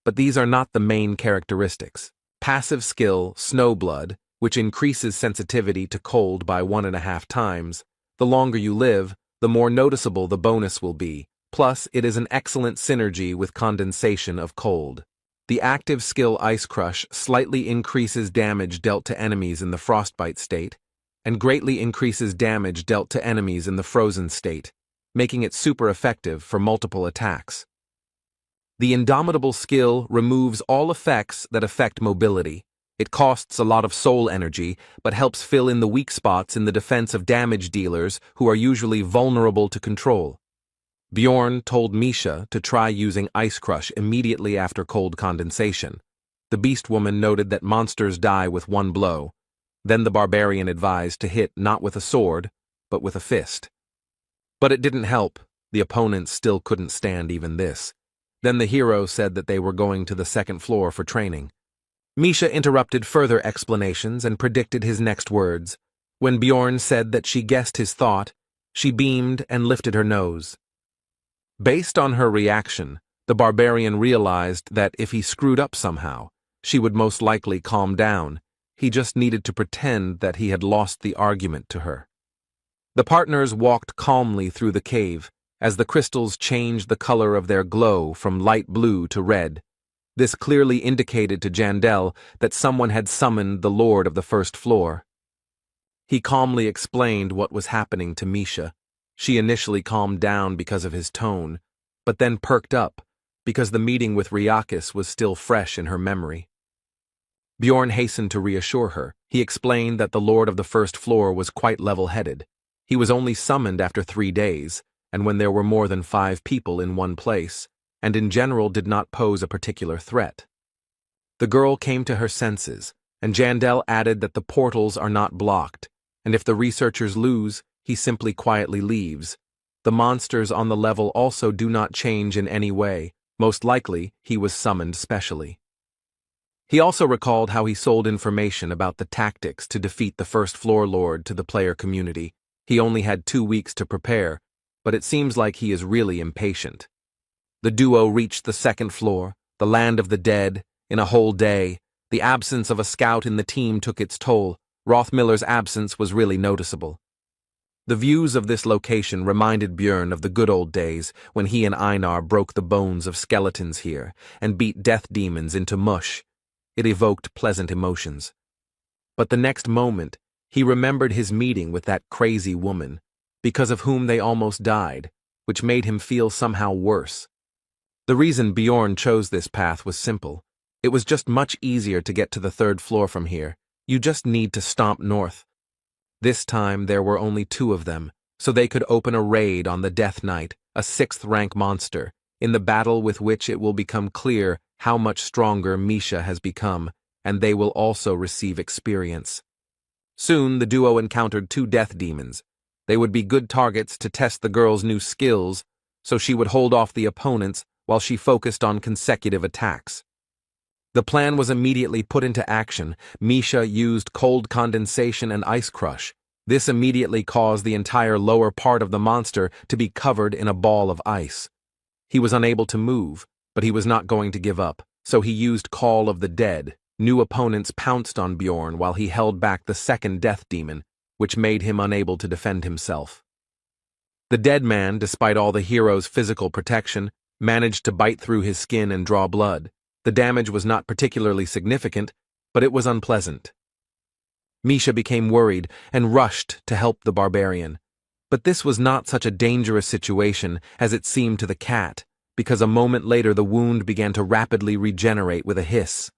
[SPEAKER 1] But these are not the main characteristics. Passive skill, Snowblood, which increases sensitivity to cold by 1.5 times. The longer you live, the more noticeable the bonus will be. Plus, it is an excellent synergy with condensation of cold. The active skill Ice Crush slightly increases damage dealt to enemies in the frostbite state. and greatly increases damage dealt to enemies in the frozen state, making it super effective for multiple attacks. The Indomitable skill removes all effects that affect mobility. It costs a lot of soul energy, but helps fill in the weak spots in the defense of damage dealers who are usually vulnerable to control. Bjorn told Misha to try using Ice Crush immediately after cold condensation. The Beast Woman noted that monsters die with one blow. Then the barbarian advised to hit not with a sword, but with a fist. But it didn't help. The opponents still couldn't stand even this. Then the hero said that they were going to the second floor for training. Misha interrupted further explanations and predicted his next words. When Bjorn said that she guessed his thought, she beamed and lifted her nose. Based on her reaction, the barbarian realized that if he screwed up somehow, she would most likely calm down. He just needed to pretend that he had lost the argument to her. The partners walked calmly through the cave, as the crystals changed the color of their glow from light blue to red. This clearly indicated to Jandel that someone had summoned the Lord of the First Floor. He calmly explained what was happening to Misha. She initially calmed down because of his tone, but then perked up because the meeting with Ryakis was still fresh in her memory. Bjorn hastened to reassure her. He explained that the Lord of the First Floor was quite level-headed. He was only summoned after 3 days, and when there were more than 5 people in one place, and in general did not pose a particular threat. The girl came to her senses, and Jandel added that the portals are not blocked, and if the researchers lose, he simply quietly leaves. The monsters on the level also do not change in any way. Most likely, he was summoned specially. He also recalled how he sold information about the tactics to defeat the First Floor Lord to the player community. He only had 2 weeks to prepare, but it seems like he is really impatient. The duo reached the second floor, the land of the dead, in a whole day. The absence of a scout in the team took its toll. Rothmiller's absence was really noticeable. The views of this location reminded Bjorn of the good old days when he and Einar broke the bones of skeletons here and beat death demons into mush. It evoked pleasant emotions. But the next moment, he remembered his meeting with that crazy woman, because of whom they almost died, which made him feel somehow worse. The reason Bjorn chose this path was simple. It was just much easier to get to the 3rd floor from here. You just need to stomp north. This time there were only 2 of them, so they could open a raid on the Death Knight, a 6th-rank monster, in the battle with which it will become clear how much stronger Misha has become, and they will also receive experience. Soon the duo encountered 2 death demons. They would be good targets to test the girl's new skills, so she would hold off the opponents while she focused on consecutive attacks. The plan was immediately put into action. Misha used cold condensation and ice crush. This immediately caused the entire lower part of the monster to be covered in a ball of ice. He was unable to move, but he was not going to give up, so he used Call of the Dead. New opponents pounced on Bjorn while he held back the 2nd death demon, which made him unable to defend himself. The dead man, despite all the hero's physical protection, managed to bite through his skin and draw blood. The damage was not particularly significant, but it was unpleasant. Misha became worried and rushed to help the barbarian. But this was not such a dangerous situation as it seemed to the cat, because a moment later the wound began to rapidly regenerate with a hiss.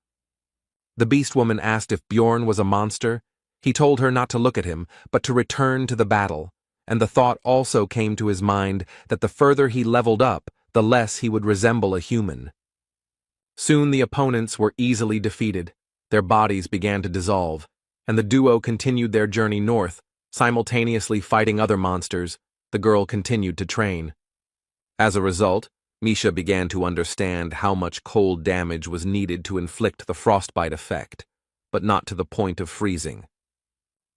[SPEAKER 1] The beast woman asked if Bjorn was a monster. He told her not to look at him, but to return to the battle, and the thought also came to his mind that the further he leveled up, the less he would resemble a human. Soon the opponents were easily defeated. Their bodies began to dissolve, and the duo continued their journey north, simultaneously fighting other monsters. The girl continued to train. As a result, Misha began to understand how much cold damage was needed to inflict the frostbite effect, but not to the point of freezing.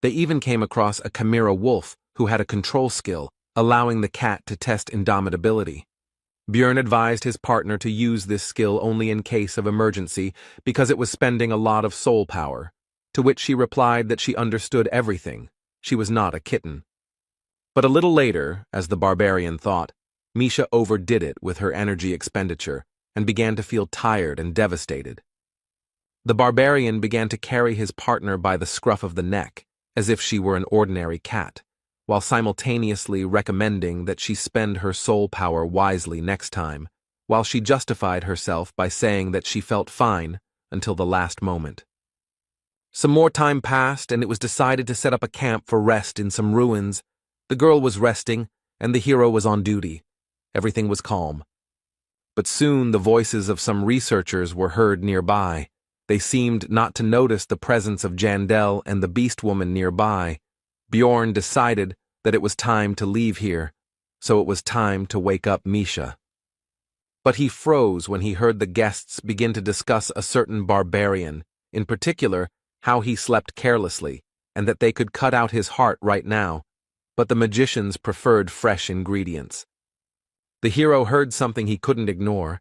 [SPEAKER 1] They even came across a chimera wolf who had a control skill, allowing the cat to test indomitability. Bjorn advised his partner to use this skill only in case of emergency because it was spending a lot of soul power, to which she replied that she understood everything. She was not a kitten. But a little later, as the barbarian thought, Misha overdid it with her energy expenditure and began to feel tired and devastated. The barbarian began to carry his partner by the scruff of the neck as if she were an ordinary cat, while simultaneously recommending that she spend her soul power wisely next time, while she justified herself by saying that she felt fine until the last moment. Some more time passed, and it was decided to set up a camp for rest in some ruins. The girl was resting, and the hero was on duty. Everything was calm. But soon the voices of some researchers were heard nearby. They seemed not to notice the presence of Jandel and the beast woman nearby. Bjorn decided that it was time to leave here, so it was time to wake up Misha. But he froze when he heard the guests begin to discuss a certain barbarian, in particular, how he slept carelessly, and that they could cut out his heart right now, but the magicians preferred fresh ingredients. The hero heard something he couldn't ignore.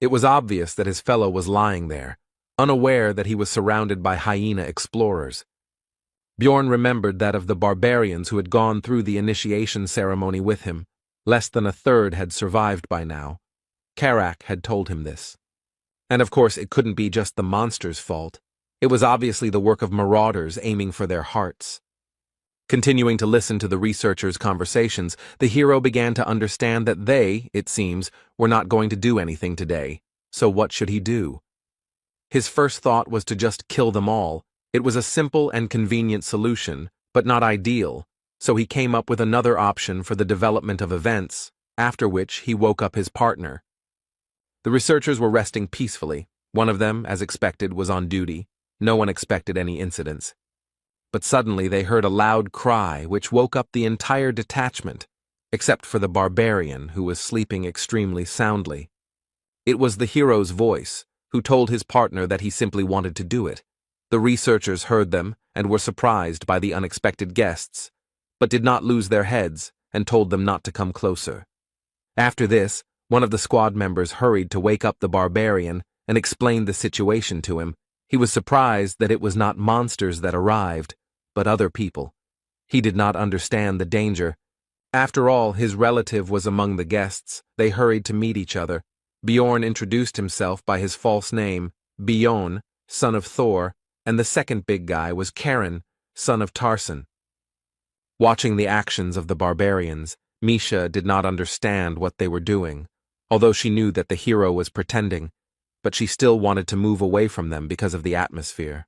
[SPEAKER 1] It was obvious that his fellow was lying there, unaware that he was surrounded by hyena explorers. Bjorn remembered that of the barbarians who had gone through the initiation ceremony with him, less than a third had survived by now. Karak had told him this. And of course it couldn't be just the monster's fault. It was obviously the work of marauders aiming for their hearts. Continuing to listen to the researchers' conversations, the hero began to understand that they, it seems, were not going to do anything today. So what should he do? His first thought was to just kill them all. It was a simple and convenient solution, but not ideal, so he came up with another option for the development of events, after which he woke up his partner. The researchers were resting peacefully. One of them, as expected, was on duty. No one expected any incidents. But suddenly they heard a loud cry which woke up the entire detachment, except for the barbarian who was sleeping extremely soundly. It was the hero's voice, who told his partner that he simply wanted to do it. The researchers heard them and were surprised by the unexpected guests, but did not lose their heads and told them not to come closer. After this, one of the squad members hurried to wake up the barbarian and explained the situation to him. He was surprised that it was not monsters that arrived, but other people. He did not understand the danger. After all, his relative was among the guests. They hurried to meet each other. Bjorn introduced himself by his false name, Bjorn, son of Thor, and the second big guy was Karen, son of Tarson. Watching the actions of the barbarians, Misha did not understand what they were doing, although she knew that the hero was pretending, but she still wanted to move away from them because of the atmosphere.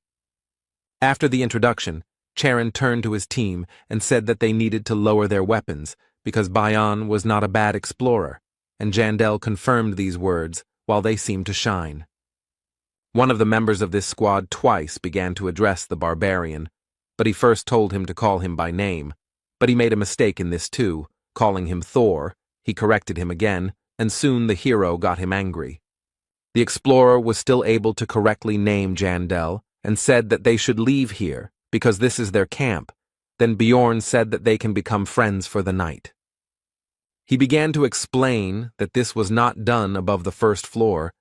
[SPEAKER 1] After the introduction, Charon turned to his team and said that they needed to lower their weapons because Bayan was not a bad explorer, and Jandel confirmed these words while they seemed to shine. One of the members of this squad twice began to address the barbarian, but he first told him to call him by name, but he made a mistake in this too, calling him Thor. He corrected him again, and soon the hero got him angry. The explorer was still able to correctly name Jandel and said that they should leave here because this is their camp. Then Bjorn said that they can become friends for the night. He began to explain that this was not done above the first floor,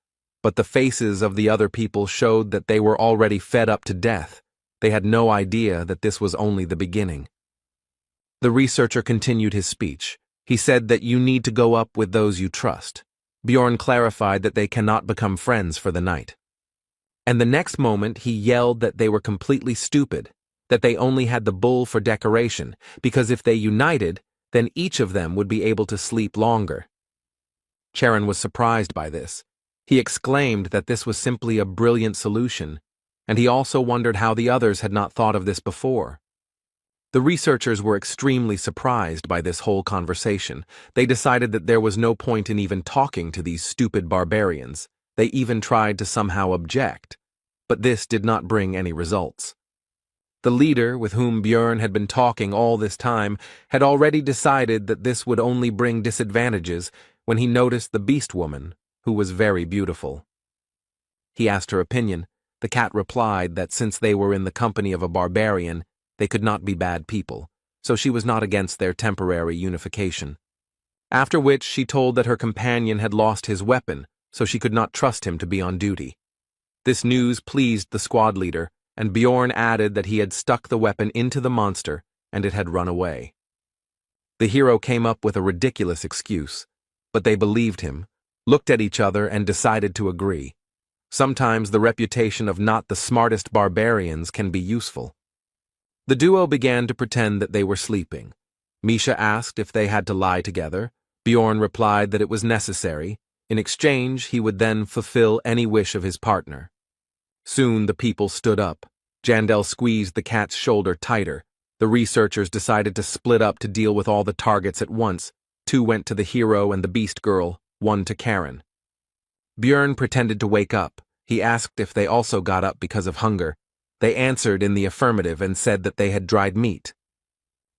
[SPEAKER 1] but the faces of the other people showed that they were already fed up to death. They had no idea that this was only the beginning. The researcher continued his speech. He said that you need to go up with those you trust. Bjorn clarified that they cannot become friends for the night. And the next moment he yelled that they were completely stupid, that they only had the bull for decoration, because if they united, then each of them would be able to sleep longer. Charon was surprised by this. He exclaimed that this was simply a brilliant solution, and he also wondered how the others had not thought of this before. The researchers were extremely surprised by this whole conversation. They decided that there was no point in even talking to these stupid barbarians. They even tried to somehow object, but this did not bring any results. The leader, with whom Bjorn had been talking all this time, had already decided that this would only bring disadvantages when he noticed the beast woman, who was very beautiful. He asked her opinion. The cat replied that since they were in the company of a barbarian, they could not be bad people, so she was not against their temporary unification. After which she told that her companion had lost his weapon, so she could not trust him to be on duty. This news pleased the squad leader, and Bjorn added that he had stuck the weapon into the monster and it had run away. The hero came up with a ridiculous excuse, but they believed him, looked at each other and decided to agree. Sometimes the reputation of not the smartest barbarians can be useful. The duo began to pretend that they were sleeping. Misha asked if they had to lie together. Bjorn replied that it was necessary. In exchange, he would then fulfill any wish of his partner. Soon the people stood up. Jandel squeezed the cat's shoulder tighter. The researchers decided to split up to deal with all the targets at once. 2 went to the hero and the beast girl, 1 to Karen. Bjorn pretended to wake up. He asked if they also got up because of hunger. They answered in the affirmative and said that they had dried meat.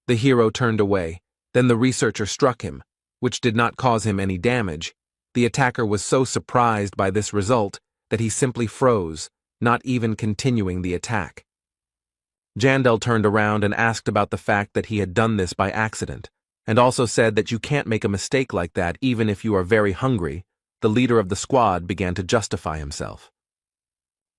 [SPEAKER 1] The hero turned away. Then the researcher struck him, which did not cause him any damage. The attacker was so surprised by this result that he simply froze, not even continuing the attack. Jandel turned around and asked about the fact that he had done this by accident, and also said that you can't make a mistake like that even if you are very hungry. The leader of the squad began to justify himself.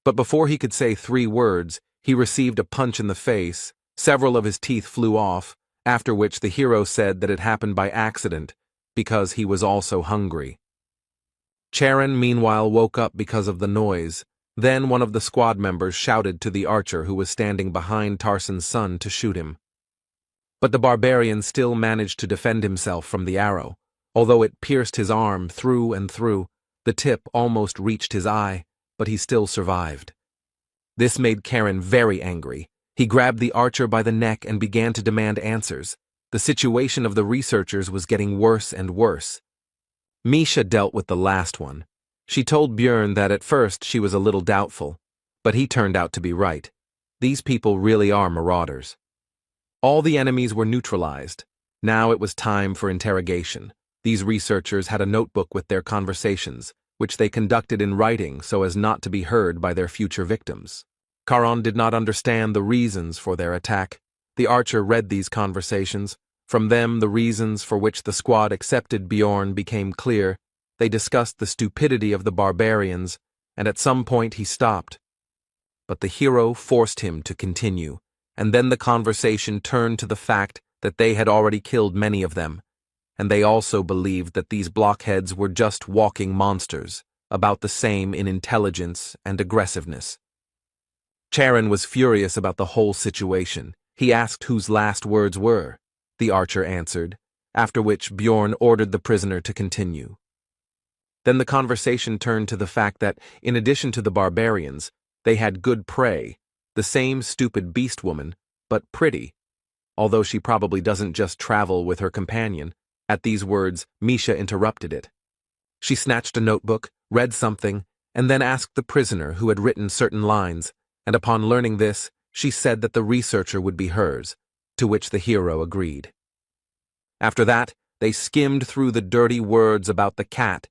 [SPEAKER 1] But before he could say 3 words, he received a punch in the face. Several of his teeth flew off, after which the hero said that it happened by accident, because he was also hungry. Charon, meanwhile, woke up because of the noise. Then one of the squad members shouted to the archer who was standing behind Tarson's son to shoot him. But the barbarian still managed to defend himself from the arrow. Although it pierced his arm through and through, the tip almost reached his eye, but he still survived. This made Karen very angry. He grabbed the archer by the neck and began to demand answers. The situation of the researchers was getting worse and worse. Misha dealt with the last one. She told Bjorn that at first she was a little doubtful, but he turned out to be right. These people really are marauders. All the enemies were neutralized. Now it was time for interrogation. These researchers had a notebook with their conversations, which they conducted in writing so as not to be heard by their future victims. Charon did not understand the reasons for their attack. The archer read these conversations. From them, the reasons for which the squad accepted Bjorn became clear. They discussed the stupidity of the barbarians, and at some point he stopped. But the hero forced him to continue, and then the conversation turned to the fact that they had already killed many of them, and they also believed that these blockheads were just walking monsters, about the same in intelligence and aggressiveness. Charon was furious about the whole situation. He asked whose last words were. The archer answered, after which Bjorn ordered the prisoner to continue. Then the conversation turned to the fact that, in addition to the barbarians, they had good prey, the same stupid beast woman, but pretty, although she probably doesn't just travel with her companion. At these words, Misha interrupted it. She snatched a notebook, read something, and then asked the prisoner who had written certain lines, and upon learning this, she said that the researcher would be hers, to which the hero agreed. After that, they skimmed through the dirty words about the cat.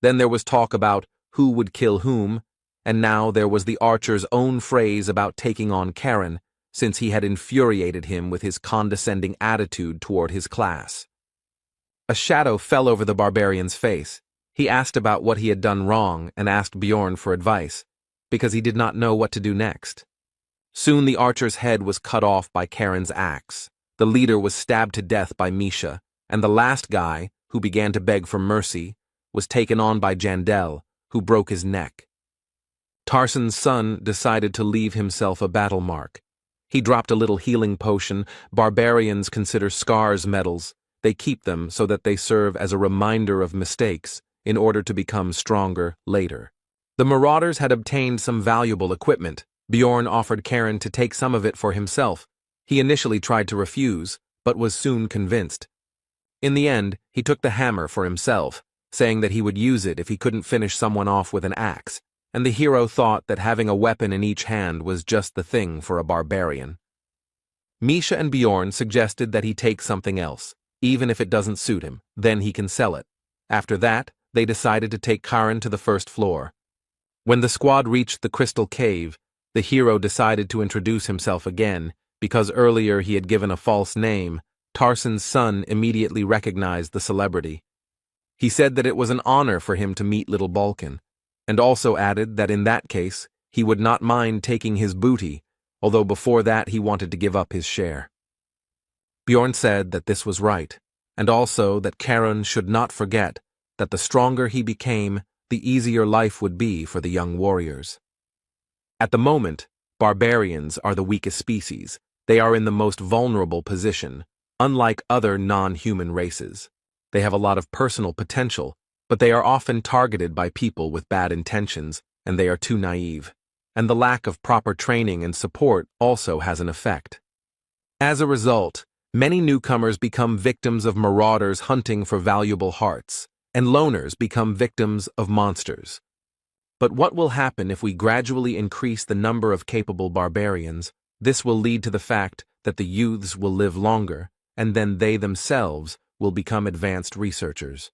[SPEAKER 1] Then there was talk about who would kill whom, and now there was the archer's own phrase about taking on Karen, since he had infuriated him with his condescending attitude toward his class. A shadow fell over the barbarian's face. He asked about what he had done wrong and asked Bjorn for advice, because he did not know what to do next. Soon the archer's head was cut off by Karen's axe. The leader was stabbed to death by Misha, and the last guy, who began to beg for mercy, was taken on by Jandel, who broke his neck. Tarson's son decided to leave himself a battle mark. He dropped a little healing potion. Barbarians consider scars medals. They keep them so that they serve as a reminder of mistakes in order to become stronger later. The marauders had obtained some valuable equipment. Bjorn offered Karen to take some of it for himself. He initially tried to refuse, but was soon convinced. In the end, he took the hammer for himself, saying that he would use it if he couldn't finish someone off with an axe, and the hero thought that having a weapon in each hand was just the thing for a barbarian. Misha and Bjorn suggested that he take something else, even if it doesn't suit him, then he can sell it. After that, they decided to take Karen to the first floor. When the squad reached the crystal cave, the hero decided to introduce himself again, because earlier he had given a false name. Tarson's son immediately recognized the celebrity. He said that it was an honor for him to meet little Balkan, and also added that in that case, he would not mind taking his booty, although before that he wanted to give up his share. Bjorn said that this was right, and also that Karen should not forget that the stronger he became, the easier life would be for the young warriors. At the moment, barbarians are the weakest species. They are in the most vulnerable position, unlike other non-human races. They have a lot of personal potential, but they are often targeted by people with bad intentions, and they are too naive. And the lack of proper training and support also has an effect. As a result, many newcomers become victims of marauders hunting for valuable hearts, and loners become victims of monsters. But what will happen if we gradually increase the number of capable barbarians? This will lead to the fact that the youths will live longer, and then they themselves will become advanced researchers.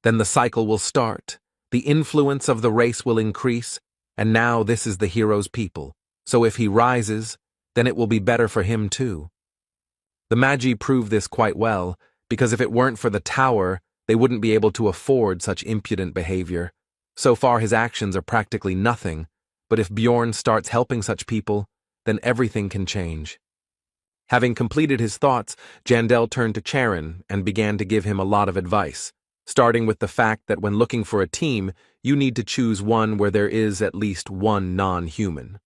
[SPEAKER 1] Then the cycle will start, the influence of the race will increase, and now this is the hero's people, so if he rises, then it will be better for him too. The Magi prove this quite well, because if it weren't for the tower, they wouldn't be able to afford such impudent behavior. So far his actions are practically nothing, but if Bjorn starts helping such people, then everything can change. Having completed his thoughts, Jandel turned to Charon and began to give him a lot of advice, starting with the fact that when looking for a team, you need to choose one where there is at least one non-human.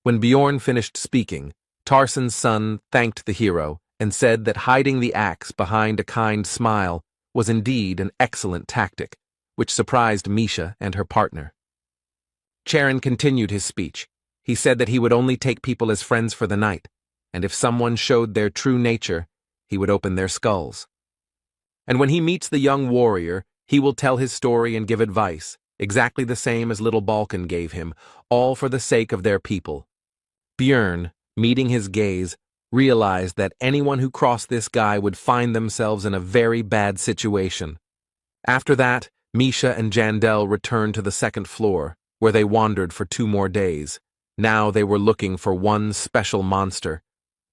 [SPEAKER 1] When Bjorn finished speaking, Tarson's son thanked the hero and said that hiding the axe behind a kind smile was indeed an excellent tactic, which surprised Misha and her partner. Charon continued his speech. He said that he would only take people as friends for the night, and if someone showed their true nature, he would open their skulls. And when he meets the young warrior, he will tell his story and give advice, exactly the same as little Balkan gave him, all for the sake of their people. Björn, meeting his gaze, realized that anyone who crossed this guy would find themselves in a very bad situation. After that, Misha and Jandel returned to the second floor, where they wandered for 2 more days. Now they were looking for one special monster.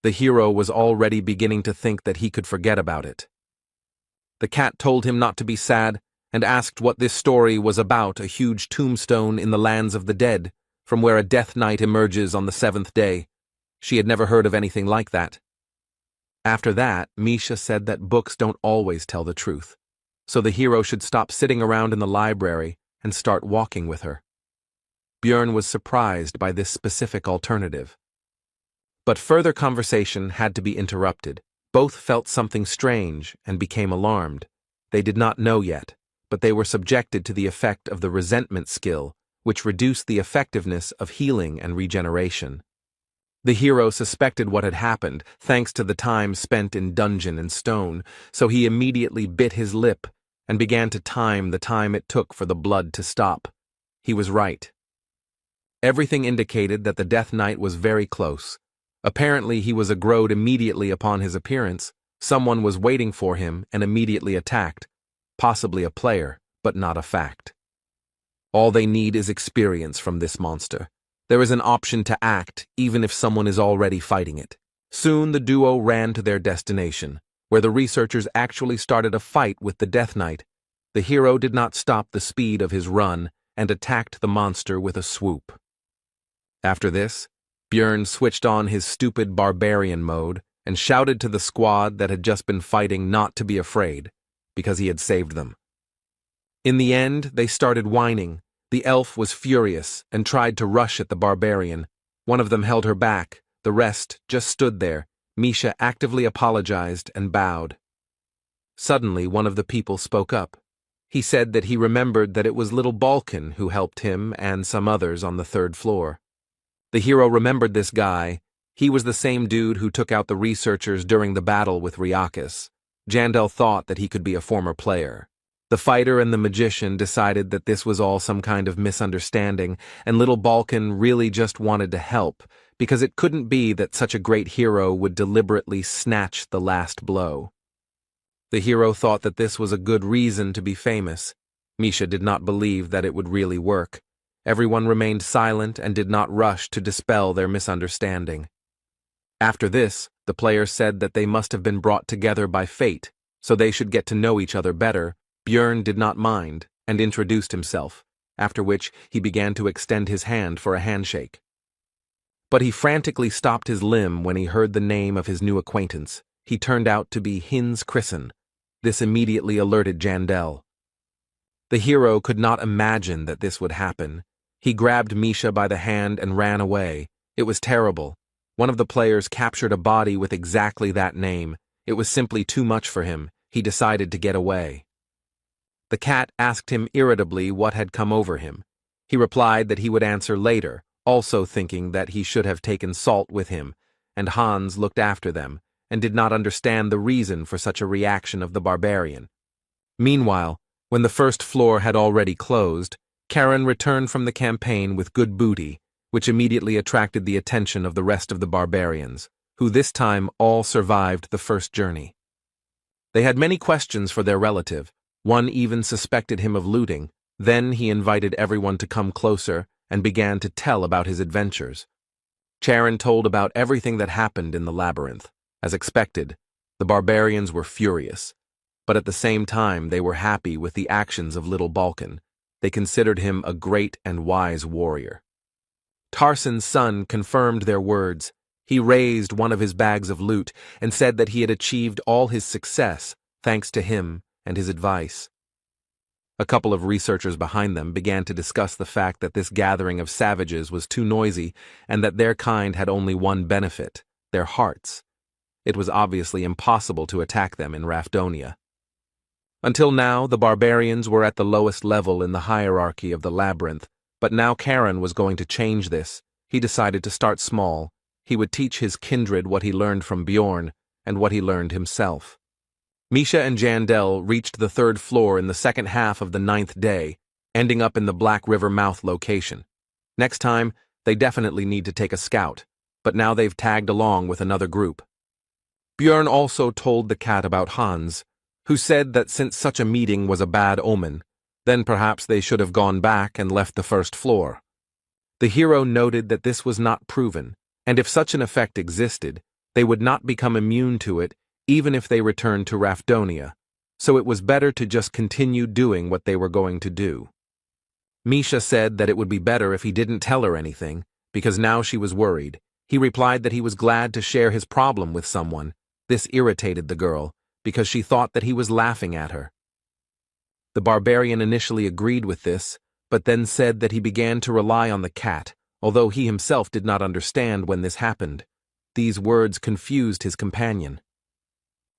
[SPEAKER 1] The hero was already beginning to think that he could forget about it. The cat told him not to be sad and asked what this story was about, a huge tombstone in the lands of the dead, from where a death knight emerges on the 7th day. She had never heard of anything like that. After that, Misha said that books don't always tell the truth, so the hero should stop sitting around in the library and start walking with her. Björn was surprised by this specific alternative. But further conversation had to be interrupted. Both felt something strange and became alarmed. They did not know yet, but they were subjected to the effect of the resentment skill, which reduced the effectiveness of healing and regeneration. The hero suspected what had happened, thanks to the time spent in dungeon and stone, so he immediately bit his lip and began to time the time it took for the blood to stop. He was right. Everything indicated that the Death Knight was very close. Apparently he was aggroed immediately upon his appearance. Someone was waiting for him and immediately attacked. Possibly a player, but not a fact. All they need is experience from this monster. There is an option to act, even if someone is already fighting it. Soon the duo ran to their destination, where the researchers actually started a fight with the Death Knight. The hero did not stop the speed of his run and attacked the monster with a swoop. After this, Björn switched on his stupid barbarian mode and shouted to the squad that had just been fighting not to be afraid, because he had saved them. In the end, they started whining. The elf was furious and tried to rush at the barbarian. One of them held her back, the rest just stood there. Misha actively apologized and bowed. Suddenly, one of the people spoke up. He said that he remembered that it was little Balkan who helped him and some others on the 3rd floor. The hero remembered this guy. He was the same dude who took out the researchers during the battle with Riakis. Jandel thought that he could be a former player. The fighter and the magician decided that this was all some kind of misunderstanding, and little Balkan really just wanted to help, because it couldn't be that such a great hero would deliberately snatch the last blow. The hero thought that this was a good reason to be famous. Misha did not believe that it would really work. Everyone remained silent and did not rush to dispel their misunderstanding. After this, the players said that they must have been brought together by fate, so they should get to know each other better. Björn did not mind and introduced himself, after which he began to extend his hand for a handshake. But he frantically stopped his limb when he heard the name of his new acquaintance. He turned out to be Hinz Christen. This immediately alerted Jandel. The hero could not imagine that this would happen. He grabbed Misha by the hand and ran away. It was terrible. One of the players captured a body with exactly that name. It was simply too much for him. He decided to get away. The cat asked him irritably what had come over him. He replied that he would answer later, also thinking that he should have taken salt with him, and Hans looked after them, and did not understand the reason for such a reaction of the barbarian. Meanwhile, when the first floor had already closed, Karen returned from the campaign with good booty, which immediately attracted the attention of the rest of the barbarians, who this time all survived the first journey. They had many questions for their relative. One even suspected him of looting. Then he invited everyone to come closer and began to tell about his adventures. Charon told about everything that happened in the labyrinth. As expected, the barbarians were furious, but at the same time they were happy with the actions of little Balkan. They considered him a great and wise warrior. Tarsen's son confirmed their words. He raised one of his bags of loot and said that he had achieved all his success thanks to him and his advice. A couple of researchers behind them began to discuss the fact that this gathering of savages was too noisy and that their kind had only one benefit, their hearts. It was obviously impossible to attack them in Rafdonia. Until now, the barbarians were at the lowest level in the hierarchy of the labyrinth, but now Karen was going to change this. He decided to start small. He would teach his kindred what he learned from Bjorn and what he learned himself. Misha and Jandel reached the 3rd floor in the second half of the 9th day, ending up in the Black River mouth location. Next time, they definitely need to take a scout, but now they've tagged along with another group. Bjorn also told the cat about Hans, who said that since such a meeting was a bad omen, then perhaps they should have gone back and left the 1st floor. The hero noted that this was not proven, and if such an effect existed, they would not become immune to it even if they returned to Rafdonia, so it was better to just continue doing what they were going to do. Misha said that it would be better if he didn't tell her anything, because now she was worried. He replied that he was glad to share his problem with someone. This irritated the girl, because she thought that he was laughing at her. The barbarian initially agreed with this, but then said that he began to rely on the cat, although he himself did not understand when this happened. These words confused his companion.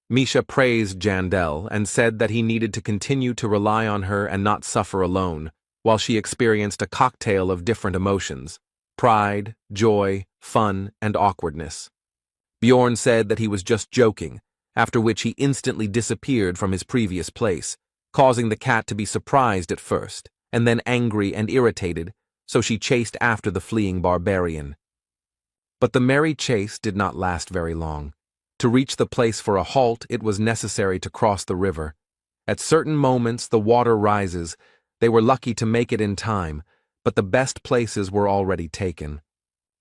[SPEAKER 1] Misha praised Jandel and said that he needed to continue to rely on her and not suffer alone, while she experienced a cocktail of different emotions: pride, joy, fun, and awkwardness. Bjorn said that he was just joking, after which he instantly disappeared from his previous place, causing the cat to be surprised at first, and then angry and irritated, so she chased after the fleeing barbarian. But the merry chase did not last very long. To reach the place for a halt, it was necessary to cross the river. At certain moments, the water rises. They were lucky to make it in time, but the best places were already taken.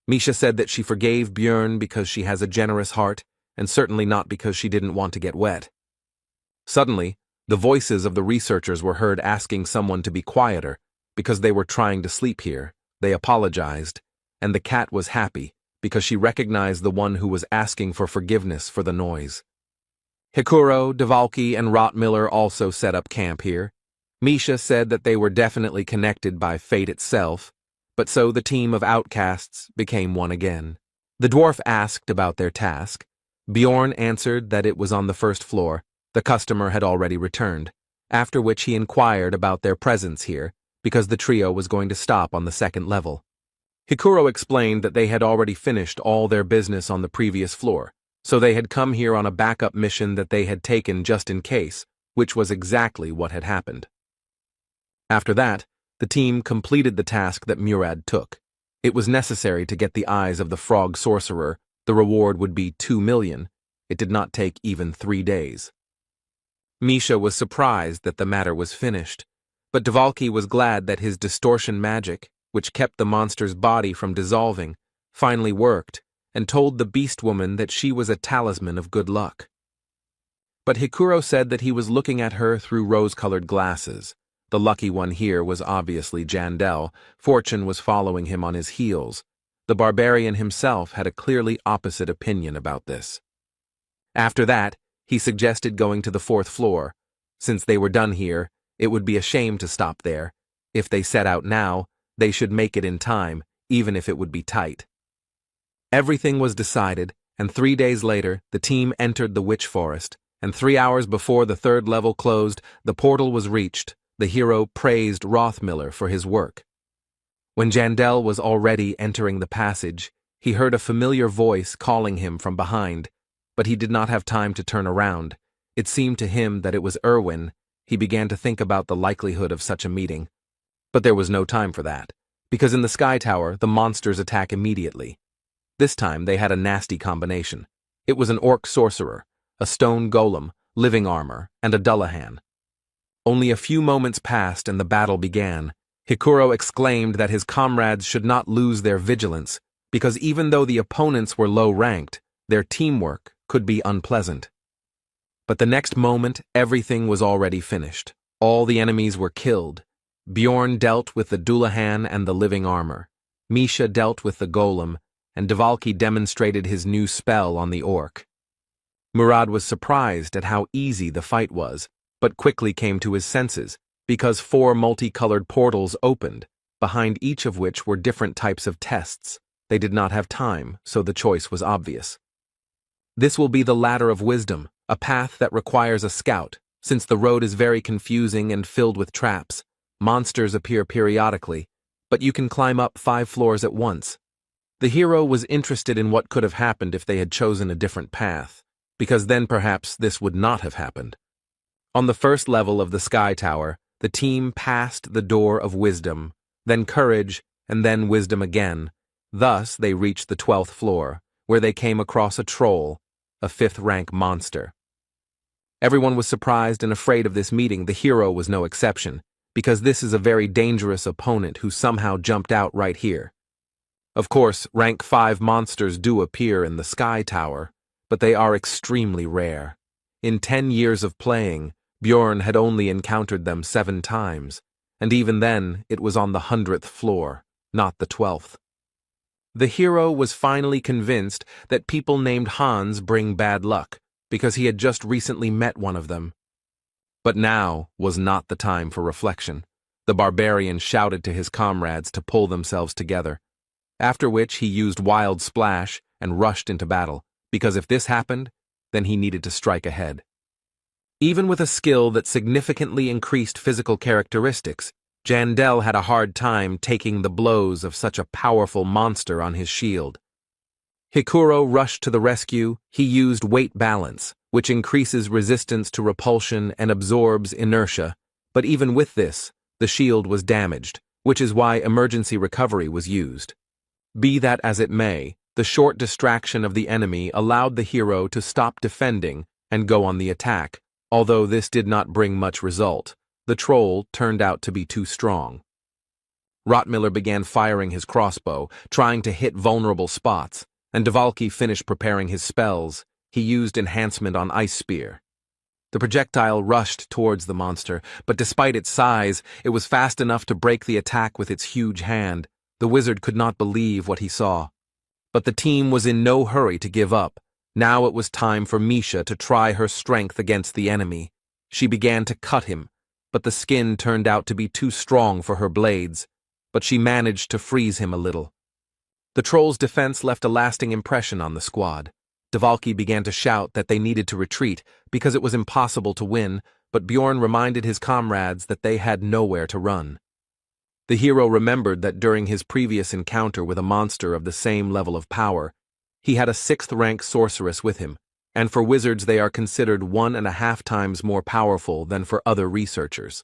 [SPEAKER 1] Misha said that she forgave Bjorn because she has a generous heart, and certainly not because she didn't want to get wet. Suddenly, the voices of the researchers were heard asking someone to be quieter, because they were trying to sleep here. They apologized, and the cat was happy, because she recognized the one who was asking for forgiveness for the noise. Hikuro, Devalki, and Rottmiller also set up camp here. Misha said that they were definitely connected by fate itself, but so the team of outcasts became one again. The dwarf asked about their task. Bjorn answered that it was on the 1st floor. The customer had already returned, after which he inquired about their presence here, because the trio was going to stop on the 2nd level. Hikuro explained that they had already finished all their business on the previous floor, so they had come here on a backup mission that they had taken just in case, which was exactly what had happened. After that, the team completed the task that Murad took. It was necessary to get the eyes of the frog sorcerer. The reward would be 2 million. It did not take even 3 days. Misha was surprised that the matter was finished, but Devalki was glad that his distortion magic, which kept the monster's body from dissolving, finally worked, and told the beast woman that she was a talisman of good luck. But Hikuro said that he was looking at her through rose-colored glasses. The lucky one here was obviously Jandel. Fortune was following him on his heels. The barbarian himself had a clearly opposite opinion about this. After that, he suggested going to the 4th floor. Since they were done here, it would be a shame to stop there. If they set out now, they should make it in time, even if it would be tight. Everything was decided, and 3 days later, the team entered the witch forest, and 3 hours before the third level closed, the portal was reached. The hero praised Rothmiller for his work. When Jandel was already entering the passage, he heard a familiar voice calling him from behind, but he did not have time to turn around. It seemed to him that it was Erwin. He began to think about the likelihood of such a meeting. But there was no time for that, because in the Sky Tower, the monsters attack immediately. This time they had a nasty combination. It was an orc sorcerer, a stone golem, living armor, and a Dullahan. Only a few moments passed and the battle began. Hikuro exclaimed that his comrades should not lose their vigilance, because even though the opponents were low-ranked, their teamwork could be unpleasant. But the next moment, everything was already finished. All the enemies were killed. Bjorn dealt with the Dullahan and the living armor. Misha dealt with the golem, and Dvalki demonstrated his new spell on the orc. Murad was surprised at how easy the fight was, but quickly came to his senses, because 4 multicolored portals opened, behind each of which were different types of tests. They did not have time, so the choice was obvious. This will be the Ladder of Wisdom, a path that requires a scout, since the road is very confusing and filled with traps. Monsters appear periodically, but you can climb up 5 floors at once. The hero was interested in what could have happened if they had chosen a different path, because then perhaps this would not have happened. On the first level of the Sky Tower, the team passed the Door of Wisdom, then Courage, and then Wisdom again. Thus, they reached the 12th floor, where they came across a troll, a 5th-rank monster. Everyone was surprised and afraid of this meeting. The hero was no exception, because this is a very dangerous opponent who somehow jumped out right here. Of course, rank 5 monsters do appear in the Sky Tower, but they are extremely rare. In 10 years of playing, Bjorn had only encountered them 7 times, and even then it was on the 100th floor, not the 12th. The hero was finally convinced that people named Hans bring bad luck, because he had just recently met one of them. But now was not the time for reflection. The barbarian shouted to his comrades to pull themselves together, after which he used Wild Splash and rushed into battle, because if this happened, then he needed to strike ahead. Even with a skill that significantly increased physical characteristics, Jandel had a hard time taking the blows of such a powerful monster on his shield. Hikuro rushed to the rescue. He used weight balance, which increases resistance to repulsion and absorbs inertia, but even with this, the shield was damaged, which is why emergency recovery was used. Be that as it may, the short distraction of the enemy allowed the hero to stop defending and go on the attack. Although this did not bring much result, the troll turned out to be too strong. Rothmiller began firing his crossbow, trying to hit vulnerable spots, and Dvalki finished preparing his spells. He used enhancement on Ice Spear. The projectile rushed towards the monster, but despite its size, it was fast enough to break the attack with its huge hand. The wizard could not believe what he saw. But the team was in no hurry to give up. Now it was time for Misha to try her strength against the enemy. She began to cut him, but the skin turned out to be too strong for her blades, but she managed to freeze him a little. The troll's defense left a lasting impression on the squad. Dvalki began to shout that they needed to retreat because it was impossible to win, but Bjorn reminded his comrades that they had nowhere to run. The hero remembered that during his previous encounter with a monster of the same level of power, he had a 6th-rank sorceress with him, and for wizards they are considered 1.5 times more powerful than for other researchers.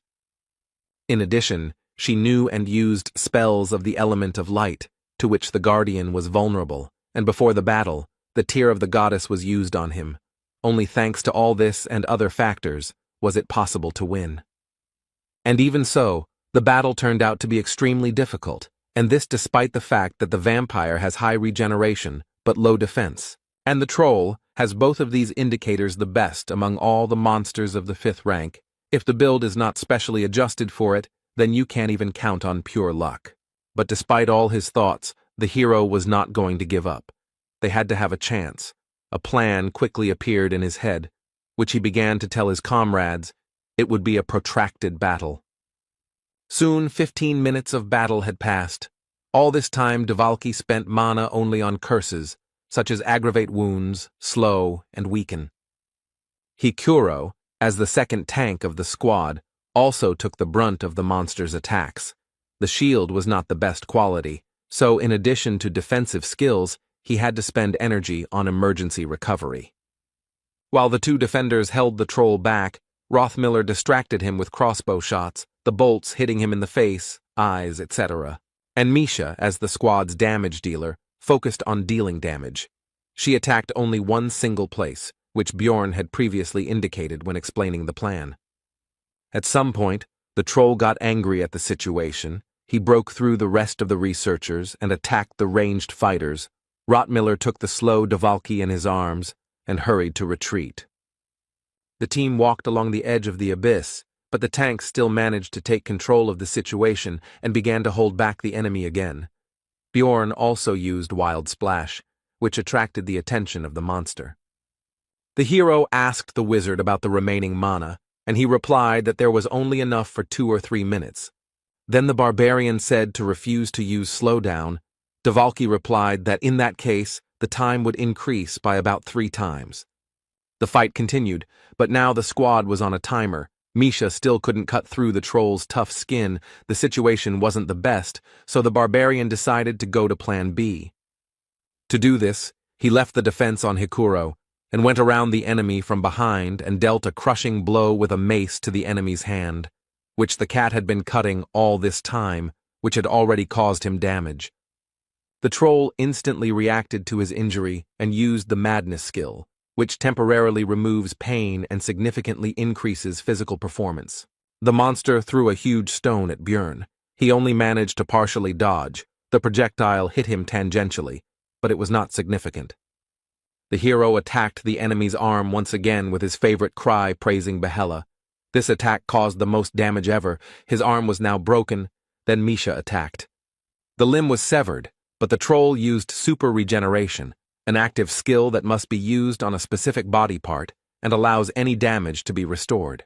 [SPEAKER 1] In addition, she knew and used spells of the element of light, to which the Guardian was vulnerable, and before the battle, the tear of the goddess was used on him. Only thanks to all this and other factors was it possible to win. And even so, the battle turned out to be extremely difficult, and this despite the fact that the vampire has high regeneration, but low defense, and the troll has both of these indicators the best among all the monsters of the 5th rank. If the build is not specially adjusted for it, then you can't even count on pure luck. But despite all his thoughts, the hero was not going to give up. They had to have a chance. A plan quickly appeared in his head, which he began to tell his comrades. It would be a protracted battle. Soon 15 minutes of battle had passed. All this time, Dvalki spent mana only on curses, such as aggravate wounds, slow, and weaken. Hikuro, as the second tank of the squad, also took the brunt of the monster's attacks. The shield was not the best quality, so in addition to defensive skills, he had to spend energy on emergency recovery. While the two defenders held the troll back, Rothmiller distracted him with crossbow shots, the bolts hitting him in the face, eyes, etc. And Misha, as the squad's damage dealer, focused on dealing damage. She attacked only one single place, which Bjorn had previously indicated when explaining the plan. At some point, the troll got angry at the situation. He broke through the rest of the researchers and attacked the ranged fighters. Rothmiller took the slow Dvalki in his arms and hurried to retreat. The team walked along the edge of the abyss, but the tanks still managed to take control of the situation and began to hold back the enemy again. Bjorn also used Wild Splash, which attracted the attention of the monster. The hero asked the wizard about the remaining mana, and he replied that there was only enough for 2 or 3 minutes. Then the barbarian said to refuse to use slowdown. Dvalki replied that in that case, the time would increase by about 3 times. The fight continued, but now the squad was on a timer. Misha still couldn't cut through the troll's tough skin. The situation wasn't the best, so the barbarian decided to go to plan B. To do this, he left the defense on Hikuro and went around the enemy from behind and dealt a crushing blow with a mace to the enemy's hand, which the cat had been cutting all this time, which had already caused him damage. The troll instantly reacted to his injury and used the madness skill, which temporarily removes pain and significantly increases physical performance. The monster threw a huge stone at Bjorn. He only managed to partially dodge. The projectile hit him tangentially, but it was not significant. The hero attacked the enemy's arm once again with his favorite cry praising Yahello. This attack caused the most damage ever. His arm was now broken. Then Misha attacked. The limb was severed, but the troll used super regeneration, an active skill that must be used on a specific body part and allows any damage to be restored.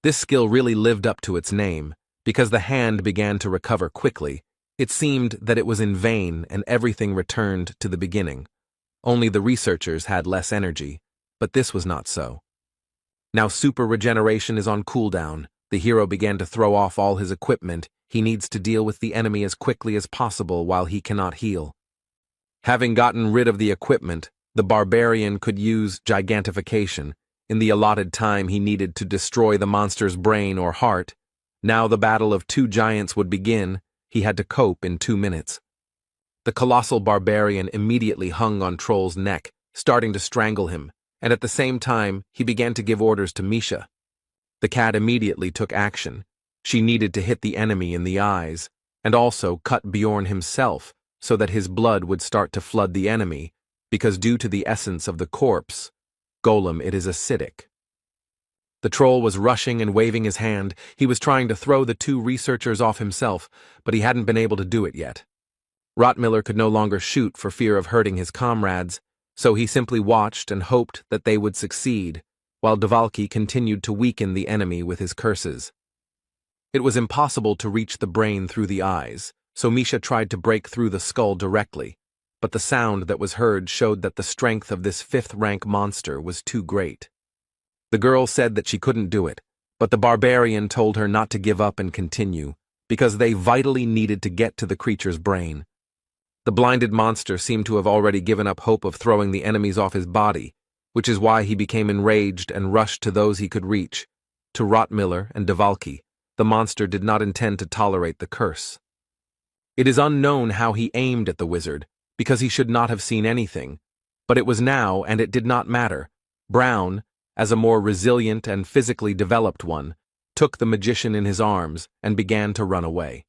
[SPEAKER 1] This skill really lived up to its name, because the hand began to recover quickly. It seemed that it was in vain and everything returned to the beginning. Only the researchers had less energy, but this was not so. Now super regeneration is on cooldown. The hero began to throw off all his equipment. He needs to deal with the enemy as quickly as possible while he cannot heal. Having gotten rid of the equipment, the barbarian could use gigantification. In the allotted time he needed to destroy the monster's brain or heart. Now the battle of 2 giants would begin. He had to cope in 2 minutes. The colossal barbarian immediately hung on Troll's neck, starting to strangle him, and at the same time he began to give orders to Misha. The cat immediately took action. She needed to hit the enemy in the eyes, and also cut Bjorn himself, so that his blood would start to flood the enemy, because due to the essence of the corpse, golem, it is acidic. The troll was rushing and waving his hand. He was trying to throw the 2 researchers off himself, but he hadn't been able to do it yet. Rothmiller could no longer shoot for fear of hurting his comrades, so he simply watched and hoped that they would succeed, while Dvalki continued to weaken the enemy with his curses. It was impossible to reach the brain through the eyes, so Misha tried to break through the skull directly, but the sound that was heard showed that the strength of this 5th-rank monster was too great. The girl said that she couldn't do it, but the barbarian told her not to give up and continue, because they vitally needed to get to the creature's brain. The blinded monster seemed to have already given up hope of throwing the enemies off his body, which is why he became enraged and rushed to those he could reach. To Rothmiller and Dvalki, the monster did not intend to tolerate the curse. It is unknown how he aimed at the wizard, because he should not have seen anything, but it was now and it did not matter. Brown, as a more resilient and physically developed one, took the magician in his arms and began to run away.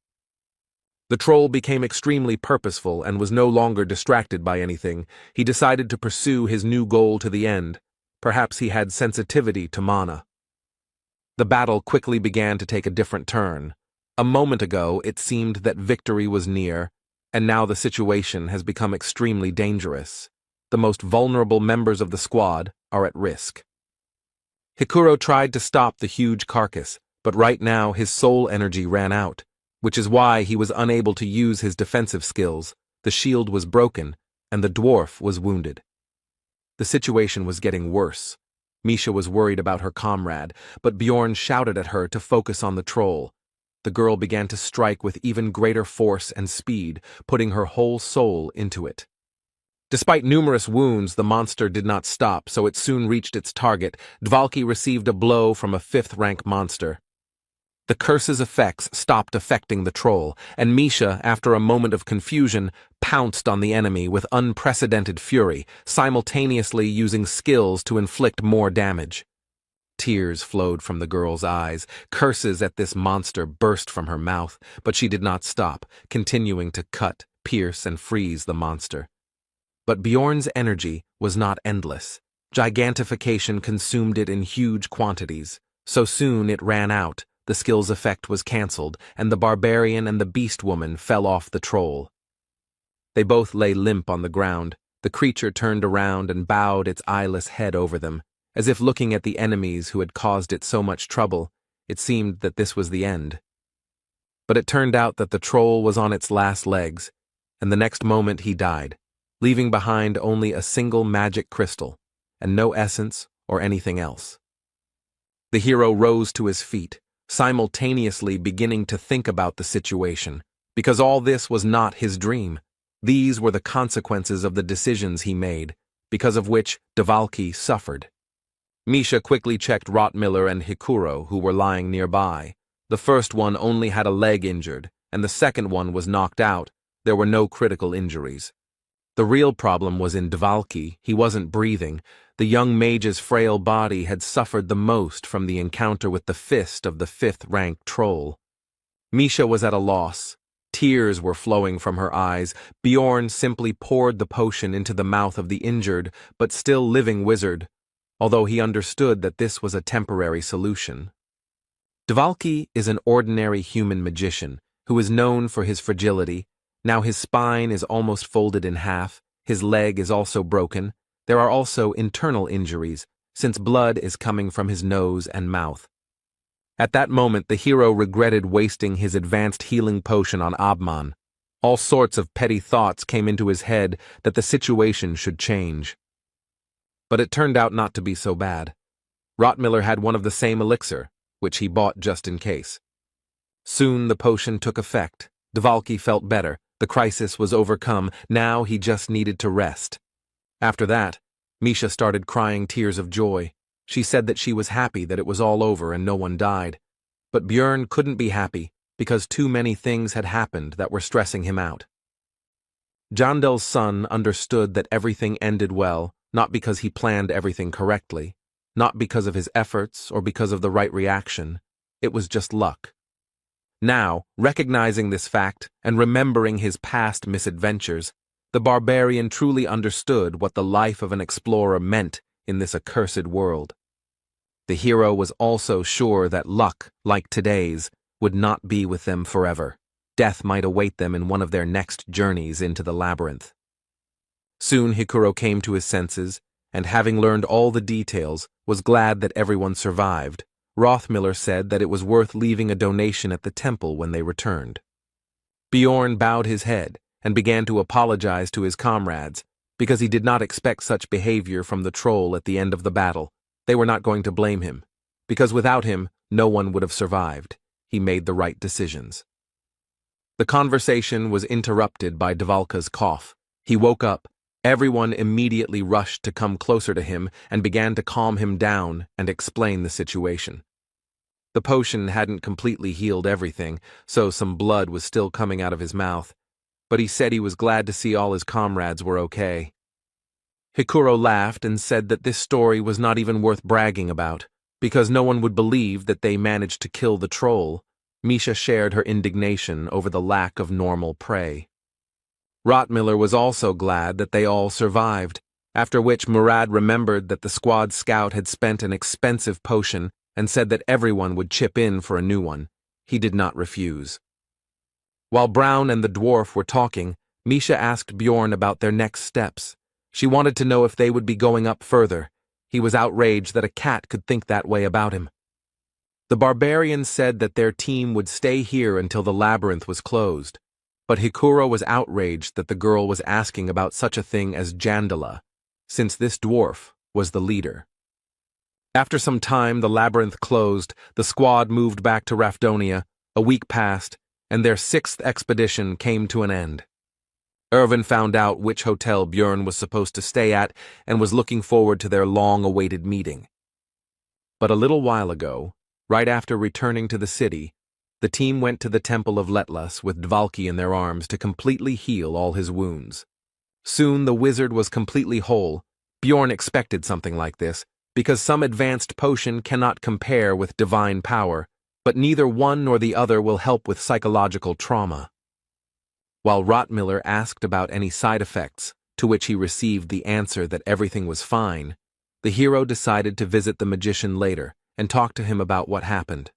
[SPEAKER 1] The troll became extremely purposeful and was no longer distracted by anything. He decided to pursue his new goal to the end. Perhaps he had sensitivity to mana. The battle quickly began to take a different turn. A moment ago, it seemed that victory was near, and now the situation has become extremely dangerous. The most vulnerable members of the squad are at risk. Hikuro tried to stop the huge carcass, but right now his soul energy ran out. which is why he was unable to use his defensive skills. The shield was broken, and the dwarf was wounded. The situation was getting worse. Misha was worried about her comrade, but Bjorn shouted at her to focus on the troll. The girl began to strike with even greater force and speed, putting her whole soul into it. Despite numerous wounds, the monster did not stop, so it soon reached its target. Dvalki received a blow from a 5th-rank monster. The curse's effects stopped affecting the troll, and Misha, after a moment of confusion, pounced on the enemy with unprecedented fury, simultaneously using skills to inflict more damage. Tears flowed from the girl's eyes. Curses at this monster burst from her mouth, but she did not stop, continuing to cut, pierce, and freeze the monster. But Bjorn's energy was not endless. Gigantification consumed it in huge quantities. So soon it ran out. The skill's effect was cancelled, and the barbarian and the beast woman fell off the troll. They both lay limp on the ground. The creature turned around and bowed its eyeless head over them, as if looking at the enemies who had caused it so much trouble. It seemed that this was the end. But it turned out that the troll was on its last legs, and the next moment he died, leaving behind only a single magic crystal, and no essence or anything else. The hero rose to his feet, simultaneously beginning to think about the situation, because all this was not his dream. These were the consequences of the decisions he made, because of which Dvalki suffered. Misha quickly checked Rottmiller and Hikuro, who were lying nearby. The first one only had a leg injured, and the second one was knocked out. There were no critical injuries. The real problem was in Dvalki. He wasn't breathing. The young mage's frail body had suffered the most from the encounter with the fist of the 5th-rank troll. Misha was at a loss. Tears were flowing from her eyes. Bjorn simply poured the potion into the mouth of the injured but still living wizard, although he understood that this was a temporary solution. Dvalki is an ordinary human magician who is known for his fragility. Now his spine is almost folded in half, his leg is also broken. There are also internal injuries, since blood is coming from his nose and mouth. At that moment, the hero regretted wasting his advanced healing potion on Abman. All sorts of petty thoughts came into his head that the situation should change. But it turned out not to be so bad. Rottmiller had one of the same elixir, which he bought just in case. Soon the potion took effect. Dvalki felt better. The crisis was overcome. Now he just needed to rest. After that, Misha started crying tears of joy. She said that she was happy that it was all over and no one died. But Bjorn couldn't be happy because too many things had happened that were stressing him out. Jandel's son understood that everything ended well, not because he planned everything correctly, not because of his efforts or because of the right reaction. It was just luck. Now, recognizing this fact and remembering his past misadventures, the barbarian truly understood what the life of an explorer meant in this accursed world. The hero was also sure that luck, like today's, would not be with them forever. Death might await them in one of their next journeys into the labyrinth. Soon Hikuro came to his senses, and having learned all the details, was glad that everyone survived. Rothmiller said that it was worth leaving a donation at the temple when they returned. Bjorn bowed his head and began to apologize to his comrades, because he did not expect such behavior from the troll at the end of the battle. They were not going to blame him, because without him, no one would have survived. He made the right decisions. The conversation was interrupted by Dvalka's cough. He woke up. Everyone immediately rushed to come closer to him and began to calm him down and explain the situation. The potion hadn't completely healed everything, so some blood was still coming out of his mouth, but he said he was glad to see all his comrades were okay. Hikuro laughed and said that this story was not even worth bragging about, because no one would believe that they managed to kill the troll. Misha shared her indignation over the lack of normal prey. Rottmiller was also glad that they all survived, after which Murad remembered that the squad scout had spent an expensive potion and said that everyone would chip in for a new one. He did not refuse. While Brown and the dwarf were talking, Misha asked Bjorn about their next steps. She wanted to know if they would be going up further. He was outraged that a cat could think that way about him. The barbarians said that their team would stay here until the labyrinth was closed, but Hikuro was outraged that the girl was asking about such a thing as Jandala, since this dwarf was the leader. After some time, the labyrinth closed, the squad moved back to Rafdonia, a week passed, and their 6th expedition came to an end. Irvin found out which hotel Björn was supposed to stay at and was looking forward to their long-awaited meeting. But a little while ago, right after returning to the city, the team went to the Temple of Letlas with Dvalki in their arms to completely heal all his wounds. Soon the wizard was completely whole. Bjorn expected something like this, because some advanced potion cannot compare with divine power, but neither one nor the other will help with psychological trauma. While Rottmiller asked about any side effects, to which he received the answer that everything was fine, the hero decided to visit the magician later and talk to him about what happened.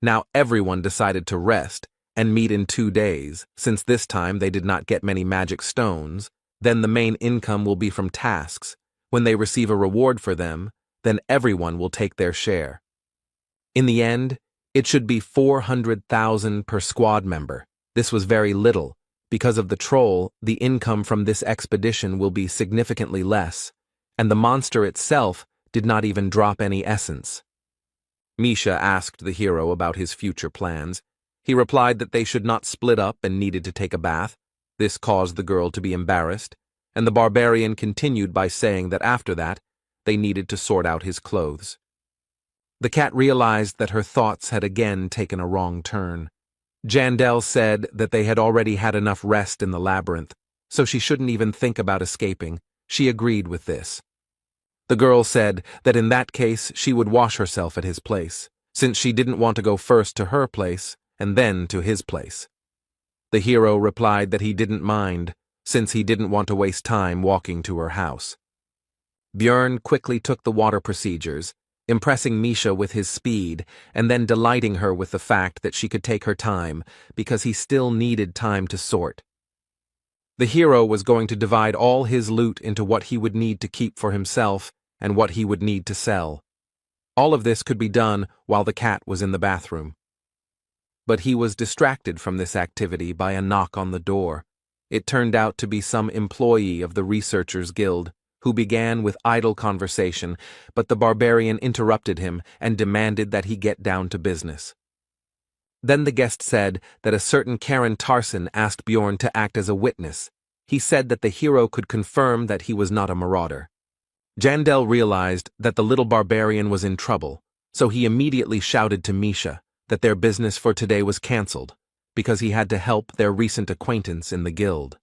[SPEAKER 1] Now everyone decided to rest and meet in 2 days, since this time they did not get many magic stones. Then the main income will be from tasks. When they receive a reward for them, then everyone will take their share. In the end, it should be 400,000 per squad member. This was very little. Because of the troll, the income from this expedition will be significantly less, and the monster itself did not even drop any essence. Misha asked the hero about his future plans. He replied that they should not split up and needed to take a bath. This caused the girl to be embarrassed, and the barbarian continued by saying that after that, they needed to sort out his clothes. The cat realized that her thoughts had again taken a wrong turn. Jandel said that they had already had enough rest in the labyrinth, so she shouldn't even think about escaping. She agreed with this. The girl said that in that case she would wash herself at his place, since she didn't want to go first to her place and then to his place. The hero replied that he didn't mind, since he didn't want to waste time walking to her house. Björn quickly took the water procedures, impressing Misha with his speed and then delighting her with the fact that she could take her time because he still needed time to sort. The hero was going to divide all his loot into what he would need to keep for himself and what he would need to sell. All of this could be done while the cat was in the bathroom. But he was distracted from this activity by a knock on the door. It turned out to be some employee of the Researchers Guild, who began with idle conversation, but the barbarian interrupted him and demanded that he get down to business. Then the guest said that a certain Karen Tarson asked Bjorn to act as a witness. He said that the hero could confirm that he was not a marauder. Jandel realized that the little barbarian was in trouble, so he immediately shouted to Misha that their business for today was cancelled, because he had to help their recent acquaintance in the guild.